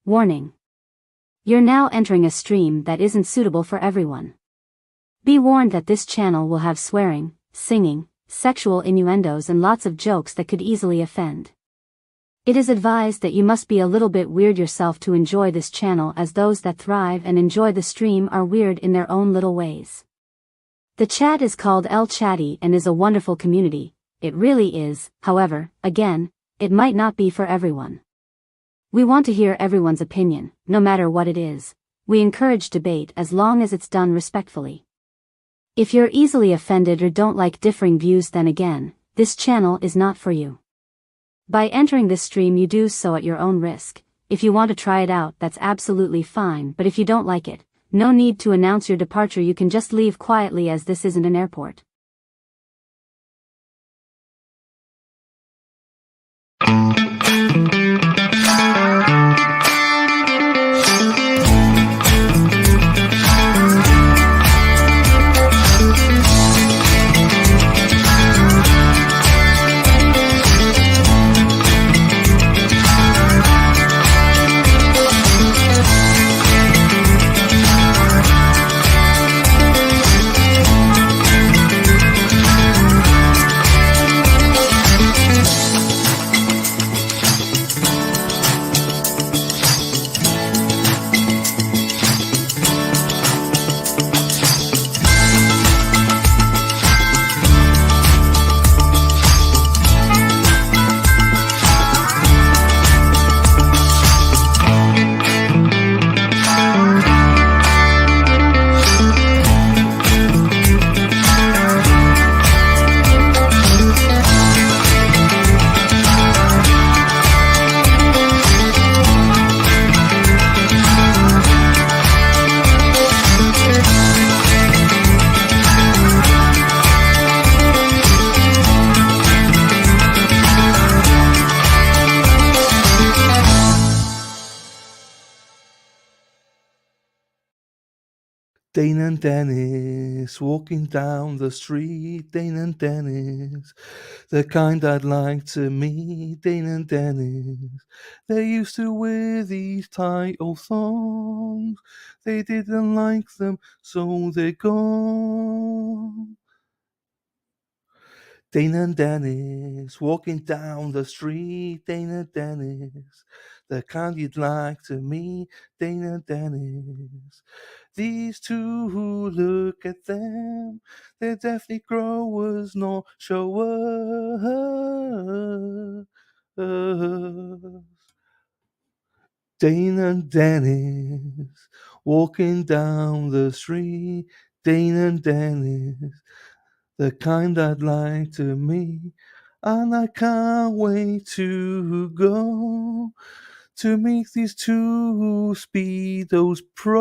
Warning. You're now entering a stream that isn't suitable for everyone. Be warned that this channel will have swearing, singing, sexual innuendos and lots of jokes that could easily offend. It is advised that you must be a little bit weird yourself to enjoy this channel, as those that thrive and enjoy the stream are weird in their own little ways. The chat is called El Chatty and is a wonderful community. It really is. However, again, it might not be for everyone. We want to hear everyone's opinion, no matter what it is. We encourage debate as long as it's done respectfully. If you're easily offended or don't like differing views, then again, this channel is not for you. By entering this stream you do so at your own risk. If you want to try it out, that's absolutely fine, but if you don't like it, no need to announce your departure, you can just leave quietly, as this isn't an airport. Dane and Dennis walking down the street. Dane and Dennis, the kind I'd like to meet. Dane and Dennis, they used to wear these tight old thongs. They didn't like them, so they're gone. Dane and Dennis walking down the street. Dane and Dennis, the kind you'd like to meet. Dane and Dennis, these two who look at them, they're definitely growers, not showers. Dane and Dennis walking down the street. Dane and Dennis, the kind I'd like to meet, and I can't wait to go to meet these two speedos pro.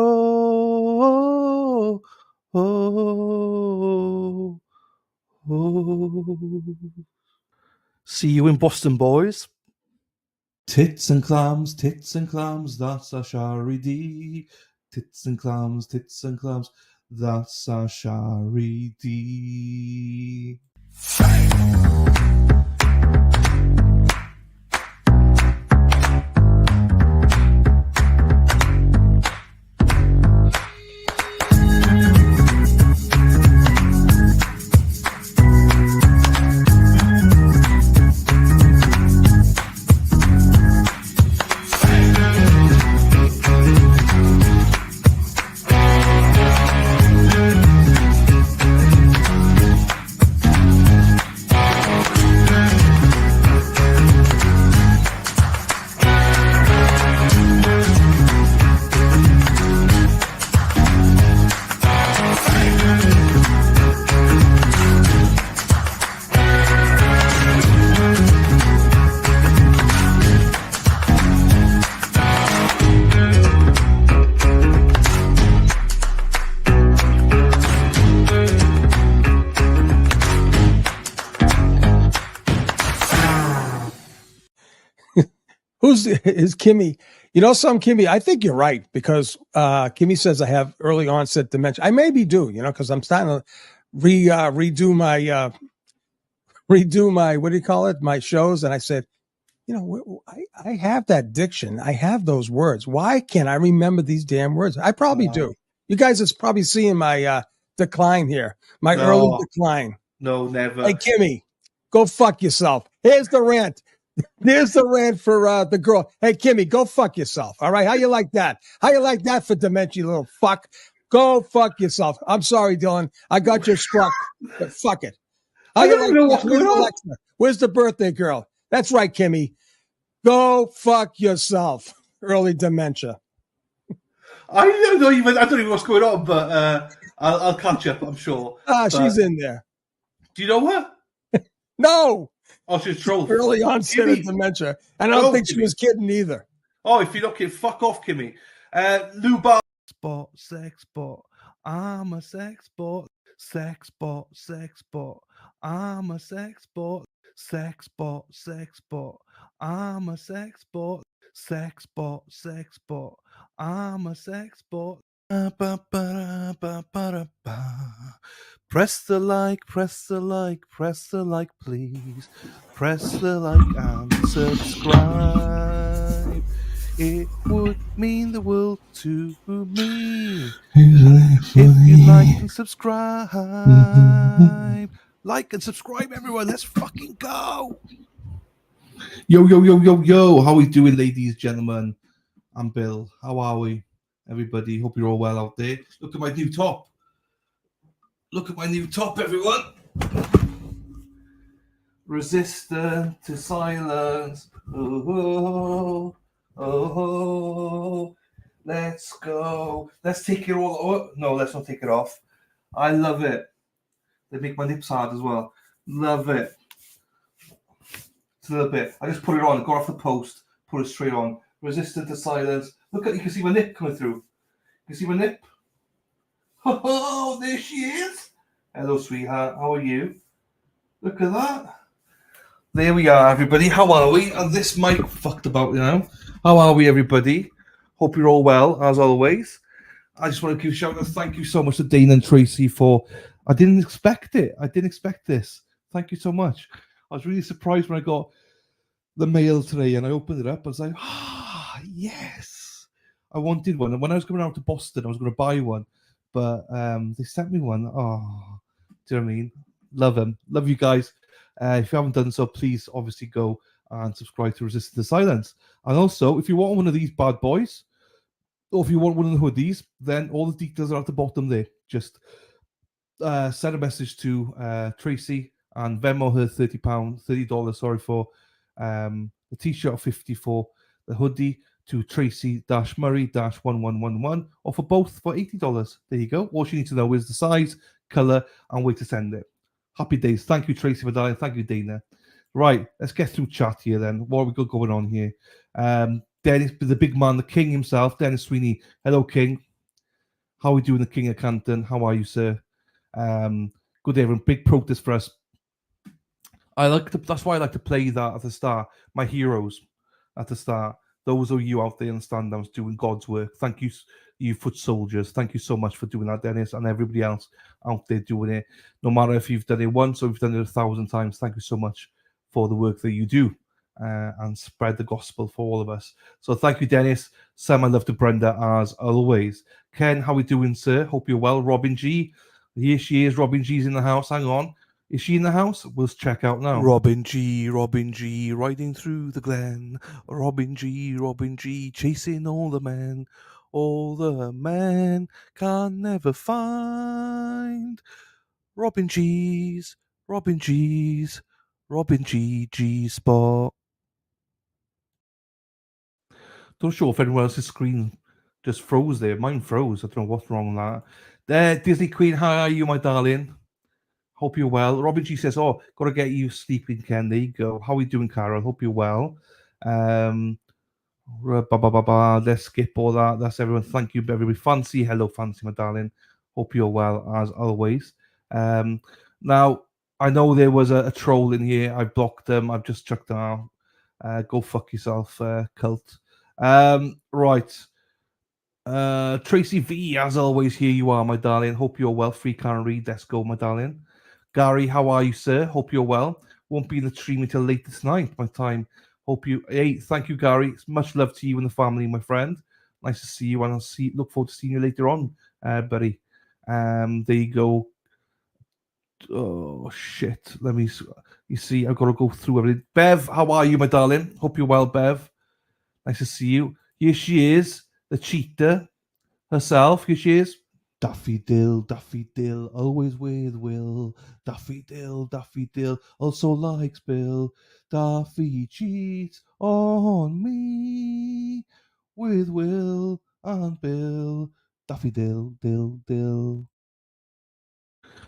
See you in Boston, boys. Tits and clams, that's a charity. Tits and clams, that's a charity. Is Kimmy? You know some, Kimmy? I think you're right, because Kimmy says I have early onset dementia. I maybe do, because I'm starting to redo my what do you call it? My shows, and I said You know, I have that diction. I have those words. Why can't I remember these damn words? I probably do. You guys are probably seeing my decline here, my early decline. No, never. Hey, Kimmy, go fuck yourself. Here's the rant. There's the rant for the girl. Hey, Kimmy, go fuck yourself. All right. How you like that? How you like that for dementia, little fuck? Go fuck yourself. I'm sorry, Dylan. I got you struck, but fuck it. I don't even know what's going on. Alexa? Where's the birthday girl? That's right, Kimmy. Go fuck yourself. Early dementia. I don't even know what's going on, but I'll catch up, I'm sure. She's in there. Do you know her? No. Oh, she's trolling. Early onset of dementia. And I don't think she was kidding either. Oh, if you're not kidding, fuck off, Kimmy. Libera. Spot, sex bot. I'm a sex bot. Sex bot, sex bot. I'm a sex bot. Sex bot, sex bot. I'm a sex bot. Sex bot, sex bot. I'm a sex bot. Press the like, press the like, press the like, please. Press the like and subscribe. It would mean the world to me if you like and subscribe. Like and subscribe, everyone. Let's fucking go. Yo. How are we doing, ladies, gentlemen? I'm Bill. How are we, everybody? Hope you're all well out there. Look at my new top. Look at my new top, everyone. Resistant to silence. Oh, let's go. Let's take it all. Oh, no, let's not take it off. I love it. They make my lips hard as well. Love it. It's a little bit. I just put it on, got off the post, put it straight on. Resistant to silence. Look at, you can see my nip coming through. You can see my nip. Oh, there she is. Hello, sweetheart. How are you? Look at that. There we are, everybody. How are we? And this mic fucked about, you know. How are we, everybody? Hope you're all well, as always. I just want to give a shout out. Thank you so much to Dana and Tracy for. I didn't expect it. I didn't expect this. Thank you so much. I was really surprised when I got the mail today and I opened it up. I was like, yes. I wanted one. And when I was coming out to Boston, I was going to buy one. But they sent me one. Oh, do you know what I mean? Love them. Love you guys. If you haven't done so, please obviously go and subscribe to Resistant to Silence. And also, if you want one of these bad boys, or if you want one of the hoodies, then all the details are at the bottom there. Just send a message to Tracy and Venmo her $30, sorry, for the t-shirt of 50 for the hoodie to Tracy-Murray-1111, or for both for $80. There you go. All you need to know is the size, color, and where to send it. Happy days. Thank you, Tracy, for that. Thank you, Dana. Right, let's get through chat here then. What have we got going on here? Dennis, the big man, the king himself, Dennis Sweeney. Hello, King. How are we doing, the King of Canton? How are you, sir? Good day, everyone. Big protest for us. That's why I like to play that at the start. My heroes at the start. Those of you out there in the stand-downs doing God's work. Thank you, you foot soldiers. Thank you so much for doing that, Dennis, and everybody else out there doing it. No matter if you've done it once or you've done it 1,000 times, thank you so much for the work that you do and spread the gospel for all of us. So thank you, Dennis. Send my love to Brenda, as always. Ken, how we doing, sir? Hope you're well. Robin G. Here she is. Robin G's in the house. Hang on. Is she in the house? We'll check out now. Robin G, riding through the glen. Robin G, chasing all the men. All the men can never find. Robin G, G spot. Don't sure if anyone else's screen just froze there. Mine froze. I don't know what's wrong with that. There, Disney Queen, how are you, my darling? Hope you're well. Robin G says, "Oh, got to get you sleeping, Ken." There you go. How are you doing, Carol? Hope you're well. Let's skip all that. That's everyone. Thank you, everybody. Fancy, hello, Fancy, my darling. Hope you're well, as always. Now, I know there was a troll in here. I blocked them. I've just chucked them out. Go fuck yourself, cult. Right. Tracy V, as always, here you are, my darling. Hope you're well. Free Karen Reed. Let's go, my darling. Gary, how are you, sir? Hope you're well. Won't be in the stream until late this night, my time. Thank you, Gary. It's much love to you and the family, my friend. Nice to see you, and look forward to seeing you later on, buddy. There you go. Oh shit! You see, I've got to go through everything. Bev, how are you, my darling? Hope you're well, Bev. Nice to see you. Here she is, the cheetah herself. Here she is. Daffy Dill, always with Will. Daffy Dill, also likes Bill. Daffy cheats on me with Will and Bill. Daffy Dill.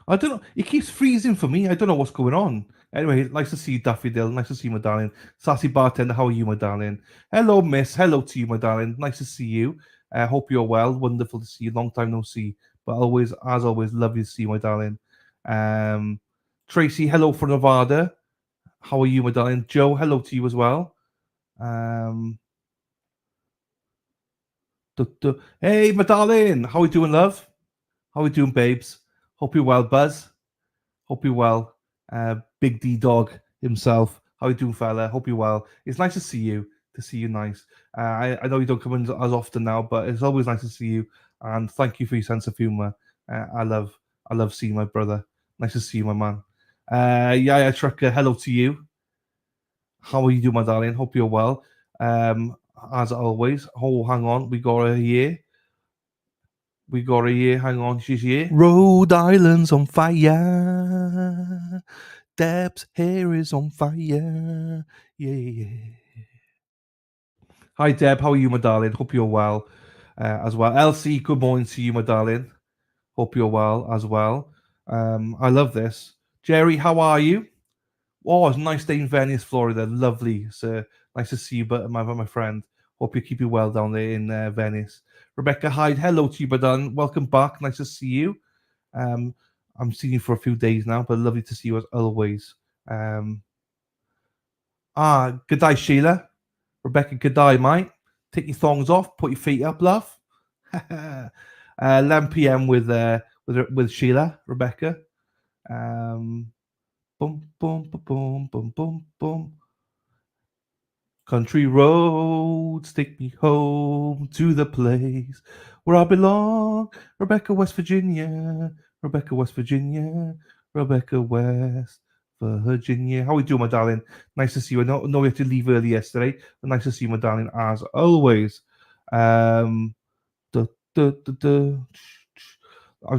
I don't know. It keeps freezing for me. I don't know what's going on. Anyway, nice to see you, Daffy Dill. Nice to see you, my darling. Sassy bartender, how are you, my darling? Hello, miss. Hello to you, my darling. Nice to see you. Hope you're well. Wonderful to see you. Long time no see. But always, as always, lovely to see you, my darling. Tracy, hello from Nevada. How are you, my darling? Joe, hello to you as well. Hey, my darling. How are you doing, love? How are you doing, babes? Hope you're well, Buzz. Hope you're well. Big D Dog himself. How you doing, fella? Hope you're well. It's nice to see you. Nice. I know you don't come in as often now, but it's always nice to see you. And thank you for your sense of humor. I love seeing my brother. Nice to see you, my man. Yeah, Trucker. Hello to you. How are you doing, my darling? Hope you're well. As always. Oh, hang on. We got her here. Hang on, she's here. Rhode Island's on fire. Deb's hair is on fire. Yeah. Hi, Deb. How are you, my darling? Hope you're well as well. Elsie, good morning to you, my darling. Hope you're well as well. I love this. Jerry, how are you? Oh, it's a nice day in Venice, Florida. Lovely. So nice to see you, my friend. Hope you keep you well down there in Venice. Rebecca Hyde, hello to you, Badan. Welcome back. Nice to see you. I'm seeing you for a few days now, but lovely to see you as always. Good day, Sheila. Rebecca, good day, mate. Take your thongs off, put your feet up, love. 11 p.m. with Sheila, Rebecca. Boom, boom, boom, boom, boom, boom, boom. Country roads take me home to the place where I belong. Rebecca, West Virginia. Rebecca, West Virginia. Rebecca, West Virginia. How are you doing, my darling? Nice to see you. I know we had to leave early yesterday, but nice to see you, my darling, as always. I'm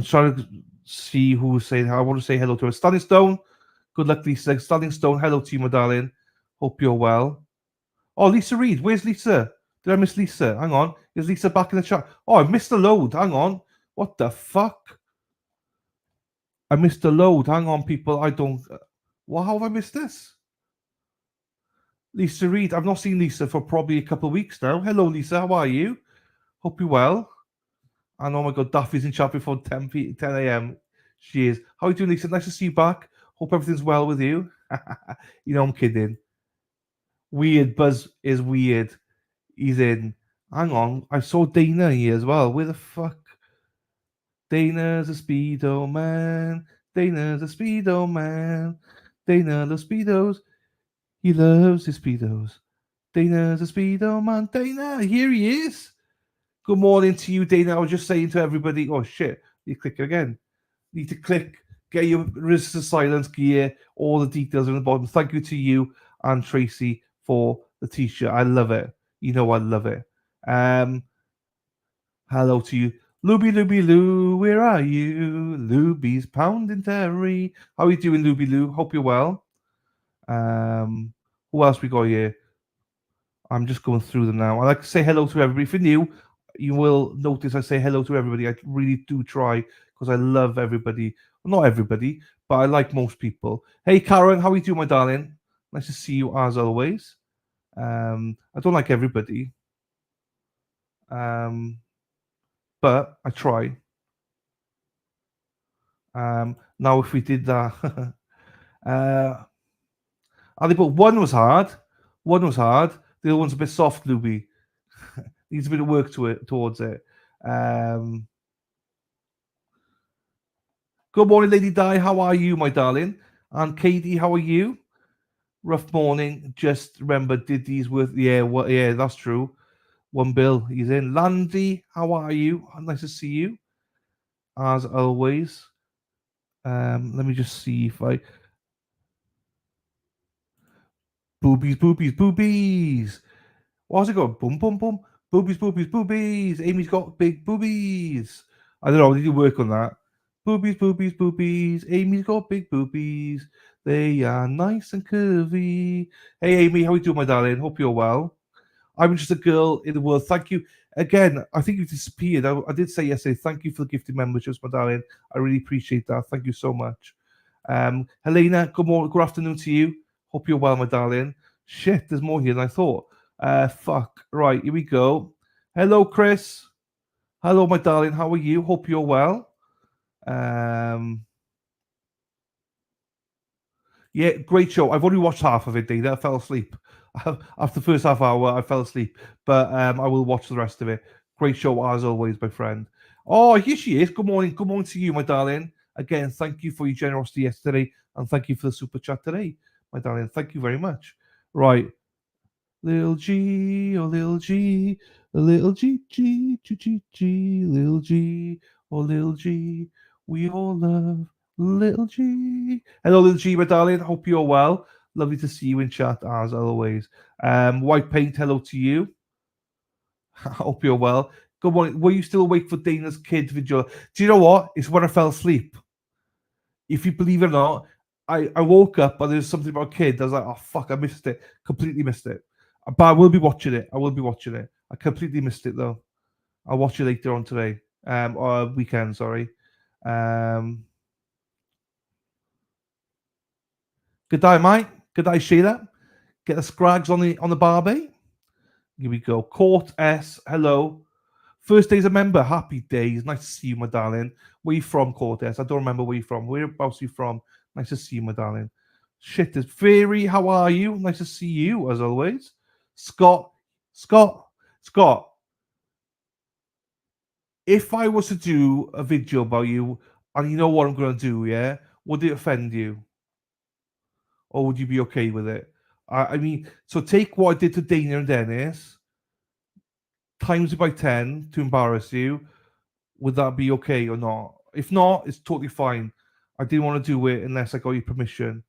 trying to see who's saying. I want to say hello to her. Stunning Stone. Good luck, Lisa. Stunning Stone. Hello to you, my darling. Hope you're well. Oh, Lisa Reed. Where's Lisa? Did I miss Lisa? Hang on. Is Lisa back in the chat? Oh, I missed the load. Hang on. What the fuck? I missed the load. Hang on, people. I don't... Well, how have I missed this? Lisa Reed. I've not seen Lisa for probably a couple of weeks now. Hello, Lisa. How are you? Hope you're well. And oh my God, Daffy's in chat before 10 a.m. She is. How are you doing, Lisa? Nice to see you back. Hope everything's well with you. You know, I'm kidding. Weird. Buzz is weird. He's in. Hang on. I saw Dana here as well. Where the fuck? Dana's a Speedo man. Dana's a Speedo man. Dana loves Speedos. He loves his Speedos. Dana's a Speedo man. Dana, here he is. Good morning to you, Dana. I was just saying to everybody, oh shit, you click again. Need to click, get your resistant silence gear, all the details on the bottom. Thank you to you and Tracy for the t-shirt. I love it. You know I love it. Hello to you. Luby Lou, where are you? Luby's pounding Terry. How are you doing, Luby Lou? Hope you're well. Who else we got here? I'm just going through them now. I like to say hello to everybody. If you're new, you will notice I say hello to everybody. I really do try because I love everybody. Well, not everybody, but I like most people. Hey, Karen, how are you doing, my darling? Nice to see you as always. I don't like everybody. But I try. Now, if we did that, Ali, but one was hard. The other one's a bit soft, Luby. Needs a bit of work towards it. Good morning, Lady Di. How are you, my darling? And Katie, how are you? Rough morning. Just remember, did these worth? Yeah, that's true. 1 bill. He's in. Landy, how are you? Nice to see you. As always. Let me just see if I. Boobies. What's it going? Boom, boom, boom. Boobies. Amy's got big boobies. I don't know. I need to work on that. Boobies. Amy's got big boobies. They are nice and curvy. Hey, Amy, how are you doing, my darling? Hope you're well. I'm just a girl in the world. Thank you. Again, I think you disappeared. I did say yesterday, thank you for the gifted memberships, my darling. I really appreciate that. Thank you so much. Helena, good morning, good afternoon to you. Hope you're well, my darling. Shit, there's more here than I thought. Fuck. Right, here we go. Hello, Chris. Hello, my darling. How are you? Hope you're well. Yeah, great show. I've only watched half of it, Dana. I fell asleep. After the first half hour, I fell asleep. But I will watch the rest of it. Great show, as always, my friend. Oh, here she is. Good morning. Good morning to you, my darling. Again, thank you for your generosity yesterday. And thank you for the super chat today, my darling. Thank you very much. Right. Little G, oh little G, a little G, little G, oh little G, we all love little G. Hello, little G, my darling. Hope you're well. Lovely to see you in chat as always. White paint, hello to you. Hope you're well. Good morning. Were you still awake for Dana's kid video? Do you know what? It's when I fell asleep. If you believe it or not, I woke up and there's something about kids. I was like, oh fuck, I missed it. Completely missed it. But I will be watching it. I completely missed it though. I'll watch it later on today. Or weekend, sorry. Good day, mate. Good day, Sheila. Get the scrags on the Barbie. Here we go. Court S. Hello. First day as a member. Happy days. Nice to see you, my darling. Where you from, Court S? I don't remember where you're from. Whereabouts are you from? Nice to see you, my darling. Shit, is Fairy. How are you? Nice to see you, as always. Scott. If I was to do a video about you, and you know what I'm going to do, yeah? Would it offend you? Or would you be okay with it? I mean, so take what I did to Dana and Dennis, times it by 10 to embarrass you. Would that be okay or not? If not, it's totally fine. I didn't want to do it unless I got your permission.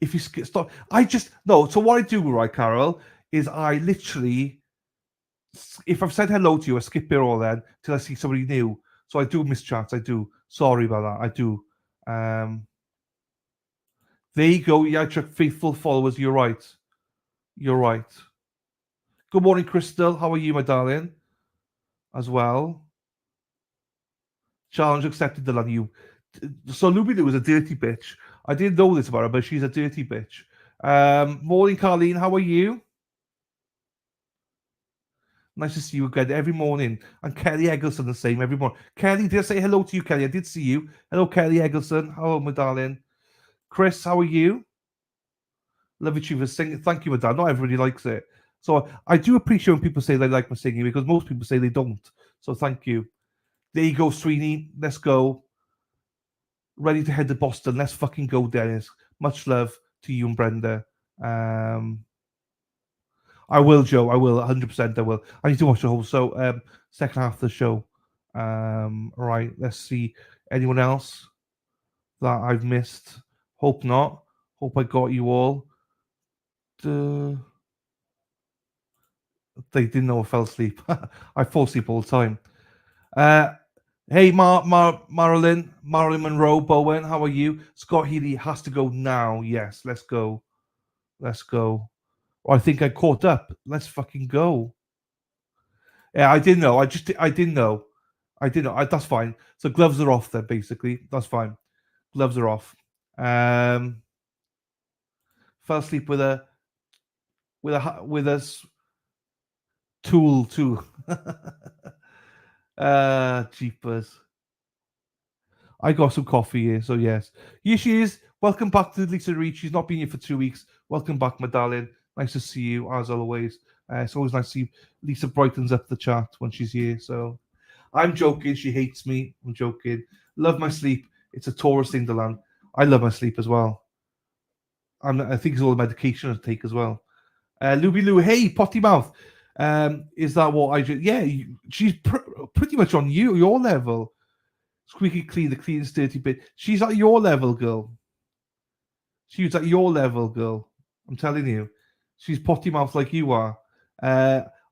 If you stop, So what I do, right, Carol, is I literally, if I've said hello to you, I skip it all then till I see somebody new. So I do miss chats. I do. Sorry about that. I do. There you go. Yeah, Chuck, faithful followers. You're right. Good morning, Crystal. How are you, my darling? As well. Challenge accepted, Dylan. You. So Lubina was a dirty bitch. I didn't know this about her, but she's a dirty bitch. Morning, Carlene. How are you? Nice to see you again every morning. And Kelly Eggleston the same every morning. Kelly, did I say hello to you, Kelly? I did see you. Hello, Kelly Eggleston. Hello, my darling. Chris, how are you? Love you for singing. Thank you, my dad. Not everybody likes it. So I do appreciate when people say they like my singing because most people say they don't. So thank you. There you go, Sweeney. Let's go. Ready to head to Boston. Let's fucking go, Dennis. Much love to you and Brenda. I will, Joe. I will. 100% I will. I need to watch the whole second half of the show. Right. Let's see. Anyone else that I've missed? Hope not. Hope I got you all. They didn't know I fell asleep. I fall asleep all the time. Hey, Marilyn Monroe Bowen, how are you? Scott Healy has to go now. Yes, let's go. I think I caught up. Let's fucking go. Yeah, I didn't know. I didn't know. That's fine. So gloves are off then, basically. That's fine. Gloves are off. Fell asleep with a tool too. Jeepers. I got some coffee here, so yes. Here she is. Welcome back to Lisa Reed. She's not been here for 2 weeks. Welcome back, my darling. Nice to see you, as always. It's always nice to see Lisa brightens up the chat when she's here. So I'm joking. She hates me. I'm joking. Love my sleep. It's a tourist thing to land. I love my sleep as well. I think it's all the medication I take as well. Luby Lou, hey, potty mouth. Is that what I do? Yeah, she's pretty much on your level. Squeaky clean, the clean, dirty bit. She's at your level, girl. She's at your level, girl. I'm telling you. She's potty mouth like you are.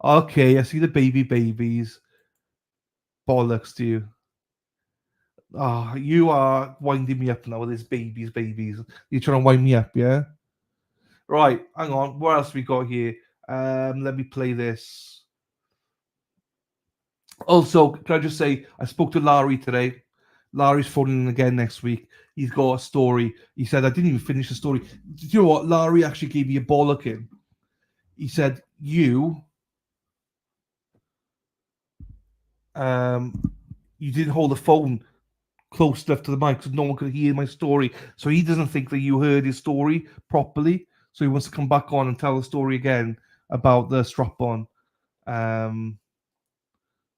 Okay, I see the babies. Bollocks to you. You are winding me up now with this babies. You're trying to wind me up, yeah? Right, hang on. What else we got here? Let me play this. Also, can I just say, I spoke to Larry today. Larry's phoning in again next week. He's got a story. He said, I didn't even finish the story. Did you know what? Larry actually gave me a bollocking. He said, you didn't hold the phone close enough to the mic so no one could hear my story. So he doesn't think that you heard his story properly. So he wants to come back on and tell the story again about the strap-on.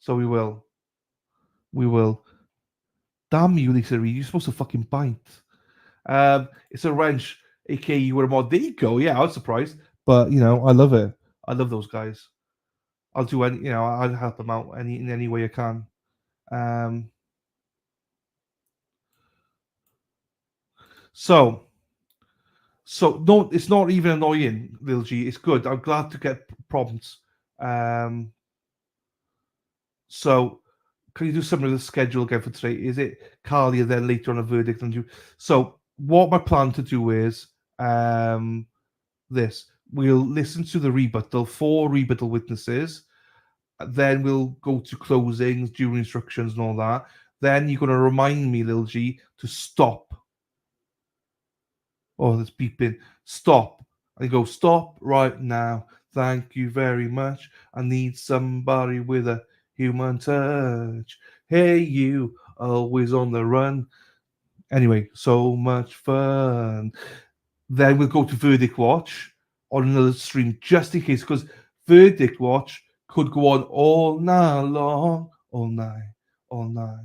So we will. Damn you, Lisa Reed. You're supposed to fucking bite. It's a wrench, aka you were a mod. There you go. Yeah, I was surprised. But, I love it. I love those guys. I'll do I'll help them out in any way I can. So no, it's not even annoying, Lil G. It's good. I'm glad to get prompts. So can you do something with the schedule again for today? Is it Carly and then later on a verdict and you? So what my plan to do is this. We'll listen to the rebuttal, 4 rebuttal witnesses. Then we'll go to closings, jury instructions, and all that. Then you're going to remind me, Lil G, to stop. Oh, that's beeping. Stop. I go, stop right now. Thank you very much. I need somebody with a human touch. Hey, you, always on the run. Anyway, so much fun. Then we'll go to Verdict Watch on another stream, just in case, because Verdict Watch could go on all night long, all night, all night,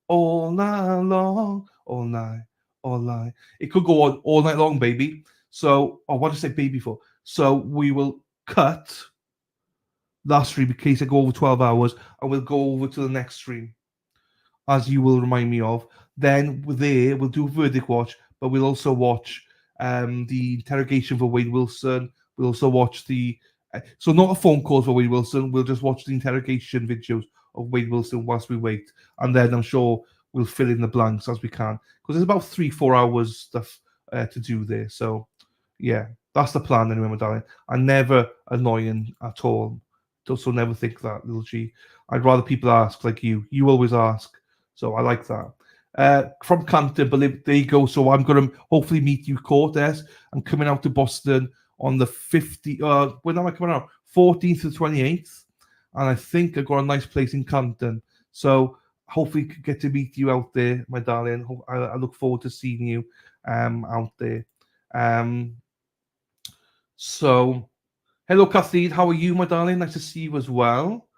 all night long, all night, all night. It could go on all night long, baby. So, what did I say baby for? So we will cut that stream in case I go over 12 hours, and we'll go over to the next stream, as you will remind me of. Then we'll do Verdict Watch, but we'll also watch the interrogation for Wade Wilson. We'll also watch so not a phone call for Wade Wilson. We'll just watch the interrogation videos of Wade Wilson whilst we wait, and then I'm sure we'll fill in the blanks as we can, because there's about 3-4 hours stuff to do there. So yeah, that's the plan anyway, my darling. I'm never annoying at all. So never think that, Little G. I'd rather people ask like you. You always ask, so I like that. From Canton, but there you go. So I'm going to hopefully meet you, Cortez. I'm coming out to Boston on the 50th. When am I coming out? 14th to 28th. And I think I got a nice place in Canton. So hopefully get to meet you out there, my darling. I look forward to seeing you out there. So, hello, Kathleen. How are you, my darling? Nice to see you as well.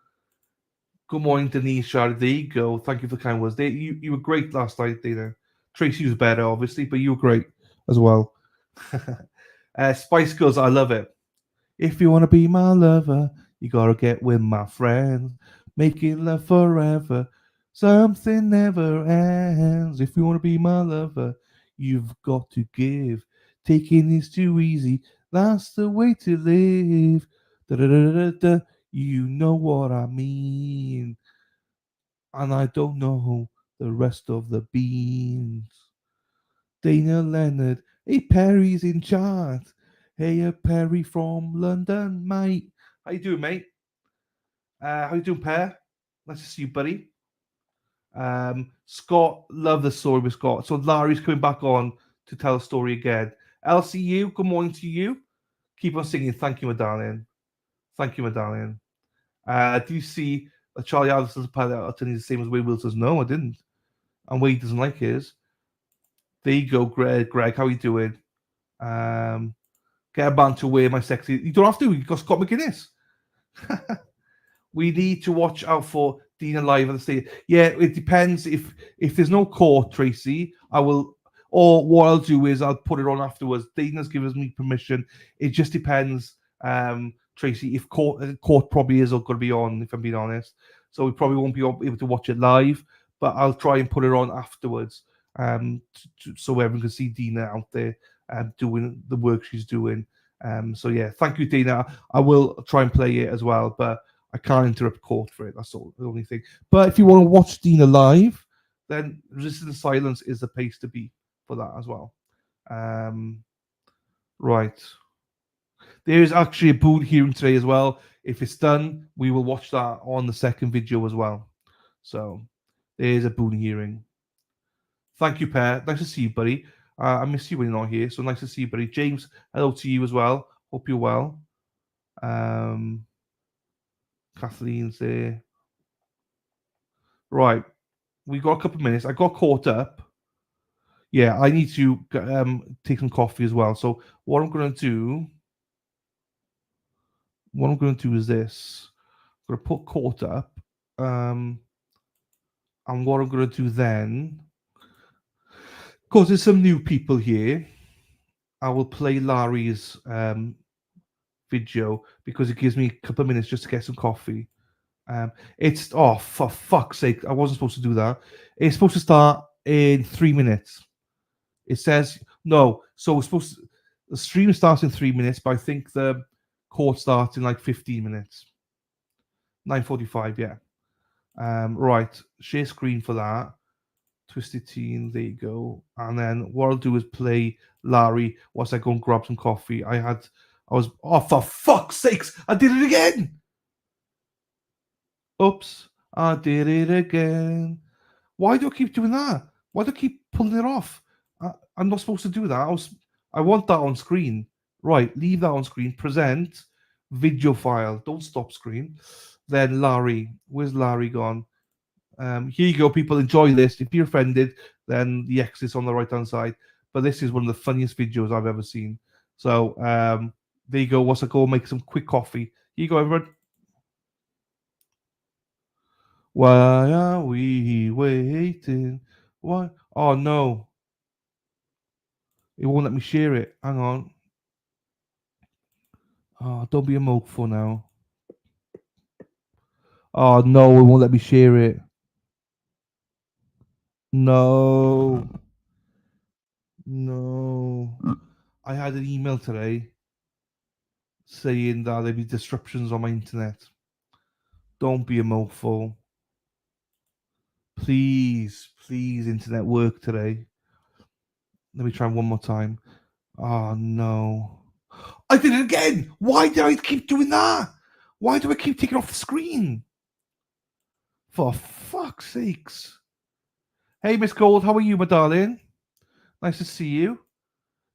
Good morning, Denise. There you go. Thank you for the kind words. You were great last night, Dana. Tracy was better, obviously, but you were great as well. Spice Girls, I love it. If you want to be my lover, you got to get with my friends. Making love forever. Something never ends. If you want to be my lover, you've got to give. Taking is too easy. That's the way to live. Da-da-da-da-da. You know what I mean. And I don't know the rest of the beans. Dana Leonard. Hey, Perry's in chat. Hey, Perry from London, mate. How you doing, mate? How you doing, Per? Nice to see you, buddy. Scott, love the story with Scott. So Larry's coming back on to tell a story again. LCU, good morning to you. Keep on singing. Thank you, my darling. Thank you, my darling. Do you see Charlie Allison's pilot the same as Wade Wilson's? No, I didn't. And Wade doesn't like his. There you go, Greg. How you doing? Get a band to wear my sexy. You don't have to. You got Scott McGuinness. We need to watch out for Dina live at the stage. Yeah, it depends. If there's no court, Tracy, I will. Or what I'll do is I'll put it on afterwards. Dina's given me permission. It just depends, Tracy. If court probably is going to be on, if I'm being honest. So we probably won't be able to watch it live, but I'll try and put it on afterwards, so everyone can see Dina out there doing the work she's doing. So yeah, thank you, Dina. I will try and play it as well, but I can't interrupt court for it. That's all, the only thing. But if you want to watch Dina live, then Resistance Silence is the place to be for that as well. Right. There is actually a boon hearing today as well. If it's done, we will watch that on the second video as well. So there is a boon hearing. Thank you, Per. Nice to see you, buddy. I miss you when you're not here, so nice to see you, buddy. James, hello to you as well. Hope you're well. Kathleen's there. Right. We got a couple of minutes. I got caught up. Yeah, I need to take some coffee as well. So what I'm going to do is this. I'm going to put caught up. And what I'm going to do then, because there's some new people here, I will play Larry's video because it gives me a couple of minutes just to get some coffee. It's for fuck's sake, I wasn't supposed to do that. It's supposed to start in 3 minutes. It says no, so the stream starts in 3 minutes, but I think the court starts in like 15 minutes. 9:45, yeah. Right, share screen for that. Twisted Teen, there you go. And then what I'll do is play Larry whilst I go and grab some coffee. For fuck's sakes, I did it again. Oops, I did it again. Why do I keep doing that? Why do I keep pulling it off? I'm not supposed to do that. I want that on screen. Right, leave that on screen. Present, video file. Don't stop screen. Then Larry. Where's Larry gone? Here you go, people. Enjoy this. If you're offended, then the exit's on the right-hand side. But this is one of the funniest videos I've ever seen. So there you go. Once I go make some quick coffee. Here you go, everyone. Why are we waiting? Why? Oh, no. It won't let me share it. Hang on. Oh, don't be a mofo now. Oh, no. It won't let me share it. No. No. I had an email today saying that there'd be disruptions on my internet. Don't be a mofo. Please, internet work today. Let me try one more time. Oh, no. I did it again! Why do I keep doing that? Why do I keep taking off the screen? For fuck's sakes. Hey, Miss Gold, how are you, my darling? Nice to see you.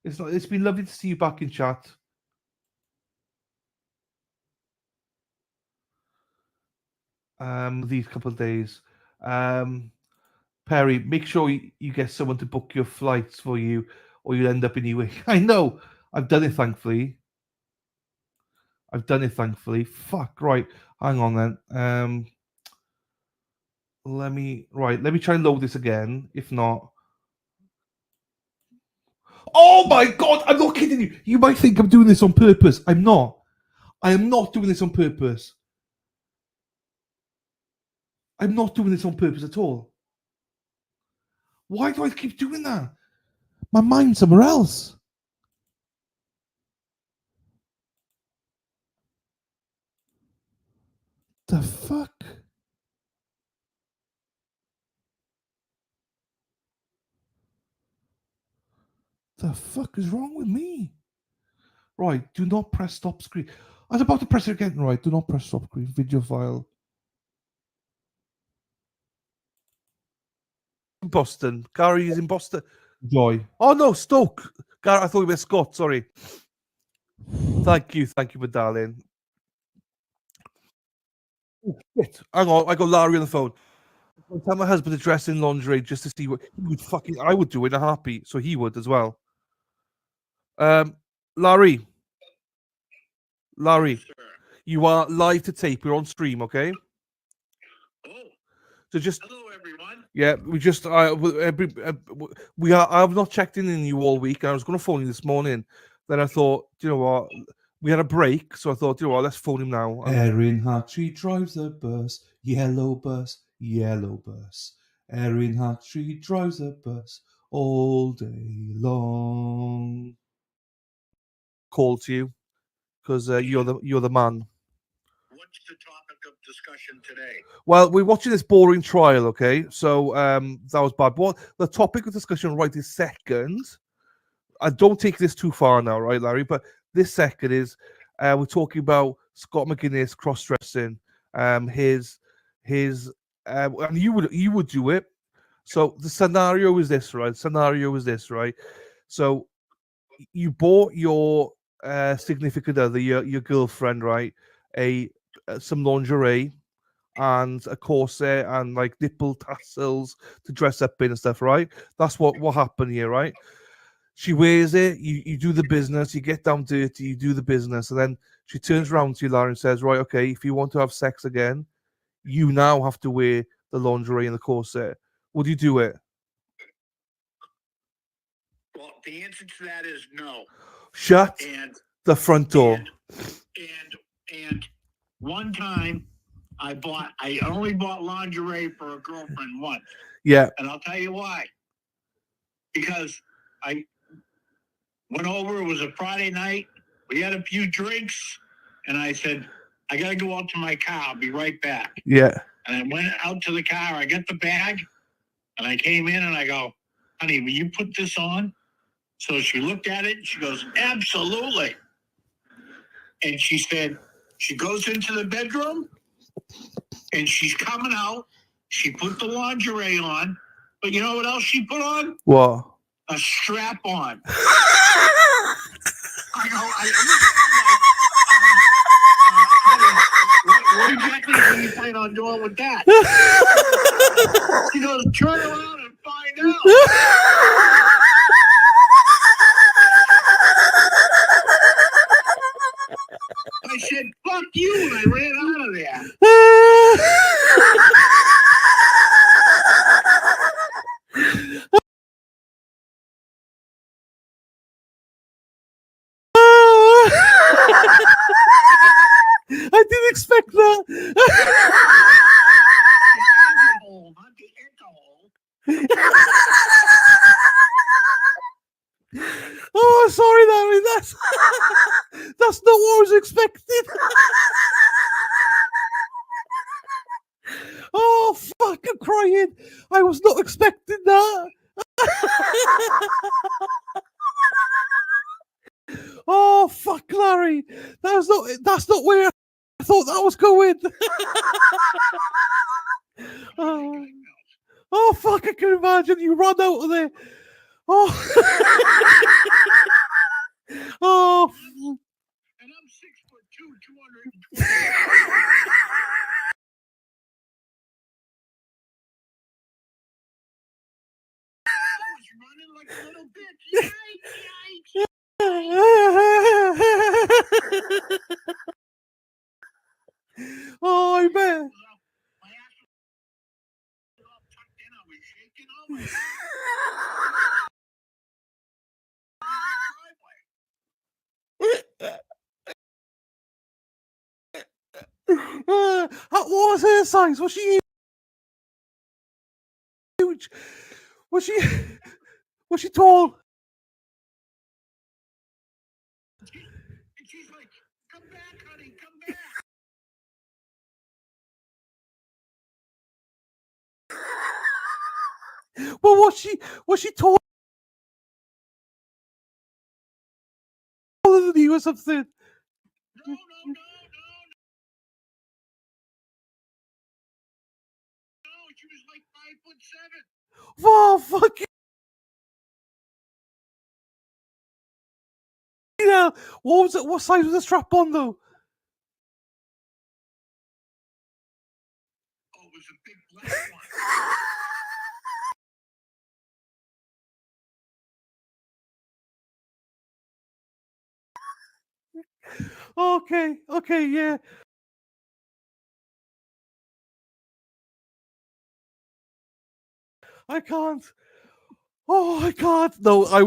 It's been lovely to see you back in chat. These couple of days. Perry, make sure you get someone to book your flights for you, or you'll end up in UAE. I know. I've done it, thankfully. Fuck, right. Hang on then. Let me try and load this again. If not. Oh my god, I'm not kidding you. You might think I'm doing this on purpose. I'm not. I am not doing this on purpose. I'm not doing this on purpose at all. Why do I keep doing that? My mind's somewhere else. The fuck? The fuck is wrong with me? Right, do not press stop screen. I was about to press it again. Right, do not press stop screen. Video file. Boston. Gary is in Boston. Joy. Oh no, Stoke. Gary, I thought you were Scott. Sorry. Thank you, my darling. Oh, shit. Hang on, I got Larry on the phone. I'll tell my husband to dress in lingerie just to see what he would fucking. I would do in a heartbeat, so he would as well. Larry, you are live to tape. We're on stream, okay? So just Hello, everyone. yeah, we just we are. I've not checked in you all week. I was going to phone you this morning. Then I thought, you know what, we had a break, so I thought, you know what, let's phone him now. Erin Hattree drives a bus, yellow bus, yellow bus. Erin Hattree drives a bus all day long. Call to you because you're the man. What's the topic of discussion today? Well, we're watching this boring trial, okay? So that was bad. What the topic of discussion right this second? I don't take this too far now, right, Larry? But this second is we're talking about Scott McGuinness cross dressing. His and you would do it. So the scenario is this, right? So you bought your significant other, your girlfriend, right? Some lingerie and a corset and like nipple tassels to dress up in and stuff, right? That's what happened here, right? She wears it, you do the business, you get down dirty, you do the business, and then she turns around to you, Larry, and says, right, okay, if you want to have sex again, you now have to wear the lingerie and the corset. Would you do it? Well, the answer to that is no. Shut And the front door. and one time I only bought lingerie for a girlfriend once. Yeah. And I'll tell you why. Because I went over, it was a Friday night, we had a few drinks, and I said, I gotta go out to my car, I'll be right back. Yeah. And I went out to the car, I got the bag, and I came in and I go, honey, will you put this on? So she looked at it and she goes, absolutely. And she said, she goes into the bedroom and she's coming out. She put the lingerie on, but you know what else she put on? What? A strap on. What exactly do you plan on doing with that? She goes, turn around and find out. I said, fuck you, and I ran out of there. I didn't expect that. Oh, sorry, Larry. That's not what I was expecting. Oh, fuck, I'm crying. I was not expecting that. Oh, fuck, Larry. That's not where I thought that was going. Oh, fuck, I can imagine you run out of there. Oh. Oh. And I'm 6'2", 220. I was running like a little bitch. Yikes. Oh, I bet. My ass was all tucked in. I was shaking. Oh, my What was her size? Was she huge? Was she tall? And she's like, come back, honey, come back. Well, was she taller than you or something? No. She was like 5'7". Oh, fuck. Yeah. What was it? What size was the strap on though? Oh, it was a big black one. Okay, yeah. I can't. Oh, I can't. No, I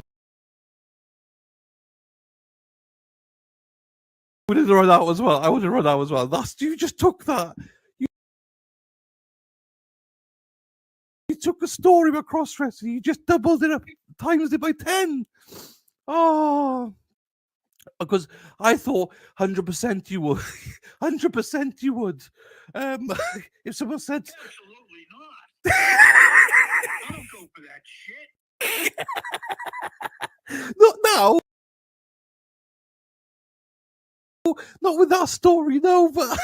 would have run out as well. I would have run out as well. That's you just took that. You took a story about cross-dressing. You just doubled it up, times it by 10. Oh, because I thought 100% you would. 100% you would. If someone said, Absolutely not. I don't go for that shit. not now. Not with that story, no, but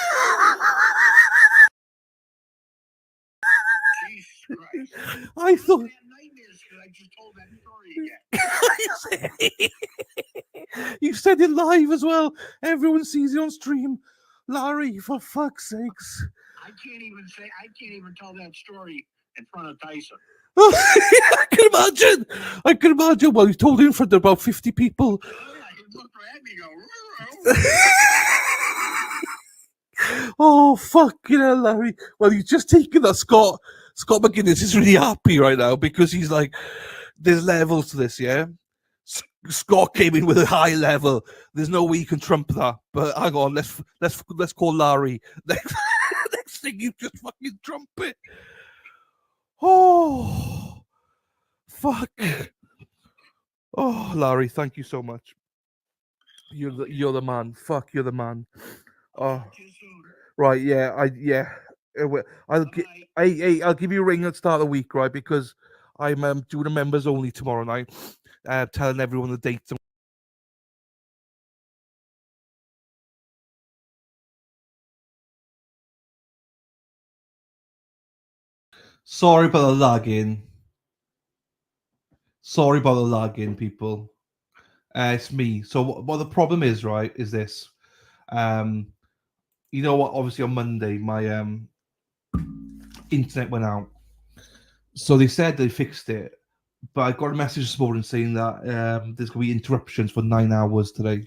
Jesus Christ. I thought. I had nightmares because I just told that story again. You said it live as well. Everyone sees you on stream. Larry, for fuck's sakes. I can't even tell that story in front of Tyson. I can imagine. I can imagine. Well, you told it in front of about 50 people. Oh, yeah, he looked at me and go, Oh, fucking hell, Larry. Well, you've just taken that. Scott McGuinness is really happy right now because he's like, there's levels to this, yeah? Scott came in with a high level. There's no way you can trump that. But hang on, let's call Larry. Next thing you just fucking trump it. Oh, fuck. Oh, Larry, thank you so much. You're the man. Fuck, you're the man. Oh, right, yeah, I'll give you a ring at the start of the week, right? Because I'm doing a members only tomorrow night, telling everyone the dates. Sorry about the lagging. Sorry about the lagging, people. It's me. So what the problem is, right, is this. You know what? Obviously on Monday, my internet went out. So they said they fixed it. But I got a message this morning saying that there's going to be interruptions for 9 hours today.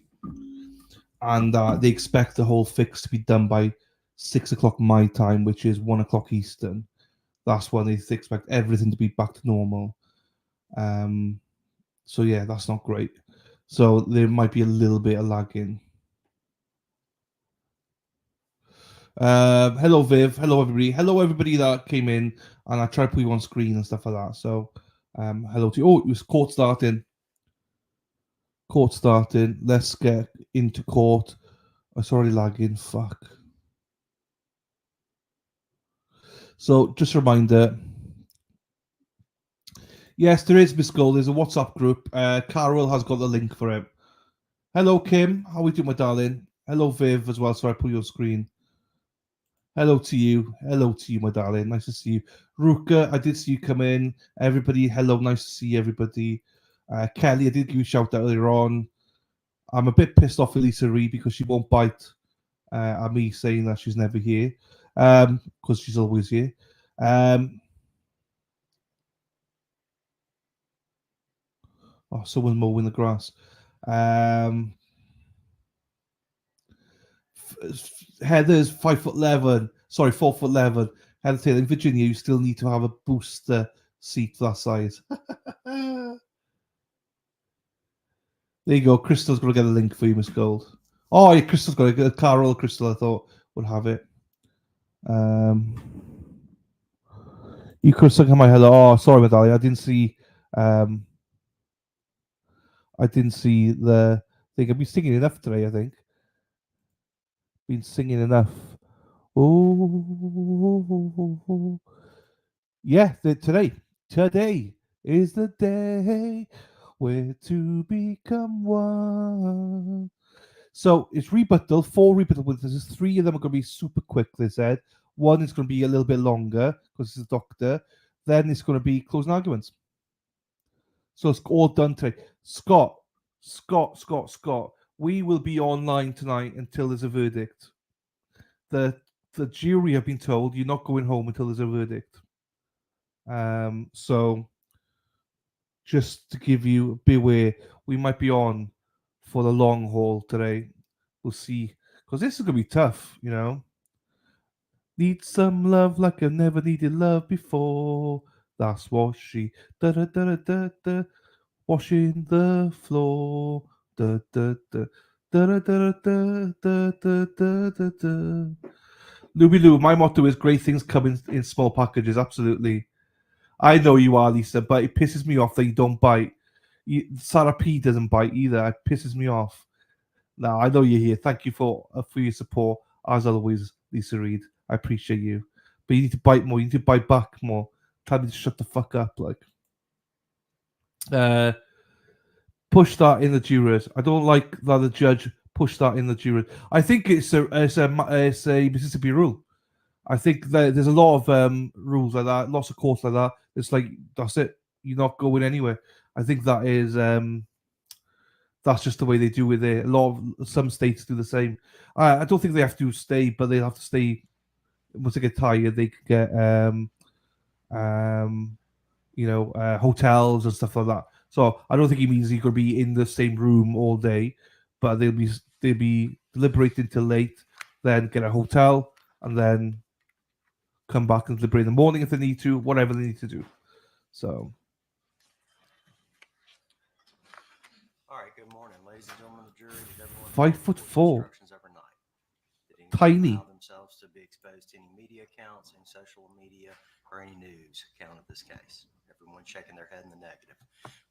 And they expect the whole fix to be done by 6 o'clock my time, which is 1 o'clock Eastern. That's when they expect everything to be back to normal. So yeah, that's not great. So there might be a little bit of lagging. Hello Viv, hello everybody that came in, and I tried to put you on screen and stuff like that. So hello to you. Oh, it was court starting. Let's get into court. It's already lagging. Fuck. So just a reminder. Yes, there is, Miss Gold. There's a WhatsApp group. Carol has got the link for it. Hello, Kim. How are we doing, my darling? Hello, Viv, as well. So I put you on screen. Hello to you, my darling. Nice to see you. Ruka, I did see you come in. Everybody, hello. Nice to see everybody. Kelly, I did give you a shout out earlier on. I'm a bit pissed off at Lisa Reed because she won't bite at me saying that she's never here, because she's always here. Oh, someone mowing the grass. Heather's 5'11". Sorry, 4'11". Heather Taylor, in Virginia, you still need to have a booster seat that size. There you go. Crystal's going to get a link for you, Miss Gold. Oh, yeah, Crystal's got a Carol. Crystal, I thought, would have it. You could sing my hello. Oh, sorry, Medallion. I didn't see. I didn't see the thing. I've been singing enough today, I think. Been singing enough. Oh, yeah. Today is the day where to become one. So it's rebuttal, 4 rebuttal witnesses. 3 of them are going to be super quick, they said. 1 is going to be a little bit longer because it's a doctor. Then it's going to be closing arguments. So it's all done today. Scott. We will be online tonight until there's a verdict. The jury have been told you're not going home until there's a verdict. So just to give you beware, we might be on for the long haul today. We'll see, because this is gonna be tough, you know. Need some love like I've never needed love before. That's what she da da da da da. Washing the floor. Da da da da da da da da da da da da. Looby Loo, my motto is great things come in small packages. Absolutely. I know you are, Lisa, but it pisses me off that you don't bite. Sarah P doesn't bite either. It pisses me off. Now, I know you're here. Thank you for your support, as always, Lisa Reed. I appreciate you. But you need to bite more. You need to bite back more. Tell me to shut the fuck up. Push that in the jurors. I don't like that the judge pushed that in the jurors. I think it's a Mississippi rule. I think that there's a lot of rules like that, lots of courts like that. It's like that's it. You're not going anywhere. I think that is that's just the way they do it there. Some states do the same. I don't think they have to stay, but they have to stay. Once they get tired, they can get hotels and stuff like that. So I don't think he means he could be in the same room all day, but they'll be deliberating till late, then get a hotel, and then come back and deliberate in the morning if they need to, whatever they need to do. So. All right, good morning, ladies and gentlemen of the jury. Did everyone 5'4". instructions overnight? Did anyone Tiny. allow themselves to be exposed to any media accounts, any social media, or any news account of this case? Everyone shaking their head in the negative.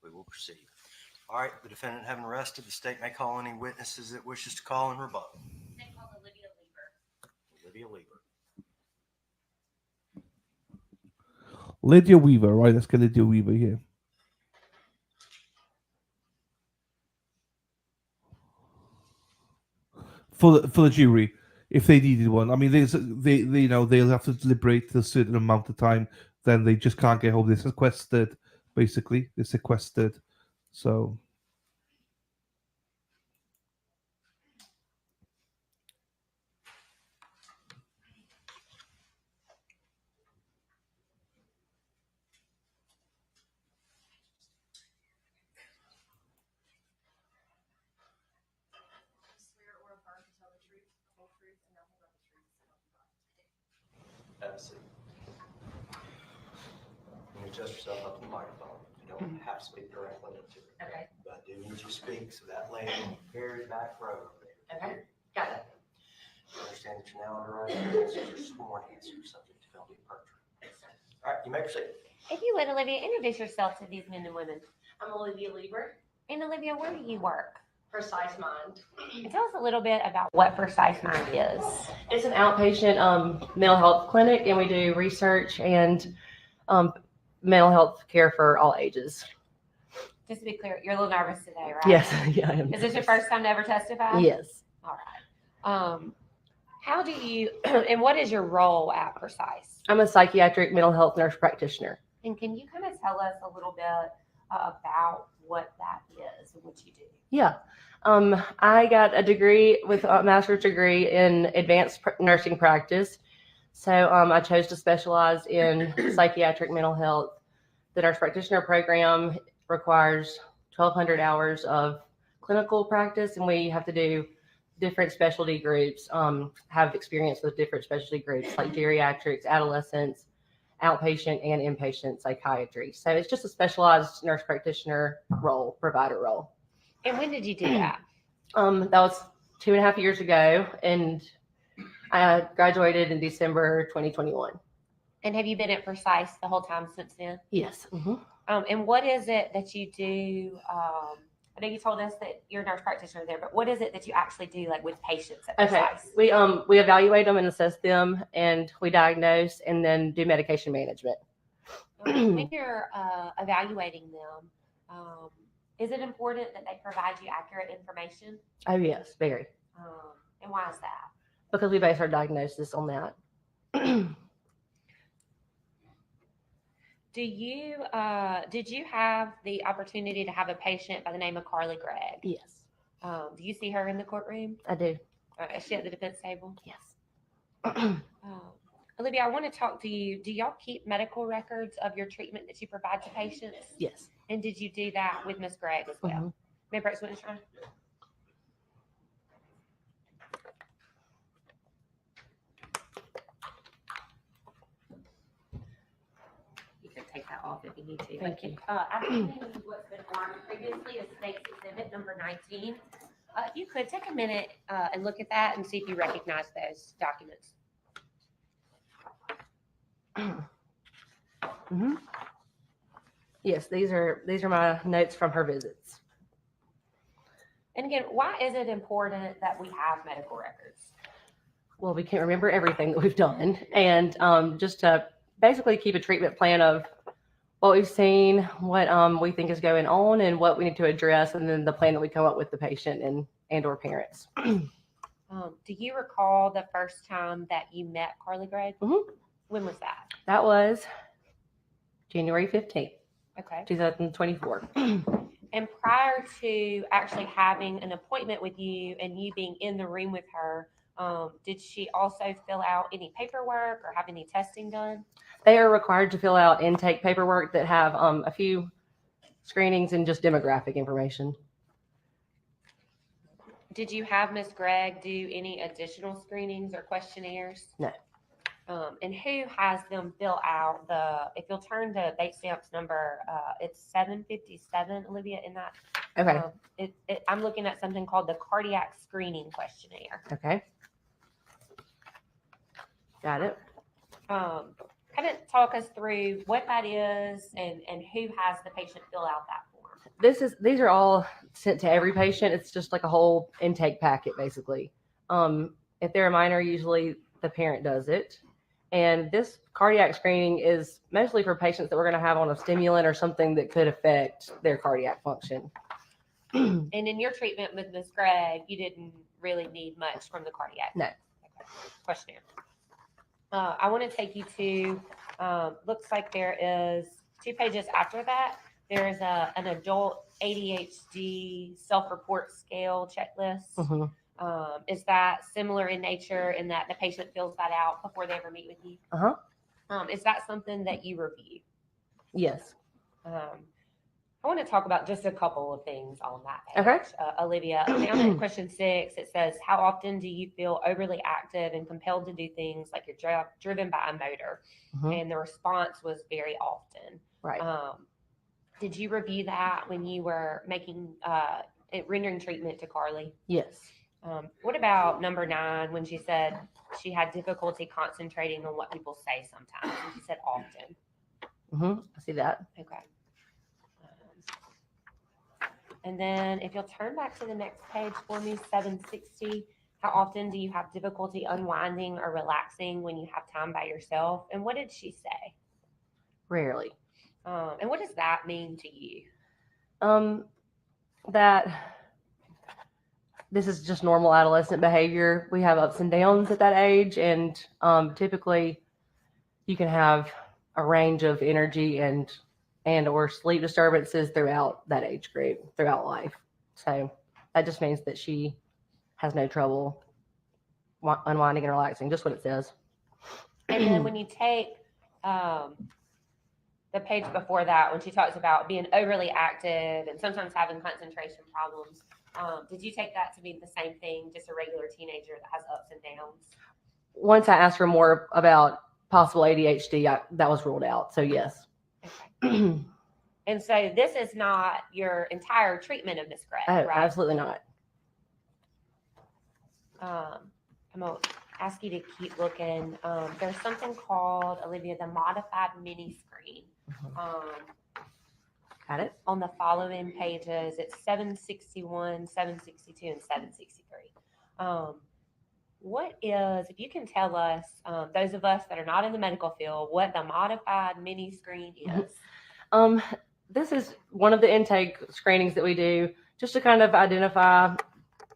We will proceed. All right, the defendant having arrested, the state may call any witnesses it wishes to call and rebuttal. They call Olivia Lieber. Olivia Lieber. Lydia Weaver, right? Let's get Lydia Weaver here. For the jury, if they needed one. I mean, they'll have to deliberate a certain amount of time. Then they just can't get home. They're sequestered, basically. They're sequestered. So. Have a seat. You adjust yourself up to the microphone. You don't have to speak directly into it. Okay. But I do need you to speak so that lady in the very back row over there. Okay. Got it. You understand that you're now under oath. This is your sworn answer subject to felony perjury. All right, you may proceed. If you would, Olivia, introduce yourself to these men and women. I'm Olivia Lieber. And Olivia, where do you work? Precise Mind. And tell us a little bit about what Precise Mind is. It's an outpatient mental health clinic, and we do research and mental health care for all ages. Just to be clear, you're a little nervous today, right? Yes, yeah, I am. Is this your first time to ever testify? Yes. All right. How do you, and what is your role at Precise? I'm a psychiatric mental health nurse practitioner. And can you kind of tell us a little bit about what that is and what you do? Yeah. I got a degree with a master's degree in advanced nursing practice. So I chose to specialize in psychiatric mental health. The nurse practitioner program requires 1,200 hours of clinical practice, and we have to do different specialty groups, have experience with different specialty groups like geriatrics, adolescents, outpatient and inpatient psychiatry. So it's just a specialized nurse practitioner role, provider role. And when did you do that? That was 2.5 years ago, and I graduated in December 2021. And have you been at Precise the whole time since then? Yes. Mm-hmm. And what is it that you do? I know you told us that you're a nurse practitioner there, but what is it that you actually do, like with patients at Precise? Okay, we evaluate them and assess them, and we diagnose and then do medication management. When you're evaluating them, is it important that they provide you accurate information? Oh yes, very. And why is that? Because we base our diagnosis on that. Did you have the opportunity to have a patient by the name of Carly Gregg? Yes. Do you see her in the courtroom? I do. Is she at the defense table? Yes. Olivia, I want to talk to you. Do y'all keep medical records of your treatment that you provide to patients? Yes. And did you do that with Miss Gregg as well? Mm-hmm. May I press witness, Ron? You can take that off if you need to. Thank you. I've given you what's been marked previously as State's Exhibit number 19. If you could take a minute and look at that and see if you recognize those documents. Mm-hmm. Yes, these are my notes from her visits. And again, why is it important that we have medical records? Well, we can't remember everything that we've done, and just to basically keep a treatment plan of what we've seen, what we think is going on, and what we need to address, and then the plan that we come up with the patient and or parents. Do you recall the first time that you met Carly Gregg? Mm-hmm. When was that? That was January 15th, Okay. 2024. And prior to actually having an appointment with you and you being in the room with her, did she also fill out any paperwork or have any testing done? They are required to fill out intake paperwork that have a few screenings and just demographic information. Did you have Ms. Gregg do any additional screenings or questionnaires? No. And who has them fill out if you'll turn to date stamps number, it's 757, Olivia, in that. Okay. I'm looking at something called the cardiac screening questionnaire. Okay. Got it. Kind of talk us through what that is and who has the patient fill out that form. These are all sent to every patient. It's just like a whole intake packet, basically. If they're a minor, usually the parent does it. And this cardiac screening is mostly for patients that we're going to have on a stimulant or something that could affect their cardiac function. And in your treatment with Ms. Gregg, you didn't really need much from the cardiac questionnaire. I want to take you to, looks like there is 2 pages after that. There's an adult ADHD self-report scale checklist. Mm-hmm. Is that similar in nature in that the patient fills that out before they ever meet with you? Uh-huh. Is that something that you review? Yes. I want to talk about just a couple of things on that page. Okay. Olivia, down in question 6, it says, how often do you feel overly active and compelled to do things like you're driven by a motor? Mm-hmm. And the response was very often. Right. Did you review that when you were making rendering treatment to Carly? Yes. What about number 9 when she said she had difficulty concentrating on what people say sometimes? And she said often. Mm-hmm. I see that. Okay. And then if you'll turn back to the next page for me, 760, how often do you have difficulty unwinding or relaxing when you have time by yourself? And what did she say? Rarely. And what does that mean to you? That this is just normal adolescent behavior. We have ups and downs at that age, and typically you can have a range of energy and or sleep disturbances throughout that age group, throughout life. So that just means that she has no trouble unwinding and relaxing, just what it says. And then when you take the page before that, when she talks about being overly active and sometimes having concentration problems, did you take that to be the same thing, just a regular teenager that has ups and downs? Once I asked her more about possible ADHD, that was ruled out. So yes. Okay. And so this is not your entire treatment of Ms. Gregg, right? Absolutely not. I'm going to ask you to keep looking. There's something called, Olivia, the modified mini screen. Got it. On the following pages, it's 761, 762, and 763. What is, if you can tell us, those of us that are not in the medical field, what the modified mini screen is? This is one of the intake screenings that we do just to kind of identify,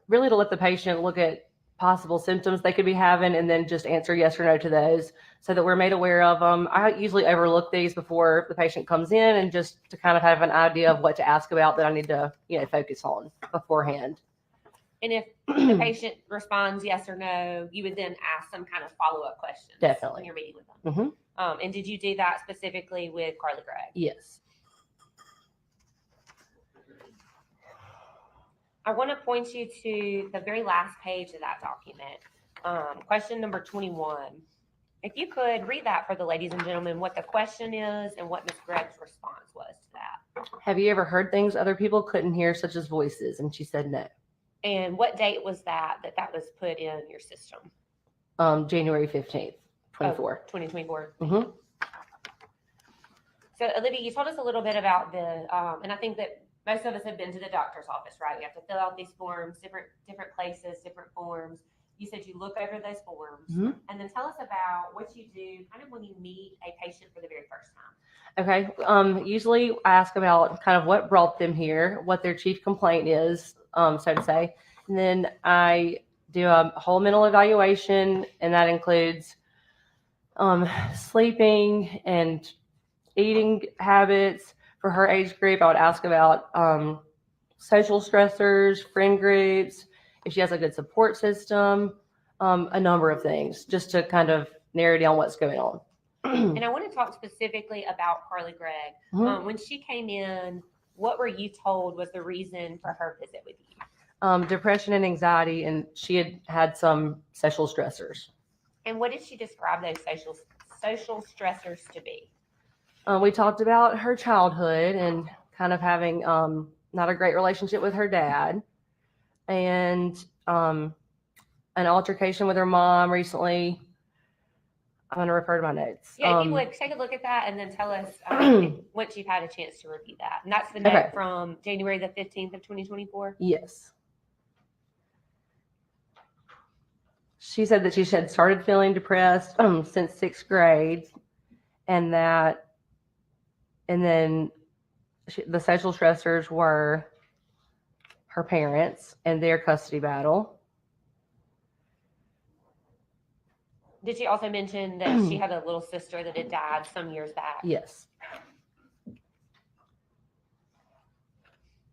really to let the patient look at possible symptoms they could be having and then just answer yes or no to those so that we're made aware of them. I usually overlook these before the patient comes in and just to kind of have an idea of what to ask about that I need to, focus on beforehand. And if the patient responds yes or no, you would then ask some kind of follow-up questions. Definitely. When you're meeting with them. Mm-hmm. And did you do that specifically with Carly Gregg? Yes. I want to point you to the very last page of that document. Question number 21. If you could read that for the ladies and gentlemen, what the question is and what Miss Gregg's response was to that. Have you ever heard things other people couldn't hear, such as voices? And she said no. And what date was that was put in your system? January 15th, 24. 2024. Mm-hmm. So, Olivia, you told us a little bit about the, and I think that most of us have been to the doctor's office, right? We have to fill out these forms, different places, different forms. You said you look over those forms, and then tell us about what you do kind of when you meet a patient for the very first time. Okay. Usually I ask about kind of what brought them here, what their chief complaint is, so to say. And then I do a whole mental evaluation, and that includes sleeping and eating habits. For her age group, I would ask about social stressors, friend groups, if she has a good support system, a number of things, just to kind of narrow down what's going on. And I want to talk specifically about Carly Gregg. When she came in, what were you told was the reason for her visit with you? Depression and anxiety, and she had some social stressors. And what did she describe those social stressors to be? We talked about her childhood and kind of having not a great relationship with her dad, and an altercation with her mom recently. I'm going to refer to my notes. Yeah, if you would take a look at that and then tell us once you've had a chance to review that. And that's the note from January the 15th of 2024? Yes. She said that she had started feeling depressed since 6th grade, and then the social stressors were her parents and their custody battle. Did she also mention that she had a little sister that had died some years back? Yes. I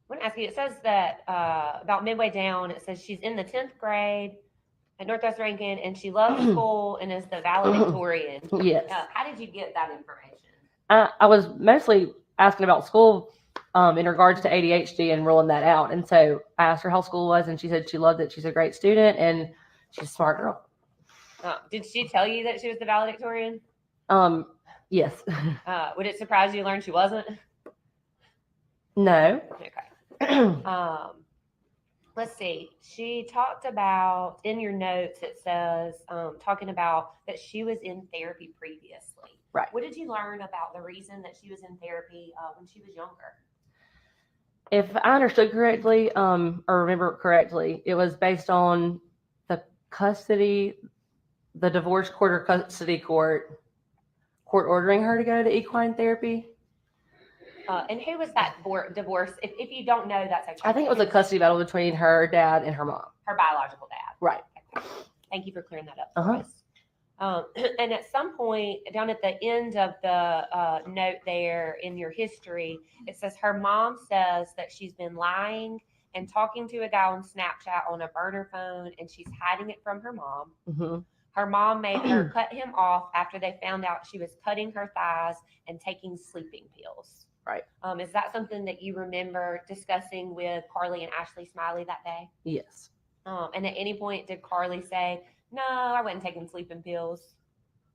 want to ask you, it says that about midway down, it says she's in the 10th grade at Northwest Rankin, and she loves school and is the valedictorian. Yes. How did you get that information? I was mostly asking about school in regards to ADHD and ruling that out. And so I asked her how school was, and she said she loved it. She's a great student, and she's a smart girl. Did she tell you that she was the valedictorian? Yes. Would it surprise you to learn she wasn't? No. Okay. Let's see. She talked about, in your notes, it says, talking about that she was in therapy previously. Right. What did you learn about the reason that she was in therapy when she was younger? If I understood correctly, or remember correctly, it was based on the divorce court or custody court ordering her to go to equine therapy. And who was that divorce? If you don't know, that's okay. I think it was a custody battle between her dad and her mom. Her biological dad. Right. Okay. Thank you for clearing that up for us. And at some point, down at the end of the note there in your history, it says her mom says that she's been lying and talking to a guy on Snapchat on a burner phone, and she's hiding it from her mom. Mm-hmm. Her mom made her cut him off after they found out she was cutting her thighs and taking sleeping pills. Right. Is that something that you remember discussing with Carly and Ashley Smiley that day? Yes. And at any point, did Carly say, "No, I wasn't taking sleeping pills"?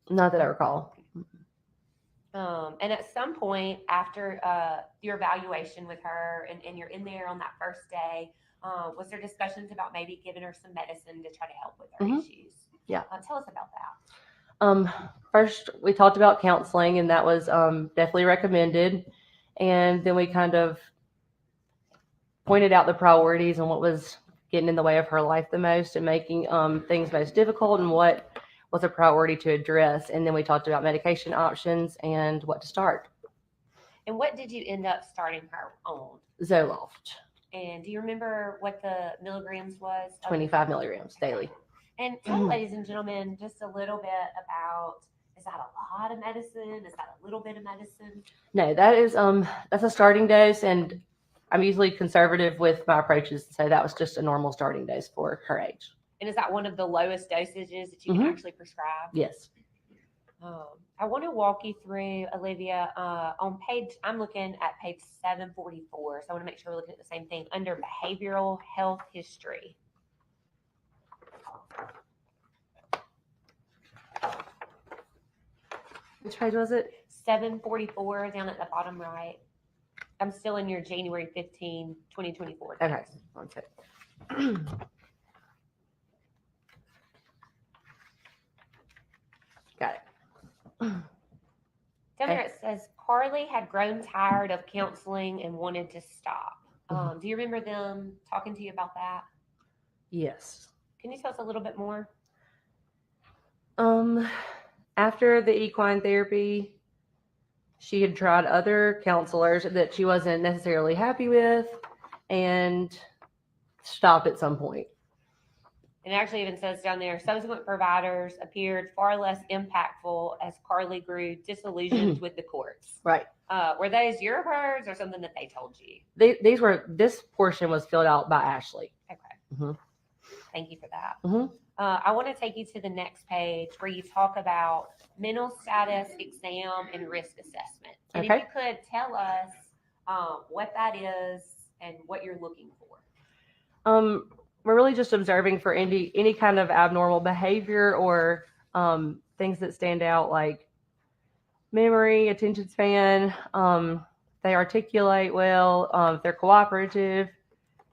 Not that I recall. And at some point after your evaluation with her and you're in there on that first day, was there discussions about maybe giving her some medicine to try to help with her issues? Yeah. Tell us about that. First, we talked about counseling, and that was definitely recommended. And then we kind of pointed out the priorities and what was getting in the way of her life the most and making things most difficult and what was a priority to address. And then we talked about medication options and what to start. And what did you end up starting her on? Zoloft. And do you remember what the milligrams was? 25 milligrams daily. And tell ladies and gentlemen just a little bit about, is that a lot of medicine? Is that a little bit of medicine? No, that is that's a starting dose, and I'm usually conservative with my approaches, so that was just a normal starting dose for her age. And is that one of the lowest dosages that you can actually prescribe? Yes. I want to walk you through, Olivia, I'm looking at page 744, so I want to make sure we're looking at the same thing under behavioral health history. Which page was it? 744 down at the bottom right. I'm still in your January 15, 2024. Okay, one sec. Got it. Down there it says Carly had grown tired of counseling and wanted to stop. Do you remember them talking to you about that? Yes. Can you tell us a little bit more? After the equine therapy, she had tried other counselors that she wasn't necessarily happy with and stopped at some point. And it actually even says down there, subsequent providers appeared far less impactful as Carly grew disillusioned with the courts. Right. Were those your words or something that they told you? This portion was filled out by Ashley. Okay. Thank you for that. Mhm. I want to take you to the next page where you talk about mental status exam and risk assessment. And if you could tell us what that is and what you're looking for. We're really just observing for any kind of abnormal behavior or things that stand out, like memory, attention span, they articulate well, if they're cooperative,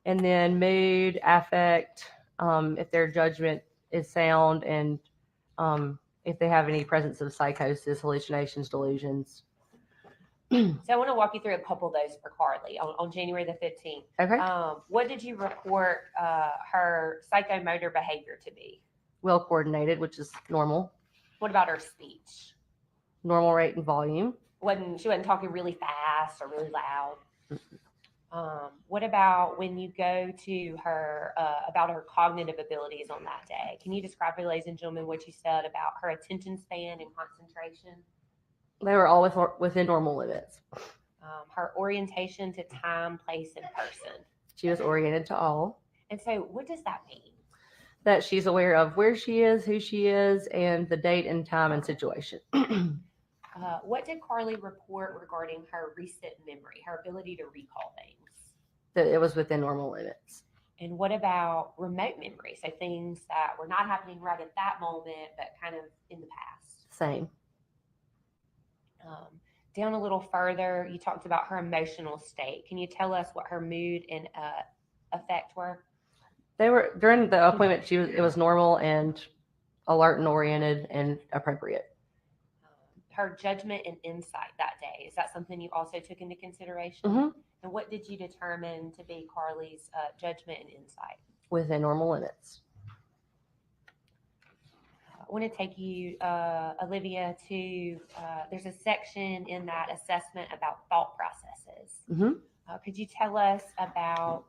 and then mood, affect, if their judgment is sound, and if they have any presence of psychosis, hallucinations, delusions. So I want to walk you through a couple of those for Carly on January the 15th. Okay. What did you report her psychomotor behavior to be? Well coordinated, which is normal. What about her speech? Normal rate and volume. She wasn't talking really fast or really loud. What about when you go to her about her cognitive abilities on that day? Can you describe, ladies and gentlemen, what you said about her attention span and concentration? They were all within normal limits. Her orientation to time, place, and person. She was oriented to all. And so what does that mean? That she's aware of where she is, who she is, and the date and time and situation. What did Carly report regarding her recent memory, her ability to recall things? That it was within normal limits. And what about remote memory? So things that were not happening right at that moment, but kind of in the past. Same. Down a little further, you talked about her emotional state. Can you tell us what her mood and affect were? They were during the appointment. It was normal and alert and oriented and appropriate. Her judgment and insight that day, is that something you also took into consideration? Mm-hmm. And what did you determine to be Carly's judgment and insight? Within normal limits. I want to take you, Olivia, to there's a section in that assessment about thought processes. Mm-hmm. Could you tell us about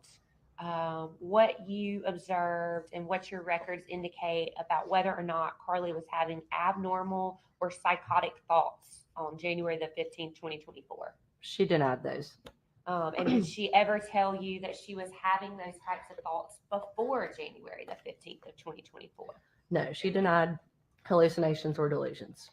what you observed and what your records indicate about whether or not Carly was having abnormal or psychotic thoughts on January the 15th, 2024? She denied those. And did she ever tell you that she was having those types of thoughts before January the 15th of 2024? No, she denied hallucinations or delusions.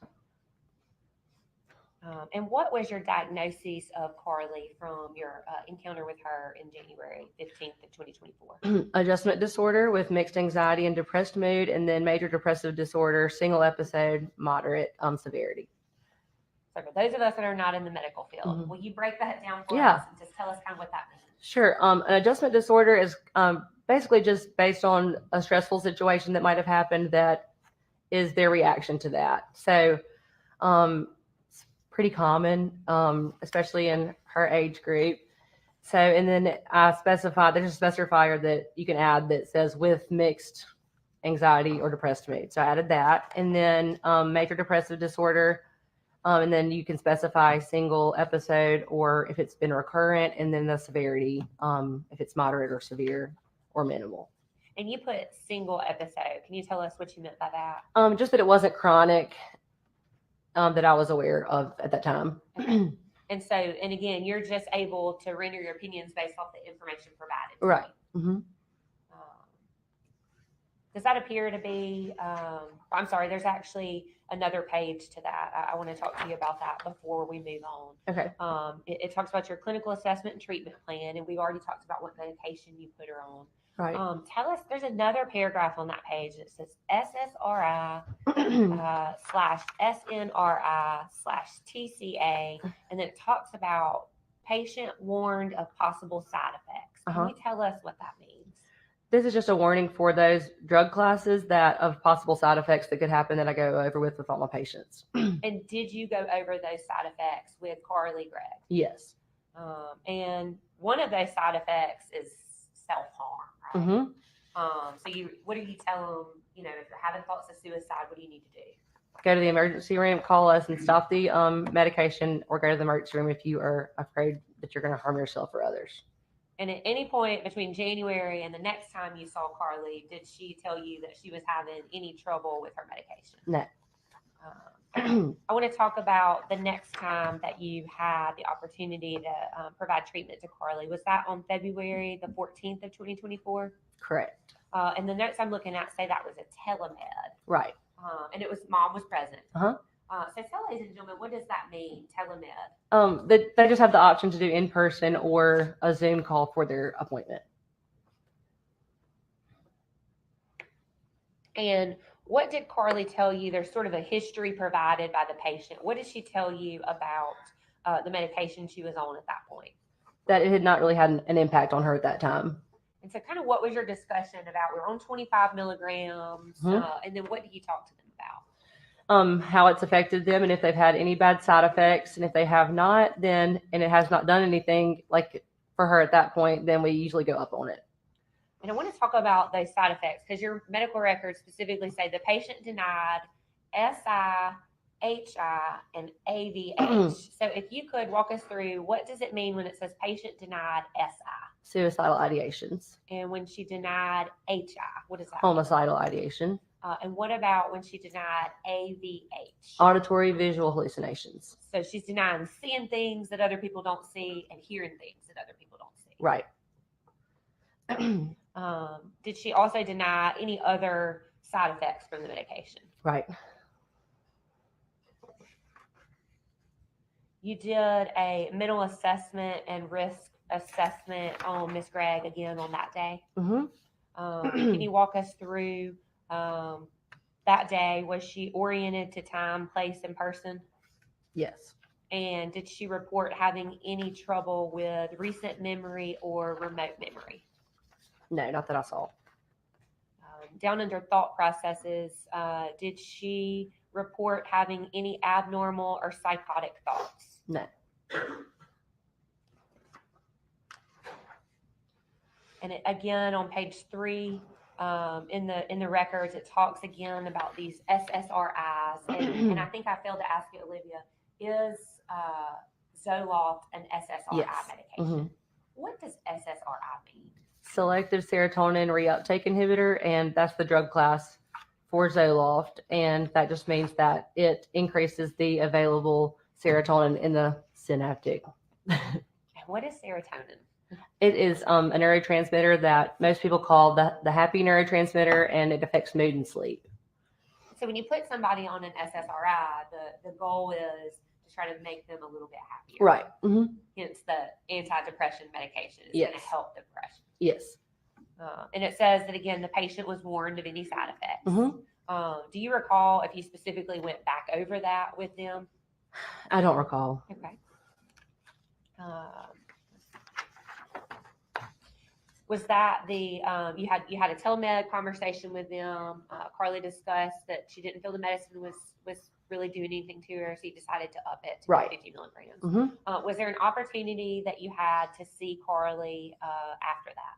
And what was your diagnosis of Carly from your encounter with her in January 15th of 2024? Adjustment disorder with mixed anxiety and depressed mood, and then major depressive disorder, single episode, moderate severity. So for those of us that are not in the medical field, will you break that down for Yeah. us and just tell us kind of what that means? Sure. An adjustment disorder is basically just based on a stressful situation that might have happened that is their reaction to that. So it's pretty common, especially in her age group. So, and then I specify, there's a specifier that you can add that says with mixed anxiety or depressed mood. So I added that. And then major depressive disorder. And then you can specify single episode or if it's been recurrent, and then the severity, if it's moderate or severe or minimal. And you put single episode. Can you tell us what you meant by that? Just that it wasn't chronic, that I was aware of at that time. Okay. And so, and again, you're just able to render your opinions based off the information provided. Right. Mm-hmm. Does that appear to be, I'm sorry, there's actually another page to that. I want to talk to you about that before we move on. Okay. It talks about your clinical assessment and treatment plan, and we've already talked about what medication you put her on. Right. Tell us, there's another paragraph on that page that says SSRI slash SNRI slash TCA, and then it talks about patient warned of possible side effects. Can you tell us what that means? This is just a warning for those drug classes that of possible side effects that could happen that I go over with all my patients. And did you go over those side effects with Carly, Gregg? Yes. And one of those side effects is self-harm, right? Mm-hmm. So what do you tell them, you know, if you're having thoughts of suicide, what do you need to do? Go to the emergency room, call us, and stop the medication, or go to the emergency room if you are afraid that you're going to harm yourself or others. And at any point between January and the next time you saw Carly, did she tell you that she was having any trouble with her medication? No. I want to talk about the next time that you had the opportunity to provide treatment to Carly. Was that on February the 14th of 2024? Correct. And the notes I'm looking at say that was a telemed. Right. And it was mom was present. Uh-huh. So tell ladies and gentlemen, what does that mean, telemed? They just have the option to do in person or a Zoom call for their appointment. And what did Carly tell you? There's sort of a history provided by the patient. What did she tell you about the medication she was on at that point? That it had not really had an impact on her at that time. And so kind of what was your discussion about? We're on 25 milligrams. And then what did you talk to them about? How it's affected them and if they've had any bad side effects. And if they have not, then, and it has not done anything like for her at that point, then we usually go up on it. And I want to talk about those side effects because your medical records specifically say the patient denied SI, HI, and AVH. So if you could walk us through, what does it mean when it says patient denied SI? Suicidal ideations. And when she denied HI, what is that? Homicidal ideation. And what about when she denied AVH? Auditory visual hallucinations. So she's denying seeing things that other people don't see and hearing things that other people don't see. Right. Did she also deny any other side effects from the medication? Right. You did a mental assessment and risk assessment on Miss Gregg again on that day. Can you walk us through that day? Was she oriented to time, place, and person? Yes. And did she report having any trouble with recent memory or remote memory? No, not that I saw. Down under thought processes, did she report having any abnormal or psychotic thoughts? No. And again, on page 3, in the records, it talks again about these SSRIs. And I think I failed to ask you, Olivia, is Zoloft an SSRI medication? What does SSRI mean? Selective serotonin reuptake inhibitor, and that's the drug class for Zoloft. And that just means that it increases the available serotonin in the synaptic. And what is serotonin? It is a neurotransmitter that most people call the happy neurotransmitter, and it affects mood and sleep. So when you put somebody on an SSRI, the goal is to try to make them a little bit happier. Right. Hence the antidepressant medication is going to help depression. Yes. And it says that, again, the patient was warned of any side effects. Do you recall if you specifically went back over that with them? I don't recall. Okay. Was that the you had a telemed conversation with them? Carly discussed that she didn't feel the medicine was really doing anything to her, so you decided to up it to 50 milligrams. Was there an opportunity that you had to see Carly after that?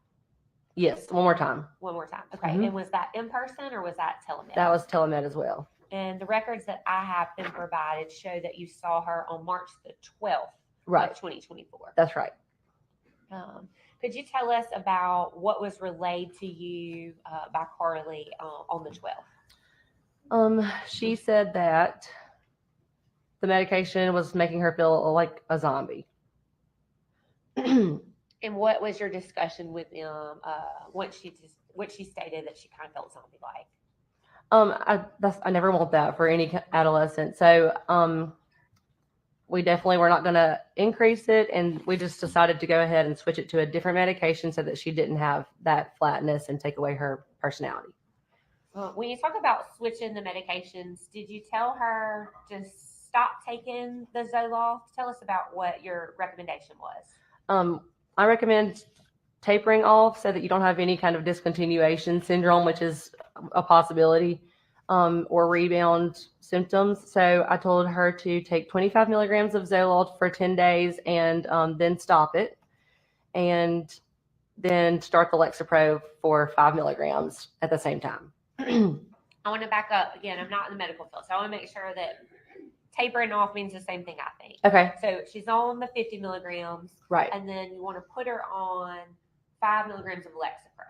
Yes, one more time. One more time. Okay. And was that in person or was that telemed? That was telemed as well. And the records that I have been provided show that you saw her on March the 12th of 2024. That's right. Could you tell us about what was relayed to you by Carly on the 12th? She said that the medication was making her feel like a zombie. And what was your discussion with them once she stated that she kind of felt zombie-like? I never want that for any adolescent. So we definitely were not going to increase it. And we just decided to go ahead and switch it to a different medication so that she didn't have that flatness and take away her personality. When you talk about switching the medications, did you tell her to stop taking the Zoloft? Tell us about what your recommendation was. I recommend tapering off so that you don't have any kind of discontinuation syndrome, which is a possibility, or rebound symptoms. So I told her to take 25 milligrams of Zoloft for 10 days and then stop it, and then start the Lexapro for 5 milligrams at the same time. I want to back up again. I'm not in the medical field, so I want to make sure that tapering off means the same thing, I think. Okay. So she's on the 50 milligrams. Right. And then you want to put her on 5 milligrams of Lexapro.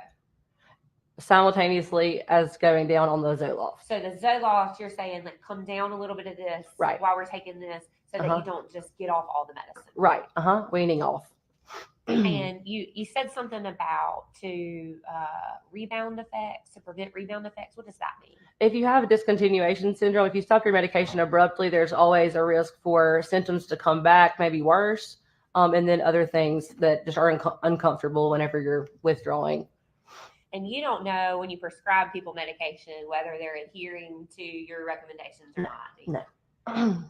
Simultaneously as going down on the Zoloft. So the Zoloft, you're saying, like, come down a little bit of this right. while we're taking this so that you don't just get off all the medicine. Right. Weaning off. And you said something about to rebound effects, to prevent rebound effects. What does that mean? If you have a discontinuation syndrome, if you stop your medication abruptly, there's always a risk for symptoms to come back, maybe worse, and then other things that just are uncomfortable whenever you're withdrawing. And you don't know when you prescribe people medication whether they're adhering to your recommendations or not. No.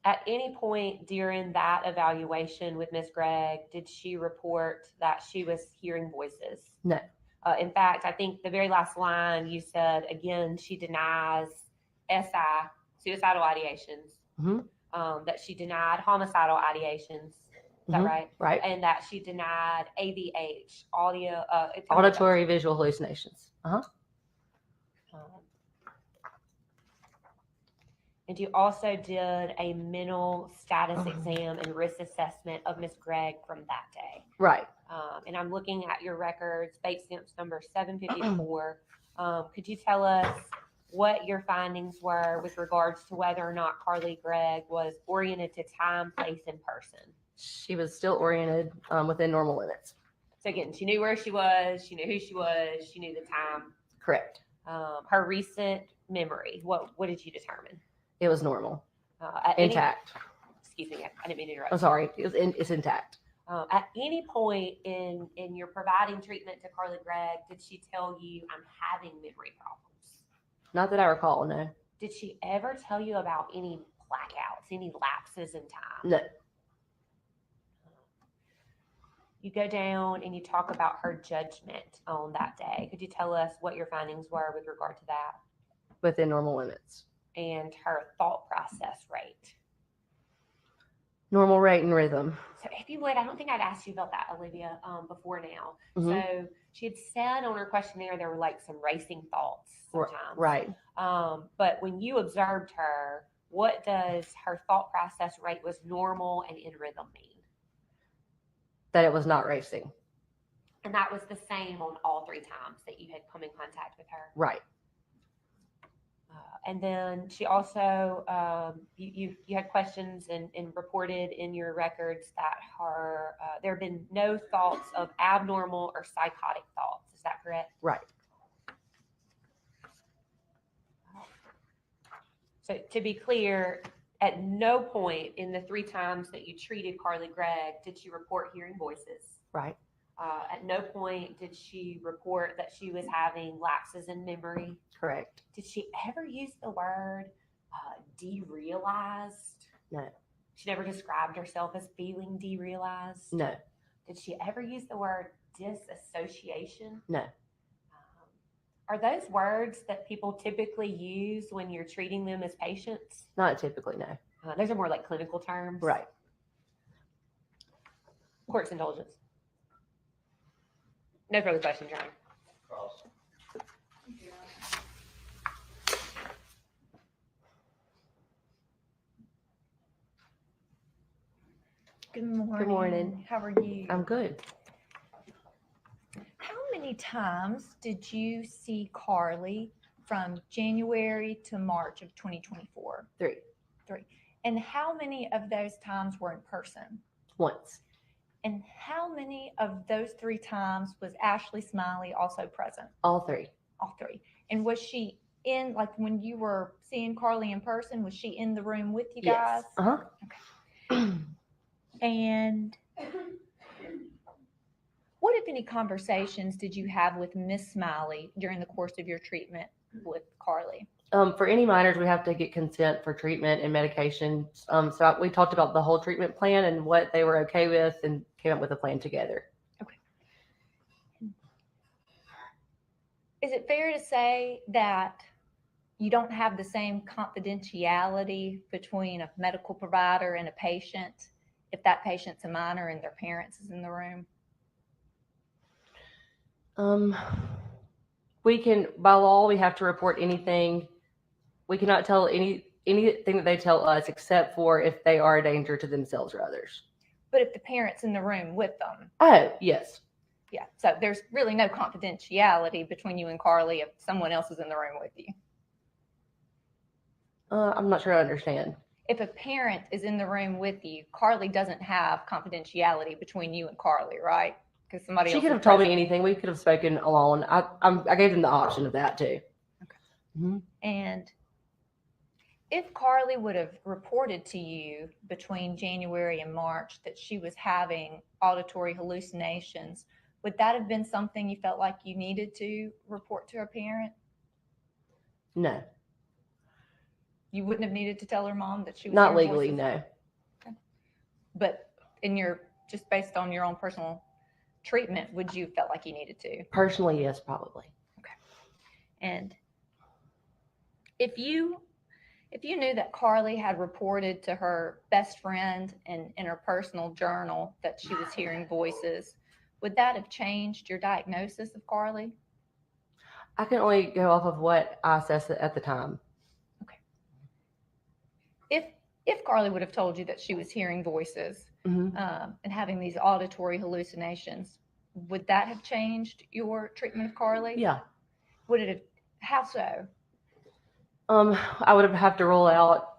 At any point during that evaluation with Miss Gregg, did she report that she was hearing voices? No. In fact, I think the very last line you said, again, she denies SI, suicidal ideations, that she denied homicidal ideations. Is that right? Right. And that she denied AVH, auditory visual hallucinations. And you also did a mental status exam and risk assessment of Miss Gregg from that day. Right. And I'm looking at your records, bait stamps number 754. Could you tell us what your findings were with regards to whether or not Carly Gregg was oriented to time, place, and person? She was still oriented within normal limits. So again, she knew where she was, she knew who she was, she knew the time. Correct. Her recent memory, what did you determine? It was normal. Intact. Excuse me, I didn't mean to interrupt. I'm sorry. It's intact. At any point in your providing treatment to Carly Gregg, did she tell you, I'm having memory problems? Not that I recall, no. Did she ever tell you about any blackouts, any lapses in time? No. You go down and you talk about her judgment on that day. Could you tell us what your findings were with regard to that? Within normal limits. And her thought process rate? Normal rate and rhythm. So if you would, I don't think I'd asked you about that, Olivia, before now. So she had said on her questionnaire there were like some racing thoughts sometimes. Right. But when you observed her, what does her thought process rate was normal and in rhythm mean? That it was not racing. And that was the same on all 3 times that you had come in contact with her? Right. And then she also, you had questions and reported in your records that there have been no thoughts of abnormal or psychotic thoughts. Is that correct? Right. So to be clear, at no point in the 3 times that you treated Carly Gregg did she report hearing voices. Right. At no point did she report that she was having lapses in memory. Correct. Did she ever use the word derealized? No. She never described herself as feeling derealized? No. Did she ever use the word disassociation? No. Are those words that people typically use when you're treating them as patients? Not typically, no. Those are more like clinical terms. Right. Court's indulgence. No further questions, Your Honor. Good morning. Good morning. How are you? I'm good. How many times did you see Carly from January to March of 2024? 3. And how many of those times were in person? Once. And how many of those 3 times was Ashley Smiley also present? All 3. All 3. And was she in, like when you were seeing Carly in person, was she in the room with you Yes. guys? And what, if any, conversations did you have with Miss Smiley during the course of your treatment with Carly? For any minors, we have to get consent for treatment and medications. So we talked about the whole treatment plan and what they were okay with and came up with a plan together. Okay. Is it fair to say that you don't have the same confidentiality between a medical provider and a patient if that patient's a minor and their parents is in the room? We can, by law, we have to report anything. We cannot tell anything that they tell us except for if they are a danger to themselves or others. But if the parent's in the room with them? Oh, yes. Yeah. So there's really no confidentiality between you and Carly if someone else is in the room with you. I'm not sure I understand. If a parent is in the room with you, Carly doesn't have confidentiality between you and Carly, right? Because somebody else She could have told me anything. We could have spoken alone. I gave them the option of that too. Okay. Mm-hmm. And if Carly would have reported to you between January and March that she was having auditory hallucinations, would that have been something you felt like you needed to report to a parent? No. You wouldn't have needed to tell her mom that she was not hearing legally, voices? no. Okay. But in your, just based on your own personal treatment, would you felt like you needed to? Personally, yes, probably. Okay. And if you knew that Carly had reported to her best friend and in her personal journal that she was hearing voices, would that have changed your diagnosis of Carly? I can only go off of what I assessed at the time. Okay. If Carly would have told you that she was hearing voices Mm-hmm. And having these auditory hallucinations, would that have changed your treatment of Carly? Yeah. Would it have? How so? I would have to rule out.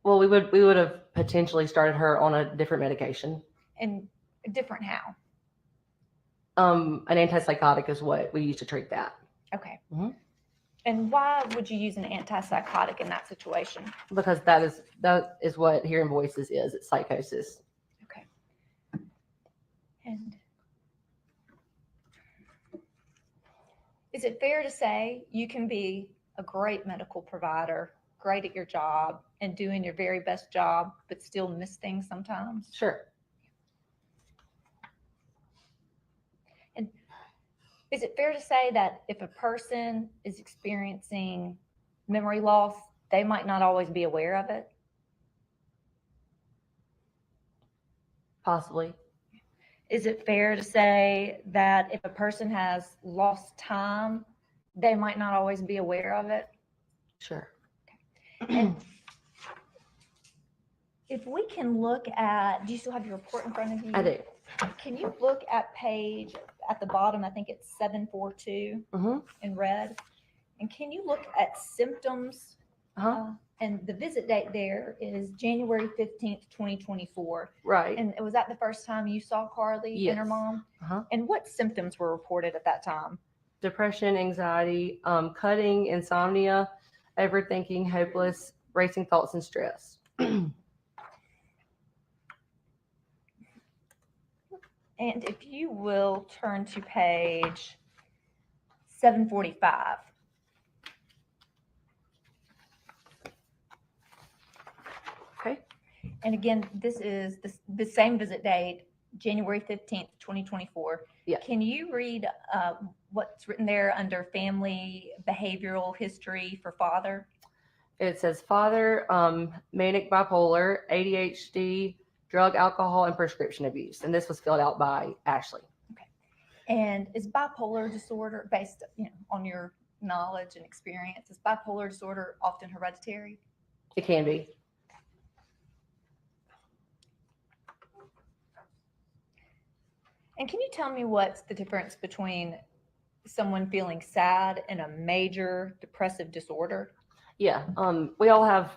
Well, we would have potentially started her on a different medication. And different how? An antipsychotic is what we use to treat that. Okay. Mm-hmm. And why would you use an antipsychotic in that situation? Because that is what hearing voices is. It's psychosis. Okay. And is it fair to say you can be a great medical provider, great at your job, and doing your very best job, but still miss things sometimes? Sure. And is it fair to say that if a person is experiencing memory loss, they might not always be aware of it? Possibly. Is it fair to say that if a person has lost time, they might not always be aware of it? Sure. And if we can look at, do you still have your report in front of you? I do. Can you look at page at the bottom? I think it's 742 Mm-hmm. in red. And can you look at symptoms? And the visit date there is January 15th, 2024. Right. And was that the first time you saw Carly and her Yes. mom? Uh-huh. And what symptoms were reported at that time? Depression, anxiety, cutting, insomnia, overthinking, hopeless, racing thoughts, and stress. And if you will turn to page 745. Okay. And again, this is the same visit date, January 15th, 2024. Yeah. Can you read what's written there under family behavioral history for father? It says father, manic bipolar, ADHD, drug, alcohol, and prescription abuse. And this was filled out by Ashley. Okay. And is bipolar disorder, based on your knowledge and experience, is bipolar disorder often hereditary? It can be. And can you tell me what's the difference between someone feeling sad and a major depressive disorder? Yeah. We all have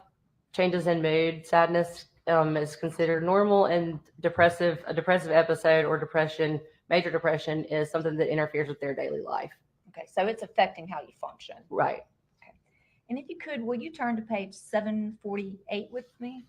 changes in mood. Sadness is considered normal, and a depressive episode or depression, major depression, is something that interferes with their daily life. Okay, so it's affecting how you function. Right. Okay. And if you could, will you turn to page 748 with me?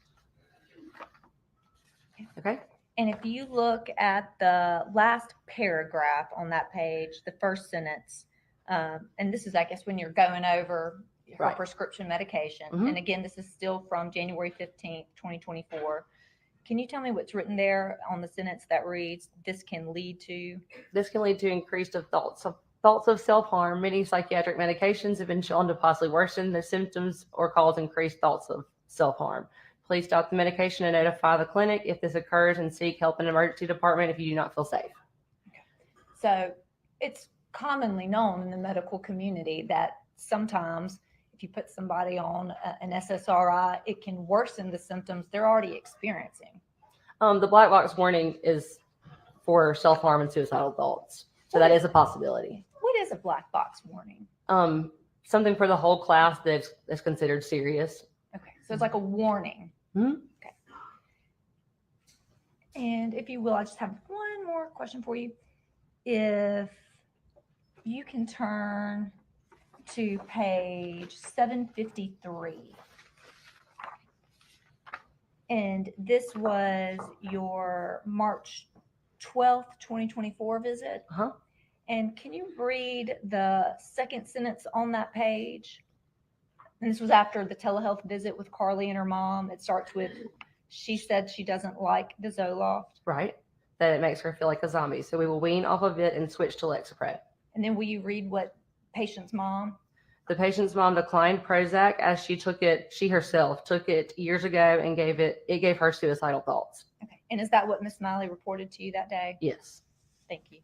Okay. And if you look at the last paragraph on that page, the first sentence, and this is, I guess, when you're going over her Right. prescription medication. Mhm. And again, this is still from January 15th, 2024. Can you tell me what's written there on the sentence that reads, this can lead to? This can lead to increased thoughts of self-harm. Many psychiatric medications have been shown to possibly worsen the symptoms or cause increased thoughts of self-harm. Please stop the medication and notify the clinic if this occurs and seek help in an emergency department if you do not feel safe. Okay. So it's commonly known in the medical community that sometimes if you put somebody on an SSRI, it can worsen the symptoms they're already experiencing. The black box warning is for self-harm and suicidal thoughts. So that is a possibility. What is a black box warning? Something for the whole class that's considered serious. Okay, so it's like a warning. Mm-hmm. Okay. And if you will, I just have one more question for you. If you can turn to page 753. And this was your March 12th, 2024 visit. Uh-huh. And can you read the second sentence on that page? And this was after the telehealth visit with Carly and her mom. It starts with, she said she doesn't like the Zoloft. Right. That it makes her feel like a zombie. So we will wean off of it and switch to Lexapro. And then will you read what patient's mom? The patient's mom declined Prozac as she herself took it years ago and it gave her suicidal thoughts. Okay. And is that what Miss Miley reported to you that day? Yes. Thank you.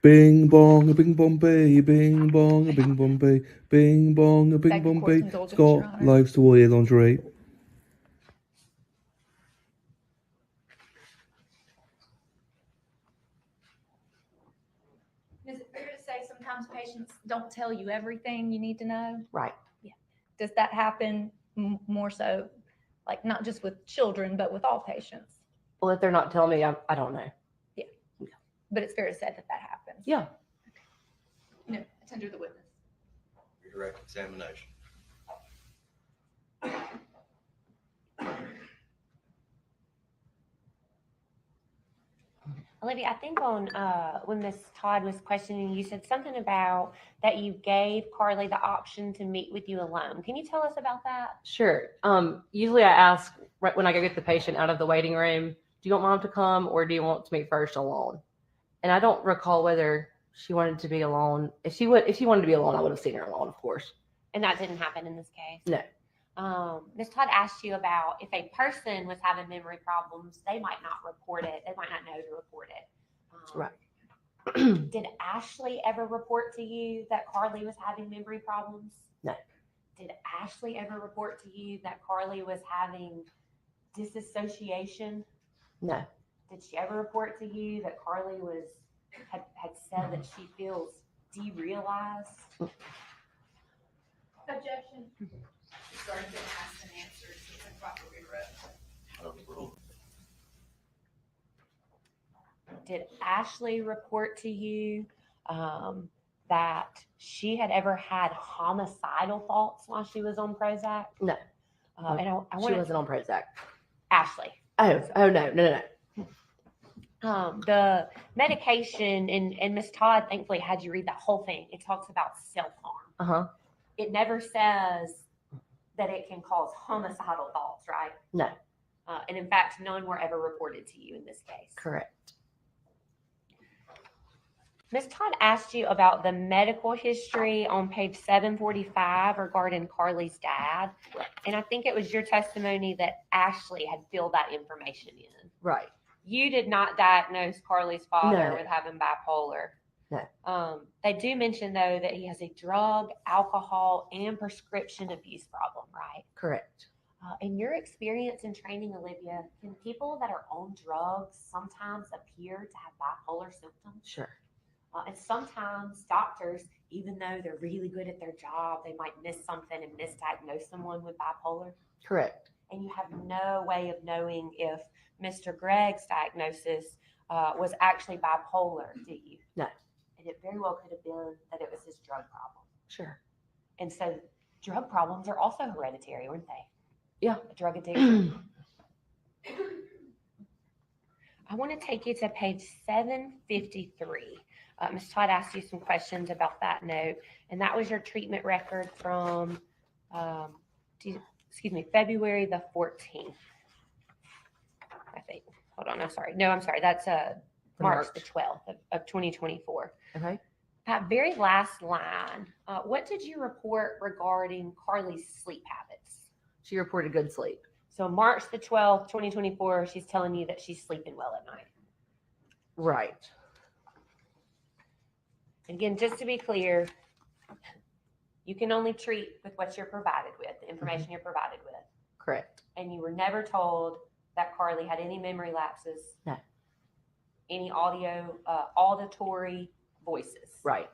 Bing bong, a bing bong bay, bing bong, a bing bong bay, bing bong, a bing Beg your bong court's bay. indulgence, Your Scott Honor. likes to wear lingerie. Is it fair to say sometimes patients don't tell you everything you need to know? Right. Yeah. Does that happen more so, like not just with children, but with all patients? Well, if they're not telling me, I don't know. Yeah. But it's fair to say that happens. Yeah. No, attend to the witness. Direct examination. Olivia, I think on when Miss Todd was questioning, you said something about that you gave Carly the option to meet with you alone. Can you tell us about that? Sure. Usually I ask right when I go get the patient out of the waiting room, do you want mom to come or do you want to meet first alone? And I don't recall whether she wanted to be alone. If she wanted to be alone, I would have seen her alone, of course. And that didn't happen in this case? No. Ms. Todd asked you about if a person was having memory problems, they might not report it. They might not know to report it. Right. Did Ashley ever report to you that Carly was having memory problems? No. Did Ashley ever report to you that Carly was having disassociation? No. Did she ever report to you that Carly had said that she feels derealized? Objection. Starting to ask and answer. It's improperly read. Did Ashley report to you that she had ever had homicidal thoughts while she was on Prozac? No. And I she wasn't on Prozac. Ashley. Oh no. The medication, and Miss Todd thankfully had you read that whole thing. It talks about self-harm. Uh-huh. It never says that it can cause homicidal thoughts, right? No. And in fact, none were ever reported to you in this case. Correct. Ms. Todd asked you about the medical history on page 745 regarding Carly's dad. And I think it was your testimony that Ashley had filled that information in. Right. You did not diagnose Carly's father No. with having bipolar. No. They do mention, though, that he has a drug, alcohol, and prescription abuse problem, right? Correct. In your experience in training, Olivia, can people that are on drugs sometimes appear to have bipolar symptoms? Sure. And sometimes doctors, even though they're really good at their job, they might miss something and misdiagnose someone with bipolar. Correct. and you have no way of knowing if Mr. Gregg's diagnosis was actually bipolar, do you? No. And it very well could have been that it was his drug problem. Sure. And so drug problems are also hereditary, aren't they? Yeah. Drug addiction. I want to take you to page 753. Ms. Todd asked you some questions about that note, and that was your treatment record from, February the 14th, I think. Hold on, I'm sorry. No, I'm sorry. That's March the 12th of 2024. Okay. That very last line, what did you report regarding Carly's sleep habits? She reported good sleep. So March the 12th, 2024, she's telling you that she's sleeping well at night. Right. Again, just to be clear, you can only treat with what you're provided with, the information you're provided with. Correct. And you were never told that Carly had any memory lapses. No. Any auditory voices. Right.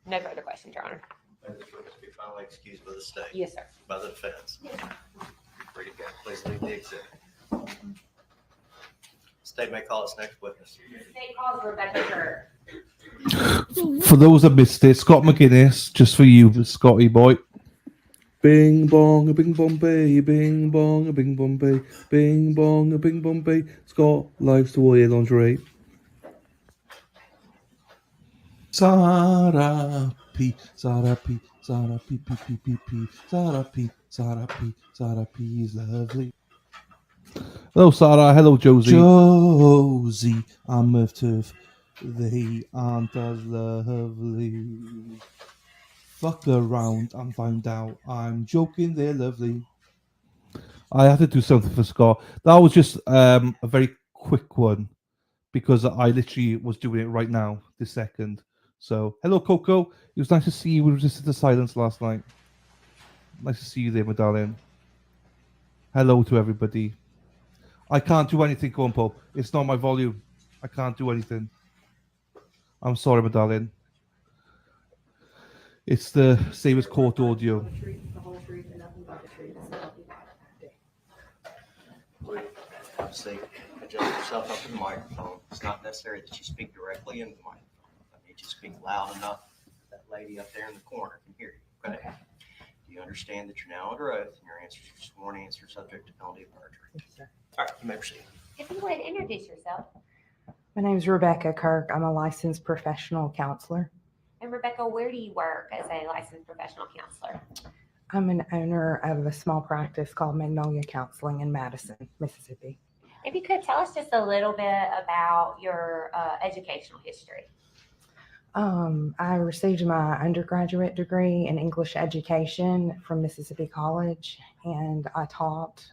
No further questions, Your Honor. May this witness be finally excused by the state. Yes, sir. By the defense. Free to go. Please leave the exhibit. State may call its next witness. State calls Rebecca Kirk. For those that missed it, Scott McGuinness, just for you, Scotty boy. Bing bong a bing bombay, bing bong a bing bombay, bing bong a bing bombay. Scott likes to wear lingerie. Zara P, Zara P, Zara P, P, P, P, P, Zara P, Zara P, Zara P is lovely. Hello, Sarah. Hello, Josie. Josie, I'm of turf. They aren't as lovely. Fuck around and find out. I'm joking, they're lovely. I had to do something for Scott. That was just a very quick one because I literally was doing it right now, this second. So, hello, Coco. It was nice to see you. We resisted the silence last night. Nice to see you there, my darling. Hello to everybody. I can't do anything, Compo. It's not my volume. I can't do anything. I'm sorry, my darling. It's the same as court audio. Obviously, adjust yourself up to the microphone. It's not necessary that you speak directly into the microphone. I need you to speak loud enough that lady up there in the corner can hear you. Okay. Do you understand that you're now under oath and your answers are sworn answers subject to penalty of perjury? Yes, sir. All right, you may proceed. If you would introduce yourself. My name is Rebecca Kirk. I'm a licensed professional counselor. And Rebecca, where do you work as a licensed professional counselor? I'm an owner of a small practice called Magnolia Counseling in Madison, Mississippi. If you could tell us just a little bit about your educational history. I received my undergraduate degree in English education from Mississippi College, and I taught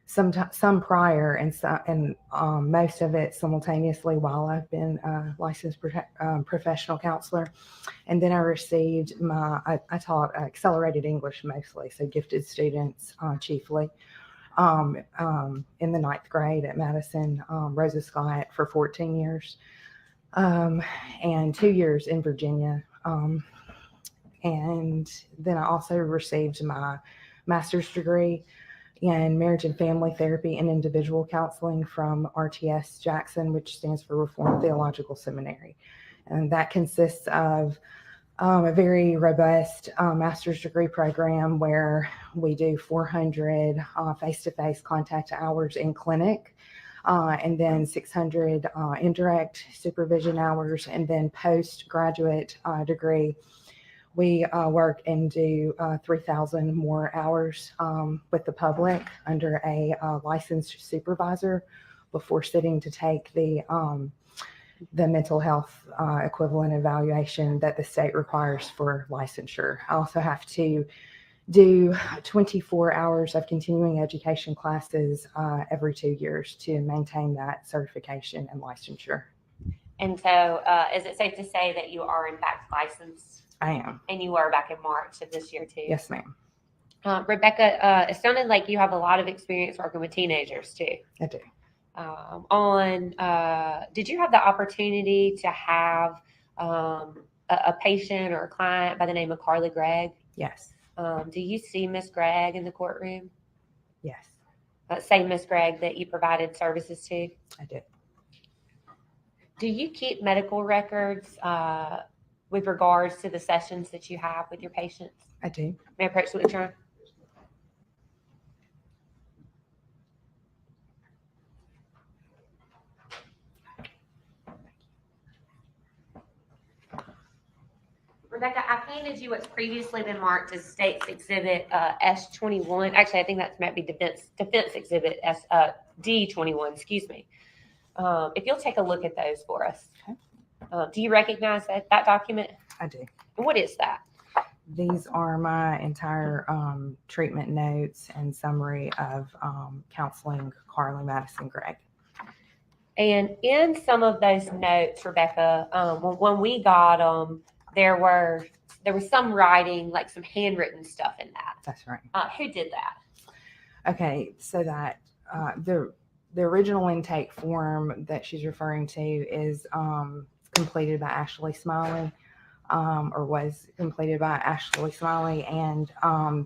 some prior and most of it simultaneously while I've been a licensed professional counselor. And then I received I taught accelerated English mostly, so gifted students chiefly. In the 9th grade at Madison, Rosa Scott for 14 years, and 2 years in Virginia. And then I also received my master's degree in marriage and family therapy and individual counseling from RTS Jackson, which stands for Reformed Theological Seminary. And that consists of a very robust master's degree program where we do 400 face-to-face contact hours in clinic, and then 600 indirect supervision hours, and then postgraduate degree. We work and do 3,000 more hours with the public under a licensed supervisor before sitting to take the mental health equivalent evaluation that the state requires for licensure. I also have to do 24 hours of continuing education classes every 2 years to maintain that certification and licensure. And so is it safe to say that you are in fact licensed? I am. And you were back in March of this year too? Yes, ma'am. Rebecca, it sounded like you have a lot of experience working with teenagers too. I do. Did you have the opportunity to have a patient or a client by the name of Carly Gregg? Yes. Do you see Miss Gregg in the courtroom? Yes, Same as Gregg that you provided services to? I do. Do you keep medical records with regards to the sessions that you have with your patients? I do. May I approach the witness? Rebecca, I handed you what's previously been marked as State's Exhibit S21. Actually, I think that might be Defense Exhibit D21, excuse me. If you'll take a look at those for us. Okay. Do you recognize that document? I do. What is that? These are my entire treatment notes and summary of counseling Carly, Madison, Gregg. And in some of those notes, Rebecca, when we got them, there was some writing, like some handwritten stuff in that. That's right. Who did that? Okay, so that the original intake form that she's referring to is completed by Ashley Smiley, or was completed by Ashley Smiley, and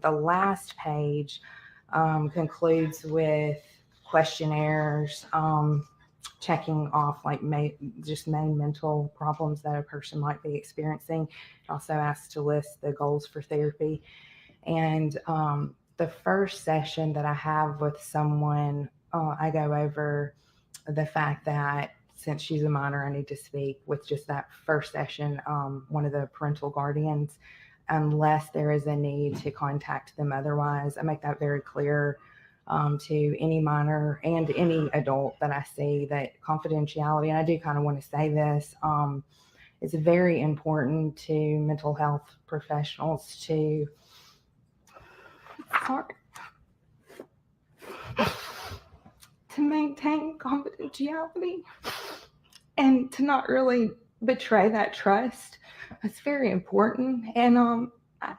the last page concludes with questionnaires, checking off like just main mental problems that a person might be experiencing. It also asks to list the goals for therapy. And the first session that I have with someone, I go over the fact that since she's a minor, I need to speak with just that first session, one of the parental guardians, unless there is a need to contact them otherwise. I make that very clear to any minor and any adult that I see, that confidentiality, and I do kind of want to say this, is very important to mental health professionals to maintain confidentiality and to not really betray that trust. It's very important. And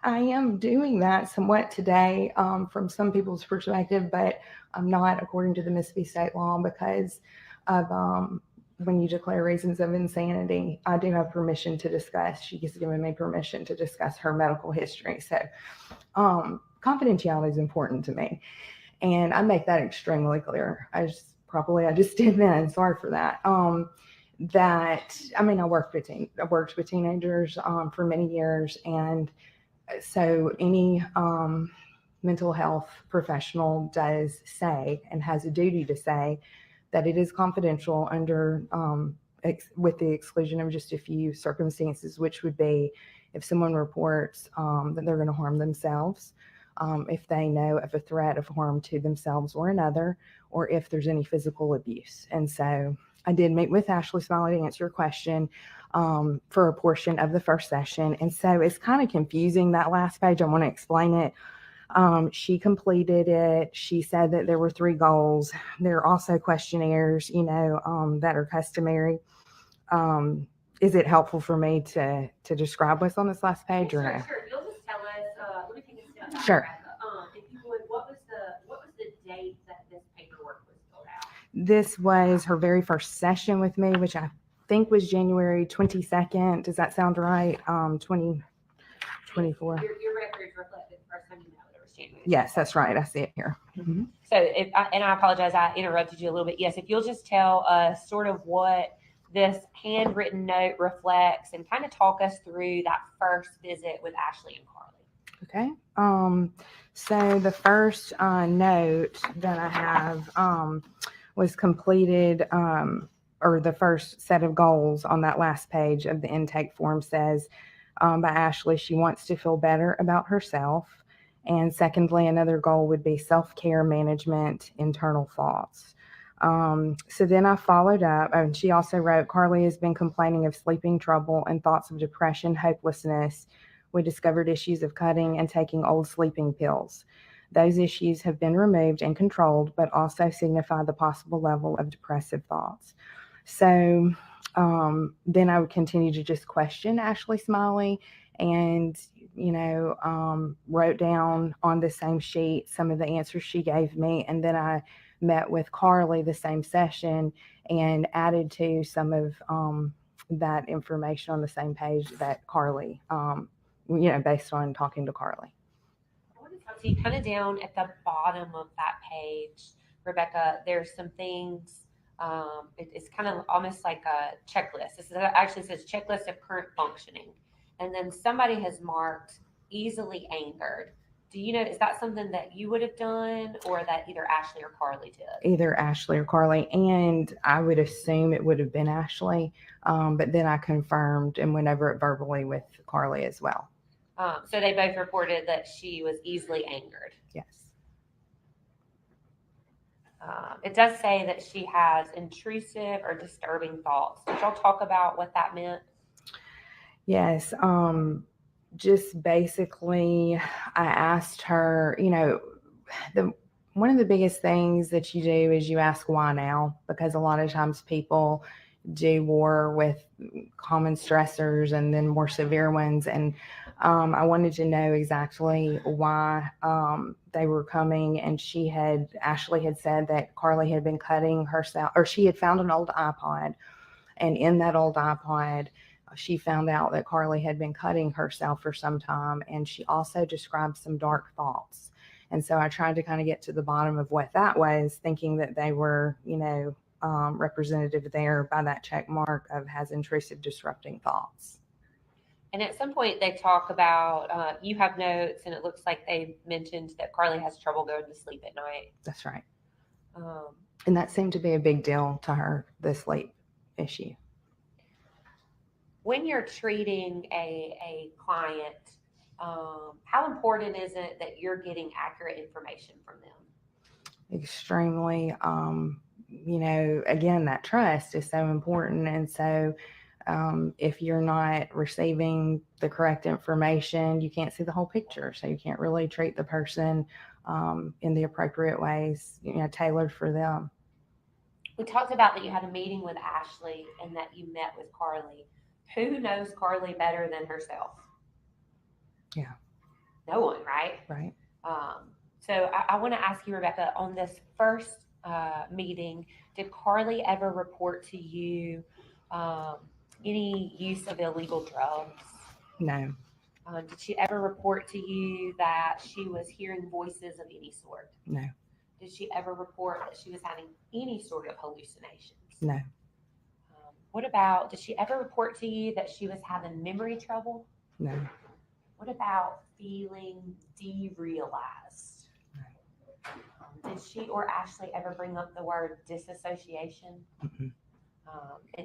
I am doing that somewhat today from some people's perspective, but I'm not according to the Mississippi state law, because of when you declare reasons of insanity, I do have permission to discuss. She has given me permission to discuss her medical history. So confidentiality is important to me, and I make that extremely clear. I just did then. Sorry for that. I worked with teenagers for many years, and so any mental health professional does say and has a duty to say that it is confidential under with the exclusion of just a few circumstances, which would be if someone reports that they're going to harm themselves, if they know of a threat of harm to themselves or another, or if there's any physical abuse. And so I did meet with Ashley Smiley to answer your question for a portion of the first session. And so it's kind of confusing, that last page. I want to explain it. She completed it. She said that there were 3 goals. There are also questionnaires, that are customary. Is it helpful for me to describe what's on this last page or no? Sure. You'll just tell us. Let me take a step back. Sure. If you would, what was the date that this paperwork was filled out? This was her very first session with me, which I think was January 22nd. Does that sound right? 2024. Your records reflected the first time you met with her was January. Yes, that's right. I see it here. Mm-hmm. So, I apologize, I interrupted you a little bit. Yes, if you'll just tell us sort of what this handwritten note reflects and kind of talk us through that first visit with Ashley and Carly. Okay. So the first note that I have was completed, or the first set of goals on that last page of the intake form says by Ashley, she wants to feel better about herself. And secondly, another goal would be self-care management, internal thoughts. So then I followed up, and she also wrote, Carly has been complaining of sleeping trouble and thoughts of depression, hopelessness. We discovered issues of cutting and taking old sleeping pills. Those issues have been removed and controlled, but also signify the possible level of depressive thoughts. So then I would continue to just question Ashley Smiley and, wrote down on the same sheet some of the answers she gave me. And then I met with Carly the same session and added to some of that information on the same page that Carly, based on talking to Carly. I want to See, kind of down at the bottom of that page, Rebecca, there's some things. It's kind of almost like a checklist. This actually says checklist of current functioning. And then somebody has marked easily angered. Do you know, is that something that you would have done or that either Ashley or Carly did? Either Ashley or Carly, and I would assume it would have been Ashley, but then I confirmed and went over it verbally with Carly as well. So they both reported that she was easily angered. Yes. It does say that she has intrusive or disturbing thoughts. Did y'all talk about what that meant? Yes. Just basically, I asked her, one of the biggest things that you do is you ask why now, because a lot of times people do war with common stressors and then more severe ones. And I wanted to know exactly why they were coming. And Ashley had said that Carly had been cutting herself, or she had found an old iPod. And in that old iPod, she found out that Carly had been cutting herself for some time. And she also described some dark thoughts. And so I tried to kind of get to the bottom of what that was, thinking that they were, representative there by that check mark of has intrusive, disrupting thoughts. And at some point they talk about, you have notes, and it looks like they mentioned that Carly has trouble going to sleep at night. That's right. And that seemed to be a big deal to her, the sleep issue. When you're treating a client, how important is it that you're getting accurate information from them? Extremely. Again, that trust is so important. And so if you're not receiving the correct information, you can't see the whole picture. So you can't really treat the person in the appropriate ways, tailored for them. We talked about that you had a meeting with Ashley and that you met with Carly. Who knows Carly better than herself? Yeah. No one, right? Right. So I want to ask you, Rebecca, on this first meeting, did Carly ever report to you any use of illegal drugs? No. Did she ever report to you that she was hearing voices of any sort? No. Did she ever report that she was having any sort of hallucinations? No. What about, did she ever report to you that she was having memory trouble? No. What about feeling derealized? No. Did she or Ashley ever bring up the word disassociation? Mm-hmm.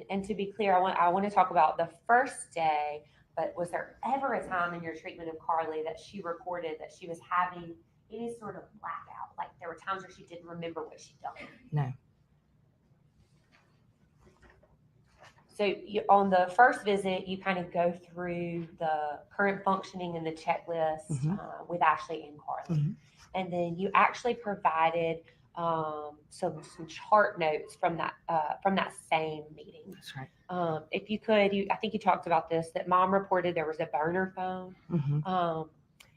And to be clear, I want to talk about the first day, but was there ever a time in your treatment of Carly that she reported that she was having any sort of blackout? Like there were times where she didn't remember what she'd done? No. So on the first visit, you kind of go through the current functioning and the checklist with Ashley and Carly. Mm-hmm. And then you actually provided some chart notes from that same meeting. That's right. If you could, I think you talked about this, that Mom reported there was a burner phone. Mm-hmm.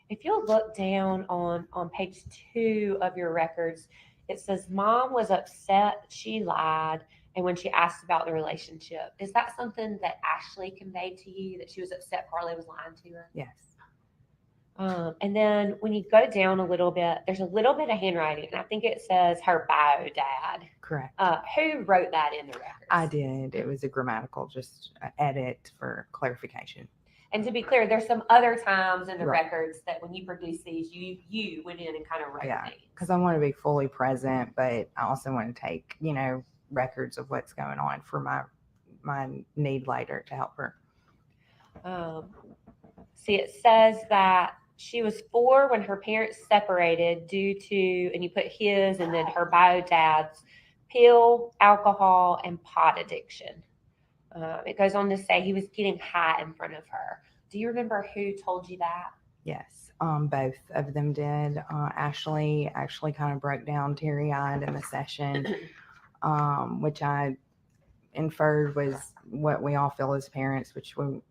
If you'll look down on page 2 of your records, it says Mom was upset she lied, and when she asked about the relationship. Is that something that Ashley conveyed to you, that she was upset Carly was lying to her? Yes. And then when you go down a little bit, there's a little bit of handwriting, and I think it says her bio dad. Correct. Who wrote that in the records? I did. It was a grammatical just edit for clarification. And to be clear, there's some other times in the Right. records that when you produce these, you went in and kind of wrote names. Because I want to be fully present, but I also want to take, records of what's going on for my need later to help her. See, it says that she was 4 when her parents separated due to, and you put his and then her bio dad's pill, alcohol, and pot addiction. It goes on to say he was getting high in front of her. Do you remember who told you that? Yes, both of them did. Ashley actually kind of broke down teary-eyed in the session, which I inferred was what we all feel as parents, which we,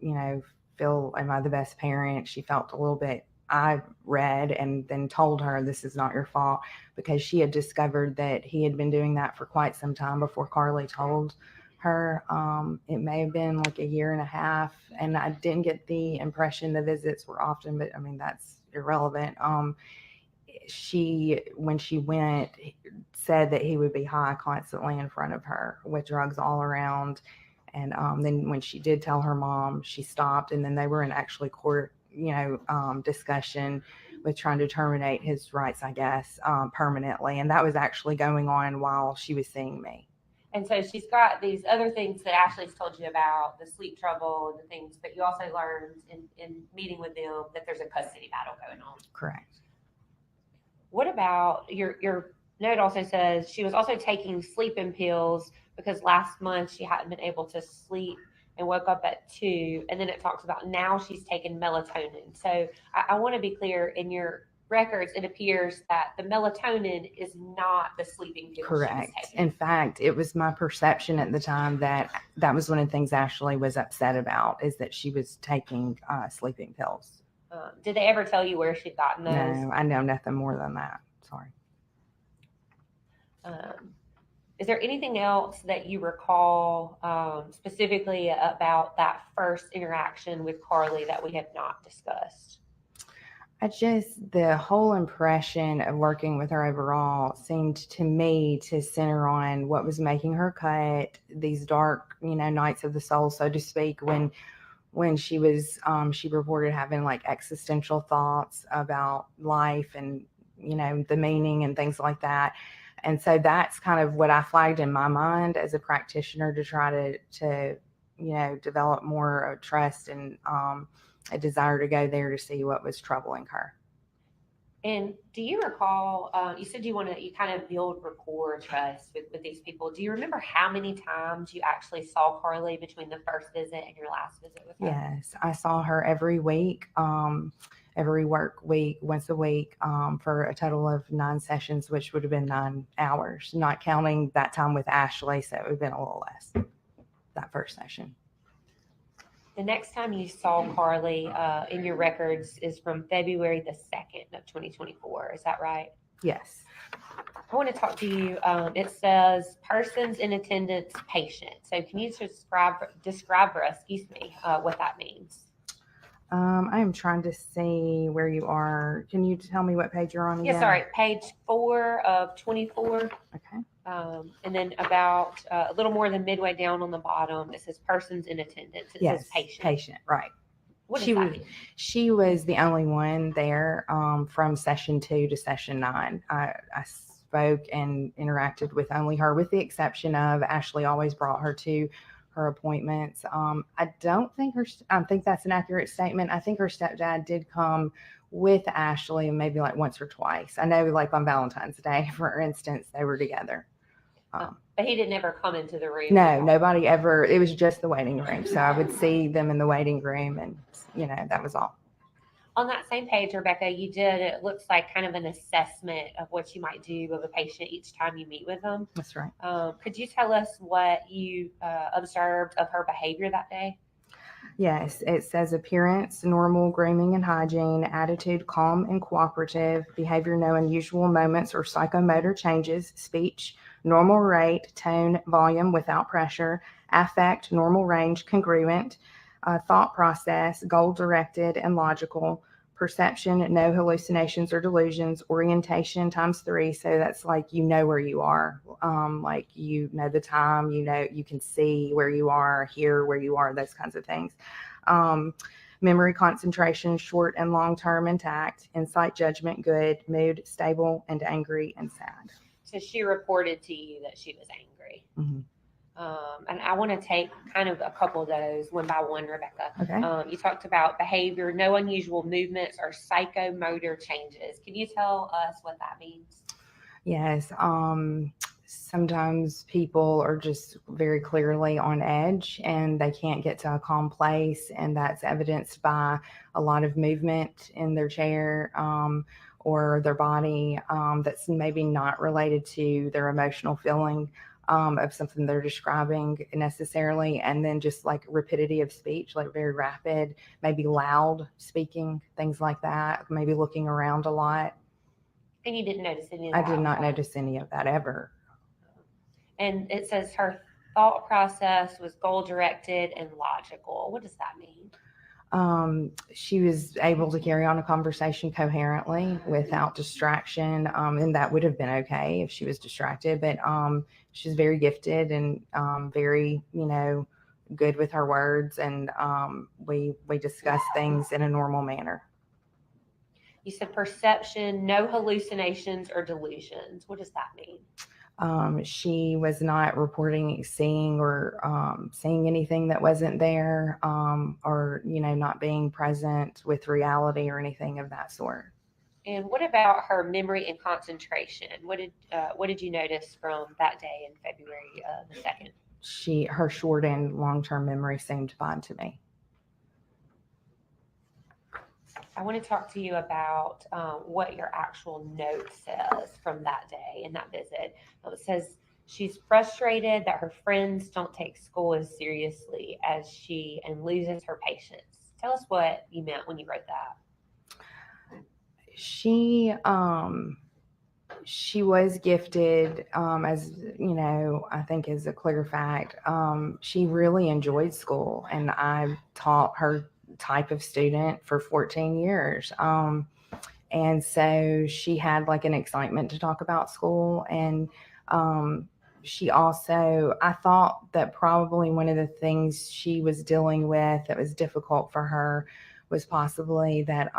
feel, am I the best parent? She felt a little bit, I read and then told her this is not your fault, because she had discovered that he had been doing that for quite some time before Carly told her. It may have been like a year and a half, and I didn't get the impression the visits were often, but I mean, that's irrelevant. when she went, said that he would be high constantly in front of her with drugs all around. And then when she did tell her mom, she stopped, and then they were in actually court, discussion with trying to terminate his rights, I guess, permanently. And that was actually going on while she was seeing me. And so she's got these other things that Ashley's told you about, the sleep trouble and the things, but you also learned in meeting with them that there's a custody battle going on. Correct. What about your note also says she was also taking sleeping pills because last month she hadn't been able to sleep and woke up at 2. And then it talks about now she's taking melatonin. So I want to be clear, in your records, it appears that the melatonin is not the sleeping pill. Correct. In fact, it was my perception at the time that was one of the things Ashley was upset about, is that she was taking sleeping pills. Did they ever tell you where she'd gotten those? No, I know nothing more than that. Sorry. Is there anything else that you recall specifically about that first interaction with Carly that we have not discussed? The whole impression of working with her overall seemed to me to center on what was making her cut, these dark, nights of the soul, so to speak, when she was, she reported having like existential thoughts about life and, the meaning and things like that. And so that's kind of what I flagged in my mind as a practitioner to try to develop more trust and a desire to go there to see what was troubling her. And do you recall, you said you kind of build rapport, trust with these people. Do you remember how many times you actually saw Carly between the first visit and your last visit with her? Yes, I saw her every week, every work week, once a week, for a total of 9 sessions, which would have been 9 hours, not counting that time with Ashley. So it would have been a little less, that first session. The next time you saw Carly in your records is from February the 2nd of 2024. Is that right? Yes. I want to talk to you. It says persons in attendance, patient. So can you describe for us, what that means? I am trying to see where you are. Can you tell me what page you're on again? Yeah, sorry, page 4 of 24. Okay. And then about a little more than midway down on the bottom, it says persons in attendance. It says patient. Patient, right. What does that mean? She was the only one there from session 2 to session 9. I spoke and interacted with only her, with the exception of Ashley always brought her to her appointments. I think that's an accurate statement. I think her stepdad did come with Ashley maybe like once or twice. I know like on Valentine's Day, for instance, they were together. But he didn't ever come into the room. No, nobody ever. It was just the waiting room. So I would see them in the waiting room, and that was all. On that same page, Rebecca, you did, it looks like kind of an assessment of what you might do with a patient each time you meet with them. That's right. Could you tell us what you observed of her behavior that day? Yes, it says appearance, normal, grooming and hygiene, attitude, calm and cooperative, behavior, no unusual moments or psychomotor changes, speech, normal rate, tone, volume without pressure, affect, normal range, congruent, thought process, goal-directed and logical, perception, no hallucinations or delusions, orientation ×3. So that's like, where you are, like, the time, you can see where you are, hear where you are, those kinds of things. Memory, concentration, short and long-term intact, insight, judgment, good, mood, stable and angry and sad. So she reported to you that she was angry. Mm-hmm. And I want to take kind of a couple of those one by one, Rebecca. Okay. You talked about behavior, no unusual movements or psychomotor changes. Can you tell us what that means? Yes. Sometimes people are just very clearly on edge and they can't get to a calm place. And that's evidenced by a lot of movement in their chair or their body that's maybe not related to their emotional feeling of something they're describing necessarily. And then just like rapidity of speech, like very rapid, maybe loud speaking, things like that, maybe looking around a lot. And you didn't notice any of that? I did not notice any of that ever. And it says her thought process was goal-directed and logical. What does that mean? She was able to carry on a conversation coherently without distraction. And that would have been okay if she was distracted, but she's very gifted and very, good with her words. And we discuss things in a normal manner. You said perception, no hallucinations or delusions. What does that mean? She was not reporting seeing or seeing anything that wasn't there, or not being present with reality or anything of that sort. And what about her memory and concentration? What did you notice from that day in February the 2nd? Her short and long-term memory seemed fine to me. I want to talk to you about what your actual note says from that day and that visit. It says she's frustrated that her friends don't take school as seriously as she and loses her patience. Tell us what you meant when you wrote that. She was gifted, as I think is a clear fact. She really enjoyed school, and I taught her type of student for 14 years. And so she had like an excitement to talk about school. And she also, I thought that probably one of the things she was dealing with that was difficult for her was possibly that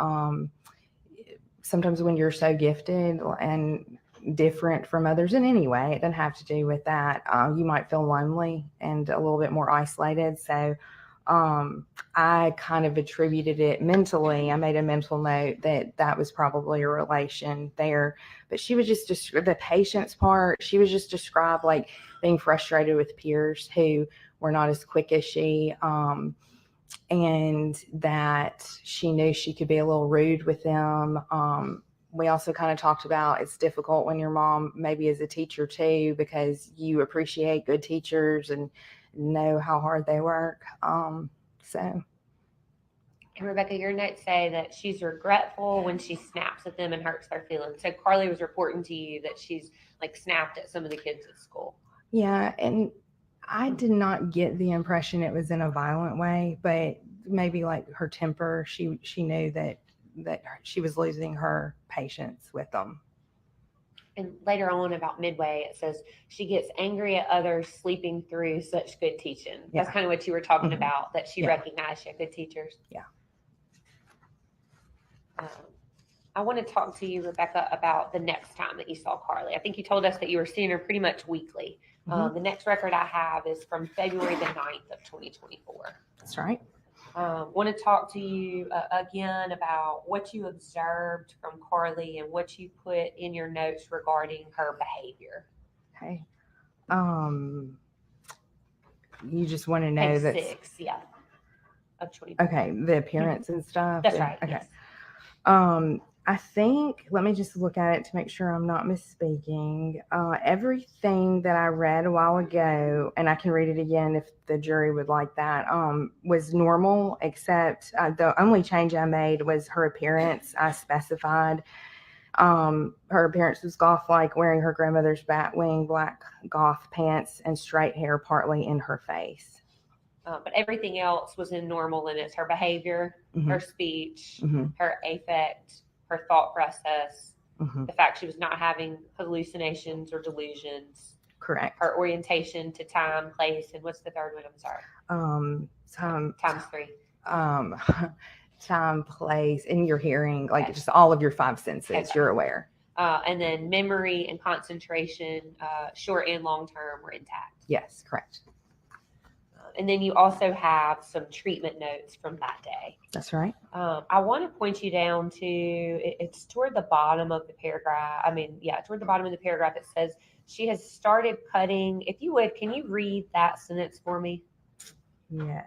sometimes when you're so gifted and different from others in any way, it doesn't have to do with that, you might feel lonely and a little bit more isolated. So I kind of attributed it mentally. I made a mental note that was probably a relation there. But she was just the patience part. She was just described like being frustrated with peers who were not as quick as she, and that she knew she could be a little rude with them. We also kind of talked about it's difficult when your mom maybe is a teacher too, because you appreciate good teachers and know how hard they work. And Rebecca, your notes say that she's regretful when she snaps at them and hurts their feelings. So Carly was reporting to you that she's like snapped at some of the kids at school. Yeah, and I did not get the impression it was in a violent way, but maybe like her temper, she knew that she was losing her patience with them. And later on about midway, it says she gets angry at others sleeping through such good teaching. That's kind of what you were talking about, that she recognized she had good teachers. Yeah. I want to talk to you, Rebecca, about the next time that you saw Carly. I think you told us that you were seeing her pretty much weekly. The next record I have is from February the 9th of 2024. That's right. Want to talk to you again about what you observed from Carly and what you put in your notes regarding her behavior. Okay. You just want to know that. Page 6, yeah. Of 24. Okay, the appearance and stuff. That's right. Okay. Yes. I think, let me just look at it to make sure I'm not misspeaking. Everything that I read a while ago, and I can read it again if the jury would like that, was normal, except the only change I made was her appearance. I specified her appearance was goth-like, wearing her grandmother's batwing black goth pants and straight hair partly in her face. But everything else was in normal limits. Her behavior, her speech, her affect, her thought process, the fact she was not having hallucinations or delusions. Correct. Her orientation to time, place, and what's the third one? I'm sorry. Times 3. Time, place, and your hearing, like just all of your 5 senses, you're aware. And then memory and concentration, short and long term, were intact. Yes, correct. And then you also have some treatment notes from that day. That's right. I want to point you down to, it's toward the bottom of the paragraph. Toward the bottom of the paragraph, it says she has started cutting. If you would, can you read that sentence for me? Yes.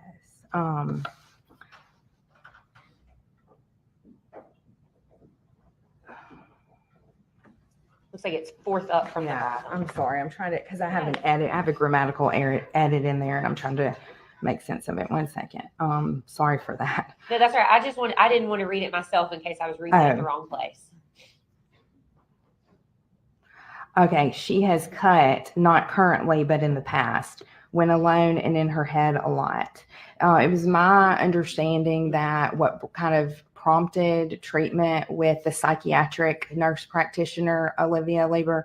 Looks like it's fourth up from the bottom. I'm sorry. I'm trying to, because I have an edit. I have a grammatical edit in there, and I'm trying to make sense of it. 1 second. Sorry for that. No, that's all right. I didn't want to read it myself in case I was reading it in the wrong place. Okay. She has cut, not currently, but in the past, when alone and in her head a lot. It was my understanding that what kind of prompted treatment with the psychiatric nurse practitioner, Olivia Libera,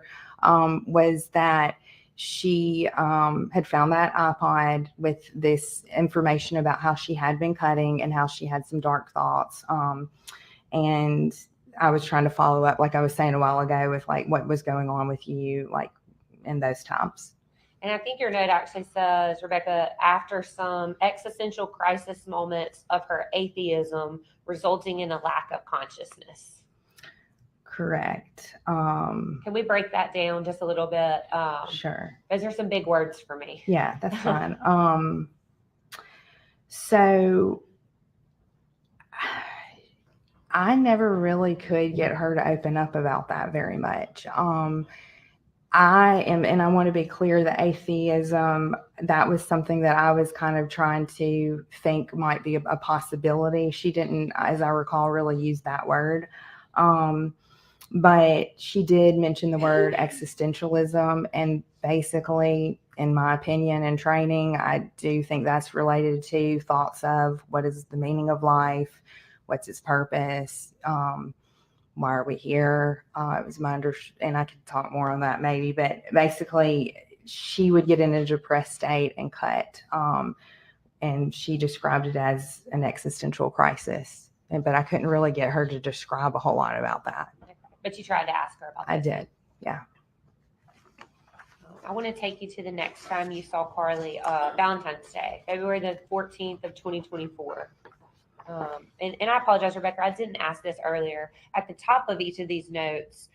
was that she had found that iPod with this information about how she had been cutting and how she had some dark thoughts. And I was trying to follow up, like I was saying a while ago, with like what was going on with you, like in those times. And I think your note actually says, Rebecca, after some existential crisis moments of her atheism resulting in a lack of consciousness. Correct. Can we break that down just a little bit? Sure. Those are some big words for me. Yeah, that's fine. So I never really could get her to open up about that very much. I am, and I want to be clear, that atheism, that was something that I was kind of trying to think might be a possibility. She didn't, as I recall, really use that word. But she did mention the word existentialism, and basically, in my opinion and training, I do think that's related to thoughts of what is the meaning of life, what's its purpose, why are we here? It was my and I could talk more on that maybe, but basically she would get in a depressed state and cut. And she described it as an existential crisis. But I couldn't really get her to describe a whole lot about that. But you tried to ask her about that. I did, yeah. I want to take you to the next time you saw Carly, Valentine's Day, February the 14th of 2024. And I apologize, Rebecca, I didn't ask this earlier. At the top of each of these notes,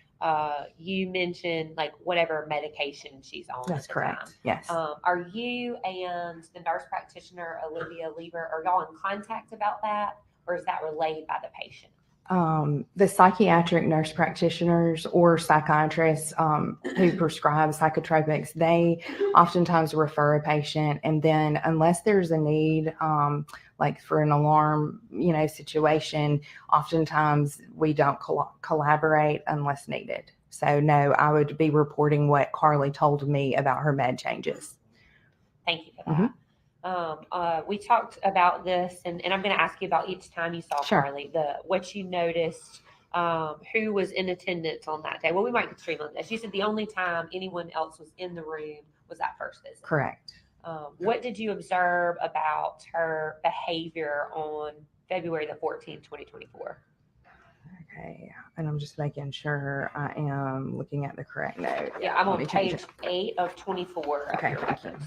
you mentioned like whatever medication she's on. That's correct. Time. Yes. Are you and the nurse practitioner, Olivia Libera, are y'all in contact about that, or is that relayed by the patient? The psychiatric nurse practitioners or psychiatrists who prescribe psychotropics, they oftentimes refer a patient, and then unless there's a need, like for an alarm, situation, oftentimes we don't collaborate unless needed. So no, I would be reporting what Carly told me about her med changes. Thank you for that. We talked about this, and I'm going to ask you about each time you saw Carly, what you noticed, who was in attendance on that day. Well, we might get stream on this. You said the only time anyone else was in the room was that first visit. Correct. What did you observe about her behavior on February the 14th, 2024? Okay, and I'm just making sure I am looking at the correct note. Yeah, I'm on page 8 of 24. Okay, of your records.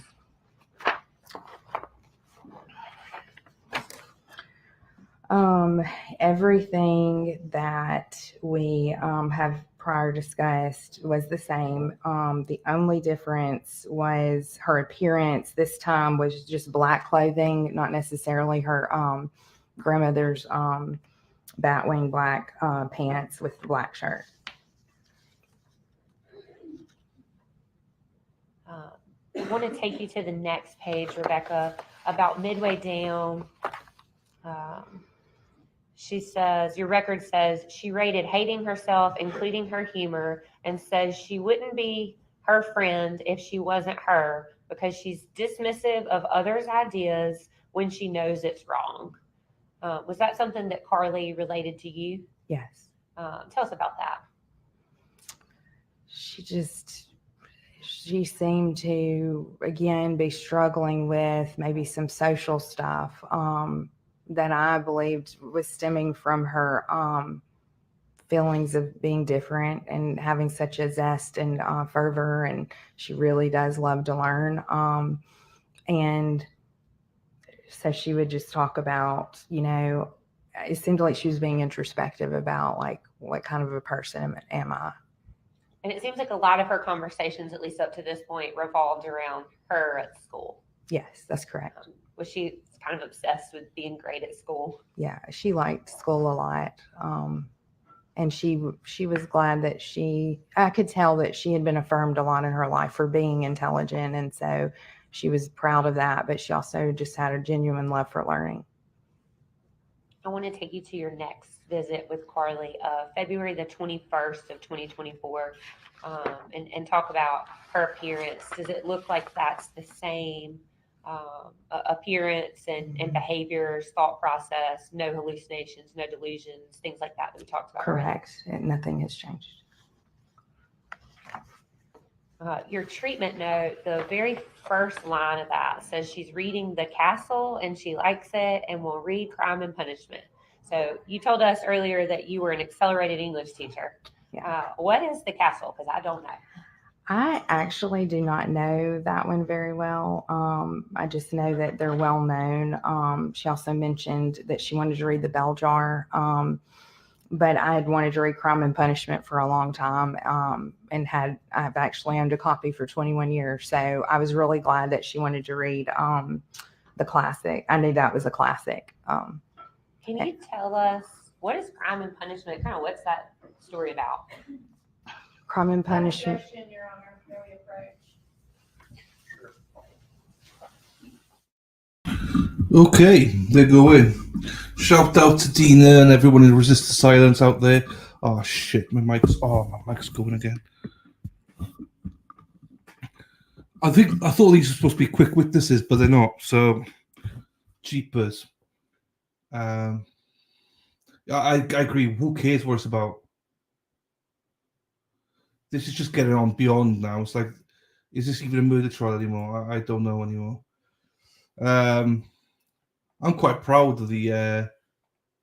Everything that we have prior discussed was the same. The only difference was her appearance. This time was just black clothing, not necessarily her grandmother's batwing black pants with black shirt. I want to take you to the next page, Rebecca, about midway down. She says, your record says she rated hating herself, including her humor, and says she wouldn't be her friend if she wasn't her because she's dismissive of others' ideas when she knows it's wrong. Was that something that Carly related to you? Yes. Tell us about that. She seemed to, again, be struggling with maybe some social stuff that I believed was stemming from her feelings of being different and having such a zest and fervor, and she really does love to learn. And so she would just talk about, it seemed like she was being introspective about like, what kind of a person am I? And it seems like a lot of her conversations, at least up to this point, revolved around her at school. Yes, that's correct. Was she kind of obsessed with being great at school? Yeah, she liked school a lot. And she was glad that I could tell that she had been affirmed a lot in her life for being intelligent. And so she was proud of that, but she also just had a genuine love for learning. I want to take you to your next visit with Carly, February the 21st of 2024. and talk about her appearance. Does it look like that's the same appearance and behaviors, thought process, no hallucinations, no delusions, things like that we talked about? Correct. Nothing has changed. Your treatment note, the very first line of that says she's reading The Castle and she likes it and will read Crime and Punishment. So you told us earlier that you were an accelerated English teacher. Yeah. What is The Castle? Because I don't know. I actually do not know that one very well. I just know that they're well known. She also mentioned that she wanted to read The Bell Jar. But I had wanted to read Crime and Punishment for a long time, and I've actually owned a copy for 21 years. So I was really glad that she wanted to read the classic. I knew that was a classic. Can you tell us, what is Crime and Punishment? Kind of what's that story about? Crime and Punishment. Your Honor, very approach. Okay, they're going. Shout out to Dina and everyone in Resist the Silence out there. Oh shit, my mic's going again. I thought these were supposed to be quick witnesses, but they're not. So, jeepers. I agree. Who cares what it's about? This is just getting on beyond now. It's like, is this even a murder trial anymore? I don't know anymore. I'm quite proud of the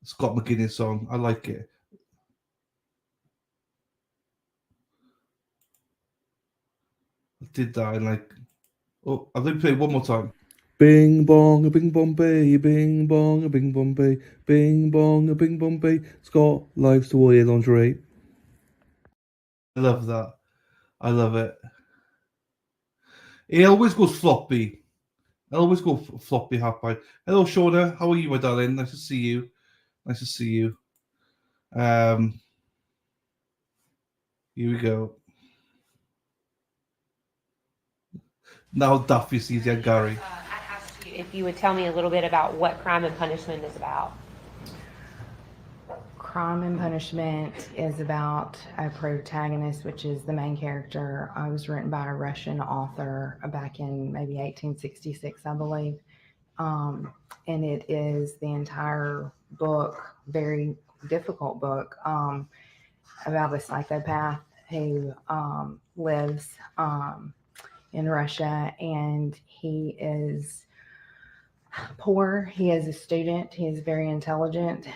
Scott McGuinness song. I like it. I did that and I'll let me play it one more time. Bing bong a bing bombay, bing bong a bing bombay, bing bong a bing bombay. Scott likes to wear lingerie. I love that. I love it. It always goes floppy. I always go floppy happy. Hello, Shauna. How are you, my darling? Nice to see you. Nice to see you. Here we go. Now Duffy sees you, Gary. I asked you if you would tell me a little bit about what Crime and Punishment is about. Crime and Punishment is about a protagonist, which is the main character. It was written by a Russian author back in maybe 1866, I believe. And it is the entire book, very difficult book, about a psychopath who lives in Russia, and he is poor. He is a student. He is very intelligent.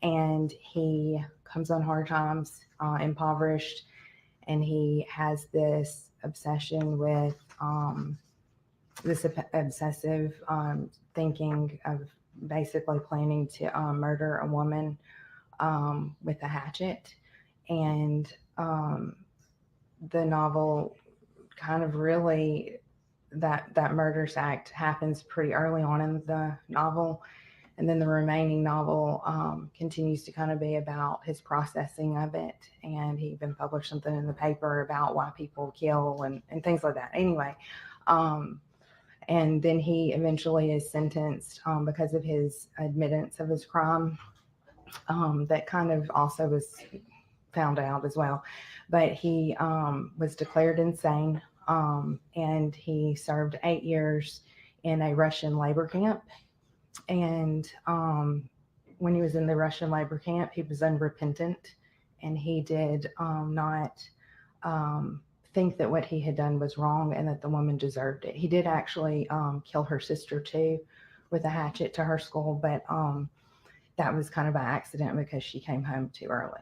And he comes on hard times, impoverished, and he has this obsession with this obsessive thinking of basically planning to murder a woman with a hatchet. And the novel kind of really, that murderous act happens pretty early on in the novel. And then the remaining novel continues to kind of be about his processing of it. And he even published something in the paper about why people kill and things like that. Anyway, and then he eventually is sentenced because of his admittance of his crime. That kind of also was found out as well. But he was declared insane, and he served 8 years in a Russian labor camp. And when he was in the Russian labor camp, he was unrepentant, and he did not think that what he had done was wrong and that the woman deserved it. He did actually kill her sister too with a hatchet to her skull, but that was kind of an accident because she came home too early.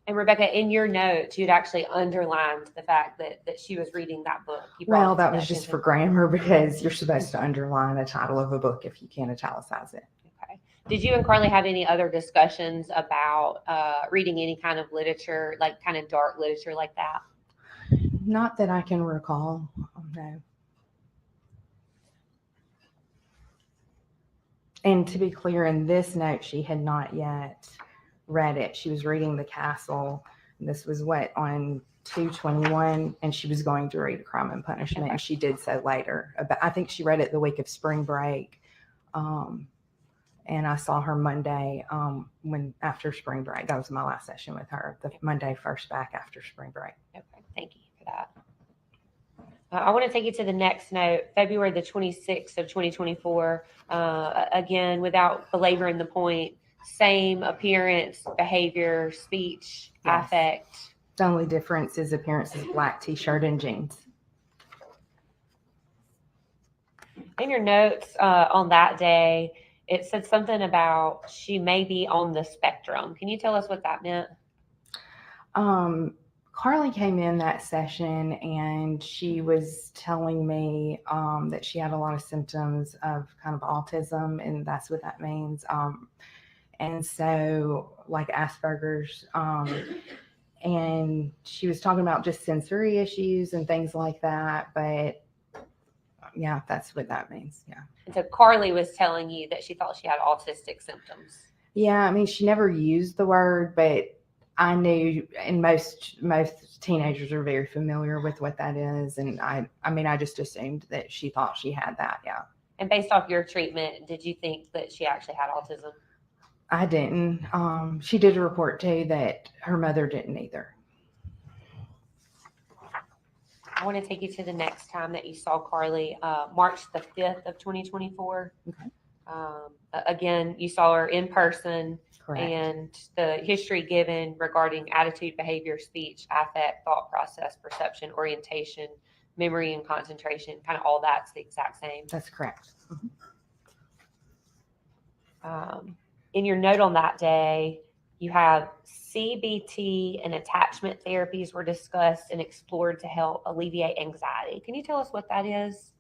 And Rebecca, in your notes, you'd actually underlined the fact that she was reading that book. Well, that was just for grammar, because you're supposed to underline the title of a book if you can't italicize it. Okay. Did you and Carly have any other discussions about reading any kind of literature, like kind of dark literature like that? Not that I can recall, no. And to be clear, in this note, she had not yet read it. She was reading The Castle. This was on 2/21, and she was going to read Crime and Punishment. Okay. And she did so later. I think she read it the week of spring break. And I saw her Monday after spring break. That was my last session with her, the Monday first back after spring break. Okay, thank you for that. I want to take you to the next note, February the 26th of 2024. Again, without belaboring the point, same appearance, behavior, speech, Yes. affect. The only difference is appearance is black t-shirt and jeans. In your notes on that day, it said something about she may be on the spectrum. Can you tell us what that meant? Carly came in that session and she was telling me that she had a lot of symptoms of kind of autism, and that's what that means. And so like Asperger's, and she was talking about just sensory issues and things like that. But yeah, that's what that means. Yeah. And so Carly was telling you that she thought she had autistic symptoms. Yeah. I mean, she never used the word, but I knew, and most teenagers are very familiar with what that is. And I mean, I just assumed that she thought she had that. Yeah. And based off your treatment, did you think that she actually had autism? I didn't. She did report too that her mother didn't either. I want to take you to the next time that you saw Carly, March the 5th of 2024. Okay. Again, you saw her in person. Correct. And the history given regarding attitude, behavior, speech, affect, thought process, perception, orientation, memory, and concentration, kind of all that's the exact same. That's correct. In your note on that day, you have CBT and attachment therapies were discussed and explored to help alleviate anxiety. Can you tell us what that is?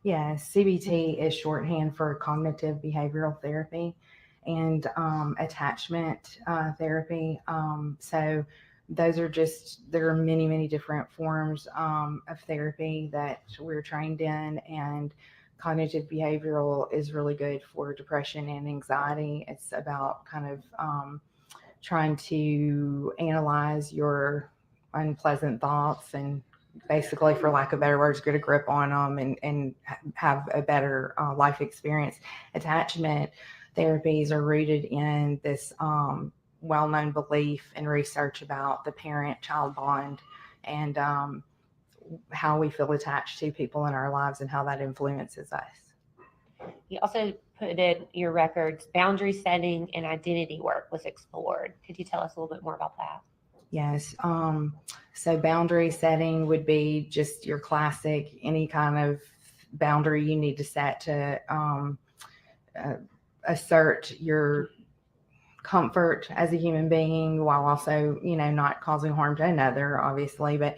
Yes, CBT is shorthand for cognitive behavioral therapy and attachment therapy. So those are there are many, many different forms of therapy that we're trained in, and cognitive behavioral is really good for depression and anxiety. It's about kind of trying to analyze your unpleasant thoughts and basically, for lack of better words, get a grip on them and have a better life experience. Attachment therapies are rooted in this well-known belief and research about the parent-child bond and how we feel attached to people in our lives and how that influences us. You also put in your records, boundary setting and identity work was explored. Could you tell us a little bit more about that? Yes. So boundary setting would be just your classic, any kind of boundary you need to set to assert your comfort as a human being while also, not causing harm to another, obviously. But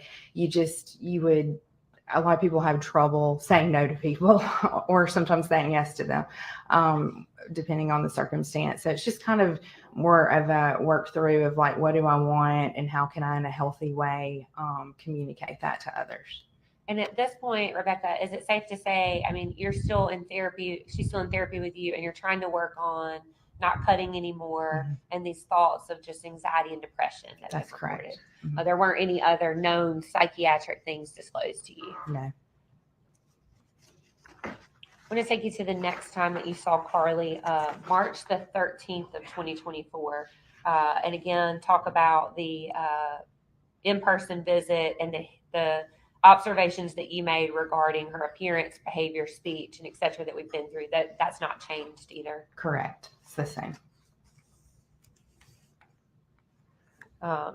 a lot of people have trouble saying no to people or sometimes saying yes to them, depending on the circumstance. So it's just kind of more of a work through of like, what do I want and how can I, in a healthy way, communicate that to others. And at this point, Rebecca, is it safe to say, I mean, you're still in therapy, she's still in therapy with you, and you're trying to work on not cutting anymore, and these thoughts of just anxiety and depression that's correct. There weren't any other known psychiatric things disclosed to you? No. I'm going to take you to the next time that you saw Carly, March the 13th of 2024. And again, talk about the in-person visit and the observations that you made regarding her appearance, behavior, speech, and et cetera that we've been through. That's not changed either. Correct. It's the same.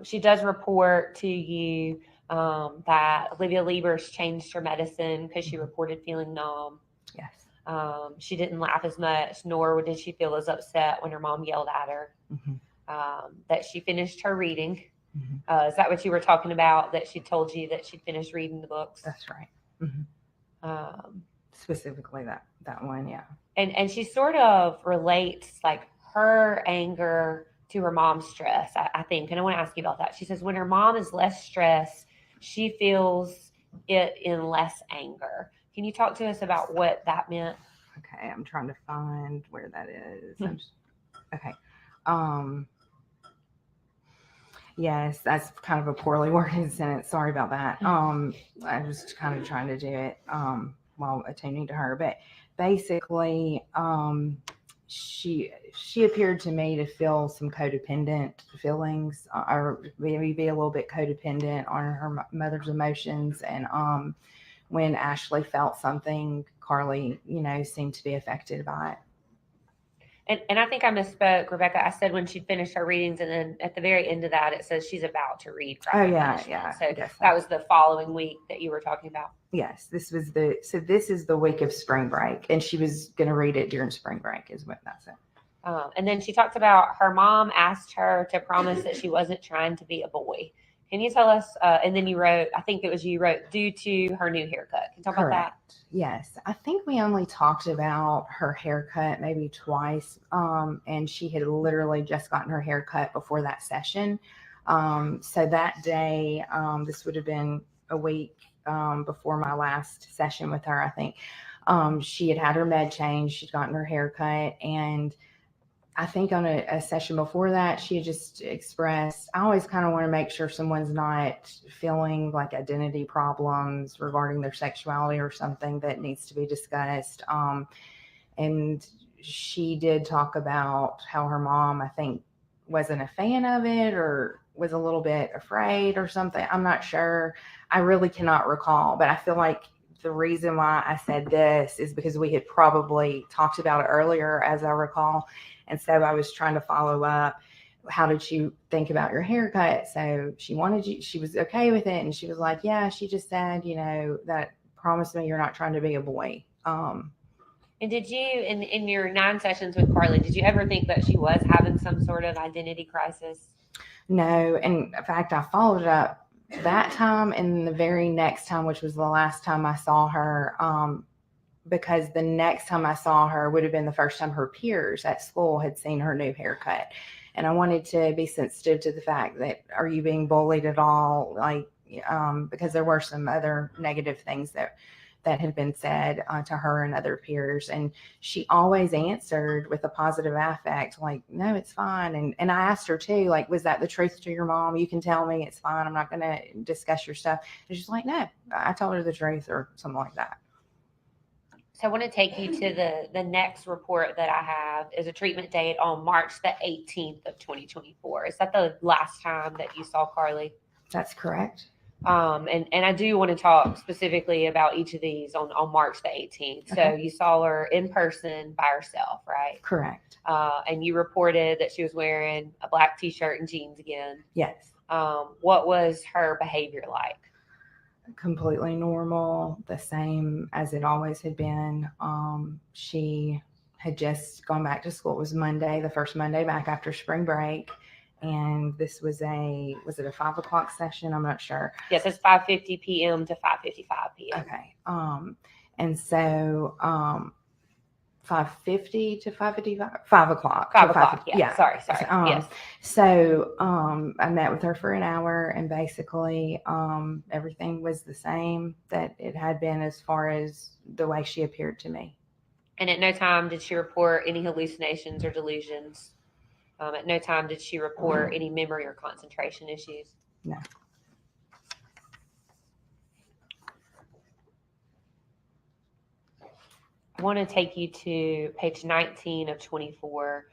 She does report to you that Olivia Libera's changed her medicine because she reported feeling numb. Yes. She didn't laugh as much, nor did she feel as upset when her mom yelled at her. That she finished her reading. Is that what you were talking about? That she told you that she'd finished reading the books? That's right. Specifically that one, yeah. And she sort of relates like her anger to her mom's stress, I think. And I want to ask you about that. She says when her mom is less stressed, she feels it in less anger. Can you talk to us about what that meant? Okay, I'm trying to find where that is. Okay. Yes, that's kind of a poorly worded sentence. Sorry about that. I was kind of trying to do it while attuning to her. But basically, she appeared to me to feel some codependent feelings, or maybe be a little bit codependent on her mother's emotions. And when Ashley felt something, Carly, seemed to be affected by it. And I think I misspoke, Rebecca. I said when she'd finished her readings, and then at the very end of that, it says she's about to read crime and punishment. So that was the following week that you were talking about. Yes, this is the week of spring break, and she was going to read it during spring break, is what that said. And then she talked about her mom asked her to promise that she wasn't trying to be a boy. Can you tell us? And then you wrote, I think it was you wrote, due to her new haircut. Can you talk about that? Yes. I think we only talked about her haircut maybe twice. And she had literally just gotten her haircut before that session. So that day, this would have been a week before my last session with her, I think. She had her med change. She'd gotten her haircut, and I think on a session before that, she had just expressed, I always kind of want to make sure someone's not feeling like identity problems regarding their sexuality or something that needs to be discussed. And she did talk about how her mom, I think, wasn't a fan of it or was a little bit afraid or something. I'm not sure. I really cannot recall, but I feel like the reason why I said this is because we had probably talked about it earlier, as I recall. And so I was trying to follow up. How did you think about your haircut? So she was okay with it. And she was like, yeah, she just said, that promise me you're not trying to be a boy. And did you, in your 9 sessions with Carly, did you ever think that she was having some sort of identity crisis? No. And in fact, I followed up that time and the very next time, which was the last time I saw her, because the next time I saw her would have been the first time her peers at school had seen her new haircut. And I wanted to be sensitive to the fact that, are you being bullied at all? Like, because there were some other negative things that had been said to her and other peers. And she always answered with a positive affect, like, no, it's fine. And I asked her too, like, was that the truth to your mom? You can tell me, it's fine. I'm not going to discuss your stuff. And she's like, no, I told her the truth, or something like that. So I want to take you to the next report that I have is a treatment date on March the 18th of 2024. Is that the last time that you saw Carly? That's correct. And I do want to talk specifically about each of these on March the 18th. Okay. So you saw her in person by herself, right? Correct. And you reported that she was wearing a black t-shirt and jeans again. Yes. What was her behavior like? Completely normal, the same as it always had been. She had just gone back to school. It was Monday, the first Monday back after spring break. And this was was it a 5 o'clock session? I'm not sure. Yes, it's 5:50 p.m. to 5:55 p.m. Okay. And so 5:50 to 5:55, 5 o'clock. 5 o'clock. Yeah. Sorry. Yes. So I met with her for an hour, and basically everything was the same that it had been as far as the way she appeared to me. And at no time did she report any hallucinations or delusions? At no time did she report any memory or concentration issues? No. I want to take you to page 19 of 24.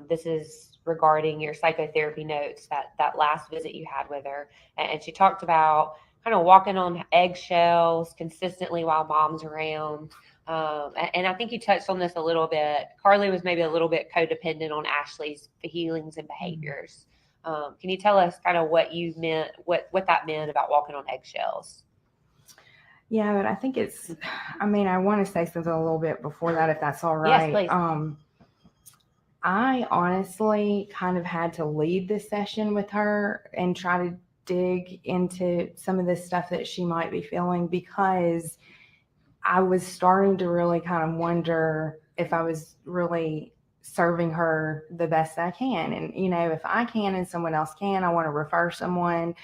This is regarding your psychotherapy notes, that last visit you had with her. And she talked about kind of walking on eggshells consistently while mom's around. And I think you touched on this a little bit. Carly was maybe a little bit codependent on Ashley's feelings and behaviors. Can you tell us kind of what you meant, what that meant about walking on eggshells? Yeah, but I think I want to say something a little bit before that, if that's all right. Yes, please. I honestly kind of had to lead this session with her and try to dig into some of the stuff that she might be feeling, because I was starting to really kind of wonder if I was really serving her the best I can. And, if I can and someone else can, I want to refer someone.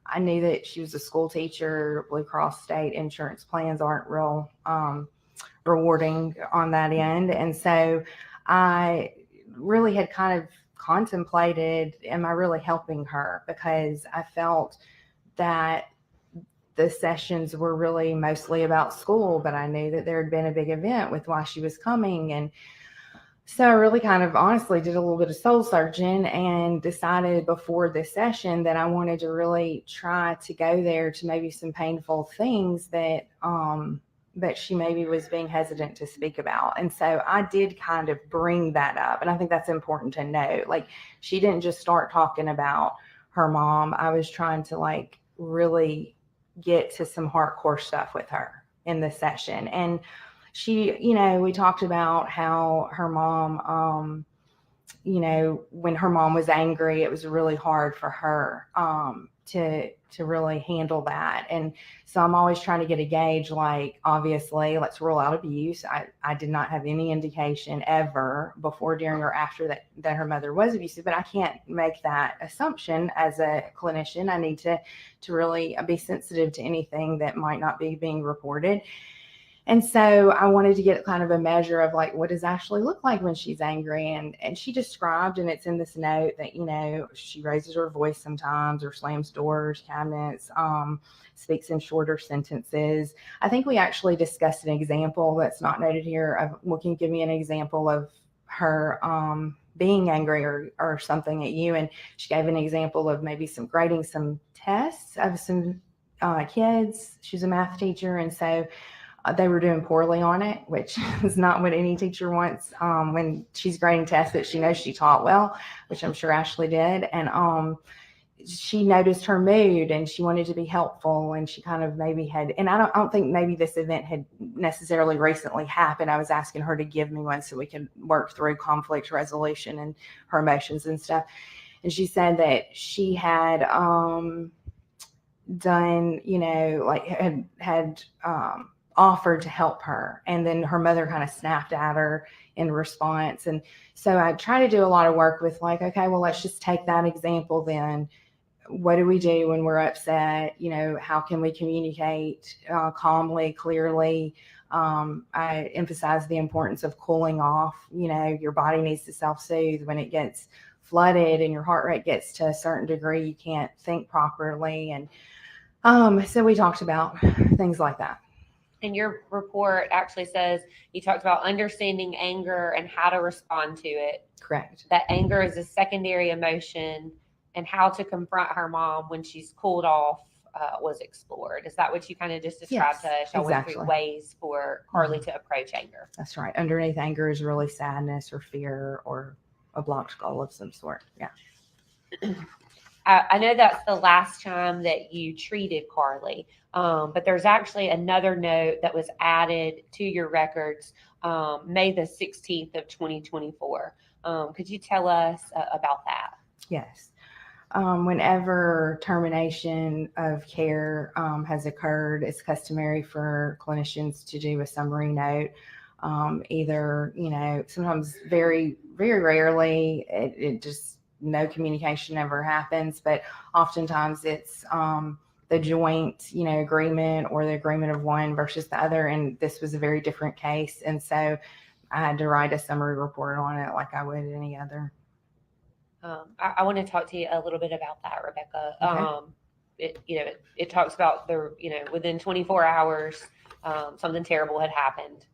I knew that she was a school teacher. Blue Cross state insurance plans aren't real rewarding on that end. And so I really had kind of contemplated, am I really helping her? Because I felt that the sessions were really mostly about school, but I knew that there had been a big event with why she was coming. And So I really kind of honestly did a little bit of soul searching and decided before this session that I wanted to really try to go there to maybe some painful things that she maybe was being hesitant to speak about. And so I did kind of bring that up. And I think that's important to note. Like, she didn't just start talking about her mom. I was trying to like really get to some hardcore stuff with her in the session. And she, we talked about how her mom, when her mom was angry, it was really hard for her to really handle that. And so I'm always trying to get a gauge, like, obviously, let's rule out abuse. I did not have any indication ever before, during, or after that her mother was abusive, but I can't make that assumption as a clinician. I need to really be sensitive to anything that might not be being reported. And so I wanted to get kind of a measure of like, what does Ashley look like when she's angry? And she described, and it's in this note, that, she raises her voice sometimes, or slams doors, cabinets, speaks in shorter sentences. I think we actually discussed an example that's not noted here of, well, can you give me an example of her being angry or something at you? And she gave an example of maybe grading some tests of some kids. She's a math teacher. And so they were doing poorly on it, which is not what any teacher wants when she's grading tests that she knows she taught well, which I'm sure Ashley did. And she noticed her mood, and she wanted to be helpful, and she kind of maybe had, and I don't think maybe this event had necessarily recently happened. I was asking her to give me one so we could work through conflict resolution and her emotions and stuff. And she said that she had done, had offered to help her, and then her mother kind of snapped at her in response. And so I try to do a lot of work with like, okay, well, let's just take that example then. What do we do when we're upset? How can we communicate calmly, clearly? I emphasize the importance of cooling off. Your body needs to self-soothe. When it gets flooded and your heart rate gets to a certain degree, you can't think properly. And so we talked about things like that. And your report actually says you talked about understanding anger and how to respond to it. Correct. That anger is a secondary emotion, and how to confront her mom when she's cooled off was explored. Is that what you kind of just described to us? I went through ways for Carly to approach anger. That's right. Underneath anger is really sadness or fear or a blocked goal of some sort. Yeah. I know that's the last time that you treated Carly, but there's actually another note that was added to your records May the 16th of 2024. Could you tell us about that? Yes. Whenever termination of care has occurred, it's customary for clinicians to do a summary note. Either, sometimes very, very rarely, it just, no communication ever happens, but oftentimes it's the joint, agreement, or the agreement of one versus the other. And this was a very different case. And so I had to write a summary report on it like I would any other. I want to talk to you a little bit about that, Rebecca. Okay. It talks about within 24 hours, something terrible had happened.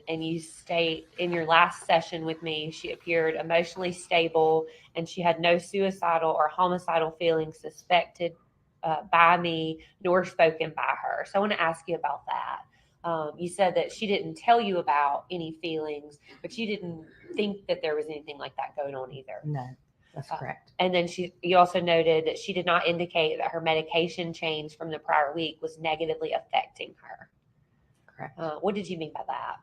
And you state in your last session with me, she appeared emotionally stable, and she had no suicidal or homicidal feelings suspected by me nor spoken by her. So I want to ask you about that. You said that she didn't tell you about any feelings, but you didn't think that there was anything like that going on either. No, that's correct. And then you also noted that she did not indicate that her medication change from the prior week was negatively affecting her. Correct. What did you mean by that?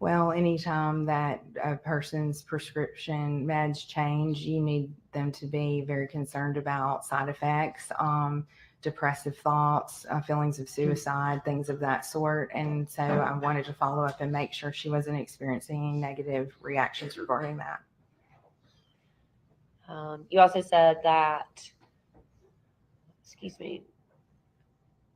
Well, anytime that a person's prescription meds change, you need them to be very concerned about side effects, depressive thoughts, feelings of suicide, things of that sort. And so I wanted to follow up and make sure she wasn't experiencing any negative reactions regarding that. You also said that,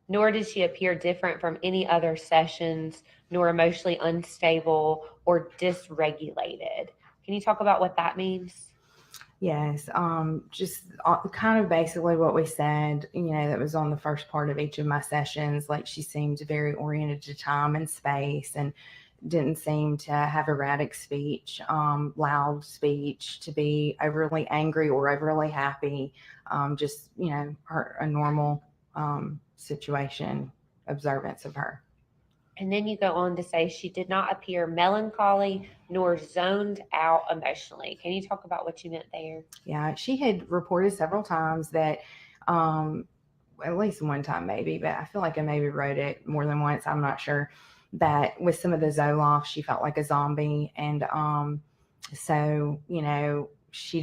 nor did she appear different from any other sessions, nor emotionally unstable or dysregulated. Can you talk about what that means? Yes, just kind of basically what we said, that was on the first part of each of my sessions. Like, she seemed very oriented to time and space, and didn't seem to have erratic speech, loud speech, to be overly angry or overly happy. Just, a normal situation observance of her. And then you go on to say she did not appear melancholy nor zoned out emotionally. Can you talk about what you meant there? Yeah, she had reported several times that, at least one time maybe, but I feel like I maybe wrote it more than once, I'm not sure, that with some of the Zoloft, she felt like a zombie. And so, she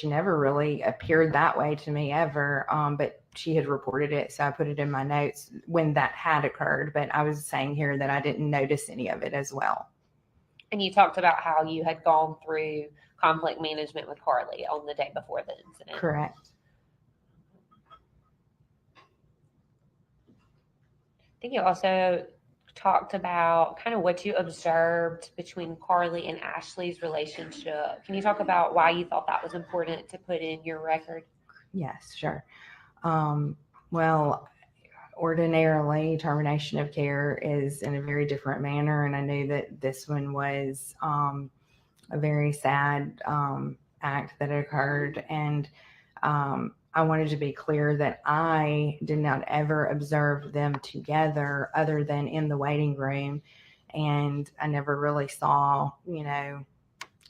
never really appeared that way to me ever, but she had reported it, so I put it in my notes when that had occurred. But I was saying here that I didn't notice any of it as well. And you talked about how you had gone through conflict management with Carly on the day before the incident. Correct. I think you also talked about kind of what you observed between Carly and Ashley's relationship. Can you talk about why you thought that was important to put in your record? Yes, sure. Well, ordinarily termination of care is in a very different manner, and I knew that this one was a very sad act that occurred, and I wanted to be clear that I did not ever observe them together other than in the waiting room, and I never really saw,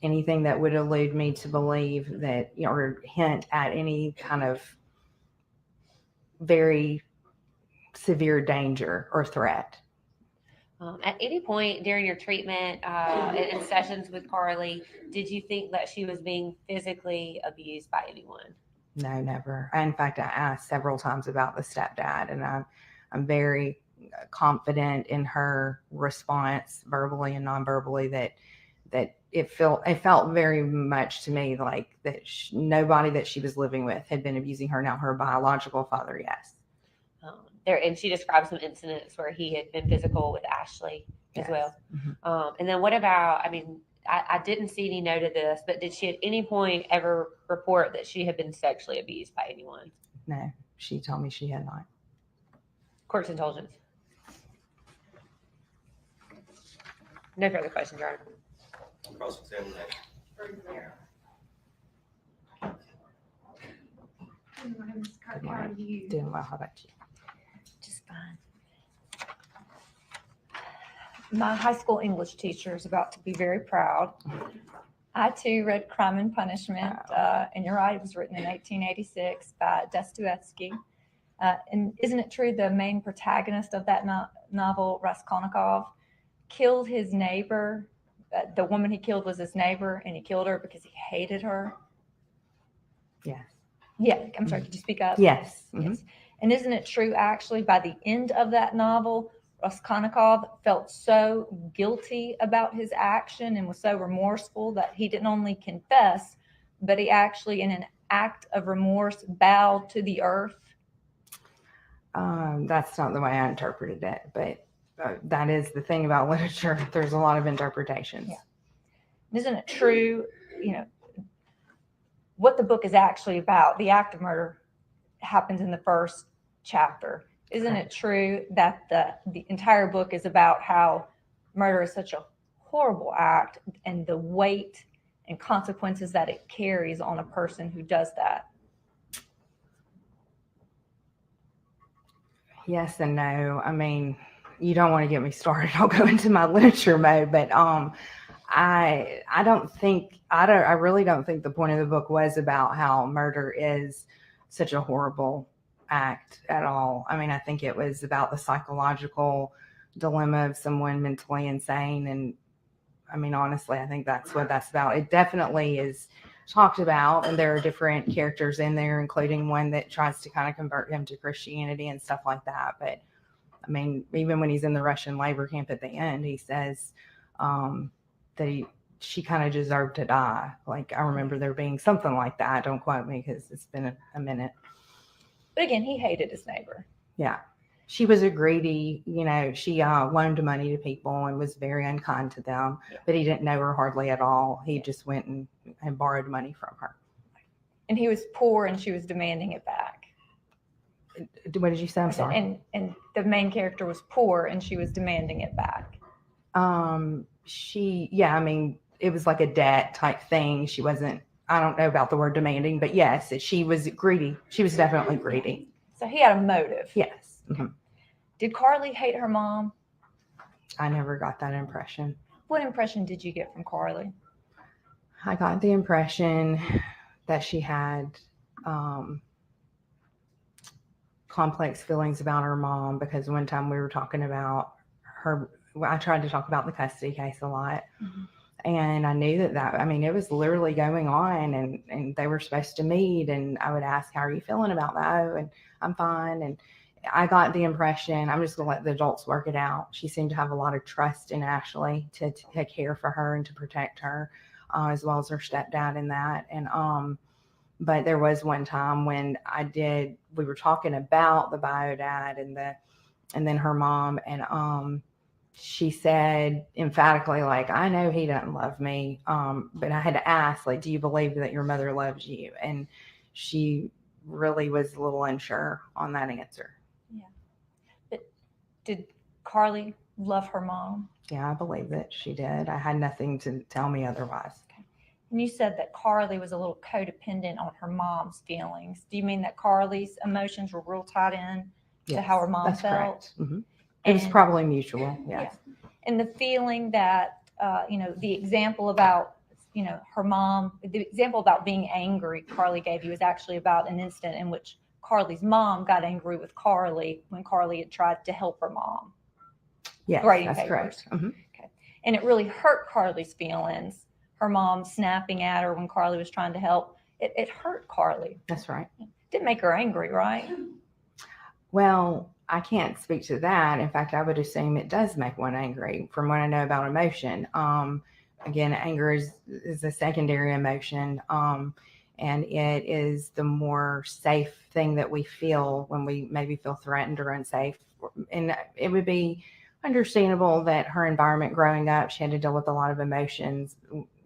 anything that would allude me to believe that, or hint at any kind of very severe danger or threat. At any point during your treatment and sessions with Carly, did you think that she was being physically abused by anyone? No, never. In fact, I asked several times about the stepdad, and I'm very confident in her response, verbally and non-verbally, that it felt very much to me like that nobody that she was living with had been abusing her. Now, her biological father, yes. And she described some incidents where he had been physical with Ashley as well. Mm-hmm. And then what about, I didn't see any note of this, but did she at any point ever report that she had been sexually abused by anyone? No, she told me she had not. Court's indulgence. No further questions, Your Honor. Cross-examination. Doing well. How about you? Just fine. My high school English teacher is about to be very proud. I too read Crime and Punishment, and you're right, it was written in 1886 by Dostoevsky. And isn't it true the main protagonist of that novel, Raskolnikov, killed his neighbor? The woman he killed was his neighbor, and he killed her because he hated her. Yes. Yeah, I'm sorry, could you speak up? Yes. Mm-hmm. Yes. And isn't it true, actually, by the end of that novel, Raskolnikov felt so guilty about his action and was so remorseful that he didn't only confess, but he actually, in an act of remorse, bowed to the earth? That's not the way I interpreted it, but that is the thing about literature. There's a lot of interpretations. Yeah. Isn't it true, what the book is actually about? The act of murder happens in the first chapter. Isn't it true that the entire book is about how murder is such a horrible act and the weight and consequences that it carries on a person who does that? Yes and no. You don't want to get me started. I'll go into my literature mode, but I really don't think the point of the book was about how murder is such a horrible act at all. I think it was about the psychological dilemma of someone mentally insane, and honestly, I think that's what that's about. It definitely is talked about, and there are different characters in there, including one that tries to kind of convert him to Christianity and stuff like that. But even when he's in the Russian labor camp at the end, he says that she kind of deserved to die. Like, I remember there being something like that. Don't quote me because it's been a minute. But again, he hated his neighbor. Yeah. She was a greedy, she loaned money to people and was very unkind to them, but he didn't know her hardly at all. He just went and borrowed money from her. And he was poor and she was demanding it back. What did you say? I'm sorry. And the main character was poor and she was demanding it back. I mean, it was like a debt type thing. She wasn't, I don't know about the word demanding, but yes, she was greedy. She was definitely greedy. So he had a motive. Yes. Mm-hmm. Did Carly hate her mom? I never got that impression. What impression did you get from Carly? I got the impression that she had complex feelings about her mom, because one time we were talking about her, I tried to talk about the custody case a lot. Mm-hmm. And I knew that, I mean, it was literally going on, and they were supposed to meet, and I would ask, how are you feeling about that? And I'm fine. And I got the impression, I'm just going to let the adults work it out. She seemed to have a lot of trust in Ashley to care for her and to protect her, as well as her stepdad in that. And, but there was one time when we were talking about the bio dad and then her mom, and, she said emphatically, like, I know he doesn't love me. But I had to ask, like, do you believe that your mother loves you? And she really was a little unsure on that answer. Yeah. But did Carly love her mom? Yeah, I believe that she did. I had nothing to tell me otherwise. Okay. And you said that Carly was a little codependent on her mom's feelings. Do you mean that Carly's emotions were real tied in to how her mom felt? Correct. Mm-hmm. It was probably mutual. Yes. Yeah. And the feeling that, the example about, her mom, the example about being angry Carly gave you was actually about an incident in which Carly's mom got angry with Carly when Carly had tried to help her mom. Yes, grading that's papers. correct. Mm-hmm. Okay. And it really hurt Carly's feelings. Her mom snapping at her when Carly was trying to help. It hurt Carly. That's right. It didn't make her angry, right? Well, I can't speak to that. In fact, I would assume it does make one angry from what I know about emotion. Again, anger is a secondary emotion. And it is the more safe thing that we feel when we maybe feel threatened or unsafe. And it would be understandable that her environment growing up, she had to deal with a lot of emotions,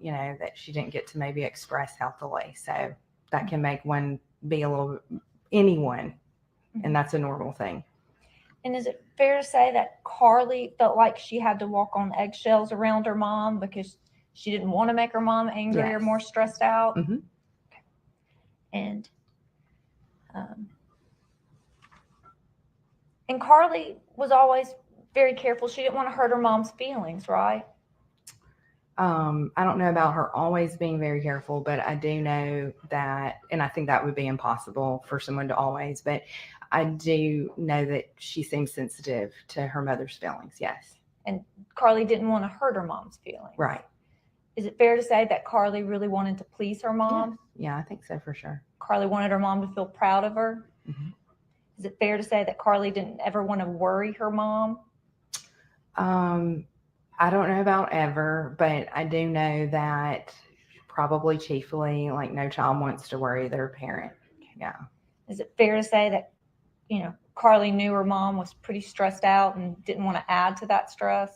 that she didn't get to maybe express healthily. So that can make one be a little, anyone, and that's a normal thing. And is it fair to say that Carly felt like she had to walk on eggshells around her mom because she didn't want to make her mom angry or more stressed out? Mm-hmm. Okay. And Carly was always very careful. She didn't want to hurt her mom's feelings, right? I don't know about her always being very careful, but I do know that, and I think that would be impossible for someone to always, but I do know that she seems sensitive to her mother's feelings. Yes. And Carly didn't want to hurt her mom's feelings. Right. Is it fair to say that Carly really wanted to please her mom? Yeah, I think so for sure. Carly wanted her mom to feel proud of her. Mm-hmm. Is it fair to say that Carly didn't ever want to worry her mom? I don't know about ever, but I do know that probably chiefly, like, no child wants to worry their parent. Yeah. Is it fair to say that, Carly knew her mom was pretty stressed out and didn't want to add to that stress?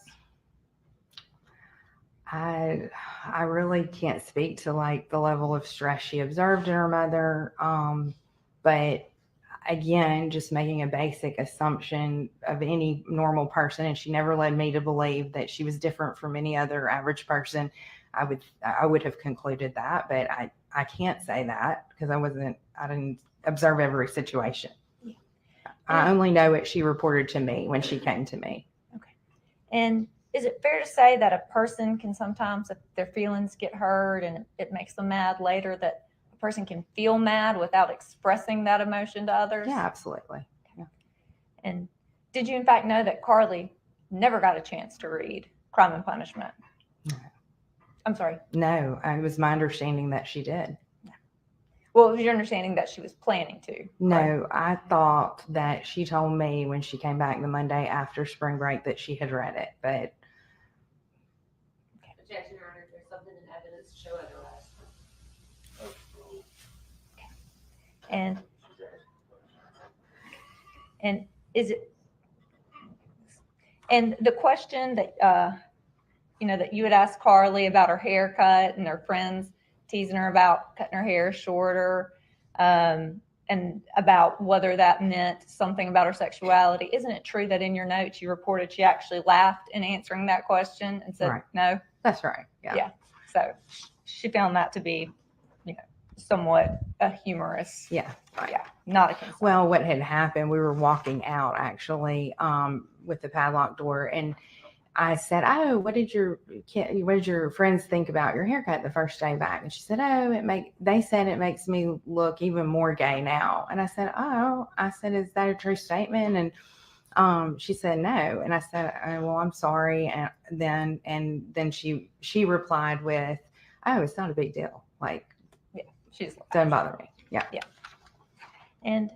I really can't speak to like the level of stress she observed in her mother. But again, just making a basic assumption of any normal person, and she never led me to believe that she was different from any other average person. I would have concluded that, but I can't say that because I didn't observe every situation. Yeah. I only know what she reported to me when she came to me. Okay. And is it fair to say that a person can sometimes, if their feelings get hurt and it makes them mad later, that a person can feel mad without expressing that emotion to others? Yeah, absolutely. Yeah. And did you in fact know that Carly never got a chance to read Crime and Punishment? No. I'm sorry. No, it was my understanding that she did. Well, it was your understanding that she was planning to? No, I thought that she told me when she came back the Monday after spring break that she had read it, but. Objection, Your Honor, there's something in evidence to show otherwise. Okay. And is it, and the question that, that you had asked Carly about her haircut and her friends teasing her about cutting her hair shorter, and about whether that meant something about her sexuality. Isn't it true that in your notes you reported she actually laughed in answering that question and said no? That's right. Yeah. So she found that to be, somewhat a humorous. Yeah. Right. Yeah. Not a concern. Well, what had happened, we were walking out actually with the padlock door, and I said, "Oh, what did your friends think about your haircut the first day back?" And she said, "Oh, they said it makes me look even more gay now." And I said, "Is that a true statement?" And she said no. And I said, "Oh, well, I'm sorry." And then she replied with, "Oh, it's not a big deal. Like, she's doesn't bother me." Yeah. Yeah. And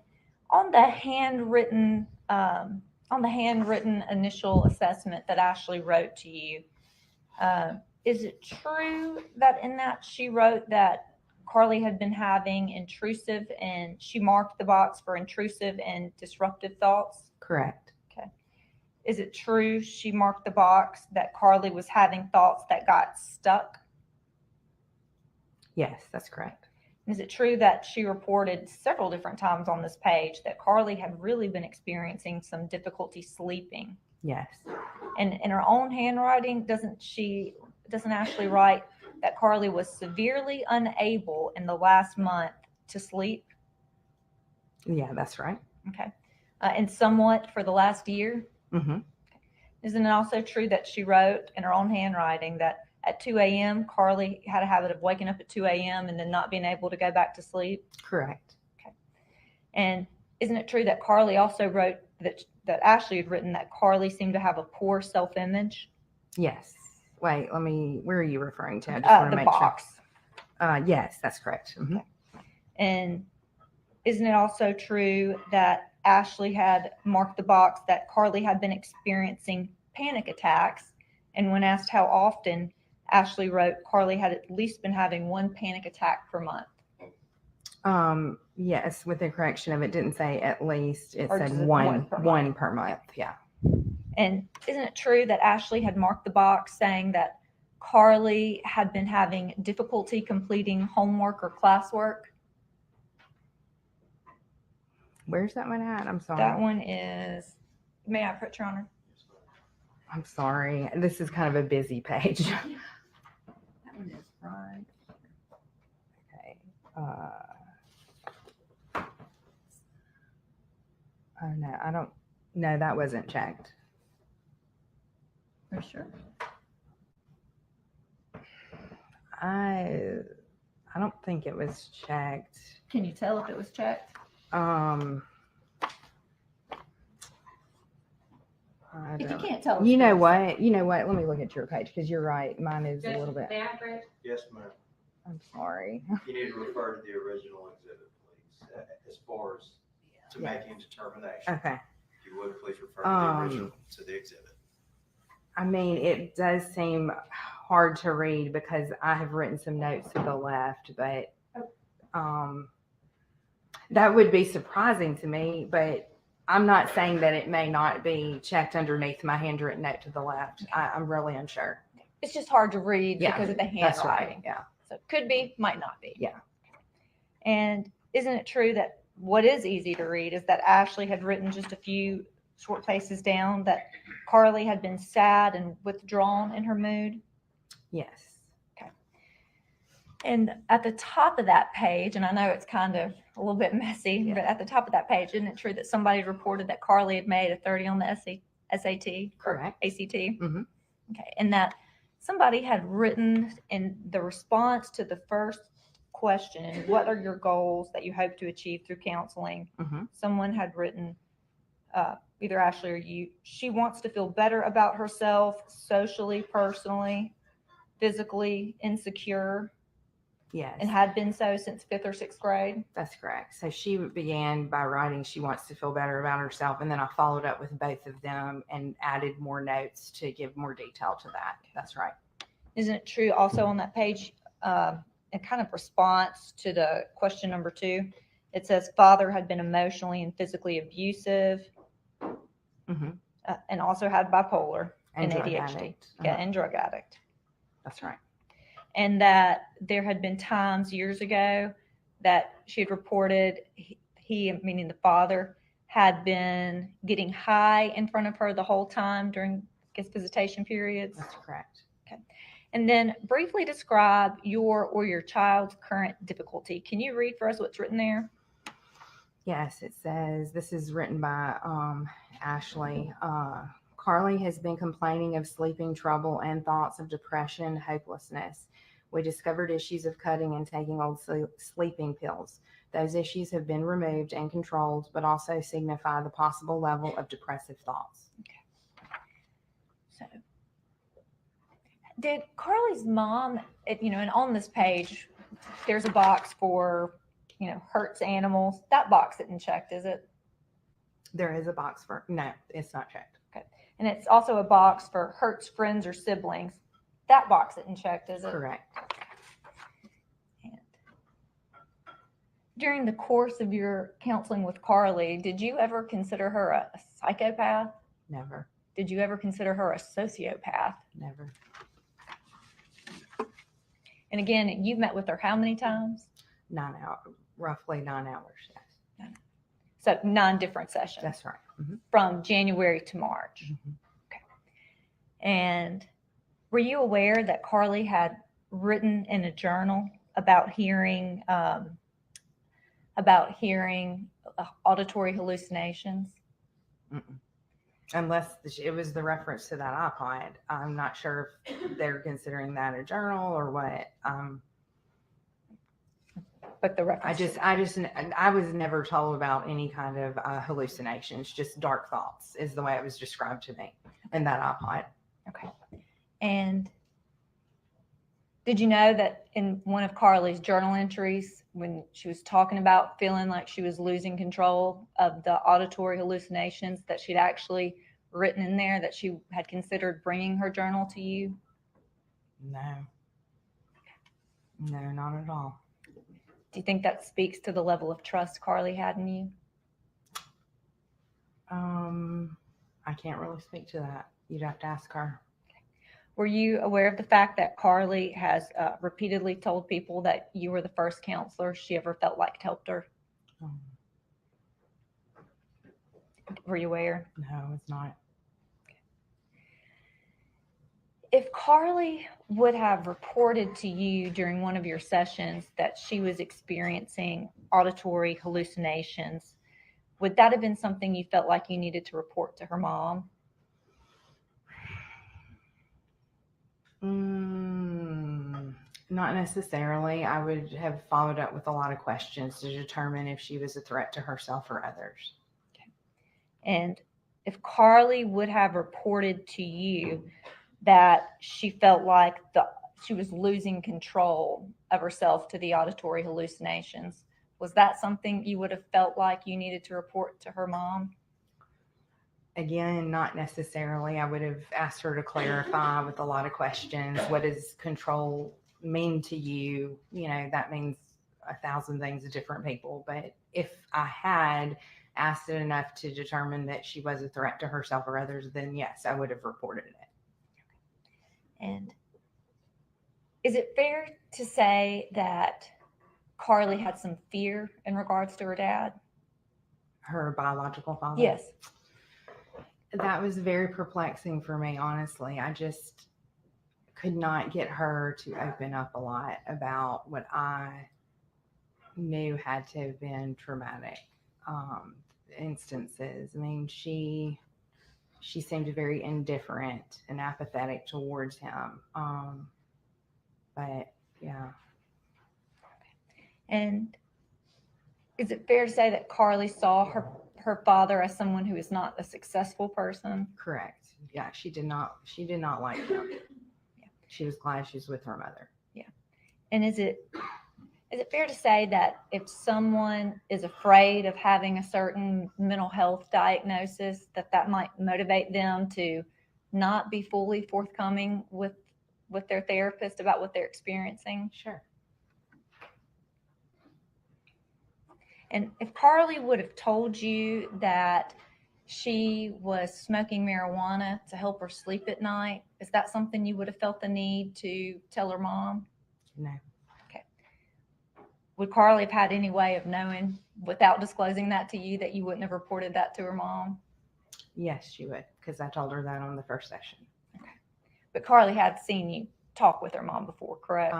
on the handwritten initial assessment that Ashley wrote to you, is it true that in that she wrote that Carly had been having intrusive, and she marked the box for intrusive and disruptive thoughts? Correct. Okay. Is it true she marked the box that Carly was having thoughts that got stuck? Yes, that's correct. Is it true that she reported several different times on this page that Carly had really been experiencing some difficulty sleeping? Yes. And in her own handwriting, doesn't Ashley write that Carly was severely unable in the last month to sleep? Yeah, that's right. Okay. And somewhat for the last year? Mm-hmm. Isn't it also true that she wrote in her own handwriting that at 2 a.m., Carly had a habit of waking up at 2 a.m. and then not being able to go back to sleep? Correct. Okay. And isn't it true that Carly also wrote that Ashley had written that Carly seemed to have a poor self-image? Yes. Wait, where are you referring to? I just want to the make box. Sure. Yes, that's correct. Mm-hmm. Okay. And isn't it also true that Ashley had marked the box that Carly had been experiencing panic attacks? And when asked how often, Ashley wrote Carly had at least been having one panic attack per month. Yes, with the correction of it didn't say at least, it Or said just one per per month. Yeah. And isn't it true that Ashley had marked the box saying that Carly had been having difficulty completing homework or classwork? Where's that one at? I'm sorry. That one is, may I put your honor? I'm sorry. This is kind of a busy page. That one is right. Okay. Oh no, I don't. No, that wasn't checked. For sure. I don't think it was checked. Can you tell if it was checked? If you can't tell, you know what? Let me look at your page because you're right. Mine is a little bit. Yes, ma'am. I'm sorry. You need to refer to the original exhibit, please, as far as to making a determination. Okay. If you would, please refer to the original to the exhibit. I mean, it does seem hard to read because I have written some notes to the left, but that would be surprising to me, but I'm not saying that it may not be checked underneath my handwritten note to the left. I'm really unsure. It's just hard to read because of the handwriting. That's right. Yeah. So it could be, might not be. Yeah. And isn't it true that what is easy to read is that Ashley had written just a few short places down that Carly had been sad and withdrawn in her mood? Yes. Okay. And at the top of that page, and I know it's kind of a little bit messy, but at the top of that page, isn't it true that somebody reported that Carly had made a 30 on the SAT? Correct. ACT? Mm-hmm. Okay. And that somebody had written in the response to the first question, what are your goals that you hope to achieve through counseling? Mm-hmm. Someone had written, either Ashley or you, she wants to feel better about herself, socially, personally, physically insecure. Yes. And had been so since 5th or 6th grade. That's correct. So she began by writing she wants to feel better about herself, and then I followed up with both of them and added more notes to give more detail to that. That's right. Isn't it true also on that page, in kind of response to the question number 2, it says father had been emotionally and physically abusive, Mm-hmm. and also had bipolar and drug ADHD. addict. Yeah, and drug addict. That's right. And that there had been times years ago that she had reported he, meaning the father, had been getting high in front of her the whole time during his visitation periods? That's correct. Okay. And then briefly describe your or your child's current difficulty. Can you read for us what's written there? Yes, it says, this is written by Ashley. Carly has been complaining of sleeping trouble and thoughts of depression, hopelessness. We discovered issues of cutting and taking old sleeping pills. Those issues have been removed and controlled, but also signify the possible level of depressive thoughts. Okay. So, did Carly's mom, and on this page, there's a box for, hurts animals. That box isn't checked, is it? There is a box for, no, it's not checked. Okay. And it's also a box for hurts friends or siblings. That box isn't checked, is it? Correct. And during the course of your counseling with Carly, did you ever consider her a psychopath? Never. Did you ever consider her a sociopath? Never. And again, you've met with her how many times? 9 hours, roughly 9 hours, yes. So 9 different sessions. That's right. Mm-hmm. From January to March. Mm-hmm. Okay. And were you aware that Carly had written in a journal about hearing auditory hallucinations? Mm-mm. Unless it was the reference to that iPod. I'm not sure if they're considering that a journal or what. But the reference. I was never told about any kind of hallucinations. Just dark thoughts is the way it was described to me in that iPod. Okay. And did you know that in one of Carly's journal entries, when she was talking about feeling like she was losing control of the auditory hallucinations, that she'd actually written in there that she had considered bringing her journal to you? No, not at all. Do you think that speaks to the level of trust Carly had in you? I can't really speak to that. You'd have to ask her. Were you aware of the fact that Carly has repeatedly told people that you were the first counselor she ever felt like helped her? Were you aware? No, it's not. If Carly would have reported to you during one of your sessions that she was experiencing auditory hallucinations, would that have been something you felt like you needed to report to her mom? Not necessarily. I would have followed up with a lot of questions to determine if she was a threat to herself or others. Okay. And if Carly would have reported to you that she felt like she was losing control of herself to the auditory hallucinations, was that something you would have felt like you needed to report to her mom? Again, not necessarily. I would have asked her to clarify with a lot of questions. What does control mean to you? That means 1,000 things to different people. But if I had asked it enough to determine that she was a threat to herself or others, then yes, I would have reported it. And is it fair to say that Carly had some fear in regards to her dad? Her biological father? Yes. That was very perplexing for me, honestly. I just could not get her to open up a lot about what I knew had to have been traumatic instances. I mean, she seemed very indifferent and apathetic towards him. But yeah. And is it fair to say that Carly saw her father as someone who is not a successful person? Correct. Yeah, she did not like him. Yeah. She was glad she was with her mother. Yeah. And is it fair to say that if someone is afraid of having a certain mental health diagnosis, that might motivate them to not be fully forthcoming with their therapist about what they're experiencing? Sure. And if Carly would have told you that she was smoking marijuana to help her sleep at night, is that something you would have felt the need to tell her mom? No. Okay. would Carly have had any way of knowing without disclosing that to you that you wouldn't have reported that to her mom? Yes, she would, because I told her that on the first session. Okay. But Carly had seen you talk with her mom before, correct?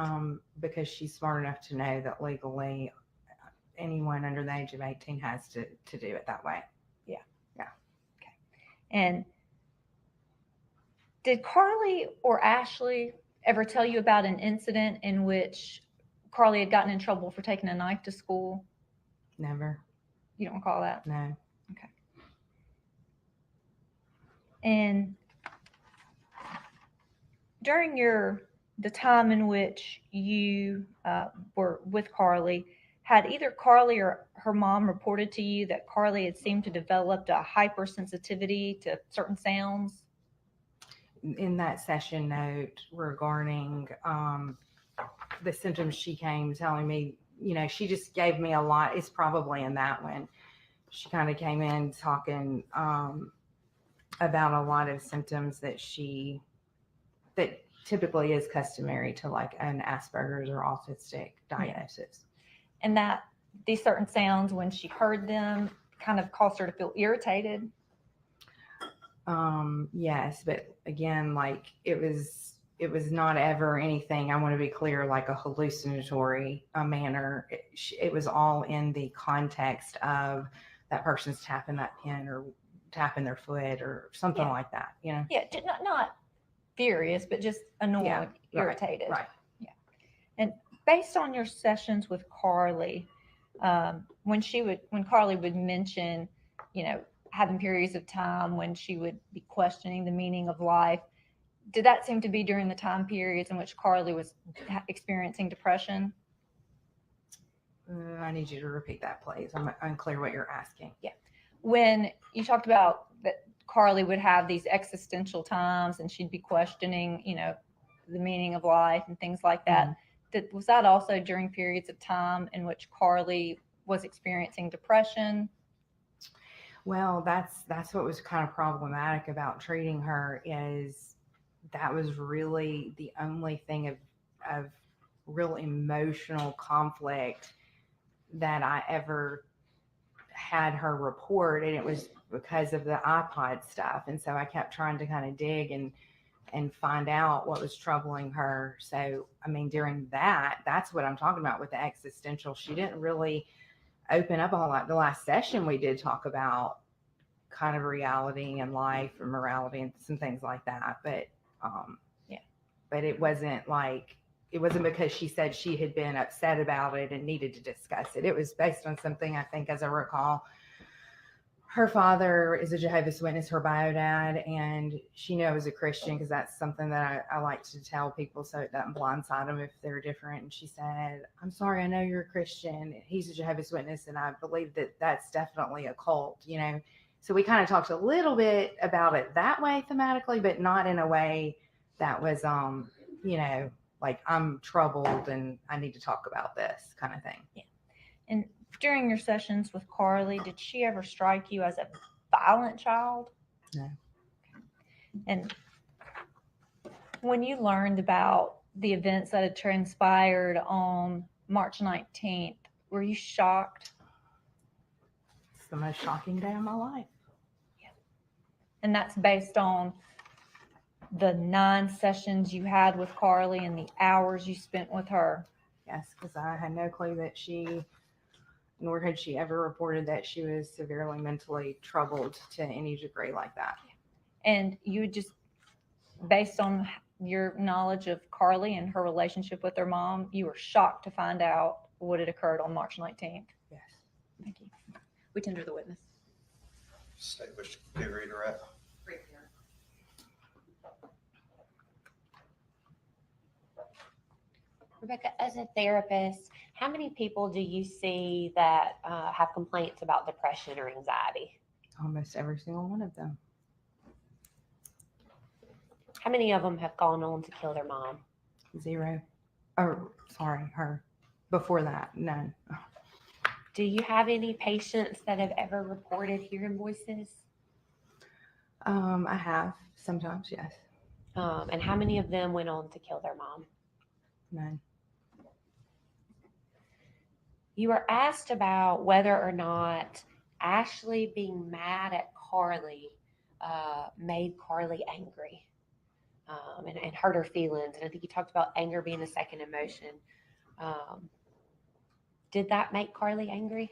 Because she's smart enough to know that legally anyone under the age of 18 has to do it that way. Yeah. Yeah. Okay. And did Carly or Ashley ever tell you about an incident in which Carly had gotten in trouble for taking a knife to school? Never. You don't recall that? No. Okay. And during the time in which you were with Carly, had either Carly or her mom reported to you that Carly had seemed to develop a hypersensitivity to certain sounds? In that session note regarding the symptoms, she came telling me, she just gave me a lot. It's probably in that one. She kind of came in talking about a lot of symptoms that typically is customary to like an Asperger's or autistic diagnosis. And that these certain sounds, when she heard them, kind of caused her to feel irritated? Yes, but again, like it was not ever anything, I want to be clear, like a hallucinatory manner. It was all in the context of that person's tapping that pen or tapping their foot or something like that, Yeah, not furious, but just annoyed, irritated. Right. Yeah. And based on your sessions with Carly, when Carly would mention, having periods of time when she would be questioning the meaning of life, did that seem to be during the time periods in which Carly was experiencing depression? I need you to repeat that, please. I'm unclear what you're asking. Yeah. When you talked about that Carly would have these existential times and she'd be questioning, the meaning of life and things like that. Mm-hmm. Was that also during periods of time in which Carly was experiencing depression? Well, that's what was kind of problematic about treating her, is that was really the only thing of real emotional conflict that I ever had her report, and it was because of the iPod stuff. And so I kept trying to kind of dig and find out what was troubling her. So, I mean, during that's what I'm talking about with the existential. She didn't really open up a whole lot. The last session we did talk about kind of reality and life and morality and some things like that. But, but it wasn't because she said she had been upset about it and needed to discuss it. It was based on something, I think, as I recall, her father is a Jehovah's Witness, her bio dad, and she knew I was a Christian because that's something that I like to tell people so it doesn't blindside them if they're different. And she said, "I'm sorry, I know you're a Christian. He's a Jehovah's Witness, and I believe that that's definitely a cult, So we kind of talked a little bit about it that way thematically, but not in a way that was, like I'm troubled and I need to talk about this kind of thing. Yeah. And during your sessions with Carly, did she ever strike you as a violent child? No. And when you learned about the events that had transpired on March 19th, were you shocked? It's the most shocking day of my life. Yeah. And that's based on the 9 sessions you had with Carly and the hours you spent with her. Yes, because I had no clue that nor had she ever reported that she was severely mentally troubled to any degree like that. And you just, based on your knowledge of Carly and her relationship with her mom, you were shocked to find out what had occurred on March 19th. Yes. Thank you. We tender the witness. State which period you're at. Rebecca, as a therapist, how many people do you see that have complaints about depression or anxiety? Almost every single one of them. How many of them have gone on to kill their mom? 0. Oh, sorry, her. Before that, none. Do you have any patients that have ever reported hearing voices? I have sometimes, yes. And how many of them went on to kill their mom? None. You were asked about whether or not Ashley being mad at Carly made Carly angry and hurt her feelings. And I think you talked about anger being a second emotion. Did that make Carly angry?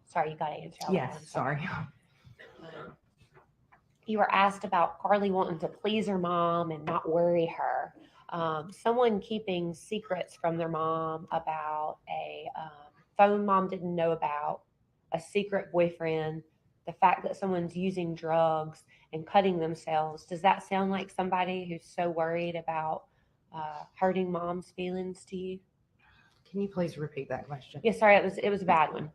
Sorry, you got to answer. Yes, sorry. You were asked about Carly wanting to please her mom and not worry her. Someone keeping secrets from their mom about a phone mom didn't know about, a secret boyfriend, the fact that someone's using drugs and cutting themselves. Does that sound like somebody who's so worried about hurting mom's feelings to you? Can you please repeat that question? Yeah, sorry, it was a bad one.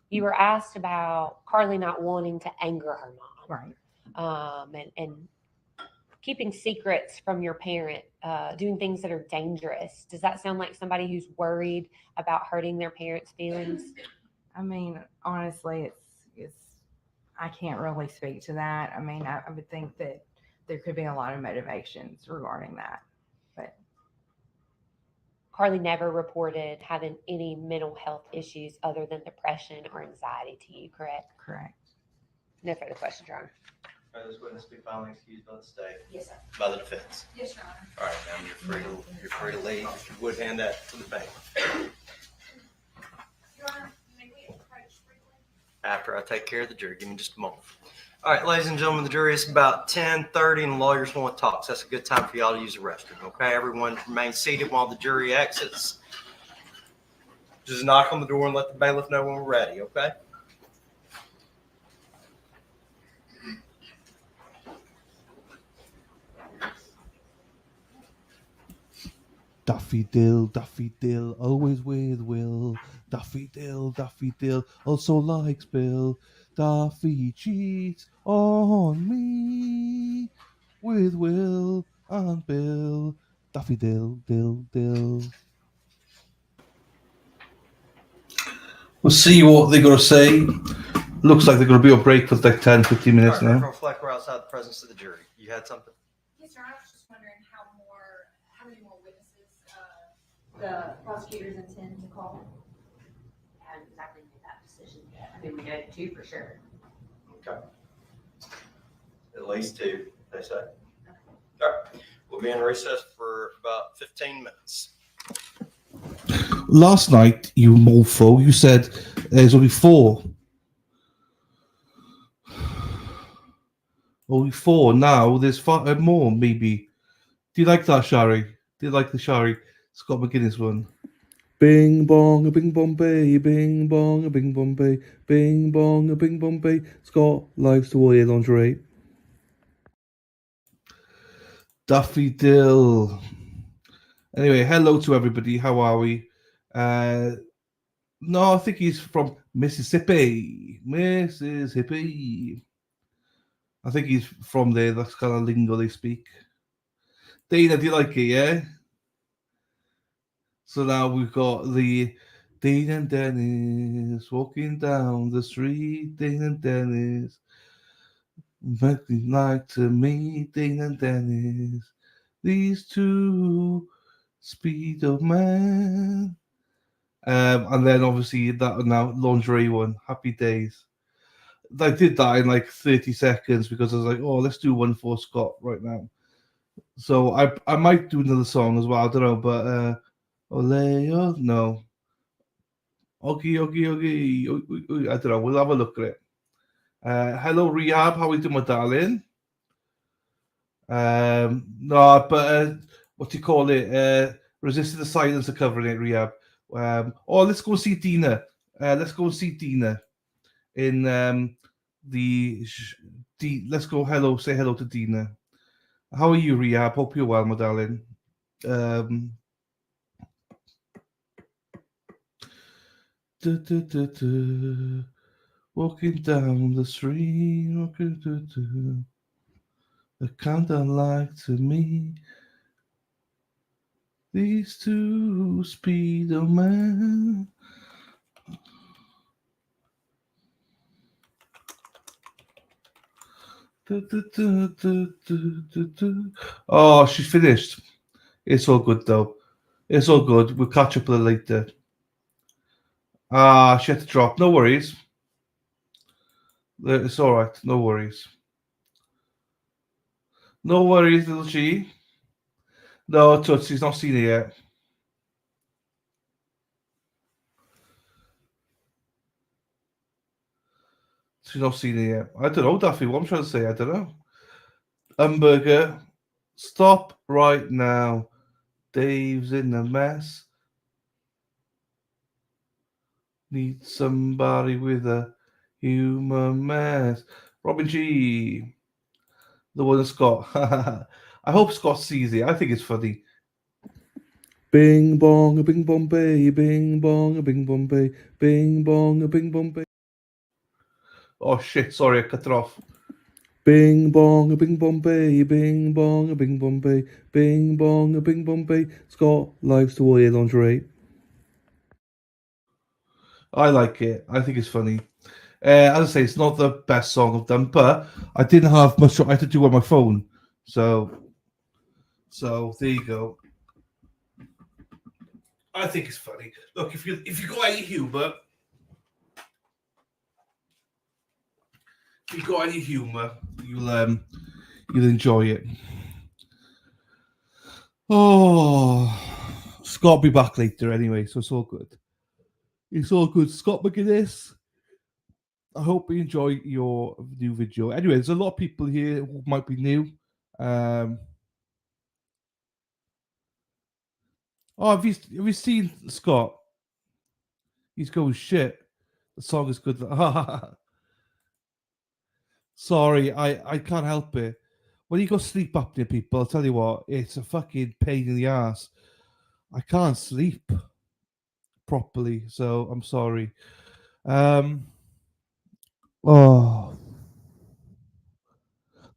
You were asked about Carly not wanting to anger her mom. Right. And keeping secrets from your parent, doing things that are dangerous. Does that sound like somebody who's worried about hurting their parents' feelings? I mean, honestly, it's I can't really speak to that. I mean, I would think that there could be a lot of motivations regarding that. But Carly never reported having any mental health issues other than depression or anxiety to you, correct? Correct. No further questions, Your Honor. All right, this witness be finally excused by the state. Yes, sir. By the defense. Yes, Your Honor. All right, ma'am, you're free to leave. If you would hand that to the bailiff. Your Honor, may we approach briefly? After I take care of the jury, give me just a moment. All right, ladies and gentlemen, the jury is about 10:30 and the lawyers want to talk. So that's a good time for y'all to use the restroom. Okay, everyone remain seated while the jury exits. Just knock on the door and let the bailiff know when we're ready, okay? Daffy Dill, always with Will. Daffy Dill, also likes Bill. Daffy cheats on me with Will and Bill. Daffy Dill. We'll see what they're going to say. Looks like they're going to be on break for like 10, 15 minutes All right, now. reflect, we're outside the presence of the jury. You had something? Yes, sir. I was just wondering how many more witnesses the prosecutors intend to call. I haven't exactly made that decision yet. I mean, we know 2 for sure. Okay. At least 2, they say. All right. We'll be in recess for about 15 minutes. Last night, you mofo, you said there's only 4. Only 4 now. There's 5 more, maybe. Do you like that, Shari? Do you like the Shari Scott McGinnis one? Bing bong, a bing bombay, bing bong, a bing bombay, bing bong, a bing bombay. Scott likes to wear lingerie. Daffy Dill. Anyway, hello to everybody. How are we? No, I think he's from Mississippi. I think he's from there. That's kind of lingo they speak. Dana, do you like it? Yeah. So now we've got the Dean and Dennis walking down the street. Dean and Dennis, making like to meet Dean and Dennis. These 2 speedo men. And then obviously that now lingerie one. Happy days. I did that in like 30 seconds because I was like, oh, let's do one for Scott right now. So I might do another song as well. I don't know, but Oleo, no. Ogie. I don't know. We'll have a look at it. Hello, Rehab. How are you doing, my darling? No, but what do you call it? Resisting the silence of covering it, Rehab. Let's go see Dina. Let's go see Dina in let's go say hello to Dina. How are you, Rehab? Hope you're well, my darling. Walking down the street, the kind of like to me. These 2 speedo men. Oh, she's finished. It's all good though. It's all good. We'll catch up with her later. Ah, she had to drop. No worries. It's all right. No worries. No worries, little G. No, Tootsie's not seen it yet. She's not seen it yet. I don't know, Daffy. What I'm trying to say, I don't know. Hamburger, stop right now. Dave's in a mess. Need somebody with a humor mess. Robin G. The one that Scott. I hope Scott sees it. I think it's funny. Bing bong, a bing bong bay, bing bong, a bing bong bay, bing bong, a bing bong bay. Oh shit, sorry, I cut it off. Bing bong, a bing bong bay, bing bong, a bing bong bay, bing bong, a bing bong bay. Scott likes to wear lingerie. I like it. I think it's funny. As I say, it's not the best song I've done, but I didn't have much I had to do on my phone. So there you go. I think it's funny. Look, if you got any humor, you'll enjoy it. Oh, Scott will be back later anyway, so it's all good. It's all good. Scott McGuinness, I hope you enjoy your new video. Anyway, there's a lot of people here who might be new. Oh, have you seen Scott? He's going shit. The song is good. Sorry, I can't help it. When you go sleep apnea, people, I'll tell you what, it's a fucking pain in the ass. I can't sleep properly, so I'm sorry. Oh,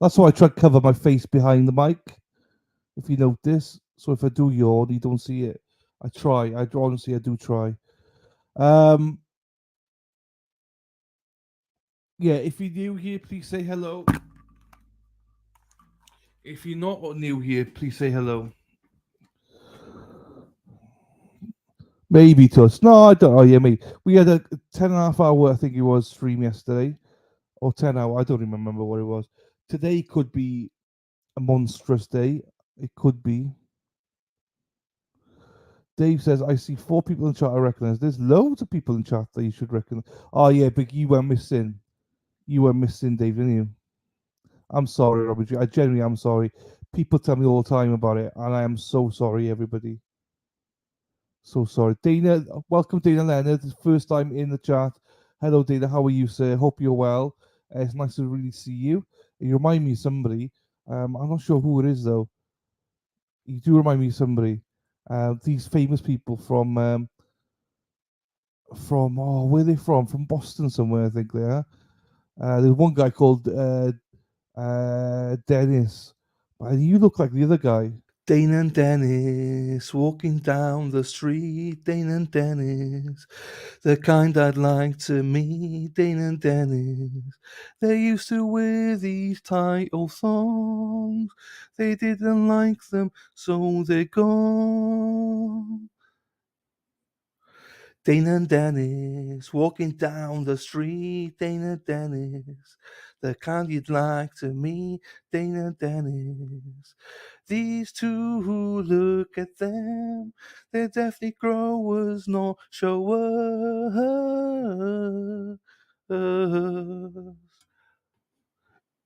that's why I try to cover my face behind the mic. If you notice, so if I do yawn, you don't see it. I try. Honestly, I do try. Yeah, if you're new here, please say hello. If you're not new here, please say hello. Maybe to us. No, I don't know. Yeah, maybe. We had a 10.5 hour, I think it was, stream yesterday. Or 10 hour. I don't even remember what it was. Today could be a monstrous day. It could be. Dave says, I see 4 people in chat I recognize. There's loads of people in chat that you should recognize. Oh, yeah, but you were missing. You were missing, Dave, didn't you? I'm sorry, Robert. I genuinely am sorry. People tell me all the time about it, and I am so sorry, everybody. So sorry. Dana, welcome, Dana Leonard. First time in the chat. Hello, Dana. How are you, sir? Hope you're well. It's nice to really see you. You remind me of somebody. I'm not sure who it is, though. You do remind me of somebody. These famous people from where are they from? From Boston somewhere, I think they are. There's one guy called Dennis. You look like the other guy. Dana and Dennis walking down the street. Dana and Dennis, the kind I'd like to meet. Dana and Dennis, they used to wear these tight old thongs. They didn't like them, so they're gone. Dana and Dennis walking down the street. Dana and Dennis, the kind you'd like to meet. Dana and Dennis, these two who look at them, they're definitely growers, not showers.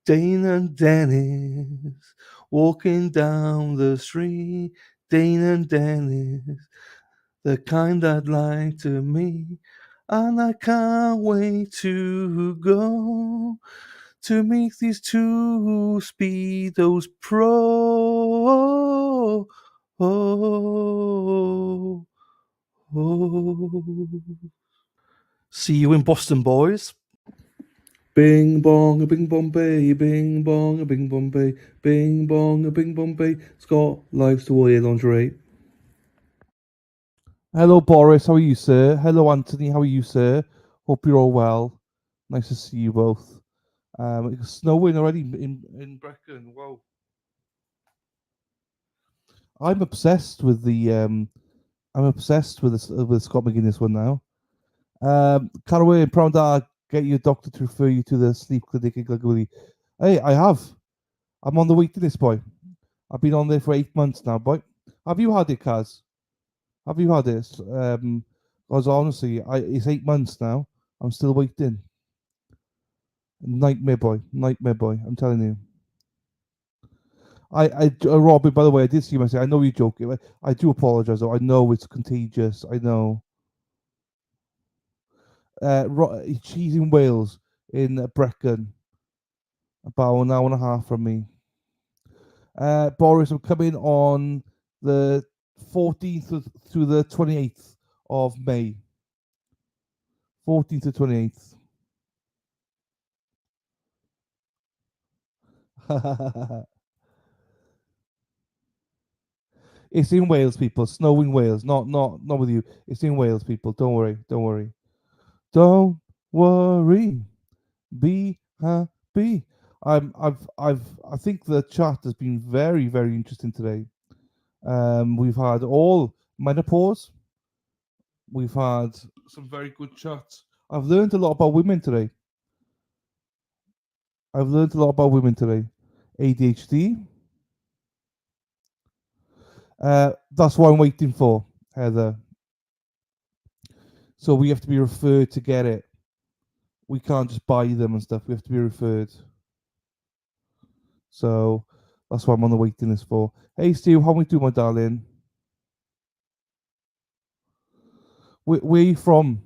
Dana and Dennis walking down the street. Dana and Dennis, the kind I'd like to meet, and I can't wait to go to meet these two speedos pro. See you in Boston, boys. Bing bong, a bing bong bay, bing bong, a bing bong bay, bing bong, a bing bong bay. Scott likes to wear lingerie. Hello, Boris. How are you, sir? Hello, Anthony. How are you, sir? Hope you're all well. Nice to see you both. It's snowing already in Brecon. Wow. I'm obsessed with the Scott McGuinness one now. Caraway and Brown Dad, get your doctor to refer you to the sleep clinic in Glegg. Hey, I have. I'm on the waiting list, boy. I've been on there for 8 months now, boy. Have you had it, Kaz? Have you had it? Because honestly, it's 8 months now. I'm still waiting. Nightmare, boy. Nightmare, boy. I'm telling you. Robin, by the way, I did see you. I know you're joking. I do apologize, though. I know it's contagious. I know. She's in Wales, in Brecon, about an hour and a half from me. Boris, I'm coming on the 14th through the 28th of May. 14th to 28th. It's in Wales, people. Snow in Wales. Not with you. It's in Wales, people. Don't worry. Don't worry. Don't worry. Be happy. I think the chat has been very, very interesting today. We've had all menopause. We've had some very good chats. I've learned a lot about women today. ADHD. That's what I'm waiting for, Heather. So we have to be referred to get it. We can't just buy them and stuff. We have to be referred. So that's what I'm on the waiting list for. Hey, Steve, how we doing, my darling? Where are you from?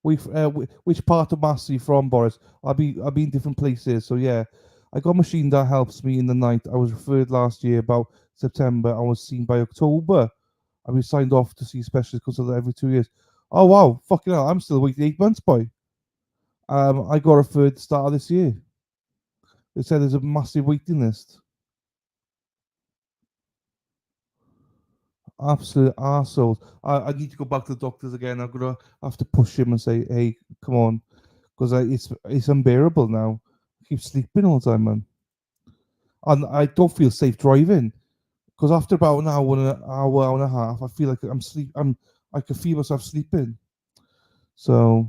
Which part of Mass are you from, Boris? I'll be in different places. So yeah, I got a machine that helps me in the night. I was referred last year about September. I was seen by October. I've been signed off to see a specialist consultant every 2 years. Oh wow, fucking hell! I'm still waiting 8 months, boy. I got referred at the start of this year. They said there's a massive waiting list. Absolute arseholes. I need to go back to the doctors again. I'm gonna have to push him and say, "Hey, come on," because it's unbearable now. I keep sleeping all the time, man, and I don't feel safe driving because after about an hour and a half, I feel like I can feel myself sleeping. So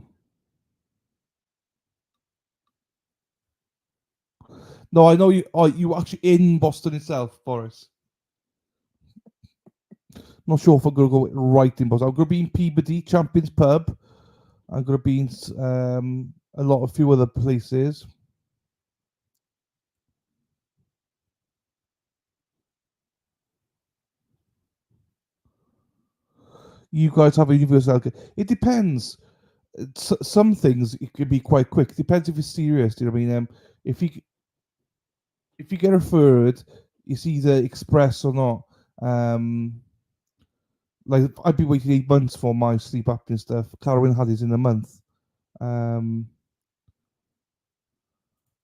no, I know you. Oh, you were actually in Boston itself, Boris. Not sure if I'm going to go right in Boston. I'm going to be in Peabody, Champions Pub. I'm going to be in a few other places. You guys have a universal. It depends. Some things it could be quite quick. It depends if it's serious. Do you know what I mean? If you get referred, it's either express or not. Like I'd be waiting 8 months for my sleep apnea stuff. Carolyn had his in a month.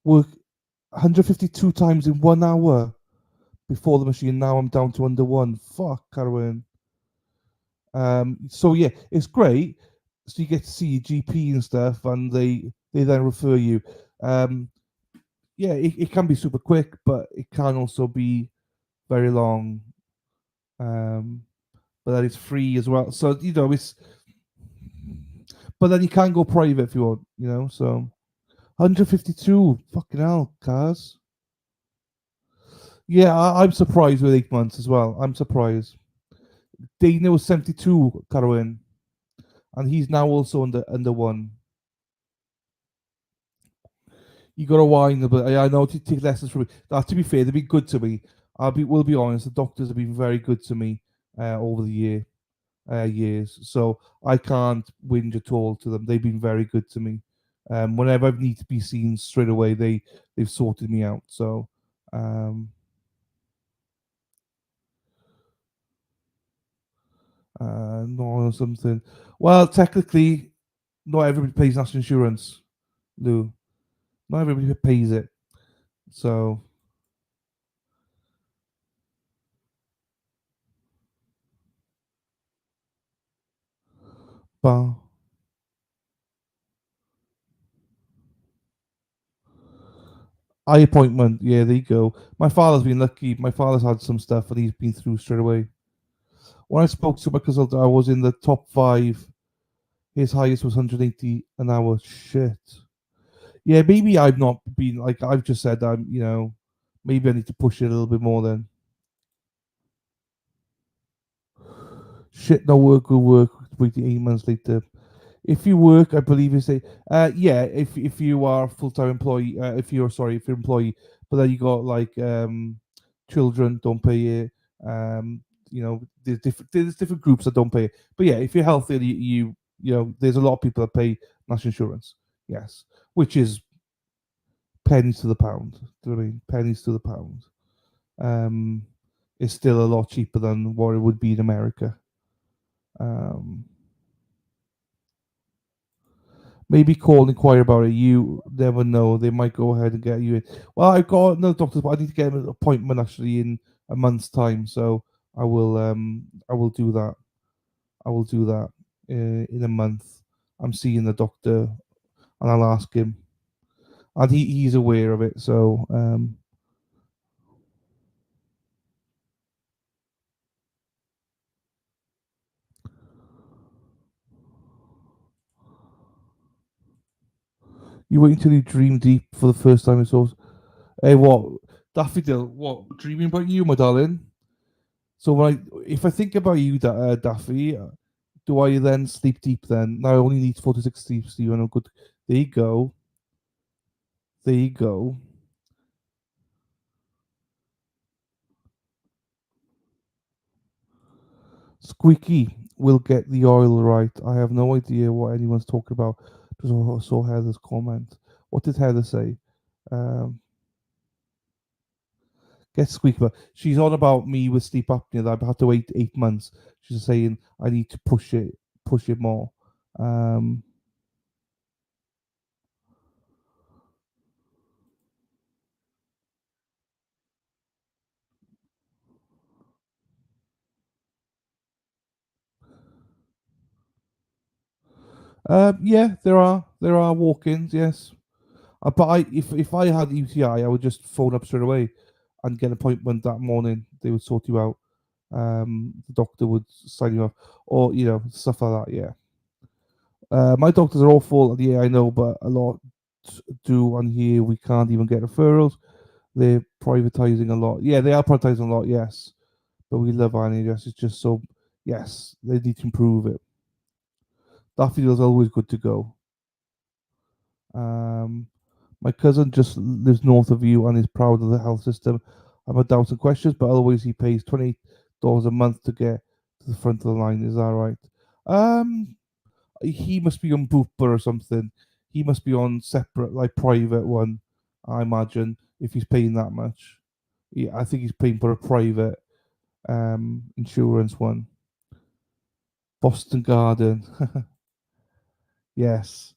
Work 152 times in 1 hour before the machine. Now I'm down to under one. Fuck, Carolyn. So yeah, it's great. So you get to see your GP and stuff, and they then refer you. Yeah, it can be super quick, but it can also be very long. But that is free as well. So it's. But then you can go private if you want, So 152, fucking hell, cars. Yeah, I'm surprised with 8 months as well. I'm surprised. Dana was 72, Carolyn, and he's now also under one. You got to whine a bit. I know to take lessons from me. To be fair, they've been good to me. We'll be honest. The doctors have been very good to me over the years. So I can't whinge at all to them. They've been very good to me. Whenever I need to be seen straight away, they've sorted me out. So. No, something. Well, technically, not everybody pays national insurance, Lou. Not everybody pays it. So. Eye appointment. Yeah, there you go. My father's been lucky. My father's had some stuff and he's been through straight away. When I spoke to my consultant, I was in the top 5 His highest was 180 an hour. Shit. Yeah, maybe I've not been like I've just said I'm. Maybe I need to push it a little bit more then. Shit, no work will work. Waiting 8 months later. If you work, I believe you say, yeah. If you are a full time employee, if you're employee, but then you got like children don't pay it. There's different groups that don't pay it. But yeah, if you're healthy, there's a lot of people that pay national insurance. Yes, which is pennies to the pound. Do you know what I mean? Pennies to the pound. It's still a lot cheaper than what it would be in America. Maybe call and inquire about it. You never know; they might go ahead and get you in. Well, I've got another doctor, but I need to get an appointment actually in a month's time. So I will do that. I will do that in a month. I'm seeing the doctor, and I'll ask him, and he's aware of it. So you wait until you dream deep for the first time. It's also, hey, what, Daffodil? What, dreaming about you, my darling? So if I think about you, Daffy, do I then sleep deep? Then now I only need 4 to 6 sleeps. You know, good. There you go. There you go. Squeaky will get the oil right. I have no idea what anyone's talking about. Just saw Heather's comment. What did Heather say? Get Squeaky. She's on about me with sleep apnea. That I've had to wait 8 months. She's saying I need to push it more. Yeah, there are walk-ins. Yes, but if I had UTI, I would just phone up straight away and get an appointment that morning. They would sort you out. The doctor would sign you off, or stuff like that. Yeah. My doctors are awful. Yeah, I know, but a lot do on here. We can't even get referrals. They're privatizing a lot. Yeah, they are privatizing a lot. Yes, but we love our NHS. It's just so. Yes, they need to improve it. Daffodil's always good to go. My cousin just lives north of you and is proud of the health system. I've had doubts and questions, but otherwise he pays $28 a month to get to the front of the line. Is that right? He must be on Bupa or something. He must be on separate, like private one. I imagine if he's paying that much. Yeah, I think he's paying for a private insurance one. Boston Garden. Yes.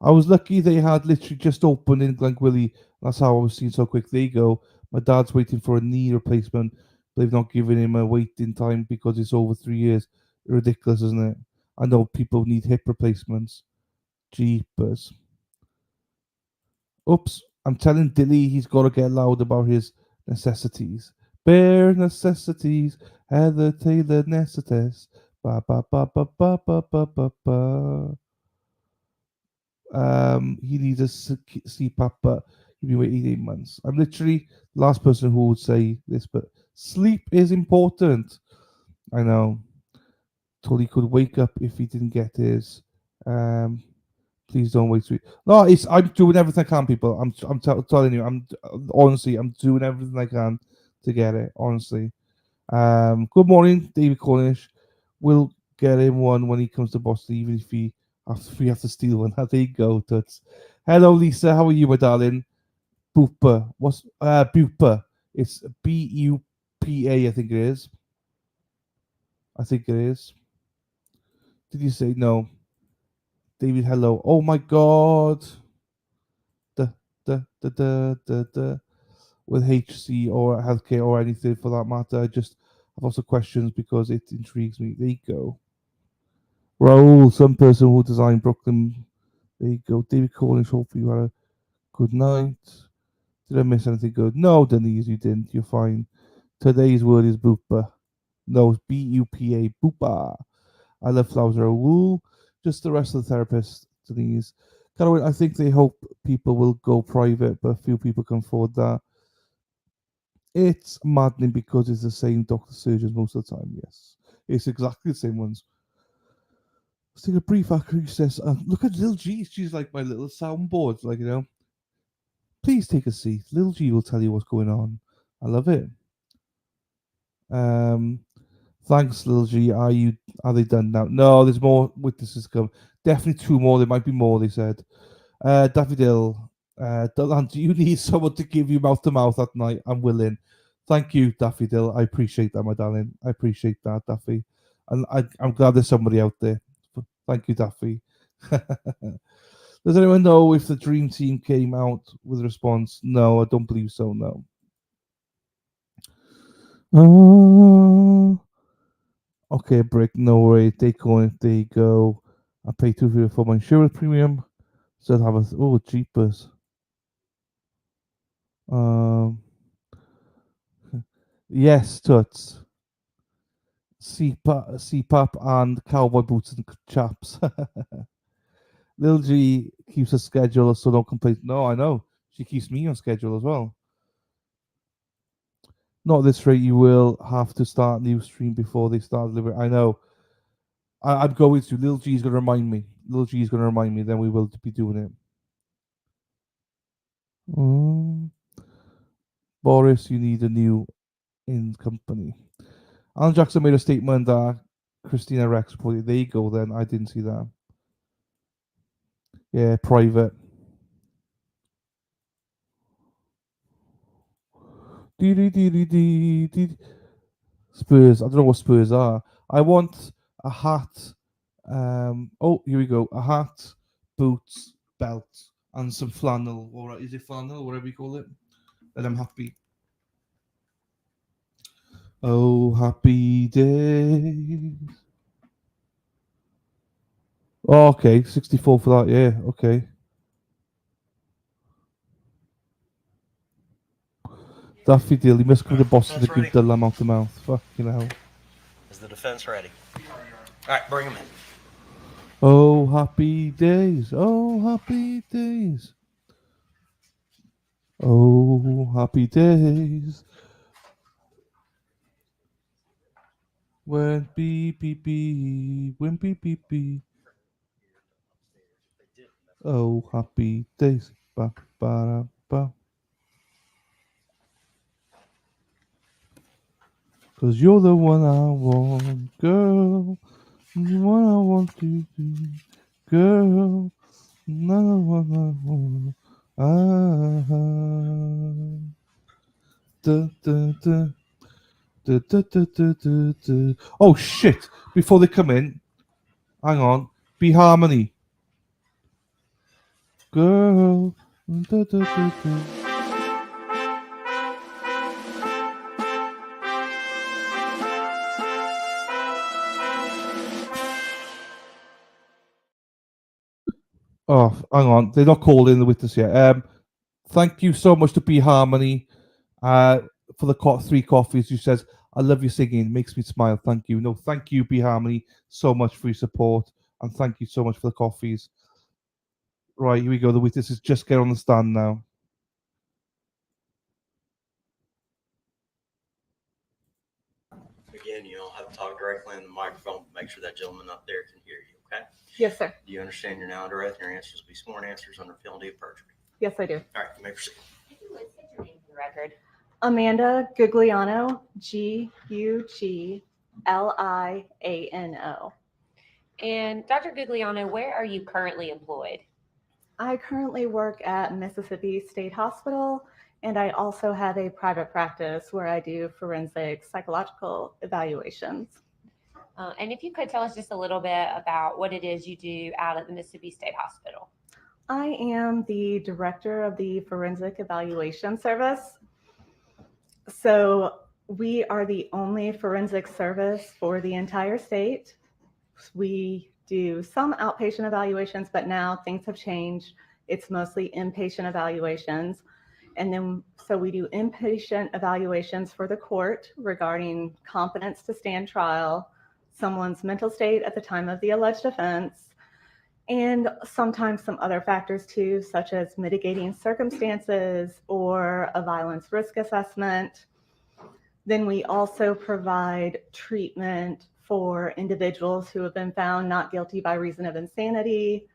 I was lucky they had literally just opened in Glenquilly. That's how I was seen so quick. There you go. My dad's waiting for a knee replacement. They've not given him a waiting time because it's over 3 years. Ridiculous, isn't it? I know people need hip replacements. Jeepers. Oops. I'm telling Dilly he's got to get loud about his necessities. Bare necessities. Heather Taylor necessities. Ba ba ba ba ba ba ba ba ba. He needs a CPAP, but he'll be waiting 8 months. I'm literally the last person who would say this, but sleep is important. I know. Till he could wake up if he didn't get his. Please don't wait. No, I'm doing everything I can, people. I'm telling you. I'm doing everything I can to get it. Honestly. Good morning, David Cornish. We'll get him one when he comes to Boston, even if we have to steal one. There you go, Tuts. Hello, Lisa. How are you, my darling? Bupa. What's Bupa? It's Bupa, I think it is. Did you say no? David, hello. Oh my god. The with HC or healthcare or anything for that matter. I just have lots of questions because it intrigues me. There you go. Raoul, some person who designed Brooklyn. There you go. David Cornish, hopefully you had a good night. Did I miss anything good? No, Denise, you didn't. You're fine. Today's word is Bupa. No, it's Bupa. Bupa. I love flowers. Raoul. Just the rest of the therapists, Denise. Caroline, I think they hope people will go private, but few people can afford that. It's maddening because it's the same doctor surgeons most of the time, yes. It's exactly the same ones. Let's take a brief recess. Look at Lil G. She's like my little soundboard, like, you know. Please take a seat. Lil G will tell you what's going on. I love it. Thanks, Lil G. Are they done now? No, there's more witnesses come. Definitely 2 more. There might be more, they said. Daffodil. Dylan, do you need someone to give you mouth to mouth at night? I'm willing. Thank you, Daffodil. I appreciate that, my darling. I appreciate that, Daffy. And I'm glad there's somebody out there. Thank you, Daffy. Does anyone know if the Dream Team came out with a response? No, I don't believe so, no. Okay, Brick, no worry. They go. I pay $250 for my insurance premium. So I'll have a jeepers. Yes, Toots. CPAP and cowboy boots and chaps. Lil G keeps a schedule, so don't complain. No, I know. She keeps me on schedule as well. Not at this rate, you will have to start a new stream before they start delivering. I know. I'm going to. Lil G's going to remind me. Lil G's going to remind me, then we will be doing it. Boris, you need a new in company. Alan Jackson made a statement that Christina Rex reported. There you go then. I didn't see that. Yeah, private. Spurs. I don't know what Spurs are. I want a hat. Oh, here we go. A hat, boots, belt, and some flannel. Or is it flannel? Whatever you call it. And I'm happy. Oh, happy days. Oh, okay, 64 for that. Yeah, okay. Daffy Deal, you must come to Boston to give Dylan mouth to mouth. Fucking hell. Is the defense ready? All right, bring him in. Oh, happy days. Oh, happy days. Oh, happy days. When beep, beep, beep. When beep, beep, beep. Oh, happy days. Ba, ba, ba. 'Cause you're the one I want, girl. The one I want to do, girl. Another one I want. Da, da, da. Da, da, da, da, da, da. Oh shit! Before they come in, hang on. Be Harmony. Girl. Da, da, da, da. Oh, hang on. They're not called in the witness yet. Thank you so much to Be Harmony for the 3 coffees. You says, I love your singing. It makes me smile. Thank you. No, thank you, Be Harmony, so much for your support. And thank you so much for the coffees. Right, here we go. The witnesses just get on the stand now. Again, you don't have to talk directly in the microphone. Make sure that gentleman up there can hear you, okay? Yes, sir. Do you understand you're now under oath and your answers will be sworn answers under penalty of perjury? Yes, I do. All right, you may proceed. Let's take your name for the record. Amanda Gugliano, Gugliano. And Dr. Gugliano, where are you currently employed? I currently work at Mississippi State Hospital, and I also have a private practice where I do forensic psychological evaluations. And if you could tell us just a little bit about what it is you do out at the Mississippi State Hospital. I am the director of the Forensic Evaluation Service. So we are the only forensic service for the entire state. We do some outpatient evaluations, but now things have changed. It's mostly inpatient evaluations. And then, so we do inpatient evaluations for the court regarding competence to stand trial, someone's mental state at the time of the alleged offense, and sometimes some other factors too, such as mitigating circumstances or a violence risk assessment. Then we also provide treatment for individuals who have been found not guilty by reason of insanity,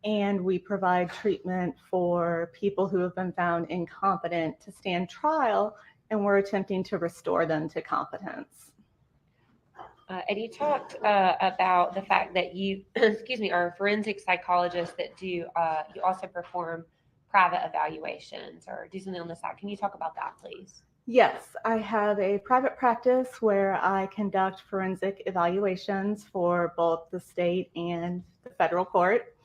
and we provide treatment for people who have been found incompetent to stand trial, and we're attempting to restore them to competence. And you talked about the fact that you, excuse me, are a forensic psychologist that do, you also perform private evaluations or do something on the side. Can you talk about that, please? Yes, I have a private practice where I conduct forensic evaluations for both the state and the federal court.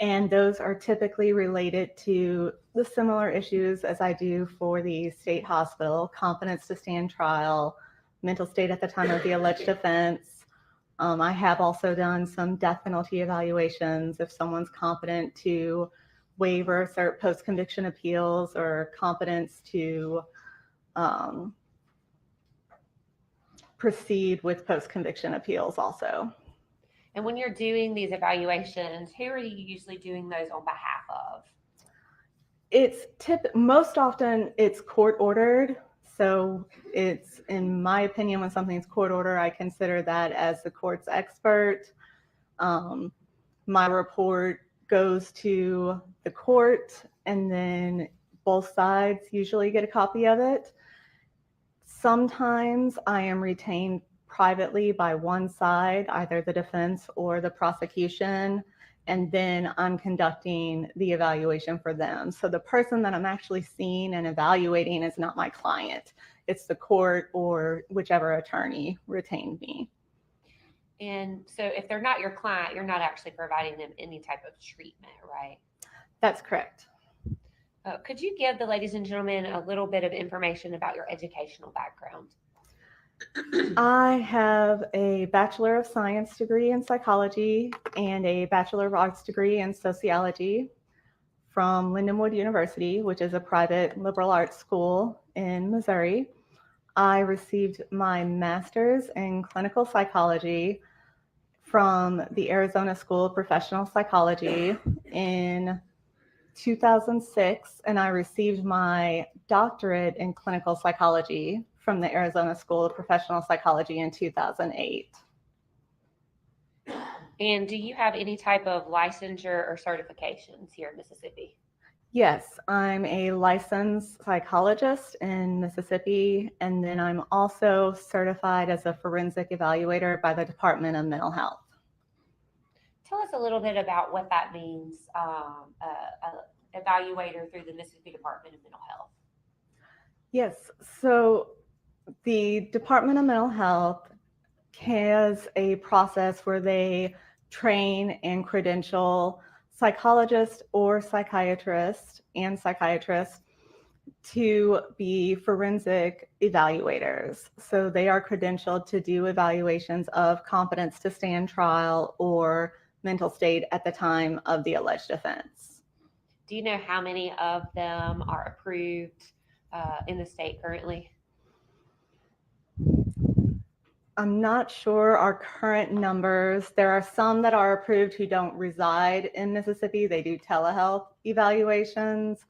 And those are typically related to the similar issues as I do for the state hospital: competence to stand trial, mental state at the time of the alleged offense. I have also done some death penalty evaluations if someone's competent to waive or assert post-conviction appeals, or competence to proceed with post-conviction appeals also. And when you're doing these evaluations, who are you usually doing those on behalf of? Most often it's court ordered. So it's, in my opinion, when something's court order, I consider that as the court's expert. My report goes to the court, and then both sides usually get a copy of it. Sometimes I am retained privately by one side, either the defense or the prosecution, and then I'm conducting the evaluation for them. So the person that I'm actually seeing and evaluating is not my client. It's the court or whichever attorney retained me. And so if they're not your client, you're not actually providing them any type of treatment, right? That's correct. Could you give the ladies and gentlemen a little bit of information about your educational background? I have a Bachelor of Science degree in psychology and a Bachelor of Arts degree in sociology from Llandysul University, which is a private liberal arts school in Missouri. I received my master's in clinical psychology from the Arizona School of Professional Psychology in 2006, and I received my doctorate in clinical psychology from the Arizona School of Professional Psychology in 2008. And do you have any type of licensure or certifications here in Mississippi? Yes, I'm a licensed psychologist in Mississippi, and then I'm also certified as a forensic evaluator by the Department of Mental Health. Tell us a little bit about what that means, evaluator through the Mississippi Department of Mental Health. Yes, so the Department of Mental Health has a process where they train and credential psychologists or psychiatrists to be forensic evaluators. So they are credentialed to do evaluations of competence to stand trial or mental state at the time of the alleged offense. Do you know how many of them are approved in the state currently? I'm not sure our current numbers. There are some that are approved who don't reside in Mississippi. They do telehealth evaluations.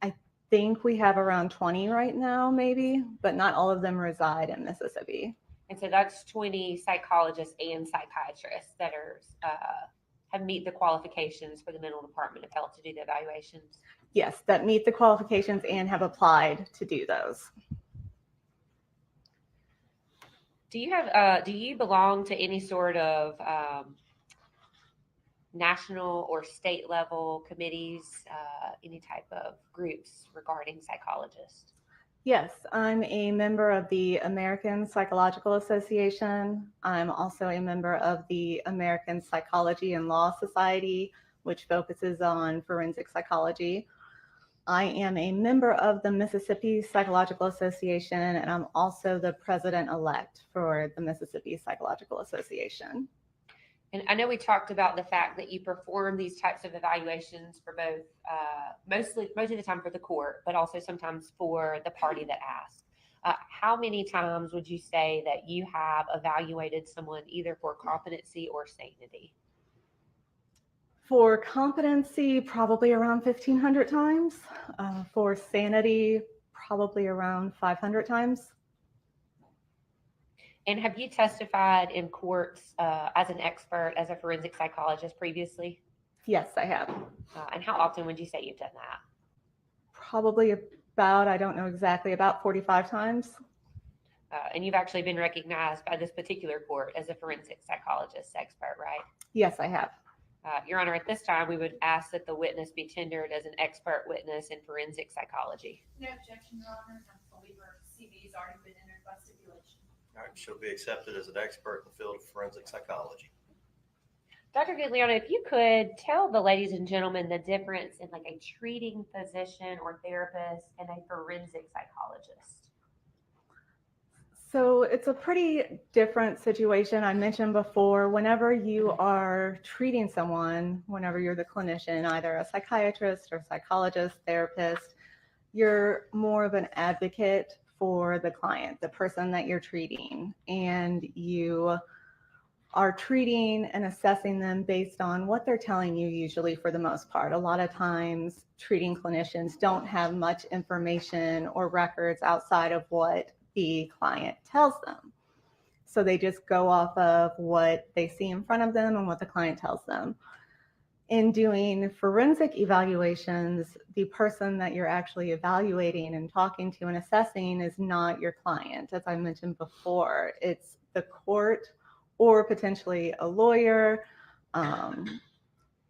I think we have around 20 right now, maybe, but not all of them reside in Mississippi. And so that's 20 psychologists and psychiatrists that are have meet the qualifications for the Mental Department of Health to do the evaluations? Yes, that meet the qualifications and have applied to do those. Do you have? Do you belong to any sort of national or state level committees? Any type of groups regarding psychologists? Yes, I'm a member of the American Psychological Association. I'm also a member of the American Psychology and Law Society, which focuses on forensic psychology. I am a member of the Mississippi Psychological Association, and I'm also the president-elect for the Mississippi Psychological Association. And I know we talked about the fact that you perform these types of evaluations for both, most of the time for the court, but also sometimes for the party that asks. How many times would you say that you have evaluated someone either for competency or sanity? For competency, probably around 1,500 times. For sanity, probably around 500 times. And have you testified in courts as an expert, as a forensic psychologist previously? Yes, I have. And how often would you say you've done that? Probably about, I don't know exactly, about 45 times. And you've actually been recognized by this particular court as a forensic psychologist expert, right? Yes, I have. Your Honor, at this time, we would ask that the witness be tendered as an expert witness in forensic psychology. No objection, Your Honor. Libera, CV's already been entered by stipulation. All right, she'll be accepted as an expert in the field of forensic psychology. Dr. Guglielmo, if you could tell the ladies and gentlemen the difference in like a treating physician or therapist and a forensic psychologist. So it's a pretty different situation. I mentioned before, whenever you are treating someone, whenever you're the clinician, either a psychiatrist or psychologist, therapist, you're more of an advocate for the client, the person that you're treating, and you are treating and assessing them based on what they're telling you, usually for the most part. A lot of times treating clinicians don't have much information or records outside of what the client tells them. So they just go off of what they see in front of them and what the client tells them. In doing forensic evaluations, the person that you're actually evaluating and talking to and assessing is not your client. As I mentioned before, it's the court or potentially a lawyer.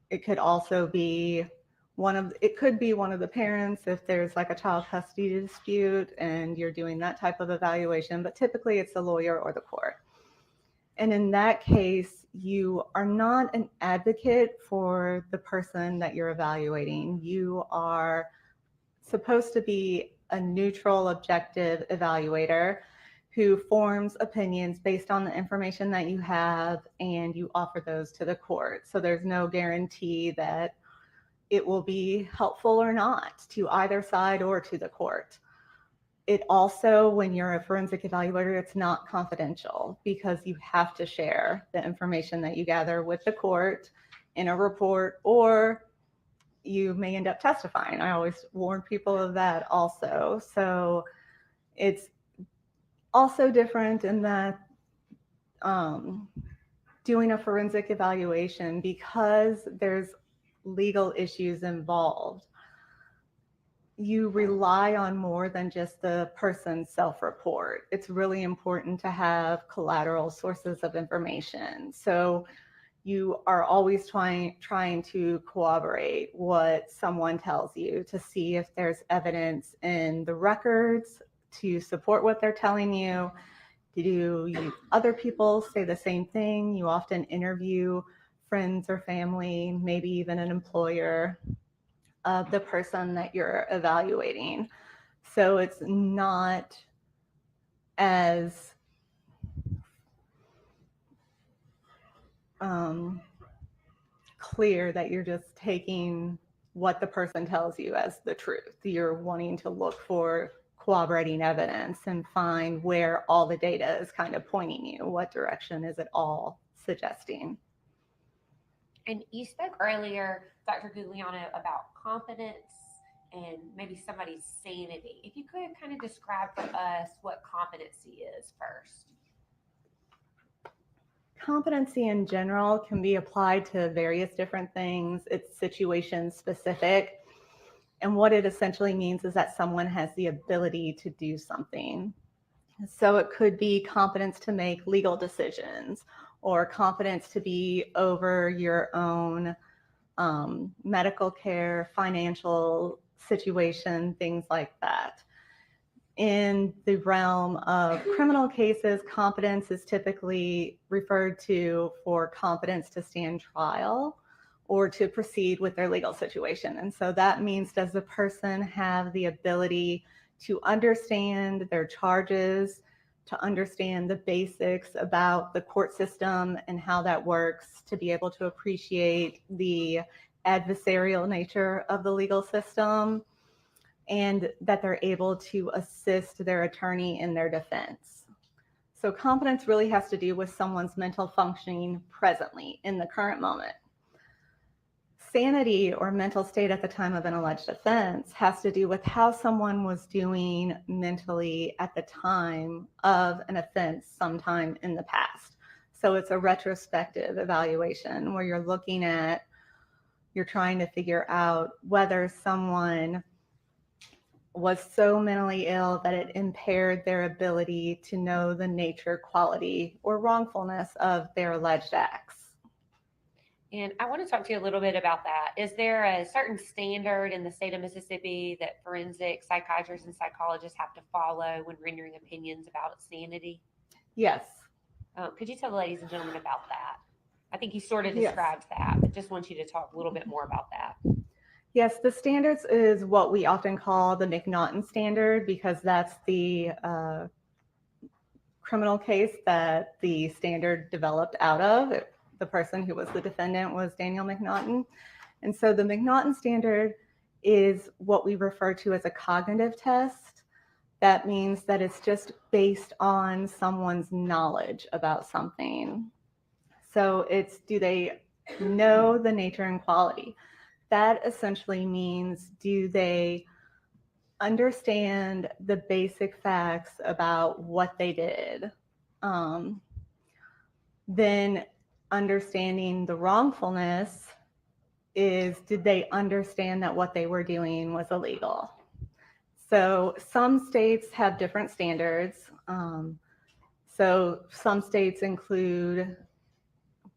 It could also be one of the parents if there's like a child custody dispute and you're doing that type of evaluation, but typically it's the lawyer or the court. And in that case, you are not an advocate for the person that you're evaluating. You are supposed to be a neutral, objective evaluator who forms opinions based on the information that you have, and you offer those to the court. So there's no guarantee that it will be helpful or not to either side or to the court. It also, when you're a forensic evaluator, it's not confidential because you have to share the information that you gather with the court in a report, or you may end up testifying. I always warn people of that also. So it's also different in that doing a forensic evaluation, because there's legal issues involved, you rely on more than just the person's self-report. It's really important to have collateral sources of information. So you are always trying to corroborate what someone tells you to see if there's evidence in the records to support what they're telling you. Do other people say the same thing? You often interview friends or family, maybe even an employer of the person that you're evaluating. So it's not as clear that you're just taking what the person tells you as the truth. You're wanting to look for corroborating evidence and find where all the data is kind of pointing you. What direction is it all suggesting? And you spoke earlier, Dr. Guglielmo, about competence and maybe somebody's sanity. If you could kind of describe for us what competency is first. Competency in general can be applied to various different things. It's situation specific. And what it essentially means is that someone has the ability to do something. So it could be competence to make legal decisions, or competence to be over your own medical care, financial situation, things like that. In the realm of criminal cases, competence is typically referred to for competence to stand trial or to proceed with their legal situation. And so that means, does the person have the ability to understand their charges, to understand the basics about the court system and how that works, to be able to appreciate the adversarial nature of the legal system, and that they're able to assist their attorney in their defense. So competence really has to do with someone's mental functioning presently in the current moment. sanity or mental state at the time of an alleged offense has to do with how someone was doing mentally at the time of an offense sometime in the past. So it's a retrospective evaluation where you're trying to figure out whether someone was so mentally ill that it impaired their ability to know the nature, quality, or wrongfulness of their alleged acts. And I want to talk to you a little bit about that. Is there a certain standard in the state of Mississippi that forensic psychiatrists and psychologists have to follow when rendering opinions about sanity? Yes. Could you tell the ladies and gentlemen about that? I think you sort of described that, but just want you to talk a little bit more about that. Yes, the standards is what we often call the McNaughton standard, because that's the criminal case that the standard developed out of. The person who was the defendant was Daniel McNaughton. And so the McNaughton standard is what we refer to as a cognitive test. That means that it's just based on someone's knowledge about something. So it's, do they know the nature and quality? That essentially means, do they understand the basic facts about what they did? Then understanding the wrongfulness is, did they understand that what they were doing was illegal? So some states have different standards. So some states include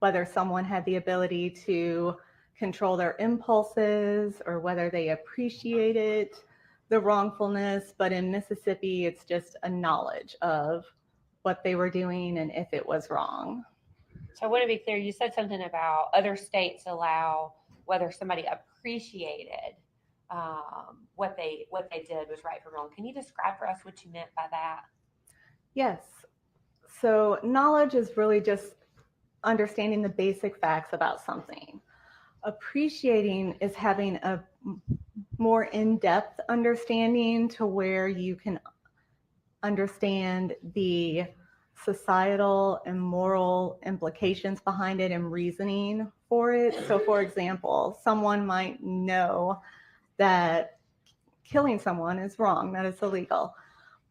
whether someone had the ability to control their impulses or whether they appreciated the wrongfulness. But in Mississippi, it's just a knowledge of what they were doing and if it was wrong. So I want to be clear, you said something about other states allow whether somebody appreciated what they did was right or wrong. Can you describe for us what you meant by that? Yes. So knowledge is really just understanding the basic facts about something. Appreciating is having a more in-depth understanding to where you can understand the societal and moral implications behind it and reasoning for it. So for example, someone might know that killing someone is wrong, that it's illegal,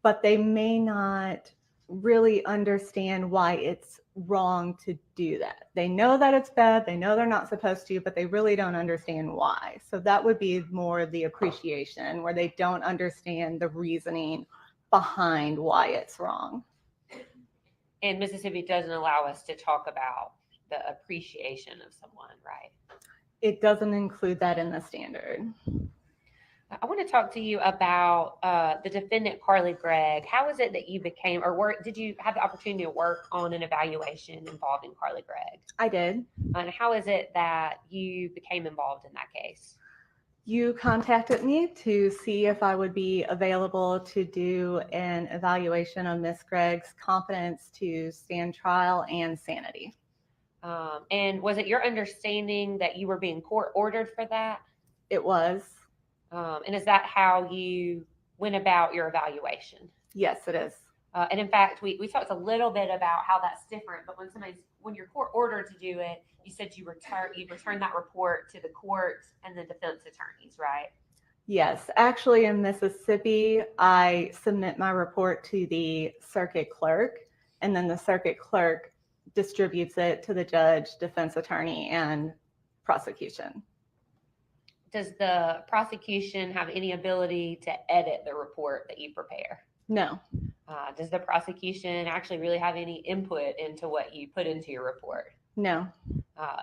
but they may not really understand why it's wrong to do that. They know that it's bad, they know they're not supposed to, but they really don't understand why. So that would be more the appreciation, where they don't understand the reasoning behind why it's wrong. And Mississippi doesn't allow us to talk about the appreciation of someone, right? It doesn't include that in the standard. I want to talk to you about the defendant, Gregg. How is it that you became, or did you have the opportunity to work on an evaluation involving Gregg? I did. And how is it that you became involved in that case? You contacted me to see if I would be available to do an evaluation on Miss Gregg's competence to stand trial and sanity. And was it your understanding that you were being court ordered for that? It was. And is that how you went about your evaluation? Yes, it is. And in fact, we talked a little bit about how that's different, but when you're court ordered to do it, you said you return that report to the court and the defense attorneys, right? Yes, actually in Mississippi, I submit my report to the circuit clerk, and then the circuit clerk distributes it to the judge, defense attorney, and prosecution. Does the prosecution have any ability to edit the report that you prepare? No. Does the prosecution actually really have any input into what you put into your report? No.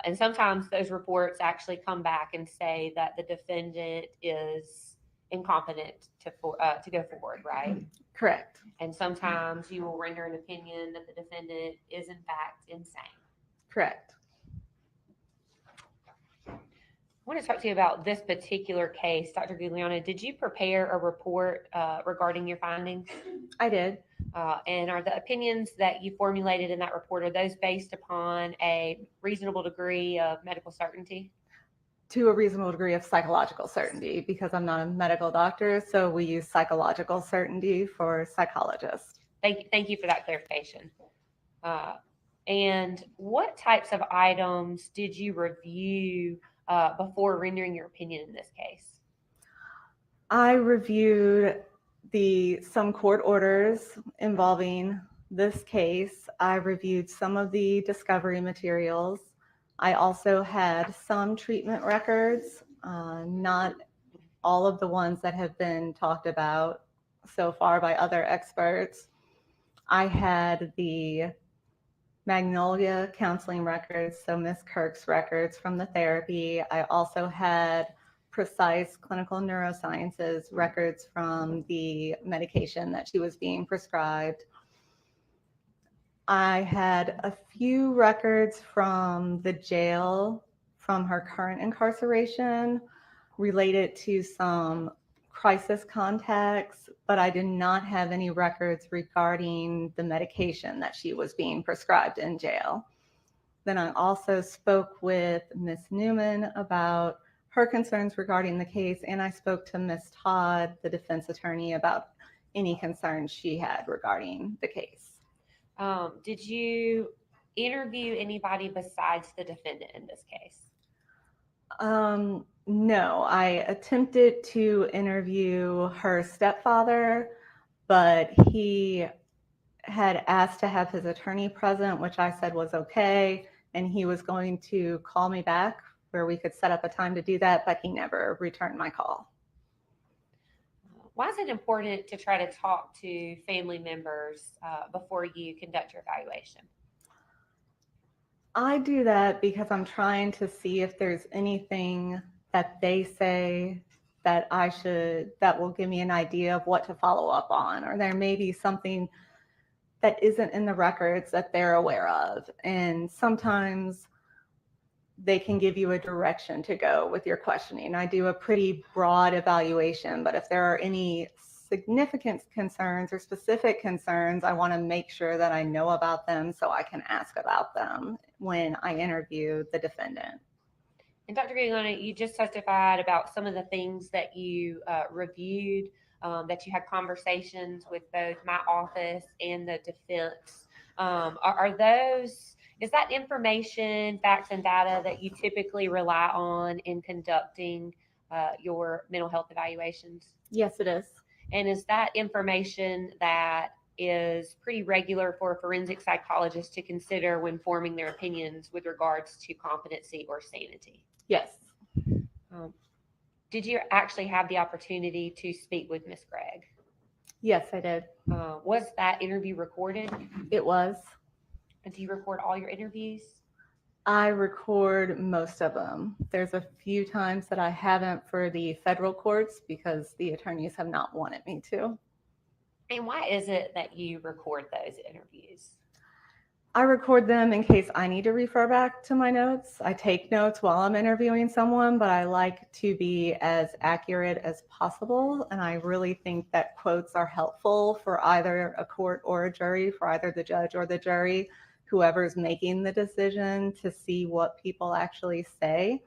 And sometimes those reports actually come back and say that the defendant is incompetent to go forward, right? Correct. And sometimes you will render an opinion that the defendant is in fact insane. Correct. I want to talk to you about this particular case. Dr. Guglielmo, did you prepare a report regarding your findings? I did. And are the opinions that you formulated in that report, are those based upon a reasonable degree of medical certainty? To a reasonable degree of psychological certainty, because I'm not a medical doctor, so we use psychological certainty for psychologists. Thank you for that clarification. And what types of items did you review before rendering your opinion in this case? I reviewed some court orders involving this case. I reviewed some of the discovery materials. I also had some treatment records, not all of the ones that have been talked about so far by other experts. I had the Magnolia counseling records, so Miss Kirk's records from the therapy. I also had precise clinical neurosciences records from the medication that she was being prescribed. I had a few records from the jail from her current incarceration related to some crisis contacts, but I did not have any records regarding the medication that she was being prescribed in jail. Then I also spoke with Ms. Newman about her concerns regarding the case, and I spoke to Ms. Todd, the defense attorney, about any concerns she had regarding the case. Did you interview anybody besides the defendant in this case? No, I attempted to interview her stepfather, but he had asked to have his attorney present, which I said was okay, and he was going to call me back where we could set up a time to do that, but he never returned my call. Why is it important to try to talk to family members before you conduct your evaluation? I do that because I'm trying to see if there's anything that they say that that will give me an idea of what to follow up on, or there may be something that isn't in the records that they're aware of. And sometimes they can give you a direction to go with your questioning. I do a pretty broad evaluation, but if there are any significant concerns or specific concerns, I want to make sure that I know about them so I can ask about them when I interview the defendant. And Dr. Gregg, you just testified about some of the things that you reviewed, that you had conversations with both my office and the defense. Is that information, facts, and data that you typically rely on in conducting your mental health evaluations? Yes, it is. And is that information that is pretty regular for a forensic psychologist to consider when forming their opinions with regards to competency or sanity? Yes. Did you actually have the opportunity to speak with Ms. Gregg? Yes, I did. Was that interview recorded? It was. And do you record all your interviews? I record most of them. There's a few times that I haven't for the federal courts because the attorneys have not wanted me to. And why is it that you record those interviews? I record them in case I need to refer back to my notes. I take notes while I'm interviewing someone, but I like to be as accurate as possible. And I really think that quotes are helpful for either a court or a jury, for either the judge or the jury, whoever's making the decision, to see what people actually say.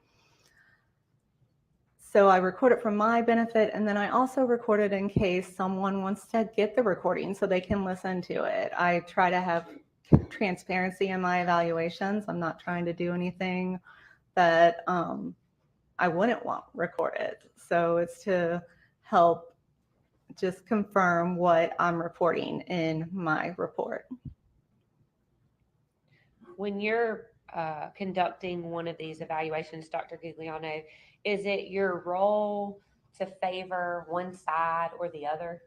So I record it for my benefit, and then I also record it in case someone wants to get the recording so they can listen to it. I try to have transparency in my evaluations. I'm not trying to do anything that I wouldn't want recorded. So it's to help just confirm what I'm reporting in my report. When you're conducting one of these evaluations, Dr. Giuliano, is it your role to favor one side or the other?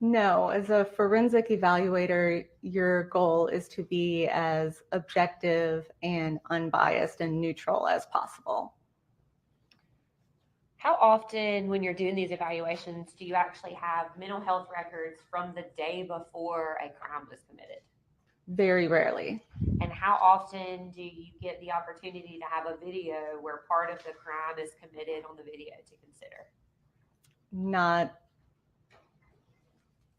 No, as a forensic evaluator, your goal is to be as objective and unbiased and neutral as possible. How often, when you're doing these evaluations, do you actually have mental health records from the day before a crime was committed? Very rarely. And how often do you get the opportunity to have a video where part of the crime is committed on the video to consider?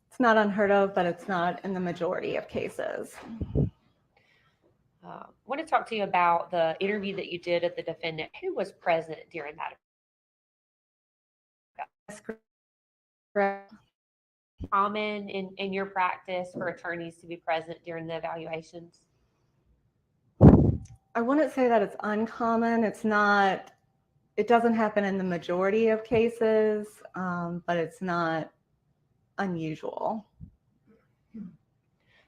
It's not unheard of, but it's not in the majority of cases. I want to talk to you about the interview that you did of the defendant. Who was present during that? Common in your practice for attorneys to be present during the evaluations? I wouldn't say that it's uncommon. It's not it doesn't happen in the majority of cases, but it's not unusual.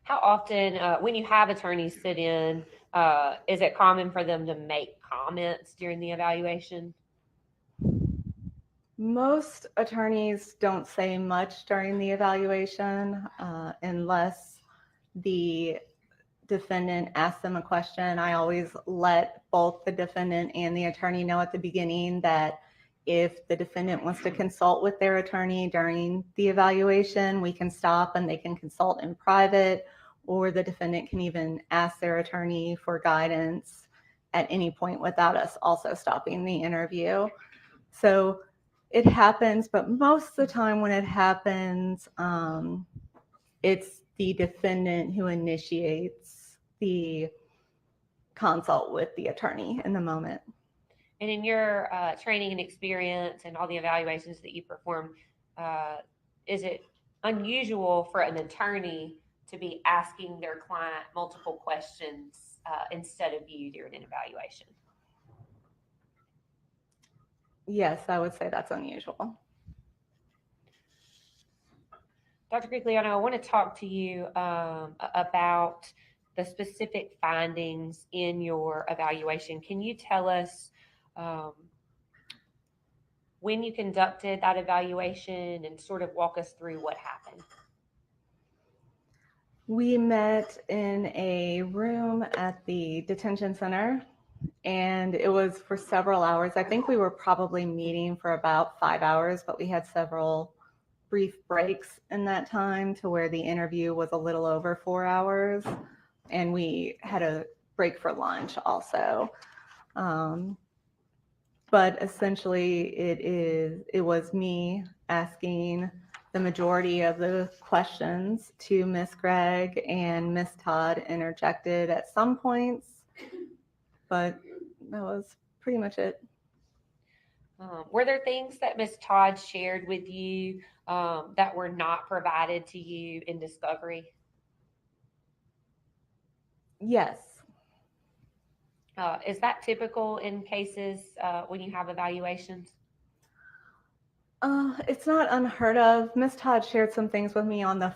How often, when you have attorneys sit in, is it common for them to make comments during the evaluation? Most attorneys don't say much during the evaluation unless the defendant asks them a question. I always let both the defendant and the attorney know at the beginning that if the defendant wants to consult with their attorney during the evaluation, we can stop and they can consult in private, or the defendant can even ask their attorney for guidance at any point without us also stopping the interview. So it happens, but most of the time when it happens, it's the defendant who initiates the consult with the attorney in the moment. And in your training and experience and all the evaluations that you perform, is it unusual for an attorney to be asking their client multiple questions instead of you during an evaluation? Yes, I would say that's unusual. Dr. Grigliano, I want to talk to you about the specific findings in your evaluation. Can you tell us when you conducted that evaluation and sort of walk us through what happened? We met in a room at the detention center, and it was for several hours. I think we were probably meeting for about 5 hours, but we had several brief breaks in that time to where the interview was a little over 4 hours, and we had a break for lunch also. But essentially it was me asking the majority of the questions to Miss Gregg, and Miss Todd interjected at some points, but that was pretty much it. Were there things that Miss Todd shared with you that were not provided to you in discovery? Yes. Is that typical in cases when you have evaluations? It's not unheard of. Miss Todd shared some things with me on the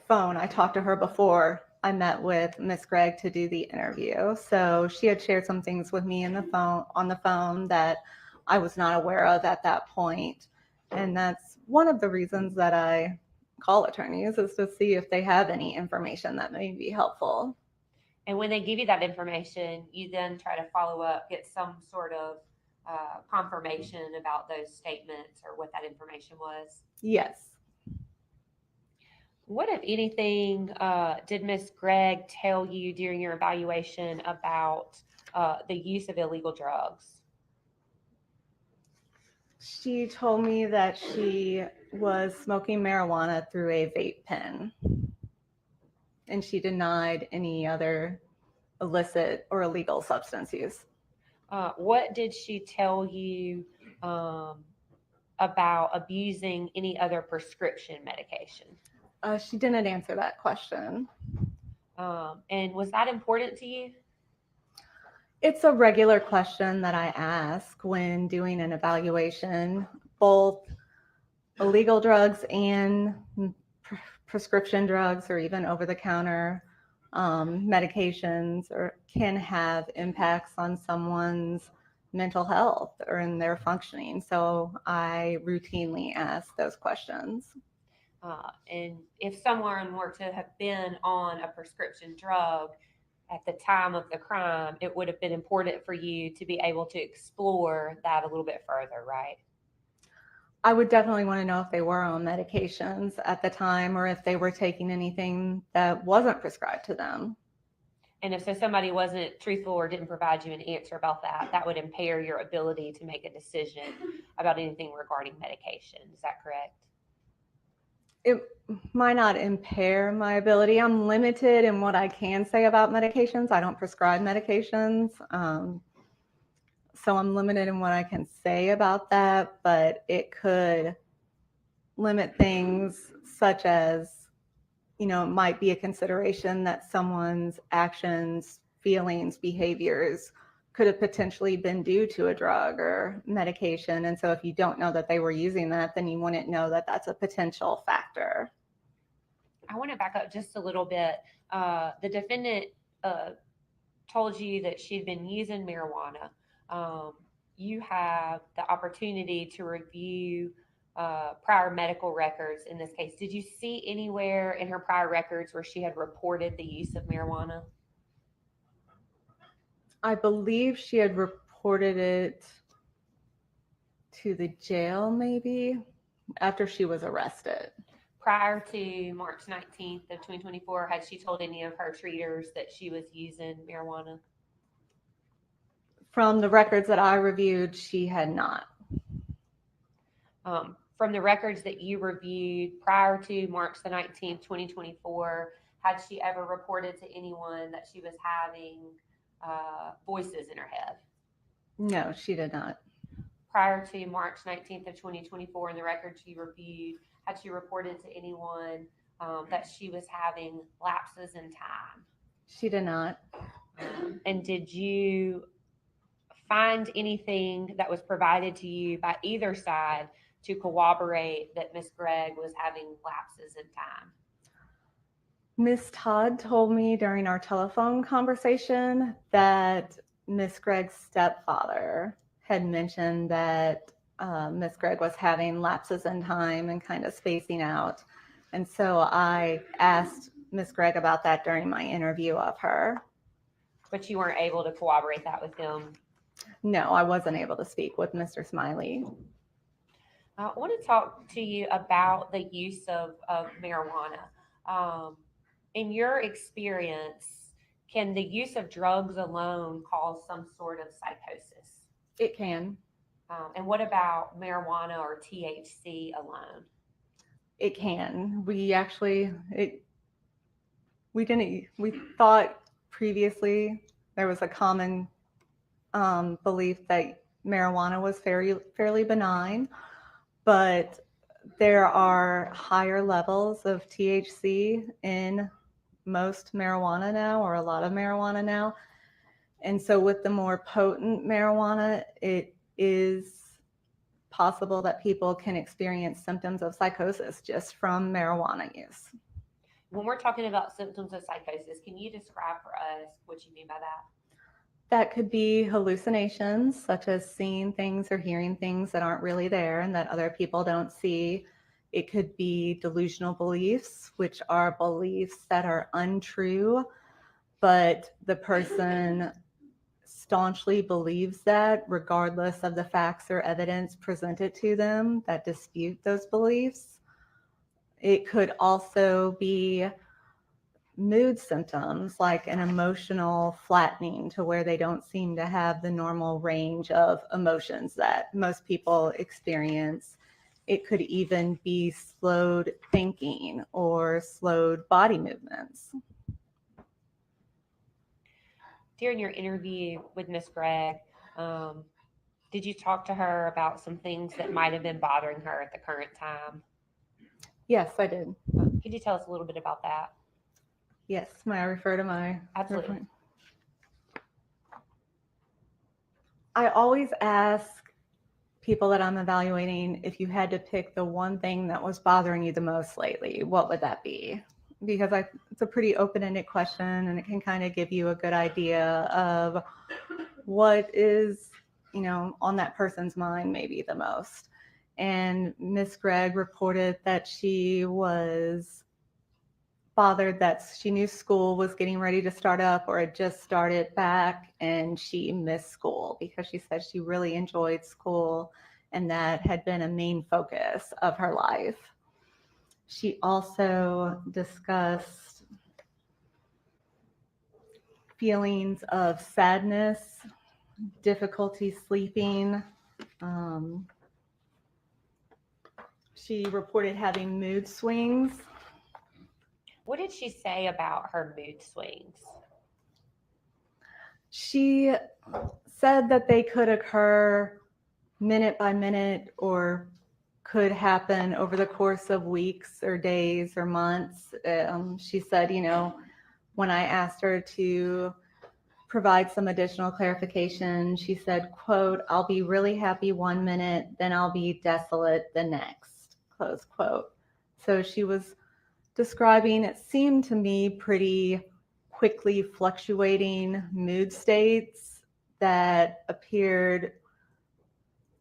phone. I talked to her before I met with Miss Gregg to do the interview. So she had shared some things with me on the phone that I was not aware of at that point. And that's one of the reasons that I call attorneys, is to see if they have any information that may be helpful. And when they give you that information, you then try to follow up, get some sort of confirmation about those statements or what that information was? Yes. What, if anything, did Miss Gregg tell you during your evaluation about the use of illegal drugs? She told me that she was smoking marijuana through a vape pen, and she denied any other illicit or illegal substance use. What did she tell you about abusing any other prescription medication? She didn't answer that question. And was that important to you? It's a regular question that I ask when doing an evaluation. Both illegal drugs and prescription drugs, or even over-the-counter medications, can have impacts on someone's mental health or in their functioning. So I routinely ask those questions. And if someone were to have been on a prescription drug at the time of the crime, it would have been important for you to be able to explore that a little bit further, right? I would definitely want to know if they were on medications at the time, or if they were taking anything that wasn't prescribed to them. And if so somebody wasn't truthful or didn't provide you an answer about that, that would impair your ability to make a decision about anything regarding medication. Is that correct? It might not impair my ability. I'm limited in what I can say about medications. I don't prescribe medications. So I'm limited in what I can say about that, but it could limit things such as, it might be a consideration that someone's actions, feelings, behaviors could have potentially been due to a drug or medication. And so if you don't know that they were using that, then you wouldn't know that that's a potential factor. I want to back up just a little bit. The defendant told you that she'd been using marijuana. You have the opportunity to review prior medical records in this case. Did you see anywhere in her prior records where she had reported the use of marijuana? I believe she had reported it to the jail maybe after she was arrested. Prior to March 19th of 2024, had she told any of her treaters that she was using marijuana? From the records that I reviewed, she had not. From the records that you reviewed prior to March the 19th, 2024, had she ever reported to anyone that she was having voices in her head? No, she did not. Prior to March 19th of 2024, in the records you reviewed, had she reported to anyone that she was having lapses in time? She did not. And did you find anything that was provided to you by either side to corroborate that Miss Gregg was having lapses in time? Miss Todd told me during our telephone conversation that Miss Gregg's stepfather had mentioned that Miss Gregg was having lapses in time and kind of spacing out. And so I asked Miss Gregg about that during my interview of her. But you weren't able to corroborate that with him? No, I wasn't able to speak with Mr. Smiley. I want to talk to you about the use of marijuana. In your experience, can the use of drugs alone cause some sort of psychosis? It can. And what about marijuana or THC alone? It can. We thought previously there was a common belief that marijuana was fairly benign, but there are higher levels of THC in most marijuana now, or a lot of marijuana now. And so with the more potent marijuana, it is possible that people can experience symptoms of psychosis just from marijuana use. When we're talking about symptoms of psychosis, can you describe for us what you mean by that? That could be hallucinations, such as seeing things or hearing things that aren't really there and that other people don't see. It could be delusional beliefs, which are beliefs that are untrue, but the person staunchly believes that regardless of the facts or evidence presented to them that dispute those beliefs. It could also be mood symptoms like an emotional flattening to where they don't seem to have the normal range of emotions that most people experience. It could even be slowed thinking or slowed body movements. During your interview with Miss Gregg, did you talk to her about some things that might have been bothering her at the current time? Yes, I did. Could you tell us a little bit about that? Yes, may I refer to my... Absolutely. I always ask people that I'm evaluating, if you had to pick the one thing that was bothering you the most lately, what would that be? Because it's a pretty open-ended question, and it can kind of give you a good idea of what is, on that person's mind maybe the most. And Miss Gregg reported that she was bothered that she knew school was getting ready to start up or had just started back, and she missed school because she said she really enjoyed school and that had been a main focus of her life. She also discussed feelings of sadness, difficulty sleeping. She reported having mood swings. What did she say about her mood swings? She said that they could occur minute by minute or could happen over the course of weeks or days or months. She said, when I asked her to provide some additional clarification. She said, quote, "I'll be really happy 1 minute, then I'll be desolate the next," close quote. So she was describing, it seemed to me, pretty quickly fluctuating mood states that appeared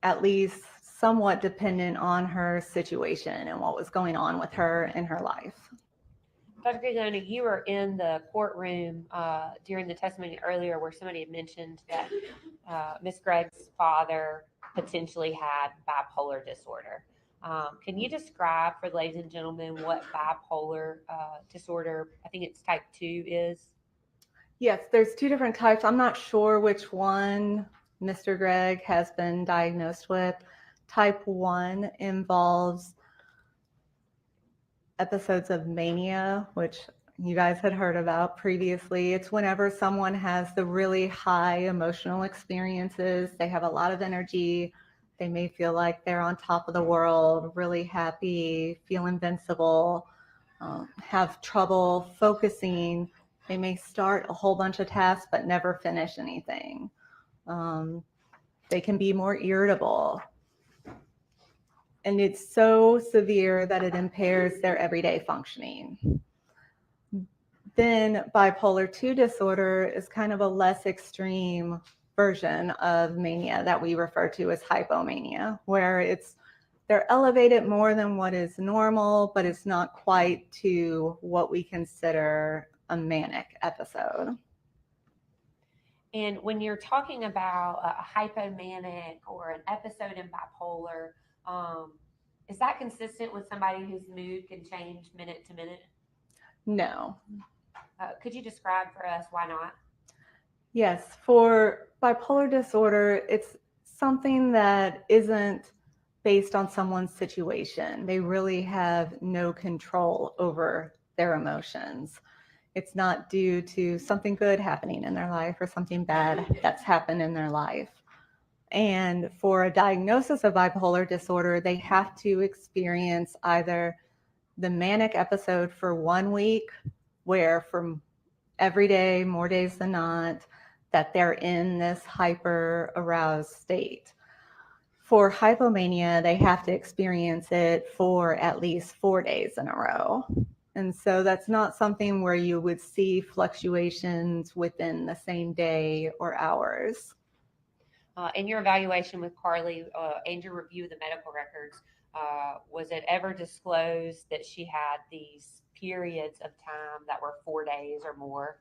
at least somewhat dependent on her situation and what was going on with her in her life. Dr. Gregg, you were in the courtroom during the testimony earlier where somebody had mentioned that Ms. Gregg's father potentially had bipolar disorder. Can you describe for the ladies and gentlemen what bipolar disorder, I think it's type 2, is? Yes, there's 2 different types. I'm not sure which one Mr. Gregg has been diagnosed with. Type 1 involves episodes of mania, which you guys had heard about previously. It's whenever someone has the really high emotional experiences. They have a lot of energy. They may feel like they're on top of the world, really happy, feel invincible, have trouble focusing. They may start a whole bunch of tasks but never finish anything. They can be more irritable. And it's so severe that it impairs their everyday functioning. Then bipolar 2 disorder is kind of a less extreme version of mania that we refer to as hypomania, where they're elevated more than what is normal, but it's not quite to what we consider a manic episode. And when you're talking about a hypomanic or an episode in bipolar, is that consistent with somebody whose mood can change minute to minute? No. Could you describe for us why not? Yes, for bipolar disorder, it's something that isn't based on someone's situation. They really have no control over their emotions. It's not due to something good happening in their life or something bad that's happened in their life. And for a diagnosis of bipolar disorder, they have to experience either the manic episode for 1 week, where from every day, more days than not, that they're in this hyper aroused state. For hypomania, they have to experience it for at least 4 days in a row. And so that's not something where you would see fluctuations within the same day or hours. In your evaluation with Carly and your review of the medical records, was it ever disclosed that she had these periods of time that were 4 days or more?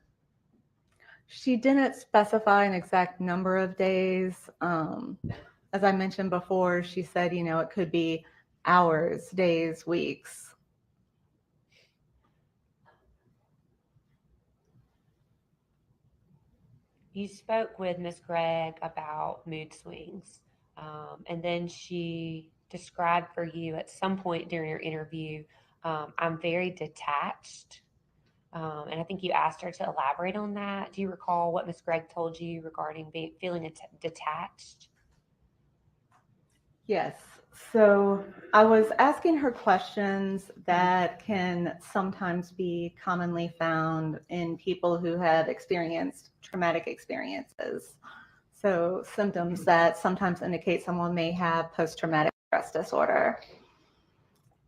She didn't specify an exact number of days. As I mentioned before, she said, it could be hours, days, weeks. You spoke with Ms. Gregg about mood swings, and then she described for you at some point during your interview, I'm very detached. And I think you asked her to elaborate on that. Do you recall what Ms. Gregg told you regarding feeling detached? Yes. So I was asking her questions that can sometimes be commonly found in people who have experienced traumatic experiences. So symptoms that sometimes indicate someone may have post-traumatic stress disorder.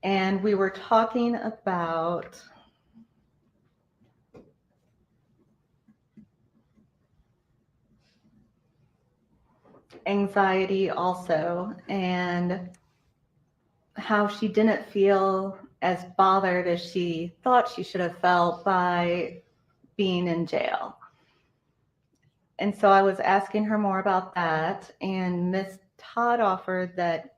And we were talking about anxiety also, and how she didn't feel as bothered as she thought she should have felt by being in jail. And so I was asking her more about that, and Miss Todd offered that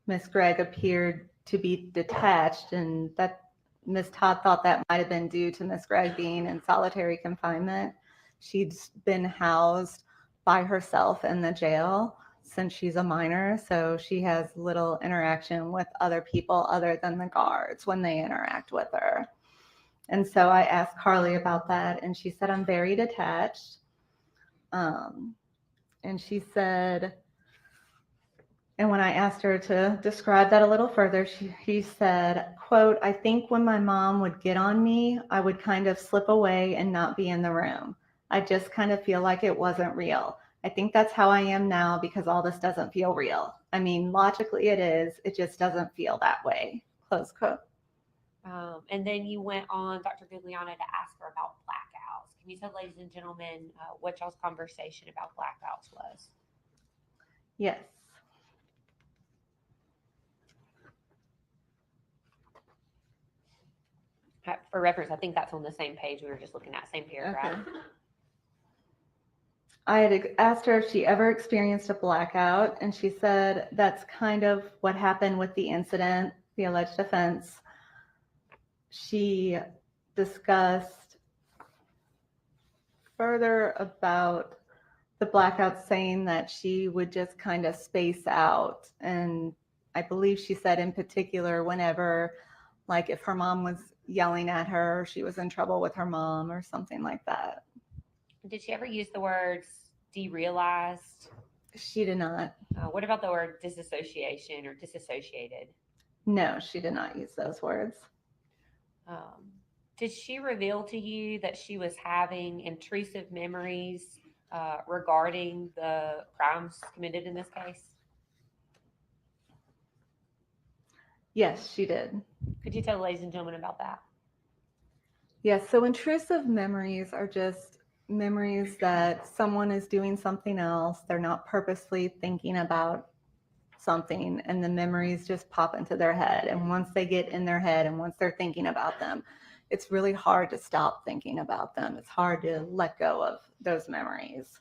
Miss Gregg appeared to be detached, and that Miss Todd thought that might have been due to Miss Gregg being in solitary confinement. She'd been housed by herself in the jail since she's a minor, so she has little interaction with other people other than the guards when they interact with her. And so I asked Carly about that, and she said, I'm very detached. And she said, and when I asked her to describe that a little further, she said, quote, I think when my mom would get on me, I would kind of slip away and not be in the room. I just kind of feel like it wasn't real. I think that's how I am now because all this doesn't feel real. I mean, logically it is, it just doesn't feel that way. Close quote. And then you went on, Dr. Gugliano, to ask her about blackouts. Can you tell, ladies and gentlemen, what y'all's conversation about blackouts was? Yes. For reference, I think that's on the same page we were just looking at, same paragraph. Okay. I had asked her if she ever experienced a blackout, and she said that's kind of what happened with the incident, the alleged offense. She discussed further about the blackout, saying that she would just kind of space out. And I believe she said in particular, whenever, like if her mom was yelling at her, she was in trouble with her mom or something like that. Did she ever use the words derealized? She did not. What about the word disassociation or disassociated? No, she did not use those words. Did she reveal to you that she was having intrusive memories regarding the crimes committed in this case? Yes, she did. Could you tell the ladies and gentlemen about that? Yes, so intrusive memories are just memories that someone is doing something else. They're not purposely thinking about something, and the memories just pop into their head. And once they get in their head and once they're thinking about them, it's really hard to stop thinking about them. It's hard to let go of those memories.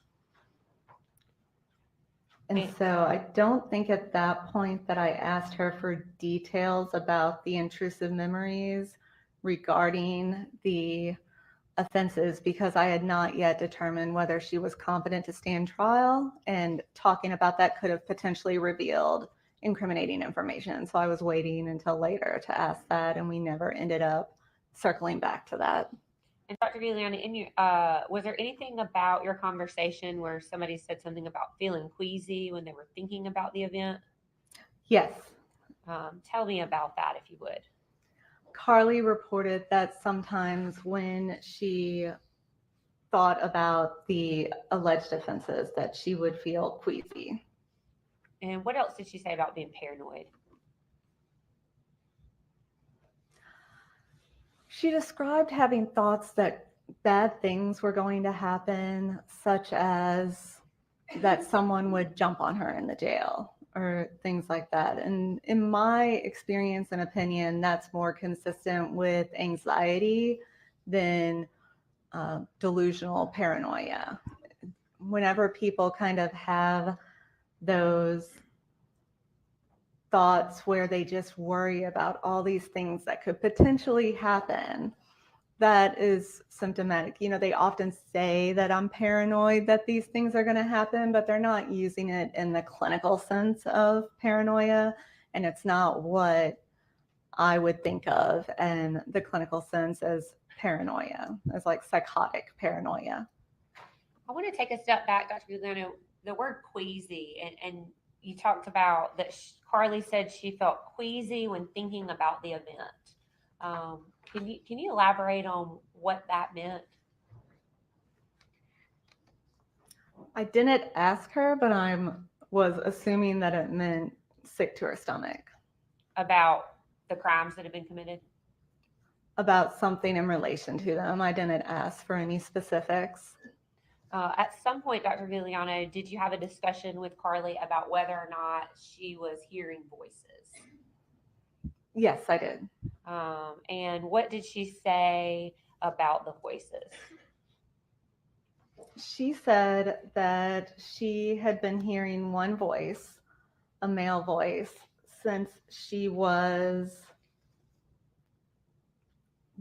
And so I don't think at that point that I asked her for details about the intrusive memories regarding the offenses, because I had not yet determined whether she was competent to stand trial, and talking about that could have potentially revealed incriminating information. So I was waiting until later to ask that, and we never ended up circling back to that. And Dr. Gugliano, was there anything about your conversation where somebody said something about feeling queasy when they were thinking about the event? Yes. Tell me about that, if you would. Carly reported that sometimes when she thought about the alleged offenses that she would feel queasy. And what else did she say about being paranoid? She described having thoughts that bad things were going to happen, such as that someone would jump on her in the jail or things like that. And in my experience and opinion, that's more consistent with anxiety than delusional paranoia. Whenever people kind of have those thoughts where they just worry about all these things that could potentially happen, that is symptomatic. You know, they often say that I'm paranoid that these things are going to happen, but they're not using it in the clinical sense of paranoia. And it's not what I would think of in the clinical sense as paranoia, as like psychotic paranoia. I want to take a step back, Dr. Gugliano. The word queasy, and you talked about that Carly said she felt queasy when thinking about the event. Can you elaborate on what that meant? I didn't ask her, but I was assuming that it meant sick to her stomach. About the crimes that have been committed? About something in relation to them. I didn't ask for any specifics. At some point, Dr. Gugliano, did you have a discussion with Carly about whether or not she was hearing voices? Yes, I did. And what did she say about the voices? She said that she had been hearing one voice, a male voice, since she was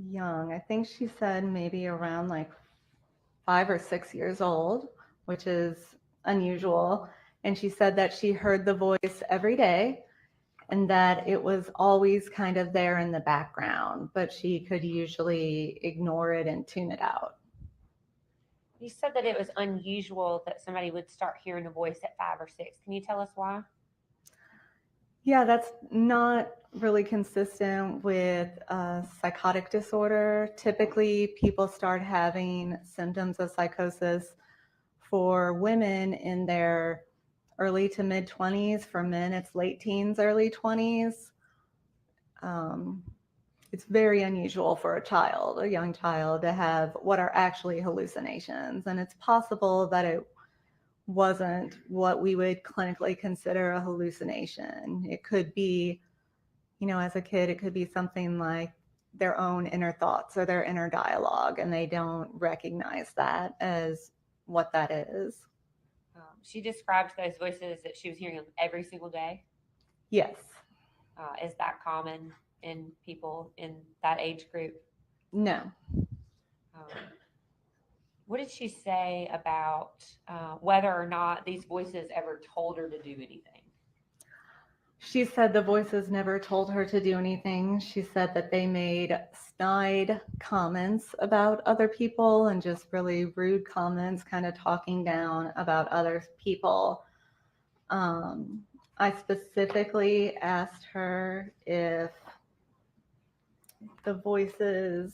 young. I think she said maybe around like 5 or 6 years old, which is unusual. And she said that she heard the voice every day and that it was always kind of there in the background, but she could usually ignore it and tune it out. You said that it was unusual that somebody would start hearing a voice at 5 or 6. Can you tell us why? Yeah, that's not really consistent with a psychotic disorder. Typically, people start having symptoms of psychosis for women in their early to mid 20s. For men, it's late teens, early 20s. It's very unusual for a young child, to have what are actually hallucinations. And it's possible that it wasn't what we would clinically consider a hallucination. It could be, as a kid, it could be something like their own inner thoughts or their inner dialogue, and they don't recognize that as what that is. She described those voices that she was hearing them every single day. Yes. Is that common in people in that age group? No. What did she say about whether or not these voices ever told her to do anything? She said the voices never told her to do anything. She said that they made snide comments about other people and just really rude comments, kind of talking down about other people. I specifically asked her if the voices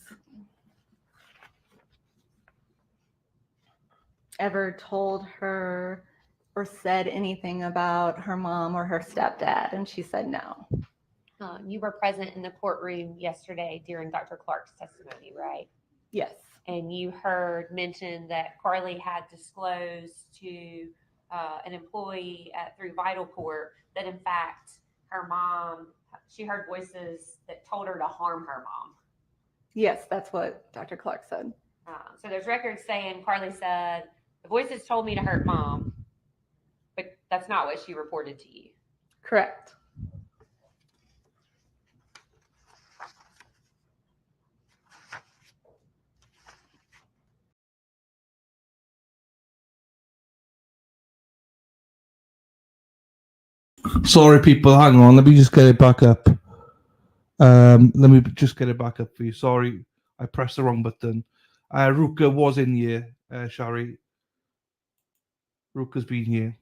ever told her or said anything about her mom or her stepdad, and she said no. You were present in the courtroom yesterday during Dr. Clark's testimony, right? Yes. And you heard mention that Carly had disclosed to an employee through Vital Court that, in fact, her mom, she heard voices that told her to harm her mom. Yes, that's what Dr. Clark said. So there's records saying Carly said, the voices told me to hurt mom, but that's not what she reported to you. Correct. Sorry, people, hang on. Let me just get it back up. Let me just get it back up for you. Sorry, I pressed the wrong button. Ruka was in here, Shari. Ruka's been here.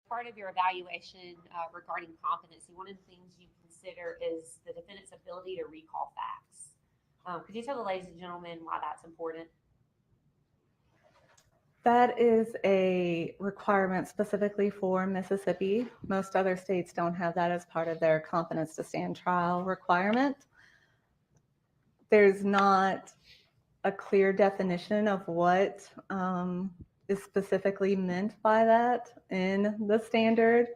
Part of your evaluation regarding competency, one of the things you consider is the defendant's ability to recall facts. Could you tell the ladies and gentlemen why that's important? That is a requirement specifically for Mississippi. Most other states don't have that as part of their competence to stand trial requirement. There's not a clear definition of what is specifically meant by that in the standard.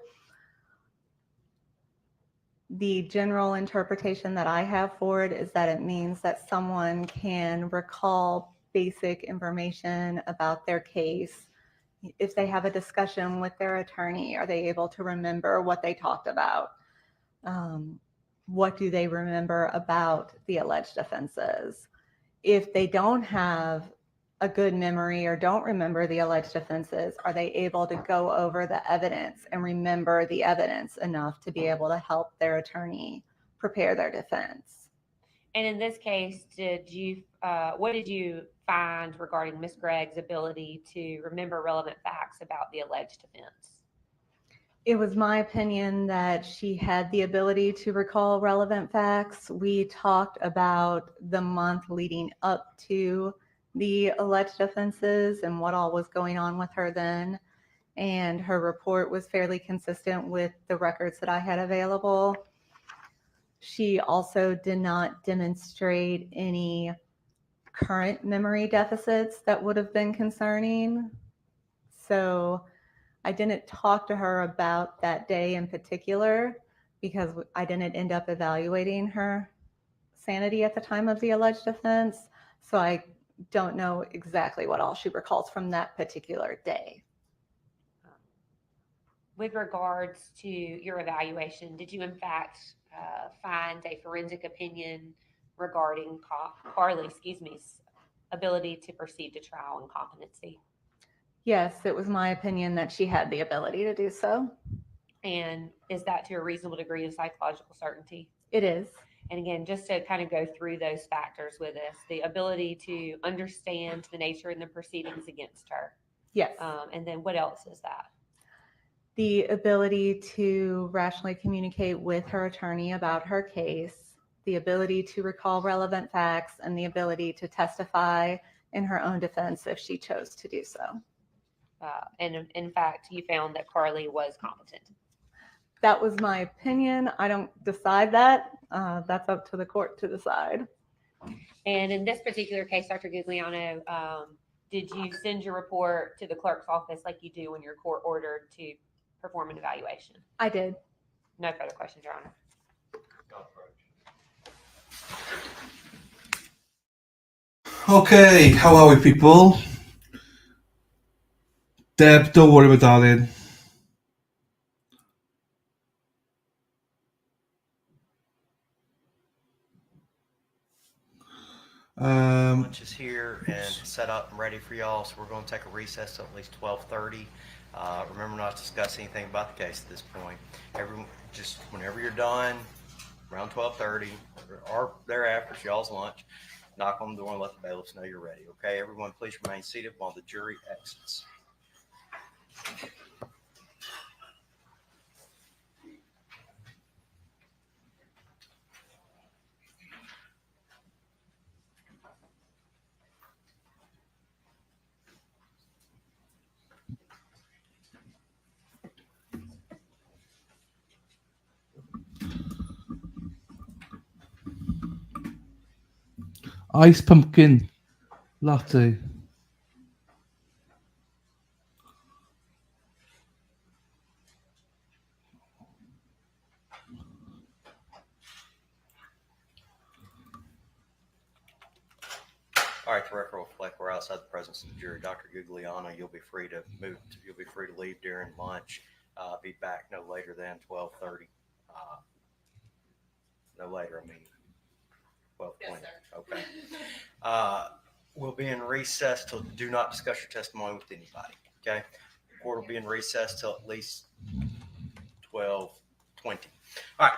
The general interpretation that I have for it is that it means that someone can recall basic information about their case. If they have a discussion with their attorney, are they able to remember what they talked about? What do they remember about the alleged offenses? If they don't have a good memory or don't remember the alleged offenses, are they able to go over the evidence and remember the evidence enough to be able to help their attorney prepare their defense? And in this case, what did you find regarding Ms. Gregg's ability to remember relevant facts about the alleged offense? It was my opinion that she had the ability to recall relevant facts. We talked about the month leading up to the alleged offenses and what all was going on with her then. And her report was fairly consistent with the records that I had available. She also did not demonstrate any current memory deficits that would have been concerning. So I didn't talk to her about that day in particular because I didn't end up evaluating her sanity at the time of the alleged offense. So I don't know exactly what all she recalls from that particular day. With regards to your evaluation, did you in fact find a forensic opinion regarding Carly's ability to proceed to trial and competency? Yes, it was my opinion that she had the ability to do so. And is that to a reasonable degree of psychological certainty? It is. And again, just to kind of go through those factors with us, the ability to understand the nature and the proceedings against her. Yes. And then what else is that? the ability to rationally communicate with her attorney about her case, the ability to recall relevant facts, and the ability to testify in her own defense if she chose to do so. And in fact, you found that Carly was competent. That was my opinion. I don't decide that. That's up to the court to decide. And in this particular case, Dr. Gugliano, did you send your report to the clerk's office like you do when you're court ordered to perform an evaluation? I did. No further questions, Your Honor. Okay, how are we, people? Deb, don't worry, my darling. Lunch is here and set up and ready for y'all, so we're going to take a recess till at least 12:30. Remember not to discuss anything about the case at this point. Everyone, just whenever you're done, around 12:30 or thereafter, it's y'all's lunch. Knock on the door and let the bailiffs know you're ready. Okay, everyone, please remain seated while the jury exits. Ice pumpkin latte. All right, the record will reflect we're outside the presence of the jury. Dr. Gugliano, you'll be free to leave during lunch. Be back no later than 12:30. No later, I mean 12:20. Yes, okay. We'll be in recess till do not discuss your testimony with anybody. Okay. The court will be in recess till at least 12:20. All right.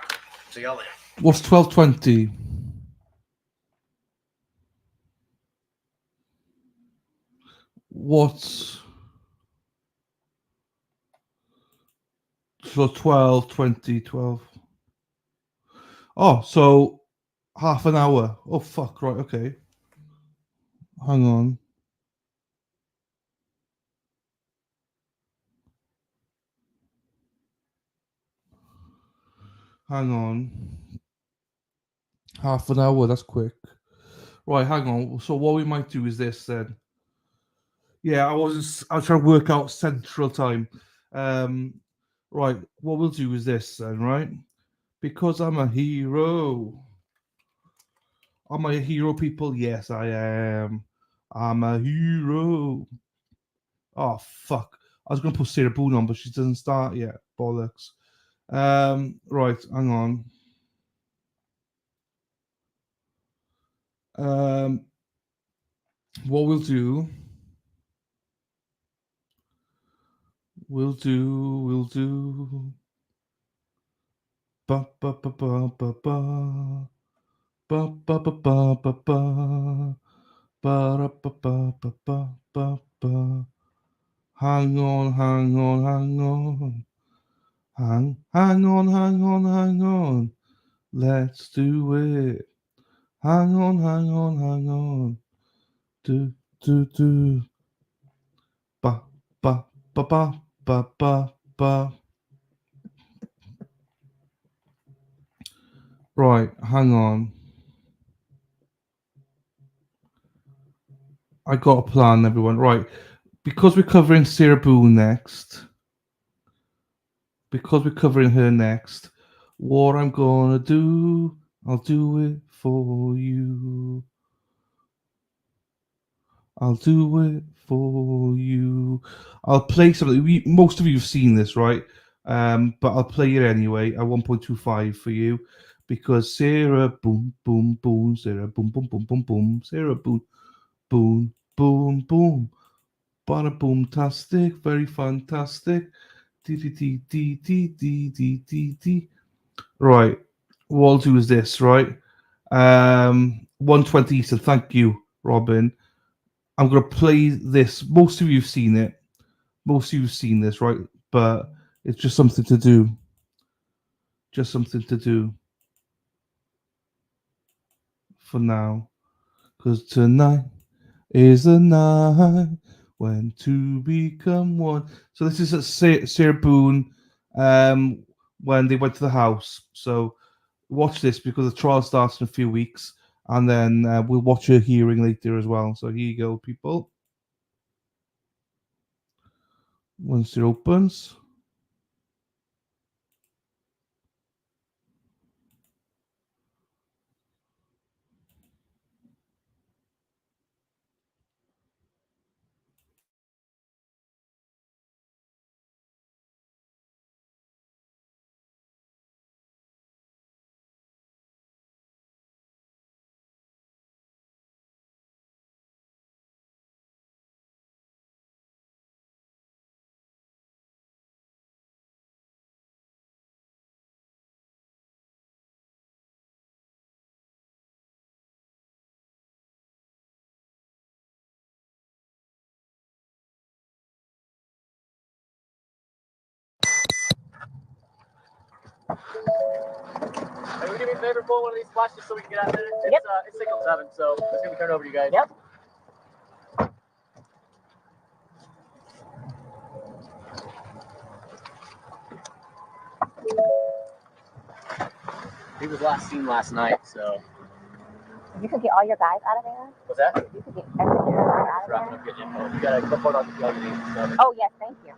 See y'all then. What's 12:20? What's so 12, 20, 12? Oh, so half an hour. Oh, fuck. Right. Okay. Hang on. Hang on. Half an hour. That's quick. Right. Hang on. So what we might do is this then. Yeah, I was trying to work out Central Time. Right. What we'll do is this then, right? Because I'm a hero. Am I a hero, people? Yes, I am. I'm a hero. Oh, fuck. I was going to put Sarah Boone on, but she doesn't start yet. Bollocks. Right, hang on. What we'll do. Ba ba ba ba ba ba. Ba ba ba ba ba ba. Ba ba ba ba ba ba ba. Hang on. Hang on. Let's do it. Hang on. Do. Ba ba ba ba ba ba ba. Right, hang on. I got a plan, everyone. Right, because we're covering Sarah Boone next. What I'm gonna do, I'll do it for you. I'll play something. Most of you have seen this, right? But I'll play it anyway at 1.25 for you, because Sarah Boom, Sarah Boom, Sarah Boom, bada boom-tastic, very fantastic. Right, what I'll do is this, right? 1:20 Eastern. Thank you, Robin. I'm going to play this. Most of you have seen it. Right? But It's just something to do. Just something to do for now. Because tonight is the night when two become one. So this is at Sarah Boone when they went to the house. So watch this because the trial starts in a few weeks. And then we'll watch her hearing later as well. So here you go, people. Once it opens. Hey, would you do me a favor, pull one of these flashes so we can get out of there? It's 6 till 7, so it's gonna be turned over to you guys. Yep. He was last seen last night, so. You could get all your guys out of there? What's that? You could get everything out of Wrapping there? up good info. You gotta report on the PLD. So. Oh, yes, thank you.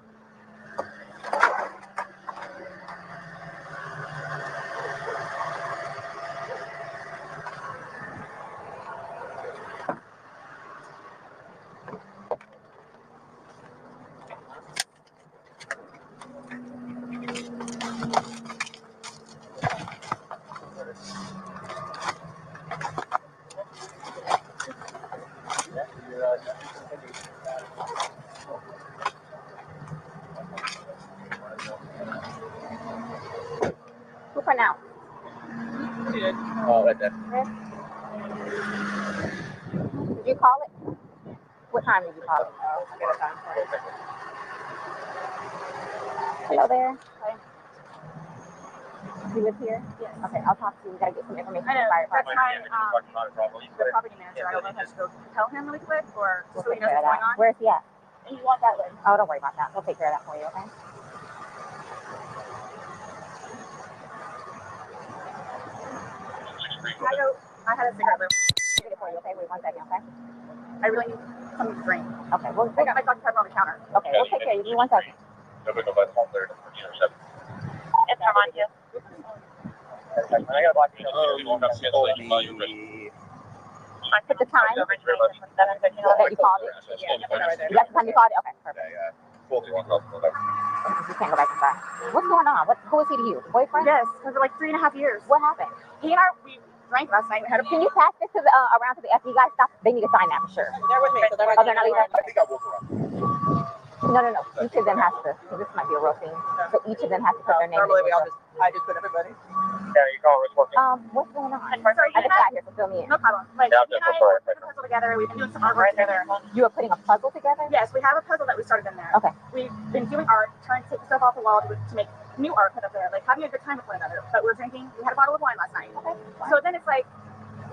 Who for now? Oh, right there. Did you call it? What time did you call it? Hello there. Hi. You live here? Yes. Okay, I'll talk to you. We gotta get some information from the fire department. The property manager. I don't know if I should go tell him really quick or We'll so he take knows care of what's going that. on. Where's he at? And you want that way. Oh, don't worry about that. We'll take care of that for you, okay? I had a cigarette left. I'll get it for you, okay? Wait 1 second, okay? I really need something to drink. Okay, well, I got my Dr. Pepper on the counter. okay, we'll take care of you. Give me 1 second. It's Armand, you. I gotta block you. I put the time that you called it. That's the time you called it? Okay, perfect. You can't go back inside. What's going on? Who is he to you? Boyfriend? Yes, for like 3.5 years. What happened? He and I, we drank last night. We had a Can you pass this to the around to the FD guys? Stop. They need to sign that for sure. They're with me. So they're Oh, they're not leaving? I think I walk around. No. Each of them has to. This might be a real thing. So each of them has to put their name. Normally I just put everybody. Yeah, you call reporting. What's going on? Sorry, I just got here, so fill me in. No problem. Like, Yeah, he and I put a puzzle together. We've been doing some artwork together. You are putting a puzzle together? Yes, we have a puzzle that we started in there. Okay. We've been doing art, trying to take stuff off the wall to make new art put up there, like having a good time with one another. But we're drinking. We had a bottle of wine last night. Okay. So then it's like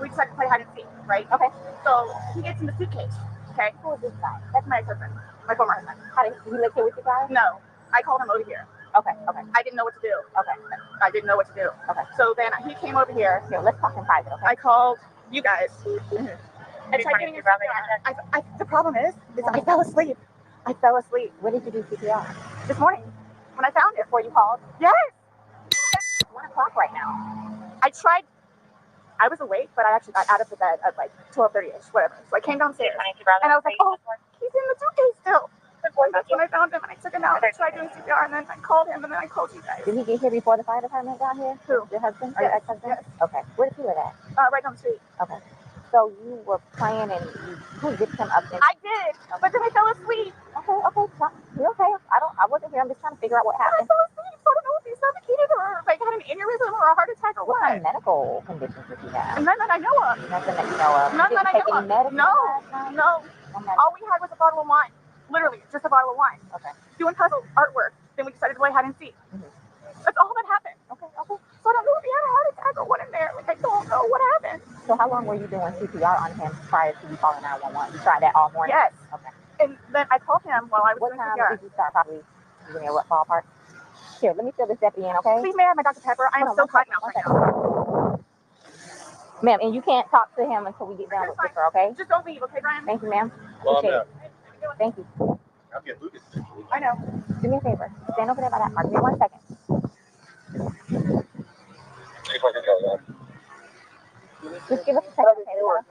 we decided to play hide and seek, right? Okay. So he gets in the suitcase. Okay. Who is this guy? That's my ex-husband, my former husband. How did he live here with you guys? No, I called him over here. Okay. I didn't know what to do. Okay. I didn't know what to do. Okay. So then he came over here. Here, let's talk in private, okay? I called you guys. And tried giving him CPR. The problem is I fell asleep. When did you do CPR? This morning when I found it. Before you called? Yes. It's 1 o'clock right now. I tried. I was awake, but I actually got out of the bed at like 12:30ish, whatever. So I came downstairs and I was like, oh, he's in the suitcase still. That's when I found him and I took him out and I tried doing CPR and then I called him and then I called you guys. Did he get here before the fire department got here? Who? Your husband? Or Yes. your ex-husband? Yes. Okay. Where did he live at? Right down the street. Okay. So you were playing and you picked him up. I did, but then I fell asleep. Okay. You're okay. I wasn't here. I'm just trying to figure out what I happened. fell asleep. So I don't know if he suffocated or like had an aneurysm or a heart attack or What kind of what. medical conditions did he have? None that I know of. Nothing that you know of. None You that I didn't take know any of. medicine No, last night? no. No medicine. All we had was a bottle of wine. Literally, just a bottle of wine. Okay. Doing puzzle artwork. then we decided to play hide and seek. That's all that happened. Okay. So I don't know if he had a heart attack or what in there. Like, I don't know what happened. So how long were you doing CPR on him prior to you calling 911? You tried that all morning? Yes. Okay. And then I called him while I was What doing time CPR. did you start? Probably, you know, what ballpark? Here, let me fill this deputy in, okay? Please, may I have my Dr. Pepper? I am so tight now right now. Ma'am, and you can't talk to him until we get done with her, okay? Just don't leave, okay, Brian? Thank you, ma'am. Well, Appreciate it. Thank you. I'll get Lucas. I know. Do me a favor. Stand over there by that mark. Give me 1 second. Just give us a second.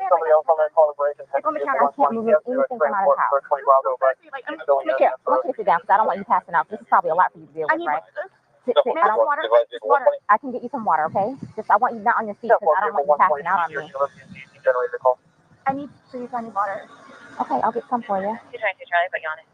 Somebody else on that call operation. I can't move anything from out of the house. Here, I want you to sit down because I don't want you passing out. This is probably a lot for you to deal with, right? Sit. I don't want water. I can get you some water, okay? Just I want you not on your feet because I don't want you passing out on me. I need water. Okay, I'll get some for you. 222 Charlie, put you on it.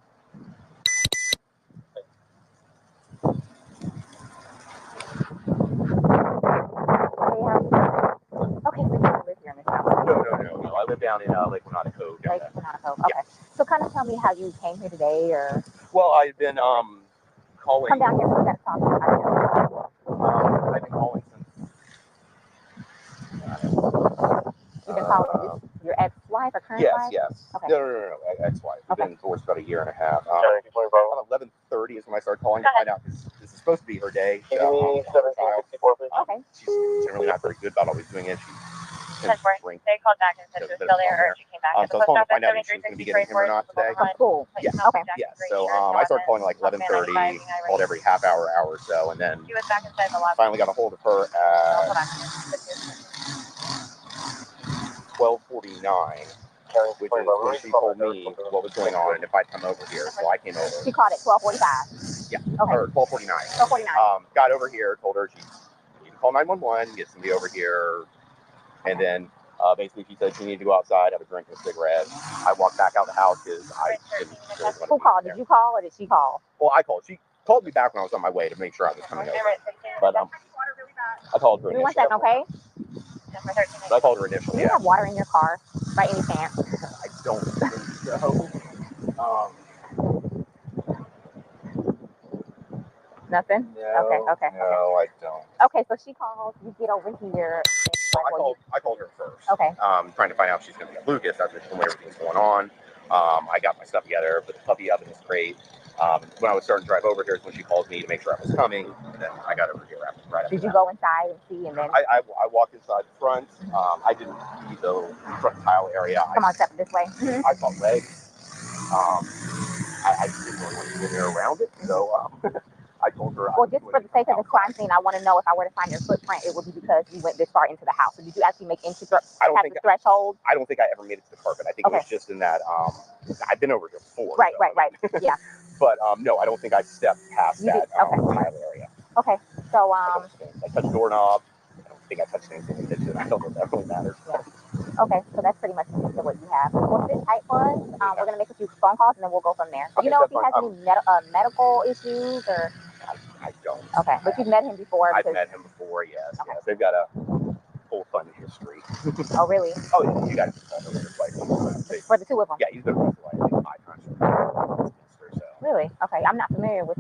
Okay, so you don't live here in this house? No. I live down in Lake Winona Cove. Lake Winona Cove. Okay. Yeah. So kind of tell me how you came here today, or. Well, I've been calling. Come down here. We got to talk about it. I've been calling since. You've been calling your ex-wife or current wife? Yes. Okay. No. Ex-wife. We've been divorced about a year and a half. About 11:30 is when I started calling to find out because this is supposed to be her day. Okay. She's generally not very good about always doing it. They called back and said she was still there, or she came back. So I was calling to find out if she was going to be getting him or not today. Cool. Yes. Okay. Yes. So I started calling like 11:30, called every half hour or so, and then finally got a hold of her at 12:49. Which is when she told me what was going on and if I'd come over here. So I came over. She called at 12:45. Yeah. Okay. Or 12:49. 12:49. Got over here, told her she needed to call 911, get somebody over here, and then basically she said she needed to go outside, have a drink and a cigarette. I walked back out the house because I didn't really want to. Who called? Did you call or did she call? Well, I called. She called me back when I was on my way to make sure I was coming over. But I called her. Give me 1 second, okay? But I called her initially. Do you have water in your car by any chance? I don't think so. Nothing? No, Okay. No, I don't. Okay, so she calls, you get over here. I called her first. Okay. Trying to find out if she's going to be at Lucas. That's when everything's going on. I got my stuff together, put the puppy up in this crate. When I was starting to drive over here is when she called me to make sure I was coming. Then I got over here right after Did you go inside and see and then? I walked inside the front. I didn't see the front tile area. Come on, step this way. I saw legs. I just didn't really want to get there around it. So I told her. Well, just for the sake of the crime scene, I want to know if I were to find your footprint, it would be because you went this far into the house. So did you actually make entry the threshold? I don't think I ever made it to the carpet. I think it was just in that. I've been over here before. Right. Yeah. But no, I don't think I stepped past that tile area. Okay. So I touched the doorknob. I don't think I touched anything in the kitchen. I don't know if that really matters. Okay, so that's pretty much what you have. Well, sit tight for us. We're gonna make a few phone calls and then we'll go from there. Do you know if he has any medical issues or? I don't. Okay, but you've met him before. I've met him before. Yes. Okay. Yes. They've got a whole fun history. Oh, really? Oh, yeah, you guys have called him twice. For the two of them? Yeah, he's been with me like 5 times. Really? Okay, I'm not familiar with.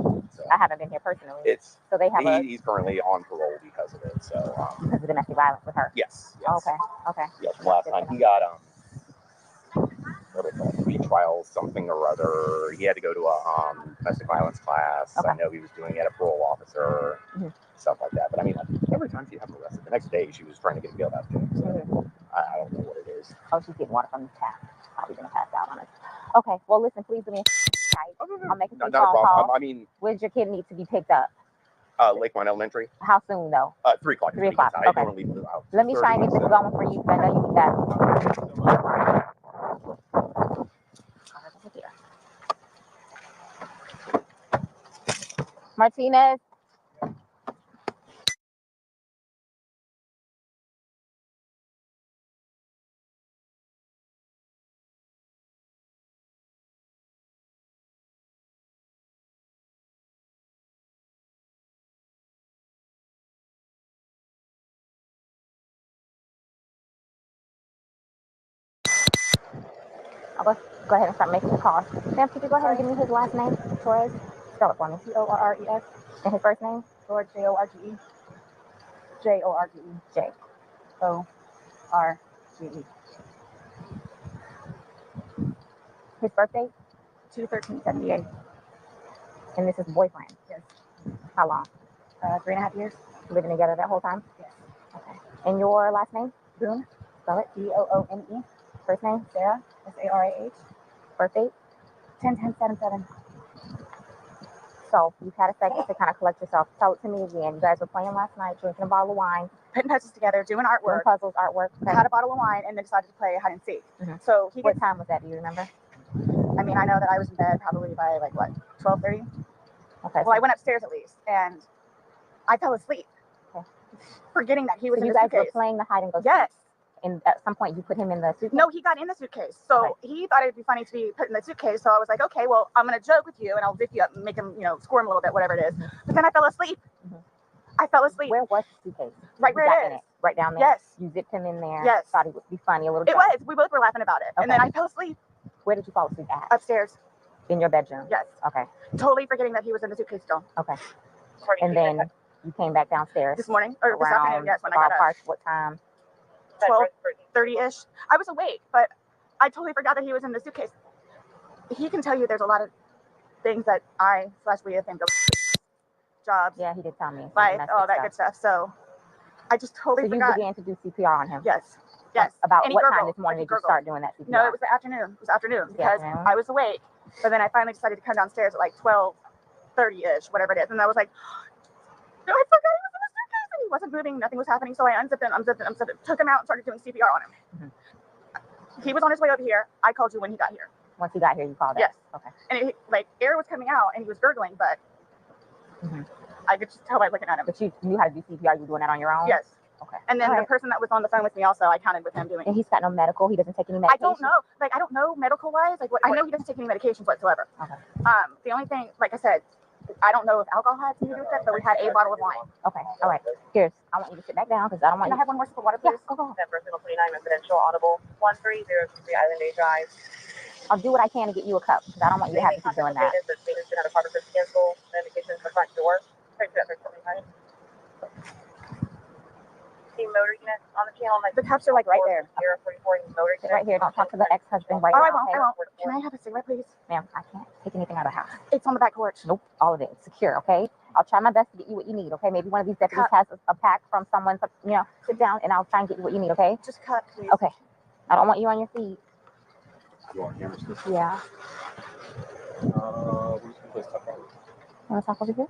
I haven't been here personally. So they have he's currently on parole because of it. So because of domestic violence with her. Yes. Okay. Yes. From last time he got what do they call it? Retrial something or other. He had to go to a domestic violence class. Okay. I know he was doing it at a parole officer, stuff like that. But I mean, like, every time she'd have him arrested, the next day she was trying to get a bail out to him. So I don't know what it is. Oh, she's getting water from the tap. Probably gonna pass out on it. Okay. Well, listen, please do me a tight. I'll make a few phone calls. I mean, where's your kid need to be picked up? Lake Mine Elementary. How soon though? 3 o'clock. 3 o'clock. Okay. I don't leave the house. Let me try and get this going for you because I know you need that. Martinez. I'll go ahead and start making the calls. Sam, could you go ahead and give me his last name, Torres? Spell it for me. Torres. And his first name? George, Jorge. Jorge. Jorge. His birthday? 2/13/78. And this is boyfriend? Yes. How long? 3.5 years. Living together that whole time? Yes. Okay. And your last name? Boone. Spell it. Boone. First name? Sarah. Sarah. Birthday? 10/10/77. So you've had a second to kind of collect yourself. Tell it to me again. You guys were playing last night, drinking a bottle of wine, Putting puzzles together, doing doing artwork. puzzles, artwork. I had a bottle of wine and then decided to play hide and seek. Mhm. So he What gets, time was that? Do you remember? I mean, I know that I was in bed probably by like what, 12:30. Okay. Well, I went upstairs at least, and I fell asleep, Okay. forgetting that he was So in you the guys were suitcase. playing the hide and go seek. Yes. And at some point you put him in the suitcase? No, he got in the suitcase. So Okay. he thought it'd be funny to be put in the suitcase. So I was like, okay, well, I'm going to joke with you and I'll zip you up and make him, squirm a little bit, whatever it is. But then I fell asleep. Mhm. I fell asleep. Where was the suitcase? Right You where got it in is. it, right down there? Yes. You zipped him in there? Yes. Thought it would be funny, a little It drunk. was. We both were laughing about it. Okay. And then I fell asleep Where did you fall asleep at? upstairs. In your bedroom? Yes. Okay. Totally forgetting that he was in the suitcase still. Okay. And then you came back downstairs? This morning or this around afternoon, yes, when I got up. What time? 12:30-ish. I was awake, but I totally forgot that he was in the suitcase. He can tell you there's a lot of things that we think of jobs. Yeah, he did tell me. Like all that good stuff. So I just totally So forgot. you began to do CPR on him? Yes. Yes. About And he what time gurgled. this morning He did you gurgled. start doing that CPR? No, it was the afternoon. It was afternoon because afternoon? I was awake. But then I finally decided to come downstairs at like 12:30-ish, whatever it is. And I was like, no, I forgot he was in the suitcase. And he wasn't moving. Nothing was happening. So I unzipped him, took him out and started doing CPR on him. Mm-hmm. He was on his way over here. I called you when he got here. Once he got here, you called us? Yes. Okay. And air was coming out and he was gurgling, but Mhm. I could just tell by looking at him. But you knew how to do CPR? You were doing that on your own? Yes. Okay. And then All the right. person that was on the phone with me also, I counted with him doing. And he's got no medical? He doesn't take any I medication? don't know. I don't know medical wise. I know he doesn't take any medications whatsoever. Okay. The only thing, like I said, I don't know if alcohol had something to do with it, but we had a bottle of wine. Okay. All right. Here, I want you to sit back down because I don't want Can I you. have one more sip of water, please? Yeah, go. Personal 29 residential audible 1303 Island Day Drive. I'll do what I can to get you a cup because I don't want you to have to keep doing that. The students should have a proper cancel notification to the front door. Right to that first 29. See motor units on the channel. The cups are right there. 044 motor Sit right here. Don't talk to the ex-husband right Oh, now. I won't. okay? I won't. Can I have a cigarette, please? Ma'am, I can't take anything out of the house. It's on the back porch. Nope, all of it. It's secure, okay? I'll try my best to get you what you need, okay? Maybe one of these deputies has a pack from someone, sit down and I'll try and get you what you need, okay? Just cut, please. Okay. I don't want you on your feet. You want cameras too? Yeah. Please talk about it. Want to talk over here?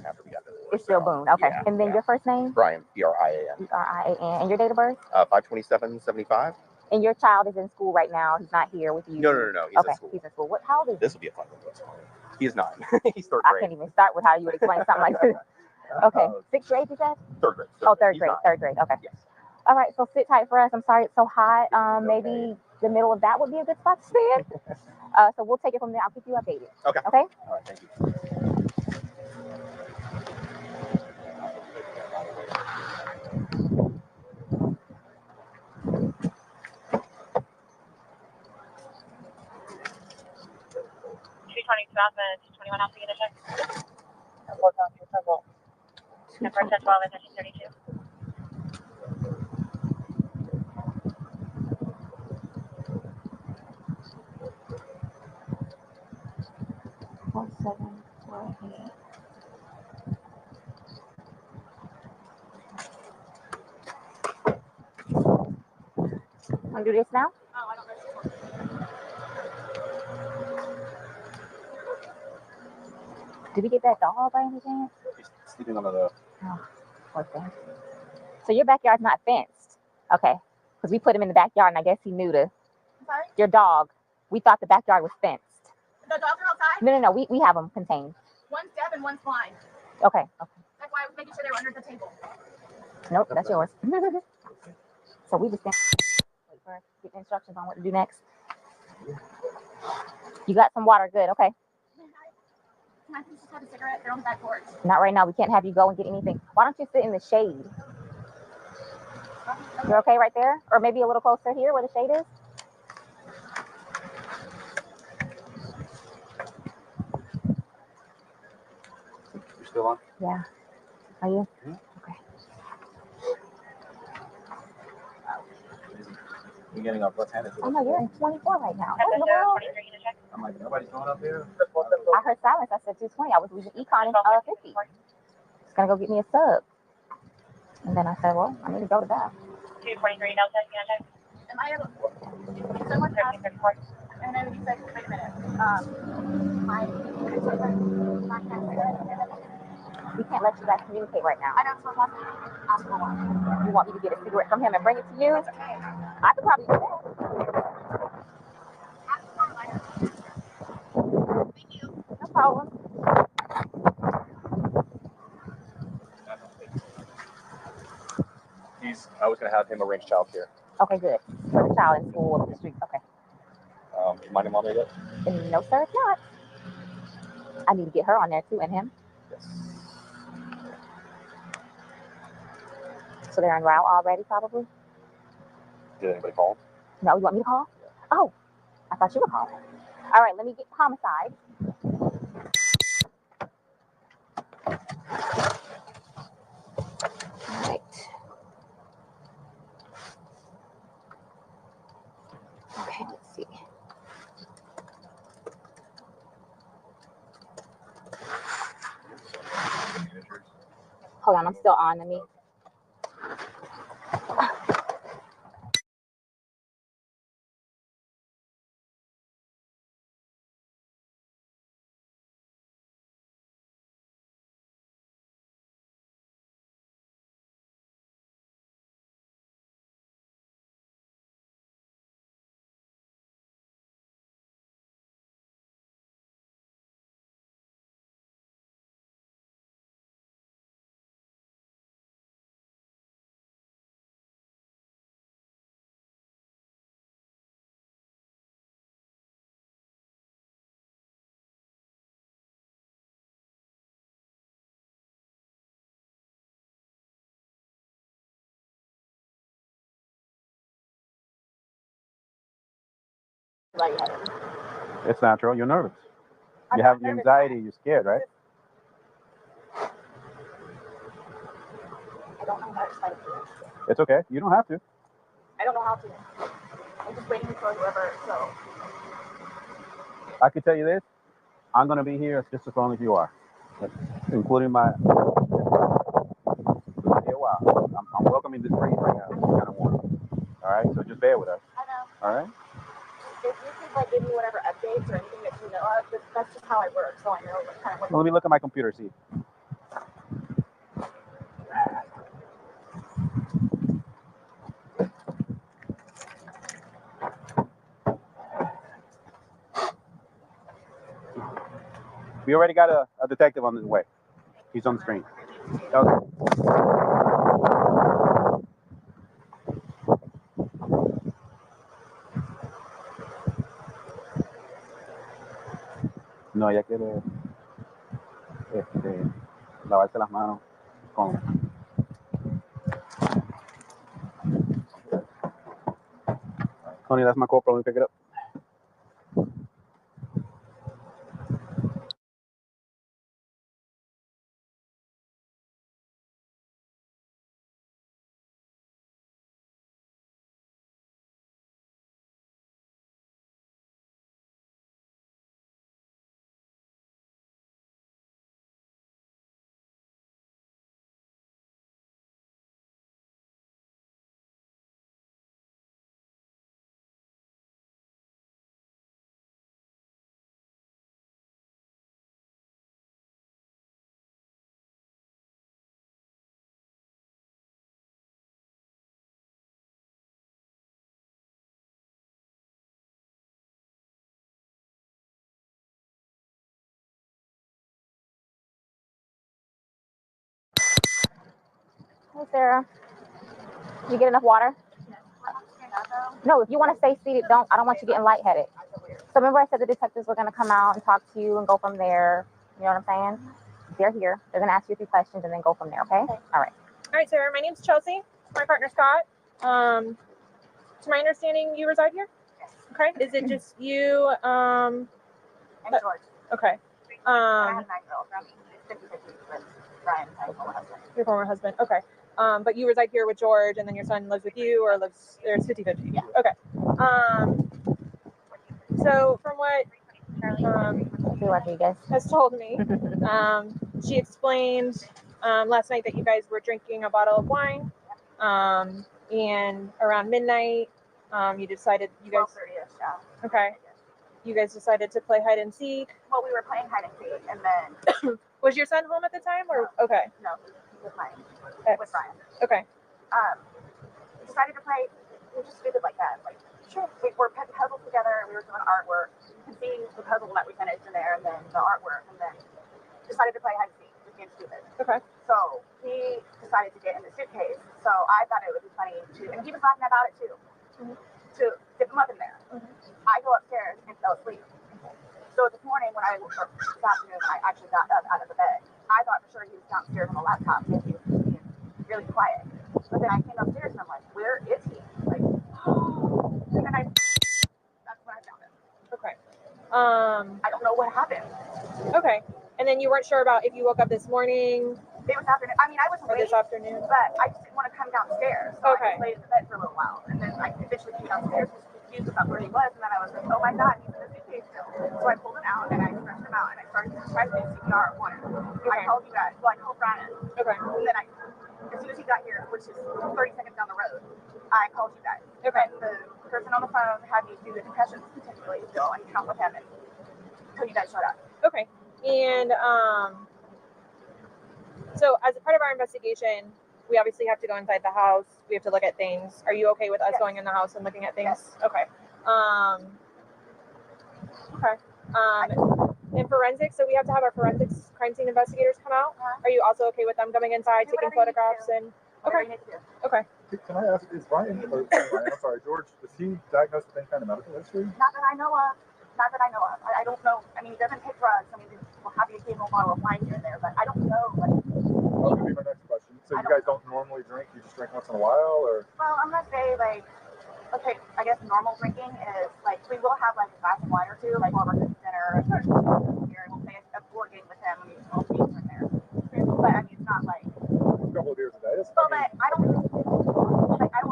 After we got the It's still Boone. Okay. Yeah, And then your first name? Brian, Brian. Brian. And your date of birth? 5/27/75. And your child is in school right now. He's not here with you. No. He's okay. in school. He's in school. How old is he? This will be a fun one. He is not. He's third I grade. can't even start with how you would explain something like this. Okay. Sixth grade, you said? Third grade. Third grade. Third grade. Okay. Yes. All right. So sit tight for us. I'm sorry it's so hot. Maybe the middle of that would be a good spot to stand. So we'll take it from there. I'll keep you updated. Okay. Okay? All right. Thank you. South and 21 off the intersection. Hold on to purple. Number 1012 intersection 32. Want to do this now? Oh, I don't know. Did we get that dog by any chance? He's sleeping under the. Oh, poor thing. So your backyard's not fenced? Okay. Because we put him in the backyard and I guess he knew to. Sorry? Your dog. We thought the backyard was fenced. The dogs are outside? No. We have them contained. One's deaf and one's blind. Okay. That's why I was making sure they were under the table. Nope, that's yours. So we just wait for getting instructions on what to do next. You got some water, good, okay. Can I please just have a cigarette? They're on the back porch. Not right now, we can't have you go and get anything. Why don't you sit in the shade? You're okay right there? Or maybe a little closer here where the shade is? You're still on? Yeah. Are you? Mm-hmm. Okay. You're getting up left-handed. Oh no, you're in 24 right now. What in the world? I'm like, nobody's going up there. I heard silence. I said 220. I was leaving econ in 50. Just gonna go get me a sub. And then I said, well, I need to go to that. 243 Delta, Am I able? Someone asked, and then he said, wait a minute. We can't let you guys communicate right now. I don't know if ask for one. You want me to get a cigarette from him and bring it to you? That's okay. I could probably do that. Thank you. No problem. I was going to have him arrange childcare. Okay, good. For the child in school up the street. Okay. My name on there yet? No, sir, it's not. I need to get her on there too, and him. Yes. So they're en route already, probably? Did anybody call? No, you want me to call? Oh, I thought you were calling. All right, let me get homicide. All right. Okay, let's see. Hold on, I'm still on. Let me. It's natural. You're nervous. You have anxiety. You're scared, right? I don't know how to explain it to you. It's okay. You don't have to. I don't know how to. I'm just waiting for whoever, so. I can tell you this. I'm going to be here just as long as you are, including my. Here a while. I'm welcoming this breeze right now. It's kind of warm. All right, so just bear with us. I know. All right. If you could like give me whatever updates or anything that you know of, that's just how I work, so I know what kind of what. Well, let me look at my computer. See. We already got a detective on his way. He's on the screen. Okay. No, ella quiere lavarse las manos con. Tony, that's my corporal. Let me pick it up. Hey, Sarah. You get enough water? No, if you want to stay seated, don't. I don't want you getting lightheaded. So remember I said the detectives were going to come out and talk to you and go from there. You know what I'm saying? They're here. They're going to ask you a few questions and then go from there, okay? All right. All right, Sarah. My name's Chelsea. My partner, Scott. To my understanding, you reside here? Yes. Okay. Is it just you? And George. Okay. I have 9 girls. It's 50-50 with Brian, my former husband. Your former husband. Okay. But you reside here with George, and then your son lives with you, or lives there's 50-50. Yeah. Okay. So from what has told me, she explained last night that you guys were drinking a bottle of wine, and around midnight, you decided you guys. 12:30ish, yeah. Okay. You guys decided to play hide and seek. Well, we were playing hide and seek, and then was your son home at the time, or okay? No, with mine, with Brian. Okay. We decided to play. We were just stupid like that. Like, sure, we were putting puzzles together, and we were doing artwork. You can see the puzzle that we finished in there, and then the artwork, and then decided to play hide and seek, just being stupid. Okay. So he decided to get in the suitcase. So I thought it would be funny to, and he was laughing about it too, to dip him up in there. I go upstairs and fell asleep. So this morning when this afternoon I actually got up out of the bed, I thought for sure he was downstairs on the laptop and he was being really quiet. But then I came upstairs and I'm like, where is he? Like, and then that's when I found him. Okay. I don't know what happened. Okay. And then you weren't sure about if you woke up this morning. It was afternoon. I mean, I was awake, this afternoon, but I just didn't want to come downstairs. So okay. I just laid in the bed for a little while, and then I eventually came downstairs, was confused about where he was, and then I was like, oh my God, he's in the suitcase still. So I pulled him out and I stretched him out and I started to try to do CPR on him. I called you guys. Well, I called Brian. Okay. And then as soon as he got here, which is 30 seconds down the road, I called you guys. Okay. And the person on the phone had me do the concussions continually still and count with him until you guys showed up. Okay. And so as a part of our investigation, we obviously have to go inside the house. We have to look at things. Are you okay with us going in the house and looking at things? Yes. Okay. And forensics, so we have to have our forensics crime scene investigators come out. Are you also okay with them coming inside, taking photographs and okay. Okay. Can I ask, is Brian, I'm sorry, George, is he diagnosed with any kind of medical history? Not that I know of. Not that I know of. I don't know. I mean, he doesn't take drugs. I mean, we'll have the occasional bottle of wine here and there, but I don't know. Like, that would be my next question. So you guys don't normally drink? You just drink once in a while, or? Well, I'm gonna say like, okay, I guess normal drinking is like we will have like a glass of wine or two, like while we're cooking dinner. Here, we'll play a board game with him. I mean, all the games in there. But I mean, it's not like a couple of beers a day. Well, but I don't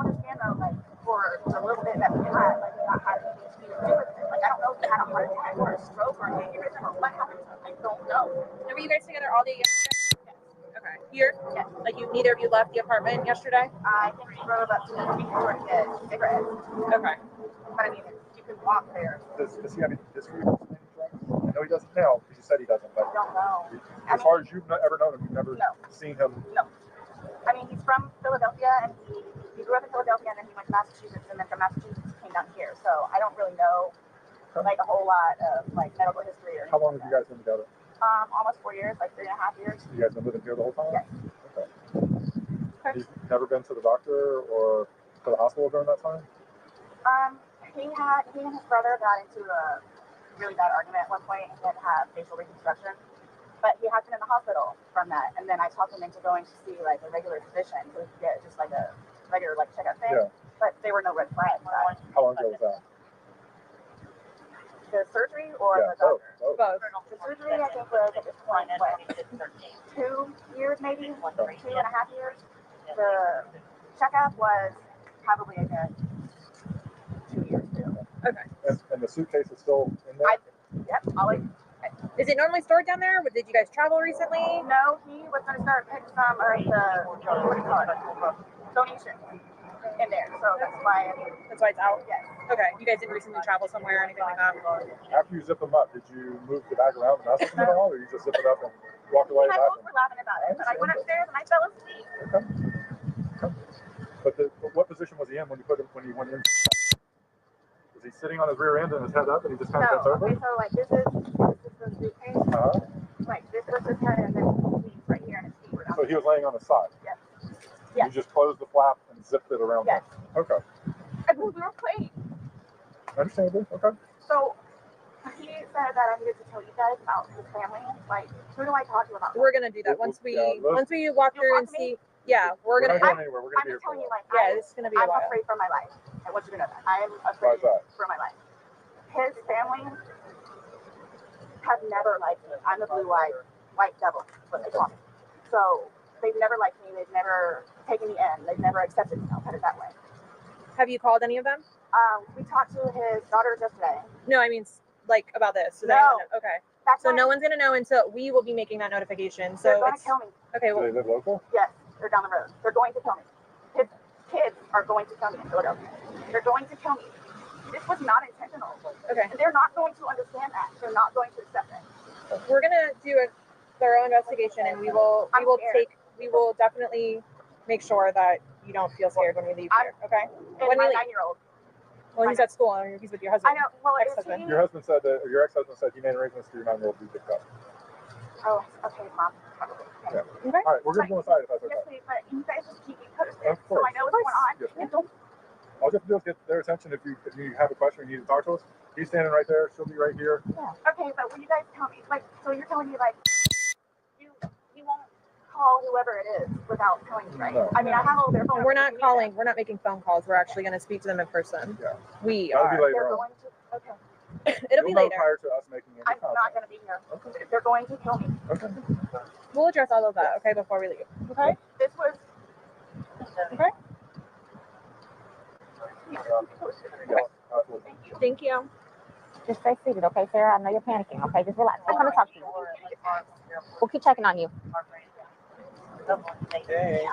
understand though. Like for the little bit that we had, like not having anything to do with it. Like I don't know if he had a heart attack or a stroke or an aneurysm or what happened. I don't know. And were you guys together all day yesterday? Yes. Okay. Here? Yes. Like neither of you left the apartment yesterday? I think he drove up to the store to get cigarettes. Okay. But I mean, you can walk there. Does he have any history of any drugs? I know he doesn't now because you said he doesn't. But I don't know. As far as you've ever known him, you've never seen him? No. I mean, he's from Philadelphia, and he grew up in Philadelphia, and then he went to Massachusetts, and then from Massachusetts came down here. So I don't really know like a whole lot of like medical history or. How long have you guys been together? Almost 4 years, like 3.5 years. You guys been living here the whole time? Yes. Okay. He's never been to the doctor or to the hospital during that time? He and his brother got into a really bad argument at one point and had to have facial reconstruction. But he has been in the hospital from that. And then I talked him into going to see like a regular physician to get just like a regular like checkup thing. Yeah. But there were no red flags. How long ago was that? The surgery or the doctor? Both. The surgery I think was at this point, what, 2 years maybe? 2.5 years. The checkup was probably a good 2 years too. Okay. And the suitcase is still in there? Yep. Always. Is it normally stored down there? Did you guys travel recently? No, he was going to start putting some of the, what do you call it, donations in there. So that's why it's out? Yes. Okay. You guys didn't recently travel somewhere or anything like that? After you zip them up, did you move the bag around and mess with them at all, or you just zip it up and walk away? I both were laughing about it, but I went upstairs and I fell asleep. Okay. But what position was he in when you went in? Was he sitting on his rear end and his head up and he just kind of bent over? Okay, so like this is the suitcase. Like this was his head and then he's right here and his feet were down. So he was laying on his side? Yes. Yes. You just closed the flap and zipped it around. Yes. There. Okay. And we were playing. Understandable. Okay. So he said that I needed to tell you guys about his family. Like, who do I talk to about that? We're gonna do that once we walk through and see. Yeah, we're not gonna. going anywhere. We're gonna I'm be here just telling you, like, Yeah, it's gonna be a I'm while. afraid for my life. I want you to know that. I'm afraid for my life. His family have never liked me. I'm the blue-eyed white devil, what they call me. So they've never liked me. They've never taken me in. They've never accepted me. I'll put it that way. Have you called any of them? We talked to his daughters yesterday. No, I mean like about this. So No. Okay. That's so why no one's gonna know until we will be making that notification. So they're going to it's kill me. okay. Do Well, they live local? Yes, they're down the road. They're going to kill me. His kids are going to kill me in Philadelphia. They're going to kill me. This was not intentional. Okay. They're not going to understand that. They're not going to accept it. we're gonna do a thorough investigation, and we will definitely make sure that you don't feel scared when we leave here. Okay. And When my we leave. 9-year-old. Well, he's at school and he's with your husband. I know. Well, ex-husband. Your husband said that, or your ex-husband said he made arrangements for your 9-year-old to be picked up. Oh, okay, Mom. Yeah. All right, we're gonna go inside if that's okay. Yes, please, but you guys just keep me posted. Of course. So I know what's going on. Yes. And don't. All you have to do is get their attention if you have a question or you need to talk to us. He's standing right there. She'll be right here. Yeah. Okay, but will you guys tell me, like, so you're telling me, like, you won't call whoever it is without telling me, right? No. I mean, I have all their phone. We're not calling. We're not making phone calls. We're actually going to speak to them in person. Yeah. We That'll are. be later They're on. going to. Okay. It'll be You'll know later. prior to us making any I'm contact. not going to be here. Okay. They're going to kill me. Okay. We'll address all of that. Okay, before we leave. Okay. This was. Okay. Yeah, absolutely. Thank you. Just stay seated, okay, Sarah? I know you're panicking, okay? Just relax. I'm going to talk to you. We'll keep checking on you. Hey.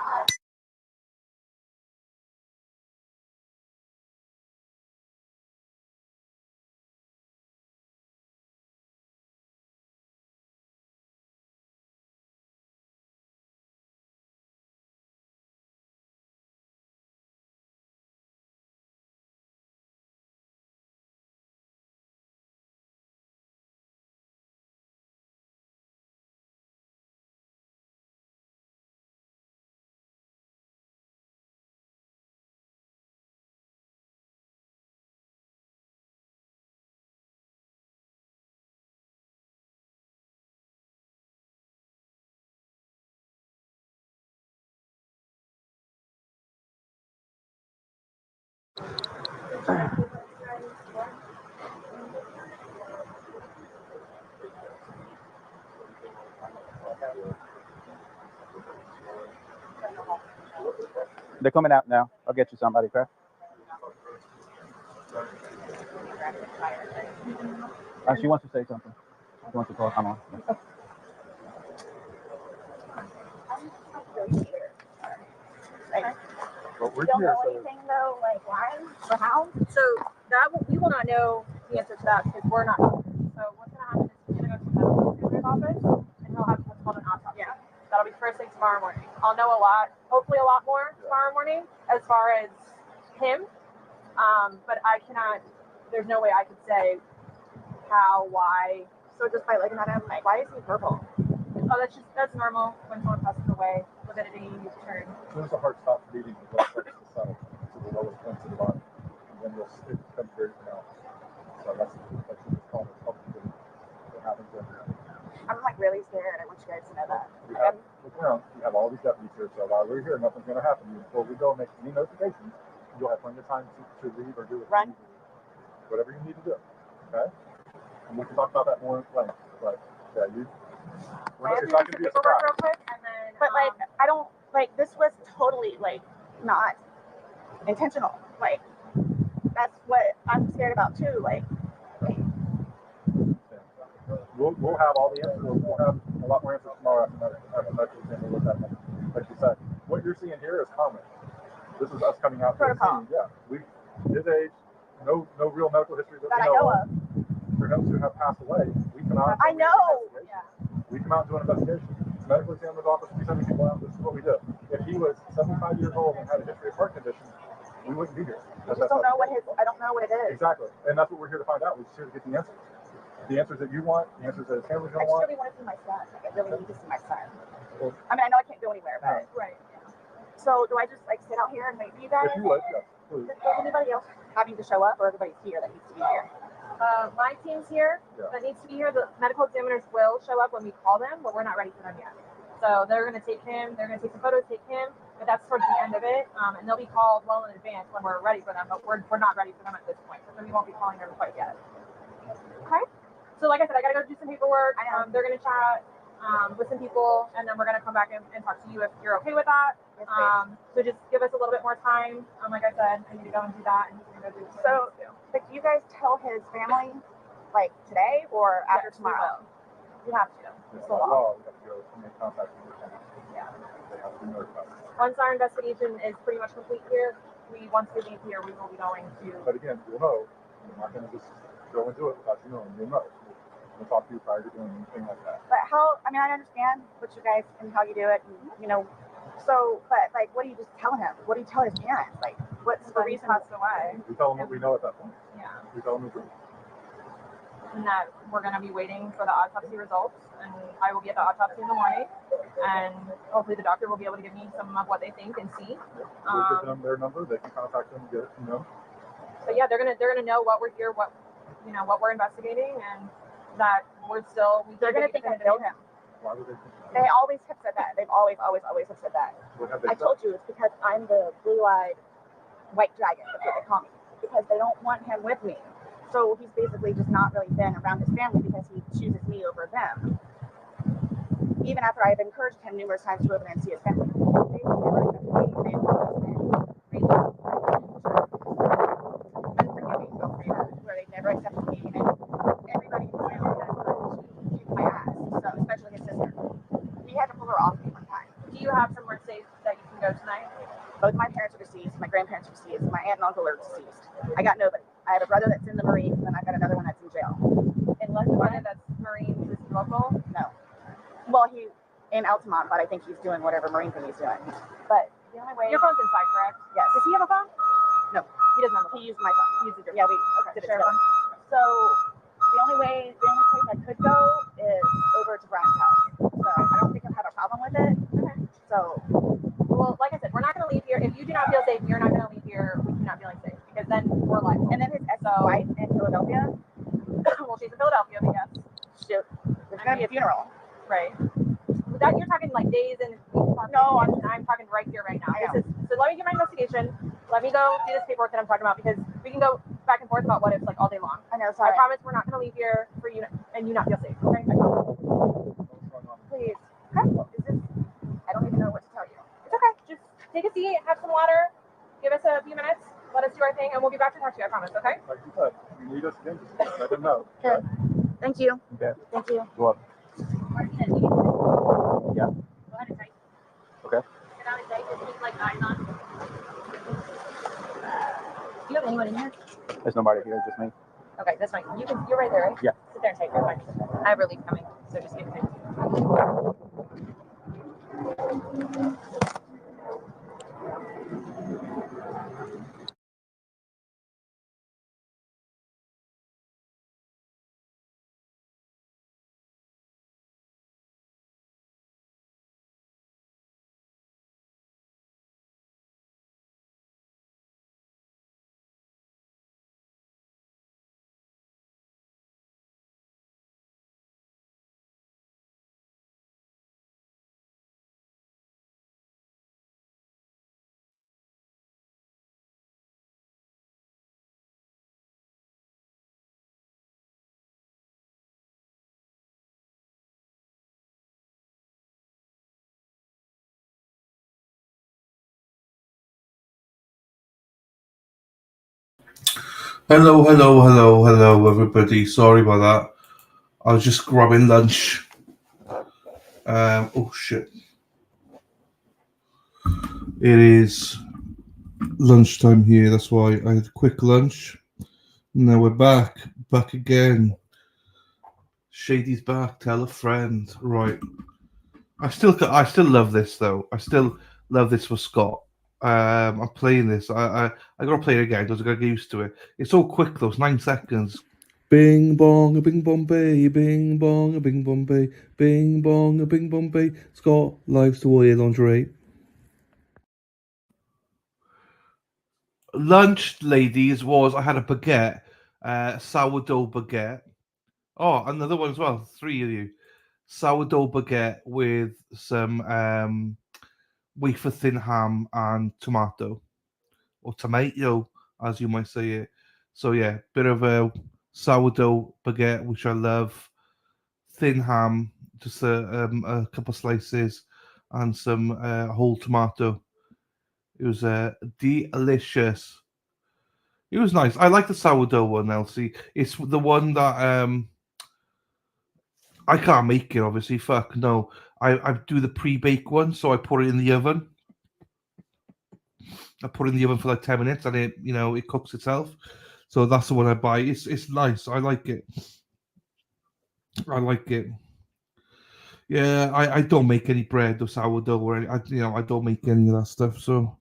They're coming out now. I'll get you somebody, okay? She wants to say something. She wants to call. Come on. Like, But we're you don't here, know so anything though, like why or how? So we will not know the answer to that because we're not. So what's going to happen is he's going to go to the medical examiner's office and he'll have what's called an autopsy. Yeah. That'll be first thing tomorrow morning. I'll know a lot, hopefully a lot more tomorrow morning as far as him. But I cannot. There's no way I could say how, why. So just by looking at him, like, why is he purple? Oh, that's normal when someone passes away. Lividity turn. as soon as the heart stops beating, the blood starts to settle to the lowest point of the body, and then it becomes very pronounced. So that's what's called a public bleeding. What happens when I'm like really scared. I want you guys to know that. you have, look around, you have all these deputies here, so while we're here, nothing's going to happen to you. Before we go make any notifications, you'll have plenty of time to leave or do what you need to do. Whatever you need to do, okay? And we can talk about that more in length, but yeah, it's not going to be a surprise. Real quick, and then, but like, I don't like this was totally like not intentional. Like, that's what I'm scared about too. Like, We'll have all the answers. We'll have a lot more answers tomorrow after medical exam. Like you said, what you're seeing here is common. This is us coming out to the scene. Yeah, his age, no real medical history that I know of. For him to have passed away, we come out. I know. Yeah. We come out and do an investigation. Medical examiner's office, we send people out. This is what we do. If he was 75 years old and had a history of heart condition, we wouldn't be here. I just don't know what I don't know what it is. Exactly, and that's what we're here to find out. We're just here to get the answers. The answers that you want, the answers that his family's I gonna just want. really want to see my son. Like, I really need to see my son. Well, I mean, I know I can't go anywhere, but right. So do I just like sit out here and wait for you guys? If you would, yes, please. Does anybody else having to show up, or everybody's here that needs to be here? My team's here that needs to be here. The medical examiners will show up when we call them, but we're not ready for them yet. So they're going to take him. They're going to take some photos, take him, but that's towards the end of it. And they'll be called well in advance when we're ready for them. But we're not ready for them at this point. So then we won't be calling them quite yet. Okay. So like I said, I got to go do some paperwork. They're going to chat with some people, and then we're going to come back and talk to you if you're okay with that. Yes, so just give us a little bit more time. Like I said, I need to go and do that, and he's going to go do what he needs to do. But do you guys tell his family like today or after Yes, tomorrow? You have to. It's the law. We have to go make contact with your family. Yeah. They have to be notified. Once our investigation is pretty much complete here, once we leave here, we will be going to. But again, you'll know. You're not going to just go and do it without you knowing. You'll know. We'll talk to you prior to doing anything like that. But how? I mean, I understand what you guys and how you do it, and, you know. So, but like, what do you just tell him? What do you tell his parents? Like, what's the reason? Passed away. We tell them what we know at that point. Yeah. We tell them the truth. And that we're going to be waiting for the autopsy results, and I will be at the autopsy in the morning, and hopefully the doctor will be able to give me some of what they think and see. We'll give them their number. They can contact them and get it, But yeah, they're gonna know what we're here, what we're investigating, and that they're gonna think I killed him. Why would they think that? They always have said that. They've always have said that. What have they I told you it's because I'm the blue-eyed white dragon. That's what they call me. Because they don't want him with me. So he's basically just not really been around his family because he chooses me over them. Even after I've encouraged him numerous times to go over there and see his family. They never accepted me. Where they never accepted me. And everybody in my family has kicked my ass. So especially his sister. He had to pull her off me one time. Do you have somewhere safe that you can go tonight? Both my parents are deceased. My grandparents are deceased. My aunt and uncle are deceased. I got nobody. I have a brother that's in the Marines, and then I've got another one that's in jail. Unless the brother that's Marines is local? No. Well, he's in Altamont, but I think he's doing whatever Marine thing he's doing. But the only way... Your phone's inside, correct? Yes. Does he have a phone? No. He doesn't have a phone. He used my phone. He uses your Yeah, phone. we did it Share together. phone. So the only place I could go is over to Brian's house. So I don't think I'll have a problem with it. Okay. So... Well, like I said, we're not going to leave here. If you do not feel safe, you're not going to leave here with you not feeling safe, because then we're liable. And then his ex-wife in Philadelphia. Well, she's in Philadelphia, but yes. Shoot. There's going to be a funeral. Right. That you're talking like days and weeks. No, I'm talking right here, right now. So let me do my investigation. Let me go do this paperwork that I'm talking about, because we can go back and forth about what ifs like all day long. I know. Sorry. I promise we're not going to leave here for you and you not feel safe. Okay. Please. Okay. Is this? I don't even know what to tell you. It's okay. Just take a seat, have some water, give us a few minutes, let us do our thing, and we'll be back to talk to you. I promise. Okay. Like you said, if you need us again, just let them know. Okay. Thank you. Okay. Thank you. Go up. Yeah. Go ahead and take. Okay. Sit down and take. Just keep like eyes on. Do you have anyone in here? There's nobody here, just me. Okay, that's fine. You're right there, right? Yeah. Sit there and take. You're fine. I have relief coming, so just give me a second. Hello, everybody. Sorry about that. I was just grabbing lunch. Oh shit. It is lunchtime here, that's why I had a quick lunch. Now we're back again. Shady's back, tell a friend. Right. I still love this though. I still love this for Scott. I'm playing this. I gotta play it again because I gotta get used to it. It's so quick though, it's 9 seconds. Bing bong, a bing bong bay, bing bong, a bing bong bay, bing bong, a bing bong bay. Scott likes to wear lingerie. Lunch, ladies, was I had a baguette, sourdough baguette. Oh, another one as well. 3 of you. Sourdough baguette with some wafer thin ham and tomato, or tomato, as you might say it. So yeah, bit of a sourdough baguette, which I love. Thin ham, just a couple slices, and some whole tomato. It was delicious. It was nice. I like the sourdough one, Elsie. It's the one that I can't make it, obviously. Fuck no. I do the pre-bake one, so I put it in the oven. I put it in the oven for like 10 minutes, and it cooks itself. So that's the one I buy. It's nice. I like it. I like it. Yeah, I don't make any bread or sourdough or any, I don't make any of that stuff. So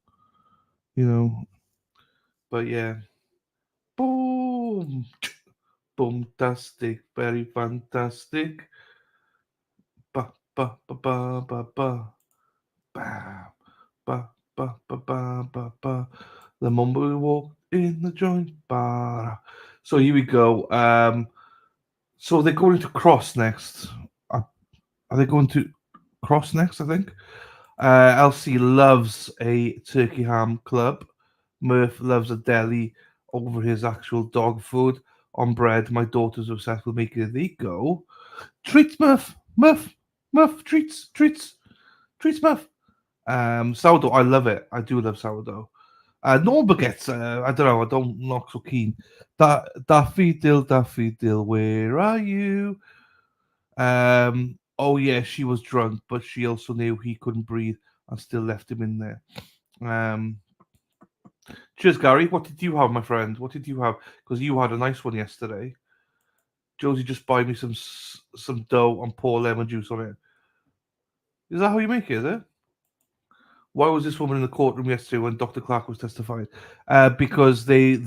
but yeah, boom, boomtastic, very fantastic. Ba ba ba ba ba ba. Ba ba ba ba ba ba ba. The moment we walk in the joint bar. So here we go. So they're going to Cross next. Are they going to Cross next? I think. Elsie loves a turkey ham club. Murph loves a deli over his actual dog food on bread. My daughter's obsessed with making it. There you go. Treats, Murph. Murph. Treats, Murph. Sourdough. I love it. I do love sourdough. No baguettes. I don't know. Not so keen. Daffodil, where are you? Oh yeah, she was drunk, but she also knew he couldn't breathe and still left him in there. Cheers, Gary. What did you have, my friend? What did you have? Because you had a nice one yesterday. Josie, just buy me some dough and pour lemon juice on it. Is that how you make it? Is it? Why was this woman in the courtroom yesterday when Dr. Clark was testifying? Because the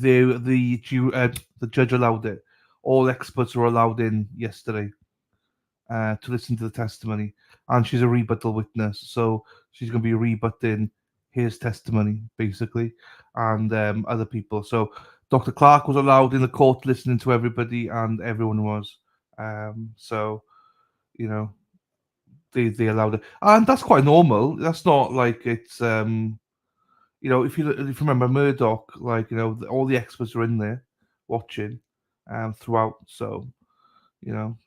judge allowed it. All experts were allowed in yesterday to listen to the testimony, and she's a rebuttal witness, so she's going to be rebutting his testimony basically, and other people. So Dr. Clark was allowed in the court listening to everybody, and everyone was. So they allowed it, and that's quite normal. That's not like it's if you remember Murdoch, like all the experts are in there watching throughout. So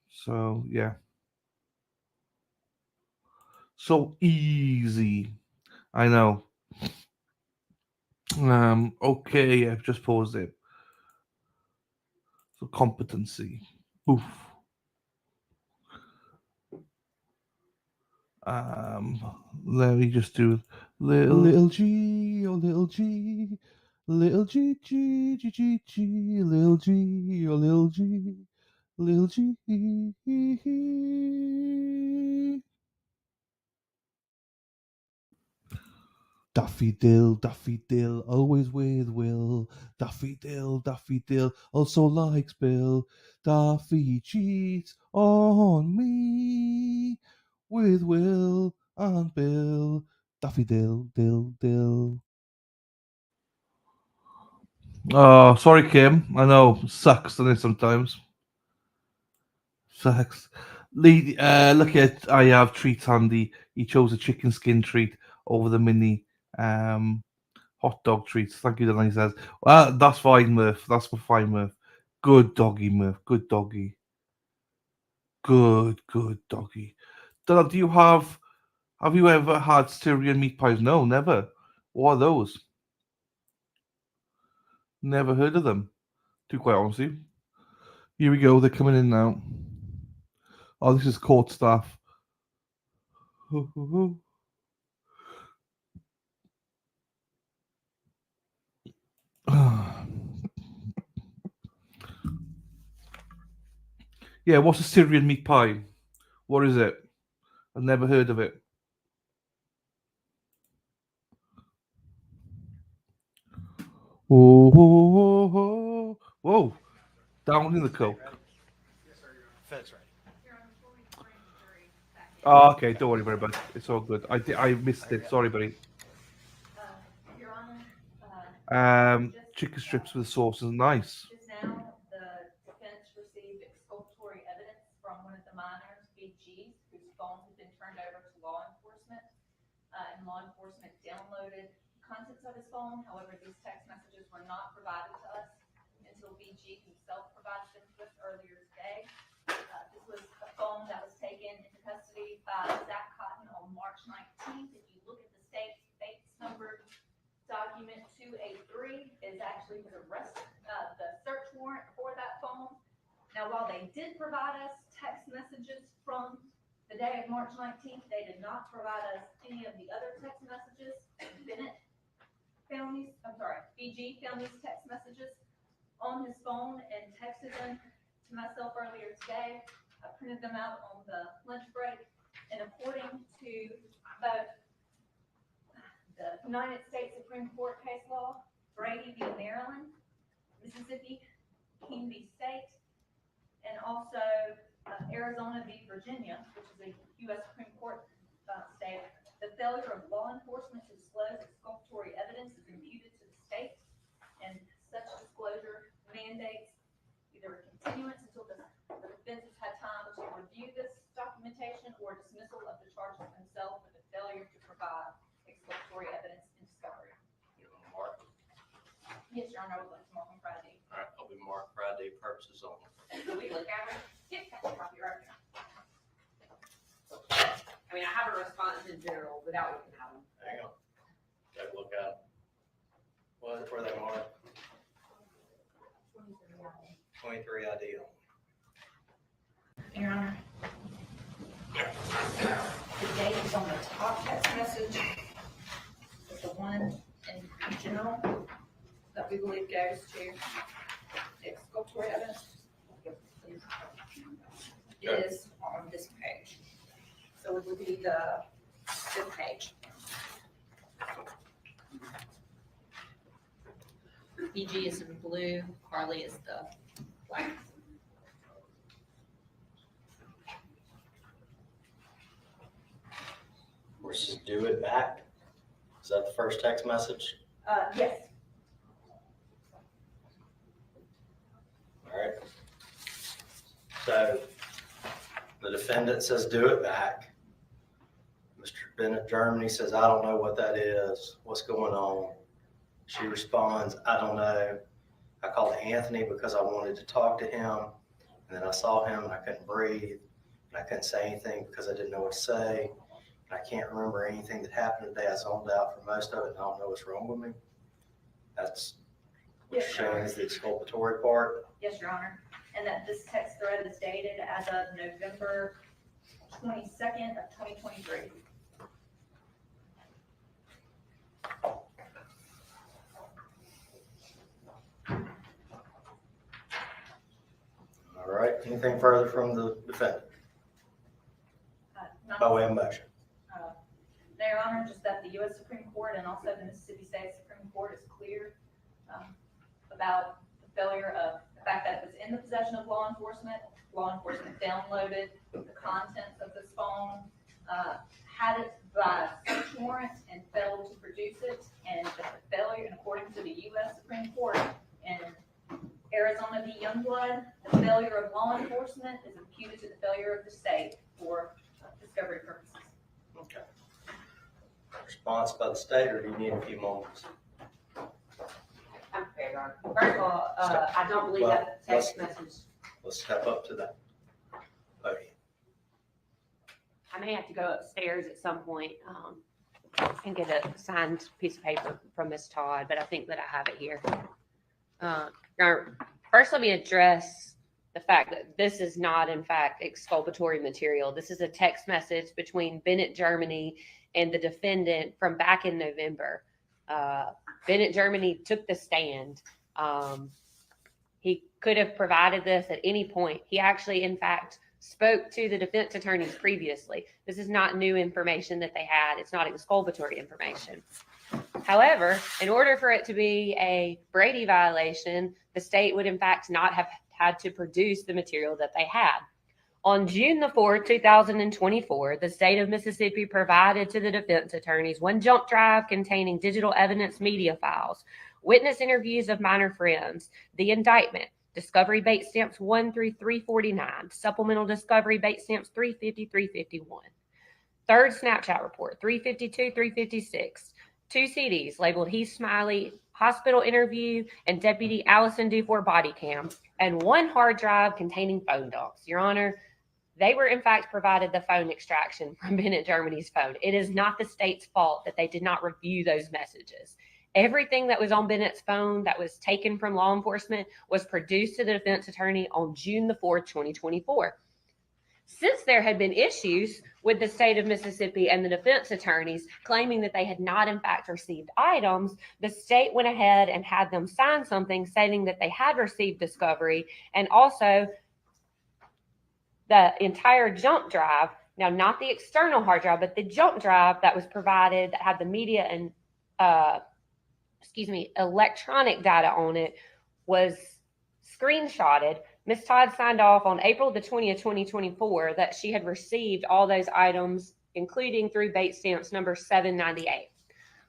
so yeah, so easy. I know. Okay, I've just paused it. So competency. Oof. Let me just do little G, oh little G, little G, G, G, G, G, little G, oh little G, little G. Daffodil, always with Will. Daffodil, also likes Bill. Daffy cheats on me with Will and Bill. Dill. Oh, sorry, Kim. I know, sucks, doesn't it, sometimes? Sucks. Look at, I have treats handy. He chose a chicken skin treat over the mini hot dog treats. Thank you, Delaney says. Well, that's fine, Murph. That's fine, Murph. Good doggy, Murph. Good doggy. Good doggy. Dad, have you ever had Syrian meat pies? No, never. What are those? Never heard of them, to be quite honestly. Here we go, they're coming in now. Oh, this is court staff. Yeah, what's a Syrian meat pie? What is it? I've never heard of it. Whoa. Down in the coke. Fed's ready. Oh, okay, don't worry about it. It's all good. I missed it. Sorry, buddy. Your Honor, Chicken strips with sauce is nice. Just now, the defense received exculpatory evidence from one of the minors, BG, whose phone had been turned over to law enforcement. And law enforcement downloaded contents of his phone. However, these text messages were not provided to us until BG himself provided them to us earlier today. This was a phone that was taken into custody by Zach Cotton on March 19th. If you look at the state Bates numbered document 283 is actually his arrest, the search warrant for that phone. Now, while they did provide us text messages from the day of March 19th, they did not provide us any of the other text messages. BG found these text messages on his phone and texted them to myself earlier today. I printed them out on the lunch break, and according to both the United States Supreme Court case law, Brady v. Maryland, Mississippi, King v. State, and also Arizona v. Virginia, which is a U.S. Supreme Court state, the failure of law enforcement to disclose exculpatory evidence is imputed to the state, and such disclosure mandates either a continuance until the defense has had time to review this documentation or dismissal of the charges themselves for the failure to provide exculpatory evidence in discovery. Mark. Yes, Your Honor, I would like to mark on Friday. All right, I'll be marked Friday purposes only. So we look at it. Yep, that's a copy right there. I mean, I have a response in general without looking at them. Hang on. Take a look at them. What, where they marked? 23 ID on. Your Honor. The date is on the top text message. It's the one in general that we believe goes to the exculpatory evidence. It is on this page. So it would be this page. BG is in blue, Carly is the black. Versus do it back. Is that the first text message? Yes. All right. So the defendant says, do it back. Mr. Bennett, Germany says, I don't know what that is. What's going on? She responds, I don't know. I called Anthony because I wanted to talk to him. And then I saw him and I couldn't breathe. And I couldn't say anything because I didn't know what to say. And I can't remember anything that happened today. I zoned out for most of it and I don't know what's wrong with me. That's what you're showing is the exculpatory part. Yes, Your Honor. And that this text thread is dated as of November 22nd of 2023. All right. Anything further from the defendant? By way of motion. No, Your Honor, just that the U.S. Supreme Court and also the Mississippi State Supreme Court is clear about the failure of the fact that it was in the possession of law enforcement. Law enforcement downloaded the contents of this phone, had it by search warrant and failed to produce it. And the failure, and according to the U.S. Supreme Court in Arizona v. Youngblood, the failure of law enforcement is imputed to the failure of the state for discovery purposes. Okay. Response by the state, or do you need a few moments? I'm prepared, Your Honor. First of all, I don't believe that text message. Let's step up to that podium. I may have to go upstairs at some point and get a signed piece of paper from Ms. Todd, but I think that I have it here. First, let me address the fact that this is not, in fact, exculpatory material. This is a text message between Bennett, Germany, and the defendant from back in November. Bennett, Germany took the stand. He could have provided this at any point. He actually, in fact, spoke to the defense attorneys previously. This is not new information that they had. It's not exculpatory information. However, in order for it to be a Brady violation, the state would, in fact, not have had to produce the material that they had. On June the 4th, 2024, the state of Mississippi provided to the defense attorneys one jump drive containing digital evidence media files, witness interviews of minor friends, the indictment, discovery bait stamps 1 through 349, supplemental discovery bait stamps 350, 351. Third Snapchat report, 352, 356. 2 CDs labeled He's Smiley, hospital interview, and Deputy Allison Dufour body cam, and 1 hard drive containing phone dumps. Your Honor, they were in fact provided the phone extraction from Bennett Germany's phone. It is not the state's fault that they did not review those messages. Everything that was on Bennett's phone that was taken from law enforcement was produced to the defense attorney on June the 4th, 2024. Since there had been issues with the state of Mississippi and the defense attorneys claiming that they had not in fact received items, the state went ahead and had them sign something stating that they had received discovery, and also the entire jump drive, now not the external hard drive, but the jump drive that was provided that had the media and electronic data on it, was screenshotted. Ms. Todd signed off on April the 20th, 2024 that she had received all those items, including through bait stamps number 798.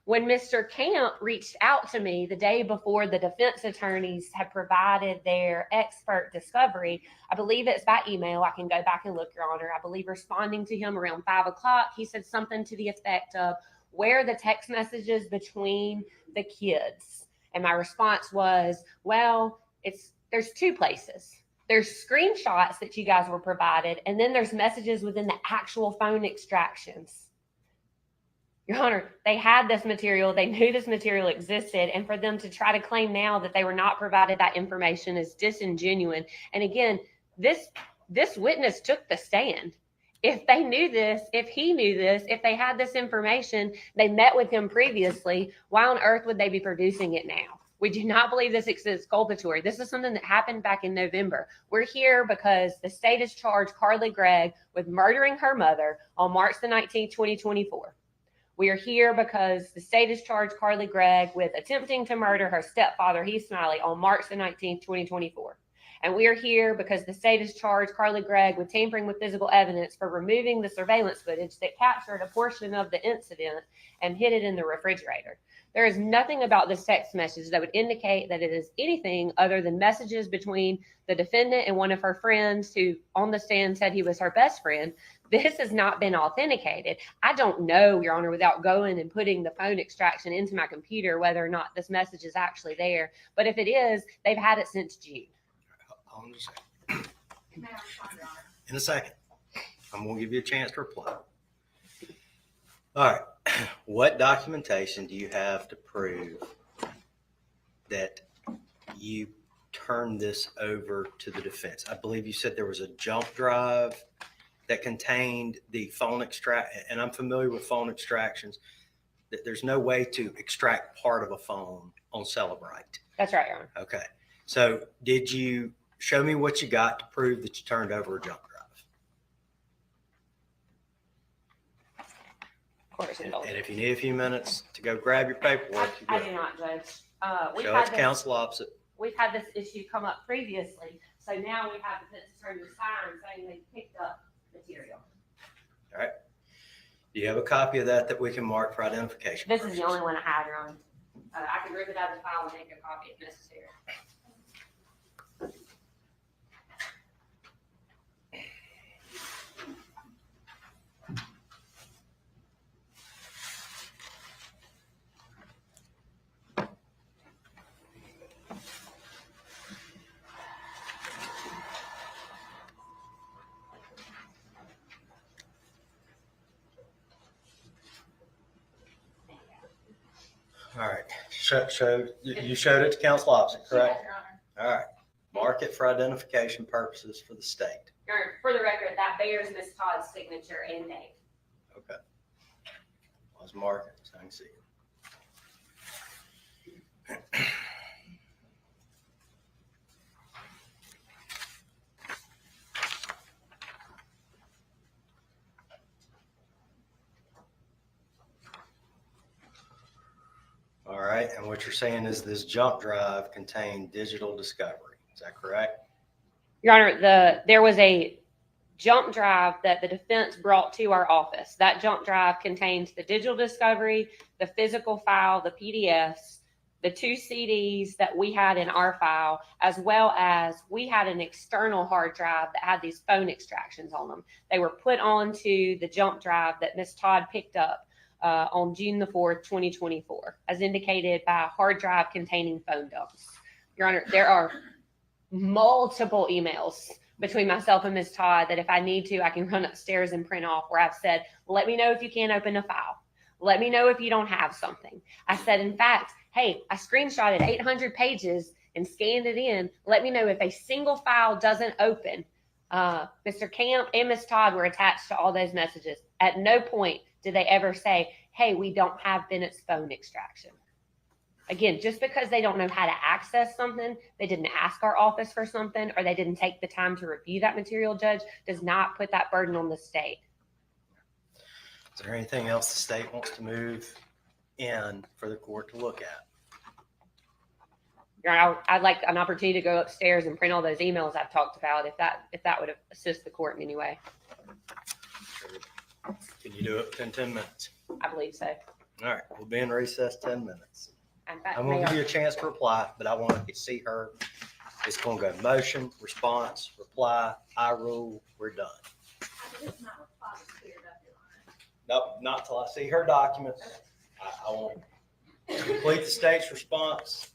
When Mr. Camp reached out to me the day before the defense attorneys had provided their expert discovery, I believe it's by email. I can go back and look, Your Honor. I believe responding to him around 5 o'clock, he said something to the effect of, where are the text messages between the kids? And my response was, well, there's 2 places. There's screenshots that you guys were provided, and then there's messages within the actual phone extractions. Your Honor, they had this material. They knew this material existed, and for them to try to claim now that they were not provided that information is disingenuous. And again, this witness took the stand. If they knew this, if he knew this, if they had this information, they met with him previously, why on earth would they be producing it now? We do not believe this is exculpatory. This is something that happened back in November. We're here because the state has charged Carly Gregg with murdering her mother on March the 19th, 2024. We are here because the state has charged Carly Gregg with attempting to murder her stepfather, Heath Smiley, on March the 19th, 2024. And we are here because the state has charged Carly Gregg with tampering with physical evidence for removing the surveillance footage that captured a portion of the incident and hid it in the refrigerator. There is nothing about this text message that would indicate that it is anything other than messages between the defendant and one of her friends who on the stand said he was her best friend. This has not been authenticated. I don't know, Your Honor, without going and putting the phone extraction into my computer, whether or not this message is actually there. But if it is, they've had it since June. Hold on a second. In a second. I'm going to give you a chance to reply. All right. What documentation do you have to prove that you turned this over to the defense? I believe you said there was a jump drive that contained the phone extract, and I'm familiar with phone extractions, that there's no way to extract part of a phone on Celebrite. That's right, Your Honor. Okay. So did you show me what you got to prove that you turned over a jump drive? Of course. And if you need a few minutes to go grab your paperwork, I do not, Judge. Show it to counsel opposite. We've had this issue come up previously, so now we have the defense attorney sign saying they picked up material. All right. Do you have a copy of that we can mark for identification This purposes? is the only one I have, Your Honor. I can rip it out of the file and make a copy if necessary. All right. You showed it to counsel opposite, correct? Yes, Your Honor. All right. Mark it for identification purposes for the state. Your Honor, for the record, that bears Ms. Todd's signature and name. Okay. Let's mark it so I can see it. All right, and what you're saying is this jump drive contained digital discovery. Is that correct? Your Honor, there was a jump drive that the defense brought to our office. That jump drive contains the digital discovery, the physical file, the PDFs, the 2 CDs that we had in our file, as well as we had an external hard drive that had these phone extractions on them. They were put onto the jump drive that Ms. Todd picked up on June the 4th, 2024, as indicated by a hard drive containing phone dumps. Your Honor, there are multiple emails between myself and Ms. Todd that if I need to, I can run upstairs and print off, where I've said, let me know if you can't open a file. Let me know if you don't have something. I said, in fact, hey, I screenshotted 800 pages and scanned it in. Let me know if a single file doesn't open. Mr. Camp and Ms. Todd were attached to all those messages. At no point did they ever say, hey, we don't have Bennett's phone extraction. Again, just because they don't know how to access something, they didn't ask our office for something, or they didn't take the time to review that material, Judge, does not put that burden on the state. Is there anything else the state wants to move in for the court to look at? I'd like an opportunity to go upstairs and print all those emails I've talked about, if that would assist the court in any way. Can you do it within 10 minutes? I believe so. All right, we'll be in recess 10 minutes. In fact, I'm going to give you a chance to reply, but I want to see her. It's going to go motion, response, reply, I rule, we're done. Nope, not till I see her documents. I want to complete the state's response.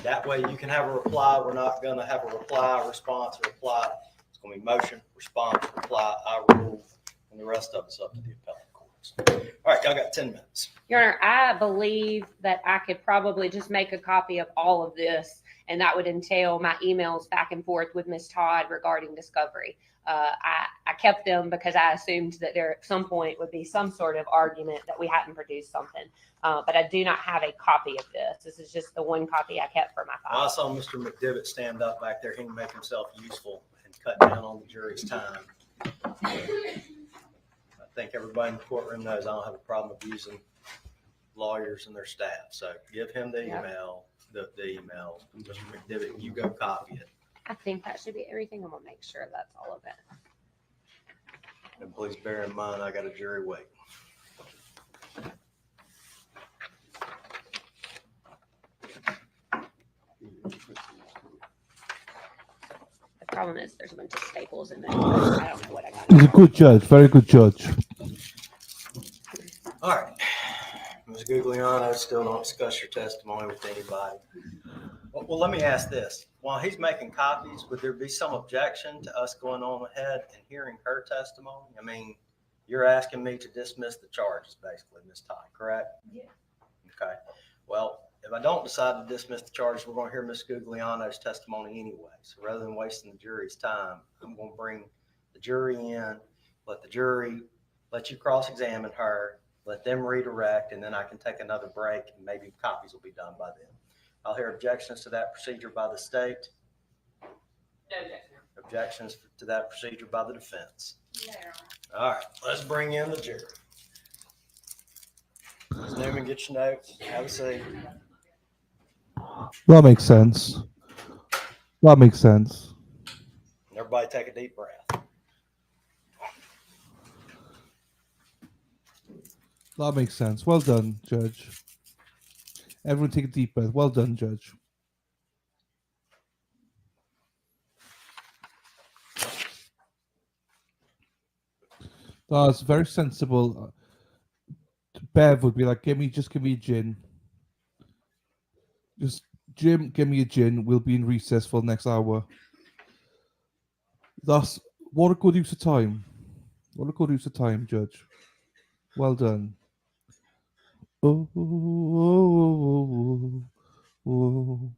That way you can have a reply. We're not going to have a reply, response, reply. It's going to be motion, response, reply, I rule, and the rest of it's up to the appellate courts. All right, y'all got 10 minutes. Your Honor, I believe that I could probably just make a copy of all of this, and that would entail my emails back and forth with Ms. Todd regarding discovery. I kept them because I assumed that there at some point would be some sort of argument that we hadn't produced something. But I do not have a copy of this. This is just the one copy I kept for my file. I saw Mr. McDivitt stand up back there. He can make himself useful and cut down on the jury's time. I think everybody in the courtroom knows I don't have a problem abusing lawyers and their staff. So give him the email, the email. Mr. McDivitt, you go copy it. I think that should be everything. I'm going to make sure that's all of it. And please bear in mind, I got a jury waiting. The problem is there's a bunch of staples in there. I don't know what I got. He's a good judge, very good judge. All right. Ms. Gugliano, still don't discuss your testimony with anybody. Well, let me ask this. While he's making copies, would there be some objection to us going on ahead and hearing her testimony? I mean, you're asking me to dismiss the charges, basically, Ms. Todd, correct? Yeah. Okay. Well, if I don't decide to dismiss the charges, we're going to hear Ms. Gugliano's testimony anyway. So rather than wasting the jury's time, I'm going to bring the jury in, let you cross-examine her, let them redirect, and then I can take another break and maybe copies will be done by then. I'll hear objections to that procedure by the state. No objection. Objections to that procedure by the defense. No. All right, let's bring in the jury. Ms. Newman, get your notes. Have a seat. That makes sense. That makes sense. Everybody take a deep breath. That makes sense. Well done, Judge. Everyone take a deep breath. Well done, Judge. That's very sensible. Bev would be like, just give me a gin. Just, Jim, give me a gin. We'll be in recess for the next hour. That's, what a good use of time. What a good use of time, Judge. Well done. Oh, oh, oh, oh,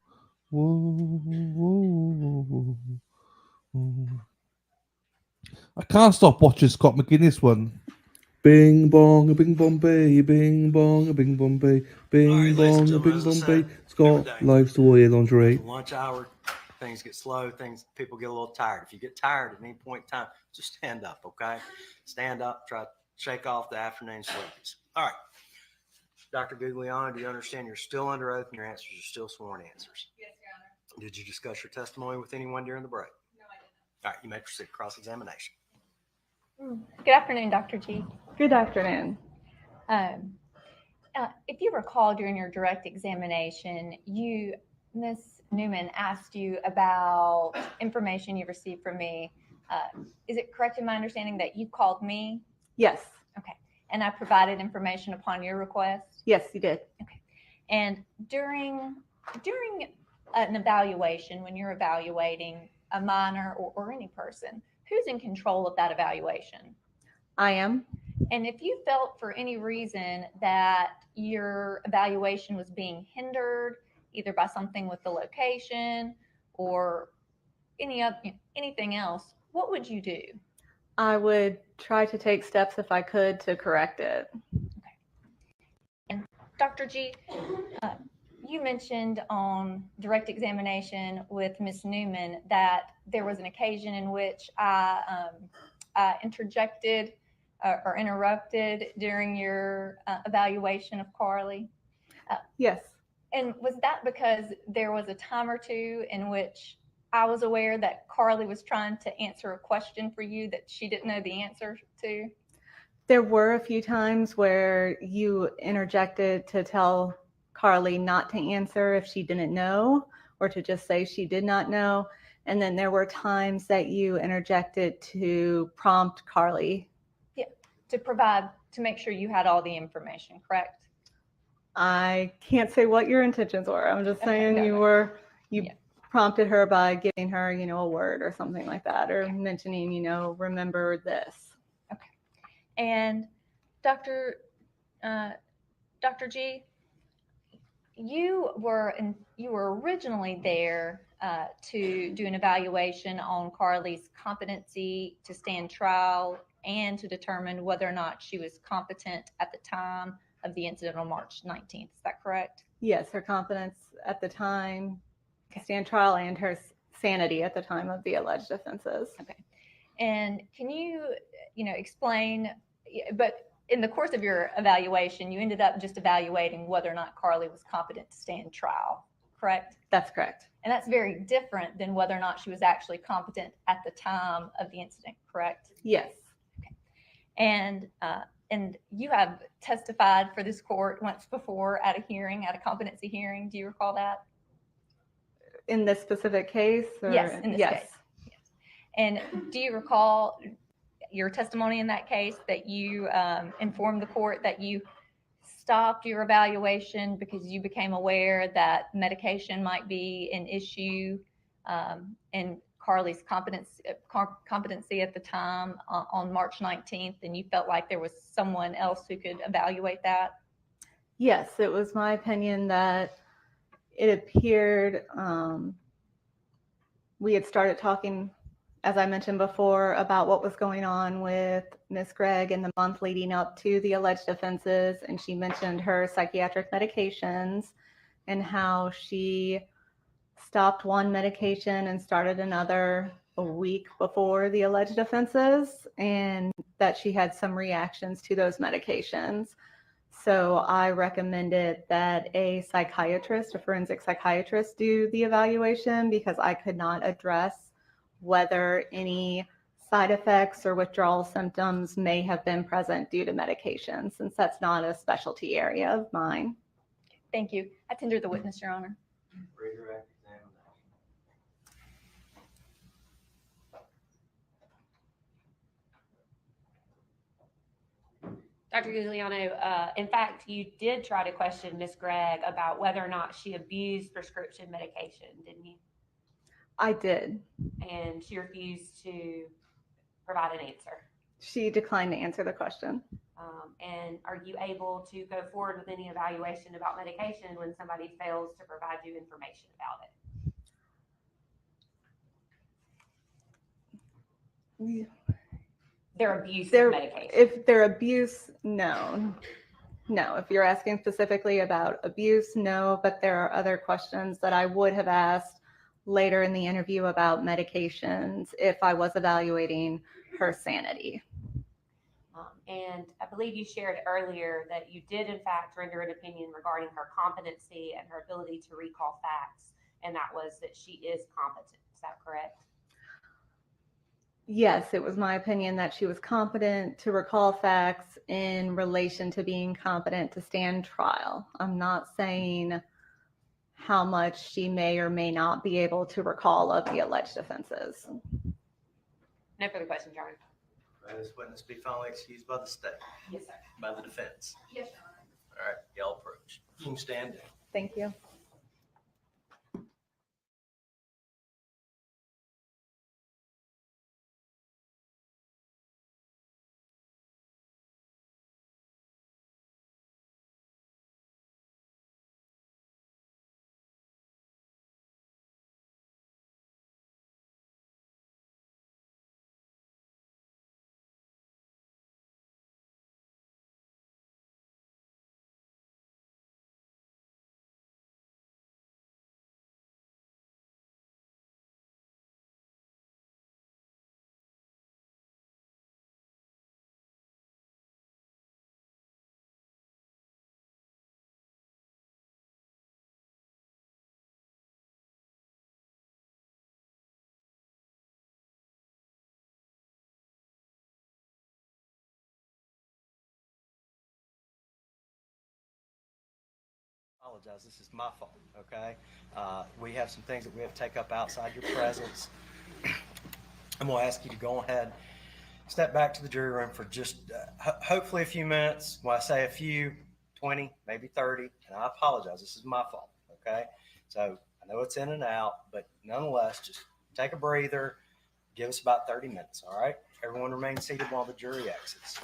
oh. I can't stop watching Scott McGinnis one. Bing bong, a bing bong bay, bing bong, a bing bong bay, bing bong, a bing bong bay. Scott likes to wear lingerie. Lunch hour, things get slow, people get a little tired. If you get tired at any point in time, just stand up, okay? Stand up, try to shake off the afternoon sleepies. All right. Dr. Gugliano, do you understand you're still under oath and your answers are still sworn answers? Yes, Your Honor. Did you discuss your testimony with anyone during the break? No, I didn't. All right, you may proceed. Cross-examination. Good afternoon, Dr. G. Good afternoon. If you recall during your direct examination, Miss Newman asked you about information you received from me. Is it correct in my understanding that you called me? Yes. Okay. And I provided information upon your request? Yes, you did. Okay. And during an evaluation, when you're evaluating a minor or any person, who's in control of that evaluation? I am. And if you felt for any reason that your evaluation was being hindered, either by something with the location or anything else, what would you do? I would try to take steps if I could to correct it. Okay. And Dr. G, you mentioned on direct examination with Ms. Newman that there was an occasion in which I interjected or interrupted during your evaluation of Carly. Yes. And was that because there was a time or two in which I was aware that Carly was trying to answer a question for you that she didn't know the answer to? There were a few times where you interjected to tell Carly not to answer if she didn't know, or to just say she did not know. And then there were times that you interjected to prompt Carly. Yeah, to make sure you had all the information, correct? I can't say what your intentions were. I'm just saying you prompted her by giving her, a word or something like that, or mentioning, remember this. Okay. And Dr. G, you were originally there to do an evaluation on Carly's competency to stand trial and to determine whether or not she was competent at the time of the incident on March 19th. Is that correct? Yes, her competence at the time to stand trial and her sanity at the time of the alleged offenses. Okay. And can you, explain, but in the course of your evaluation, you ended up just evaluating whether or not Carly was competent to stand trial, correct? That's correct. And that's very different than whether or not she was actually competent at the time of the incident, correct? Yes. Okay. And you have testified for this court once before at a competency hearing. Do you recall that? In this specific case? Or? Yes, in this case. Yes. And do you recall your testimony in that case that you informed the court that you stopped your evaluation because you became aware that medication might be an issue in Carly's competency at the time on March 19th, and you felt like there was someone else who could evaluate that? Yes, it was my opinion that it appeared we had started talking, as I mentioned before, about what was going on with Miss Gregg in the month leading up to the alleged offenses, and she mentioned her psychiatric medications and how she stopped one medication and started another a week before the alleged offenses, and that she had some reactions to those medications. So I recommended that a forensic psychiatrist, do the evaluation because I could not address whether any side effects or withdrawal symptoms may have been present due to medication, since that's not a specialty area of mine. Thank you. I tender the witness, Your Honor. Dr. Giuliano, in fact, you did try to question Ms. Gregg about whether or not she abused prescription medication, didn't you? I did. And she refused to provide an answer. She declined to answer the question. And are you able to go forward with any evaluation about medication when somebody fails to provide you information about it? Yeah. Their abuse of medication. If their abuse, no. No, if you're asking specifically about abuse, no, but there are other questions that I would have asked later in the interview about medications if I was evaluating her sanity. And I believe you shared earlier that you did in fact render an opinion regarding her competency and her ability to recall facts, and that was that she is competent. Is that correct? Yes, it was my opinion that she was competent to recall facts in relation to being competent to stand trial. I'm not saying how much she may or may not be able to recall of the alleged offenses. No further questions, Your Honor. May this witness be finally excused by the state? Yes, sir. By the defense? Yes, Your Honor. All right, y'all approach. You can stand down. Thank you. Apologize. This is my fault. Okay. We have some things that we have to take up outside your presence. I'm going to ask you to go ahead, step back to the jury room for just hopefully a few minutes. When I say a few, 20, maybe 30, and I apologize. This is my fault. Okay. So I know it's in and out, but nonetheless, just take a breather. Give us about 30 minutes. All right. Everyone remain seated while the jury exits.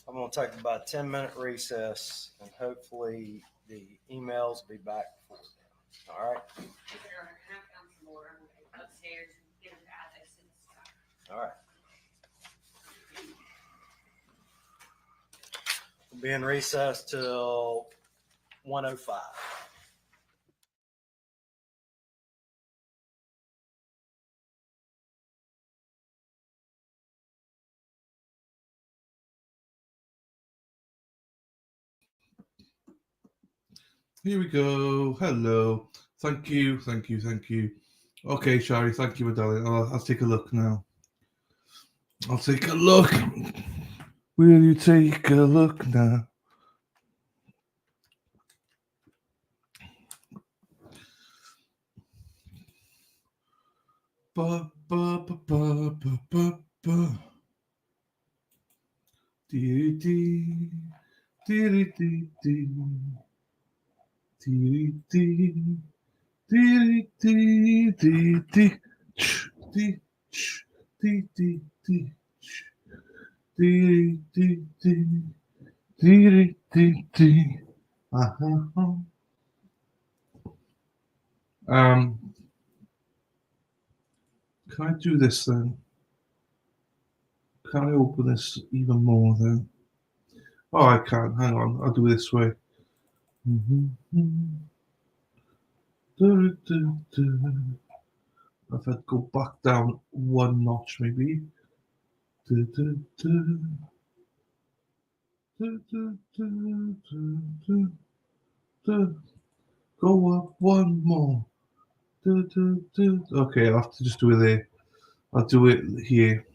I'm going to take about a 10-minute recess, and hopefully the emails will be back before then. All right? All right. We'll be in recess till 1:05. Here we go. Hello. Thank you. Okay, Shari, thank you, my darling. I'll take a look now. I'll take a look. Will you take a look now? Ba, ba, ba, ba, ba, ba, ba. Dee, dee, dee, dee, dee. Dee, dee, dee, dee, dee, dee. Ch, dee, ch, dee, dee, dee, ch. Dee, dee, dee, dee, dee, dee. Uh-huh. Can I do this then? Can I open this even more then? Oh, I can. Hang on. I'll do it this way. If I go back down one notch, maybe. Go up one more. Okay, I'll have to just do it there. I'll do it here.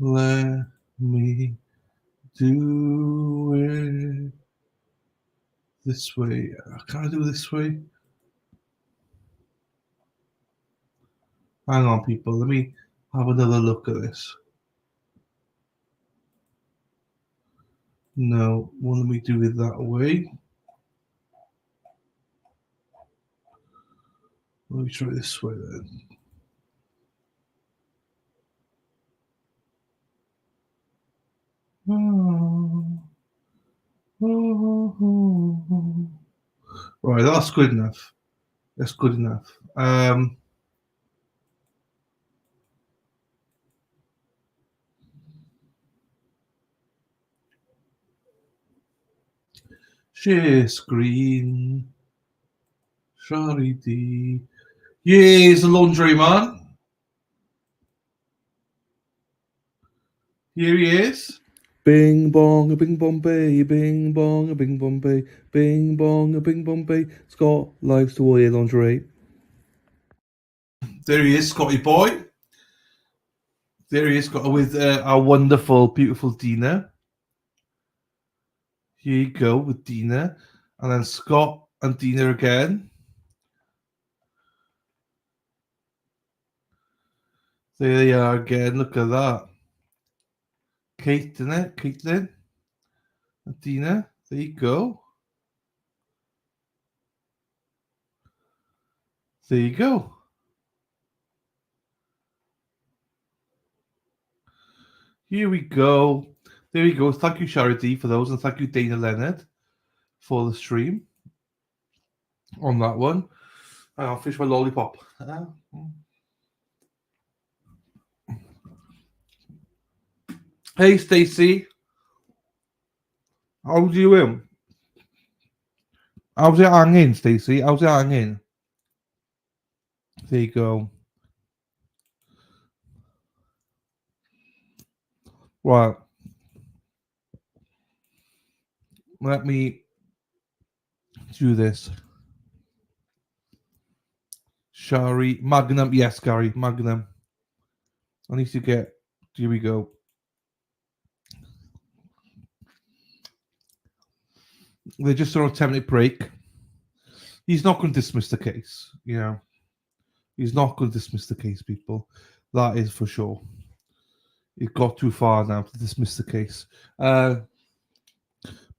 Let me do it this way. Can I do it this way? Hang on, people. Let me have another look at this. No, why don't we do it that way? Let me try this way then. Right, that's good enough. That's good enough. Share screen. Shari D. Here's the laundry man. Here he is. Bing bong a bing Bombay, bing bong a bing Bombay, bing bong a bing Bombay. Scott likes to wear lingerie. There he is, Scotty boy. There he is, with our wonderful, beautiful Dina. Here you go with Dina. And then Scott and Dina again. There they are again. Look at that. Kate, isn't it? Caitlin. And Dina. There you go. There you go. Here we go. There we go. Thank you, Charity, for those. And thank you, Dana Leonard, for the stream on that one. I'll finish my lollipop. Hey, Stacey. How's you doing? How's it hanging, Stacey? How's it hanging? There you go. Right. Let me do this. Shari. Magnum. Yes, Gary. Magnum. I need to get... Here we go. They're just on a 10-minute break. He's not going to dismiss the case, you know. He's not going to dismiss the case, people. That is for sure. It got too far now to dismiss the case.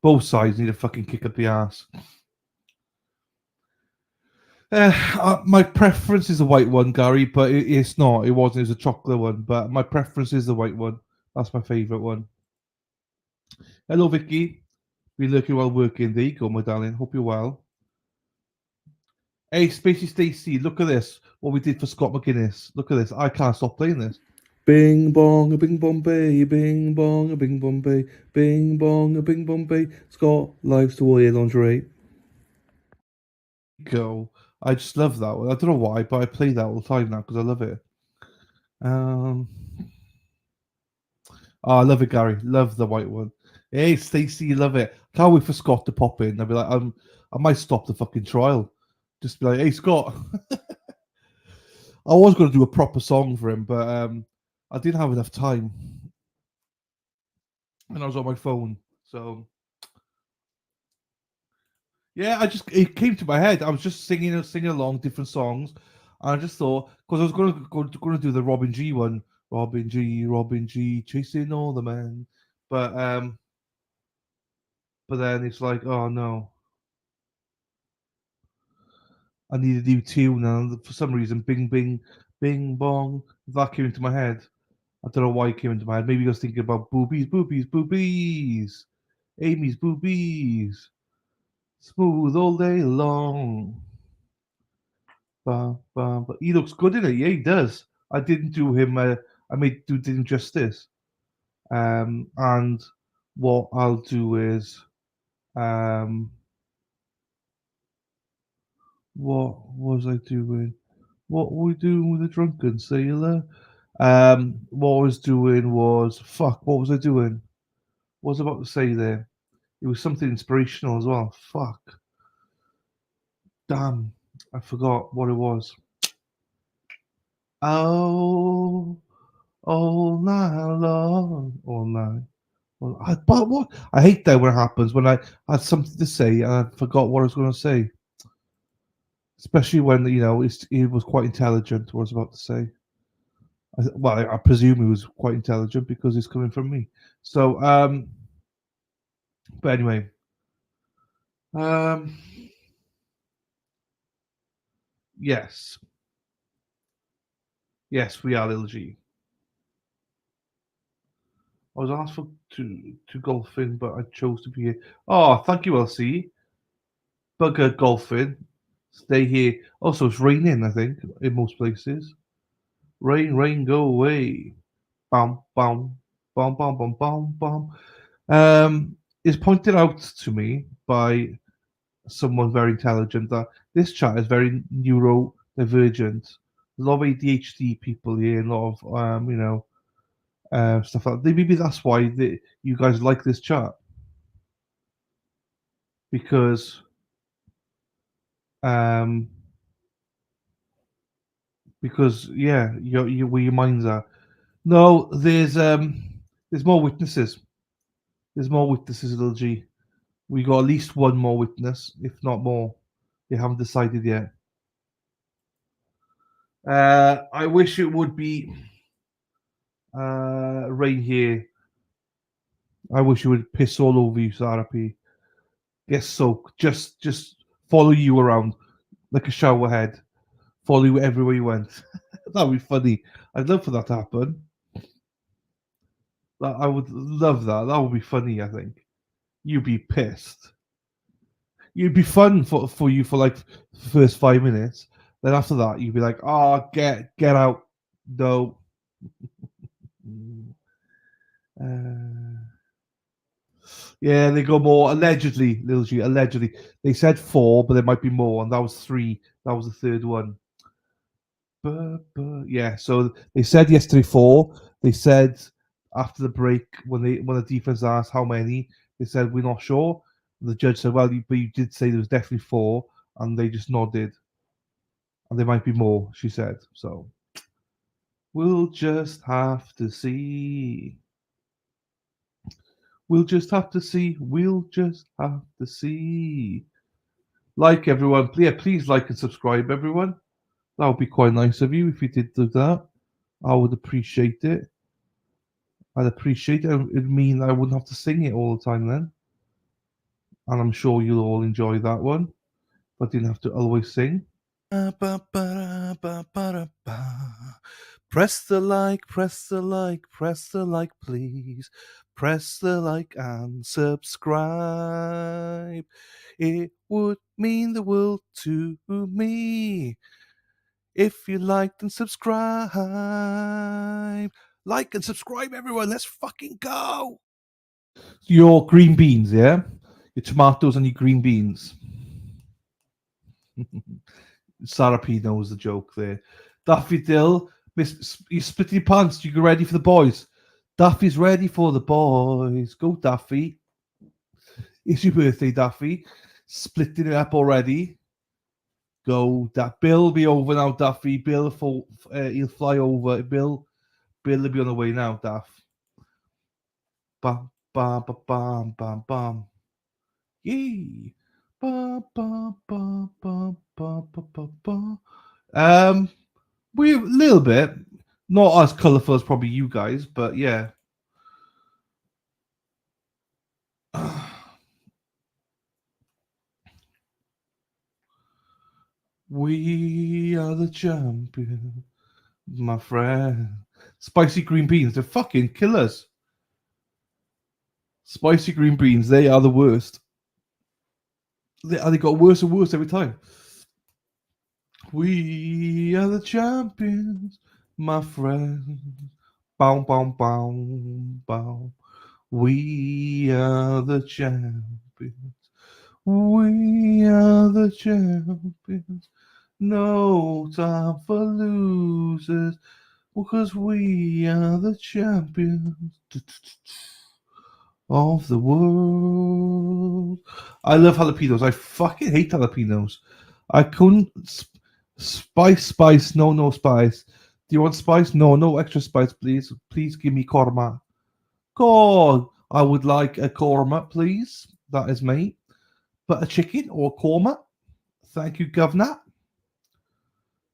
Both sides need a fucking kick up the ass. My preference is the white one, Gary, but it's not. It wasn't. It was a chocolate one, but my preference is the white one. That's my favourite one. Hello, Vicky. Be looking while working. There you go, my darling. Hope you're well. Hey, Spacey Stacey, look at this. What we did for Scott McGuinness. Look at this. I can't stop playing this. Bing bong a bing Bombay, bing bong a bing Bombay, bing bong a bing Bombay. Scott likes to wear lingerie. Go. I just love that one. I don't know why, but I play that all the time now because I love it. I love it, Gary. Love the white one. Hey, Stacey, you love it. Can't wait for Scott to pop in. I'll be like, I might stop the fucking trial. Just be like, hey, Scott. I was going to do a proper song for him, but I didn't have enough time. And I was on my phone. So, yeah, it came to my head. I was just singing along different songs. And I just thought, because I was going to do the Robin G one. Robin G, chasing all the men. But then it's like, oh no. I need a new tune, and for some reason, bing, bing, bing, bong, that came into my head. I don't know why it came into my head. Maybe I was thinking about boobies, boobies, boobies. Amy's boobies. Smooth all day long. But he looks good in it. Yeah, he does. I didn't do him. I did him justice. And what I'll do is, what was I doing? What were we doing with the drunken sailor? What I was doing was what was I doing? What was I about to say there? It was something inspirational as well. Fuck. Damn. I forgot what it was. Oh, all night long. All night. But what? I hate that when it happens, when I had something to say and I forgot what I was going to say. Especially when, it was quite intelligent, what I was about to say. I presume he was quite intelligent because it's coming from me. So, but anyway, yes, we are Lil G. I was asked to golfing, but I chose to be here. Oh, thank you, LC. Bugger golfing. Stay here. Also, it's raining, I think, in most places. Rain, rain, go away. Bam, bam, bam, bam, bam, bam, bam. It's pointed out to me by someone very intelligent that this chat is very neurodivergent. A lot of ADHD people here, a lot of stuff like that. Maybe that's why you guys like this chat, because yeah, where your minds are. No, there's more witnesses. There's more witnesses, little G. We got at least one more witness, if not more. They haven't decided yet. I wish it would be rain here. I wish it would piss all over you, Sarah P. Get soaked. Just follow you around like a shower head. Follow you everywhere you went. That would be funny. I'd love for that to happen. I would love that. That would be funny, I think. You'd be pissed. You'd be fun for you for like the first 5 minutes. Then after that, you'd be like, "Oh, get out, no." Yeah, they go more allegedly, Lil G. Allegedly, they said 4, but there might be more, and that was 3. That was the third one. Yeah, so they said yesterday 4. They said after the break when the defense asked how many, they said we're not sure. The judge said, "Well, but you did say there was definitely 4," and they just nodded. And there might be more, she said. So we'll just have to see. We'll just have to see. We'll just have to see. Like everyone, yeah, please like and subscribe, everyone. That would be quite nice of you if you did do that. I would appreciate it. I'd appreciate it. It'd mean I wouldn't have to sing it all the time then. And I'm sure you'll all enjoy that one. But didn't have to always sing. Press the like, press the like, press the like, please. Press the like and subscribe. It would mean the world to me if you liked and subscribe. Like and subscribe, everyone. Let's fucking go. Your green beans, yeah? Your tomatoes and your green beans. Sarah P knows the joke there. Daffy Dill, you split your pants. You get ready for the boys. Daffy's ready for the boys. Go, Daffy. It's your birthday, Daffy. Splitting it up already. Go, Bill be over now, Daffy. Bill, he'll fly over. Bill will be on the way now, Daff. Bam, bam, bam, bam, bam, bam. Yee. Bam, bam, bam, bam, bam, bam, bam, bam. We a little bit, not as colourful as probably you guys, but yeah. We are the champions, my friend. Spicy green beans, they're fucking killers. Spicy green beans, they are the worst. They got worse and worse every time. We are the champions, my friend. Bow, bow, bow, bow. We are the champions. We are the champions. No time for losers, because we are the champions of the world. I love jalapenos. I fucking hate jalapenos. I couldn't. Spice, no spice. Do you want spice? No extra spice, please. Please give me korma. God, I would like a korma, please. That is me. But a chicken or korma? Thank you, Governor.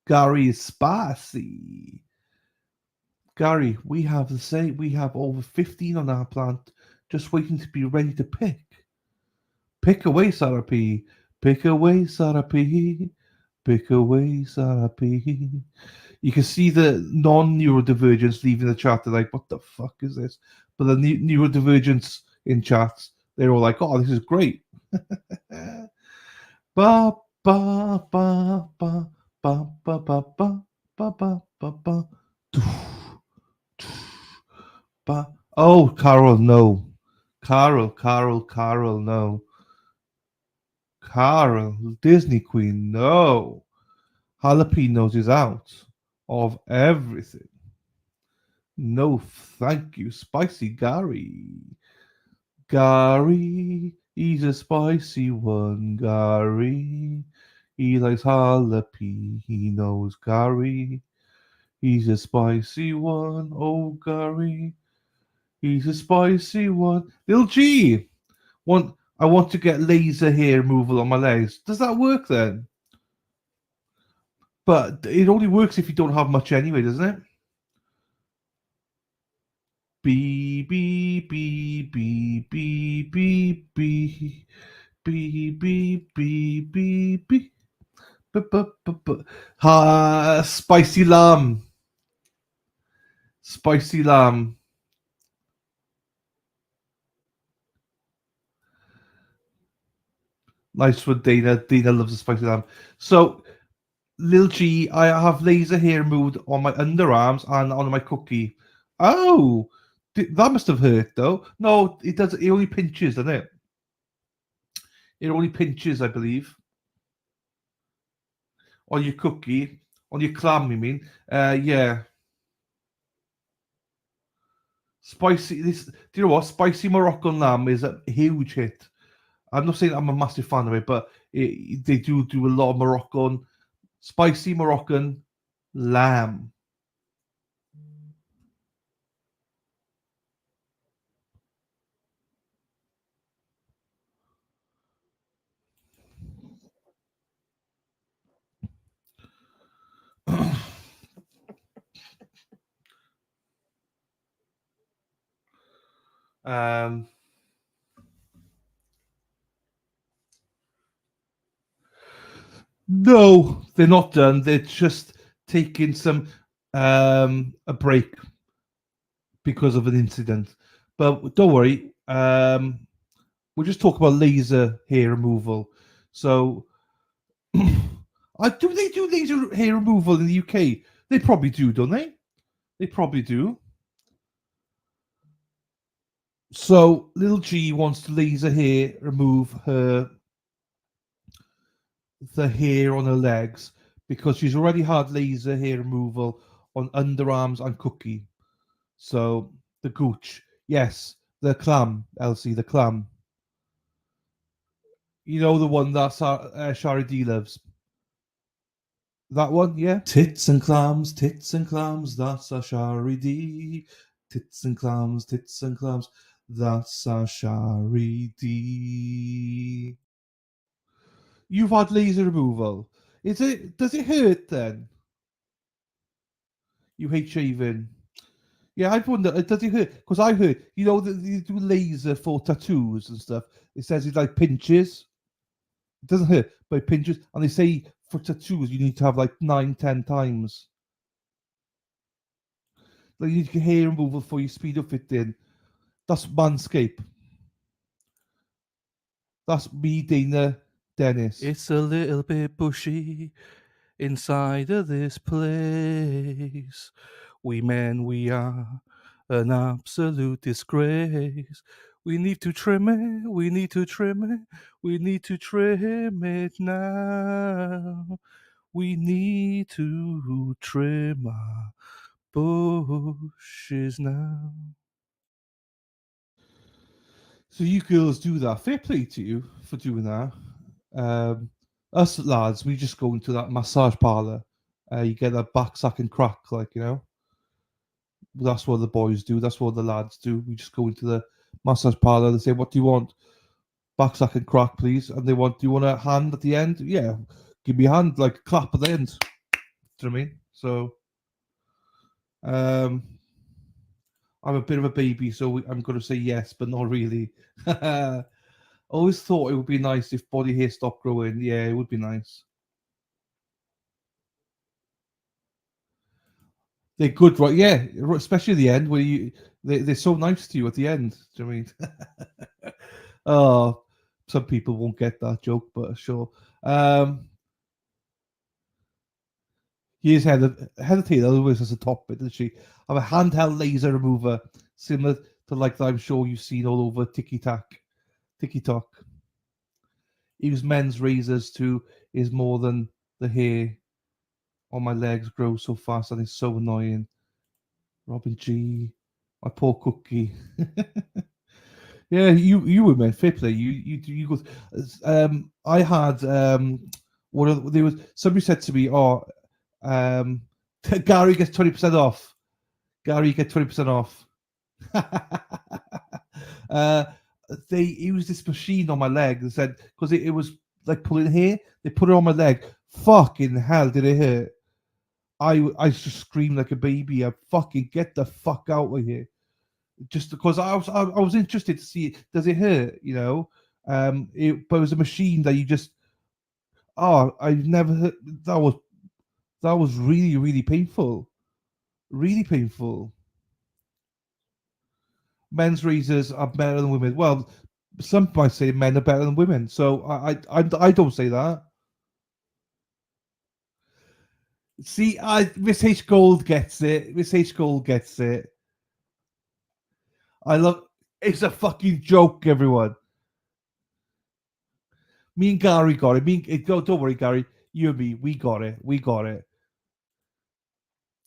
Gary is spicy. Gary, we have the same. We have over 15 on our plant, just waiting to be ready to pick. Pick away, Sarah P. Pick away, Sarah P. Pick away, Sarah P. You can see the non-neurodivergents leaving the chat. They're like, what the fuck is this? But the neurodivergents in chats, they're all like, oh, this is great. Ba ba ba ba ba ba ba ba ba ba ba ba. Ba. Oh, Carol, no. Carol, no. Carol, Disney Queen, no. Jalapenos is out of everything. No, thank you. Spicy Gary. Gary, he's a spicy one, Gary. He likes jalapenos, Gary. He's a spicy one, oh, Gary. He's a spicy one. Lil G, I want to get laser hair removal on my legs. Does that work then? But it only works if you don't have much anyway, doesn't it? B B B B B B B B B B B. Spicy lamb. Spicy lamb. Nice one, Dana. Dana loves the spicy lamb. So, Lil G, I have laser hair removed on my underarms and on my cookie. Oh, that must have hurt though. No, it does. It only pinches, doesn't it? It only pinches, I believe. On your cookie, on your clam, you mean? Yeah. Spicy. Do you know what? Spicy Moroccan lamb is a huge hit. I'm not saying I'm a massive fan of it, but they do a lot of Moroccan, spicy Moroccan lamb. No, they're not done. They're just taking some a break because of an incident. But don't worry. We'll just talk about laser hair removal. So, do they do laser hair removal in the UK? They probably do, don't they? They probably do. So, little G wants to laser hair remove the hair on her legs because she's already had laser hair removal on underarms and cookie. So, the gooch. Yes, the clam, Elsie, the clam. You know the one that Shari D loves. That one, yeah? Tits and clams, that's a Shari D. Tits and clams, that's a Shari D. You've had laser removal. Does it hurt then? You hate shaving. Yeah, I'd wonder, does it hurt? Because I heard, you know, that you do laser for tattoos and stuff. It says it like pinches. It doesn't hurt, but it pinches. And they say for tattoos, you need to have like 9-10 times. Like you need to get hair removal for your speedo fit in. That's Manscape. That's me, Dana, Dennis. It's a little bit bushy inside of this place. We men, we are an absolute disgrace. We need to trim it, we need to trim it, we need to trim it now. We need to trim our bushes now. So you girls do that. Fair play to you for doing that. Us lads, we just go into that massage parlor. You get a back sack and crack, like, you know. That's what the boys do. That's what the lads do. We just go into the massage parlor. They say, "What do you want? Back sack and crack, please." And they want, "Do you want a hand at the end?" Yeah, give me a hand, like a clap at the end. Do you know what I mean? So, I'm a bit of a baby, so I'm going to say yes, but not really. Always thought it would be nice if body hair stopped growing. Yeah, it would be nice. They're good, right? Yeah, especially at the end where they're so nice to you at the end. Do you know what I mean? Oh, some people won't get that joke, but sure. Here's Heather Taylor always has a top bit, doesn't she? Have a handheld laser remover, similar to like that I'm sure you've seen all over TikTok. Use men's razors too is more than the hair on my legs grows so fast and it's so annoying. Robin G, my poor cookie. Yeah, you were meant fair play. You go. I had there was somebody said to me, Gary gets 20% off. Gary, you get 20% off. They used this machine on my leg and said because it was like pulling hair, they put it on my leg. Fucking hell, did it hurt? I just screamed like a baby. I fucking get the fuck out of here. Just because I was interested to see does it hurt, you know? But it was a machine that you just I've never heard that was really, really painful. Really painful. Men's razors are better than women. Well, some might say men are better than women. So I don't say that. See, Miss H Gold gets it. Miss H Gold gets it. It's a fucking joke, everyone. Me and Gary got it. Don't worry, Gary. You and me, we got it. We got it.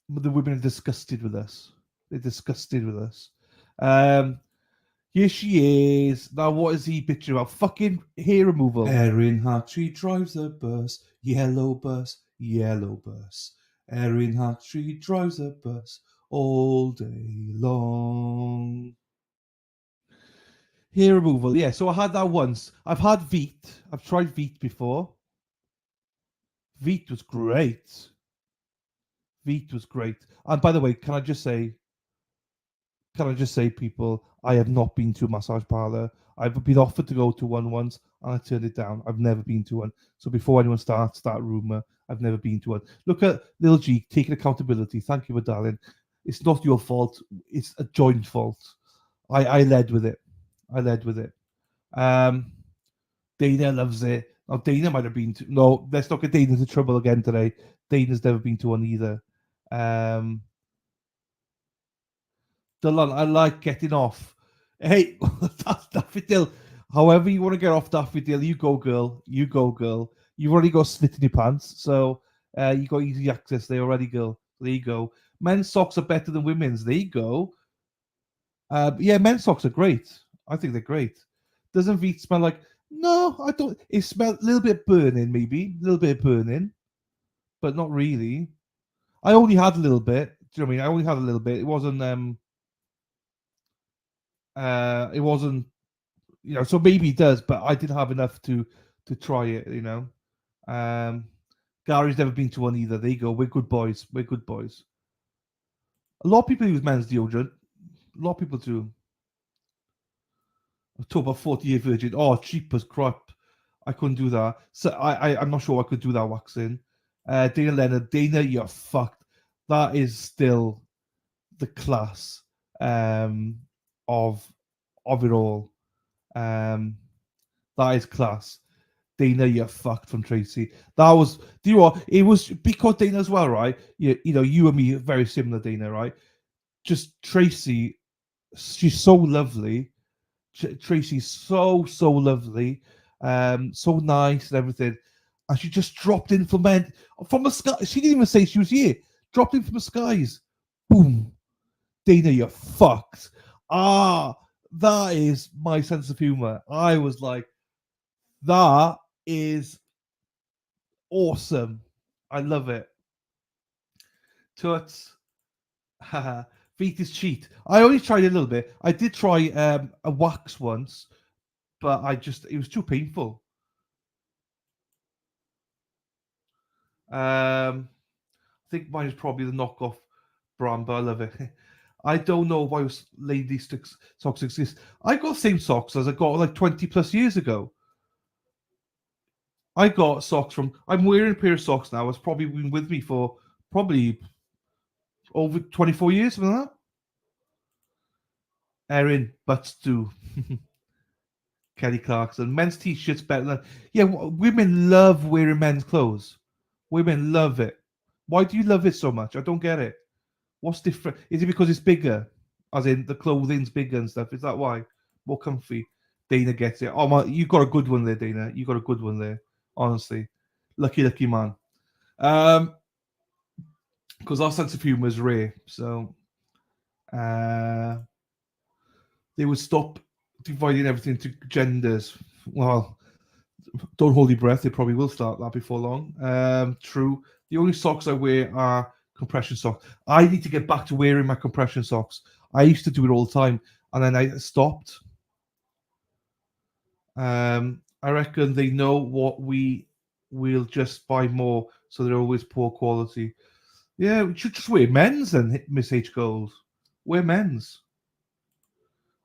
But the women are disgusted with us. They're disgusted with us. Here she is. Now, what is he bitching about? Fucking hair removal. Erin Hartree drives a bus, yellow bus, yellow bus. Erin Hartree drives a bus all day long. Hair removal, yeah. So I had that once. I've had Veet. I've tried Veet before. Veet was great. Veet was great. And by the way, can I just say, people, I have not been to a massage parlor. I've been offered to go to one once, and I turned it down. I've never been to one. So before anyone starts that rumor, I've never been to one. Look at Lil G taking accountability. Thank you, my darling. It's not your fault. It's a joint fault. I led with it. Dana loves it. Now, Dana might have been to... No, let's not get Dana into trouble again today. Dana's never been to one either. Dylan, I like getting off. Hey, that's Daffodil. However you want to get off Daffodil, you go, girl. You go, girl. You've already got slit in your pants, so you got easy access there already, girl. There you go. Men's socks are better than women's. There you go. Yeah, men's socks are great. I think they're great. Doesn't Veet smell like... No, I don't. It smells a little bit burning, maybe. A little bit of burning. But not really. I only had a little bit. Do you know what I mean? I only had a little bit. It wasn't... it wasn't... You know, so maybe it does, but I didn't have enough to try it, you know. Gary's never been to one either. There you go. We're good boys. We're good boys. A lot of people use men's deodorant. A lot of people do. I talk about 40-year virgin. Oh, cheap as crap. I couldn't do that. So I'm not sure I could do that waxing. Dana Leonard. Dana, you're fucked. That is still the class of it all. That is class. Dana, you're fucked from Tracy. That was, do you know what? It was because Dana as well, right? You know, you and me are very similar, Dana, right? Just Tracy, she's so lovely. Tracy's so lovely, so nice and everything. And she just dropped in from the sky. She didn't even say she was here. Dropped in from the skies. Boom. Dana, you're fucked. That is my sense of humor. I was like, that is awesome. I love it. Toots. Feet is cheat. I only tried a little bit. I did try a wax once, but it was too painful. I think mine is probably the knockoff brand, but I love it. I don't know why lady socks exist. I got the same socks as I got like 20 plus years ago. I got socks I'm wearing a pair of socks now. It's probably been with me for probably over 24 years, something like that. Erin, butts do. Kelly Clarkson. Men's t-shirts better than... Yeah, women love wearing men's clothes. Women love it. Why do you love it so much? I don't get it. What's different? Is it because it's bigger? As in, the clothing's bigger and stuff? Is that why? More comfy? Dana gets it. Oh, my, you got a good one there, Dana. You got a good one there. Honestly. Lucky man. Because our sense of humor is rare. So, they would stop dividing everything to genders. Well, don't hold your breath. They probably will start that before long. True. The only socks I wear are compression socks. I need to get back to wearing my compression socks. I used to do it all the time, and then I stopped. I reckon they know what we will just buy more, so they're always poor quality. Yeah, we should just wear men's then, Miss H Gold. Wear men's.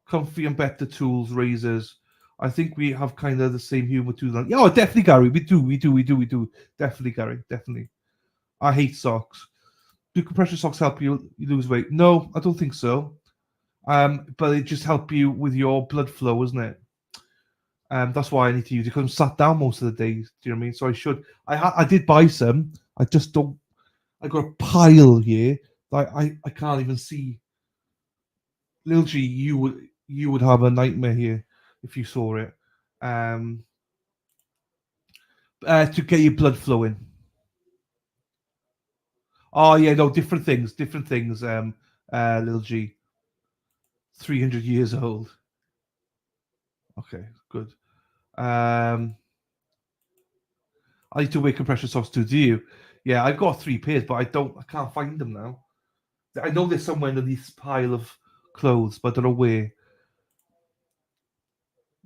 Comfy and better tools, razors. I think we have kind of the same humor too. Yeah, oh, definitely, Gary. We do. Definitely, Gary. Definitely. I hate socks. Do compression socks help you lose weight? No, I don't think so. But it just help you with your blood flow, isn't it? That's why I need to use it, because I'm sat down most of the days. Do you know what I mean? So I should. I did buy some. I just don't. I got a pile here that I can't even see. Lil G, you would have a nightmare here if you saw it. To get your blood flowing. Oh yeah, no, different things. Lil G. 300 years old. Okay, good. I need to wear compression socks too. Do you? Yeah, I've got 3 pairs, but I can't find them now. I know they're somewhere in this pile of clothes, but I don't know where.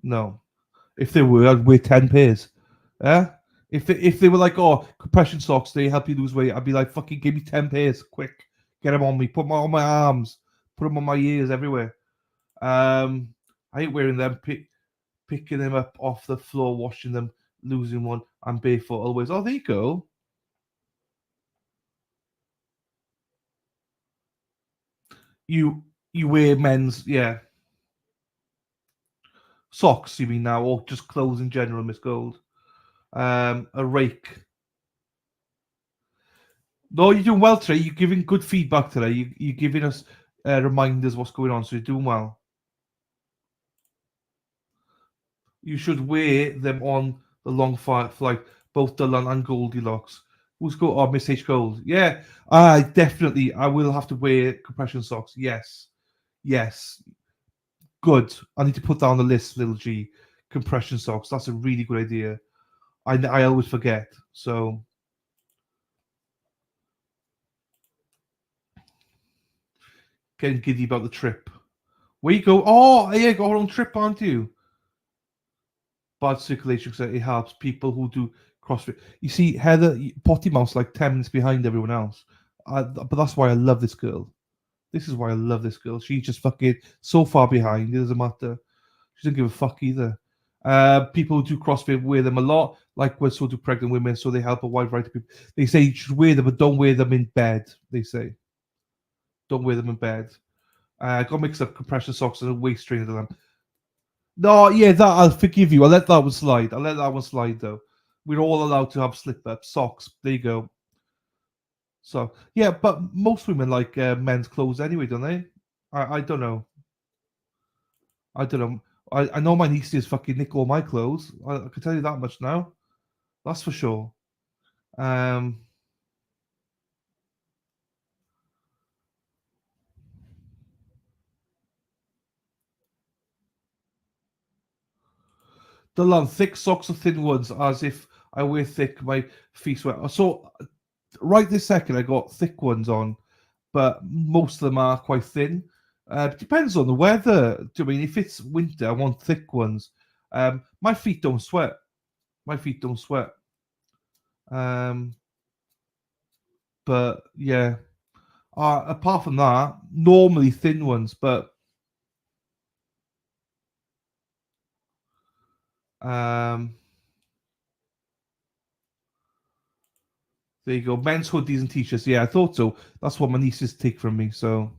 No. If they were, I'd wear 10 pairs. Yeah? If they were like, oh, compression socks, they help you lose weight, I'd be like, fucking give me 10 pairs, quick. Get them on me. Put them on my arms. Put them on my ears, everywhere. I ain't wearing them. Picking them up off the floor, washing them, losing one. I'm barefoot always. Oh, there you go. You wear men's, yeah. Socks, you mean now, or just clothes in general, Miss Gold? A rake. No, you're doing well today. You're giving good feedback today. You're giving us reminders what's going on, so you're doing well. You should wear them on the long flight, both Dylan and Goldilocks. Who's got? Oh, Miss H Gold. Yeah, I will have to wear compression socks. Yes. Good. I need to put that on the list, Little G. Compression socks. That's a really good idea. I always forget. So getting giddy about the trip. Where you go? Oh, yeah, go on trip, aren't you? Bad circulation, because it helps people who do CrossFit. You see, Heather, Potty Mouse, like 10 minutes behind everyone else. But that's why I love this girl. This is why I love this girl. She's just fucking so far behind. It doesn't matter. She doesn't give a fuck either. People who do CrossFit wear them a lot, like so do pregnant women, so they help a wide variety of people. They say you should wear them, but don't wear them in bed, they say. Don't wear them in bed. Got mixed up compression socks and a waist trainer to them. No, yeah, that I'll forgive you. I'll let that one slide. Though. We're all allowed to have slip-ups, socks. There you go. So, yeah, but most women like men's clothes anyway, don't they? I don't know. I know my nieces fucking nick all my clothes. I can tell you that much now. That's for sure. Dylan, thick socks or thin ones? As if I wear thick, my feet sweat. So, right this second, I got thick ones on, but most of them are quite thin. Depends on the weather. I mean, if it's winter, I want thick ones. My feet don't sweat. But yeah. Apart from that, normally thin ones, but there you go. Men's hoodies and t-shirts. Yeah, I thought so. That's what my nieces take from me. So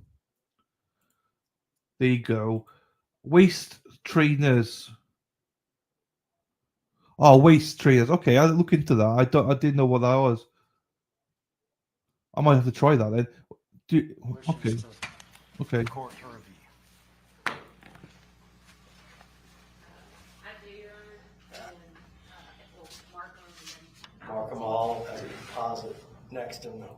there you go. Waist trainers. Oh, waste trailers. Okay, I'll look into that. I didn't know what that was. I might have to try that then. Okay. Okay. Court to review. Mark them all as a deposit next to number.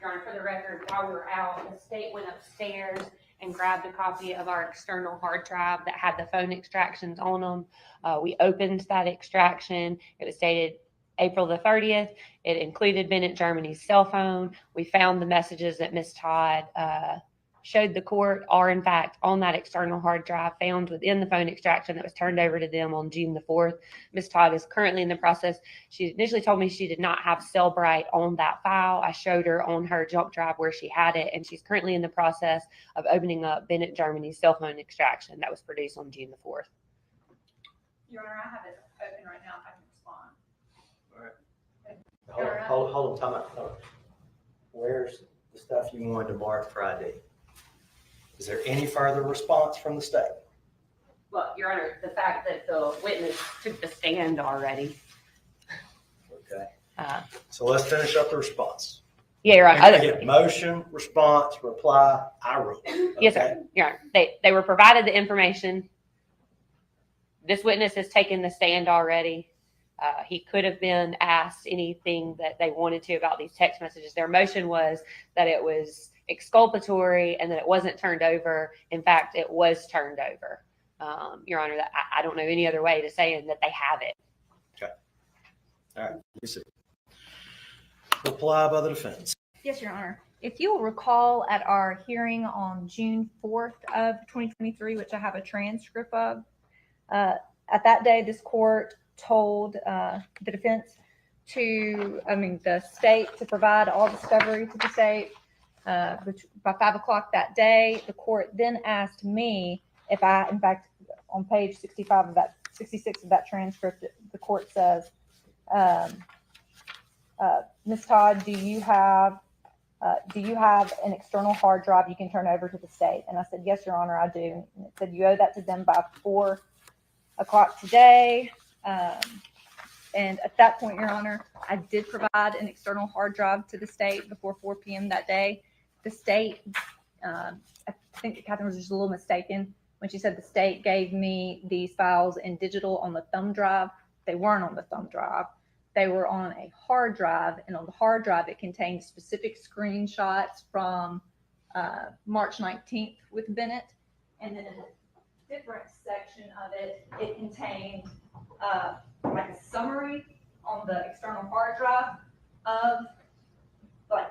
Your Honor, for the record, while we were out, the state went upstairs and grabbed a copy of our external hard drive that had the phone extractions on them. We opened that extraction. It was dated April the 30th. It included Bennett Germany's cell phone. We found the messages that Ms. Todd showed the court are in fact on that external hard drive found within the phone extraction that was turned over to them on June the 4th. Ms. Todd is currently in the process. She initially told me she did not have Cellbrite on that file. I showed her on her jump drive where she had it, and she's currently in the process of opening up Bennett Germany's cell phone extraction that was produced on June the 4th. Your Honor, I have it open right now if I can respond. All right. Hold on, time out. Where's the stuff you wanted to mark for ID? Is there any further response from the state? Well, Your Honor, the fact that the witness took the stand already. Okay. So let's finish up the response. Yeah, Your Honor. I get motion, response, reply, I rule. Okay? Yes, sir. Your Honor. They were provided the information. This witness has taken the stand already. He could have been asked anything that they wanted to about these text messages. Their motion was that it was exculpatory and that it wasn't turned over. In fact, it was turned over. Your Honor, I don't know any other way to say that they have it. Okay. All right. You see. Reply by the defense. Yes, Your Honor. If you will recall at our hearing on June 4th of 2023, which I have a transcript of, at that day, this court told the defense the state to provide all discovery to the state by 5 o'clock that day. The court then asked me if I, in fact, on page 66 of that transcript, the court says, Ms. Todd, do you have an external hard drive you can turn over to the state? And I said, yes, Your Honor, I do. And it said, you owe that to them by 4 o'clock today. And at that point, Your Honor, I did provide an external hard drive to the state before 4 p.m. that day. The state, I think Catherine was just a little mistaken when she said the state gave me these files in digital on the thumb drive. They weren't on the thumb drive. They were on a hard drive, and on the hard drive, it contained specific screenshots from March 19th with Bennett. And then in a different section of it, it contained like a summary on the external hard drive of like,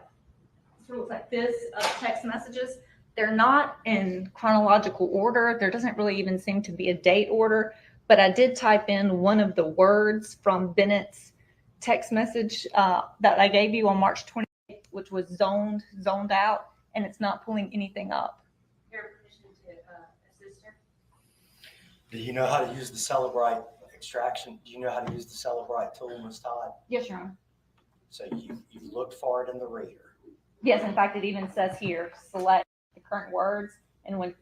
it looks like this, of text messages. They're not in chronological order. There doesn't really even seem to be a date order, but I did type in one of the words from Bennett's text message that I gave you on March 28th, which was zoned out, and it's not pulling anything up. Your permission to assist her? Do you know how to use the Cellbrite extraction? Do you know how to use the Cellbrite tool, Ms. Todd? Yes, Your Honor. So you've looked for it in the reader. Yes, in fact, it even says here, select the current words. And when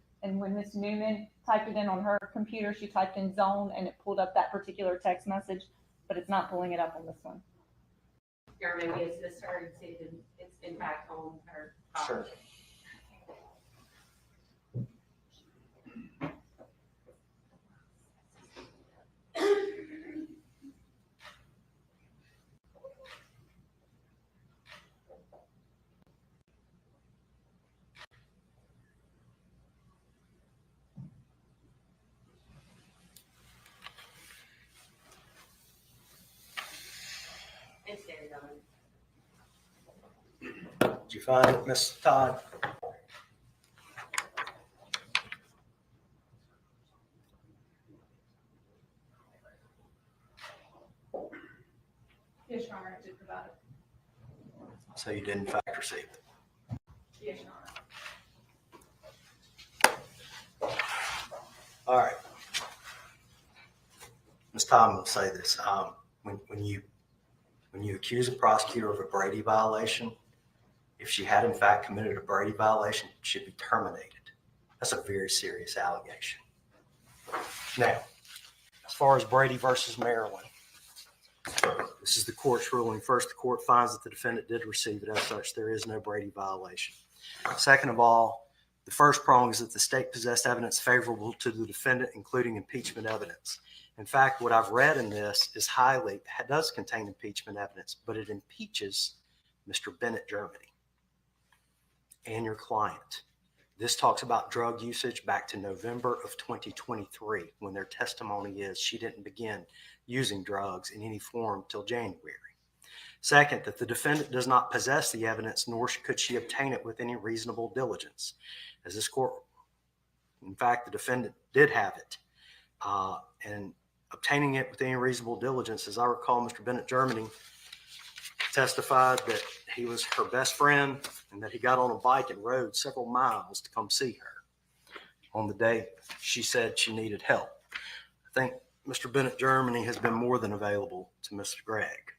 Ms. Newman typed it in on her computer, she typed in zone and it pulled up that particular text message, but it's not pulling it up on this one. Or maybe assist her and see if it's in fact on her copy. Sure. It's there, Don. Did you find it, Ms. Todd? Yes, Your Honor, I did provide it. So you did in fact receive it. Yes, Your Honor. All right. Ms. Todd, I'm going to say this. When you accuse a prosecutor of a Brady violation, if she had in fact committed a Brady violation, should be terminated. That's a very serious allegation. Now, as far as Brady versus Maryland, this is the court's ruling. First, the court finds that the defendant did receive it. As such, there is no Brady violation. Second of all, the first prong is that the state possessed evidence favorable to the defendant, including impeachment evidence. In fact, what I've read in this does contain impeachment evidence, but it impeaches Mr. Bennett Germany and your client. This talks about drug usage back to November of 2023, when their testimony is she didn't begin using drugs in any form till January. Second, that the defendant does not possess the evidence, nor could she obtain it with any reasonable diligence. As this court, in fact, the defendant did have it. And obtaining it with any reasonable diligence, as I recall, Mr. Bennett Germany testified that he was her best friend and that he got on a bike and rode several miles to come see her on the day she said she needed help. I think Mr. Bennett Germany has been more than available to Mr. Gregg.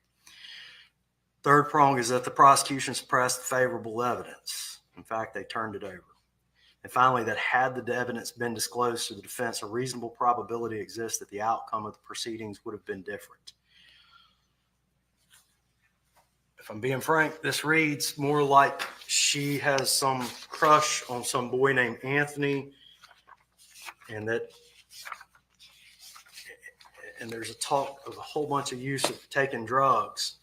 Third prong is that the prosecution suppressed the favorable evidence. In fact, they turned it over. And finally, that had the evidence been disclosed to the defense, a reasonable probability exists that the outcome of the proceedings would have been different. If I'm being frank, this reads more like she has some crush on some boy named Anthony, and there's a talk of a whole bunch of use of taking drugs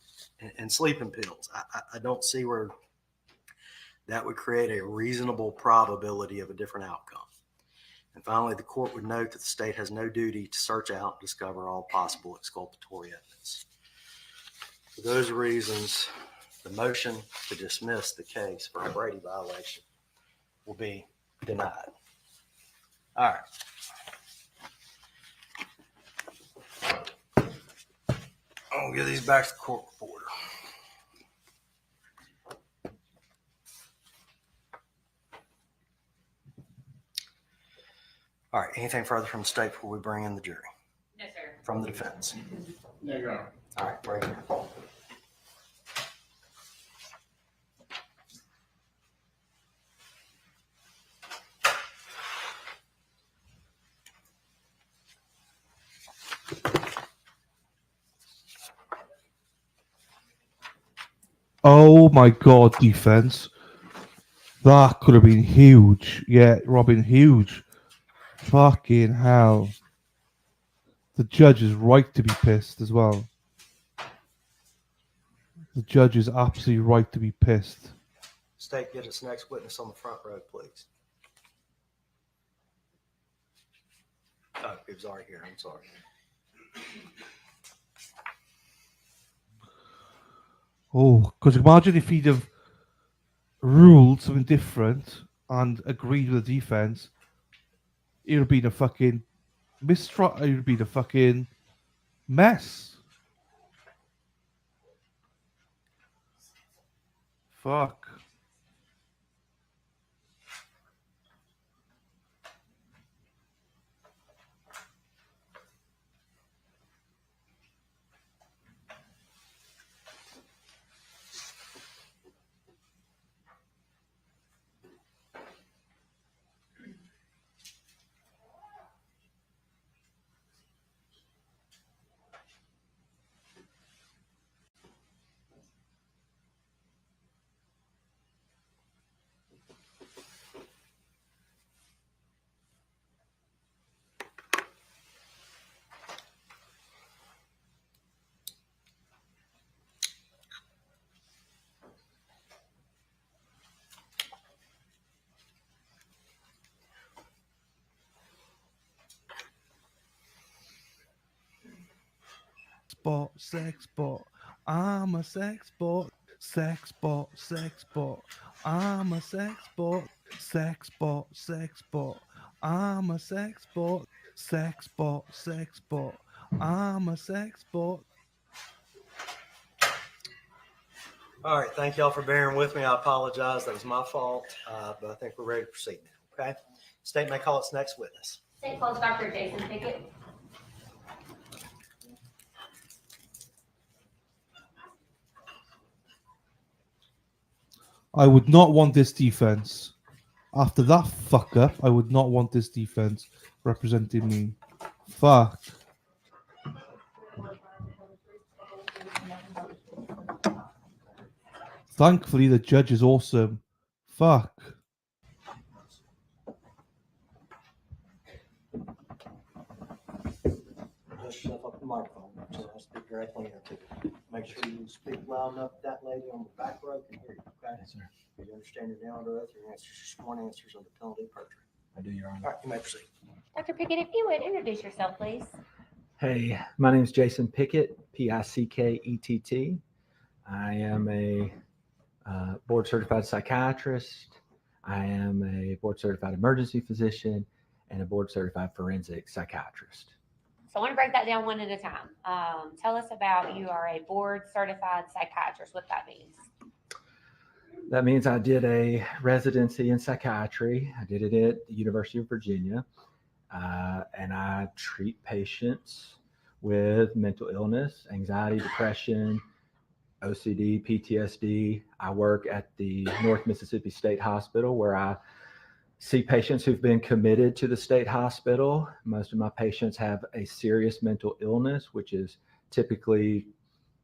and sleeping pills. I don't see where that would create a reasonable probability of a different outcome. And finally, the court would note that the state has no duty to search out and discover all possible exculpatory evidence. For those reasons, the motion to dismiss the case for a Brady violation will be denied. All right. I'll give these back to the court reporter. All right. Anything further from the state before we bring in the jury? No, sir. From the defense? No, Your Honor. All right. Bring it in. Oh my God, defense. That could have been huge. Yeah, Robin, huge. Fucking hell. The judge is right to be pissed as well. The judge is absolutely right to be pissed. State, get its next witness on the front row, please. Oh, he was already here. I'm sorry. Oh, because imagine if he'd have ruled something different and agreed with the defense, it would have been a fucking mistrial. It would have been a fucking mess. Fuck. Bot, sex bot. I'm a sex bot. Sex bot, sex bot. I'm a sex bot. Sex bot, sex bot. I'm a sex bot. Sex bot, sex bot. I'm a sex bot. All right. Thank y'all for bearing with me. I apologize. That was my fault. But I think we're ready to proceed now. Okay. State may call its next witness. State calls Dr. Jason Picket. I would not want this defense. After that fuck up, I would not want this defense representing me. Fuck. Thankfully, the judge is awesome. Fuck. Just shove up the microphone so I speak directly into it. Make sure you speak loud enough that lady on the back row can hear you, okay? Yes, sir. You understand your down to earth, your answers are sworn answers under penalty of perjury. I do, Your Honor. All right, you may proceed. Dr. Pickett, if you would introduce yourself, please. Hey, my name is Jason Pickett, Pickett. I am a board certified psychiatrist. I am a board certified emergency physician and a board certified forensic psychiatrist. So I want to break that down one at a time. Tell us about you are a board certified psychiatrist, what that means. That means I did a residency in psychiatry. I did it at the University of Virginia. And I treat patients with mental illness, anxiety, depression, OCD, PTSD. I work at the North Mississippi State Hospital where I see patients who've been committed to the state hospital. Most of my patients have a serious mental illness, which is typically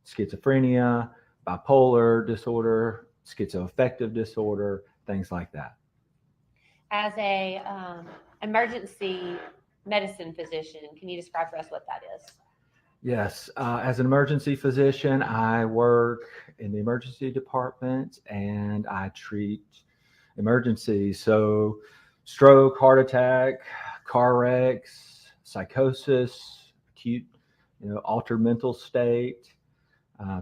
schizophrenia, bipolar disorder, schizoaffective disorder, things like that. As a emergency medicine physician, can you describe for us what that is? Yes, as an emergency physician, I work in the emergency department and I treat emergencies. So stroke, heart attack, car wrecks, psychosis, acute, altered mental state.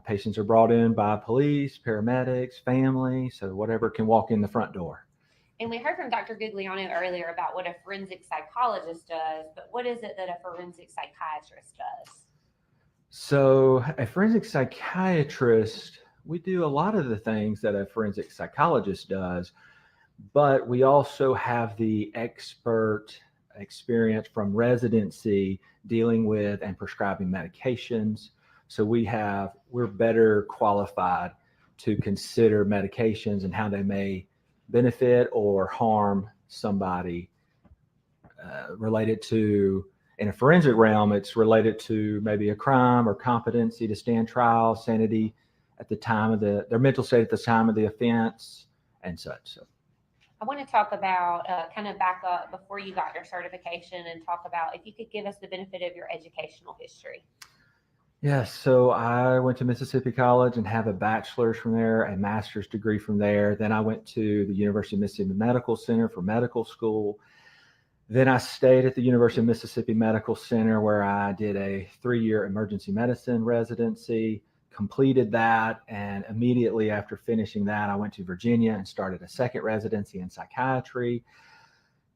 Patients are brought in by police, paramedics, family, so whatever can walk in the front door. And we heard from Dr. Gugliano earlier about what a forensic psychologist does, but what is it that a forensic psychiatrist does? So a forensic psychiatrist, we do a lot of the things that a forensic psychologist does, but we also have the expert experience from residency dealing with and prescribing medications. So we're better qualified to consider medications and how they may benefit or harm somebody related to, in a forensic realm, it's related to maybe a crime or competency to stand trial, sanity at the time of their mental state at the time of the offense and such. So I want to talk about kind of back up before you got your certification and talk about if you could give us the benefit of your educational history. Yes, so I went to Mississippi College and have a bachelor's from there, a master's degree from there. Then I went to the University of Mississippi Medical Center for medical school. Then I stayed at the University of Mississippi Medical Center where I did a 3-year emergency medicine residency, completed that, and immediately after finishing that, I went to Virginia and started a second residency in psychiatry.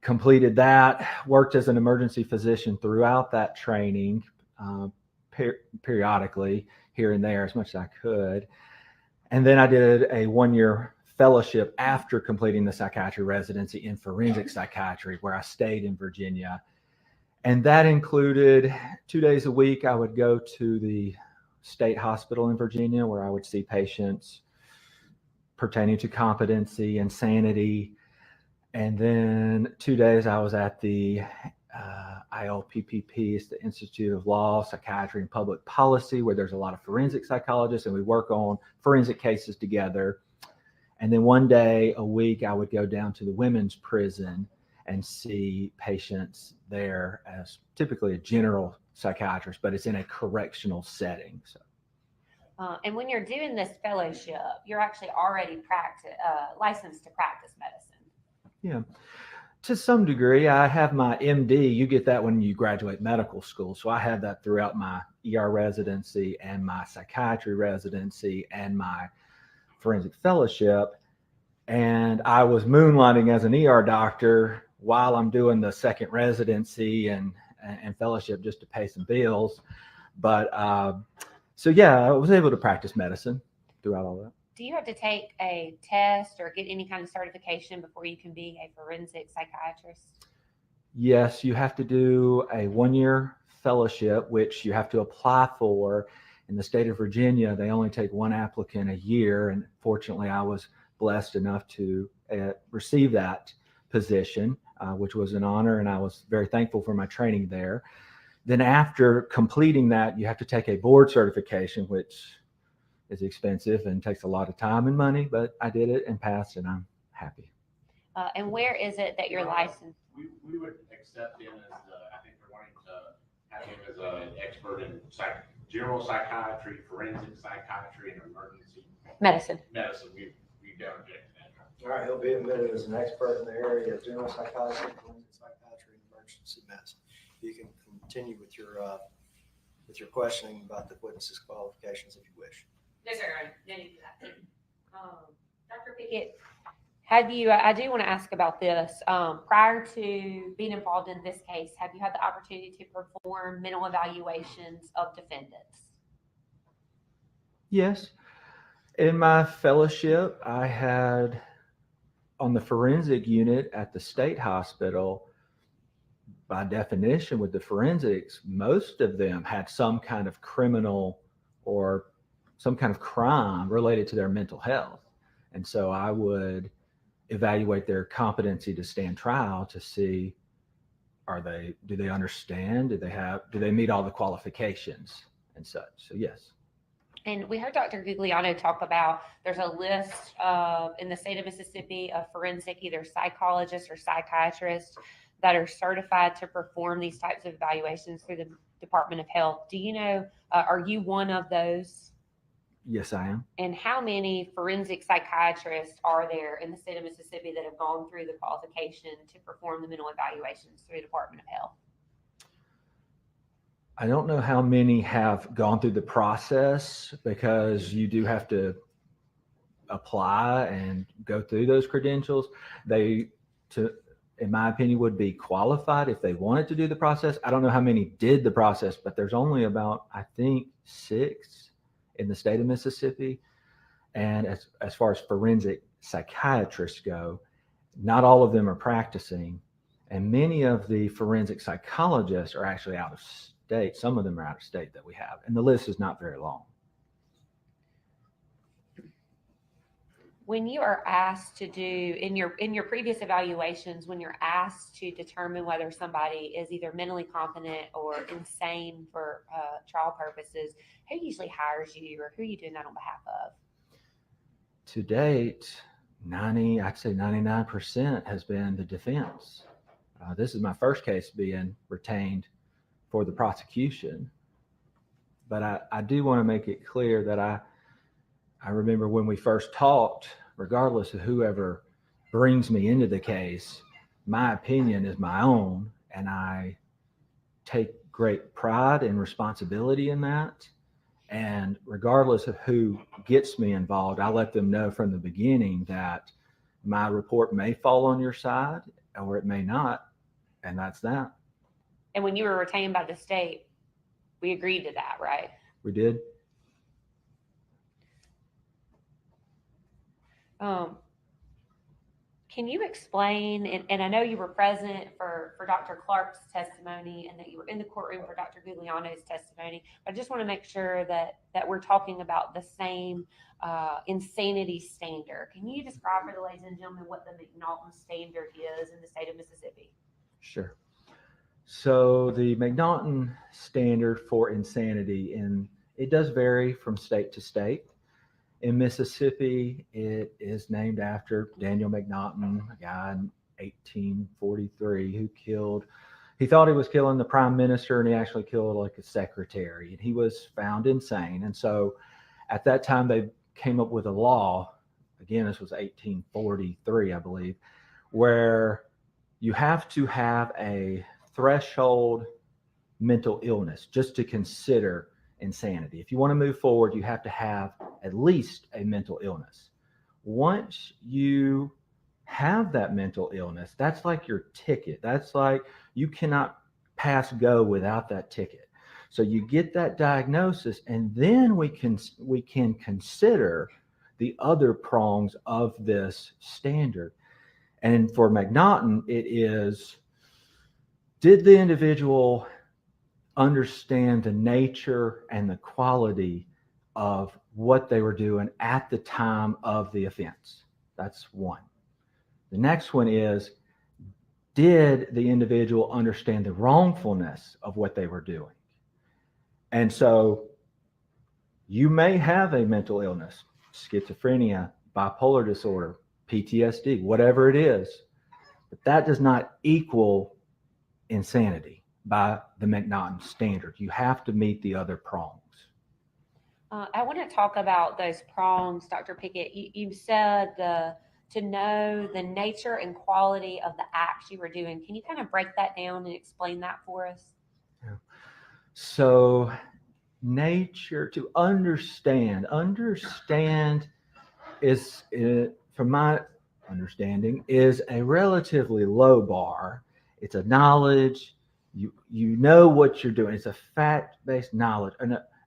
Completed that, worked as an emergency physician throughout that training, periodically here and there as much as I could. And then I did a 1-year fellowship after completing the psychiatry residency in forensic psychiatry where I stayed in Virginia. And that included 2 days a week. I would go to the state hospital in Virginia where I would see patients pertaining to competency and sanity. And then 2 days I was at the ILPPP, it's the Institute of Law, Psychiatry, and Public Policy, where there's a lot of forensic psychologists and we work on forensic cases together. And then 1 day a week, I would go down to the women's prison and see patients there as typically a general psychiatrist, but it's in a correctional setting. So. And when you're doing this fellowship, you're actually already licensed to practice medicine. Yeah. To some degree, I have my MD. You get that when you graduate medical school. So I had that throughout my ER residency and my psychiatry residency and my forensic fellowship. And I was moonlighting as an ER doctor while I'm doing the second residency and fellowship just to pay some bills. But so yeah, I was able to practice medicine throughout all that. Do you have to take a test or get any kind of certification before you can be a forensic psychiatrist? Yes, you have to do a 1-year fellowship, which you have to apply for. In the state of Virginia, they only take one applicant a year. And fortunately, I was blessed enough to receive that position, which was an honor, and I was very thankful for my training there. Then after completing that, you have to take a board certification, which is expensive and takes a lot of time and money, but I did it and passed, and I'm happy. And where is it that you're licensed? We would accept him as, I think they're wanting to have him as an expert in general psychiatry, forensic psychiatry, and emergency medicine. We've down objected that. All right, he'll be admitted as an expert in the area of general psychiatry, forensic psychiatry, and emergency medicine. You can continue with your questioning about the witness's qualifications if you wish. No, sir. No need for that. Dr. Pickett, have you? I do want to ask about this. Prior to being involved in this case, have you had the opportunity to perform mental evaluations of defendants? Yes. In my fellowship, I had on the forensic unit at the state hospital. By definition, with the forensics, most of them had some kind of criminal or some kind of crime related to their mental health. And so I would evaluate their competency to stand trial to see, do they understand? Do they meet all the qualifications and such? So yes. And we heard Dr. Gugliano talk about there's a list in the state of Mississippi of forensic, either psychologists or psychiatrists that are certified to perform these types of evaluations through the Department of Health. Do you know, are you one of those? Yes, I am. And how many forensic psychiatrists are there in the state of Mississippi that have gone through the qualification to perform the mental evaluations through the Department of Health? I don't know how many have gone through the process, because you do have to apply and go through those credentials. In my opinion, would be qualified if they wanted to do the process. I don't know how many did the process, but there's only about, I think, 6 in the state of Mississippi. And as far as forensic psychiatrists go, not all of them are practicing. And many of the forensic psychologists are actually out of state. Some of them are out of state that we have. And the list is not very long. When you are asked to do, in your previous evaluations, when you're asked to determine whether somebody is either mentally competent or insane for trial purposes, who usually hires you, or who are you doing that on behalf of? To date, I'd say 99% has been the defense. This is my first case being retained for the prosecution. But I do want to make it clear that I remember when we first talked, regardless of whoever brings me into the case, my opinion is my own, and I take great pride and responsibility in that. And regardless of who gets me involved, I let them know from the beginning that my report may fall on your side or it may not, and that's that. And when you were retained by the state, we agreed to that, right? We did. Can you explain, and I know you were present for Dr. Clark's testimony and that you were in the courtroom for Dr. Gugliano's testimony, but I just want to make sure that we're talking about the same insanity standard. Can you describe for the ladies and gentlemen what the McNaughton standard is in the state of Mississippi? Sure. So the McNaughton standard for insanity, it does vary from state to state. In Mississippi, it is named after Daniel McNaughton, a guy in 1843 who he thought he was killing the prime minister, and he actually killed like a secretary, and he was found insane. And so at that time, they came up with a law, again, this was 1843, I believe, where you have to have a threshold mental illness just to consider insanity. If you want to move forward, you have to have at least a mental illness. Once you have that mental illness, that's like your ticket. That's like you cannot pass go without that ticket. So you get that diagnosis, and then we can consider the other prongs of this standard. And for McNaughton, it is, did the individual understand the nature and the quality of what they were doing at the time of the offense? That's one. The next one is, did the individual understand the wrongfulness of what they were doing? And so you may have a mental illness, schizophrenia, bipolar disorder, PTSD, whatever it is, but that does not equal insanity by the McNaughton standard. You have to meet the other prongs. I want to talk about those prongs, Dr. Pickett. You said to know the nature and quality of the acts you were doing. Can you kind of break that down and explain that for us? Yeah. So nature, to understand is, from my understanding, is a relatively low bar. It's a knowledge. You know what you're doing. It's a fact-based knowledge.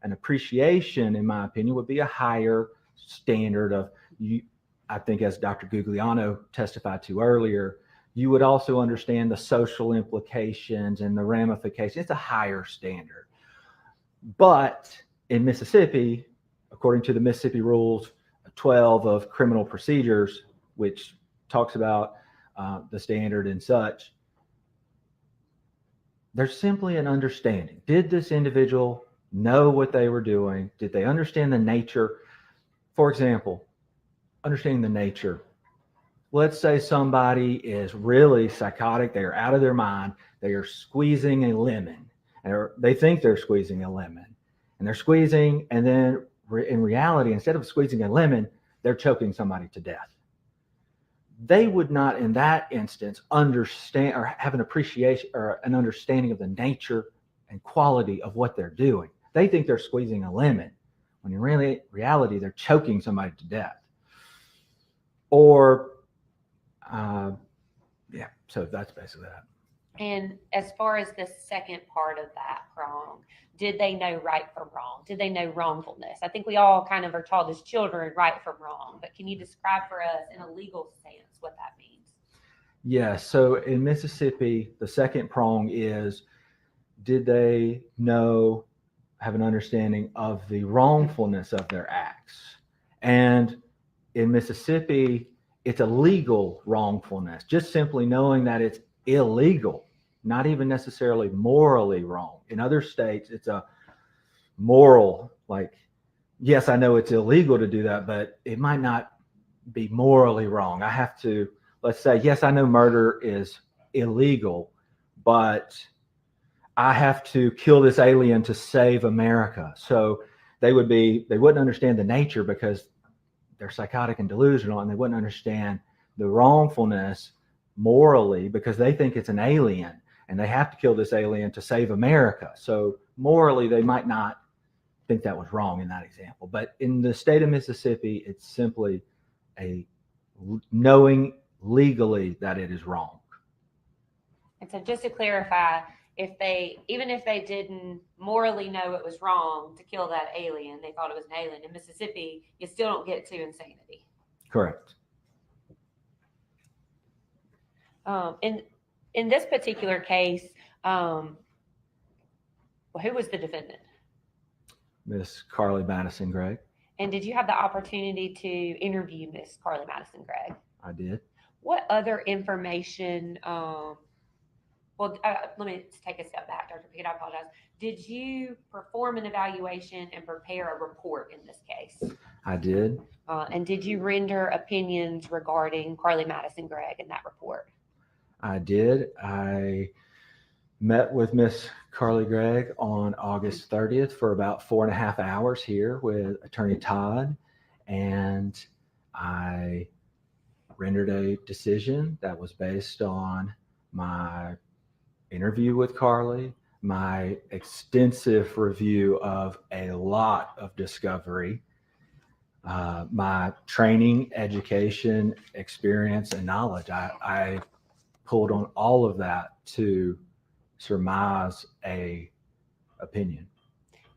An appreciation, in my opinion, would be a higher standard of you. I think, as Dr. Gugliano testified to earlier, you would also understand the social implications and the ramifications. It's a higher standard. But in Mississippi, according to the Mississippi Rules 12 of Criminal Procedures, which talks about the standard and such, there's simply an understanding. Did this individual know what they were doing? Did they understand the nature? For example, understanding the nature. Let's say somebody is really psychotic. They are out of their mind. They are squeezing a lemon, or they think they're squeezing a lemon, and they're squeezing, and then in reality, instead of squeezing a lemon, they're choking somebody to death. They would not, in that instance, understand or have an appreciation or an understanding of the nature and quality of what they're doing. They think they're squeezing a lemon, when in reality, they're choking somebody to death. Or, yeah, so that's basically that. And as far as the second part of that prong, did they know right from wrong? Did they know wrongfulness? I think we all kind of are taught as children right from wrong, but can you describe for us in a legal sense what that means? Yeah, so in Mississippi, the second prong is, did they know, have an understanding of the wrongfulness of their acts? And in Mississippi, it's a legal wrongfulness, just simply knowing that it's illegal, not even necessarily morally wrong. In other states, it's a moral, like, yes, I know it's illegal to do that, but it might not be morally wrong. I have to, let's say, yes, I know murder is illegal, but I have to kill this alien to save America. So they wouldn't understand the nature because they're psychotic and delusional, and they wouldn't understand the wrongfulness morally because they think it's an alien and they have to kill this alien to save America. So morally, they might not think that was wrong in that example. But in the state of Mississippi, it's simply a knowing legally that it is wrong. And so just to clarify, even if they didn't morally know it was wrong to kill that alien, they thought it was an alien. In Mississippi, you still don't get to insanity. Correct. In this particular case, who was the defendant? Miss Carly Madison Gregg. And did you have the opportunity to interview Miss Carly Madison Gregg? I did. What other information? Let me take a step back, Dr. Pickett. I apologize. Did you perform an evaluation and prepare a report in this case? I did. And did you render opinions regarding Carly Madison Gregg in that report? I did. I met with Miss Carly Gregg on August 30th for about 4.5 hours here with Attorney Todd, and I rendered a decision that was based on my interview with Carly, my extensive review of a lot of discovery, my training, education, experience, and knowledge. I pulled on all of that to surmise a opinion.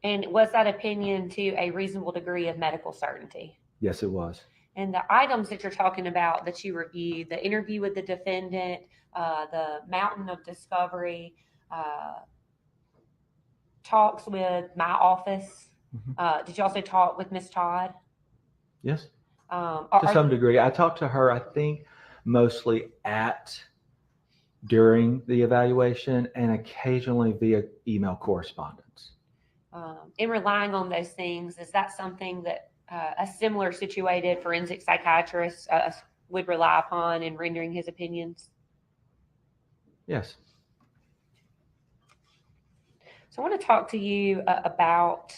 And was that opinion to a reasonable degree of medical certainty? Yes, it was. And the items that you're talking about that you reviewed, the interview with the defendant, the mountain of discovery, talks with my office. Did you also talk with Ms. Todd? Yes. To some degree. I talked to her, I think, mostly during the evaluation and occasionally via email correspondence. In relying on those things, is that something that a similar situated forensic psychiatrist would rely upon in rendering his opinions? Yes. So I want to talk to you about,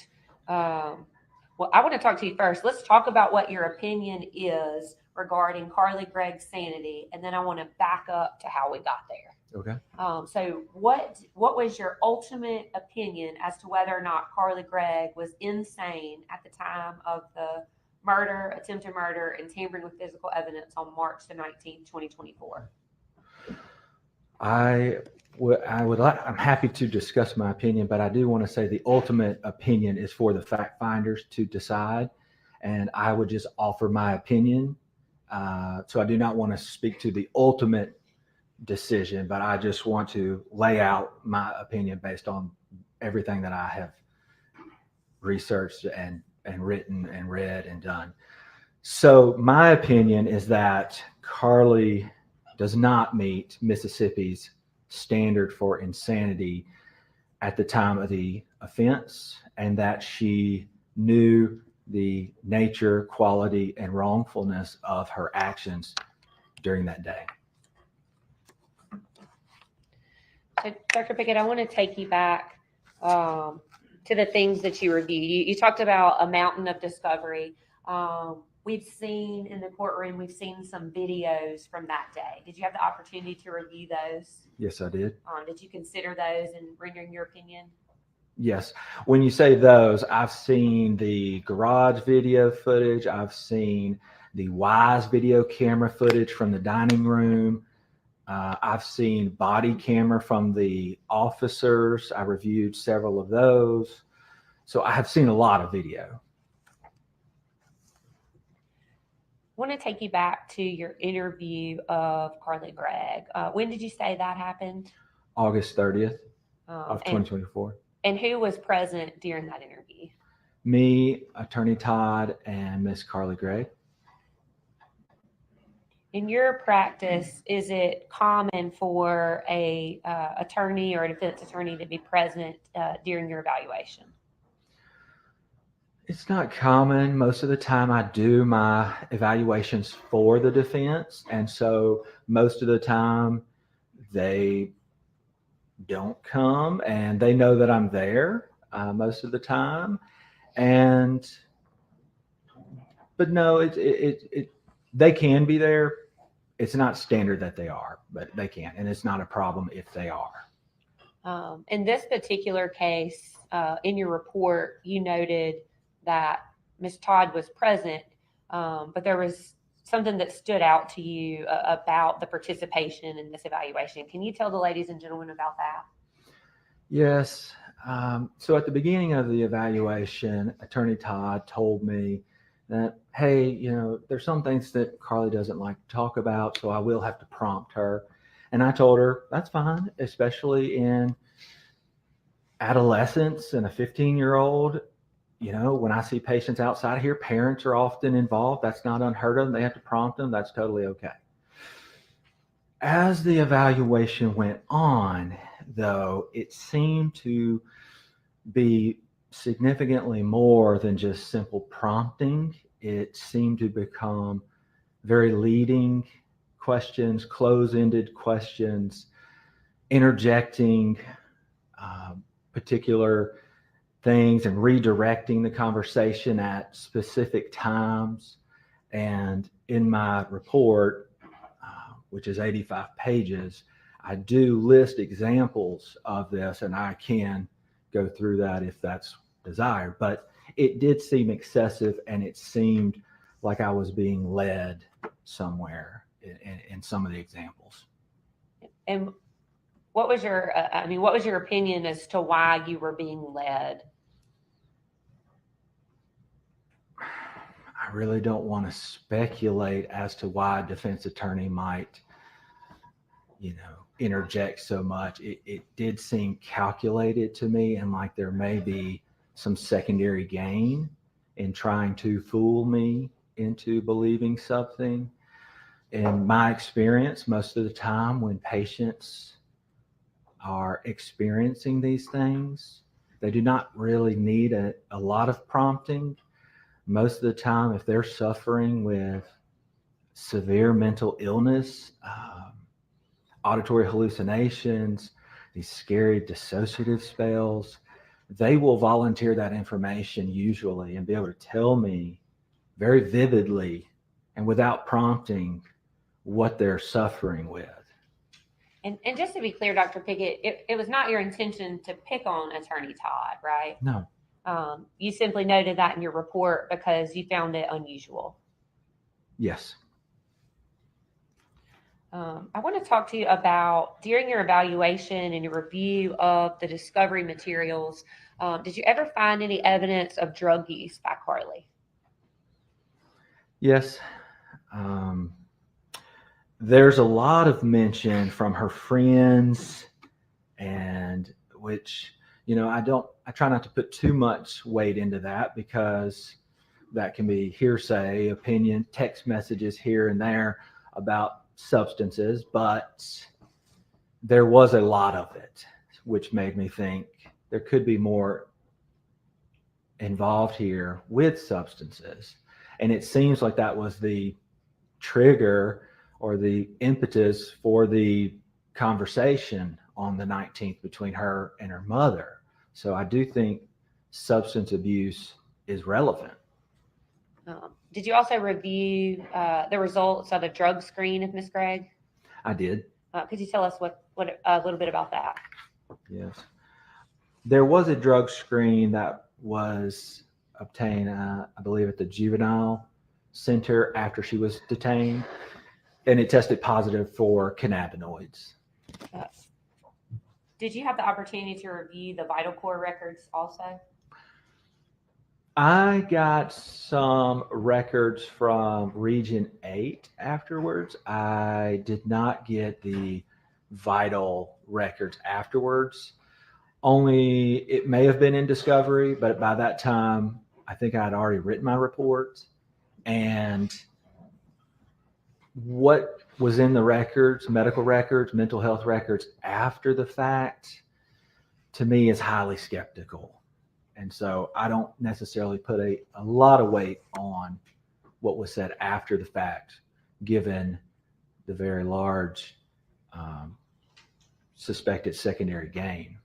well, I want to talk to you first. Let's talk about what your opinion is regarding Carly Gregg's sanity, and then I want to back up to how we got there. Okay. So what was your ultimate opinion as to whether or not Carly Gregg was insane at the time of the murder, attempted murder, and tampering with physical evidence on March the 19th, 2024? I'm happy to discuss my opinion, but I do want to say the ultimate opinion is for the fact finders to decide, and I would just offer my opinion. So I do not want to speak to the ultimate decision, but I just want to lay out my opinion based on everything that I have researched and written and read and done. So my opinion is that Carly does not meet Mississippi's standard for insanity at the time of the offense, and that she knew the nature, quality, and wrongfulness of her actions during that day. So, Dr. Pickett, I want to take you back to the things that you reviewed. You talked about a mountain of discovery. We've seen in the courtroom, we've seen some videos from that day. Did you have the opportunity to review those? Yes, I did. Did you consider those in rendering your opinion? Yes. When you say those, I've seen the garage video footage. I've seen the Wise video camera footage from the dining room. I've seen body camera from the officers. I reviewed several of those. So I have seen a lot of video. I want to take you back to your interview of Carly Gregg. When did you say that happened? August 30th of 2024. And who was present during that interview? Me, Attorney Todd, and Miss Carly Gregg. In your practice, is it common for a attorney or a defense attorney to be present during your evaluation? It's not common. Most of the time I do my evaluations for the defense. And so most of the time they don't come, and they know that I'm there most of the time. But no, they can be there. It's not standard that they are, but they can. And it's not a problem if they are. In this particular case, in your report, you noted that Ms. Todd was present, but there was something that stood out to you about the participation in this evaluation. Can you tell the ladies and gentlemen about that? Yes. So at the beginning of the evaluation, Attorney Todd told me that, hey, there's some things that Carly doesn't like to talk about, so I will have to prompt her. And I told her, that's fine, especially in adolescence and a 15-year-old. When I see patients outside here, parents are often involved. That's not unheard of. They have to prompt them. That's totally okay. As the evaluation went on, though, it seemed to be significantly more than just simple prompting. It seemed to become very leading questions, close-ended questions, interjecting particular things and redirecting the conversation at specific times. And in my report, which is 85 pages, I do list examples of this, and I can go through that if that's desired. But it did seem excessive, and it seemed like I was being led somewhere in some of the examples. And what was your opinion as to why you were being led? I really don't want to speculate as to why a defense attorney might, interject so much. It did seem calculated to me, and like there may be some secondary gain in trying to fool me into believing something. In my experience, most of the time when patients are experiencing these things, they do not really need a lot of prompting. Most of the time, if they're suffering with severe mental illness, auditory hallucinations, these scary dissociative spells, they will volunteer that information usually and be able to tell me very vividly and without prompting what they're suffering with. And just to be clear, Dr. Pickett, it was not your intention to pick on Attorney Todd, right? No. You simply noted that in your report because you found it unusual. Yes. I want to talk to you about, during your evaluation and your review of the discovery materials, did you ever find any evidence of drug use by Carly? Yes. There's a lot of mention from her friends, and which, I try not to put too much weight into that because that can be hearsay, opinion, text messages here and there about substances, but there was a lot of it, which made me think there could be more involved here with substances. And it seems like that was the trigger or the impetus for the conversation on the 19th between her and her mother. So I do think substance abuse is relevant. Did you also review the results of a drug screen of Miss Gregg? I did. Could you tell us what a little bit about that? Yes. There was a drug screen that was obtained, I believe, at the juvenile center after she was detained, and it tested positive for cannabinoids. Did you have the opportunity to review the vital core records also? I got some records from Region 8 afterwards. I did not get the vital records afterwards. Only it may have been in discovery, but by that time, I think I had already written my report. And what was in the records, medical records, mental health records after the fact, to me is highly skeptical. And so I don't necessarily put a lot of weight on what was said after the fact, given the very large suspected secondary gain.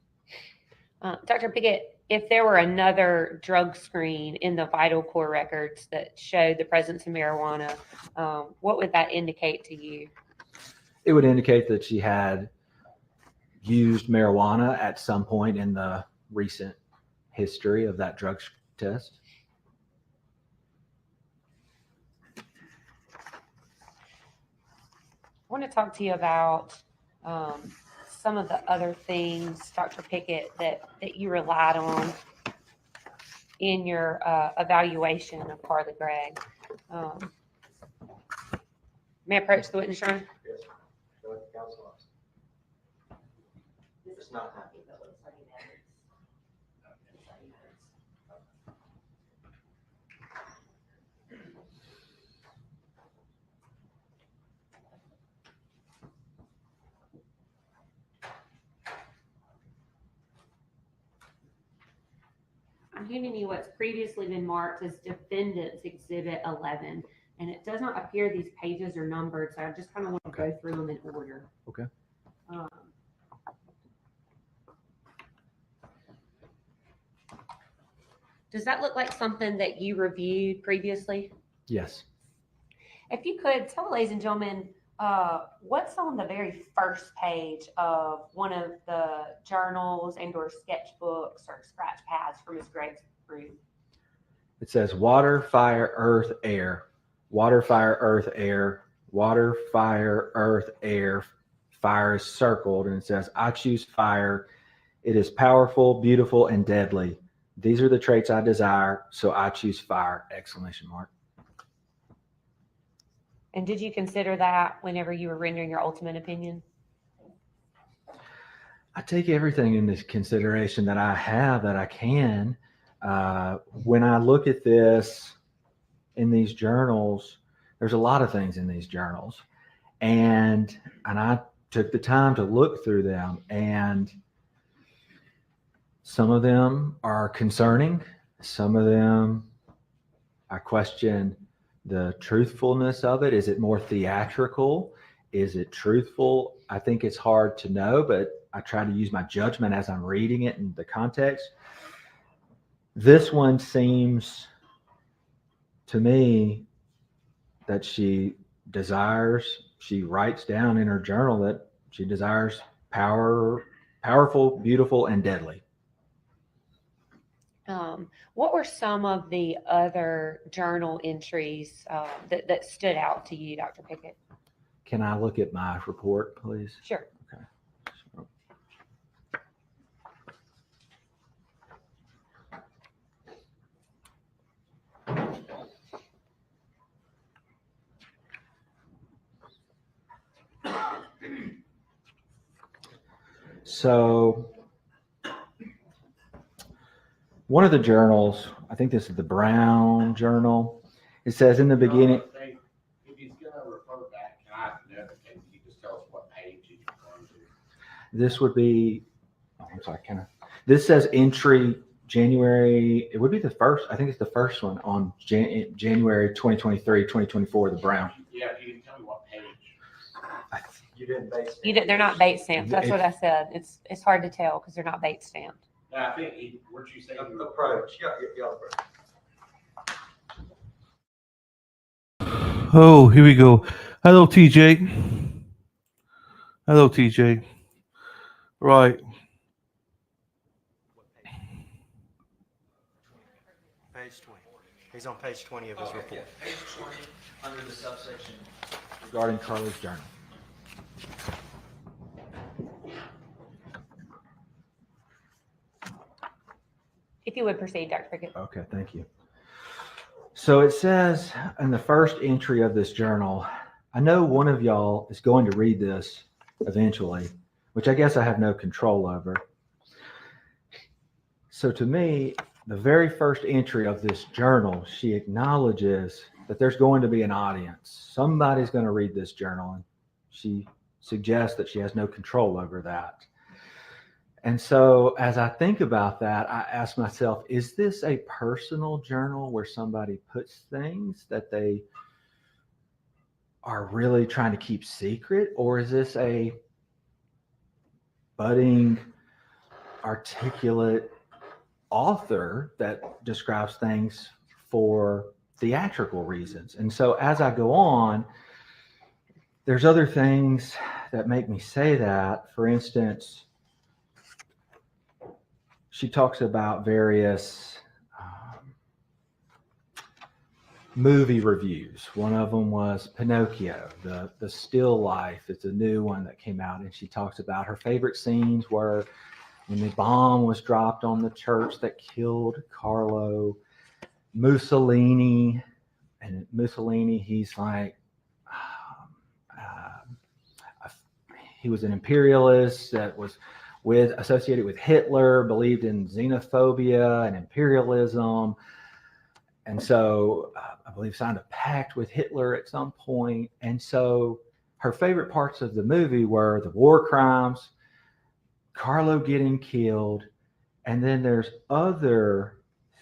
Dr. Pickett, if there were another drug screen in the vital core records that showed the presence of marijuana, what would that indicate to you? It would indicate that she had used marijuana at some point in the recent history of that drug test. I want to talk to you about some of the other things, Dr. Pickett, that you relied on in your evaluation of Carly Gregg. May I approach the witness room? Yes. Go with the counsel. It's not happening. I'm giving you what's previously been marked as Defendant's Exhibit 11, and it does not appear these pages are numbered, so I just kind of want to go through them in order. Okay. Does that look like something that you reviewed previously? Yes. If you could tell, ladies and gentlemen, what's on the very first page of one of the journals and or sketchbooks or scratch pads from Ms. Gregg's room? It says water, fire, earth, air. Water, fire, earth, air. Water, fire, earth, air. Fire is circled, and it says, I choose fire. It is powerful, beautiful, and deadly. These are the traits I desire, so I choose fire! Exclamation mark. And did you consider that whenever you were rendering your ultimate opinion? I take everything into consideration that I have, that I can. When I look at this, in these journals, there's a lot of things in these journals. And I took the time to look through them, and some of them are concerning. Some of them, I question the truthfulness of it. Is it more theatrical? Is it truthful? I think it's hard to know, but I try to use my judgment as I'm reading it in the context. This one seems to me that she writes down in her journal that she desires powerful, beautiful, and deadly. What were some of the other journal entries that stood out to you, Dr. Pickett? Can I look at my report, please? Sure. Okay. So one of the journals, I think this is the Brown Journal. It says in the beginning. If he's going to refer back, can I know? Can you just tell us what page he's referring to? This would be, I'm sorry, this says entry January, it would be the first, I think it's the first one on January 2023, 2024, the Brown. Yeah, if you can tell me what page. You didn't base stamp. They're not bait stamped. That's what I said. It's hard to tell because they're not bait stamped. No, I think, weren't you saying? Approach. Yeah. Oh, here we go. Hello, TJ. Hello, TJ. Right. Page 20. He's on page 20 of his report. Yeah, page 20 under the subsection regarding Carly's journal. If you would proceed, Dr. Pickett. Okay, thank you. So it says in the first entry of this journal, I know one of y'all is going to read this eventually, which I guess I have no control over. So to me, the very first entry of this journal, she acknowledges that there's going to be an audience. Somebody's going to read this journal, and she suggests that she has no control over that. And so as I think about that, I ask myself, is this a personal journal where somebody puts things that they are really trying to keep secret? Or is this a budding, articulate author that describes things for theatrical reasons? And so as I go on, there's other things that make me say that. For instance, she talks about various movie reviews. One of them was Pinocchio, the still life. It's a new one that came out, and she talks about her favorite scenes were when the bomb was dropped on the church that killed Carlo. Mussolini, he's like, he was an imperialist that was associated with Hitler, believed in xenophobia and imperialism. And so I believe signed a pact with Hitler at some point. And so her favorite parts of the movie were the war crimes, Carlo getting killed. And then there's other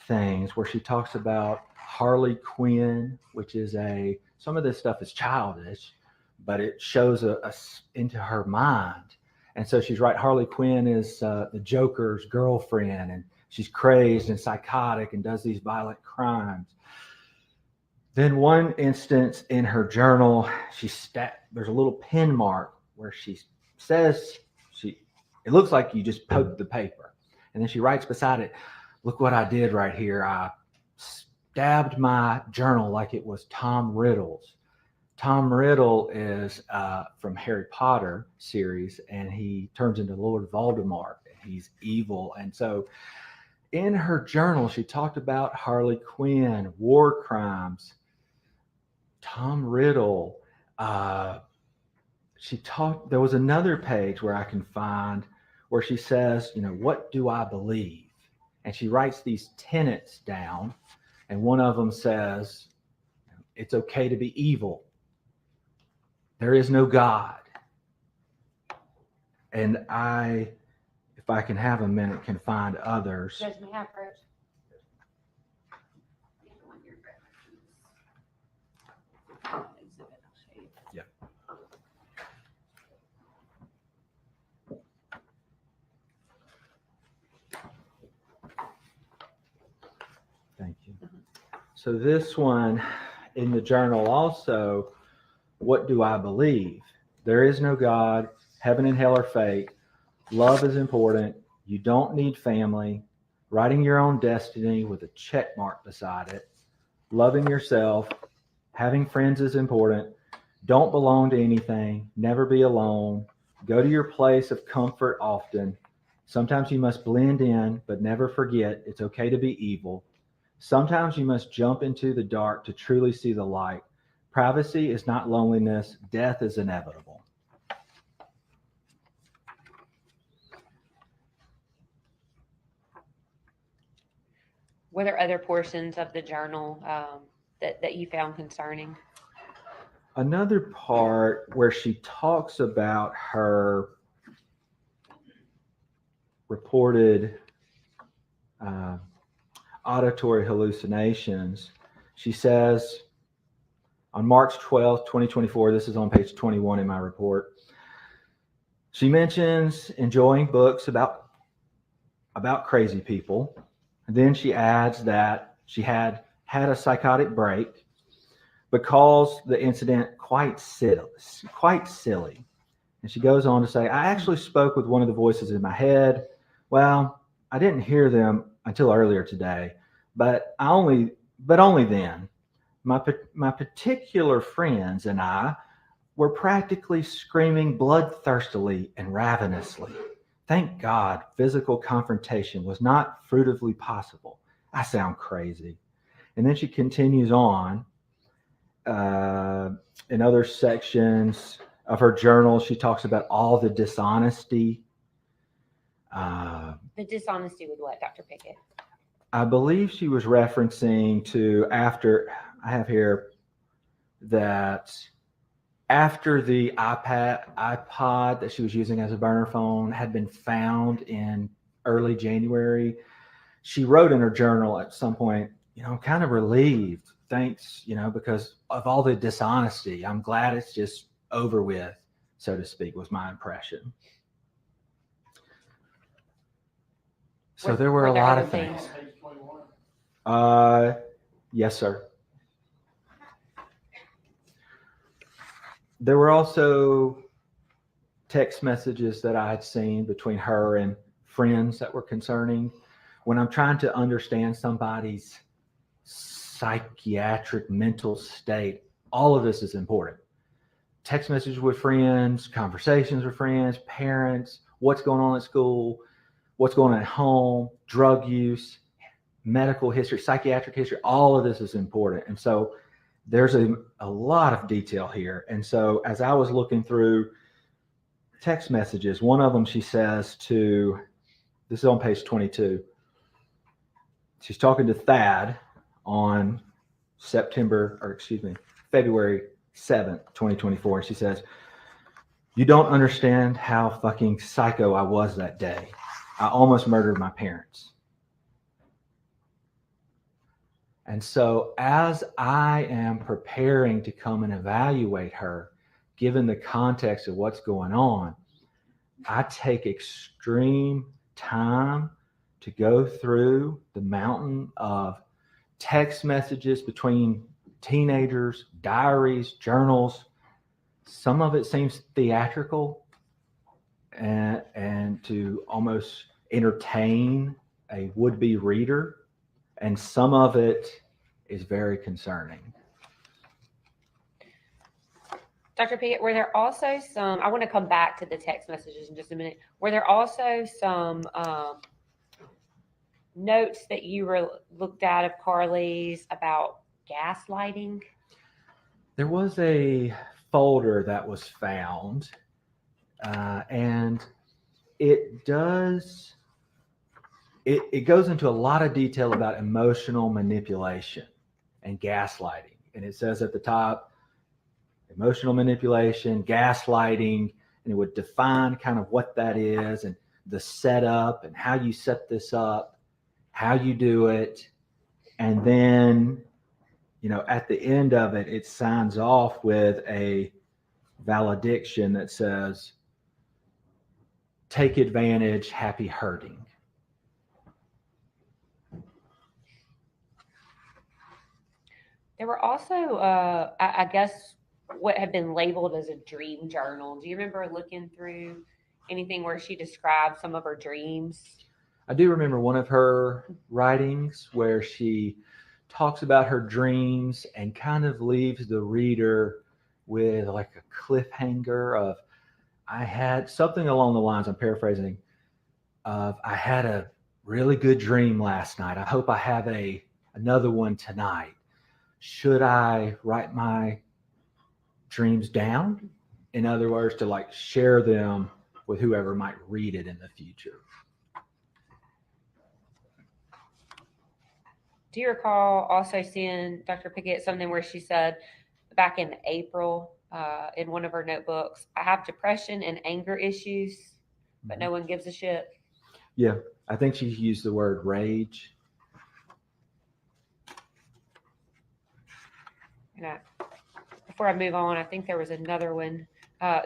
things where she talks about Harley Quinn, which is some of this stuff is childish, but it shows us into her mind. And so she's right. Harley Quinn is the Joker's girlfriend, and she's crazed and psychotic and does these violent crimes. Then one instance in her journal, there's a little pin mark where she says, it looks like you just poked the paper. And then she writes beside it, look what I did right here. I stabbed my journal like it was Tom Riddle's. Tom Riddle is from Harry Potter series, and he turns into Lord Voldemort, and he's evil. And so in her journal, she talked about Harley Quinn, war crimes, Tom Riddle. There was another page where I can find where she says, what do I believe? And she writes these tenets down, and one of them says, It's okay to be evil. There is no God. And if I can have a minute, can find others. Judge me half, Rich. Yeah. Thank you. So this one in the journal also, what do I believe? There is no God. Heaven and hell are fake. Love is important. You don't need family. Writing your own destiny with a check mark beside it. Loving yourself. Having friends is important. Don't belong to anything. Never be alone. Go to your place of comfort often. Sometimes you must blend in, but never forget it's okay to be evil. Sometimes you must jump into the dark to truly see the light. Privacy is not loneliness. Death is inevitable. Were there other portions of the journal that you found concerning? Another part where she talks about her reported auditory hallucinations. She says on March 12th, 2024, this is on page 21 in my report, she mentions enjoying books about crazy people. And then she adds that she had a psychotic break, but calls the incident quite silly. And she goes on to say, I actually spoke with one of the voices in my head. Well, I didn't hear them until earlier today, but only then. My particular friends and I were practically screaming bloodthirstily and ravenously. Thank God physical confrontation was not fruitively possible. I sound crazy. And then she continues on. In other sections of her journal, she talks about all the dishonesty. The dishonesty with what, Dr. Pickett? I believe she was referencing to after the iPod that she was using as a burner phone had been found in early January. She wrote in her journal at some point, I'm kind of relieved. Thanks, because of all the dishonesty. I'm glad it's just over with, so to speak, was my impression. So there were a lot of things. Yes, sir. There were also text messages that I had seen between her and friends that were concerning. When I'm trying to understand somebody's psychiatric mental state, all of this is important. Text messages with friends, conversations with friends, parents, what's going on at school, what's going on at home, drug use, medical history, psychiatric history, all of this is important. And so there's a lot of detail here. And so as I was looking through text messages, one of them she says this is on page 22. She's talking to Thad on February 7th, 2024. And she says, you don't understand how fucking psycho I was that day. I almost murdered my parents. And so as I am preparing to come and evaluate her, given the context of what's going on, I take extreme time to go through the mountain of text messages between teenagers, diaries, journals. Some of it seems theatrical and to almost entertain a would-be reader. And some of it is very concerning. Dr. Pickett, were there also some, I want to come back to the text messages in just a minute. Were there also some notes that you looked at of Carly's about gaslighting? There was a folder that was found, and it goes into a lot of detail about emotional manipulation and gaslighting. And it says at the top, emotional manipulation, gaslighting, and it would define kind of what that is and the setup and how you set this up, how you do it. And then, you know, at the end of it, it signs off with a valediction that says, take advantage, happy hurting. There were also, I guess, what had been labeled as a dream journal. Do you remember looking through anything where she described some of her dreams? I do remember one of her writings where she talks about her dreams and kind of leaves the reader with like a cliffhanger of, I had something along the lines, I'm paraphrasing, of I had a really good dream last night. I hope I have another one tonight. Should I write my dreams down? In other words, to like share them with whoever might read it in the future. Do you recall also seeing Dr. Picket something where she said back in April in one of her notebooks, I have depression and anger issues, but no one gives a shit? Yeah, I think she used the word rage. And before I move on, I think there was another one.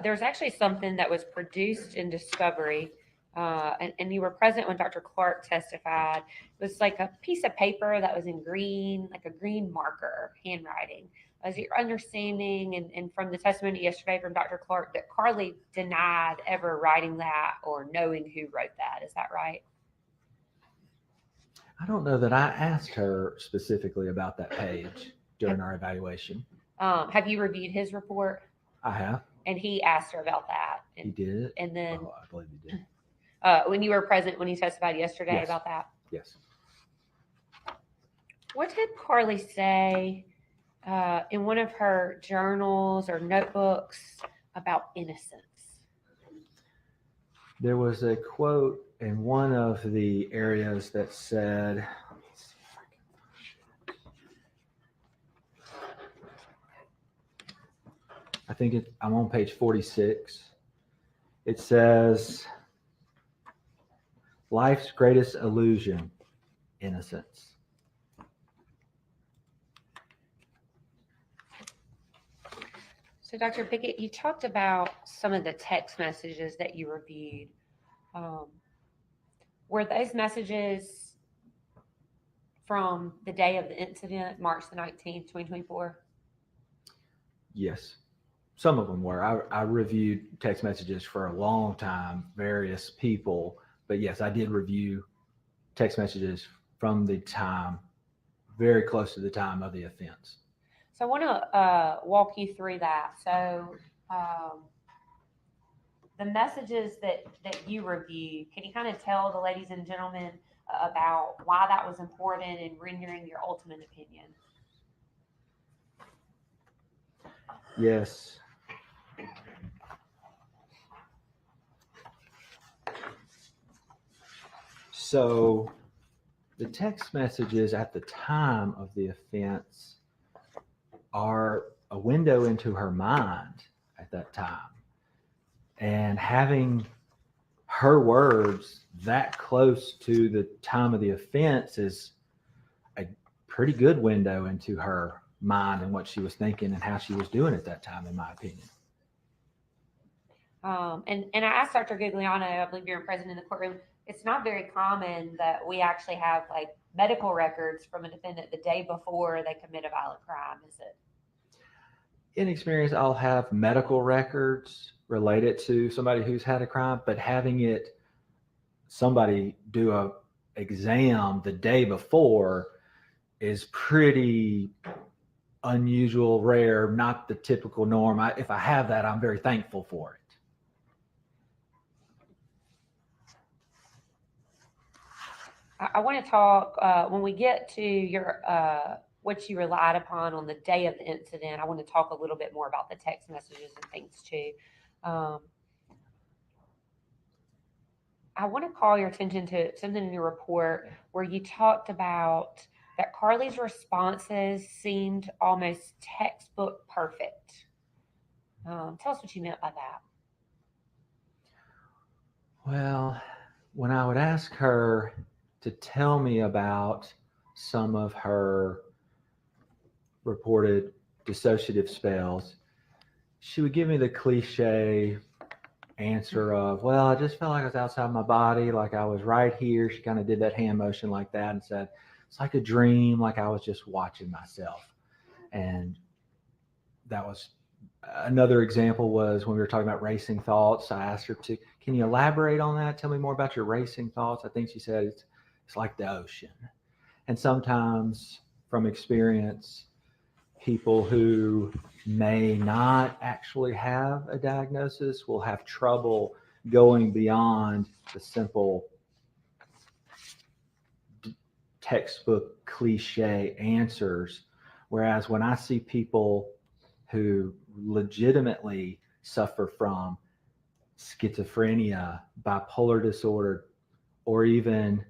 There's actually something that was produced in Discovery, and you were present when Dr. Clark testified. It was like a piece of paper that was in green, like a green marker handwriting. As your understanding and from the testimony yesterday from Dr. Clark, that Carly denied ever writing that or knowing who wrote that. Is that right? I don't know that I asked her specifically about that page during our evaluation. Have you reviewed his report? I have. And he asked her about that. He did? And then I believe he did. When you were present when he testified yesterday about that? Yes. What did Carly say in one of her journals or notebooks about innocence? There was a quote in one of the areas that said, let me see if I can find it. I think I'm on page 46. It says, life's greatest illusion, innocence. So, Dr. Pickett, you talked about some of the text messages that you reviewed. Were those messages from the day of the incident, March the 19th, 2024? Yes, some of them were. I reviewed text messages for a long time, various people. But yes, I did review text messages from the time, very close to the time of the offense. So I want to walk you through that. So the messages that you reviewed, can you kind of tell the ladies and gentlemen about why that was important in rendering your ultimate opinion? Yes. So the text messages at the time of the offense are a window into her mind at that time. And having her words that close to the time of the offense is a pretty good window into her mind and what she was thinking and how she was doing at that time, in my opinion. And I asked Dr. Gugliano, I believe you're present in the courtroom, it's not very common that we actually have like medical records from a defendant the day before they commit a violent crime, is it? In experience, I'll have medical records related to somebody who's had a crime, but having somebody do a exam the day before is pretty unusual, rare, not the typical norm. If I have that, I'm very thankful for it. I want to talk, when we get to your what you relied upon on the day of the incident, I want to talk a little bit more about the text messages and things too. I want to call your attention to something in your report where you talked about that Carly's responses seemed almost textbook perfect. Tell us what you meant by that. Well, when I would ask her to tell me about some of her reported dissociative spells, she would give me the cliche answer of, well, I just felt like I was outside my body, like I was right here. She kind of did that hand motion like that and said, it's like a dream, like I was just watching myself. And that was another example was when we were talking about racing thoughts. I asked her to, can you elaborate on that? Tell me more about your racing thoughts. I think she said it's like the ocean. And sometimes from experience, people who may not actually have a diagnosis will have trouble going beyond the simple textbook cliche answers. Whereas when I see people who legitimately suffer from schizophrenia, bipolar disorder, or even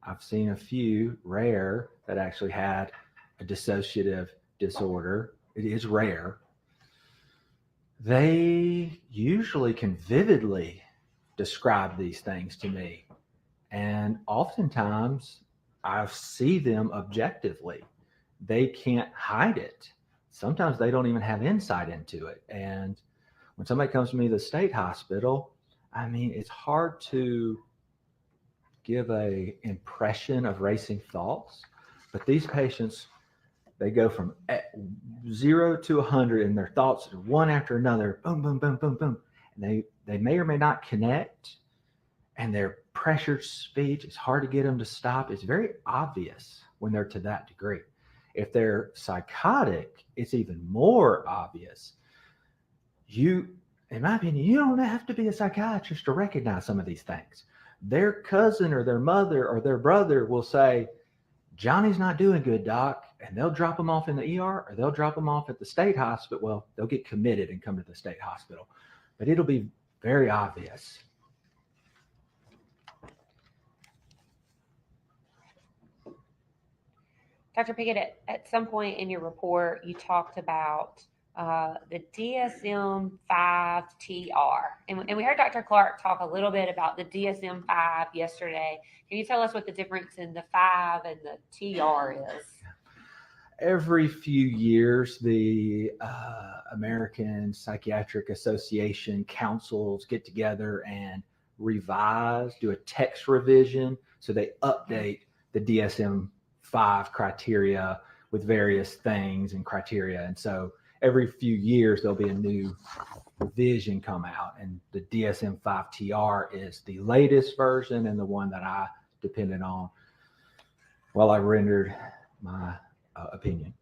I've seen a few rare that actually had a dissociative disorder. It is rare. They usually can vividly describe these things to me. And oftentimes I see them objectively. They can't hide it. Sometimes they don't even have insight into it. And when somebody comes to me to the state hospital, I mean, it's hard to give a impression of racing thoughts, but these patients, they go from 0 to 100 and their thoughts are one after another, boom, boom, boom, boom, boom. And they may or may not connect, and their pressured speech, it's hard to get them to stop. It's very obvious when they're to that degree. If they're psychotic, it's even more obvious. In my opinion, you don't have to be a psychiatrist to recognize some of these things. Their cousin or their mother or their brother will say, Johnny's not doing good, doc, and they'll drop him off in the ER or they'll drop him off at the state hospital. Well, they'll get committed and come to the state hospital, but it'll be very obvious. Dr. Pickett, at some point in your report, you talked about the DSM-5-TR. And we heard Dr. Clark talk a little bit about the DSM-5 yesterday. Can you tell us what the difference in the 5 and the TR is? Every few years, the American Psychiatric Association councils get together and revise, do a text revision. So they update the DSM-5 criteria with various things and criteria. And so every few years, there'll be a new revision come out. And the DSM-5-TR is the latest version and the one that I depended on while I rendered my opinion.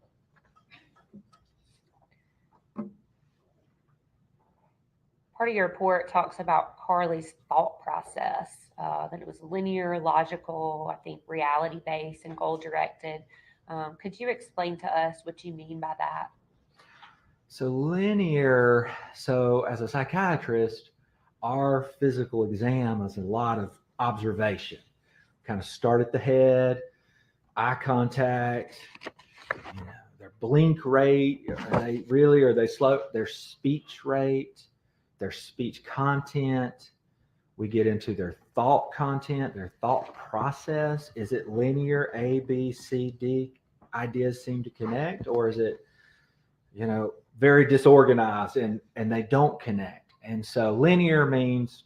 Part of your report talks about Carly's thought process, that it was linear, logical, I think reality-based and goal-directed. Could you explain to us what you mean by that? So linear, so as a psychiatrist, our physical exam is a lot of observation. Kind of start at the head, eye contact, their blink rate, are they slow? Their speech rate, their speech content. We get into their thought content, their thought process. Is it linear, A, B, C, D? Ideas seem to connect, or is it, very disorganized and they don't connect? And so linear means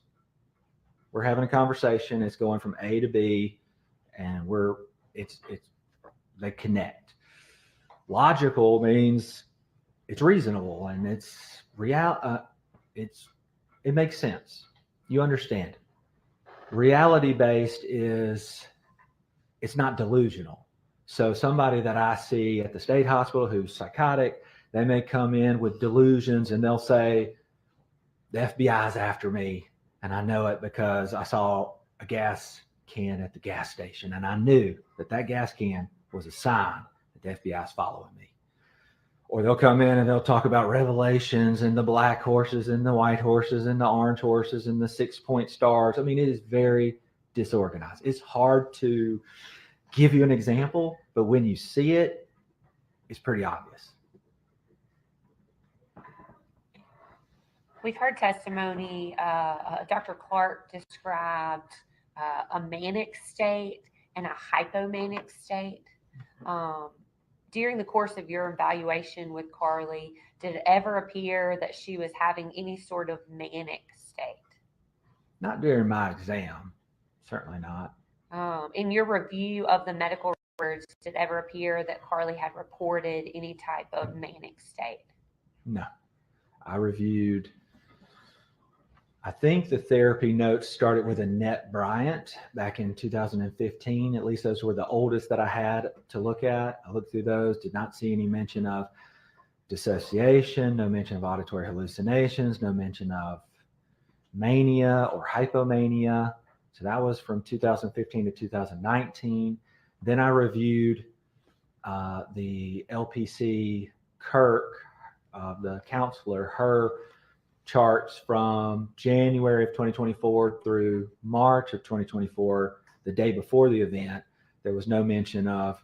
we're having a conversation. It's going from A to B, and they connect. Logical means it's reasonable and it's real. It makes sense. You understand it. Reality based is it's not delusional. So somebody that I see at the state hospital who's psychotic, they may come in with delusions and they'll say, the FBI's after me. And I know it because I saw a gas can at the gas station. And I knew that gas can was a sign that the FBI's following me. Or they'll come in and they'll talk about revelations and the black horses and the white horses and the orange horses and the 6-point stars. I mean, it is very disorganized. It's hard to give you an example, but when you see it, it's pretty obvious. We've heard testimony. Dr. Clark described a manic state and a hypomanic state. During the course of your evaluation with Carly, did it ever appear that she was having any sort of manic state? Not during my exam, certainly not. In your review of the medical records, did it ever appear that Carly had reported any type of manic state? No. I reviewed, I think the therapy notes started with Annette Bryant back in 2015. At least those were the oldest that I had to look at. I looked through those, did not see any mention of dissociation, no mention of auditory hallucinations, no mention of mania or hypomania. So that was from 2015 to 2019. Then I reviewed the LPC Kirk, the counselor, her charts from January of 2024 through March of 2024, the day before the event. There was no mention of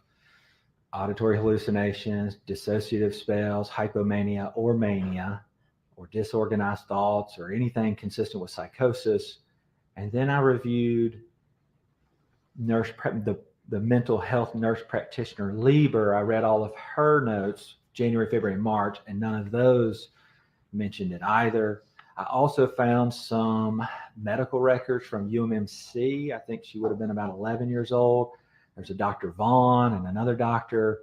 auditory hallucinations, dissociative spells, hypomania or mania, or disorganized thoughts, or anything consistent with psychosis. And then I reviewed the mental health nurse practitioner, Libera. I read all of her notes, January, February, March, and none of those mentioned it either. I also found some medical records from UMMC. I think she would have been about 11 years old. There's a Dr. Vaughn and another doctor.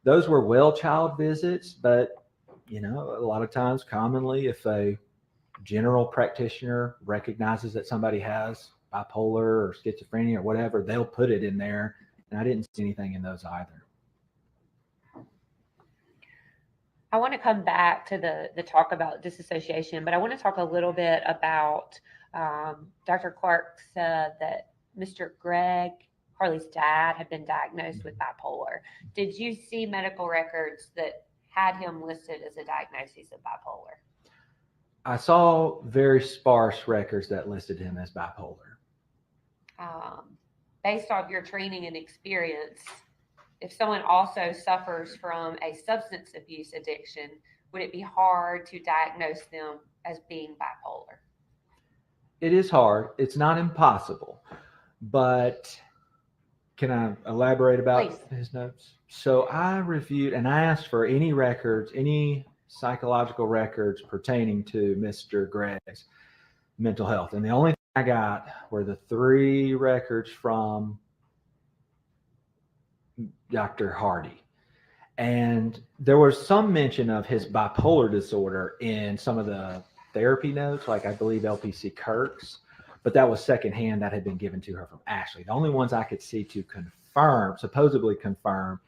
Those were well child visits, but a lot of times, commonly, if a general practitioner recognizes that somebody has bipolar or schizophrenia or whatever, they'll put it in there. And I didn't see anything in those either. I want to come back to the talk about disassociation, but I want to talk a little bit about Dr. Clark said that Mr. Gregg, Carly's dad, had been diagnosed with bipolar. Did you see medical records that had him listed as a diagnosis of bipolar? I saw very sparse records that listed him as bipolar. Based off your training and experience, if someone also suffers from a substance abuse addiction, would it be hard to diagnose them as being bipolar? It is hard. It's not impossible. But can I elaborate about his notes? So I reviewed and I asked for any records, any psychological records pertaining to Mr. Gregg's mental health. And the only thing I got were the 3 records from Dr. Hardy. And there was some mention of his bipolar disorder in some of the therapy notes, like I believe LPC Kirk's, but that was secondhand that had been given to her from Ashley. The only ones I could see to confirm, supposedly confirm,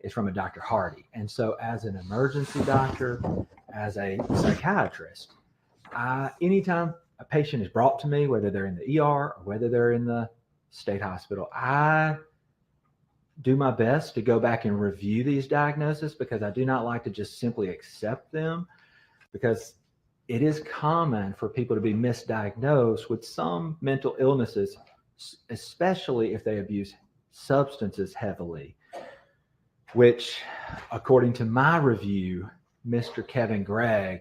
is from a Dr. Hardy. And so as an emergency doctor, as a psychiatrist, anytime a patient is brought to me, whether they're in the ER or whether they're in the state hospital, I do my best to go back and review these diagnoses, because I do not like to just simply accept them, because it is common for people to be misdiagnosed with some mental illnesses, especially if they abuse substances heavily, which, according to my review, Mr. Kevin Gregg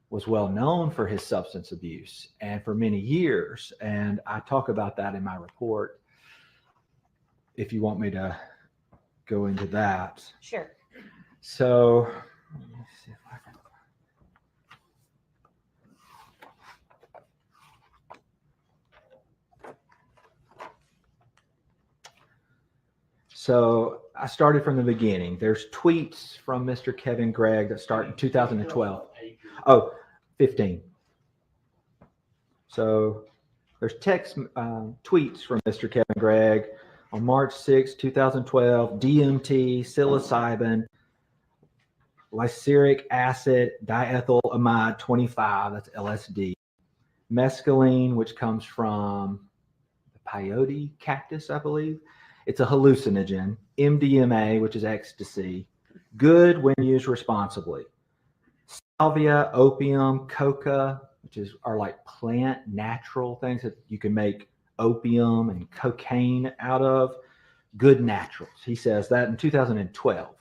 was well known for his substance abuse and for many years. And I talk about that in my report, if you want me to go into that. Sure. So let me see if I can. So I started from the beginning. There's tweets from Mr. Kevin Gregg that start in 2012. Oh, 15. So there's text tweets from Mr. Kevin Gregg on March 6, 2012, DMT, psilocybin, lysergic acid, diethylamide 25, that's LSD, mescaline, which comes from the peyote cactus, I believe. It's a hallucinogen. MDMA, which is ecstasy, good when used responsibly. Salvia, opium, coca, which are like plant natural things that you can make opium and cocaine out of. good naturals. He says that in 2012.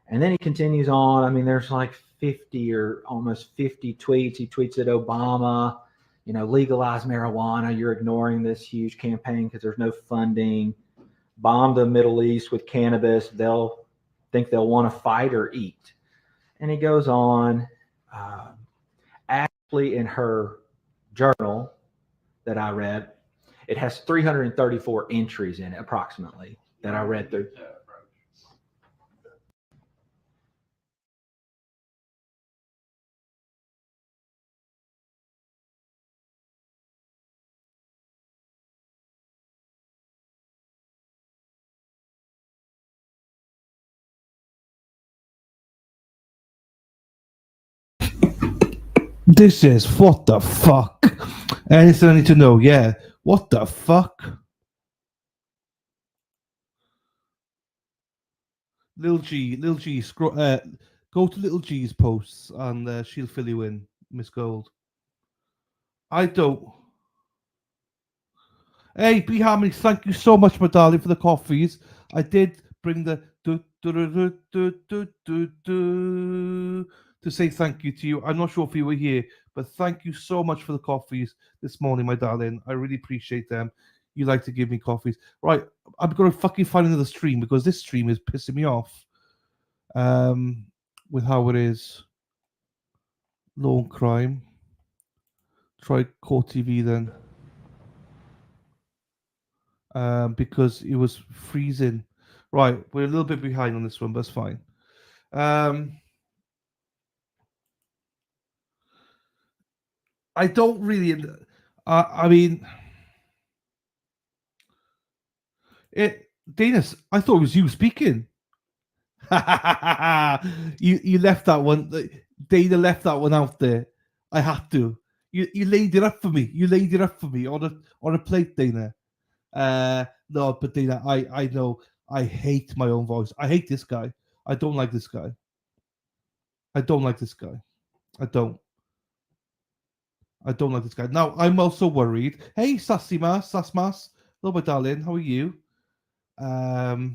And then he continues on. I mean, there's like 50 or almost 50 tweets. He tweets at Obama, legalize marijuana. You're ignoring this huge campaign because there's no funding. Bomb the Middle East with cannabis. They'll think they'll want to fight or eat. And he goes on. Ashley, in her journal that I read, it has 334 entries in it, approximately, that I read through. This is what the fuck. Anything I need to know? Yeah. What the fuck? Lil G, go to Little G's posts and she'll fill you in, Miss Gold. I don't. Hey, B Harmony, thank you so much, my darling, for the coffees. I did bring the to say thank you to you. I'm not sure if you were here, but thank you so much for the coffees this morning, my darling. I really appreciate them. You like to give me coffees. Right, I'm going to fucking find another stream because this stream is pissing me off with how it is. Law and crime. Try Court TV then. Because it was freezing. Right, we're a little bit behind on this one, but that's fine. I don't really. I mean, Danis, I thought it was you speaking. you left that one. Dana left that one out there. I had to. You laid it up for me. You laid it up for me on a plate, Dana. No, but Dana, I know I hate my own voice. I hate this guy. I don't like this guy. I don't like this guy. I don't like this guy. Now, I'm also worried. Hey, Sassmas. Hello, my darling. How are you? No,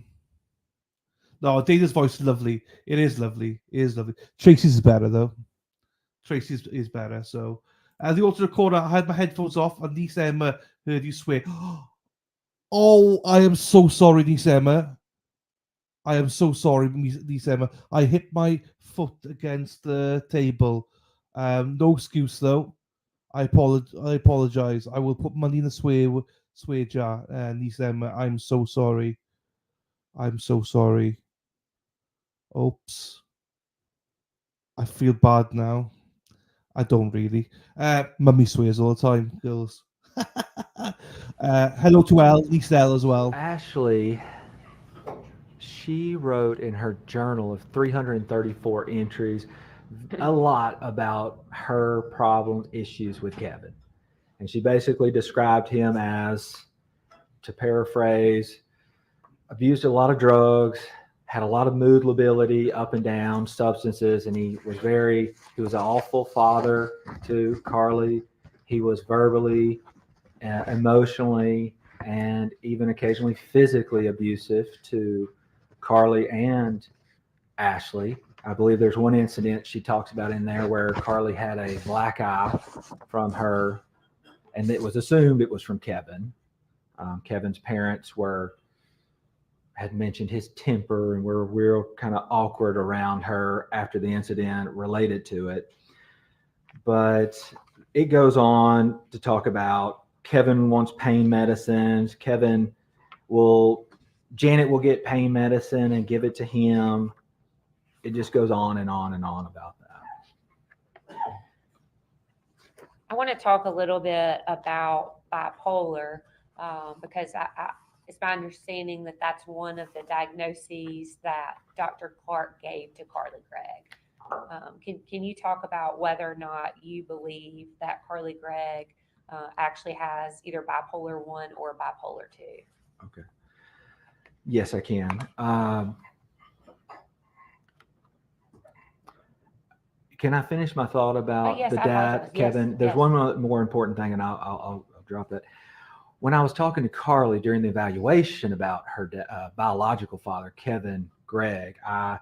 Dana's voice is lovely. It is lovely. It is lovely. Tracy's is better, though. Tracy's is better. So, the auto recorder, I had my headphones off, and Niece Emma heard you swear. Oh, I am so sorry, Niece Emma. I am so sorry, Niece Emma. I hit my foot against the table. No excuse, though. I apologize. I will put money in the swear jar, Niece Emma. I'm so sorry. I'm so sorry. Oops. I feel bad now. I don't really. Mummy swears all the time, girls. Hello to Niece Elle as well. Ashley, she wrote in her journal of 334 entries a lot about her problem issues with Kevin. And she basically described him as, to paraphrase, abused a lot of drugs, had a lot of mood lability, up and down, substances, and he was an awful father to Carly. He was verbally, emotionally, and even occasionally physically abusive to Carly and Ashley. I believe there's one incident she talks about in there where Carly had a black eye from her, and it was assumed it was from Kevin. Kevin's parents had mentioned his temper and were real kind of awkward around her after the incident related to it. But it goes on to talk about Kevin wants pain medicines. Janet will get pain medicine and give it to him. It just goes on and on and on about that. I want to talk a little bit about bipolar because it's my understanding that that's one of the diagnoses that Dr. Clark gave to Carly Gregg. Can you talk about whether or not you believe that Carly Gregg actually has either bipolar 1 or bipolar 2? Okay. Yes, I can. Can I finish my thought about yes, the dad, Kevin? Yes, There's yes. one more important thing, and I'll drop that. when I was talking to Carly during the evaluation about her biological father, Kevin Gregg, I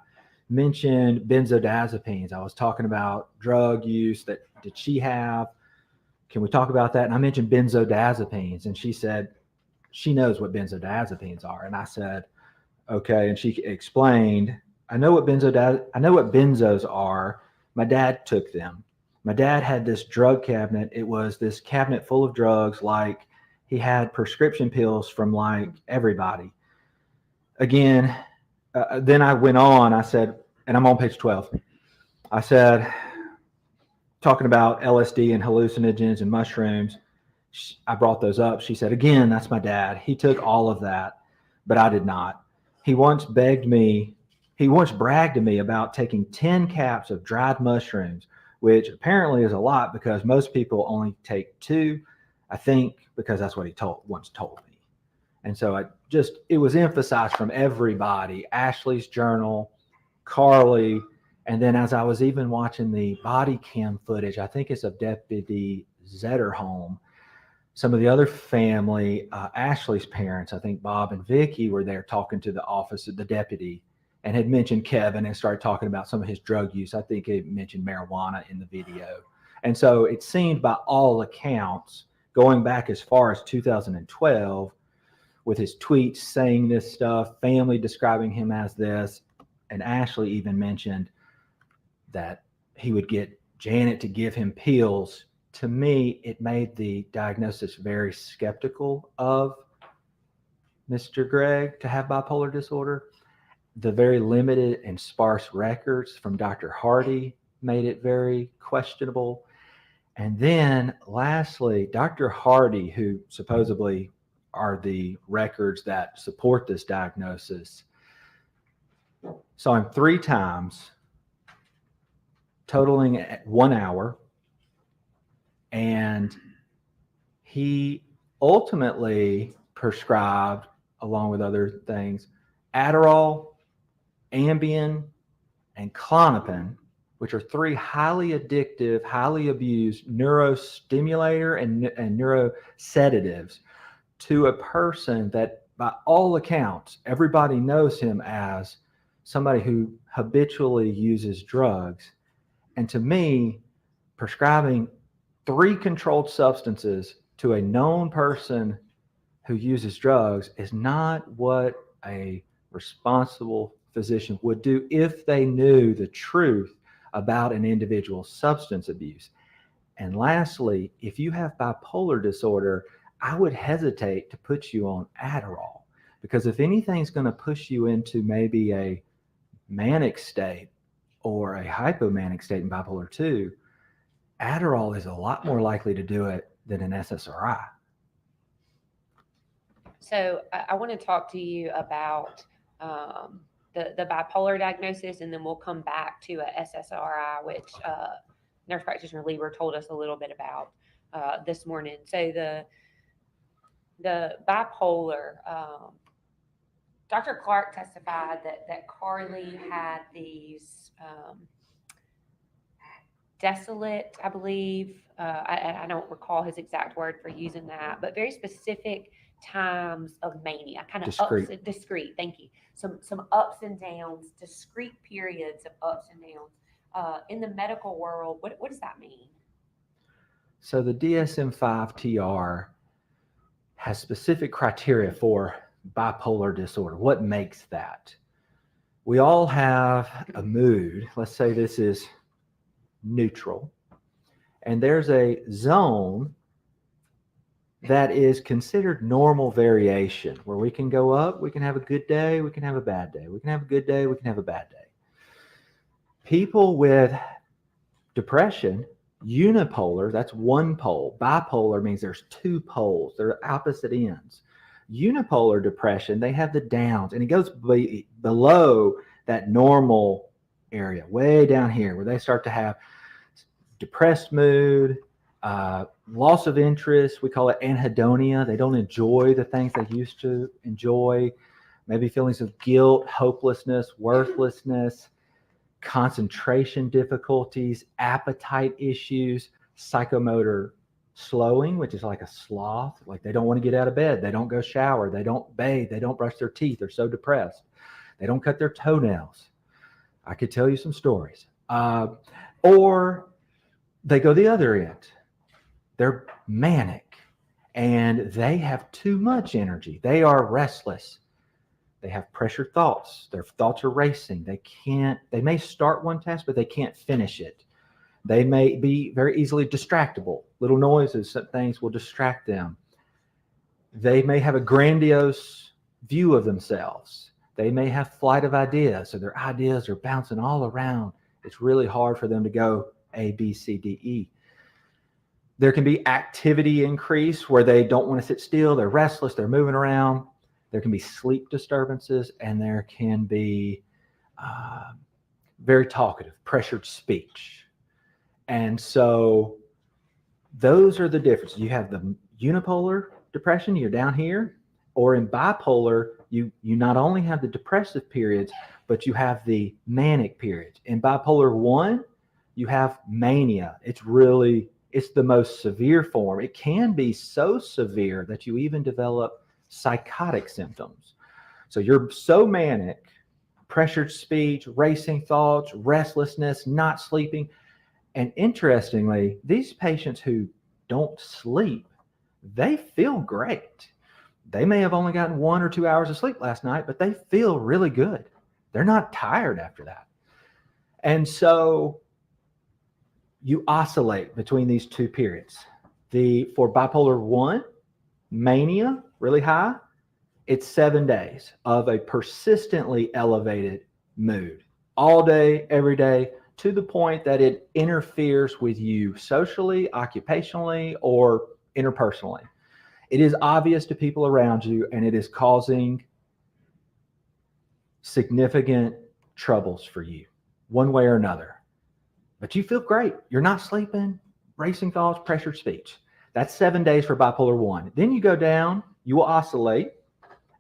mentioned benzodiazepines. I was talking about drug use that did she have? Can we talk about that? And I mentioned benzodiazepines, and she said she knows what benzodiazepines are. And I said, okay. And she explained, I know what benzos are. My dad took them. My dad had this drug cabinet. It was this cabinet full of drugs. Like, he had prescription pills from like everybody. Again, then I went on, I said, and I'm on page 12. I said, talking about LSD and hallucinogens and mushrooms, I brought those up. She said, again, that's my dad. He took all of that, but I did not. He once bragged to me about taking 10 caps of dried mushrooms, which apparently is a lot because most people only take 2, I think, because that's what he once told me. And so it was emphasized from everybody, Ashley's journal, Carly, and then as I was even watching the body cam footage, I think it's of Deputy Zetterholm, some of the other family, Ashley's parents, I think Bob and Vicky, were there talking to the office of the deputy and had mentioned Kevin and started talking about some of his drug use. I think it mentioned marijuana in the video. And so it seemed by all accounts, going back as far as 2012, with his tweets saying this stuff, family describing him as this, and Ashley even mentioned that he would get Janet to give him pills. To me, it made the diagnosis very skeptical of Mr. Gregg to have bipolar disorder. The very limited and sparse records from Dr. Hardy made it very questionable. And then lastly, Dr. Hardy, who supposedly are the records that support this diagnosis, saw him 3 times, totaling at 1 hour. And he ultimately prescribed, along with other things, Adderall, Ambien, and Klonopin, which are 3 highly addictive, highly abused neurostimulator and neurosedatives, to a person that, by all accounts, everybody knows him as somebody who habitually uses drugs. And to me, prescribing 3 controlled substances to a known person who uses drugs is not what a responsible physician would do if they knew the truth about an individual's substance abuse. And lastly, if you have bipolar disorder, I would hesitate to put you on Adderall, because if anything's going to push you into maybe a manic state or a hypomanic state in bipolar 2, Adderall is a lot more likely to do it than an SSRI. So I want to talk to you about the bipolar diagnosis, and then we'll come back to a SSRI, which nurse practitioner Libera told us a little bit about this morning. So the bipolar, Dr. Clark testified that Carly had these desolate, I believe, I don't recall his exact word for using that, but very specific times of mania, kind of discrete, thank you. Some ups and downs, discrete periods of ups and downs. In the medical world, what does that mean? So the DSM-5-TR has specific criteria for bipolar disorder. What makes that? We all have a mood. Let's say this is neutral, and there's a zone that is considered normal variation, where we can go up, we can have a good day, we can have a bad day, we can have a good day, we can have a bad day. People with depression, unipolar, that's one pole. Bipolar means there's 2 poles, they're opposite ends. Unipolar depression, they have the downs, and it goes below that normal area, way down here, where they start to have depressed mood, loss of interest. We call it anhedonia. They don't enjoy the things they used to enjoy. Maybe feelings of guilt, hopelessness, worthlessness, concentration difficulties, appetite issues, psychomotor slowing, which is like a sloth, like they don't want to get out of bed. They don't go shower. They don't bathe. They don't brush their teeth. They're so depressed. They don't cut their toenails. I could tell you some stories. Or they go the other end. They're manic and they have too much energy. They are restless. They have pressured thoughts. Their thoughts are racing. They may start one task, but they can't finish it. They may be very easily distractible. Little noises, some things will distract them. They may have a grandiose view of themselves. They may have flight of ideas, so their ideas are bouncing all around. It's really hard for them to go A, B, C, D, E. There can be activity increase where they don't want to sit still. They're restless. They're moving around. There can be sleep disturbances, and there can be very talkative, pressured speech. And so those are the differences. You have the unipolar depression, you're down here, or in bipolar, you not only have the depressive periods, but you have the manic periods. In bipolar 1, you have mania. It's the most severe form. It can be so severe that you even develop psychotic symptoms. So you're so manic, pressured speech, racing thoughts, restlessness, not sleeping. And interestingly, these patients who don't sleep, they feel great. They may have only gotten 1 or 2 hours of sleep last night, but they feel really good. They're not tired after that. And you oscillate between these two periods. For bipolar 1, mania, really high, it's 7 days of a persistently elevated mood, all day, every day, to the point that it interferes with you socially, occupationally, or interpersonally. It is obvious to people around you, and it is causing significant troubles for you, one way or another. But you feel great. You're not sleeping, racing thoughts, pressured speech. That's 7 days for bipolar 1. Then you go down, you will oscillate.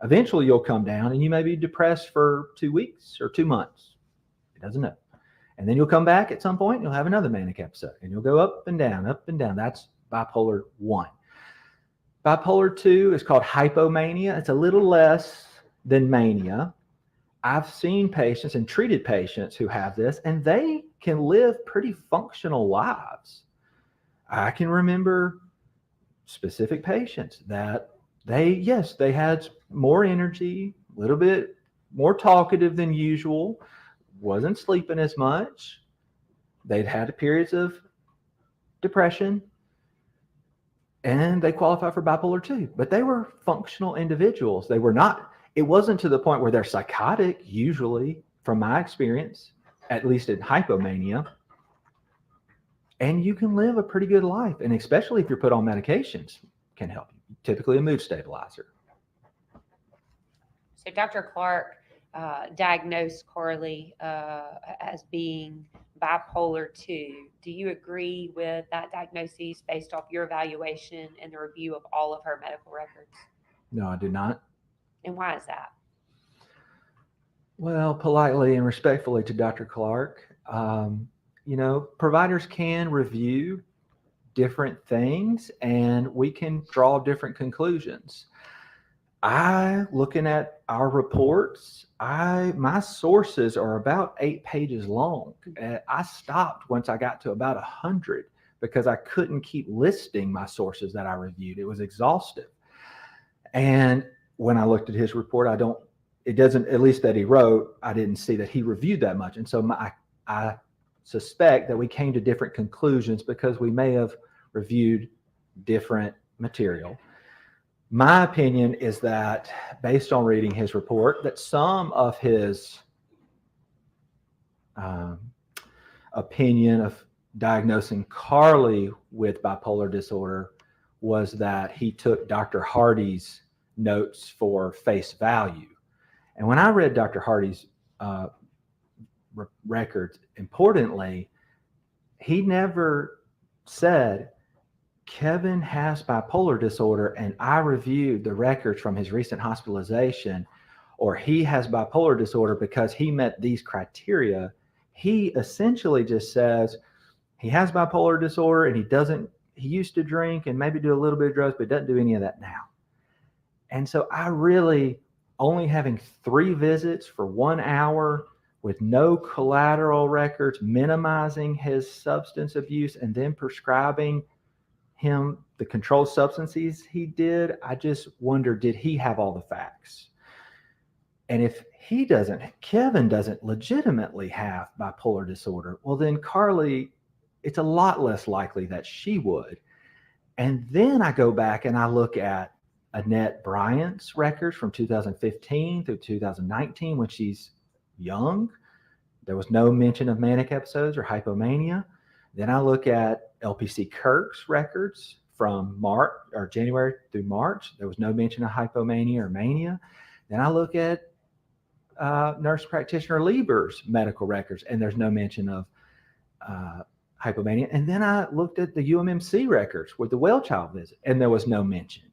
Eventually you'll come down and you may be depressed for 2 weeks or 2 months. It doesn't know. And then you'll come back at some point and you'll have another manic episode and you'll go up and down, up and down. That's bipolar 1. Bipolar 2 is called hypomania. It's a little less than mania. I've seen patients and treated patients who have this, and they can live pretty functional lives. I can remember specific patients that they had more energy, a little bit more talkative than usual, wasn't sleeping as much. They'd had periods of depression, and they qualify for bipolar 2, but they were functional individuals. They were not, it wasn't to the point where they're psychotic, usually, from my experience, at least in hypomania. And you can live a pretty good life, and especially if you're put on medications, can help you, typically a mood stabilizer. So Dr. Clark diagnosed Carly as being bipolar 2. Do you agree with that diagnosis based off your evaluation and the review of all of her medical records? No, I do not. And why is that? Well, politely and respectfully to Dr. Clark, providers can review different things and we can draw different conclusions. Looking at our reports, my sources are about 8 pages long. I stopped once I got to about 100 because I couldn't keep listing my sources that I reviewed. It was exhaustive. And when I looked at his report, it doesn't, at least that he wrote, I didn't see that he reviewed that much. And so I suspect that we came to different conclusions because we may have reviewed different material. My opinion is that, based on reading his report, that some of his opinion of diagnosing Carly with bipolar disorder was that he took Dr. Hardy's notes for face value. And when I read Dr. Hardy's records, importantly, he never said, Kevin has bipolar disorder and I reviewed the records from his recent hospitalization, or he has bipolar disorder because he met these criteria. He essentially just says he has bipolar disorder and he used to drink and maybe do a little bit of drugs, but doesn't do any of that now. And so I really, only having 3 visits for 1 hour with no collateral records, minimizing his substance abuse, and then prescribing him the controlled substances he did, I just wonder, did he have all the facts? And if he doesn't, Kevin doesn't legitimately have bipolar disorder, well, then Carly, it's a lot less likely that she would. And then I go back and I look at Annette Bryant's records from 2015 through 2019 when she's young. There was no mention of manic episodes or hypomania. Then I look at LPC Kirk's records from January through March. There was no mention of hypomania or mania. Then I look at nurse practitioner Libera's medical records, and there's no mention of hypomania. And then I looked at the UMMC records with the well child visit, and there was no mention.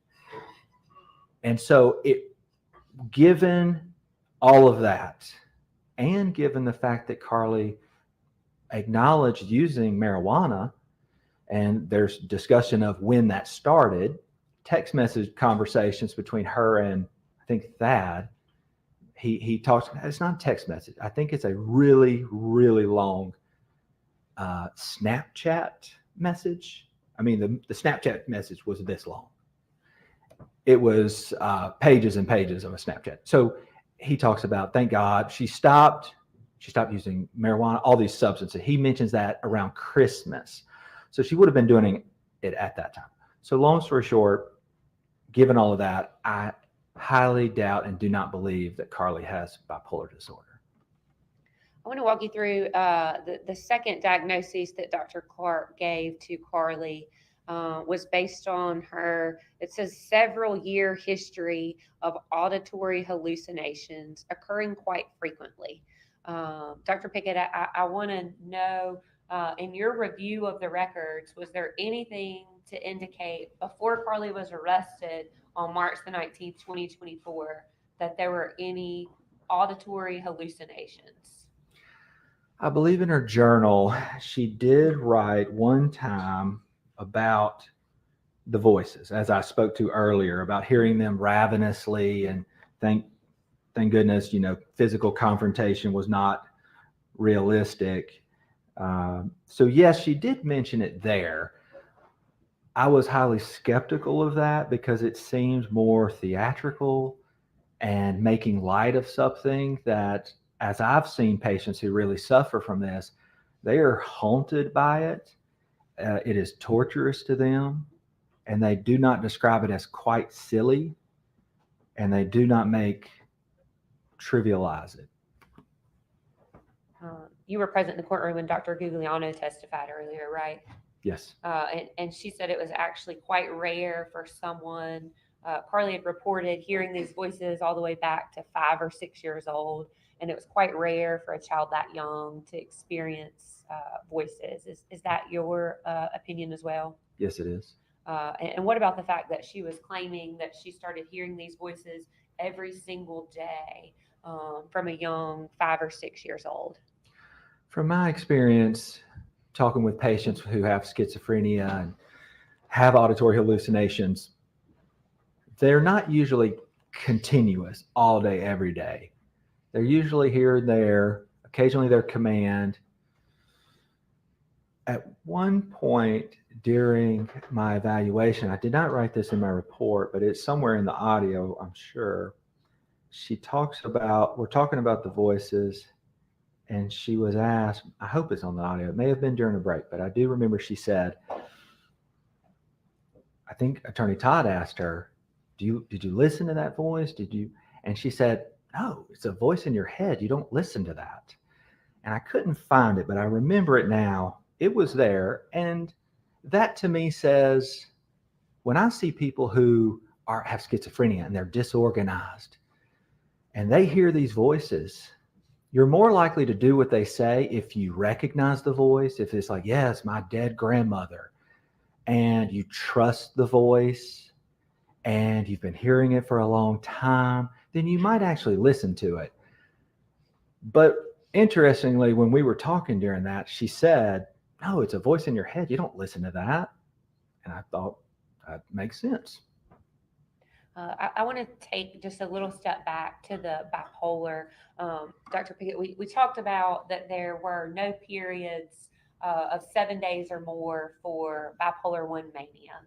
And so given all of that, and given the fact that Carly acknowledged using marijuana, and there's discussion of when that started, text message conversations between her and I think Thad, he talks, it's not a text message. I think it's a really, really long Snapchat message. I mean, the Snapchat message was this long. It was pages and pages of a Snapchat. So he talks about, thank God she stopped using marijuana, all these substances. He mentions that around Christmas. So she would have been doing it at that time. So long story short, given all of that, I highly doubt and do not believe that Carly has bipolar disorder. I want to walk you through the second diagnosis that Dr. Clark gave to Carly. Was based on her, it says, several year history of auditory hallucinations occurring quite frequently. Dr. Pickett, I want to know, in your review of the records, was there anything to indicate before Carly was arrested on March the 19th, 2024, that there were any auditory hallucinations? I believe in her journal, she did write one time about the voices, as I spoke to earlier, about hearing them ravenously, and thank goodness, physical confrontation was not realistic. So yes, she did mention it there. I was highly skeptical of that because it seemed more theatrical and making light of something that, as I've seen patients who really suffer from this, they are haunted by it. It is torturous to them, and they do not describe it as quite silly, and they do not trivialize it. You were present in the courtroom when Dr. Gugliano testified earlier, right? Yes. And she said it was actually quite rare for someone, Carly had reported hearing these voices all the way back to 5 or 6 years old, and it was quite rare for a child that young to experience voices. Is that your opinion as well? Yes, it is. And what about the fact that she was claiming that she started hearing these voices every single day from a young 5 or 6 years old? From my experience, talking with patients who have schizophrenia and have auditory hallucinations, they're not usually continuous all day, every day. They're usually here and there. Occasionally they're command. At one point during my evaluation, I did not write this in my report, but it's somewhere in the audio, I'm sure. She talks about, we're talking about the voices, and she was asked, I hope it's on the audio, it may have been during a break, but I do remember she said, I think Attorney Todd asked her, did you listen to that voice? And she said, no, it's a voice in your head. You don't listen to that. And I couldn't find it, but I remember it now. It was there. And that to me says, when I see people who have schizophrenia and they're disorganized and they hear these voices, you're more likely to do what they say if you recognize the voice. If it's like, yes, my dead grandmother, and you trust the voice and you've been hearing it for a long time, then you might actually listen to it. But interestingly, when we were talking during that, she said, no, it's a voice in your head. You don't listen to that. And I thought that makes sense. I want to take just a little step back to the bipolar. Dr. Pickett, we talked about that there were no periods of 7 days or more for bipolar 1 mania.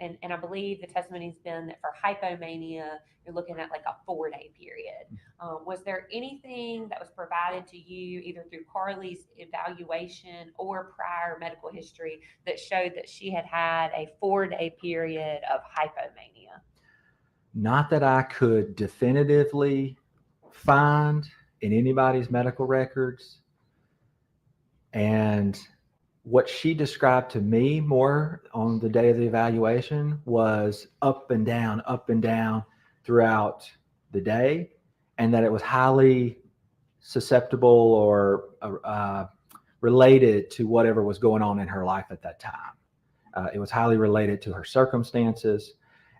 And I believe the testimony's been that for hypomania, you're looking at like a 4-day period. Was there anything that was provided to you either through Carly's evaluation or prior medical history that showed that she had had a 4-day period of hypomania? Not that I could definitively find in anybody's medical records. And what she described to me more on the day of the evaluation was up and down throughout the day, and that it was highly susceptible or related to whatever was going on in her life at that time. It was highly related to her circumstances.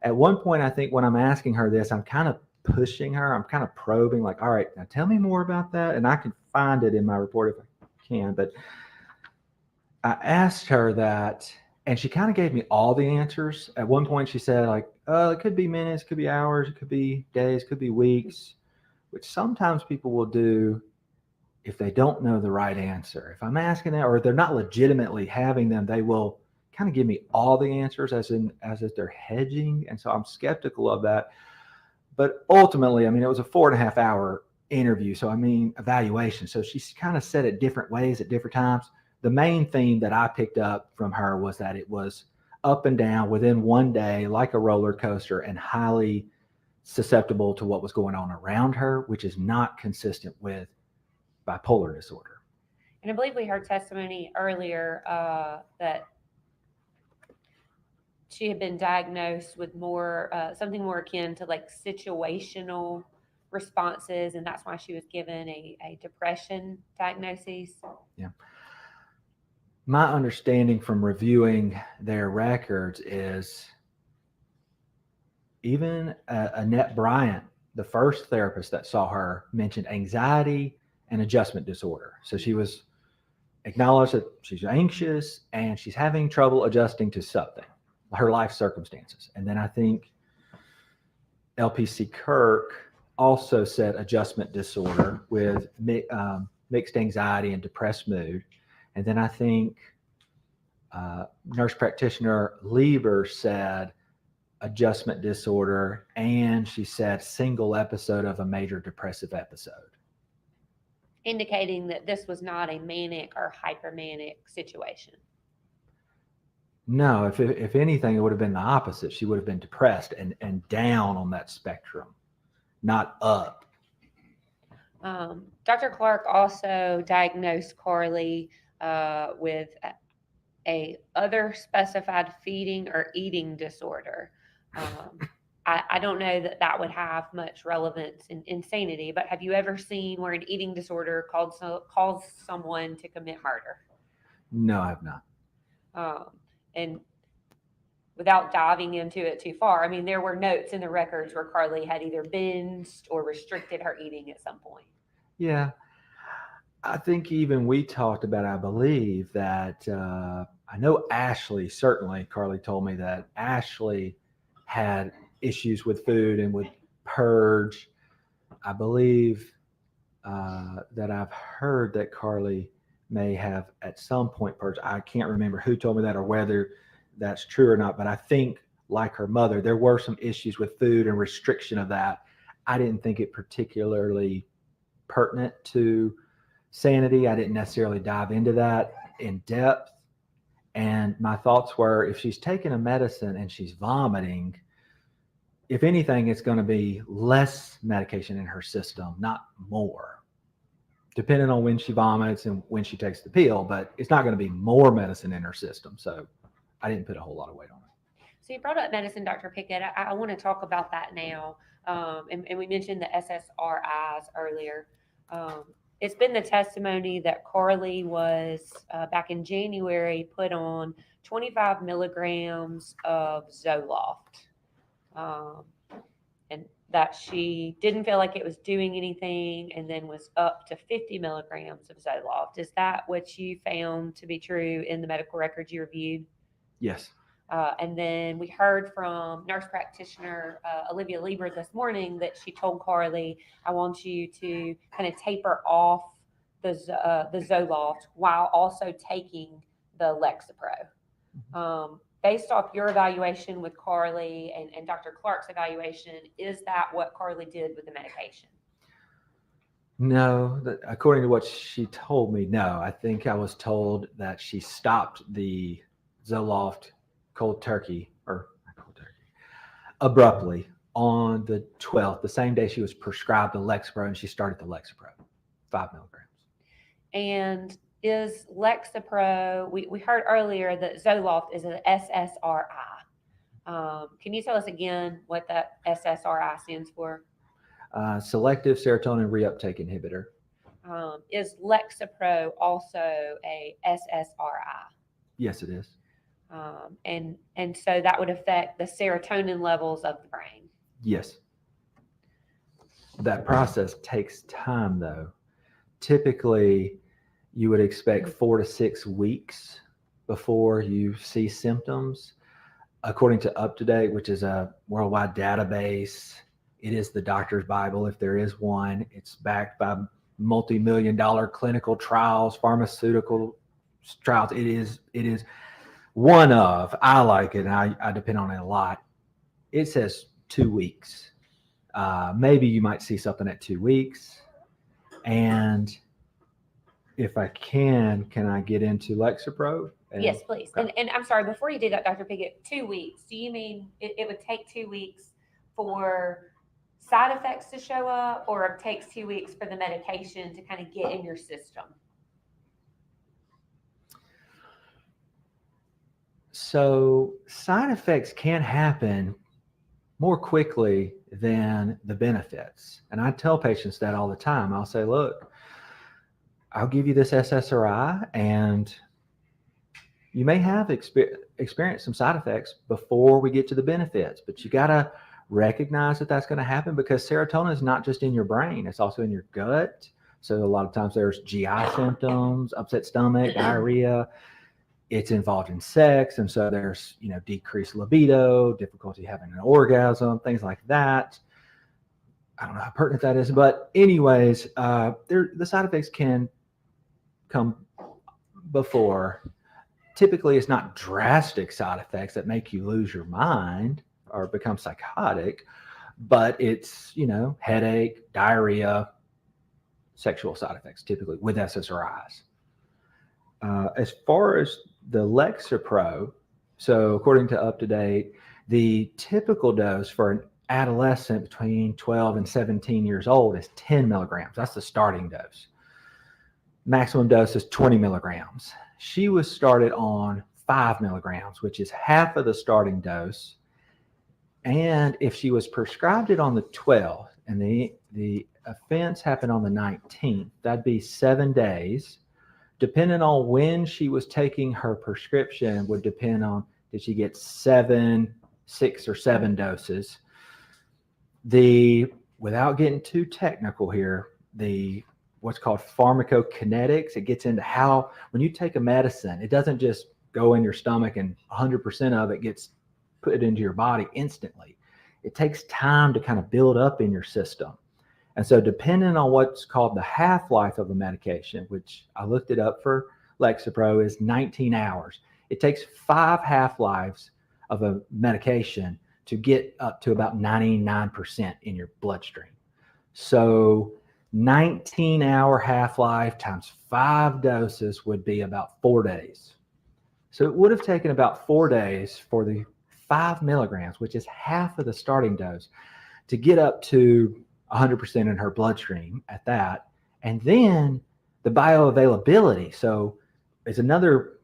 At one point, I think when I'm asking her this, I'm kind of pushing her. I'm kind of probing, like, all right, now tell me more about that. And I can find it in my report if I can. But I asked her that, and she kind of gave me all the answers. At one point, she said, like, it could be minutes, it could be hours, it could be days, it could be weeks, which sometimes people will do if they don't know the right answer. If I'm asking that, or if they're not legitimately having them, they will kind of give me all the answers as if they're hedging. And so I'm skeptical of that. But ultimately, I mean, it was a 4.5 hour interview. So, I mean, evaluation. So she's kind of said it different ways at different times. The main theme that I picked up from her was that it was up and down within one day, like a roller coaster, and highly susceptible to what was going on around her, which is not consistent with bipolar disorder. And I believe we heard testimony earlier that she had been diagnosed with more something more akin to like situational responses, and that's why she was given a depression diagnosis. Yeah. My understanding from reviewing their records is even Annette Bryant, the first therapist that saw her, mentioned anxiety and adjustment disorder. So she was acknowledged that she's anxious and she's having trouble adjusting to something, her life circumstances. And then I think LPC Kirk also said adjustment disorder with mixed anxiety and depressed mood. And then I think nurse practitioner Libera said adjustment disorder, and she said single episode of a major depressive episode. Indicating that this was not a manic or hypermanic situation. No, if anything, it would have been the opposite. She would have been depressed and down on that spectrum, not up. Dr. Clark also diagnosed Carly with a other specified feeding or eating disorder. I don't know that would have much relevance in insanity, but have you ever seen where an eating disorder calls someone to commit murder? No, I have not. And without diving into it too far, I mean, there were notes in the records where Carly had either binged or restricted her eating at some point. Yeah. I think even we talked about, I believe that I know Ashley, certainly Carly told me that Ashley had issues with food and would purge. I believe that I've heard that Carly may have at some point purged. I can't remember who told me that or whether that's true or not, but I think like her mother, there were some issues with food and restriction of that. I didn't think it particularly pertinent to sanity. I didn't necessarily dive into that in depth. And my thoughts were, if she's taking a medicine and she's vomiting, if anything, it's going to be less medication in her system, not more, depending on when she vomits and when she takes the pill, but it's not going to be more medicine in her system. So I didn't put a whole lot of weight on it. So you brought up medicine, Dr. Pickett. I want to talk about that now. And we mentioned the SSRIs earlier. It's been the testimony that Carly was, back in January, put on 25 milligrams of Zoloft. And that she didn't feel like it was doing anything, and then was up to 50 milligrams of Zoloft. Is that what you found to be true in the medical records you reviewed? Yes. And then we heard from nurse practitioner Olivia Libera this morning that she told Carly, I want you to kind of taper off the Zoloft while also taking the Lexapro. Based off your evaluation with Carly and Dr. Clark's evaluation, is that what Carly did with the medication? No, according to what she told me, no. I think I was told that she stopped the Zoloft cold turkey abruptly on the 12th, the same day she was prescribed the Lexapro, and she started the Lexapro, 5 milligrams. And is Lexapro, we heard earlier that Zoloft is an SSRI. Can you tell us again what that SSRI stands for? Selective serotonin reuptake inhibitor. Is Lexapro also a SSRI? Yes, it is. And so that would affect the serotonin levels of the brain. Yes. That process takes time, though. Typically, you would expect 4 to 6 weeks before you see symptoms. According to UpToDate, which is a worldwide database, it is the doctor's Bible if there is one. It's backed by multi-million-dollar clinical trials, pharmaceutical trials. It is one of, I like it, and I depend on it a lot. It says 2 weeks. Maybe you might see something at 2 weeks. And if I can I get into Lexapro? Yes, please. Okay. And I'm sorry, before you do that, Dr. Pickett, 2 weeks, do you mean it would take 2 weeks for side effects to show up, or it takes 2 weeks for the medication to kind of get in your system? So side effects can happen more quickly than the benefits. And I tell patients that all the time. I'll say, look, I'll give you this SSRI, and you may have experienced some side effects before we get to the benefits, but you got to recognize that that's going to happen, because serotonin is not just in your brain, it's also in your gut. So a lot of times there's GI symptoms, upset stomach, diarrhea. It's involved in sex, and so there's decreased libido, difficulty having an orgasm, things like that. I don't know how pertinent that is, but anyways, the side effects can come before. Typically, it's not drastic side effects that make you lose your mind or become psychotic, but it's headache, diarrhea, sexual side effects, typically with SSRIs. As far as the Lexapro, so according to UpToDate, the typical dose for an adolescent between 12 and 17 years old is 10 milligrams. That's the starting dose. Maximum dose is 20 milligrams. She was started on 5 milligrams, which is half of the starting dose. And if she was prescribed it on the 12th and the offense happened on the 19th, that'd be 7 days. Depending on when she was taking her prescription would depend on, did she get 6 or 7 doses? Without getting too technical here, what's called pharmacokinetics, it gets into how, when you take a medicine, it doesn't just go in your stomach and 100% of it gets put into your body instantly. It takes time to kind of build up in your system. And so depending on what's called the half-life of a medication, which I looked it up for Lexapro, is 19 hours. It takes 5 half-lives of a medication to get up to about 99% in your bloodstream. So 19-hour half-life times 5 doses would be about 4 days. So it would have taken about 4 days for the 5 milligrams, which is half of the starting dose, to get up to 100% in her bloodstream at that. And then the bioavailability. So it's another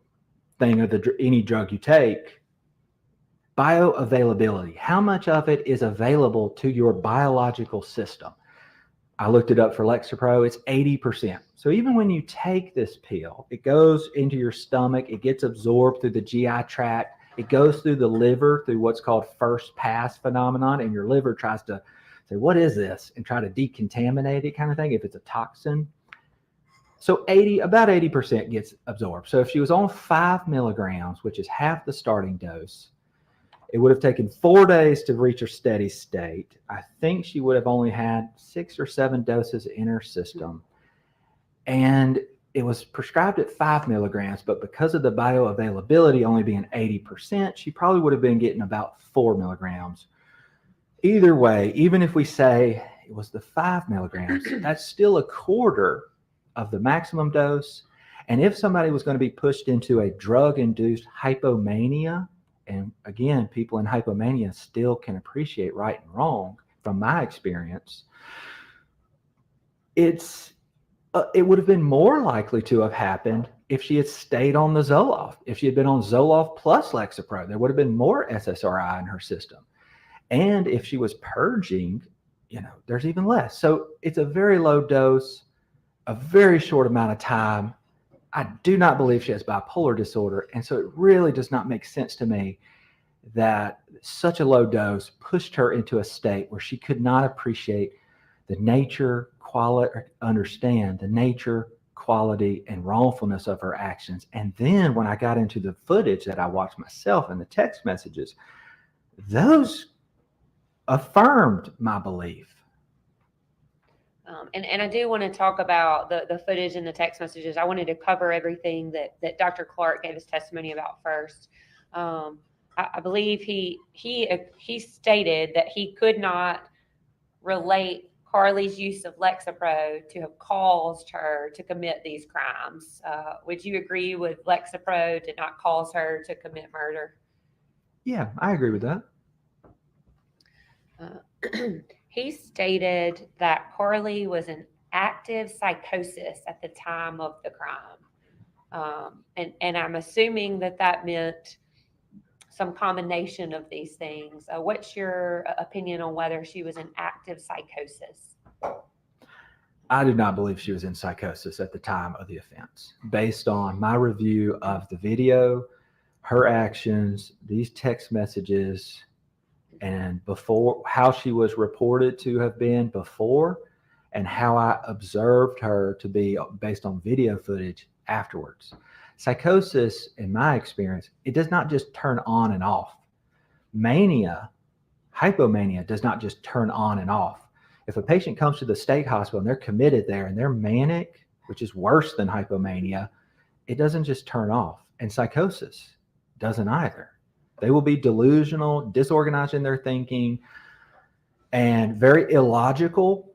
thing of any drug you take, bioavailability. How much of it is available to your biological system? I looked it up for Lexapro. It's 80%. So even when you take this pill, it goes into your stomach, it gets absorbed through the GI tract, it goes through the liver through what's called first pass phenomenon, and your liver tries to say, what is this? And try to decontaminate it, kind of thing, if it's a toxin. So about 80% gets absorbed. So if she was on 5 milligrams, which is half the starting dose, it would have taken 4 days to reach her steady state. I think she would have only had 6 or 7 doses in her system. And it was prescribed at 5 milligrams, but because of the bioavailability only being 80%, she probably would have been getting about 4 milligrams. Either way, even if we say it was the 5 milligrams, that's still a quarter of the maximum dose. And if somebody was going to be pushed into a drug-induced hypomania, and again, people in hypomania still can appreciate right and wrong from my experience, it would have been more likely to have happened if she had stayed on the Zoloft. If she had been on Zoloft plus Lexapro, there would have been more SSRI in her system. And if she was purging, there's even less. So it's a very low dose, a very short amount of time. I do not believe she has bipolar disorder. And so it really does not make sense to me that such a low dose pushed her into a state where she could not appreciate the nature, quality, or understand the nature, quality, and wrongfulness of her actions. And then when I got into the footage that I watched myself and the text messages, those affirmed my belief. And I do want to talk about the footage and the text messages. I wanted to cover everything that Dr. Clark gave his testimony about first. I believe he stated that he could not relate Carly's use of Lexapro to have caused her to commit these crimes. Would you agree with Lexapro did not cause her to commit murder? Yeah, I agree with that. He stated that Carly was in active psychosis at the time of the crime. And I'm assuming that meant some combination of these things. What's your opinion on whether she was in active psychosis? I do not believe she was in psychosis at the time of the offense. Based on my review of the video, her actions, these text messages, and before how she was reported to have been before, and how I observed her to be based on video footage afterwards. Psychosis, in my experience, it does not just turn on and off. Mania, hypomania, does not just turn on and off. If a patient comes to the state hospital and they're committed there and they're manic, which is worse than hypomania, it doesn't just turn off. And psychosis doesn't either. They will be delusional, disorganized in their thinking, and very illogical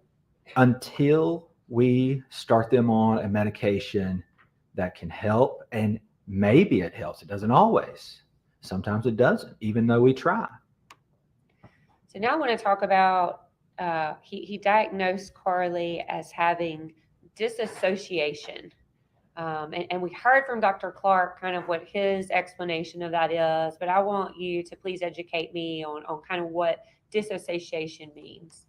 until we start them on a medication that can help. And maybe it helps. It doesn't always. Sometimes it doesn't, even though we try. So now I want to talk about, he diagnosed Carly as having disassociation. And we heard from Dr. Clark kind of what his explanation of that is, but I want you to please educate me on kind of what disassociation means.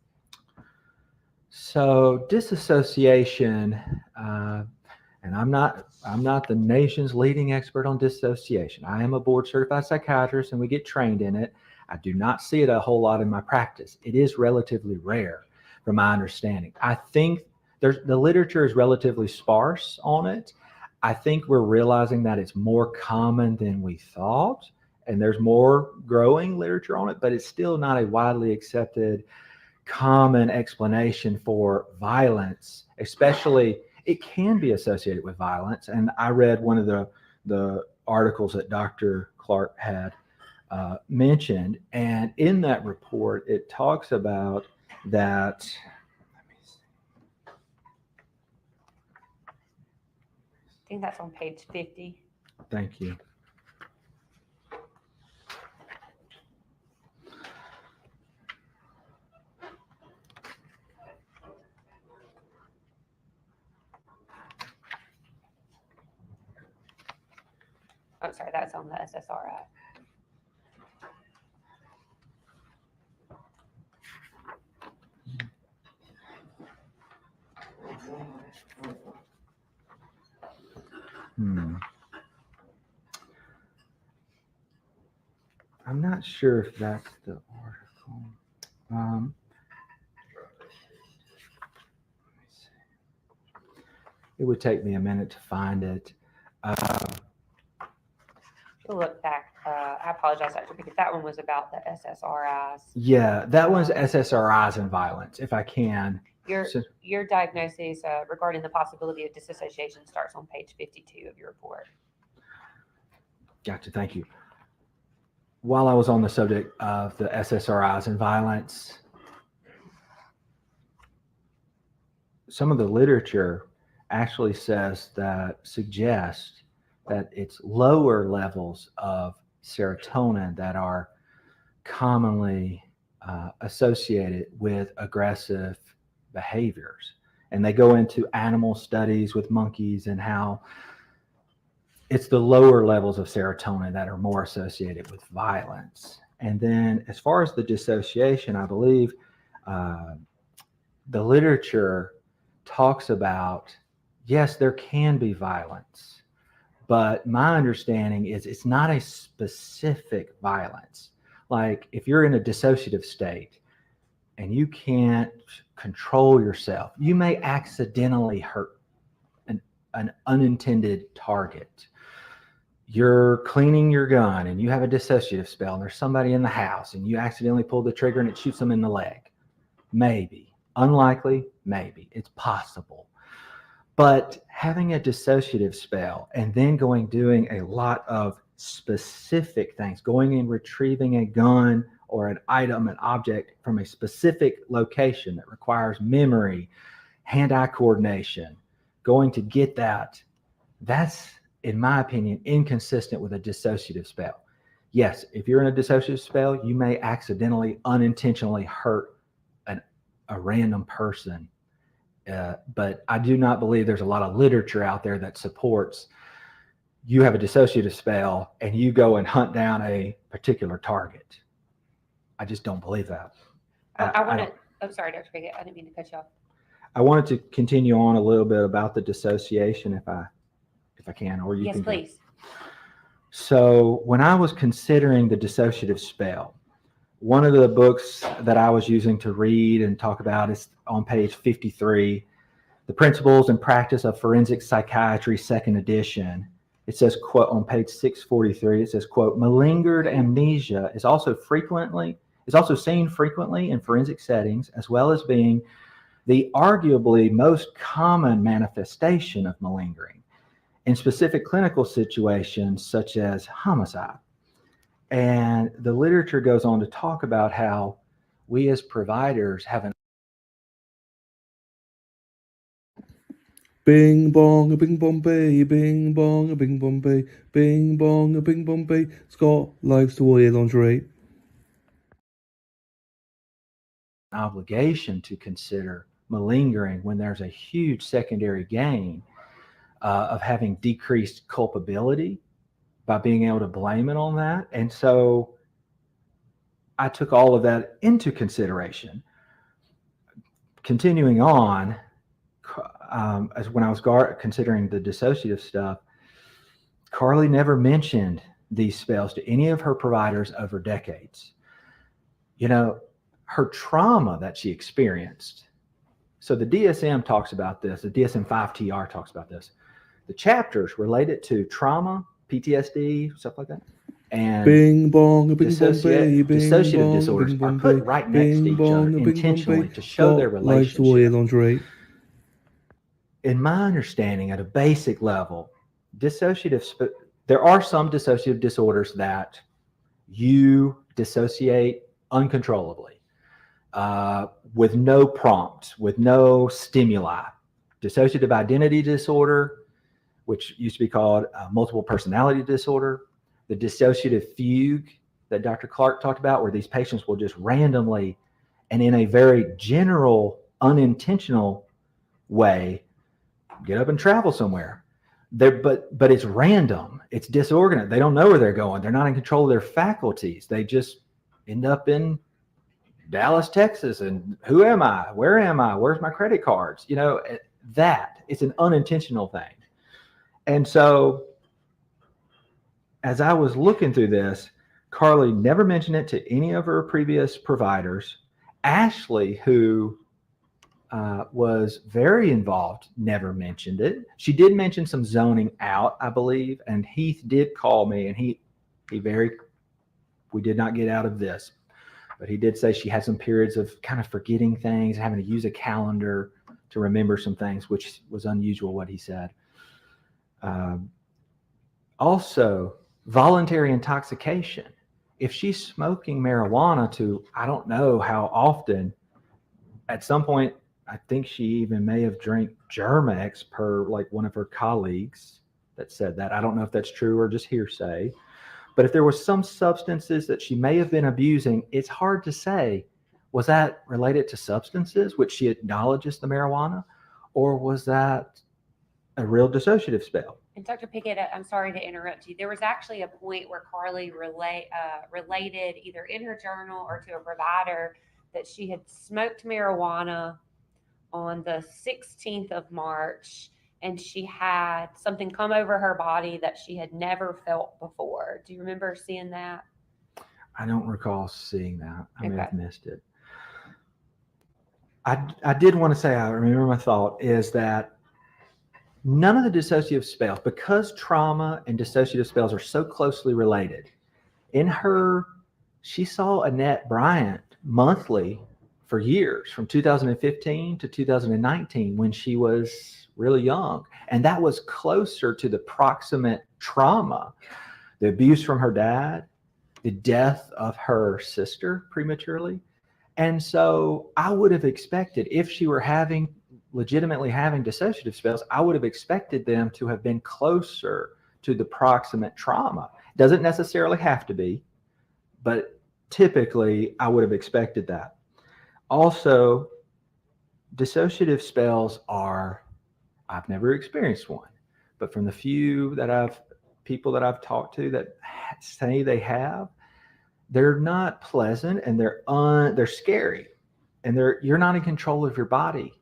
So disassociation, and I'm not the nation's leading expert on dissociation. I am a board certified psychiatrist and we get trained in it. I do not see it a whole lot in my practice. It is relatively rare from my understanding. I think the literature is relatively sparse on it. I think we're realizing that it's more common than we thought, and there's more growing literature on it, but it's still not a widely accepted common explanation for violence, especially it can be associated with violence. And I read one of the articles that Dr. Clark had mentioned, and in that report, it talks about that. I think that's on page 50. Thank you. Oh, sorry, that's on the SSRI. I'm not sure if that's the article. It would take me a minute to find it. We'll look back. I apologize, Dr. Pickett. That one was about the SSRIs. Yeah, that one's SSRIs and violence, if I can. Your diagnosis regarding the possibility of dissociation starts on page 52 of your report. Gotcha, thank you. While I was on the subject of the SSRIs and violence, some of the literature actually suggests that it's lower levels of serotonin that are commonly associated with aggressive behaviors. And they go into animal studies with monkeys and how it's the lower levels of serotonin that are more associated with violence. And then as far as the dissociation, I believe the literature talks about, yes, there can be violence, but my understanding is it's not a specific violence. Like if you're in a dissociative state and you can't control yourself, you may accidentally hurt an unintended target. You're cleaning your gun and you have a dissociative spell and there's somebody in the house and you accidentally pull the trigger and it shoots them in the leg. Maybe. Unlikely, maybe. It's possible. But having a dissociative spell and then doing a lot of specific things, going and retrieving a gun or an item, an object from a specific location that requires memory, hand-eye coordination, going to get that's, in my opinion, inconsistent with a dissociative spell. Yes, if you're in a dissociative spell, you may accidentally, unintentionally hurt a random person. But I do not believe there's a lot of literature out there that supports you have a dissociative spell and you go and hunt down a particular target. I just don't believe that. Sorry, Dr. Pickett, I didn't mean to cut you off. I wanted to continue on a little bit about the dissociation if I can, or you can. Yes, please. So when I was considering the dissociative spell, one of the books that I was using to read and talk about is on page 53, The Principles and Practice of Forensic Psychiatry, 2nd edition. It says, quote, on page 643, it says, quote, malingered amnesia is also seen frequently in forensic settings, as well as being the arguably most common manifestation of malingering in specific clinical situations such as homicide. And the literature goes on to talk about how we as providers have an Bing bong a bing bombay, bing bong a bing bombay, bing bong a bing bombay. Scott likes to wear lingerie. obligation to consider malingering when there's a huge secondary gain of having decreased culpability by being able to blame it on that. And so I took all of that into consideration. Continuing on, as when I was considering the dissociative stuff, Carly never mentioned these spells to any of her providers over decades. You know, her trauma that she experienced. So the DSM talks about this, the DSM-5-TR talks about this. The chapters related to trauma, PTSD, stuff like that, and bing bong, bing dissociative disorders are put right next to each other intentionally to show their relationship. In my understanding, at a basic level, there are some dissociative disorders that you dissociate uncontrollably, with no prompt, with no stimuli. Dissociative identity disorder, which used to be called multiple personality disorder, the dissociative fugue that Dr. Clark talked about, where these patients will just randomly and in a very general, unintentional way get up and travel somewhere. But it's random. It's disorganized. They don't know where they're going. They're not in control of their faculties. They just end up in Dallas, Texas, and who am I? Where am I? Where's my credit cards? You know, it's an unintentional thing. And so as I was looking through this, Carly never mentioned it to any of her previous providers. Ashley, who was very involved, never mentioned it. She did mention some zoning out, I believe, and Heath did call me, and we did not get out of this, but he did say she had some periods of kind of forgetting things, having to use a calendar to remember some things, which was unusual what he said. Also, voluntary intoxication. If she's smoking marijuana to, I don't know how often, at some point, I think she even may have drank Germex per like one of her colleagues that said that. I don't know if that's true or just hearsay. But if there was some substances that she may have been abusing, it's hard to say. Was that related to substances, which she acknowledges the marijuana, or was that a real dissociative spell? And Dr. Pickett, I'm sorry to interrupt you. There was actually a point where Carly related either in her journal or to a provider that she had smoked marijuana on the 16th of March, and she had something come over her body that she had never felt before. Do you remember seeing that? I don't recall seeing that. I may have missed it. I did want to say, I remember my thought is that none of the dissociative spells, because trauma and dissociative spells are so closely related, she saw Annette Bryant monthly for years, from 2015 to 2019, when she was really young. And that was closer to the proximate trauma, the abuse from her dad, the death of her sister prematurely. And so I would have expected, if she were legitimately having dissociative spells, I would have expected them to have been closer to the proximate trauma. Doesn't necessarily have to be, but typically I would have expected that. Also, dissociative spells I've never experienced one, but from the few people that I've talked to that say they have, they're not pleasant, and they're scary, and you're not in control of your body.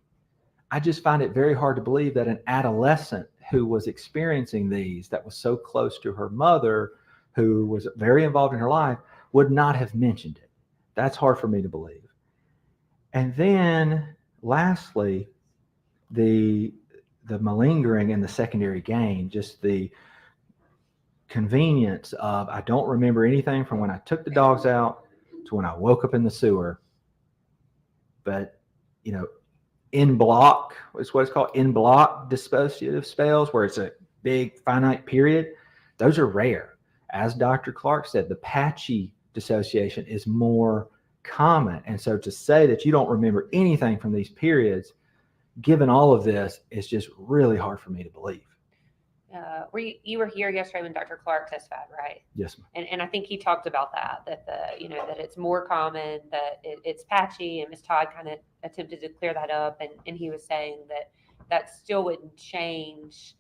I just find it very hard to believe that an adolescent who was experiencing these, that was so close to her mother, who was very involved in her life, would not have mentioned it. That's hard for me to believe. And then lastly, the malingering and the secondary gain, just the convenience of, I don't remember anything from when I took the dogs out to when I woke up in the sewer. But, in block is what it's called, in block dissociative spells, where it's a big finite period. Those are rare. As Dr. Clark said, the patchy dissociation is more common. And so to say that you don't remember anything from these periods, given all of this, is just really hard for me to believe. You were here yesterday when Dr. Clark testified, right? Yes, ma'am. And I think he talked about that that it's more common, that it's patchy, and Ms. Todd kind of attempted to clear that up, and he was saying that still wouldn't change,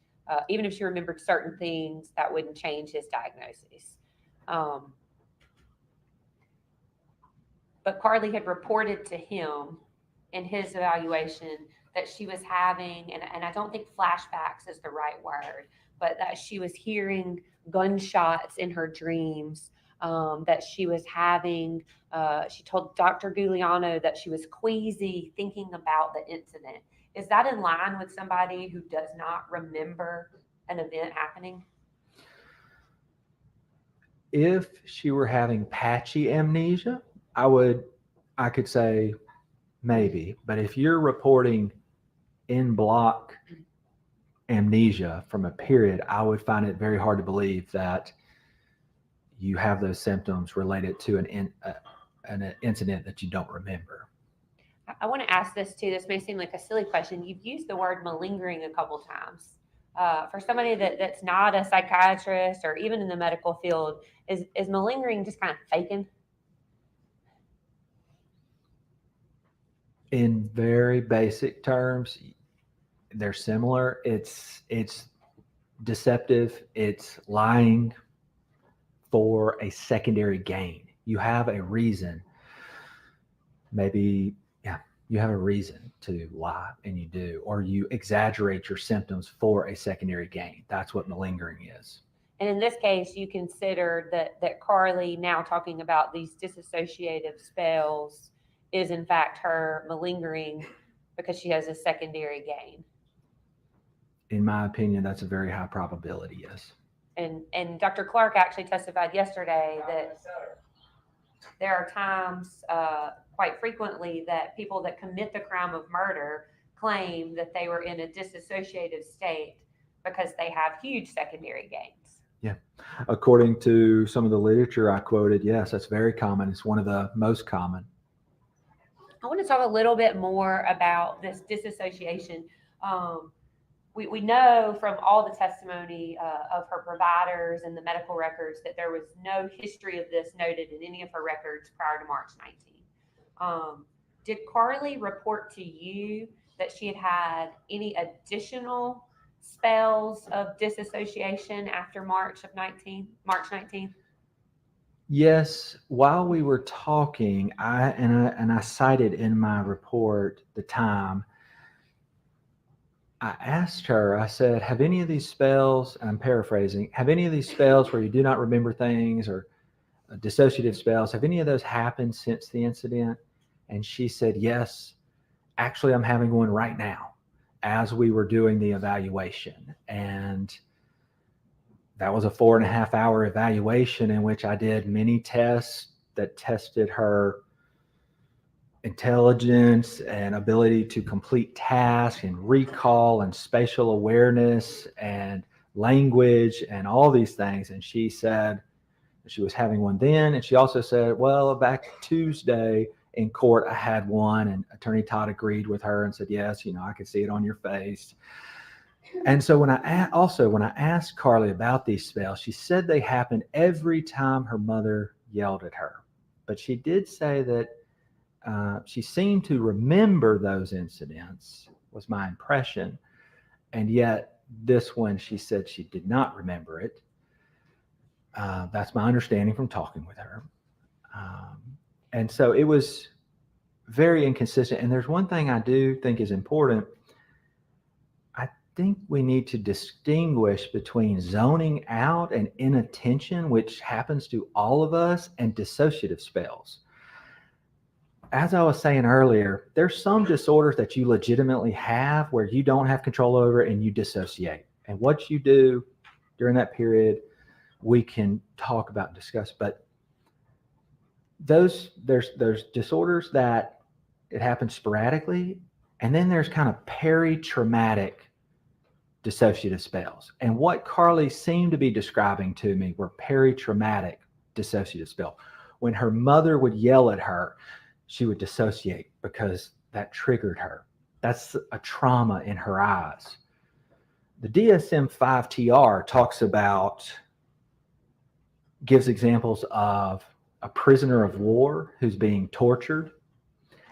even if she remembered certain things, that wouldn't change his diagnosis. But Carly had reported to him in his evaluation that she was having, and I don't think flashbacks is the right word, but that she was hearing gunshots in her dreams, that she was having, she told Dr. Giuliano that she was queasy thinking about the incident. Is that in line with somebody who does not remember an event happening? If she were having patchy amnesia, I could say maybe. But if you're reporting in block amnesia from a period, I would find it very hard to believe that you have those symptoms related to an incident that you don't remember. I want to ask this too. This may seem like a silly question. You've used the word malingering a couple times. For somebody that's not a psychiatrist or even in the medical field, is malingering just kind of faking? In very basic terms, they're similar. It's deceptive. It's lying for a secondary gain. You have a reason. Maybe, you have a reason to lie, and you do, or you exaggerate your symptoms for a secondary gain. That's what malingering is. And in this case, you consider that Carly, now talking about these dissociative spells, is in fact her malingering because she has a secondary gain. In my opinion, that's a very high probability, yes. And Dr. Clark actually testified yesterday that there are times, quite frequently, that people that commit the crime of murder claim that they were in a disassociative state because they have huge secondary gains. Yeah. According to some of the literature I quoted, yes, that's very common. It's one of the most common. I want to talk a little bit more about this disassociation. We know from all the testimony of her providers and the medical records that there was no history of this noted in any of her records prior to March 19. Did Carly report to you that she had had any additional spells of disassociation after March 19th? Yes, while we were talking, I cited in my report the time. I asked her, I said, have any of these spells, and I'm paraphrasing, have any of these spells where you do not remember things or dissociative spells, have any of those happened since the incident? And she said, yes, actually I'm having one right now as we were doing the evaluation. And that was a 4.5 hour evaluation in which I did many tests that tested her intelligence and ability to complete tasks and recall and spatial awareness and language and all these things. And she said she was having one then. And she also said, well, back Tuesday in court, I had one, and Attorney Todd agreed with her and said, yes, I could see it on your face. And so when I asked Carly about these spells, she said they happened every time her mother yelled at her. But she did say that she seemed to remember those incidents, was my impression. And yet this one, she said she did not remember it. That's my understanding from talking with her. And so it was very inconsistent. And there's one thing I do think is important. I think we need to distinguish between zoning out and inattention, which happens to all of us, and dissociative spells. As I was saying earlier, there's some disorders that you legitimately have where you don't have control over and you dissociate. And what you do during that period, we can talk about and discuss. But there's disorders that it happens sporadically, and then there's kind of peri-traumatic dissociative spells. And what Carly seemed to be describing to me were peri-traumatic dissociative spells. When her mother would yell at her, she would dissociate because that triggered her. That's a trauma in her eyes. The DSM-5 TR gives examples of a prisoner of war who's being tortured,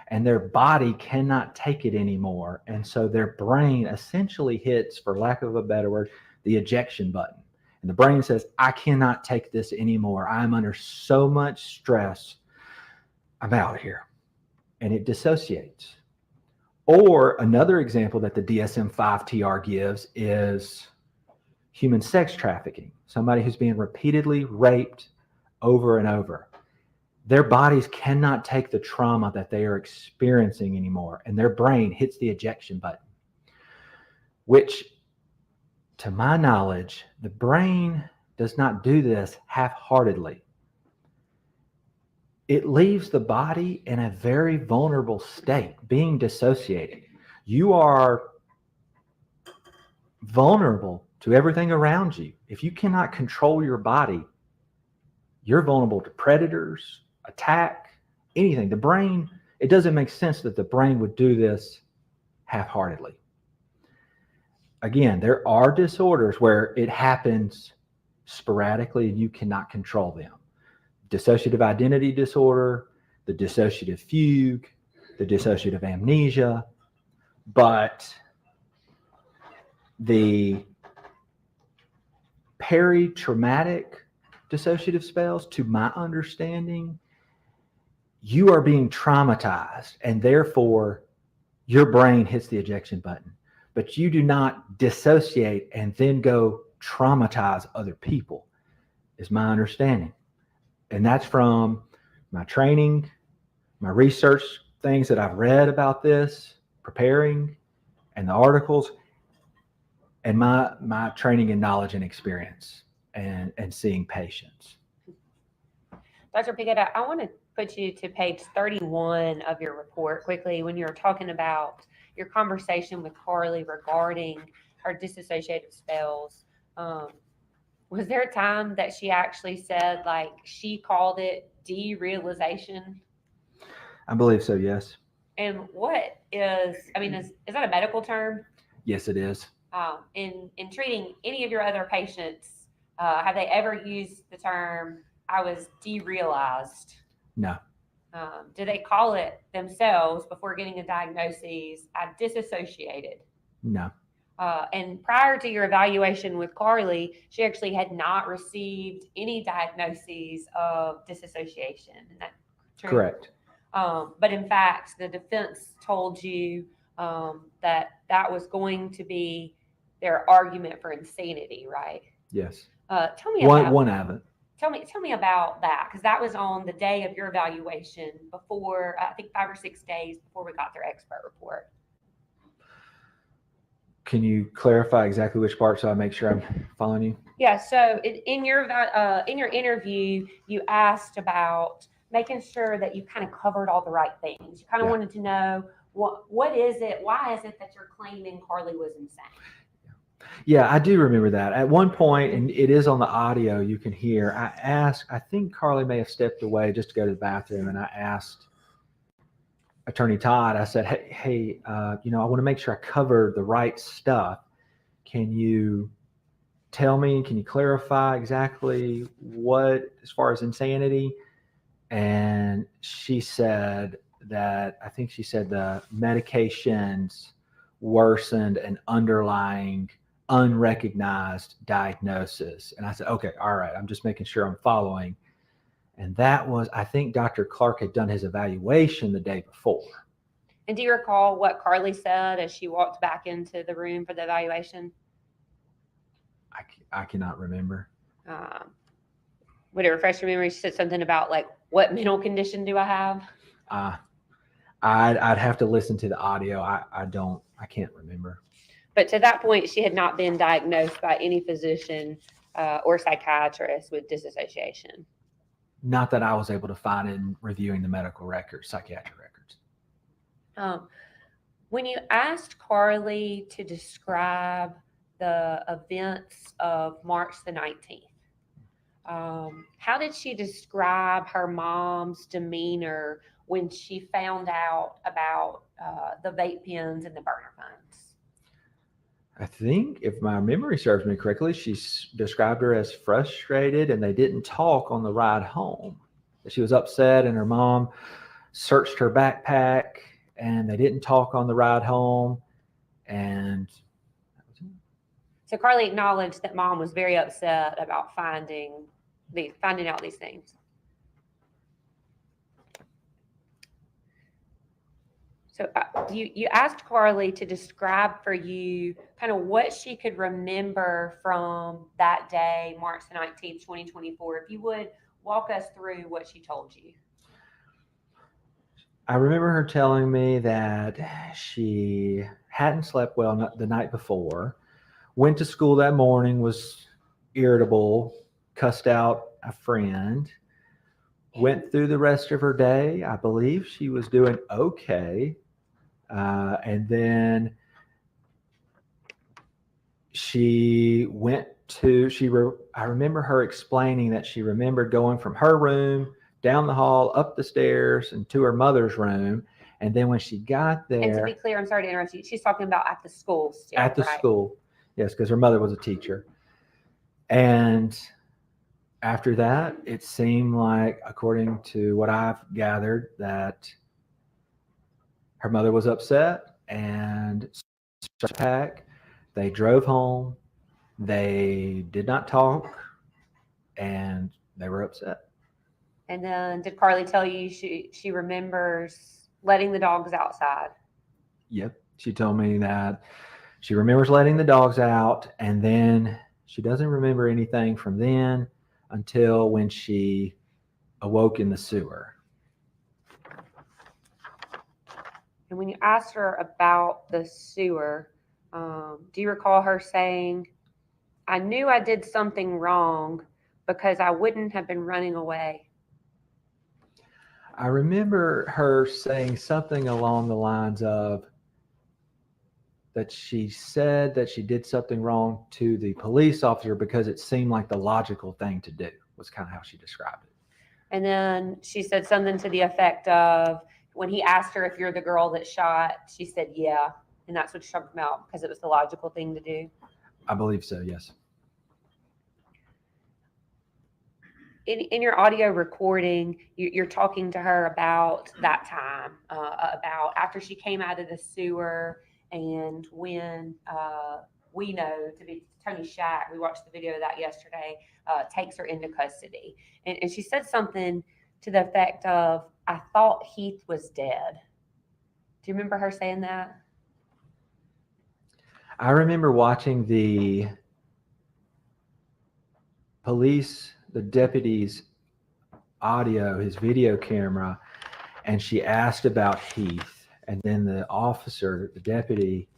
and their body cannot take it anymore. And so their brain essentially hits, for lack of a better word, the ejection button. And the brain says, I cannot take this anymore. I'm under so much stress. I'm out of here. And it dissociates. Or another example that the DSM-5 TR gives is human sex trafficking. Somebody who's being repeatedly raped over and over. Their bodies cannot take the trauma that they are experiencing anymore, and their brain hits the ejection button, which, to my knowledge, the brain does not do this half-heartedly. It leaves the body in a very vulnerable state, being dissociated. You are vulnerable to everything around you. If you cannot control your body, you're vulnerable to predators, attack, anything. The brain, it doesn't make sense that the brain would do this half-heartedly. Again, there are disorders where it happens sporadically and you cannot control them. Dissociative identity disorder, the dissociative fugue, the dissociative amnesia, but the peri-traumatic dissociative spells, to my understanding, you are being traumatized and therefore your brain hits the ejection button, but you do not dissociate and then go traumatize other people, is my understanding. And that's from my training, my research, things that I've read about this, preparing and the articles and my training and knowledge and experience and seeing patients. Dr. Picket, I want to put you to page 31 of your report quickly when you were talking about your conversation with Carly regarding her dissociative spells. Was there a time that she actually said, like, she called it derealization? I believe so, yes. And what is that a medical term? Yes, it is. In treating any of your other patients, have they ever used the term, I was derealized? No. Do they call it themselves before getting a diagnosis, I disassociated? No. And prior to your evaluation with Carly, she actually had not received any diagnoses of dissociation. Is that true? Correct. But in fact, the defense told you that was going to be their argument for insanity, right? Yes. Tell me one haven't. Tell me about that, because that was on the day of your evaluation before, I think 5 or 6 days before we got their expert report. Can you clarify exactly which part so I make sure I'm following you? Yeah. So in your interview, you asked about making sure that you kind of covered all the right things. You kind of wanted to know what is it? Why is it that you're claiming Carly was insane? Yeah, I do remember that. At one point, and it is on the audio, you can hear, I think Carly may have stepped away just to go to the bathroom, and I asked Attorney Todd, I said, hey, I want to make sure I cover the right stuff. Can you tell me, can you clarify exactly what, as far as insanity? And she said that, I think she said the medications worsened an underlying unrecognized diagnosis. And I said, okay, all right, I'm just making sure I'm following. And that was, I think Dr. Clark had done his evaluation the day before. And do you recall what Carly said as she walked back into the room for the evaluation? I cannot remember. Would it refresh your memory? She said something about, like, what mental condition do I have? I'd have to listen to the audio. I can't remember. But to that point, she had not been diagnosed by any physician or psychiatrist with dissociation. Not that I was able to find in reviewing the medical records, psychiatric records. When you asked Carly to describe the events of March the 19th, how did she describe her mom's demeanor when she found out about the vape pens and the burner phones? I think, if my memory serves me correctly, she described her as frustrated, and they didn't talk on the ride home. She was upset, and her mom searched her backpack, and they didn't talk on the ride home. And so Carly acknowledged that mom was very upset about finding out these things. So you asked Carly to describe for you kind of what she could remember from that day, March the 19th, 2024. If you would walk us through what she told you. I remember her telling me that she hadn't slept well the night before, went to school that morning, was irritable, cussed out a friend, went through the rest of her day. I believe she was doing okay. And then she went to, I remember her explaining that she remembered going from her room, down the hall, up the stairs, and to her mother's room. And then when she got there. And to be clear, I'm sorry to interrupt you. She's talking about at the school still, at the right? school. Yes, because her mother was a teacher. And after that, it seemed like, according to what I've gathered, that her mother was upset and pack. They drove home. They did not talk, and they were upset. And then did Carly tell you she remembers letting the dogs outside? Yep. She told me that she remembers letting the dogs out, and then she doesn't remember anything from then until when she awoke in the sewer. And when you asked her about the sewer, do you recall her saying, I knew I did something wrong because I wouldn't have been running away? I remember her saying something along the lines of that she said that she did something wrong to the police officer because it seemed like the logical thing to do, was kind of how she described it. And then she said something to the effect of, when he asked her if you're the girl that shot, she said, yeah. And that's what she's talking about, because it was the logical thing to do. I believe so, yes. In your audio recording, you're talking to her about that time, about after she came out of the sewer, and when we know to be Tony Shack, we watched the video of that yesterday, takes her into custody. And she said something to the effect of, I thought Heath was dead. Do you remember her saying that? I remember watching the police, the deputy's audio, his video camera, and she asked about Heath. And then the officer, the deputy,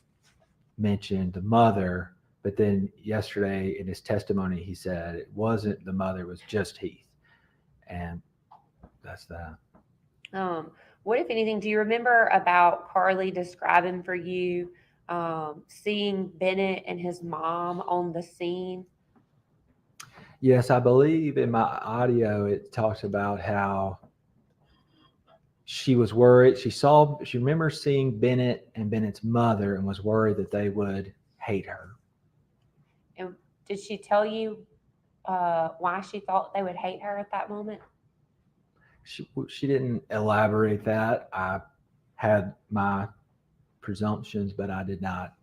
mentioned the mother. But then yesterday in his testimony, he said it wasn't the mother, it was just Heath. And that's that. What, if anything, do you remember about Carly describing for you seeing Bennett and his mom on the scene? Yes, I believe in my audio it talks about how she was worried. She remembers seeing Bennett and Bennett's mother and was worried that they would hate her. And did she tell you why she thought they would hate her at that moment? She didn't elaborate that. I had my presumptions, but I did not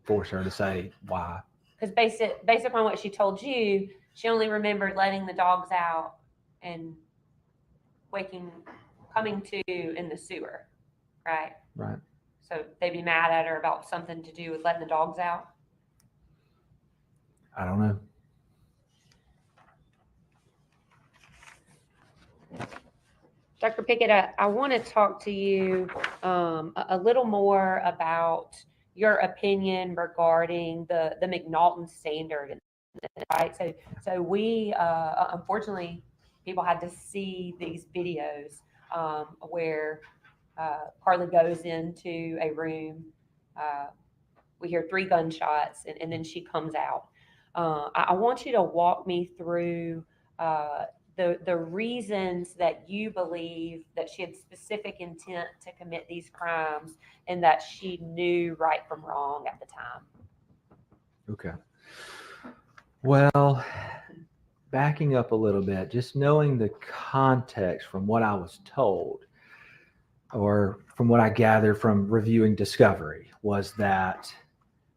force her to say why. Because based upon what she told you, she only remembered letting the dogs out and coming to in the sewer, right? Right. So they'd be mad at her about something to do with letting the dogs out? I don't know. Dr. Pickett, I want to talk to you a little more about your opinion regarding the McNaughton standard, right? So we, unfortunately, people had to see these videos where Carly goes into a room, we hear 3 gunshots, and then she comes out. I want you to walk me through the reasons that you believe that she had specific intent to commit these crimes and that she knew right from wrong at the time. Okay. Well, backing up a little bit, just knowing the context from what I was told, or from what I gathered from reviewing Discovery, was that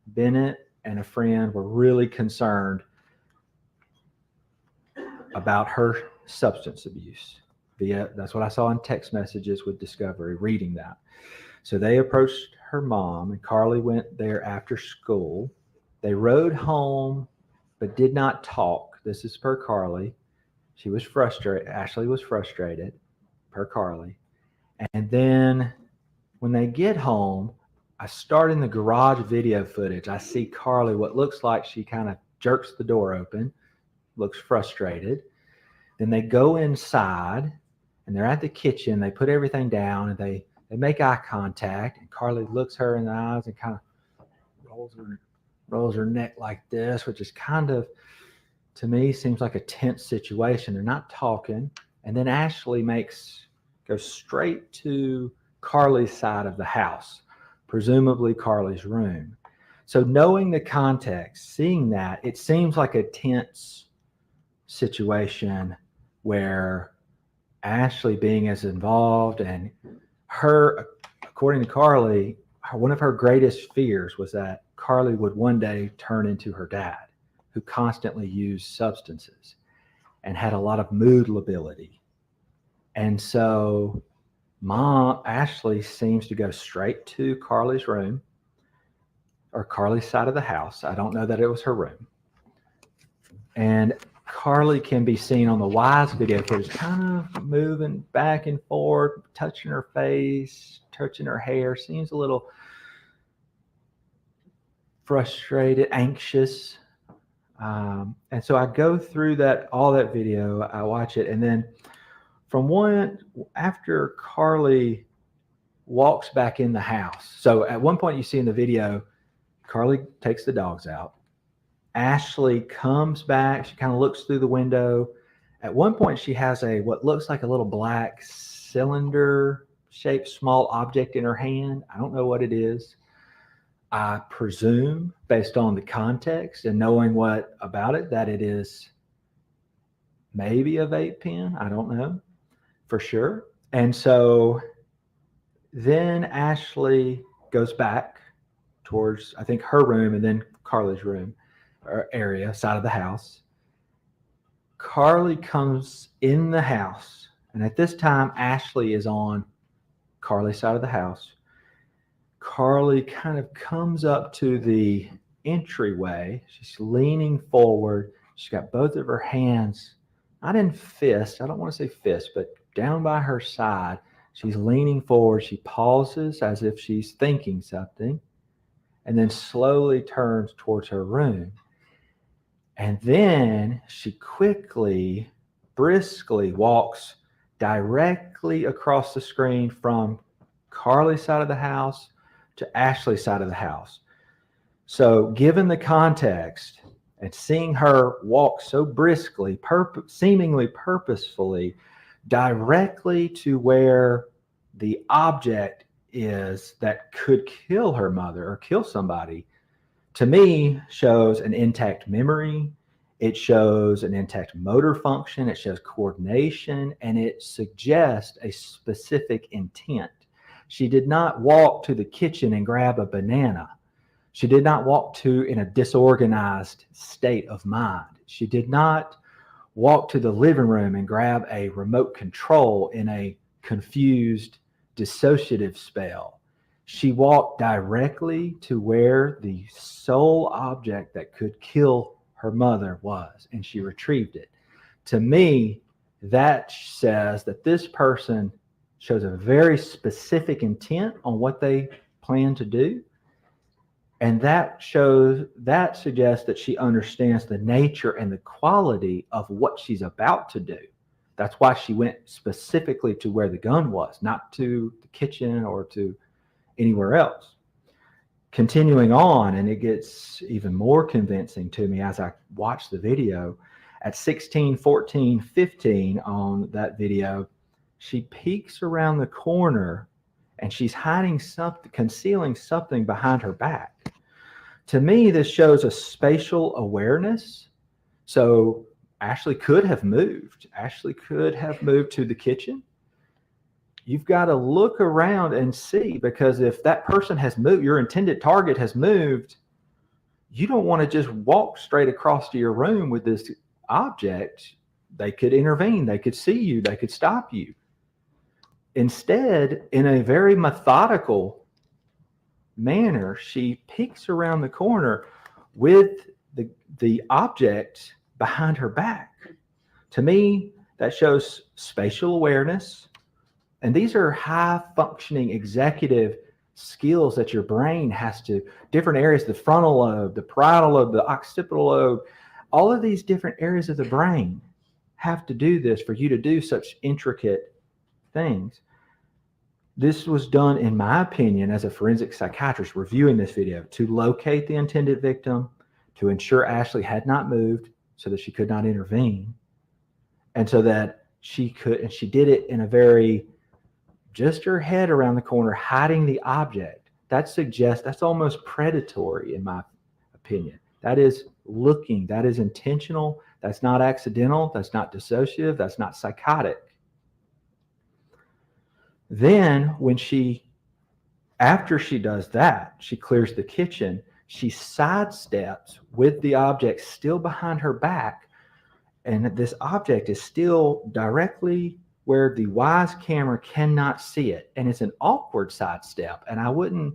Bennett and a friend were really concerned about her substance abuse. That's what I saw in text messages with Discovery, reading that. So they approached her mom, and Carly went there after school. They rode home, but did not talk. This is per Carly. She was frustrated. Ashley was frustrated, per Carly. And then when they get home, I start in the garage video footage. I see Carly, what looks like she kind of jerks the door open, looks frustrated. Then they go inside, and they're at the kitchen. They put everything down, and they make eye contact. And Carly looks her in the eyes and kind of rolls her neck like this, which is kind of, to me, seems like a tense situation. They're not talking. And then Ashley goes straight to Carly's side of the house, presumably Carly's room. So knowing the context, seeing that, it seems like a tense situation where Ashley being as involved, and her, according to Carly, one of her greatest fears was that Carly would one day turn into her dad, who constantly used substances and had a lot of mood lability. And so Mom, Ashley, seems to go straight to Carly's room, or Carly's side of the house. I don't know that it was her room. And Carly can be seen on the Wise video footage kind of moving back and forth, touching her face, touching her hair, seems a little frustrated, anxious. And so I go through all that video, I watch it, and then after Carly walks back in the house. So at one point you see in the video, Carly takes the dogs out. Ashley comes back. She kind of looks through the window. At one point she has what looks like a little black cylinder shaped small object in her hand. I don't know what it is. I presume, based on the context and knowing what about it, that it is maybe a vape pen. I don't know for sure. And so then Ashley goes back towards, I think, her room and then Carly's room or area, side of the house. Carly comes in the house, and at this time, Ashley is on Carly's side of the house. Carly kind of comes up to the entryway. She's leaning forward. She's got both of her hands, not in fist, I don't want to say fist, but down by her side. She's leaning forward. She pauses as if she's thinking something, and then slowly turns towards her room. And then she quickly, briskly walks directly across the screen from Carly's side of the house to Ashley's side of the house. So given the context and seeing her walk so briskly, seemingly purposefully, directly to where the object is that could kill her mother or kill somebody, to me shows an intact memory. It shows an intact motor function. It shows coordination, and it suggests a specific intent. She did not walk to the kitchen and grab a banana. She did not walk in a disorganized state of mind. She did not walk to the living room and grab a remote control in a confused, dissociative spell. She walked directly to where the sole object that could kill her mother was, and she retrieved it. To me, that says that this person shows a very specific intent on what they plan to do. And that suggests that she understands the nature and the quality of what she's about to do. That's why she went specifically to where the gun was, not to the kitchen or to anywhere else. Continuing on, and it gets even more convincing to me as I watch the video, at 16, 14, 15 on that video, she peeks around the corner and she's hiding something, concealing something behind her back. To me, this shows a spatial awareness. So Ashley could have moved. Ashley could have moved to the kitchen. You've got to look around and see, because if that person has moved, your intended target has moved, you don't want to just walk straight across to your room with this object. They could intervene. They could see you. They could stop you. Instead, in a very methodical manner, she peeks around the corner with the object behind her back. To me, that shows spatial awareness. And these are high functioning executive skills that your brain has to, different areas, the frontal lobe, the parietal lobe, the occipital lobe, all of these different areas of the brain have to do this for you to do such intricate things. This was done, in my opinion, as a forensic psychiatrist reviewing this video, to locate the intended victim, to ensure Ashley had not moved so that she could not intervene, and so that she could, and she did it in a very, just her head around the corner, hiding the object. That suggests, that's almost predatory in my opinion. That is looking, that is intentional, that's not accidental, that's not dissociative, that's not psychotic. Then after she does that, she clears the kitchen, she sidesteps with the object still behind her back, and this object is still directly where the Wise camera cannot see it. And it's an awkward sidestep, and I wouldn't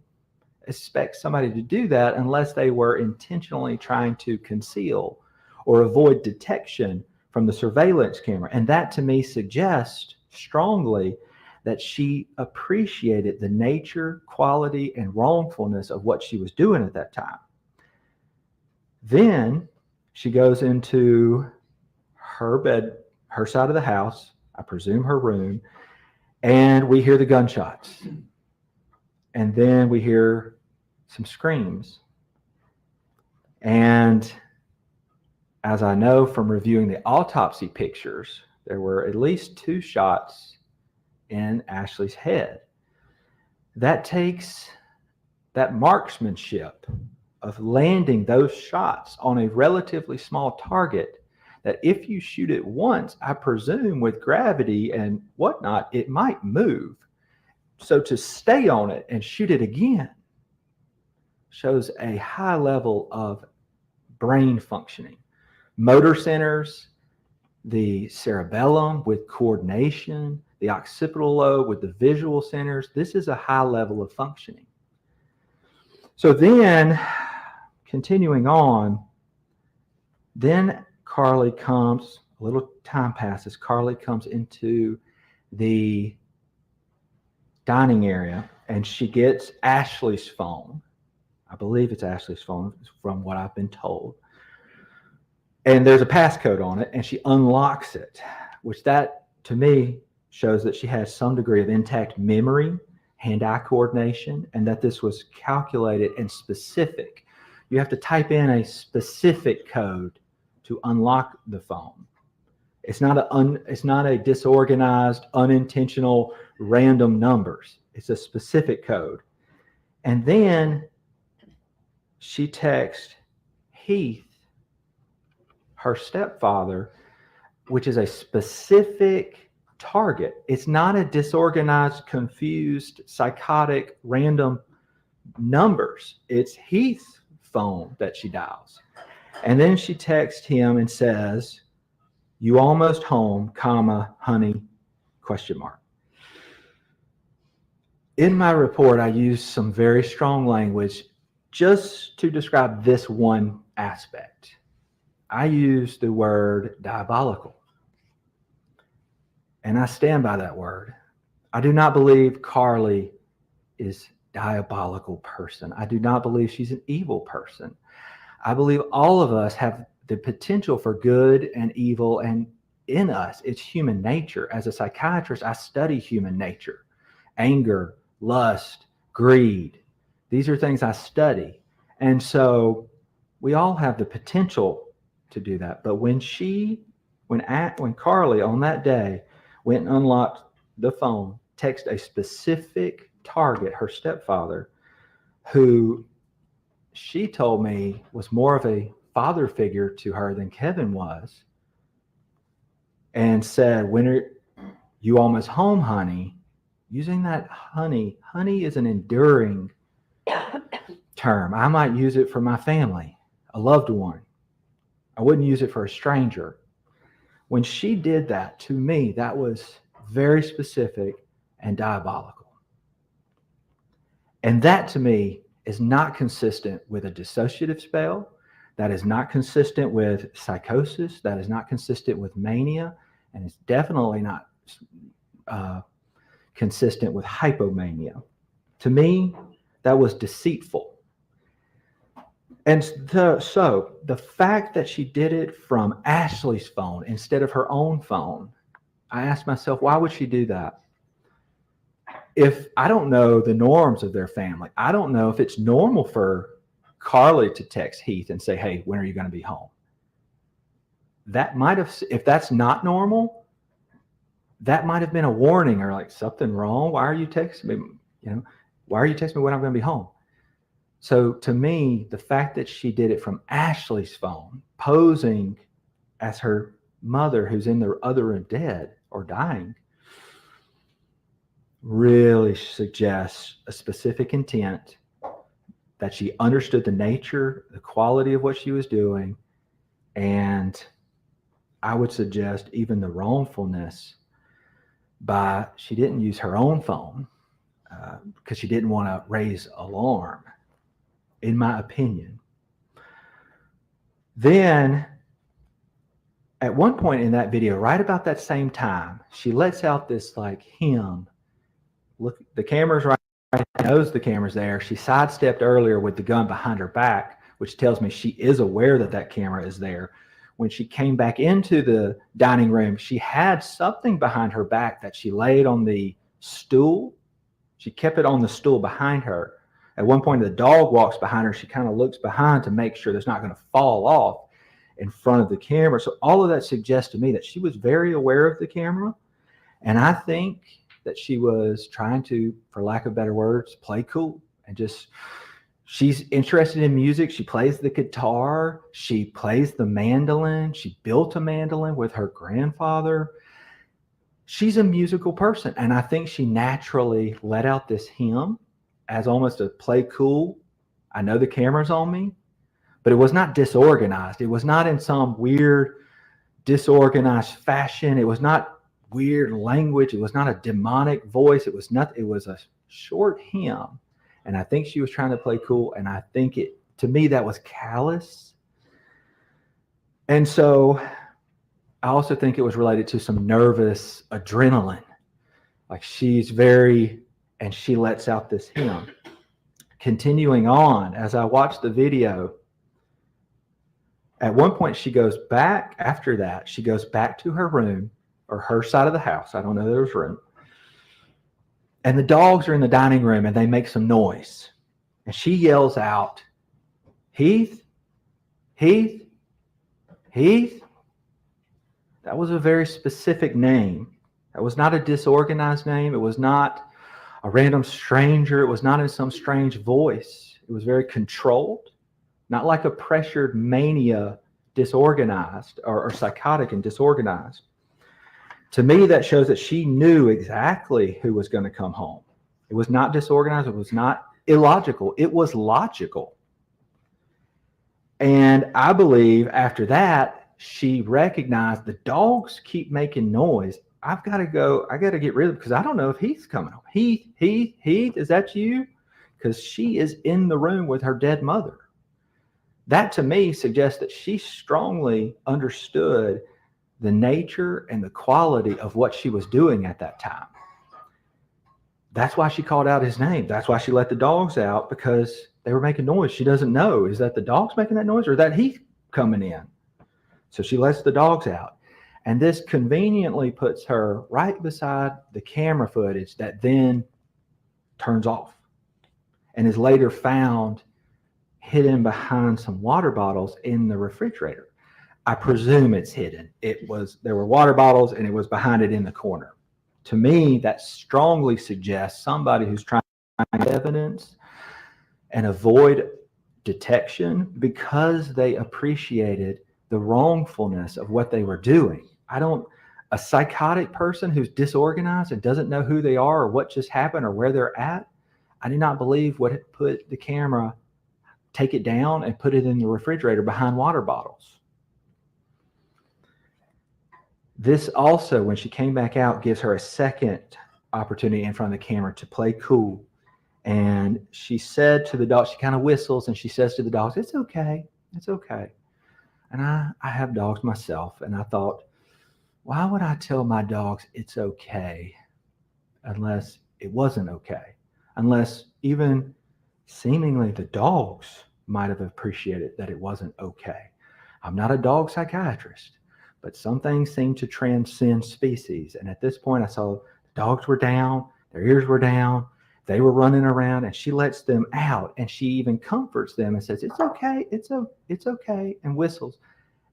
expect somebody to do that unless they were intentionally trying to conceal or avoid detection from the surveillance camera. And that to me suggests strongly that she appreciated the nature, quality, and wrongfulness of what she was doing at that time. Then she goes into her bed, her side of the house, I presume her room, and we hear the gunshots. And then we hear some screams. And as I know from reviewing the autopsy pictures, there were at least 2 shots in Ashley's head. That takes that marksmanship of landing those shots on a relatively small target that if you shoot it once, I presume with gravity and whatnot, it might move. So to stay on it and shoot it again shows a high level of brain functioning. Motor centers, the cerebellum with coordination, the occipital lobe with the visual centers. This is a high level of functioning. So then, continuing on, then Carly comes, a little time passes, Carly comes into the dining area and she gets Ashley's phone. I believe it's Ashley's phone from what I've been told. And there's a passcode on it and she unlocks it, which that to me shows that she has some degree of intact memory, hand-eye coordination, and that this was calculated and specific. You have to type in a specific code to unlock the phone. It's not a disorganized, unintentional, random numbers. It's a specific code. And then she texts Heath, her stepfather, which is a specific target. It's not a disorganized, confused, psychotic, random numbers. It's Heath's phone that she dials. And then she texts him and says, "You almost home, comma, honey, question mark." In my report, I used some very strong language just to describe this one aspect. I used the word diabolical. And I stand by that word. I do not believe Carly is a diabolical person. I do not believe she's an evil person. I believe all of us have the potential for good and evil, and in us, it's human nature. As a psychiatrist, I study human nature, anger, lust, greed. These are things I study. And so we all have the potential to do that. But when Carly on that day went and unlocked the phone, texted a specific target, her stepfather, who she told me was more of a father figure to her than Kevin was, and said, "When are you almost home, honey?" Using that honey is an enduring term. I might use it for my family, a loved one. I wouldn't use it for a stranger. When she did that, to me, that was very specific and diabolical. And that to me is not consistent with a dissociative spell. That is not consistent with psychosis. That is not consistent with mania. And it's definitely not consistent with hypomania. To me, that was deceitful. And so the fact that she did it from Ashley's phone instead of her own phone, I asked myself, why would she do that? If I don't know the norms of their family, I don't know if it's normal for Carly to text Heath and say, "Hey, when are you going to be home?" That might have, if that's not normal, that might have been a warning, or like, something wrong. Why are you texting me? Why are you texting me when I'm going to be home? So to me, the fact that she did it from Ashley's phone, posing as her mother who's in the other room dead or dying, really suggests a specific intent, that she understood the nature, the quality of what she was doing, and I would suggest even the wrongfulness by she didn't use her own phone because she didn't want to raise alarm, in my opinion. Then At one point in that video, right about that same time, she lets out this like hymn. Look, the camera's right, knows the camera's there. She sidestepped earlier with the gun behind her back, which tells me she is aware that that camera is there. When she came back into the dining room, she had something behind her back that she laid on the stool. She kept it on the stool behind her. At one point, the dog walks behind her. She kind of looks behind to make sure there's not going to fall off in front of the camera. So all of that suggests to me that she was very aware of the camera. And I think that she was trying to, for lack of better words, play cool and just, she's interested in music. She plays the guitar. She plays the mandolin. She built a mandolin with her grandfather. She's a musical person. And I think she naturally let out this hymn as almost a play cool. I know the camera's on me, but it was not disorganized. It was not in some weird, disorganized fashion. It was not weird language. It was not a demonic voice. It was not. It was a short hymn. And I think she was trying to play cool. And I think it, to me, that was callous. And so I also think it was related to some nervous adrenaline. Like she's very, and she lets out this hymn. Continuing on, as I watched the video, at one point she goes back, after that, she goes back to her room, or her side of the house. I don't know, there was room. And the dogs are in the dining room and they make some noise. And she yells out, Heath, Heath, Heath. That was a very specific name. That was not a disorganized name. It was not a random stranger. It was not in some strange voice. It was very controlled, not like a pressured mania, disorganized or psychotic and disorganized. To me, that shows that she knew exactly who was going to come home. It was not disorganized. It was not illogical. It was logical. And I believe after that, she recognized the dogs keep making noise. I've got to go. I got to get rid of it because I don't know if Heath's coming home. Heath, is that you? Because she is in the room with her dead mother. That to me suggests that she strongly understood the nature and the quality of what she was doing at that time. That's why she called out his name. That's why she let the dogs out, because they were making noise. She doesn't know, is that the dogs making that noise or is that Heath coming in? So she lets the dogs out. And this conveniently puts her right beside the camera footage that then turns off and is later found hidden behind some water bottles in the refrigerator. I presume it's hidden. There were water bottles and it was behind it in the corner. To me, that strongly suggests somebody who's trying to find evidence and avoid detection because they appreciated the wrongfulness of what they were doing. A psychotic person who's disorganized and doesn't know who they are or what just happened or where they're at, I do not believe would put the camera, take it down and put it in the refrigerator behind water bottles. This also, when she came back out, gives her a second opportunity in front of the camera to play cool. And she said to the dog, she kind of whistles and she says to the dogs, it's okay, it's okay. And I have dogs myself, and I thought, why would I tell my dogs it's okay unless it wasn't okay? Unless even seemingly the dogs might have appreciated that it wasn't okay. I'm not a dog psychiatrist, but some things seem to transcend species. And at this point, I saw the dogs were down, their ears were down, they were running around, and she lets them out, and she even comforts them and says, it's okay, it's okay, and whistles.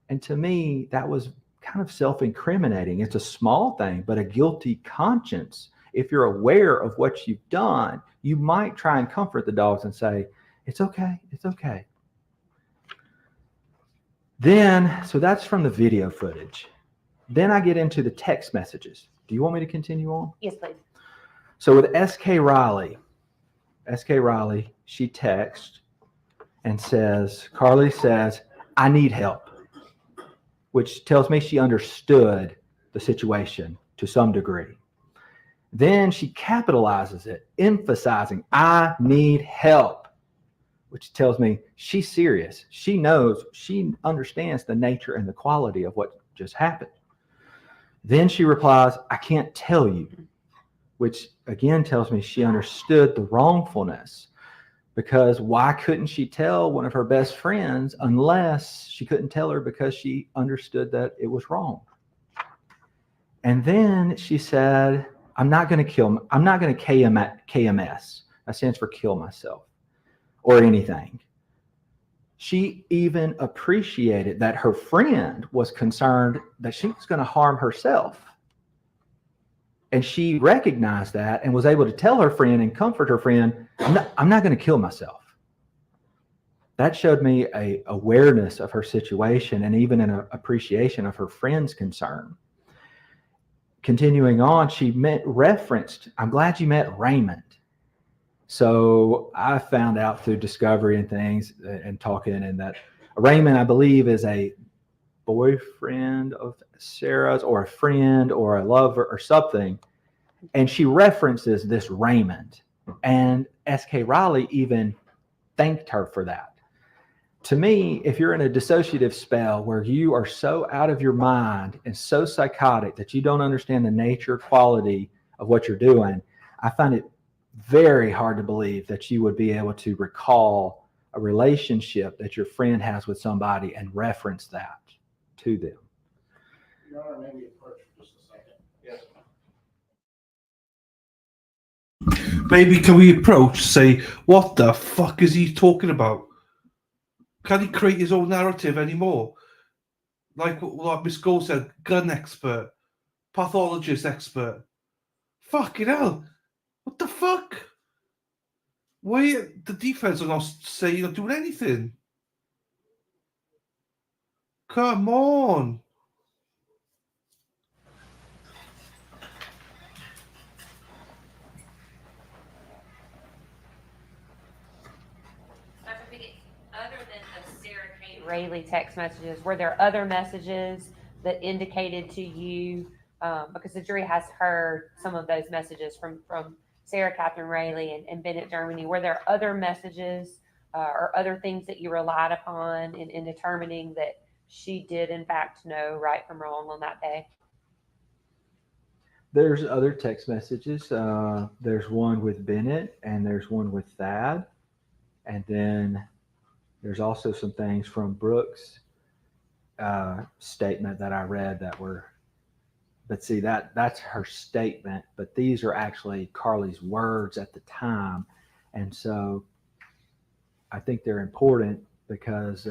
And to me, that was kind of self-incriminating. It's a small thing, but a guilty conscience. If you're aware of what you've done, you might try and comfort the dogs and say, it's okay, it's okay. Then, so that's from the video footage. Then I get into the text messages. Do you want me to continue on? Yes, please. So with S.K. Riley, she texts and says, Carly says, I need help, which tells me she understood the situation to some degree. Then she capitalizes it, emphasizing, I need help, which tells me she's serious. She knows, she understands the nature and the quality of what just happened. Then she replies, I can't tell you, which again tells me she understood the wrongfulness, because why couldn't she tell one of her best friends unless she couldn't tell her because she understood that it was wrong? And then she said, I'm not going to KMS. That stands for kill myself or anything. She even appreciated that her friend was concerned that she was going to harm herself. And she recognized that and was able to tell her friend and comfort her friend, I'm not going to kill myself. That showed me a awareness of her situation and even an appreciation of her friend's concern. Continuing on, she referenced, I'm glad you met Raymond. So I found out through discovery and things and talking, and that Raymond, I believe, is a boyfriend of Sarah's or a friend or a lover or something. And she references this Raymond. And S.K. Riley even thanked her for that. To me, if you're in a dissociative spell where you are so out of your mind and so psychotic that you don't understand the nature, quality of what you're doing, I find it very hard to believe that you would be able to recall a relationship that your friend has with somebody and reference that to them. Your Honor, maybe approach for just a second. Yes. Maybe can we approach, say, what the fuck is he talking about? Can he create his own narrative anymore? Like Miss Gold said, gun expert, pathologist expert. Fucking hell. What the fuck? Why the defense are not saying or doing anything? Come on. Dr. Pickett, other than the Sarah Kate Rayleigh text messages, were there other messages that indicated to you, because the jury has heard some of those messages from Sarah Catherine Rayleigh and Bennett Germany, were there other messages or other things that you relied upon in determining that she did in fact know right from wrong on that day? There's other text messages. There's one with Bennett and there's one with Thad. And then there's also some things from Brooks' statement that I read that were, but see, that's her statement, but these are actually Carly's words at the time. And so I think they're important because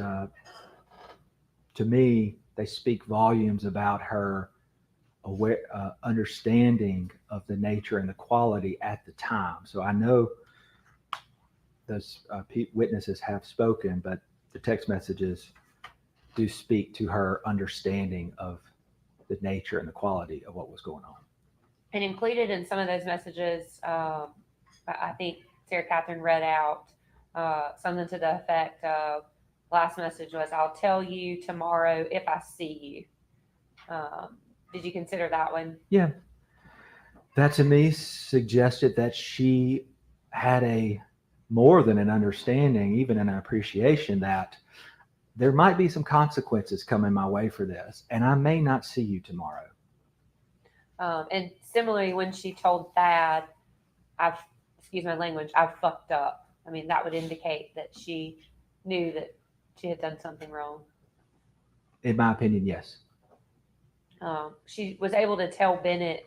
to me, they speak volumes about her understanding of the nature and the quality at the time. So I know those witnesses have spoken, but the text messages do speak to her understanding of the nature and the quality of what was going on. And included in some of those messages, I think Sarah Catherine read out something to the effect of, last message was, I'll tell you tomorrow if I see you. Did you consider that one? Yeah. That to me suggested that she had a more than an understanding, even an appreciation that there might be some consequences coming my way for this, and I may not see you tomorrow. And similarly, when she told Thad, excuse my language, I've fucked up. I mean, that would indicate that she knew that she had done something wrong. In my opinion, yes. She was able to tell Bennett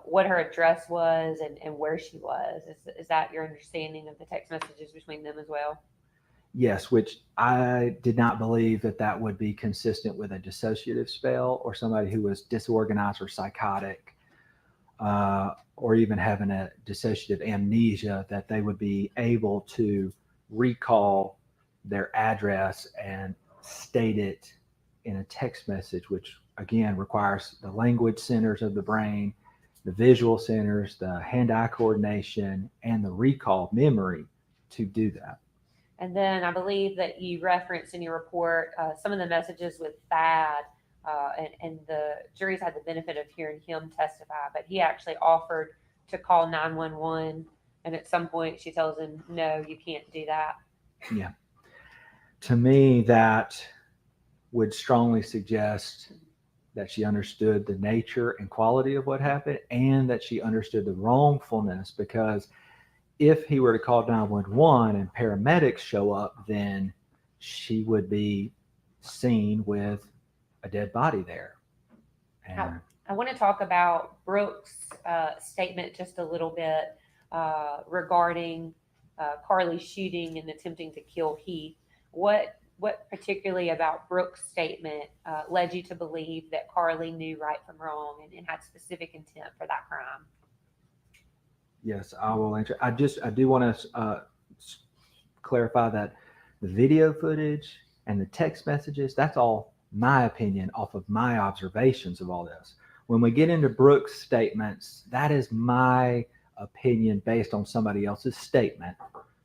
what her address was and where she was. Is that your understanding of the text messages between them as well? Yes, which I did not believe that would be consistent with a dissociative spell or somebody who was disorganized or psychotic or even having a dissociative amnesia, that they would be able to recall their address and state it in a text message, which again requires the language centers of the brain, the visual centers, the hand-eye coordination, and the recall memory to do that. And then I believe that you referenced in your report some of the messages with Thad, and the jury's had the benefit of hearing him testify, but he actually offered to call 911, and at some point she tells him, no, you can't do that. Yeah. To me, that would strongly suggest that she understood the nature and quality of what happened, and that she understood the wrongfulness, because if he were to call 911 and paramedics show up, then she would be seen with a dead body there. And I want to talk about Brooke's statement just a little bit regarding Carly's shooting and attempting to kill Heath. What particularly about Brooke's statement led you to believe that Carly knew right from wrong and had specific intent for that crime? yes, I will answer. I do want to clarify that the video footage and the text messages, that's all my opinion off of my observations of all this. When we get into Brooke's statements, that is my opinion based on somebody else's statement.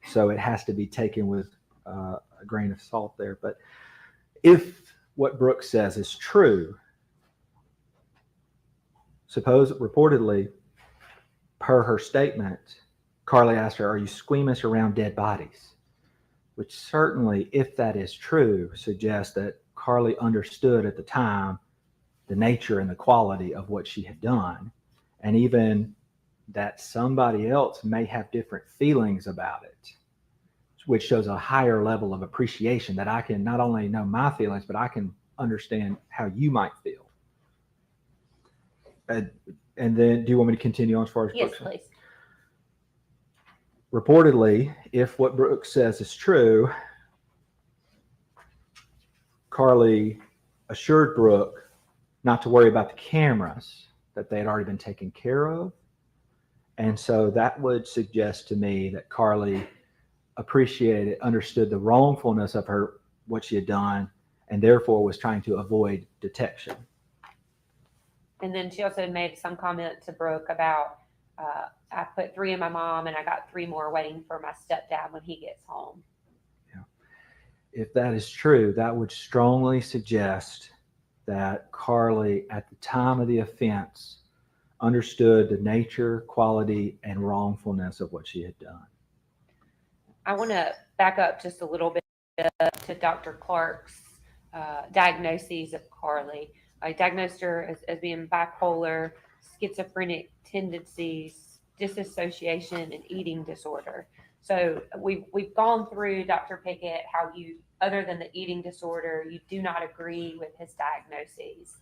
So it has to be taken with a grain of salt there. But if what Brooke says is true, suppose reportedly, per her statement, Carly asked her, "Are you squeamish around dead bodies?" Which certainly, if that is true, suggests that Carly understood at the time the nature and the quality of what she had done, and even that somebody else may have different feelings about it, which shows a higher level of appreciation, that I can not only know my feelings, but I can understand how you might feel. And then, do you want me to continue on as far as Yes, Brooks? please. Reportedly, if what Brooks says is true, Carly assured Brooke not to worry about the cameras, that they had already been taken care of. And so that would suggest to me that Carly appreciated, understood the wrongfulness of what she had done, and therefore was trying to avoid detection. And then she also made some comment to Brooke about, I put 3 in my mom and I got 3 more waiting for my stepdad when he gets home. Yeah. If that is true, that would strongly suggest that Carly, at the time of the offense, understood the nature, quality, and wrongfulness of what she had done. I want to back up just a little bit to Dr. Clark's diagnoses of Carly. I diagnosed her as being bipolar, schizophrenic tendencies, disassociation, and eating disorder. So we've gone through, Dr. Picket, how you, other than the eating disorder, you do not agree with his diagnoses.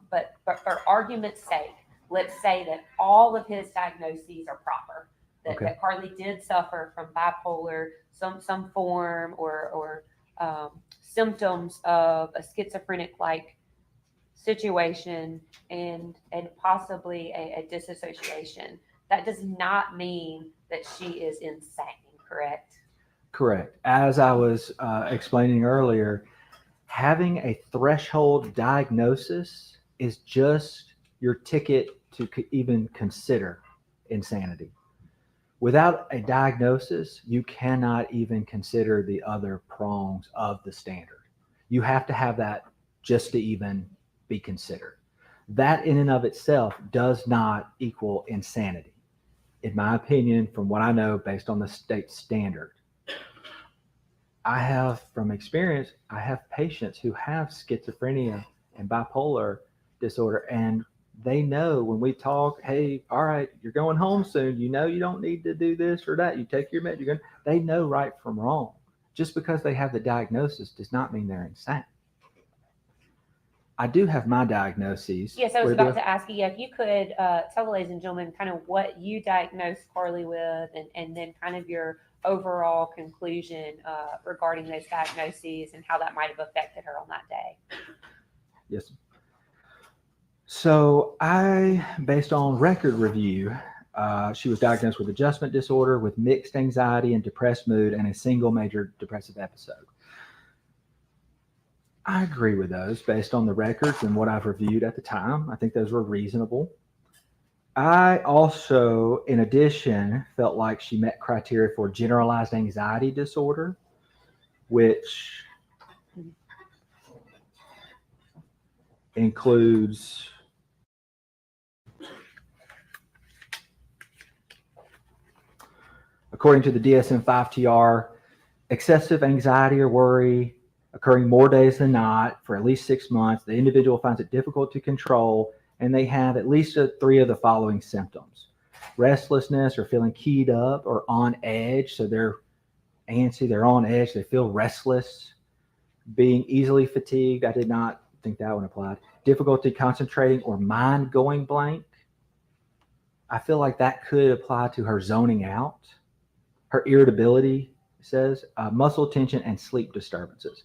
But for argument's sake, let's say that all of his diagnoses are proper. That Carly did suffer from bipolar, some form or symptoms of a schizophrenic-like situation and possibly a disassociation. That does not mean that she is insane, correct? Correct. As I was explaining earlier, having a threshold diagnosis is just your ticket to even consider insanity. Without a diagnosis, you cannot even consider the other prongs of the standard. You have to have that just to even be considered. That in and of itself does not equal insanity, in my opinion, from what I know based on the state standard. I have, from experience, I have patients who have schizophrenia and bipolar disorder, and they know when we talk, hey, all right, you're going home soon. You know you don't need to do this or that. You take your med. They know right from wrong. Just because they have the diagnosis does not mean they're insane. I do have my diagnoses. Yes, I was about to ask you if you could tell the ladies and gentlemen kind of what you diagnosed Carly with, and then kind of your overall conclusion regarding those diagnoses and how that might have affected her on that day. Yes. So based on record review, she was diagnosed with adjustment disorder with mixed anxiety and depressed mood and a single major depressive episode. I agree with those based on the records and what I've reviewed at the time. I think those were reasonable. I also, in addition, felt like she met criteria for generalized anxiety disorder, which includes according to the DSM-5 TR, excessive anxiety or worry occurring more days than not for at least 6 months. The individual finds it difficult to control, and they have at least 3 of the following symptoms: restlessness or feeling keyed up or on edge. So they're antsy, they're on edge, they feel restless, being easily fatigued. I did not think that one applied. Difficulty concentrating or mind going blank. I feel like that could apply to her zoning out. Her irritability, it says, muscle tension and sleep disturbances.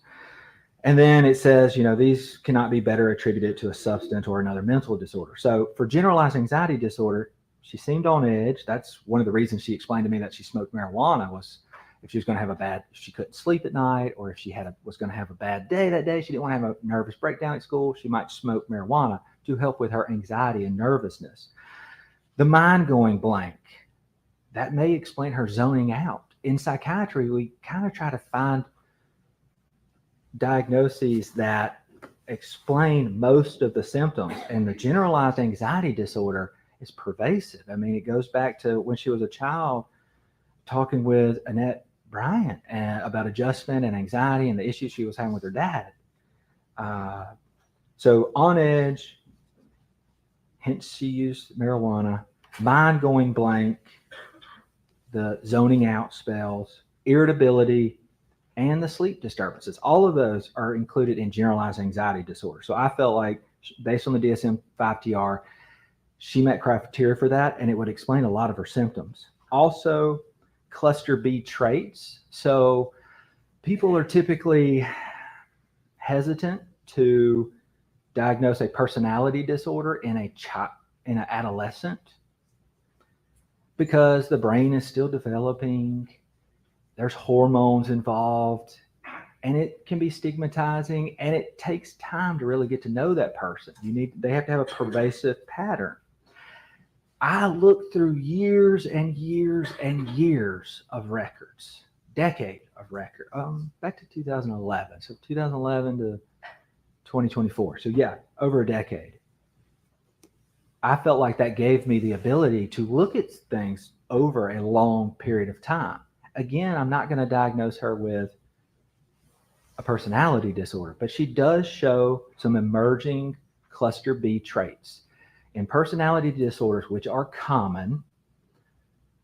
And then it says, these cannot be better attributed to a substance or another mental disorder. So for generalized anxiety disorder, she seemed on edge. That's one of the reasons she explained to me that she smoked marijuana, was if she was going to have if she couldn't sleep at night, or if she was going to have a bad day that day, she didn't want to have a nervous breakdown at school, she might smoke marijuana to help with her anxiety and nervousness. The mind going blank, that may explain her zoning out. In psychiatry, we kind of try to find diagnoses that explain most of the symptoms, and the generalized anxiety disorder is pervasive. I mean, it goes back to when she was a child, talking with Annette Bryant about adjustment and anxiety and the issues she was having with her dad. So on edge, hence she used marijuana, mind going blank, the zoning out spells, irritability, and the sleep disturbances. All of those are included in generalized anxiety disorder. So I felt like, based on the DSM-5-TR, she met criteria for that, and it would explain a lot of her symptoms. Also, cluster B traits. So people are typically hesitant to diagnose a personality disorder in an adolescent because the brain is still developing. There's hormones involved, and it can be stigmatizing, and it takes time to really get to know that person. They have to have a pervasive pattern. I looked through years and years and years of records, decade of record, back to 2011. So 2011 to 2024. So yeah, over a decade. I felt like that gave me the ability to look at things over a long period of time. Again, I'm not going to diagnose her with a personality disorder, but she does show some emerging cluster B traits. In personality disorders, which are common,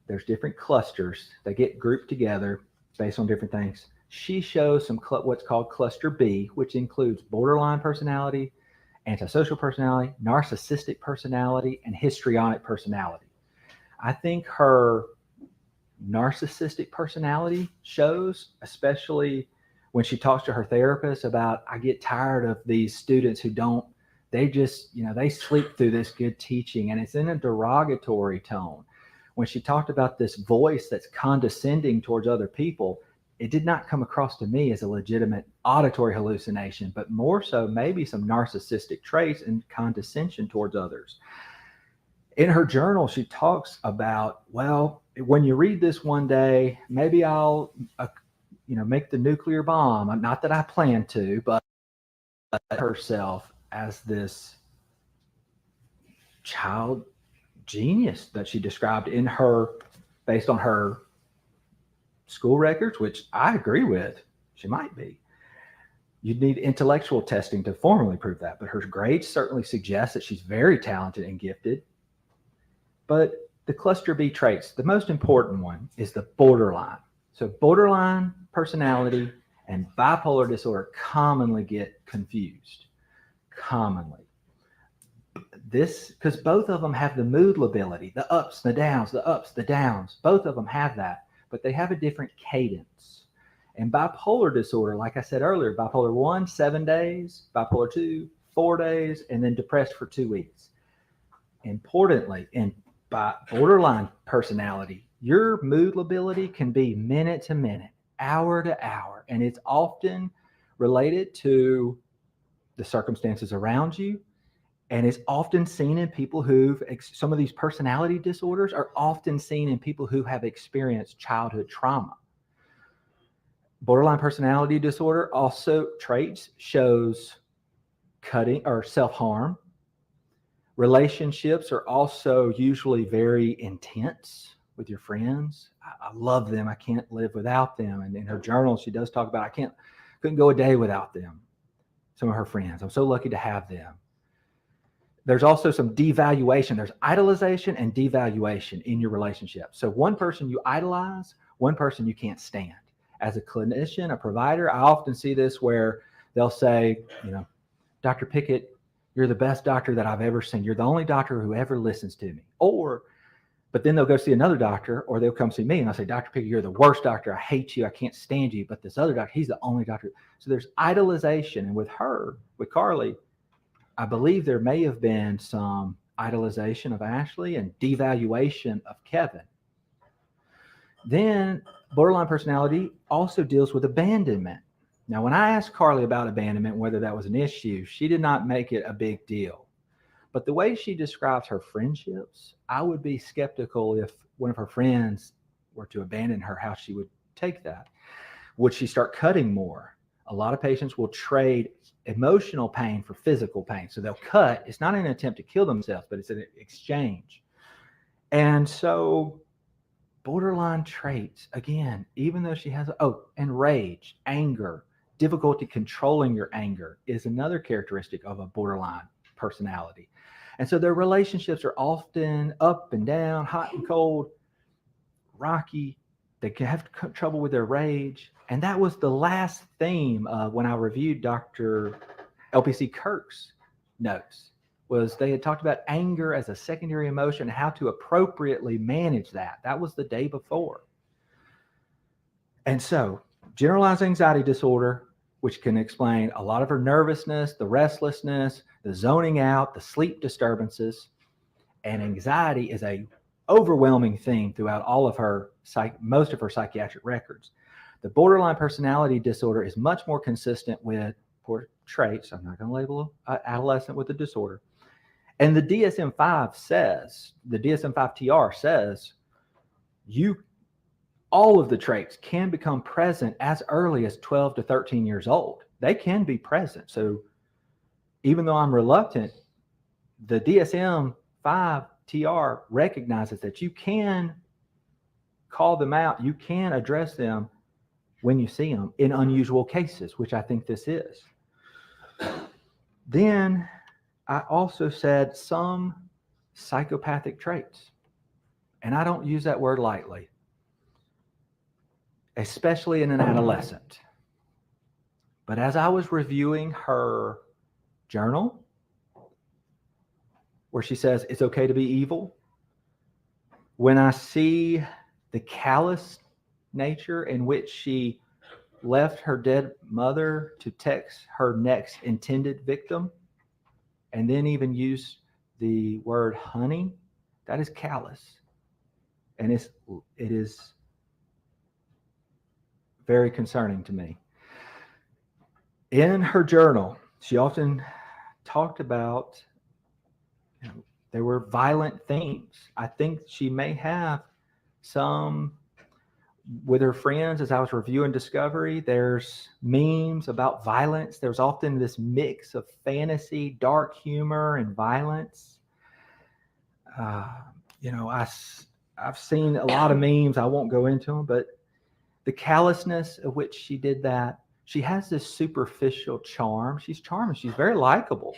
there's different clusters. They get grouped together based on different things. She shows some what's called cluster B, which includes borderline personality, antisocial personality, narcissistic personality, and histrionic personality. I think her narcissistic personality shows, especially when she talks to her therapist about, I get tired of these students who don't, they just, they sleep through this good teaching, and it's in a derogatory tone. When she talked about this voice that's condescending towards other people, it did not come across to me as a legitimate auditory hallucination, but more so maybe some narcissistic traits and condescension towards others. In her journal, she talks about, well, when you read this one day, maybe I'll, make the nuclear bomb. Not that I plan to, but herself as this child genius that she described in her, based on her school records, which I agree with. She might be. You'd need intellectual testing to formally prove that, but her grades certainly suggest that she's very talented and gifted. But the cluster B traits, the most important one is the borderline. So borderline personality and bipolar disorder commonly get confused. Commonly. This, because both of them have the mood lability, the ups, the downs, the ups, the downs. Both of them have that, but they have a different cadence. And bipolar disorder, like I said earlier, bipolar 1, 7 days, bipolar 2, 4 days, and then depressed for 2 weeks. Importantly, in borderline personality, your mood lability can be minute to minute, hour to hour, and it's often related to the circumstances around you. And it's often seen in people some of these personality disorders are often seen in people who have experienced childhood trauma. Borderline personality disorder also traits shows cutting or self-harm. Relationships are also usually very intense with your friends. I love them. I can't live without them. And in her journal, she does talk about, I can't Couldn't go a day without them. Some of her friends. I'm so lucky to have them. There's also some devaluation. There's idolization and devaluation in your relationship. So one person you idolize, one person you can't stand. As a clinician, a provider, I often see this where they'll say, you know, Dr. Picket, you're the best doctor that I've ever seen. You're the only doctor who ever listens to me. But then they'll go see another doctor, or they'll come see me and I'll say, Dr. Picket, you're the worst doctor. I hate you. I can't stand you. But this other doctor, he's the only doctor. So there's idolization. And with her, with Carly, I believe there may have been some idolization of Ashley and devaluation of Kevin. Then borderline personality also deals with abandonment. Now, when I asked Carly about abandonment, whether that was an issue, she did not make it a big deal. But the way she describes her friendships, I would be skeptical if one of her friends were to abandon her, how she would take that. Would she start cutting more? A lot of patients will trade emotional pain for physical pain. So they'll cut. It's not an attempt to kill themselves, but it's an exchange. And so borderline traits, again, even though she has, and rage, anger, difficulty controlling your anger is another characteristic of a borderline personality. And so their relationships are often up and down, hot and cold, rocky. They can have trouble with their rage. And that was the last theme when I reviewed Dr. LPC Kirk's notes, was they had talked about anger as a secondary emotion, how to appropriately manage that. That was the day before. And so generalized anxiety disorder, which can explain a lot of her nervousness, the restlessness, the zoning out, the sleep disturbances, and anxiety is a overwhelming theme throughout all of her, most of her psychiatric records. The borderline personality disorder is much more consistent with poor traits. I'm not going to label an adolescent with a disorder. And the DSM-5 says, the DSM-5 TR says, all of the traits can become present as early as 12 to 13 years old. They can be present. So even though I'm reluctant, the DSM-5 TR recognizes that you can call them out, you can address them when you see them in unusual cases, which I think this is. Then I also said some psychopathic traits, and I don't use that word lightly, especially in an adolescent. But as I was reviewing her journal, where she says it's okay to be evil, when I see the callous nature in which she left her dead mother to text her next intended victim, and then even used the word honey, that is callous. And it is very concerning to me. In her journal, she often talked about, there were violent themes. I think she may have some, with her friends, as I was reviewing Discovery, there's memes about violence. There's often this mix of fantasy, dark humor, and violence. I've seen a lot of memes. I won't go into them, but the callousness of which she did that, she has this superficial charm. She's charming. She's very likable.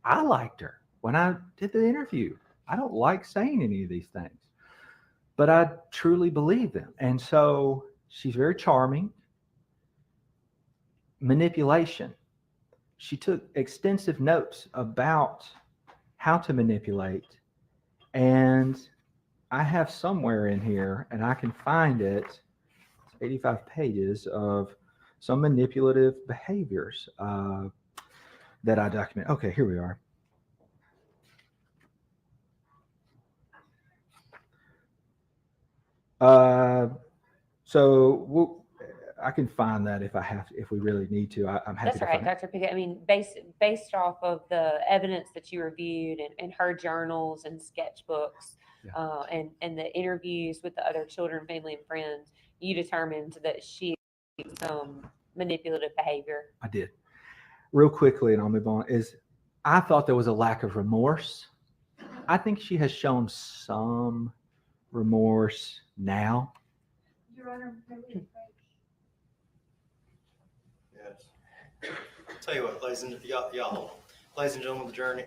I liked her when I did the interview. I don't like saying any of these things, but I truly believe them. And so she's very charming. Manipulation. She took extensive notes about how to manipulate. And I have somewhere in here, and I can find it, it's 85 pages of some manipulative behaviors that I document. Okay, here we are. I can find that if we really need to. I'm happy. That's all right, Dr. Pickett. I mean, based off of the evidence that you reviewed and her journals and sketchbooks, and the interviews with the other children, family, and friends, you determined that she had some manipulative behavior. I did. Real quickly, and I'll move on, I thought there was a lack of remorse. I think she has shown some remorse now. Your Honor, Yes. Tell you what, ladies and y'all hold on. Ladies and gentlemen, the jury,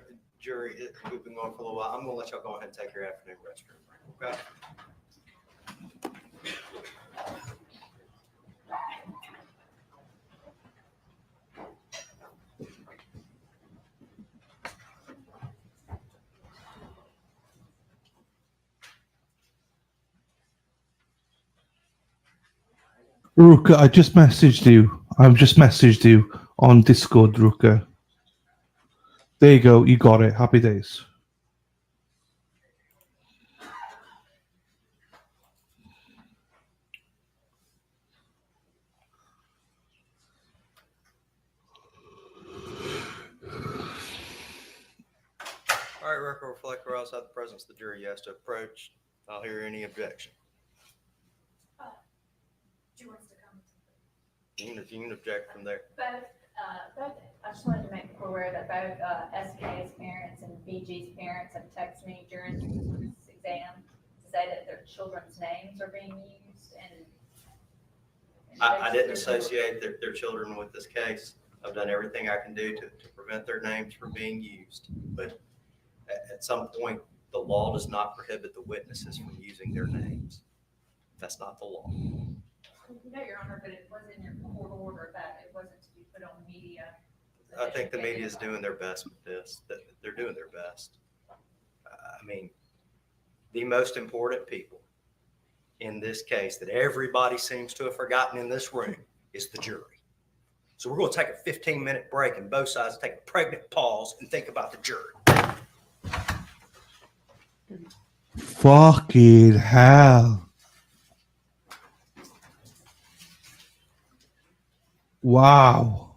we've been going for a little while. I'm going to let y'all go ahead and take your afternoon restroom break. Okay. Ruka, I just messaged you. I've just messaged you on Discord, Ruka. There you go. You got it. Happy days. All right, record reflect or outside the presence of the jury, yes to approach. I'll hear any objection. You can object from there. Both, I just wanted to make people aware that both SK's parents and BG's parents have texted me during this exam to say that their children's names are being used. And I didn't associate their children with this case. I've done everything I can do to prevent their names from being used. But at some point, the law does not prohibit the witnesses from using their names. That's not the law. No, Your Honor, but it was in your court order that it wasn't to be put on media. I think the media is doing their best with this. They're doing their best. I mean, the most important people in this case that everybody seems to have forgotten in this room is the jury. So we're going to take a 15-minute break and both sides take a pregnant pause and think about the jury. Fucking hell. Wow.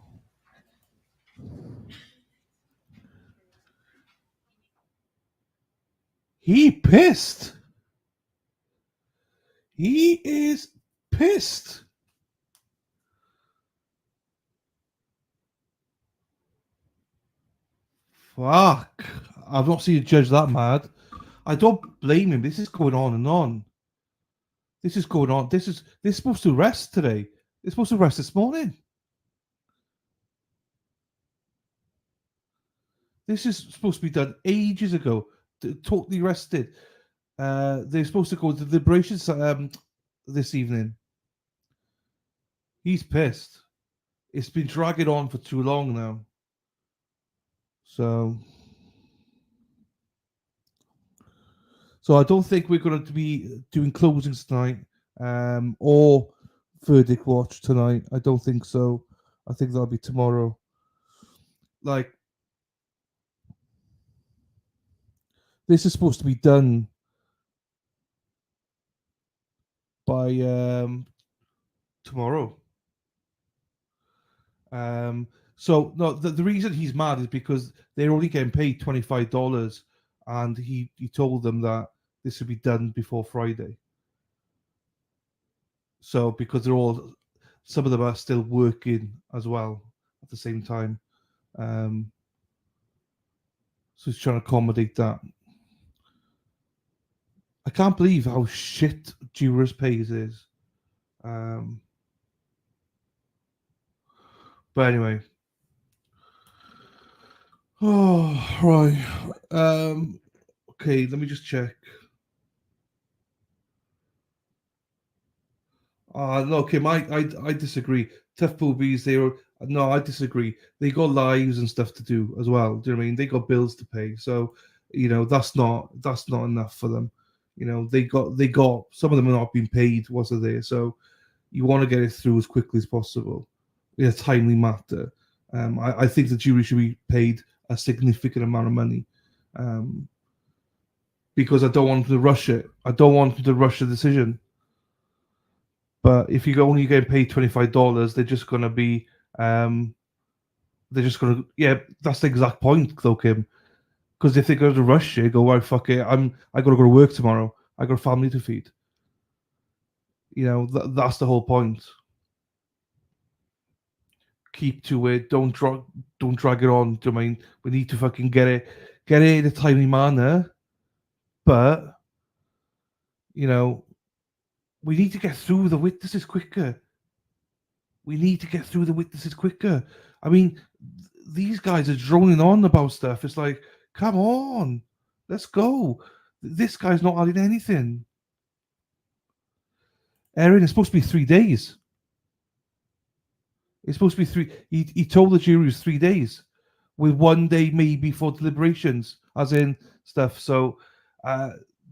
He pissed. He is pissed. Fuck. I've not seen a judge that mad. I don't blame him. This is going on and on. This is going on. They're supposed to rest today. They're supposed to rest this morning. This is supposed to be done ages ago. Totally rested. They're supposed to go to the deliberations this evening. He's pissed. It's been dragging on for too long now. So I don't think we're going to be doing closings tonight or verdict watch tonight. I don't think so. I think that'll be tomorrow. Like, this is supposed to be done by tomorrow. So no, the reason he's mad is because they're only getting paid $25, and he told them that this would be done before Friday. So because some of them are still working as well at the same time. So he's trying to accommodate that. I can't believe how shit jurors' pays is. But anyway. Oh, right. Okay, let me just check. No, Kim, I disagree. Tough boobies, I disagree. They got lives and stuff to do as well. Do you know what I mean? They got bills to pay. So, that's not enough for them. They got some of them are not being paid whilst they're there. So you want to get it through as quickly as possible in a timely matter. I think the jury should be paid a significant amount of money. Because I don't want them to rush it. I don't want them to rush the decision. But if you're only getting paid $25, they're just going to be, yeah, that's the exact point, though, Kim. Because if they're going to rush it, go, right, fuck it, I got to go to work tomorrow. I got a family to feed. That's the whole point. Keep to it. Don't drag it on. Do you know what I mean? We need to fucking get it in a timely manner. But, we need to get through the witnesses quicker. We need to get through the witnesses quicker. I mean, these guys are droning on about stuff. It's like, come on, let's go. This guy's not adding anything. Erin, it's supposed to be 3 days. It's supposed to be 3. He told the jury it was 3 days, with 1 day maybe for deliberations, as in stuff. So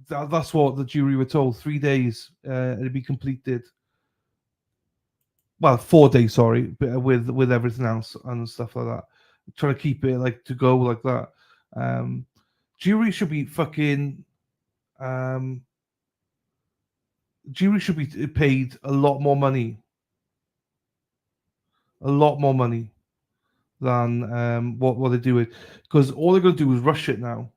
that's what the jury were told. 3 days, it'd be completed. Well, 4 days, sorry, with everything else and stuff like that. Trying to keep it like to go like that. Jury should be fucking. Jury should be paid a lot more money. A lot more money than what they're doing, because all they're going to do is rush it now.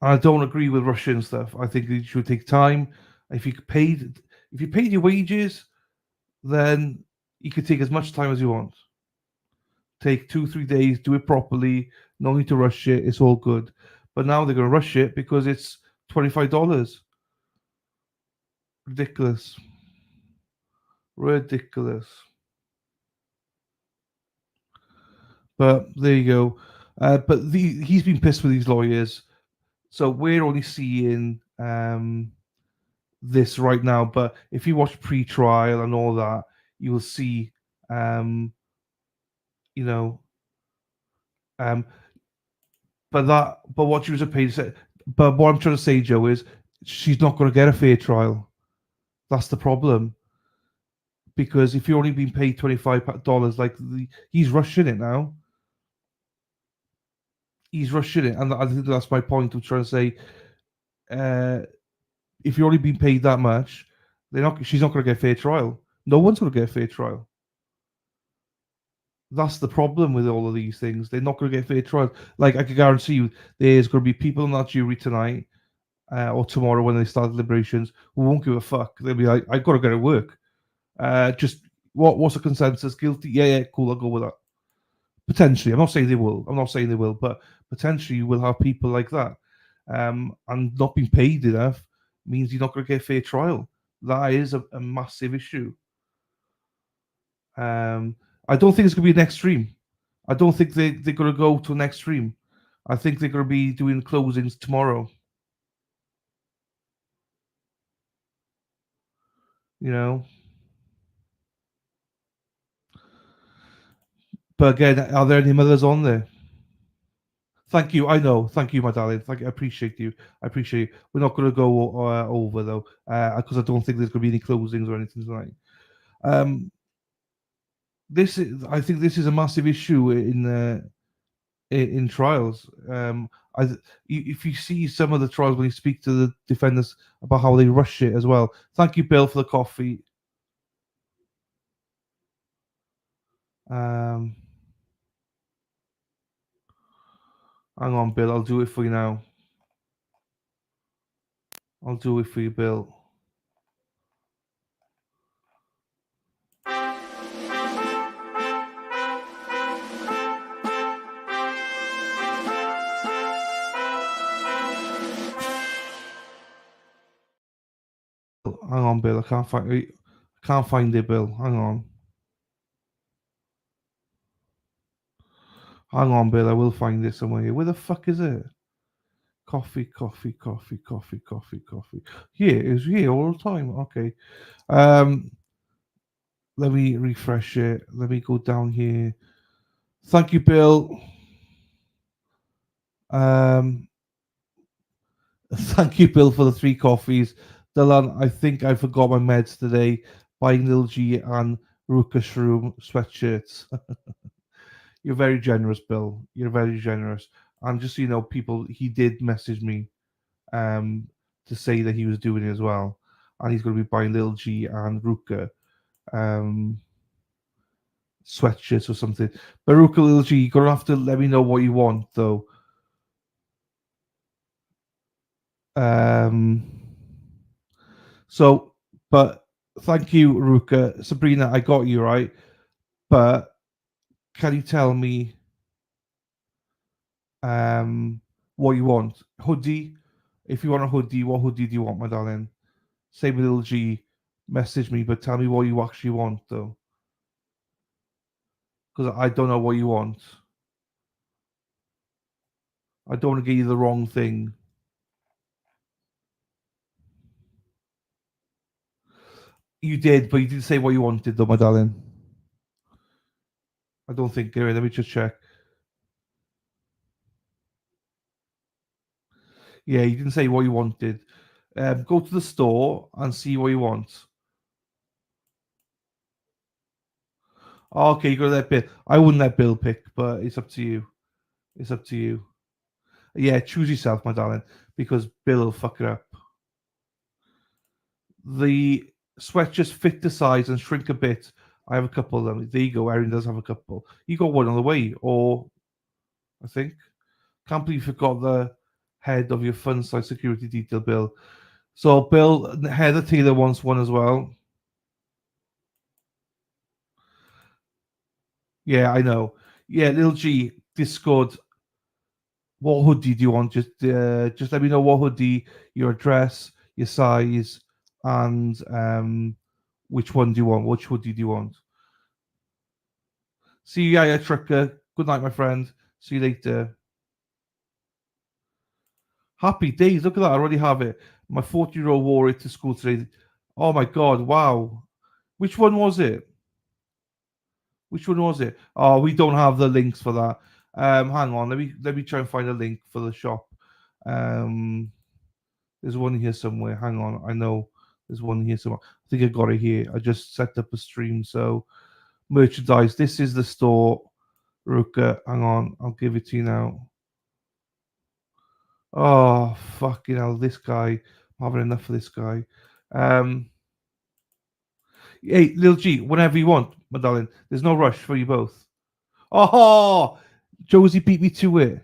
I don't agree with rushing stuff. I think it should take time. If you paid your wages, then you could take as much time as you want. Take 2-3 days, do it properly. No need to rush it. It's all good. But now they're going to rush it because it's $25. Ridiculous. Ridiculous. But there you go. But he's been pissed with these lawyers. So we're only seeing this right now. But if you watch pre-trial and all that, you will see, but what she was paid. But what I'm trying to say, Joe, is she's not going to get a fair trial. That's the problem. Because if you're only being paid $25, like he's rushing it now. He's rushing it, and I think that's my point of trying to say. If you're only being paid that much, she's not going to get a fair trial. No one's going to get a fair trial. That's the problem with all of these things. They're not going to get a fair trial. Like, I can guarantee you, there's going to be people in that jury tonight or tomorrow when they start deliberations who won't give a fuck. They'll be like, I've got to go to work. Just what's the consensus? Guilty? Yeah, cool. I'll go with that. Potentially, I'm not saying they will, but potentially you will have people like that. And not being paid enough means you're not going to get a fair trial. That is a massive issue. I don't think it's going to be an extreme. I don't think they're going to go to an extreme. I think they're going to be doing closings tomorrow. But again, are there any mothers on there? Thank you. I know. Thank you, my darling. Thank you. I appreciate you. We're not going to go over though, because I don't think there's going to be any closings or anything tonight. I think this is a massive issue in trials. If you see some of the trials when you speak to the defendants about how they rush it as well. Thank you, Bill, for the coffee. Hang on, Bill. I'll do it for you now. I'll do it for you, Bill. Hang on, Bill. I can't find it, Bill. Hang on, Bill. I will find it somewhere here. Where the fuck is it? Coffee. Here, it's here all the time. Okay. Let me refresh it. Let me go down here. Thank you, Bill. Thank you, Bill, for the 3 coffees. Dylan, I think I forgot my meds today. Buying Lil G and Ruka Shroom sweatshirts. You're very generous, Bill. You're very generous. And just so you know, people, he did message me to say that he was doing it as well. And he's going to be buying Lil G and Ruka sweatshirts or something. But Ruka, Lil G, you're going to have to let me know what you want, though. But thank you, Ruka. Sabrina, I got you, right? But can you tell me what you want? Hoodie? If you want a hoodie, what hoodie do you want, my darling? Same with little G. Message me, but tell me what you actually want, though. Because I don't know what you want. I don't want to get you the wrong thing. You did, but you didn't say what you wanted, though, my darling. I don't think. Let me just check. Yeah, you didn't say what you wanted. Go to the store and see what you want. Okay, you got to let Bill. I wouldn't let Bill pick, but it's up to you. It's up to you. Yeah, choose yourself, my darling, because Bill will fuck it up. The sweats just fit the size and shrink a bit. I have a couple of them. There you go. Erin does have a couple. You got one on the way, or I think. Can't believe you forgot the head of your fun size security detail, Bill. So Bill, Heather Taylor wants one as well. Yeah, I know. Yeah, little G, Discord. What hoodie do you want? Just let me know what hoodie, your address, your size, and which one do you want? Which hoodie do you want? See you, yeah, Trucker. Good night, my friend. See you later. Happy days. Look at that. I already have it. My 40-year-old wore it to school today. Oh my god, wow. Which one was it? Which one was it? Oh, we don't have the links for that. Hang on, let me try and find a link for the shop. There's one here somewhere. Hang on, I know there's one here somewhere. I think I got it here. I just set up a stream. So merchandise. This is the store. Ruka, hang on, I'll give it to you now. Oh fucking hell, this guy. I'm having enough of this guy. Hey, Lil G, whenever you want, my darling. There's no rush for you both. Oh, Josie beat me to it.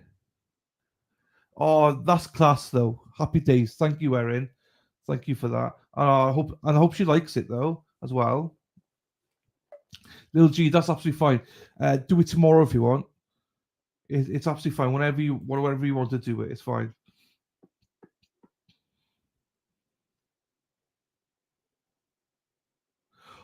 Oh, that's class though. Happy days. Thank you, Erin. Thank you for that. And I hope she likes it though as well. Lil G, that's absolutely fine. Do it tomorrow if you want. It's absolutely fine. Whenever you want to do it, it's fine.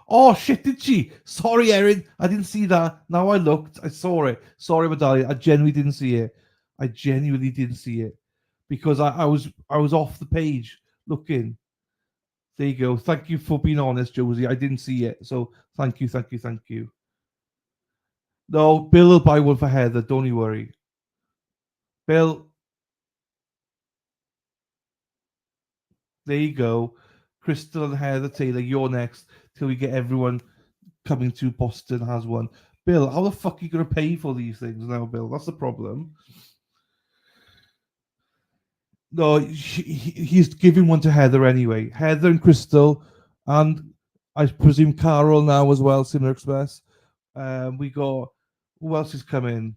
Oh shit, did she? Sorry, Erin. I didn't see that. Now I looked. I saw it. Sorry, Medalia. I genuinely didn't see it. I genuinely didn't see it. Because I was off the page looking. There you go. Thank you for being honest, Josie. I didn't see it. So thank you, thank you, thank you. No, Bill will buy one for Heather. Don't you worry. Bill. There you go. Crystal and Heather Taylor, you're next till we get everyone coming to Boston has one. Bill, how the fuck are you going to pay for these things now, Bill? That's the problem. No, he's giving one to Heather anyway. Heather and Crystal, and I presume Carol now as well, Cinema Express. We got, who else is coming?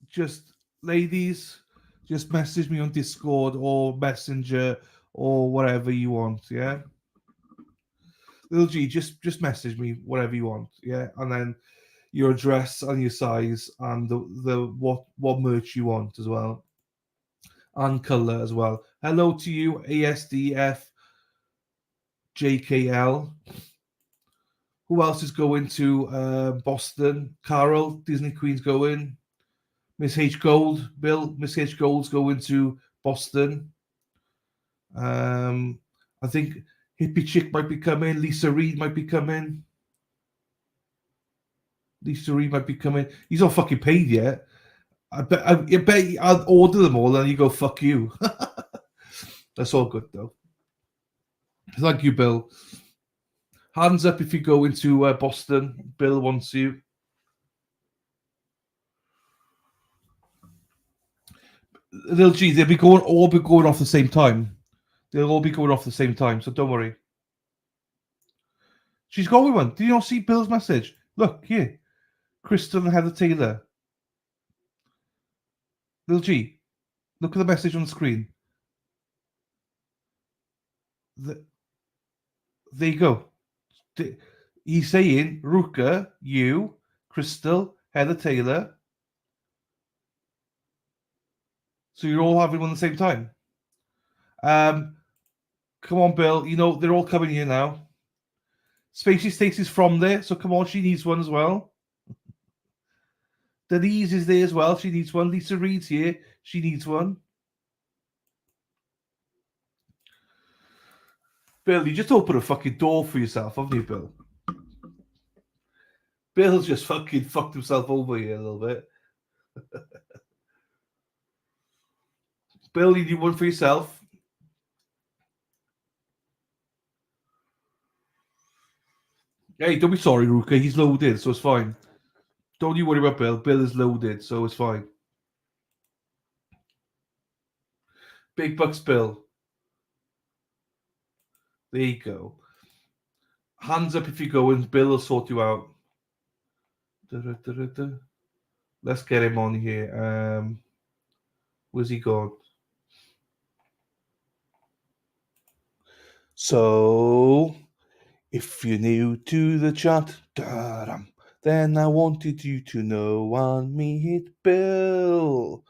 Just, ladies, just message me on Discord or Messenger or whatever you want, yeah? Little G, just message me whatever you want, yeah? And then your address and your size and the what merch you want as well. And colour as well. Hello to you, ASDF JKL. Who else is going to Boston? Carol, Disney Queen's going. Miss H Gold, Bill, Miss H Gold's going to Boston. I think Hippie Chick might be coming. Lisa Reed might be coming. Lisa Reed might be coming. He's not fucking paid yet. I bet I'll order them all and you go, fuck you. That's all good though. Thank you, Bill. Hands up if you go into Boston. Bill wants you. Little G, they'll all be going off the same time. They'll all be going off the same time, so don't worry. She's got one. Do you not see Bill's message? Look here. Crystal and Heather Taylor. Little G, look at the message on the screen. There you go. He's saying, Ruka, you, Crystal, Heather Taylor. So you're all having one at the same time. Come on, Bill. You know they're all coming here now. Spacey Stacey's from there, so come on, she needs one as well. Denise is there as well. She needs one. Lisa Reed's here. She needs one. Bill, you just opened a fucking door for yourself, haven't you, Bill? Bill's just fucking fucked himself over here a little bit. Bill, you need one for yourself. Hey, don't be sorry, Ruka. He's loaded, so it's fine. Don't you worry about Bill. Bill is loaded, so it's fine. Big bucks, Bill. There you go. Hands up if you go, and Bill will sort you out. Let's get him on here. Where's he gone? So, if you're new to the chat, then I wanted you to know I'm meet Bill.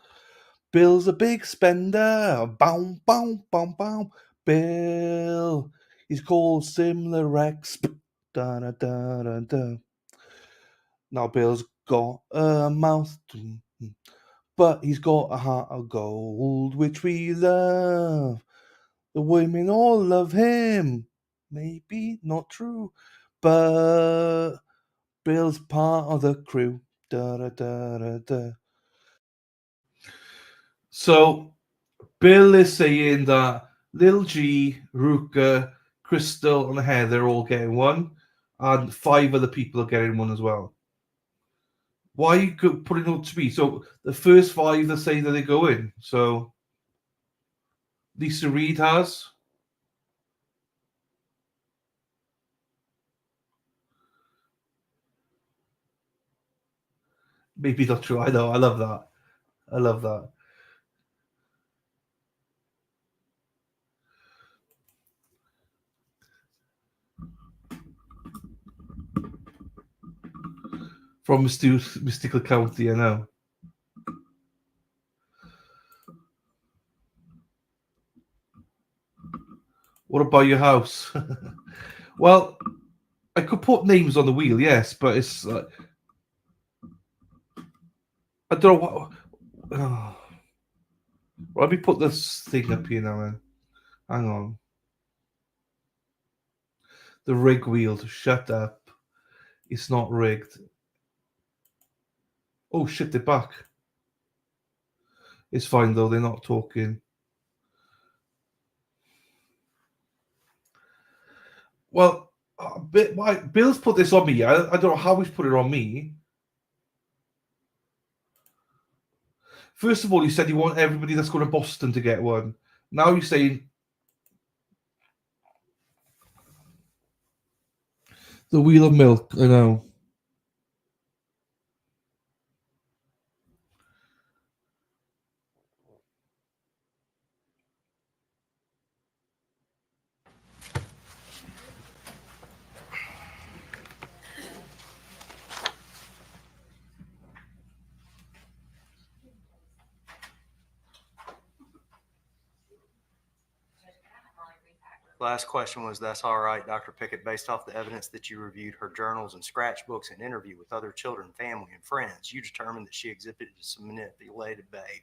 Bill's a big spender. Bow, bow, bow, bow. Bill. He's called Similar Rex. Da, da, da, da, da. Now Bill's got a mouth, but he's got a heart of gold, which we love. The women all love him. Maybe not true, but Bill's part of the crew. Da, da, da, da, da. So Bill is saying that Lil G, Ruka, Crystal, and Heather are all getting one, and 5 other people are getting one as well. Why are you putting it up to me? So the first 5 that say that they go in. So Lisa Reed has. Maybe not true. I know. I love that. I love that. From Mystical County, I know. What about your house? Well, I could put names on the wheel, yes, but it's like I don't know what. Oh. Let me put this thing up here now. Then. Hang on. The rig wheel. Shut up. It's not rigged. Oh shit! They're back. It's fine though. They're not talking. Well, Bill's put this on me. I don't know how he's put it on me. First of all, you said you want everybody that's going to Boston to get one. Now you're saying the wheel of milk. I know. Last question was, that's all right, Dr. Pickett, based off the evidence that you reviewed her journals and scratch books and interview with other children, family, and friends, you determined that she exhibited some manipulative behavior.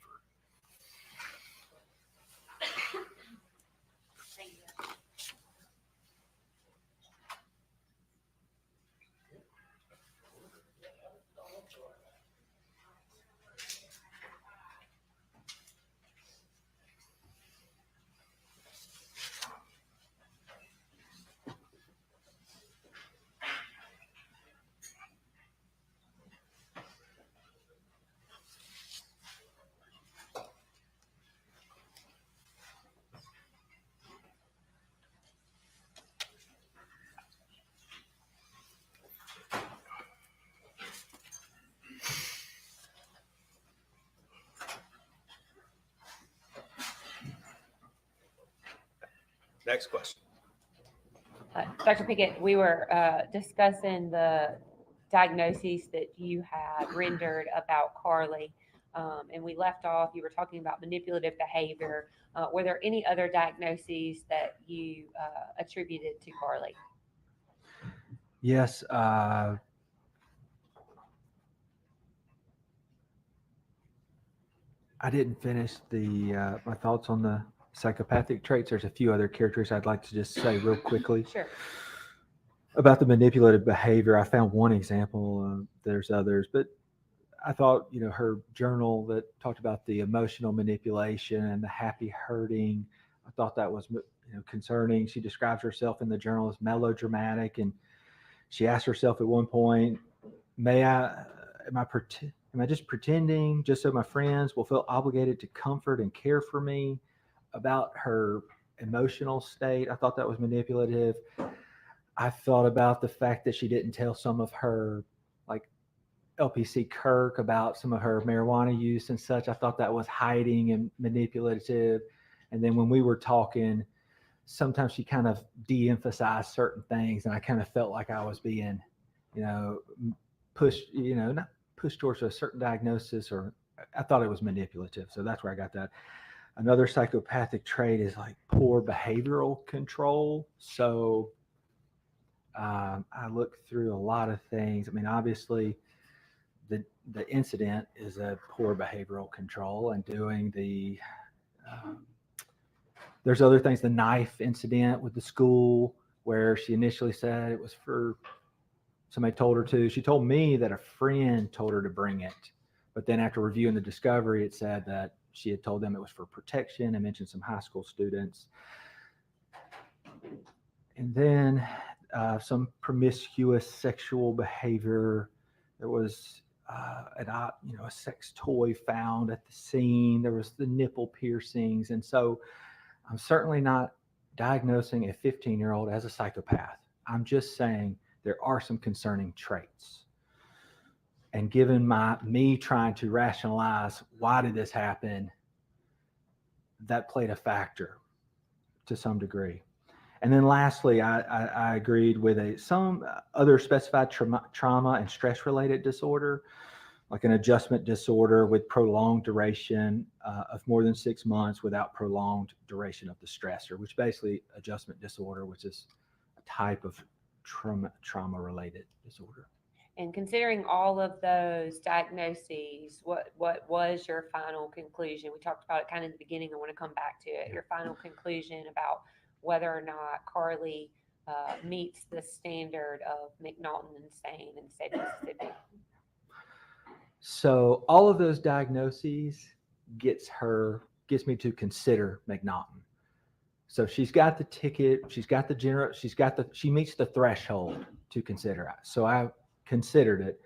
Next question. Dr. Pickett, we were discussing the diagnoses that you had rendered about Carly. and we left off, you were talking about manipulative behavior. Were there any other diagnoses that you attributed to Carly? Yes. I didn't finish the my thoughts on the psychopathic traits. There's a few other characters I'd like to just say real quickly. Sure. About the manipulative behavior. I found one example. There's others, but I thought, her journal that talked about the emotional manipulation and the happy hurting, I thought that was, concerning. She describes herself in the journal as melodramatic, and she asked herself at one point, am I just pretending just so my friends will feel obligated to comfort and care for me? About her emotional state, I thought that was manipulative. I thought about the fact that she didn't tell some of her, like LPC Kirk, about some of her marijuana use and such. I thought that was hiding and manipulative. And then when we were talking, sometimes she kind of de-emphasized certain things, and I kind of felt like I was being, pushed, not pushed towards a certain diagnosis, or I thought it was manipulative. So that's where I got that. Another psychopathic trait is like poor behavioral control. So I looked through a lot of things. I mean, obviously, the incident is a poor behavioral control, and doing the there's other things. The knife incident with the school, where she initially said it was for somebody told her to. She told me that a friend told her to bring it, but then after reviewing the discovery, it said that she had told them it was for protection and mentioned some high school students. And then some promiscuous sexual behavior. There was a sex toy found at the scene. There was the nipple piercings. And so I'm certainly not diagnosing a 15-year-old as a psychopath. I'm just saying there are some concerning traits. And given me trying to rationalize why did this happen, that played a factor to some degree. And then lastly, I agreed with some other specified trauma and stress-related disorder, like an adjustment disorder with prolonged duration of more than 6 months without prolonged duration of the stressor, which basically adjustment disorder, which is a type of trauma-related disorder. And considering all of those diagnoses, what was your final conclusion? We talked about it kind of in the beginning. I want to come back to it. Your final conclusion about whether or not Carly meets the standard of McNaughton insane in the state of Mississippi. So all of those diagnoses gets me to consider McNaughton. So she's got the ticket, she meets the threshold to consider it. So I considered it,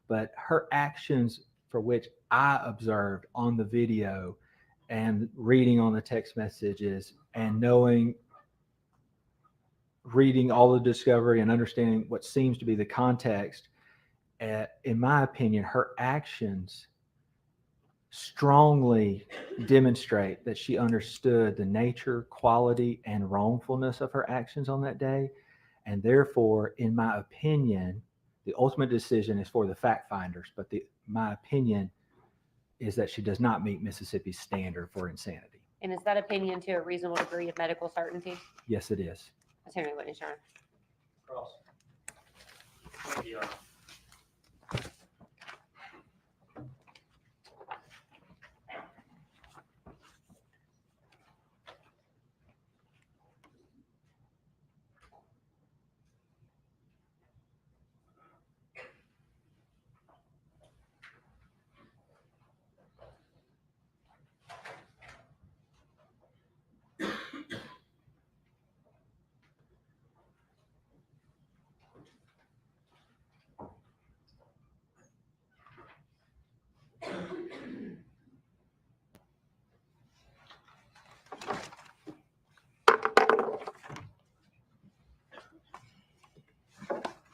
but her actions, for which I observed on the video and reading on the text messages and reading all the discovery and understanding what seems to be the context, in my opinion, her actions strongly demonstrate that she understood the nature, quality, and wrongfulness of her actions on that day. And therefore, in my opinion, the ultimate decision is for the fact finders, but my opinion is that she does not meet Mississippi's standard for insanity. And is that opinion to a reasonable degree of medical certainty? Yes, it is. Attorney Whitney Sharn. Cross.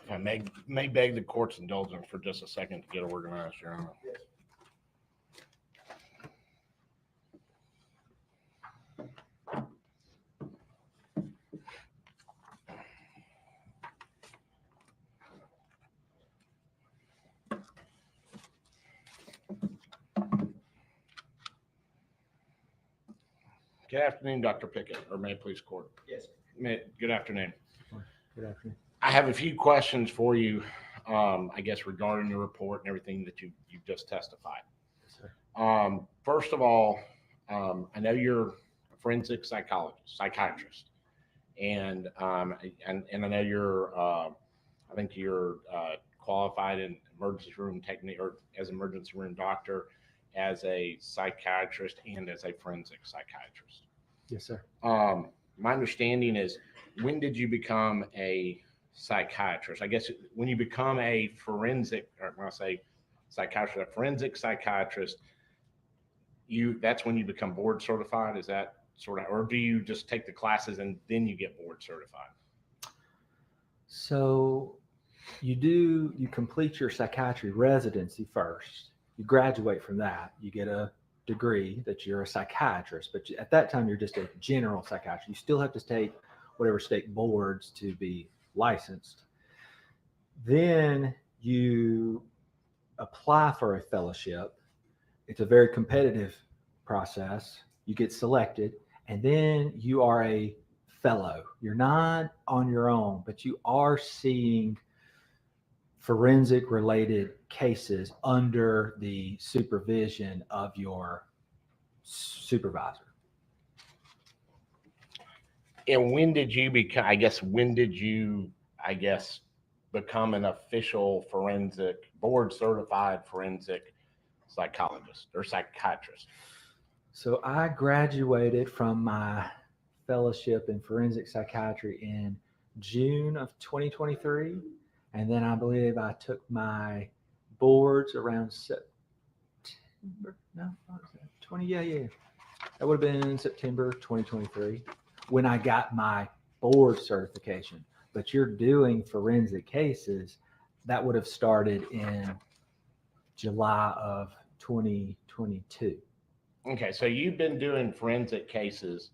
I may beg the court's indulgence for just a second to get organized, Your Honor. Yes. Good afternoon, Dr. Pickett, or May Police Court. Yes. Good afternoon. Good afternoon. I have a few questions for you, I guess, regarding the report and everything that you've just testified. Yes, sir. First of all, I know you're a forensic psychiatrist, and I know you're, I think you're qualified in emergency room technique or as emergency room doctor, as a psychiatrist and as a forensic psychiatrist. Yes, sir. My understanding is, when did you become a psychiatrist? I guess when you become a forensic, or when I say psychiatrist, a forensic psychiatrist, that's when you become board certified. Is that sort of, or do you just take the classes and then you get board certified? So you complete your psychiatry residency first. You graduate from that. You get a degree that you're a psychiatrist, but at that time you're just a general psychiatrist. You still have to take whatever state boards to be licensed. Then you apply for a fellowship. It's a very competitive process. You get selected, and then you are a fellow. You're not on your own, but you are seeing forensic related cases under the supervision of your supervisor. And when did you become, become an official board certified forensic psychologist or psychiatrist? So I graduated from my fellowship in forensic psychiatry in June of 2023. And then I believe I took my boards around September. No, what was that? That would have been September 2023 when I got my board certification. But you're doing forensic cases, that would have started in July of 2022. Okay, so you've been doing forensic cases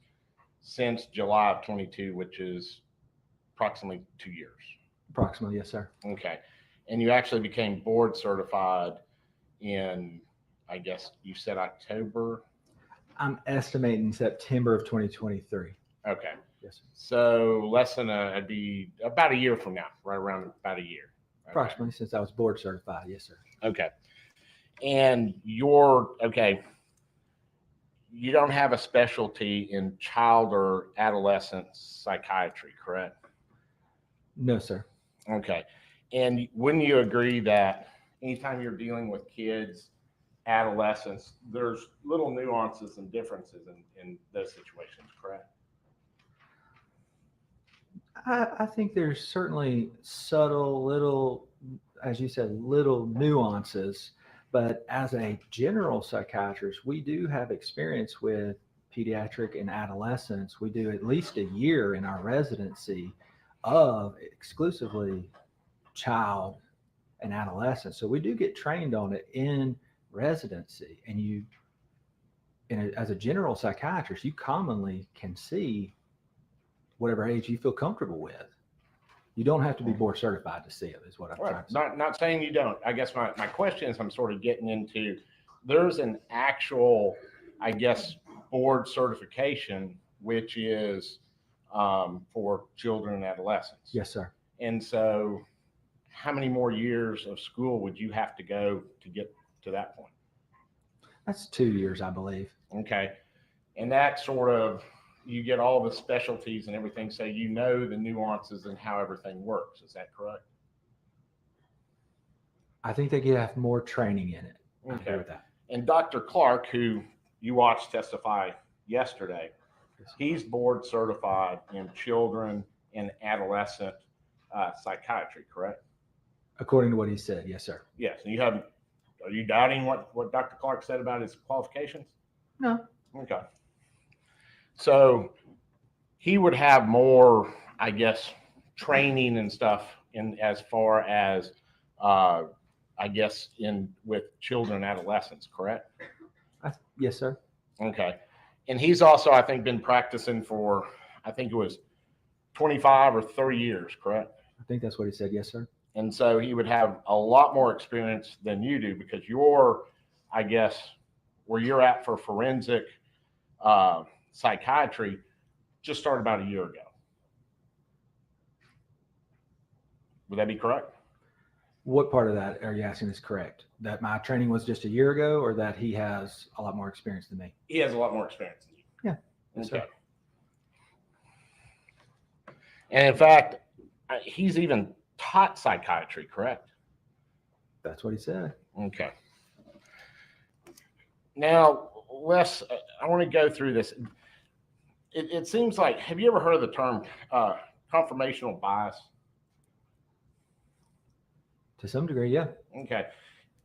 since July of 22, which is approximately 2 years. Approximately, yes, sir. Okay. And you actually became board certified in, I guess you said October? I'm estimating September of 2023. Okay. Yes, sir. So it'd be about a year from now, right around about a year. Okay. Approximately, since I was board certified. Yes, sir. Okay. And you don't have a specialty in child or adolescent psychiatry, correct? No, sir. Okay. And wouldn't you agree that anytime you're dealing with kids, adolescents, there's little nuances and differences in those situations, correct? I think there's certainly subtle, little, as you said, little nuances. But as a general psychiatrist, we do have experience with pediatric and adolescents. We do at least a year in our residency of exclusively child and adolescent. So we do get trained on it in residency. And as a general psychiatrist, you commonly can see whatever age you feel comfortable with. You don't have to be board certified to see it, is what I'm trying to say. Not saying you don't. I guess my question is, I'm sort of getting into, there's an actual, I guess, board certification, which is for children and adolescents. Yes, sir. And so how many more years of school would you have to go to get to that point? That's 2 years, I believe. Okay. And that sort of, you get all the specialties and everything, so you know the nuances and how everything works. Is that correct? I think they have more training in it. I agree with that. And Dr. Clark, who you watched testify yesterday, he's board certified in children and adolescent psychiatry, correct? According to what he said, yes, sir. Yes. And are you doubting what Dr. Clark said about his qualifications? No. Okay. So he would have more, I guess, training and stuff in as far as, I guess, with children and adolescents, correct? Yes, sir. Okay. And he's also, I think, been practicing for, I think it was 25 or 30 years, correct? I think that's what he said. Yes, sir. And so he would have a lot more experience than you do, because you're, I guess, where you're at for forensic psychiatry just started about a year ago. Would that be correct? What part of that are you asking is correct? That my training was just a year ago, or that he has a lot more experience than me? He has a lot more experience than you. Yeah. Yes, Okay. sir. And in fact, he's even taught psychiatry, correct? That's what he said. Okay. Now, Les, I want to go through this. It seems like, have you ever heard of the term confirmational bias? To some degree, yeah. Okay.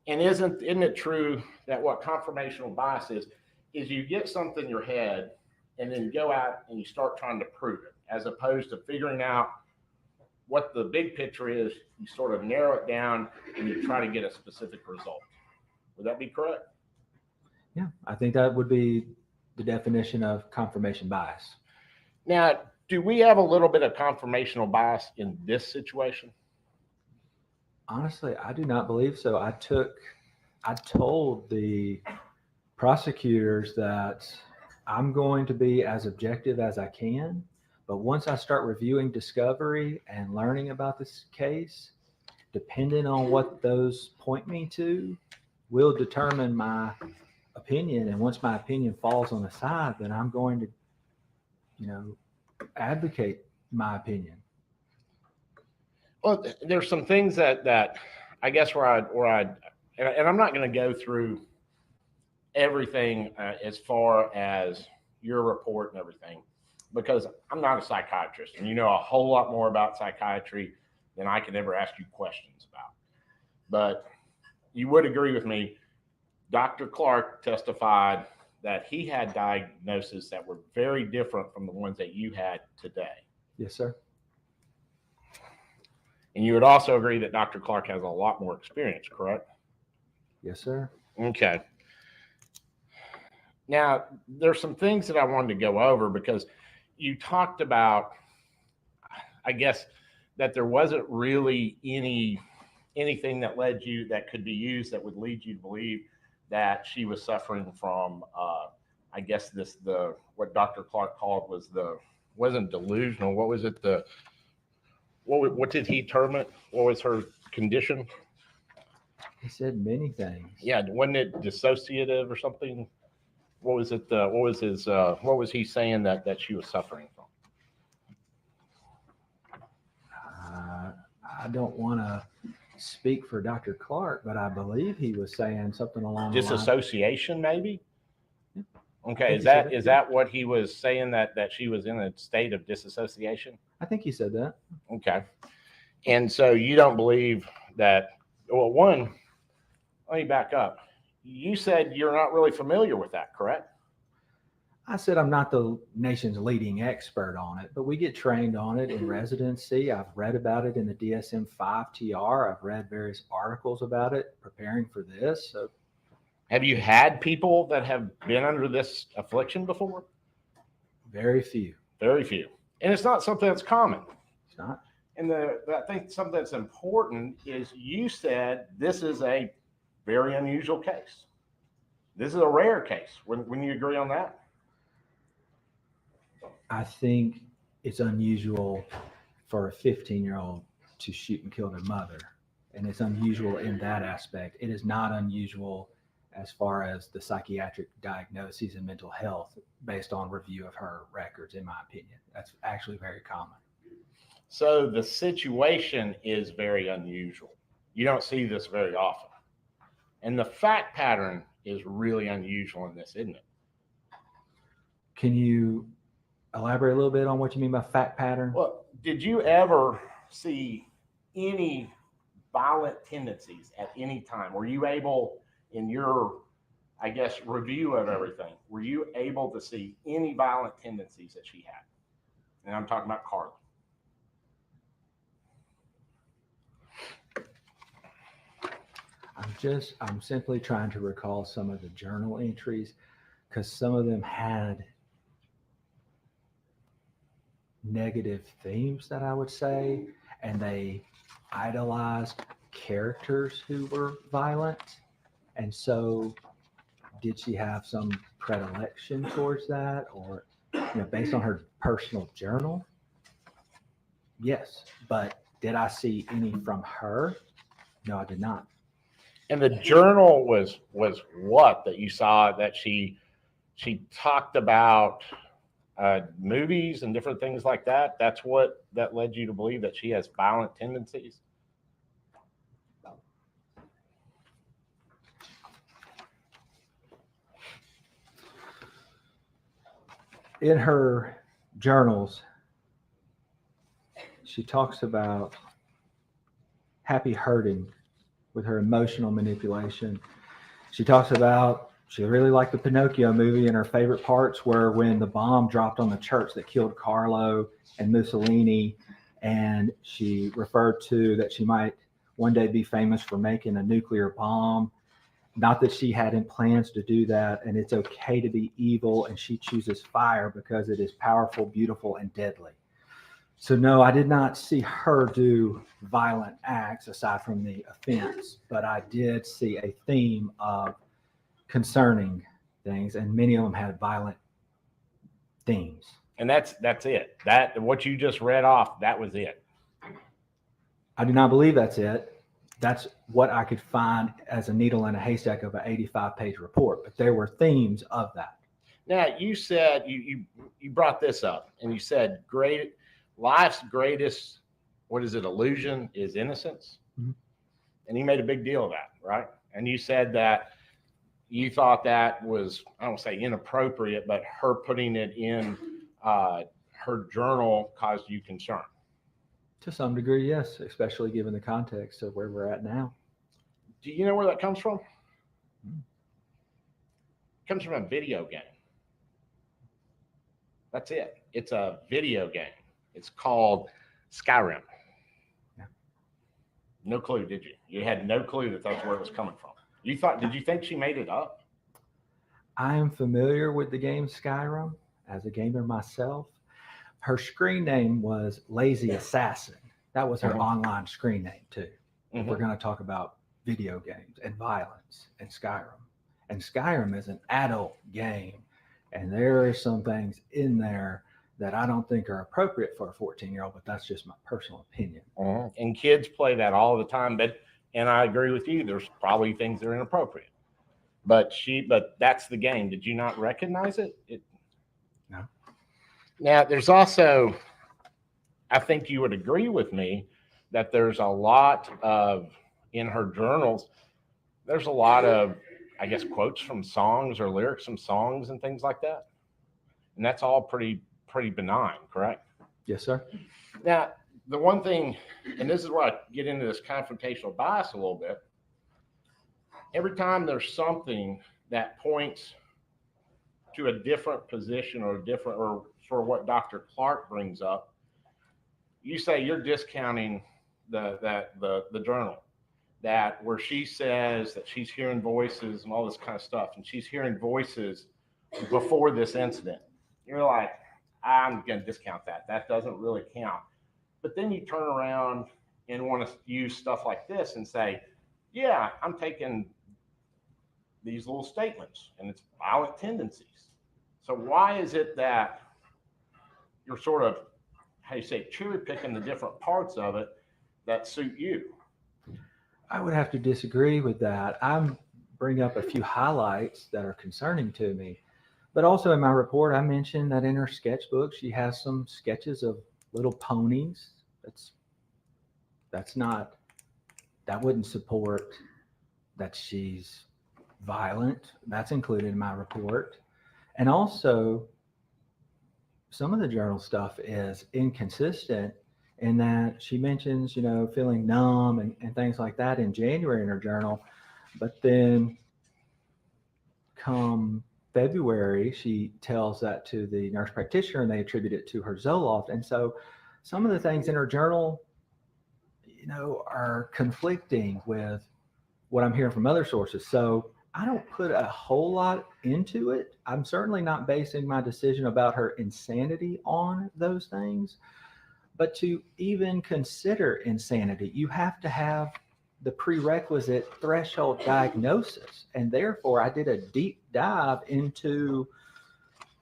And isn't it true that what confirmational bias is you get something in your head and then you go out and you start trying to prove it, as opposed to figuring out what the big picture is, you sort of narrow it down and you try to get a specific result. Would that be correct? Yeah, I think that would be the definition of confirmation bias. Now, do we have a little bit of confirmational bias in this situation? Honestly, I do not believe so. I told the prosecutors that I'm going to be as objective as I can, but once I start reviewing discovery and learning about this case, depending on what those point me to, will determine my opinion. And once my opinion falls on the side, then I'm going to, advocate my opinion. Well, there's some things that I guess where I'm not going to go through everything as far as your report and everything, because I'm not a psychiatrist, and you know a whole lot more about psychiatry than I could ever ask you questions about. But you would agree with me, Dr. Clark testified that he had diagnoses that were very different from the ones that you had today. Yes, sir. And you would also agree that Dr. Clark has a lot more experience, correct? Yes, sir. Okay. Now, there's some things that I wanted to go over, because you talked about, I guess, that there wasn't really anything that that could be used that would lead you to believe that she was suffering from, I guess what Dr. Clark called wasn't delusional. What was it? What did he term it? What was her condition? He said many things. Yeah, wasn't it dissociative or something? What was it? What was he saying that she was suffering from? I don't want to speak for Dr. Clark, but I believe he was saying something along the lines. Disassociation, maybe? Yeah. Okay, is that what he was saying, that she was in a state of disassociation? I think he said that. Okay. And so you don't believe that, well, one, let me back up. You said you're not really familiar with that, correct? I said I'm not the nation's leading expert on it, but we get trained on it in residency. I've read about it in the DSM-5 TR. I've read various articles about it preparing for this. So, have you had people that have been under this affliction before? Very few. Very few. And it's not something that's common. It's not. And I think something that's important is you said this is a very unusual case. This is a rare case. When you agree on that? I think it's unusual for a 15-year-old to shoot and kill their mother. And it's unusual in that aspect. It is not unusual as far as the psychiatric diagnoses and mental health based on review of her records, in my opinion. That's actually very common. So the situation is very unusual. You don't see this very often. And the fact pattern is really unusual in this, isn't it? Can you elaborate a little bit on what you mean by fact pattern? Well, did you ever see any violent tendencies at any time? Were you able, in your, I guess, review of everything, were you able to see any violent tendencies that she had? And I'm talking about Carly. I'm simply trying to recall some of the journal entries, because some of them had negative themes, that I would say, and they idolized characters who were violent. And so did she have some predilection towards that, or based on her personal journal, yes. But did I see any from her? No, I did not. And the journal was what that you saw that she talked about movies and different things like that. That's what that led you to believe that she has violent tendencies. In her journals, she talks about happy hurting with her emotional manipulation. She talks about she really liked the Pinocchio movie, and her favorite parts were when the bomb dropped on the church that killed Carlo and Mussolini. And she referred to that she might one day be famous for making a nuclear bomb. Not that she had in plans to do that, and it's okay to be evil, and she chooses fire because it is powerful, beautiful, and deadly. So no, I did not see her do violent acts aside from the offense, but I did see a theme of concerning things, and many of them had violent themes. And that's it. That what you just read off, that was it. I do not believe that's it. That's what I could find as a needle in a haystack of an 85-page report, but there were themes of that. Now, you said you brought this up, and you said life's greatest, what is it, illusion is innocence. Mm-hmm. And you made a big deal of that, right? And you said that you thought that was, I don't say inappropriate, but her putting it in her journal caused you concern. To some degree, yes, especially given the context of where we're at now. Do you know where that comes from? It comes from a video game. That's it. It's a video game. It's called Skyrim. Yeah. No clue, did you? You had no clue that that's where it was coming from. Did you think she made it up? I am familiar with the game Skyrim as a gamer myself. Her screen name was Lazy Assassin. That was her online screen name too. Mm-hmm. We're going to talk about video games and violence and Skyrim. And Skyrim is an adult game. And there are some things in there that I don't think are appropriate for a 14-year-old, but that's just my personal opinion. Mm-hmm. And kids play that all the time. And I agree with you. There's probably things that are inappropriate. But that's the game. Did you not recognize it? No. Now, there's also, I think you would agree with me that there's a lot of, in her journals, there's a lot of, I guess, quotes from songs or lyrics from songs and things like that. And that's all pretty benign, correct? Yes, sir. Now, the one thing, and this is where I get into this confrontational bias a little bit, every time there's something that points to a different position or for what Dr. Clark brings up, you say you're discounting the journal, that where she says that she's hearing voices and all this kind of stuff, and she's hearing voices before this incident. You're like, I'm going to discount that. That doesn't really count. But then you turn around and want to use stuff like this and say, yeah, I'm taking these little statements and it's violent tendencies. So why is it that you're sort of, how you say, cherry picking the different parts of it that suit you? I would have to disagree with that. I'm bring up a few highlights that are concerning to me. But also in my report, I mentioned that in her sketchbook, she has some sketches of little ponies. That wouldn't support that she's violent. That's included in my report. And also, some of the journal stuff is inconsistent in that she mentions, feeling numb and things like that in January in her journal. But then come February, she tells that to the nurse practitioner and they attribute it to her Zoloft. And so some of the things in her journal, are conflicting with what I'm hearing from other sources. So I don't put a whole lot into it. I'm certainly not basing my decision about her insanity on those things. But to even consider insanity, you have to have the prerequisite threshold diagnosis. And therefore, I did a deep dive into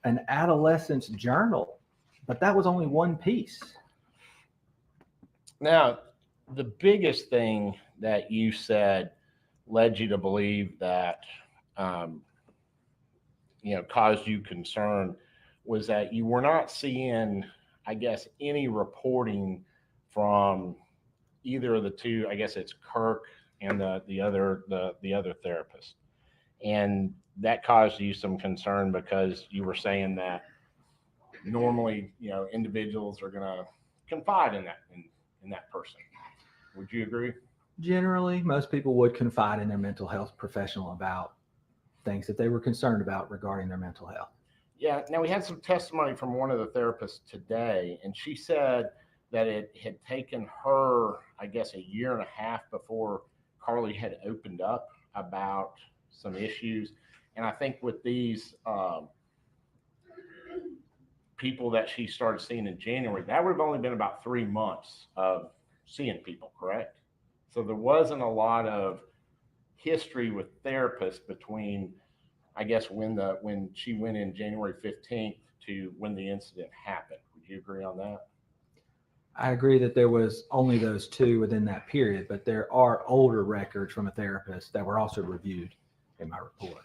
an adolescent's journal, but that was only one piece. Now, the biggest thing that you said led you to believe that, caused you concern was that you were not seeing, I guess, any reporting from either of the two. I guess it's Kirk and the other therapist, and that caused you some concern because you were saying that normally, individuals are going to confide in that person. Would you agree? Generally, most people would confide in their mental health professional about things that they were concerned about regarding their mental health. Yeah. Now, we had some testimony from one of the therapists today, and she said that it had taken her, I guess, 1.5 years before Carly had opened up about some issues. And I think with these people that she started seeing in January, that would have only been about 3 months of seeing people, correct? So there wasn't a lot of history with therapists between, I guess, when she went in January 15th to when the incident happened. Would you agree on that? I agree that there was only those 2 within that period, but there are older records from a therapist that were also reviewed in my report.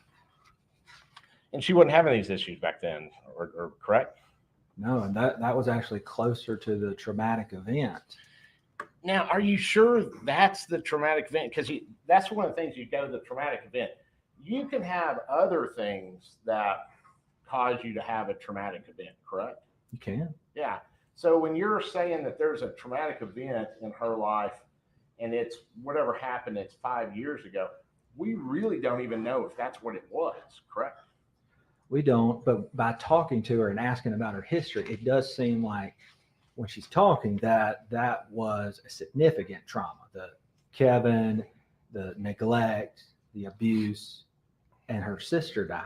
And she wasn't having these issues back then, or correct? No, and that was actually closer to the traumatic event. Now, are you sure that's the traumatic event? Because that's one of the things, you go to the traumatic event. You can have other things that cause you to have a traumatic event, correct? You can. Yeah. So when you're saying that there's a traumatic event in her life and it's whatever happened, it's 5 years ago, we really don't even know if that's what it was, correct? We don't, but by talking to her and asking about her history, it does seem like when she's talking that was a significant trauma. The Kevin, the neglect, the abuse, and her sister dying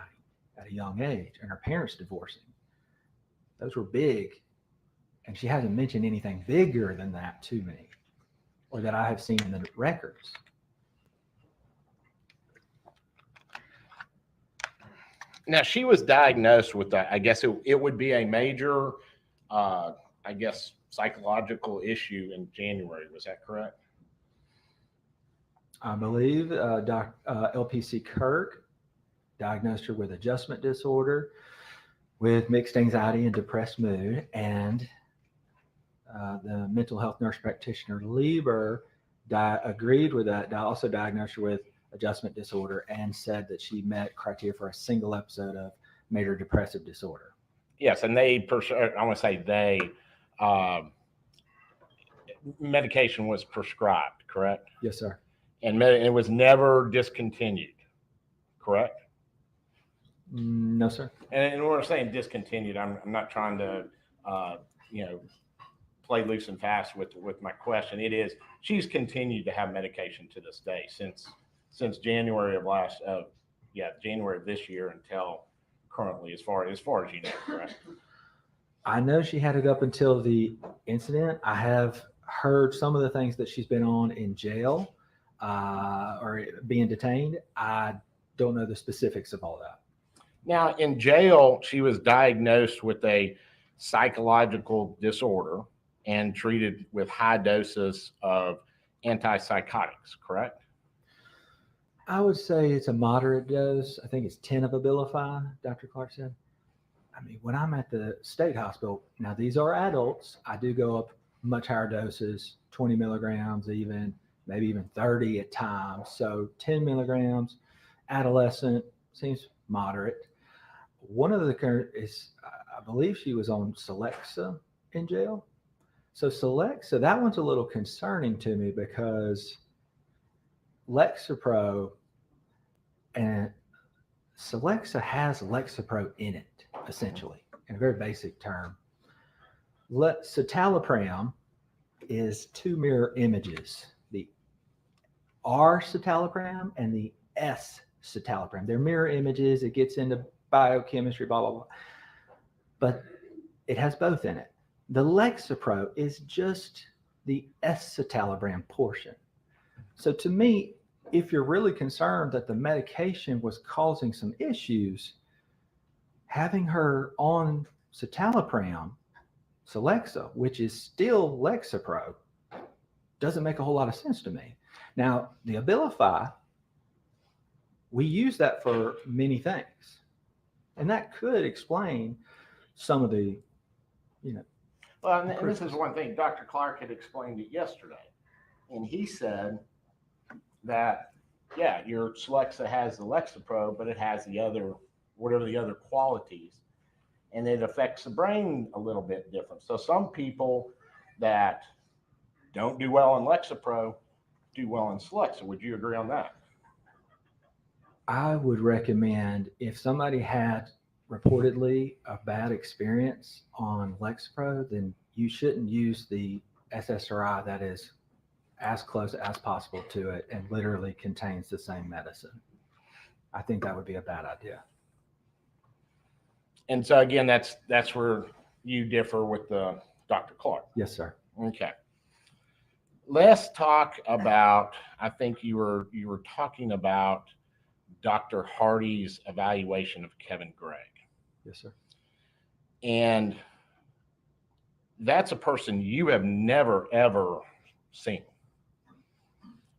at a young age, and her parents divorcing. Those were big, and she hasn't mentioned anything bigger than that to me, or that I have seen in the records. Now, she was diagnosed with that. I guess it would be a major, psychological issue in January. Was that correct? I believe LPC Kirk diagnosed her with adjustment disorder, with mixed anxiety and depressed mood, and the mental health nurse practitioner Libera agreed with that. Also diagnosed her with adjustment disorder and said that she met criteria for a single episode of major depressive disorder. Yes, and medication was prescribed, correct? Yes, sir. And it was never discontinued, correct? No, sir. And when we're saying discontinued, I'm not trying to, play loose and fast with my question. It is, she's continued to have medication to this day since January of January of this year until currently, as far as you know, correct? I know she had it up until the incident. I have heard some of the things that she's been on in jail or being detained. I don't know the specifics of all that. Now, in jail, she was diagnosed with a psychological disorder and treated with high doses of antipsychotics, correct? I would say it's a moderate dose. I think it's 10 of Abilify, Dr. Clark said. I mean, when I'm at the state hospital, now these are adults, I do go up much higher doses, 20 milligrams even, maybe even 30 at times. So 10 milligrams, adolescent, seems moderate. One of the current is, I believe she was on Celexa in jail. So Celexa, that one's a little concerning to me because Lexapro and Celexa has Lexapro in it, essentially, in a very basic term. Citalopram is 2 mirror images, the R citalopram and the S citalopram. They're mirror images. It gets into biochemistry, blah, blah, blah. But it has both in it. The Lexapro is just the S citalopram portion. So to me, if you're really concerned that the medication was causing some issues, having her on citalopram, Celexa, which is still Lexapro, doesn't make a whole lot of sense to me. Now, the Abilify, we use that for many things, and that could explain some of the, Well, and this is one thing. Dr. Clark had explained it yesterday, and he said that, yeah, your Celexa has the Lexapro, but it has the other, whatever the other qualities, and it affects the brain a little bit different. So some people that don't do well on Lexapro do well in Celexa. Would you agree on that? I would recommend, if somebody had reportedly a bad experience on Lexapro, then you shouldn't use the SSRI that is as close as possible to it and literally contains the same medicine. I think that would be a bad idea. And so again, that's where you differ with the Dr. Clark. Yes, sir. Okay. Let's talk about, I think you were talking about Dr. Hardy's evaluation of Kevin Gregg. Yes, sir. And that's a person you have never, ever seen.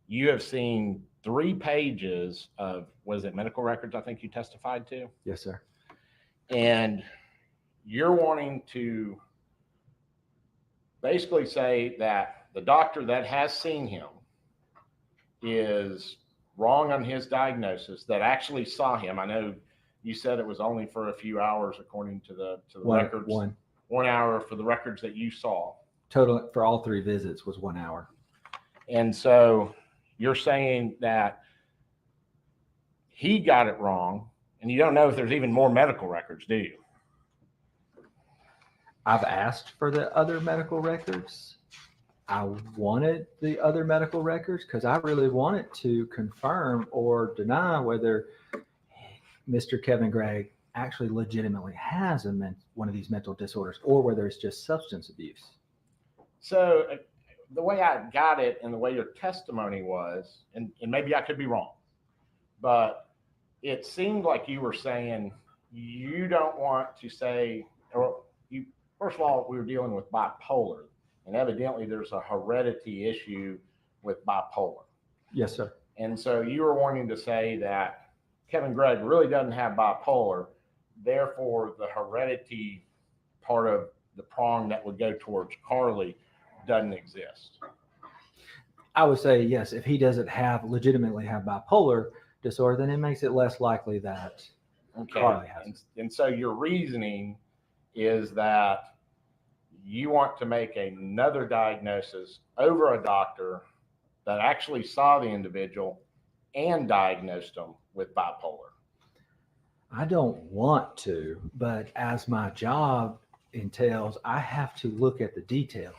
You have seen 3 pages of, was it medical records I think you testified to? Yes, sir. And you're wanting to basically say that the doctor that has seen him is wrong on his diagnosis, that actually saw him. I know you said it was only for a few hours according to the records. 1 hour for the records that you saw. Total for all 3 visits was 1 hour. And so you're saying that he got it wrong, and you don't know if there's even more medical records, do you? I've asked for the other medical records. I wanted the other medical records because I really wanted to confirm or deny whether Mr. Kevin Gregg actually legitimately has one of these mental disorders or whether it's just substance abuse. So the way I got it and the way your testimony was, and maybe I could be wrong, but it seemed like you were saying you don't want to say, or you, first of all, we were dealing with bipolar, and evidently there's a heredity issue with bipolar. Yes, sir. And so you were wanting to say that Kevin Gregg really doesn't have bipolar, therefore the heredity part of the prong that would go towards Carly doesn't exist. I would say yes, if he doesn't legitimately have bipolar disorder, then it makes it less likely that Carly has it. And so your reasoning is that you want to make another diagnosis over a doctor that actually saw the individual and diagnosed them with bipolar. I don't want to, but as my job entails, I have to look at the details,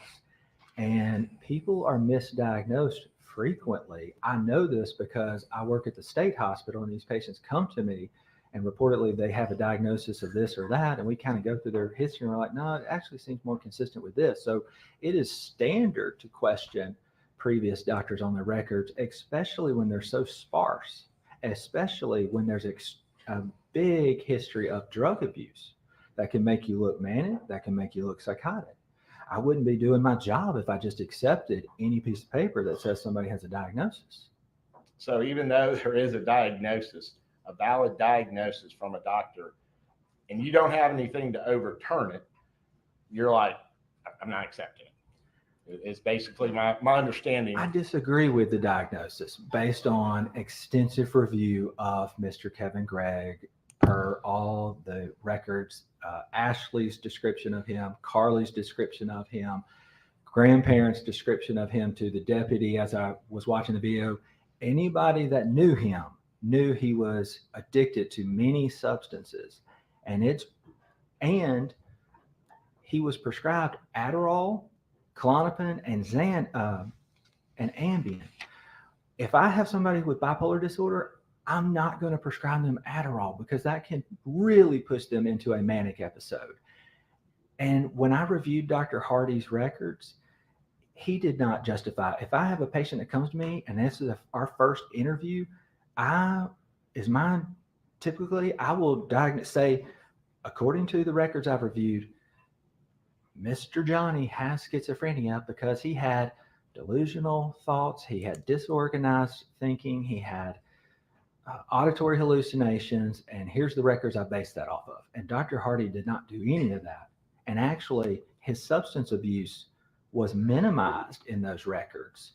and people are misdiagnosed frequently. I know this because I work at the state hospital, and these patients come to me and reportedly they have a diagnosis of this or that, and we kind of go through their history and we're like, no, it actually seems more consistent with this. So it is standard to question previous doctors on their records, especially when they're so sparse, especially when there's a big history of drug abuse that can make you look manic, that can make you look psychotic. I wouldn't be doing my job if I just accepted any piece of paper that says somebody has a diagnosis. So even though there is a diagnosis, a valid diagnosis from a doctor, and you don't have anything to overturn it, you're like, I'm not accepting it. It's basically my understanding. I disagree with the diagnosis based on extensive review of Mr. Kevin Gregg per all the records, Ashley's description of him, Carly's description of him, grandparents' description of him to the deputy as I was watching the video. Anybody that knew him knew he was addicted to many substances, and he was prescribed Adderall, Klonopin, and and Ambien. If I have somebody with bipolar disorder, I'm not going to prescribe them Adderall because that can really push them into a manic episode. And when I reviewed Dr. Hardy's records, he did not justify. If I have a patient that comes to me and this is our first interview, typically I will say, according to the records I've reviewed, Mr. Johnny has schizophrenia because he had delusional thoughts, he had disorganized thinking, he had auditory hallucinations, and here's the records I based that off of. And Dr. Hardy did not do any of that. And actually, his substance abuse was minimized in those records.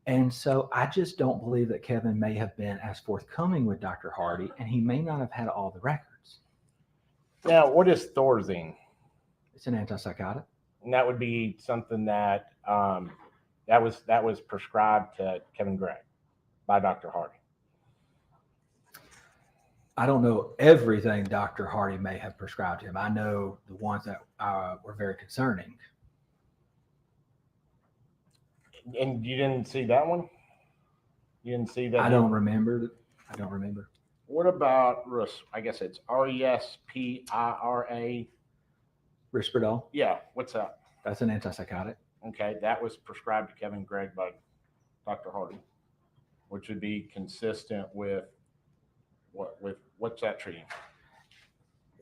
And so I just don't believe that Kevin may have been as forthcoming with Dr. Hardy, and he may not have had all the records. Now, what is Thorazine? It's an antipsychotic. And that would be something that that was prescribed to Kevin Gregg by Dr. Hardy. I don't know everything Dr. Hardy may have prescribed him. I know the ones that were very concerning. And you didn't see that one? You didn't see that? I don't remember. What about, I guess it's Respira? Risperdal? Yeah, what's that? That's an antipsychotic. Okay, that was prescribed to Kevin Gregg by Dr. Hardy, which would be consistent with what's that treating?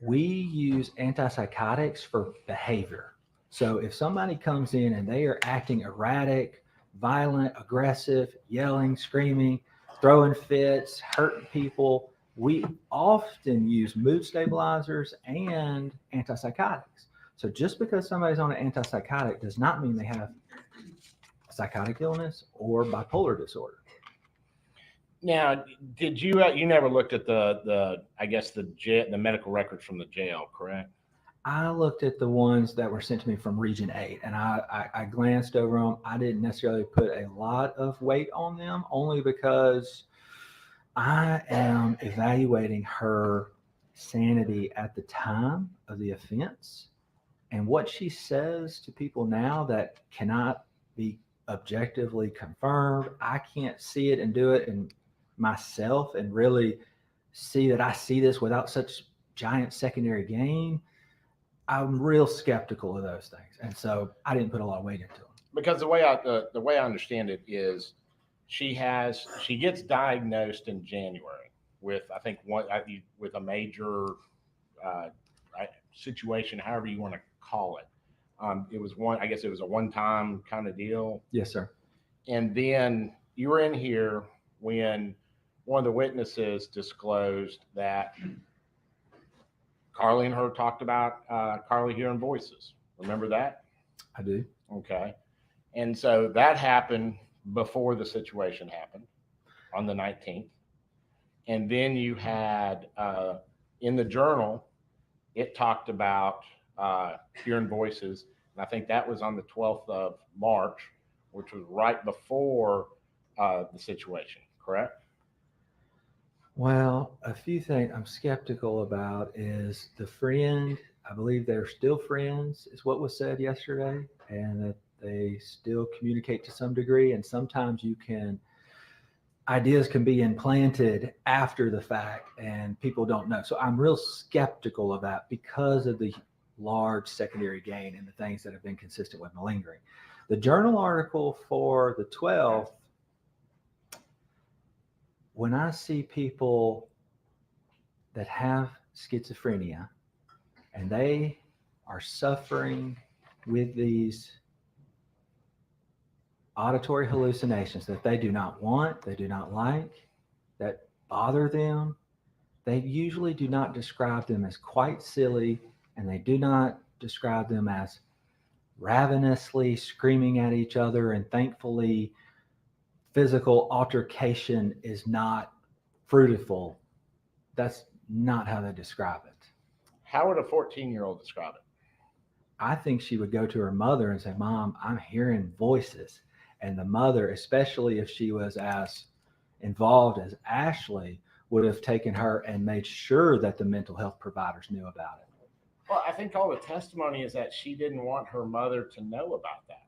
We use antipsychotics for behavior. So if somebody comes in and they are acting erratic, violent, aggressive, yelling, screaming, throwing fits, hurting people, we often use mood stabilizers and antipsychotics. So just because somebody's on an antipsychotic does not mean they have psychotic illness or bipolar disorder. Now, did you never looked at the medical records from the jail, correct? I looked at the ones that were sent to me from Region 8, and I glanced over them. I didn't necessarily put a lot of weight on them, only because I am evaluating her sanity at the time of the offense. And what she says to people now that cannot be objectively confirmed, I can't see it and do it in myself and really see that I see this without such giant secondary gain. I'm real skeptical of those things, and so I didn't put a lot of weight into them. Because the way I understand it is, she gets diagnosed in January with with a major situation, however you want to call it. It was a one-time kind of deal. Yes, sir. And then you were in here when one of the witnesses disclosed that Carly and her talked about Carly hearing voices. Remember that? I do. Okay. And so that happened before the situation happened on the 19th. And then you had in the journal, it talked about hearing voices. And I think that was on the 12th of March, which was right before the situation, correct? Well, a few things I'm skeptical about is the friend. I believe they're still friends, is what was said yesterday, and that they still communicate to some degree. And sometimes ideas can be implanted after the fact and people don't know. So I'm real skeptical of that because of the large secondary gain and the things that have been consistent with malingering. The journal article for the 12th, when I see people that have schizophrenia and they are suffering with these auditory hallucinations that they do not want, they do not like, that bother them, they usually do not describe them as quite silly, and they do not describe them as ravenously screaming at each other, and thankfully physical altercation is not fruitful. That's not how they describe it. How would a 14-year-old describe it? I think she would go to her mother and say, "Mom, I'm hearing voices." And the mother, especially if she was as involved as Ashley, would have taken her and made sure that the mental health providers knew about it. Well, I think all the testimony is that she didn't want her mother to know about that.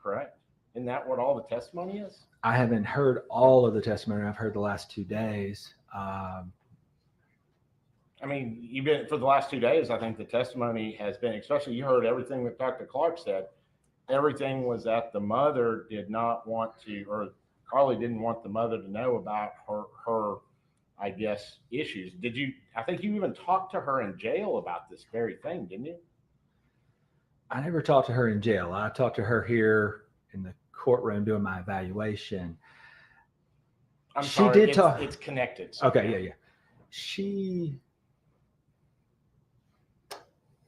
Correct? Isn't that what all the testimony is? I haven't heard all of the testimony. I've heard the last 2 days. I mean, you've been for the last 2 days. I think the testimony has been, especially you heard everything that Dr. Clark said. Everything was that the mother did not want to, or Carly didn't want the mother to know about her I guess, issues. I think you even talked to her in jail about this very thing, didn't you? I never talked to her in jail. I talked to her here in the courtroom doing my evaluation. I'm She sorry, did talk. It's connected. Okay, yeah.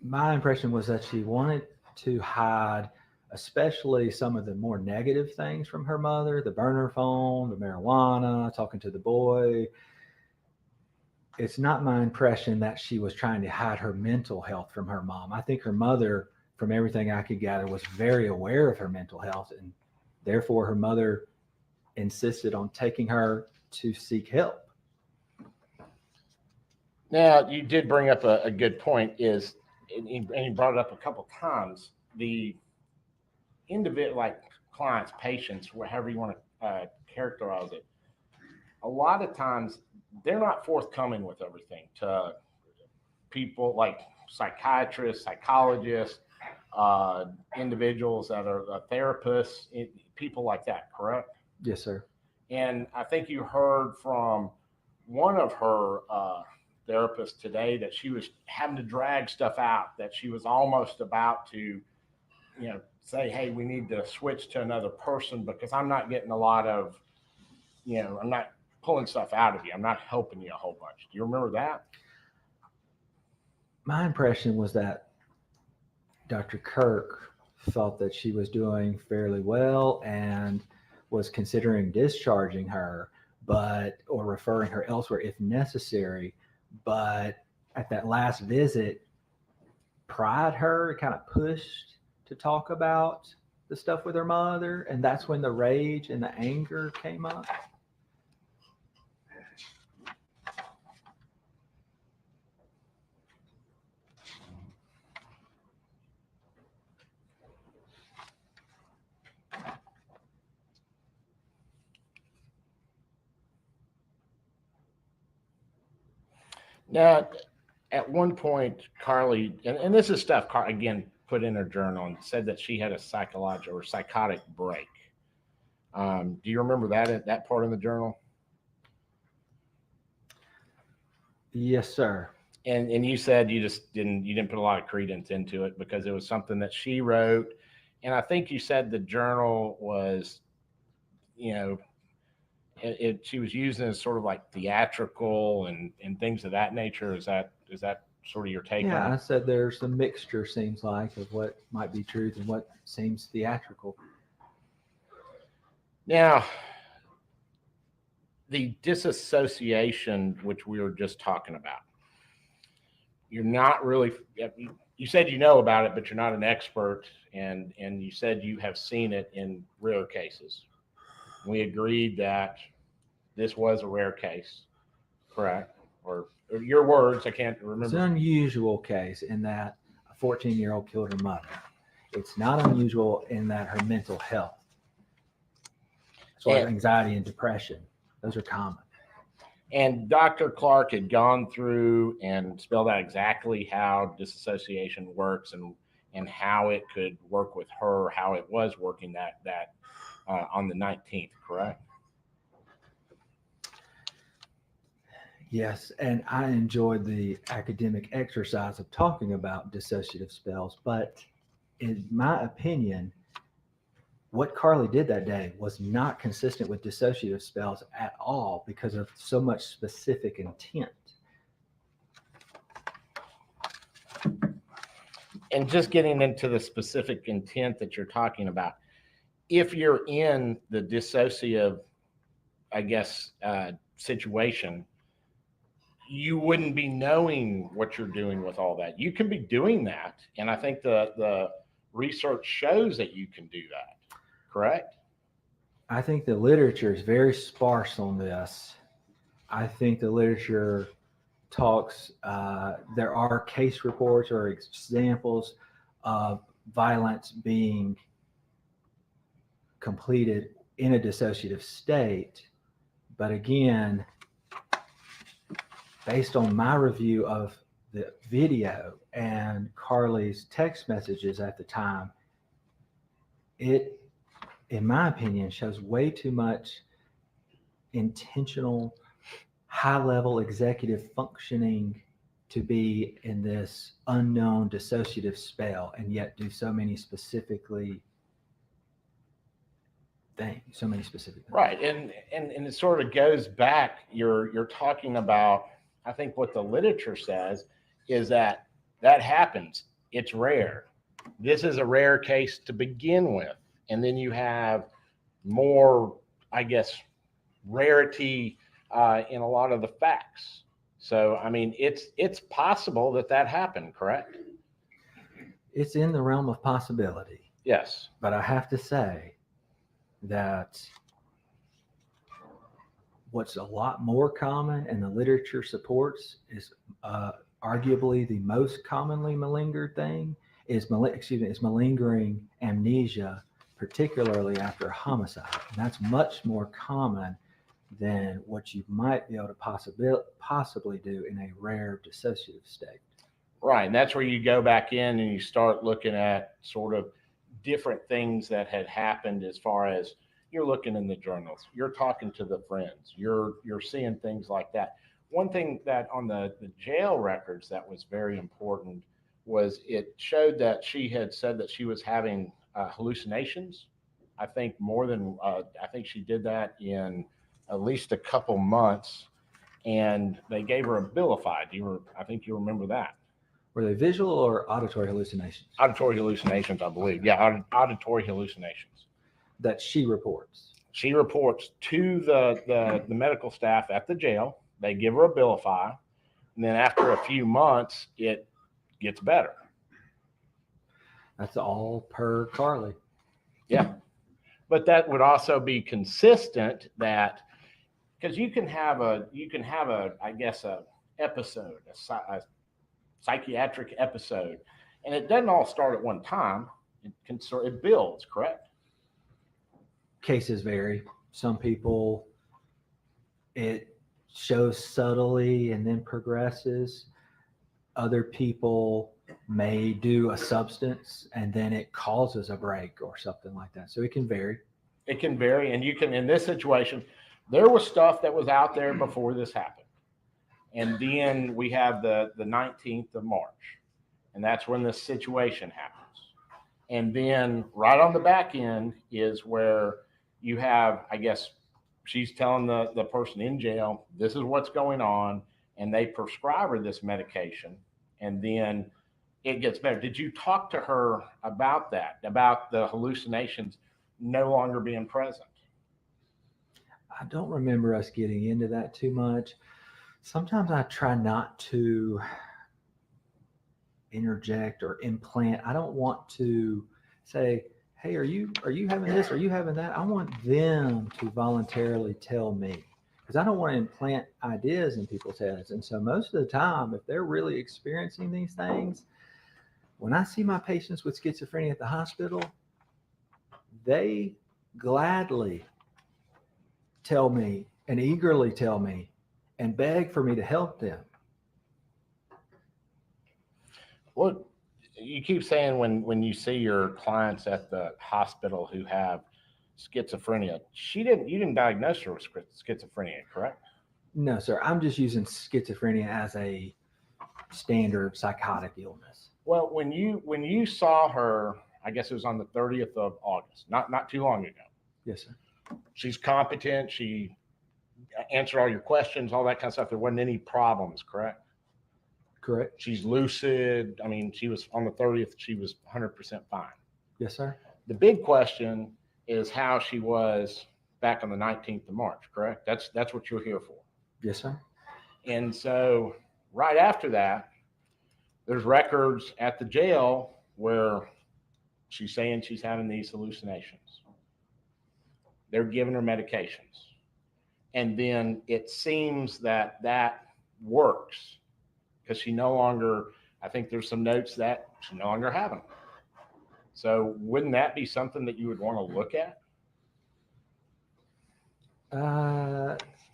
My impression was that she wanted to hide, especially some of the more negative things from her mother, the burner phone, the marijuana, talking to the boy. It's not my impression that she was trying to hide her mental health from her mom. I think her mother, from everything I could gather, was very aware of her mental health, and therefore her mother insisted on taking her to seek help. Now, you did bring up a good point, and you brought it up a couple times, the individual, like clients, patients, however you want to characterize it, a lot of times they're not forthcoming with everything to people like psychiatrists, psychologists, individuals that are therapists, people like that, correct? Yes, sir. And I think you heard from one of her therapists today that she was having to drag stuff out, that she was almost about to, say, hey, we need to switch to another person because I'm not getting a lot of, I'm not pulling stuff out of you. I'm not helping you a whole bunch. Do you remember that? My impression was that Dr. Kirk thought that she was doing fairly well and was considering discharging her, or referring her elsewhere if necessary. But at that last visit, pried her, kind of pushed to talk about the stuff with her mother, and that's when the rage and the anger came up. Now, at one point, Carly, and this is stuff, again, put in her journal and said that she had a psychological or psychotic break. Do you remember that part in the journal? Yes, sir. And you said you didn't put a lot of credence into it because it was something that she wrote. And I think you said the journal was, she was using it as sort of like theatrical and things of that nature. Is that sort of your take on it? Yeah, I said there's a mixture, seems like, of what might be truth and what seems theatrical. Now, the disassociation, which we were just talking about, you're not really, you said you know about it, but you're not an expert, and you said you have seen it in rare cases. We agreed that this was a rare case, correct? Or your words, I can't remember. It's an unusual case in that a 14-year-old killed her mother. It's not unusual in that her mental health, as well as anxiety and depression, those are common. And Dr. Clark had gone through and spelled out exactly how disassociation works and how it could work with her, how it was working that on the 19th, correct? Yes, and I enjoyed the academic exercise of talking about dissociative spells, but in my opinion, what Carly did that day was not consistent with dissociative spells at all because of so much specific intent. And just getting into the specific intent that you're talking about, if you're in the dissociative, I guess, situation, you wouldn't be knowing what you're doing with all that. You can be doing that. And I think the research shows that you can do that, correct? I think the literature is very sparse on this. I think the literature talks, there are case reports or examples of violence being completed in a dissociative state. But again, based on my review of the video and Carly's text messages at the time, it, in my opinion, shows way too much intentional high-level executive functioning to be in this unknown dissociative spell and yet do so many specific things. Right, and it sort of goes back. You're talking about. I think what the literature says is that happens. It's rare. This is a rare case to begin with, and then you have more, I guess, rarity in a lot of the facts. So, I mean, it's possible that happened, correct? It's in the realm of possibility. Yes. But I have to say that what's a lot more common and the literature supports is arguably the most commonly malingered thing is malingering amnesia, particularly after a homicide. And that's much more common than what you might be able to possibly do in a rare dissociative state. Right, and that's where you go back in and you start looking at sort of different things that had happened as far as you're looking in the journals, you're talking to the friends, you're seeing things like that. One thing that on the jail records that was very important was it showed that she had said that she was having hallucinations. I think more than, I think she did that in at least a couple months, and they gave her a Abilify. I think you remember that. Were they visual or auditory hallucinations? Auditory hallucinations, I believe. Yeah, auditory hallucinations. That she reports. She reports to the medical staff at the jail. They give her a Abilify, and then after a few months, it gets better. That's all per Carly. Yeah, but that would also be consistent that because you can have a I guess a episode, a psychiatric episode, and it doesn't all start at one time. It builds, correct? Cases vary. Some people, it shows subtly and then progresses. Other people may do a substance and then it causes a break or something like that. So it can vary. It can vary, and you can, in this situation, there was stuff that was out there before this happened. And then we have the 19th of March, and that's when this situation happens. And then right on the back end is where you have, I guess, she's telling the person in jail, this is what's going on, and they prescribe her this medication, and then it gets better. Did you talk to her about that, about the hallucinations no longer being present? I don't remember us getting into that too much. Sometimes I try not to interject or implant. I don't want to say, hey, are you having this? Are you having that? I want them to voluntarily tell me, because I don't want to implant ideas in people's heads. And so most of the time, if they're really experiencing these things, when I see my patients with schizophrenia at the hospital, they gladly tell me and eagerly tell me and beg for me to help them. Well, you keep saying when you see your clients at the hospital who have schizophrenia, you didn't diagnose her with schizophrenia, correct? No, sir. I'm just using schizophrenia as a standard psychotic illness. Well, when you saw her, I guess it was on the 30th of August, not too long ago. Yes, sir. She's competent. She answered all your questions, all that kind of stuff. There wasn't any problems, correct? Correct. She's lucid. I mean, she was on the 30th, she was 100% fine. Yes, sir. The big question is how she was back on the 19th of March, correct? That's what you're here for. Yes, sir. And so right after that, there's records at the jail where she's saying she's having these hallucinations. They're giving her medications. And then it seems that works because she no longer, I think there's some notes that she no longer having them. So wouldn't that be something that you would want to look at?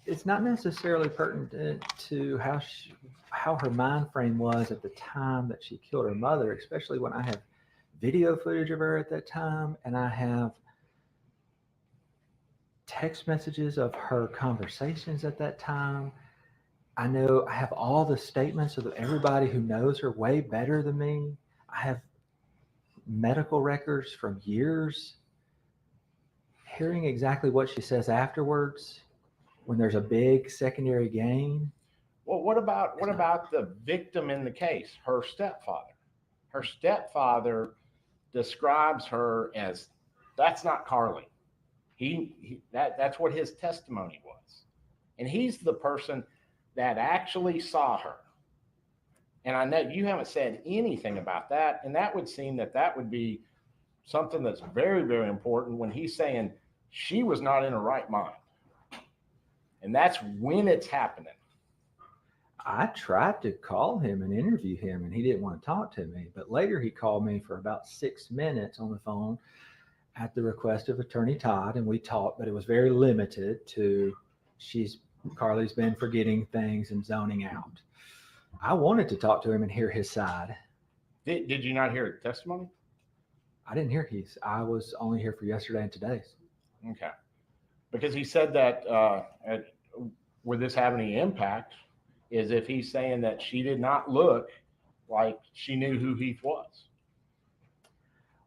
It's not necessarily pertinent to how her mind frame was at the time that she killed her mother, especially when I have video footage of her at that time, and I have text messages of her conversations at that time. I know I have all the statements of everybody who knows her way better than me. I have medical records from years. Hearing exactly what she says afterwards when there's a big secondary gain. Well, what about the victim in the case, her stepfather? Her stepfather describes her as, that's not Carly. That's what his testimony was. And he's the person that actually saw her. And I know you haven't said anything about that. And that would seem that would be something that's very, very important when he's saying she was not in her right mind. And that's when it's happening. I tried to call him and interview him, and he didn't want to talk to me. But later he called me for about 6 minutes on the phone at the request of Attorney Todd, and we talked, but it was very limited to Carly's been forgetting things and zoning out. I wanted to talk to him and hear his side. Did you not hear testimony? I didn't hear his. I was only here for yesterday and today's. Okay. Because he said that would this have any impact is if he's saying that she did not look like she knew who Heath was.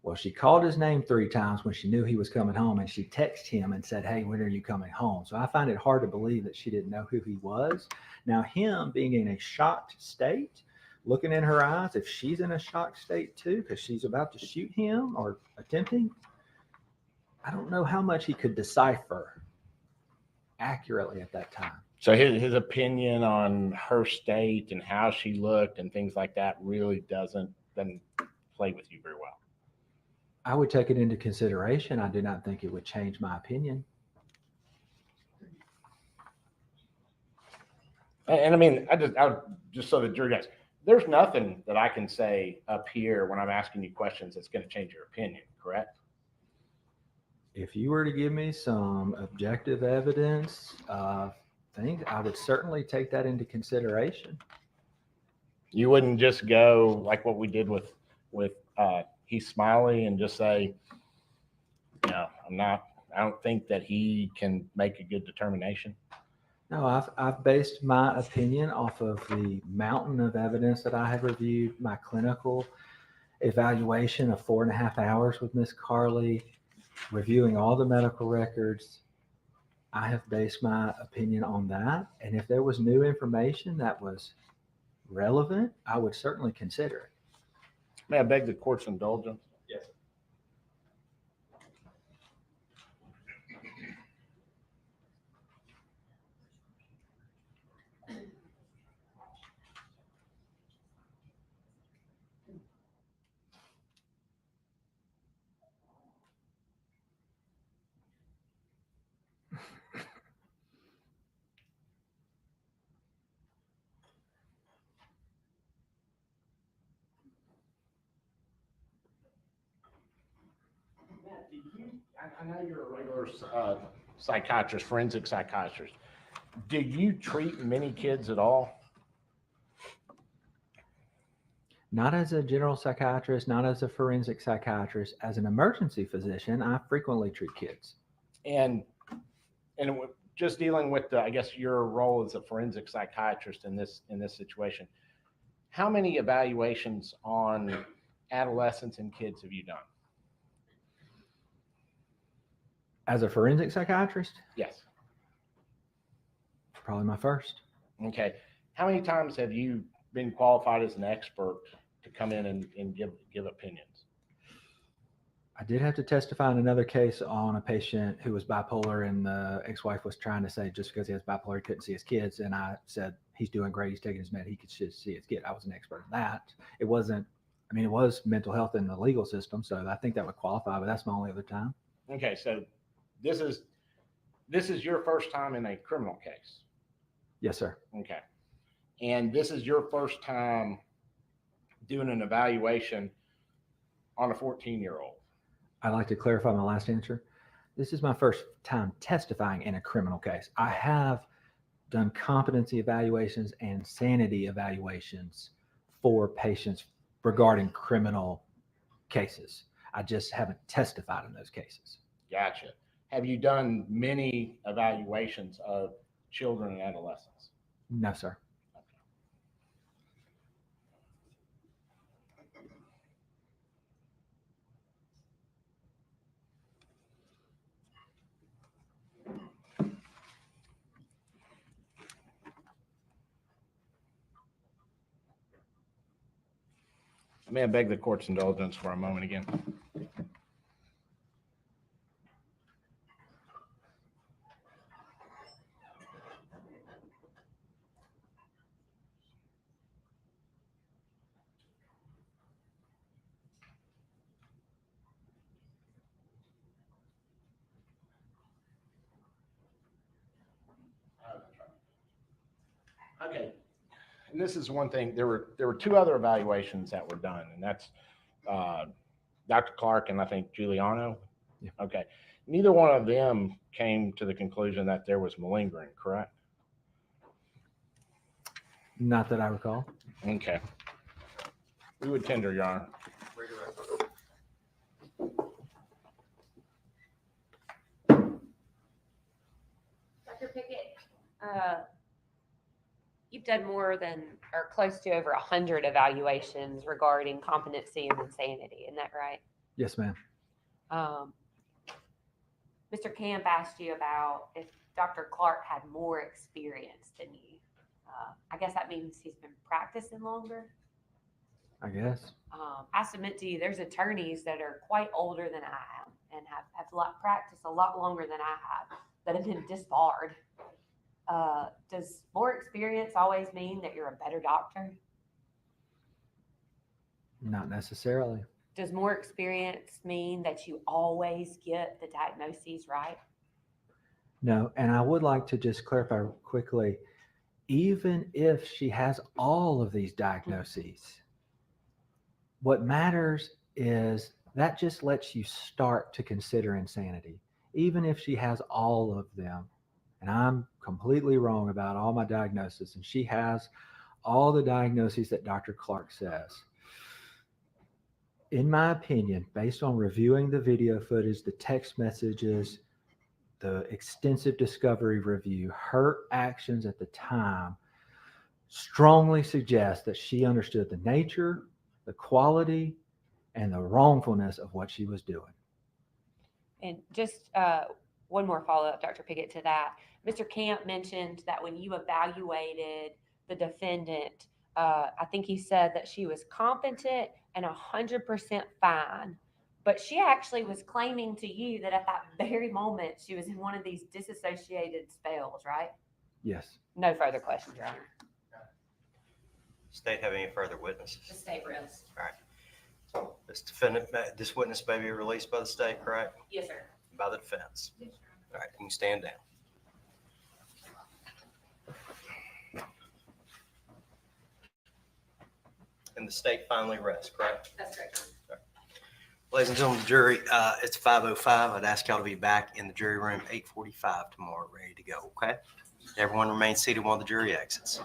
Well, she called his name 3 times when she knew he was coming home, and she texted him and said, "Hey, when are you coming home?" So I find it hard to believe that she didn't know who he was. Now, him being in a shocked state, looking in her eyes, if she's in a shocked state too, because she's about to shoot him or attempting, I don't know how much he could decipher accurately at that time. So his opinion on her state and how she looked and things like that really doesn't play with you very well. I would take it into consideration. I do not think it would change my opinion. And I mean, I would just so the jury guys, there's nothing that I can say up here when I'm asking you questions that's going to change your opinion, correct? If you were to give me some objective evidence of things, I would certainly take that into consideration. You wouldn't just go like what we did with Heath Smiley and just say, no, I don't think that he can make a good determination. No, I've based my opinion off of the mountain of evidence that I have reviewed, my clinical evaluation of 4.5 hours with Miss Carly, reviewing all the medical records. I have based my opinion on that. And if there was new information that was relevant, I would certainly consider it. May I beg the court's indulgence? Yes. I know you're a regular psychiatrist, forensic psychiatrist. Did you treat many kids at all? Not as a general psychiatrist, not as a forensic psychiatrist. As an emergency physician, I frequently treat kids. And just dealing with I guess your role as a forensic psychiatrist in this situation, how many evaluations on adolescents and kids have you done? As a forensic psychiatrist? Yes. Probably my first. Okay. How many times have you been qualified as an expert to come in and give opinions? I did have to testify in another case on a patient who was bipolar, and the ex-wife was trying to say just because he has bipolar, he couldn't see his kids. And I said, he's doing great. He's taking his med. He could just see his kid. I was an expert in that. It wasn't, I mean, it was mental health in the legal system. So I think that would qualify, but that's my only other time. Okay. So this is your first time in a criminal case. Yes, sir. Okay. And this is your first time doing an evaluation on a 14-year-old. I'd like to clarify my last answer. This is my first time testifying in a criminal case. I have done competency evaluations and sanity evaluations for patients regarding criminal cases. I just haven't testified in those cases. Gotcha. Have you done many evaluations of children and adolescents? No, sir. May I beg the court's indulgence for a moment again? Okay. And this is one thing, there were two other evaluations that were done, and that's Dr. Clark and I think Giuliano. Yeah. Okay. Neither one of them came to the conclusion that there was malingering, correct? Not that I recall. Okay. We would tender, Your Honor. Dr. Pickett, you've done more than or close to over 100 evaluations regarding competency and insanity. Isn't that right? Yes, ma'am. Mr. Camp asked you about if Dr. Clark had more experience than you. I guess that means he's been practicing longer. I guess. I submit to you, there's attorneys that are quite older than I am and have practiced a lot longer than I have that have been disbarred. Does more experience always mean that you're a better doctor? Not necessarily. Does more experience mean that you always get the diagnoses right? No, and I would like to just clarify quickly, even if she has all of these diagnoses, what matters is that just lets you start to consider insanity, even if she has all of them. And I'm completely wrong about all my diagnoses, and she has all the diagnoses that Dr. Clark says. In my opinion, based on reviewing the video footage, the text messages, the extensive discovery review, her actions at the time strongly suggest that she understood the nature, the quality, and the wrongfulness of what she was doing. And just one more follow-up, Dr. Pickett, to that. Mr. Camp mentioned that when you evaluated the defendant, I think he said that she was competent and 100% fine. But she actually was claiming to you that at that very moment, she was in one of these disassociated spells, right? Yes. No further questions, Your Honor. State have any further witnesses? The state rests. All right. So this witness may be released by the state, correct? Yes, sir. By the defense. Yes, all right, you can stand down. And the state finally rests, correct? That's correct. Right. Ladies and gentlemen of the jury, it's 5:05. I'd ask y'all to be back in the jury room 8:45 tomorrow, ready to go, okay? Everyone remain seated while the jury exits.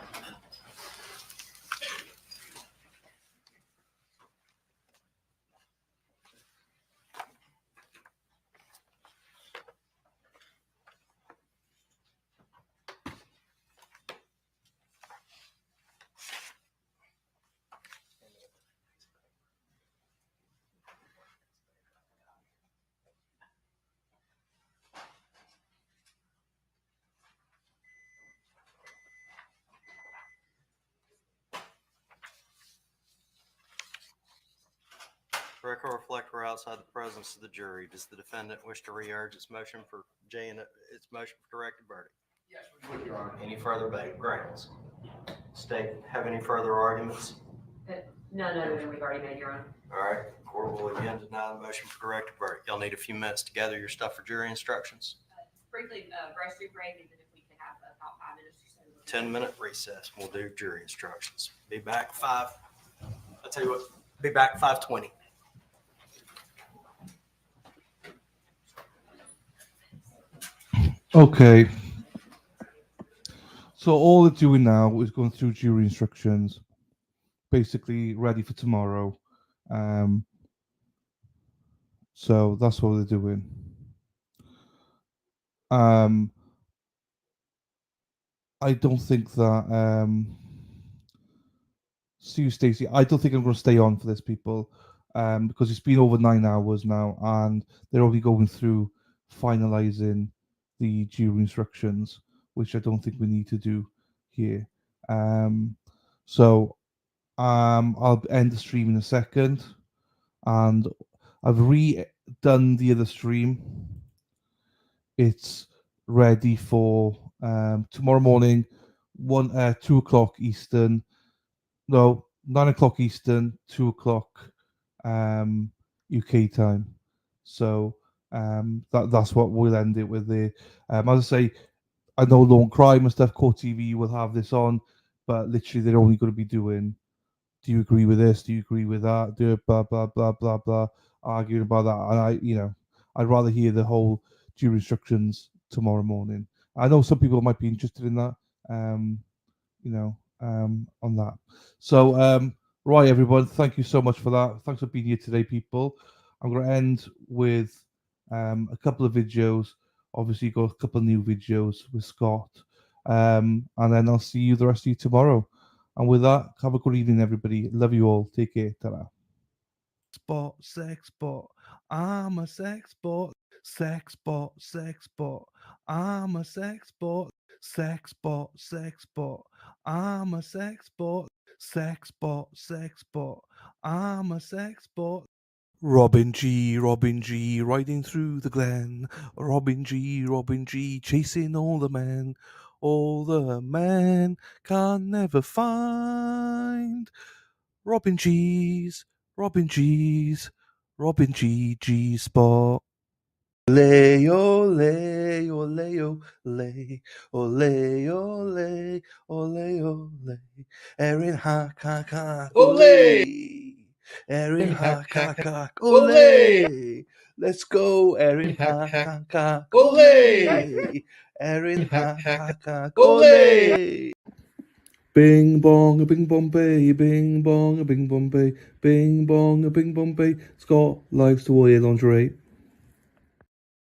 Record reflect we're outside the presence of the jury. Does the defendant wish to re-urge its motion for its motion for directed verdict? Yes, we would, Your Honor. Any further grounds? State have any further arguments? None other than we've already made, Your Honor. All right, court will again deny the motion for directed verdict. Y'all need a few minutes to gather your stuff for jury instructions. Briefly, brush through break, and then if we could have about 5 minutes or so. 10-minute recess. We'll do jury instructions. Be back 5. I'll tell you what, be back 5:20. Okay. So all they're doing now is going through jury instructions, basically ready for tomorrow. So that's what they're doing. I don't think that. See you, Stacey. I don't think I'm going to stay on for this, people, because it's been over 9 hours now, and they're only going through finalising the jury instructions, which I don't think we need to do here. So I'll end the stream in a second, and I've redone the other stream. It's ready for tomorrow morning, 2 o'clock Eastern. No, 9 o'clock Eastern, 2 o'clock UK time. So that's what we'll end it with there. As I say, I know Law and Crime and stuff, Court TV will have this on, but literally they're only going to be doing, do you agree with this? Do you agree with that? Do blah blah blah blah blah, arguing about that. And I'd rather hear the whole jury instructions tomorrow morning. I know some people might be interested in that. On that. So, right, everyone, thank you so much for that. Thanks for being here today, people. I'm going to end with a couple of videos. Obviously, got a couple of new videos with Scott. And then I'll see you, the rest of you, tomorrow. And with that, have a good evening, everybody. Love you all. Take care. Ta-ra. Sex bot. I'm a sex bot. Sex bot, sex bot. I'm a sex bot. Sex bot, sex bot. I'm a sex bot. Sex bot, sex bot. I'm a sex bot. Robin G, riding through the glen. Robin G, chasing all the men. All the men can never find Robin G, Robin G spot. Ole, ole, ole, ole, ole, ole, ole, ole. Erin hack, hack, hack, ole. Erin hack, hack, hack, ole. Let's go, Erin hack, hack, hack, ole. Erin hack, hack, hack, ole. Bing bong, a bing Bombay, bing bong, a bing Bombay, bing bong, a bing Bombay. Scott likes to wear lingerie.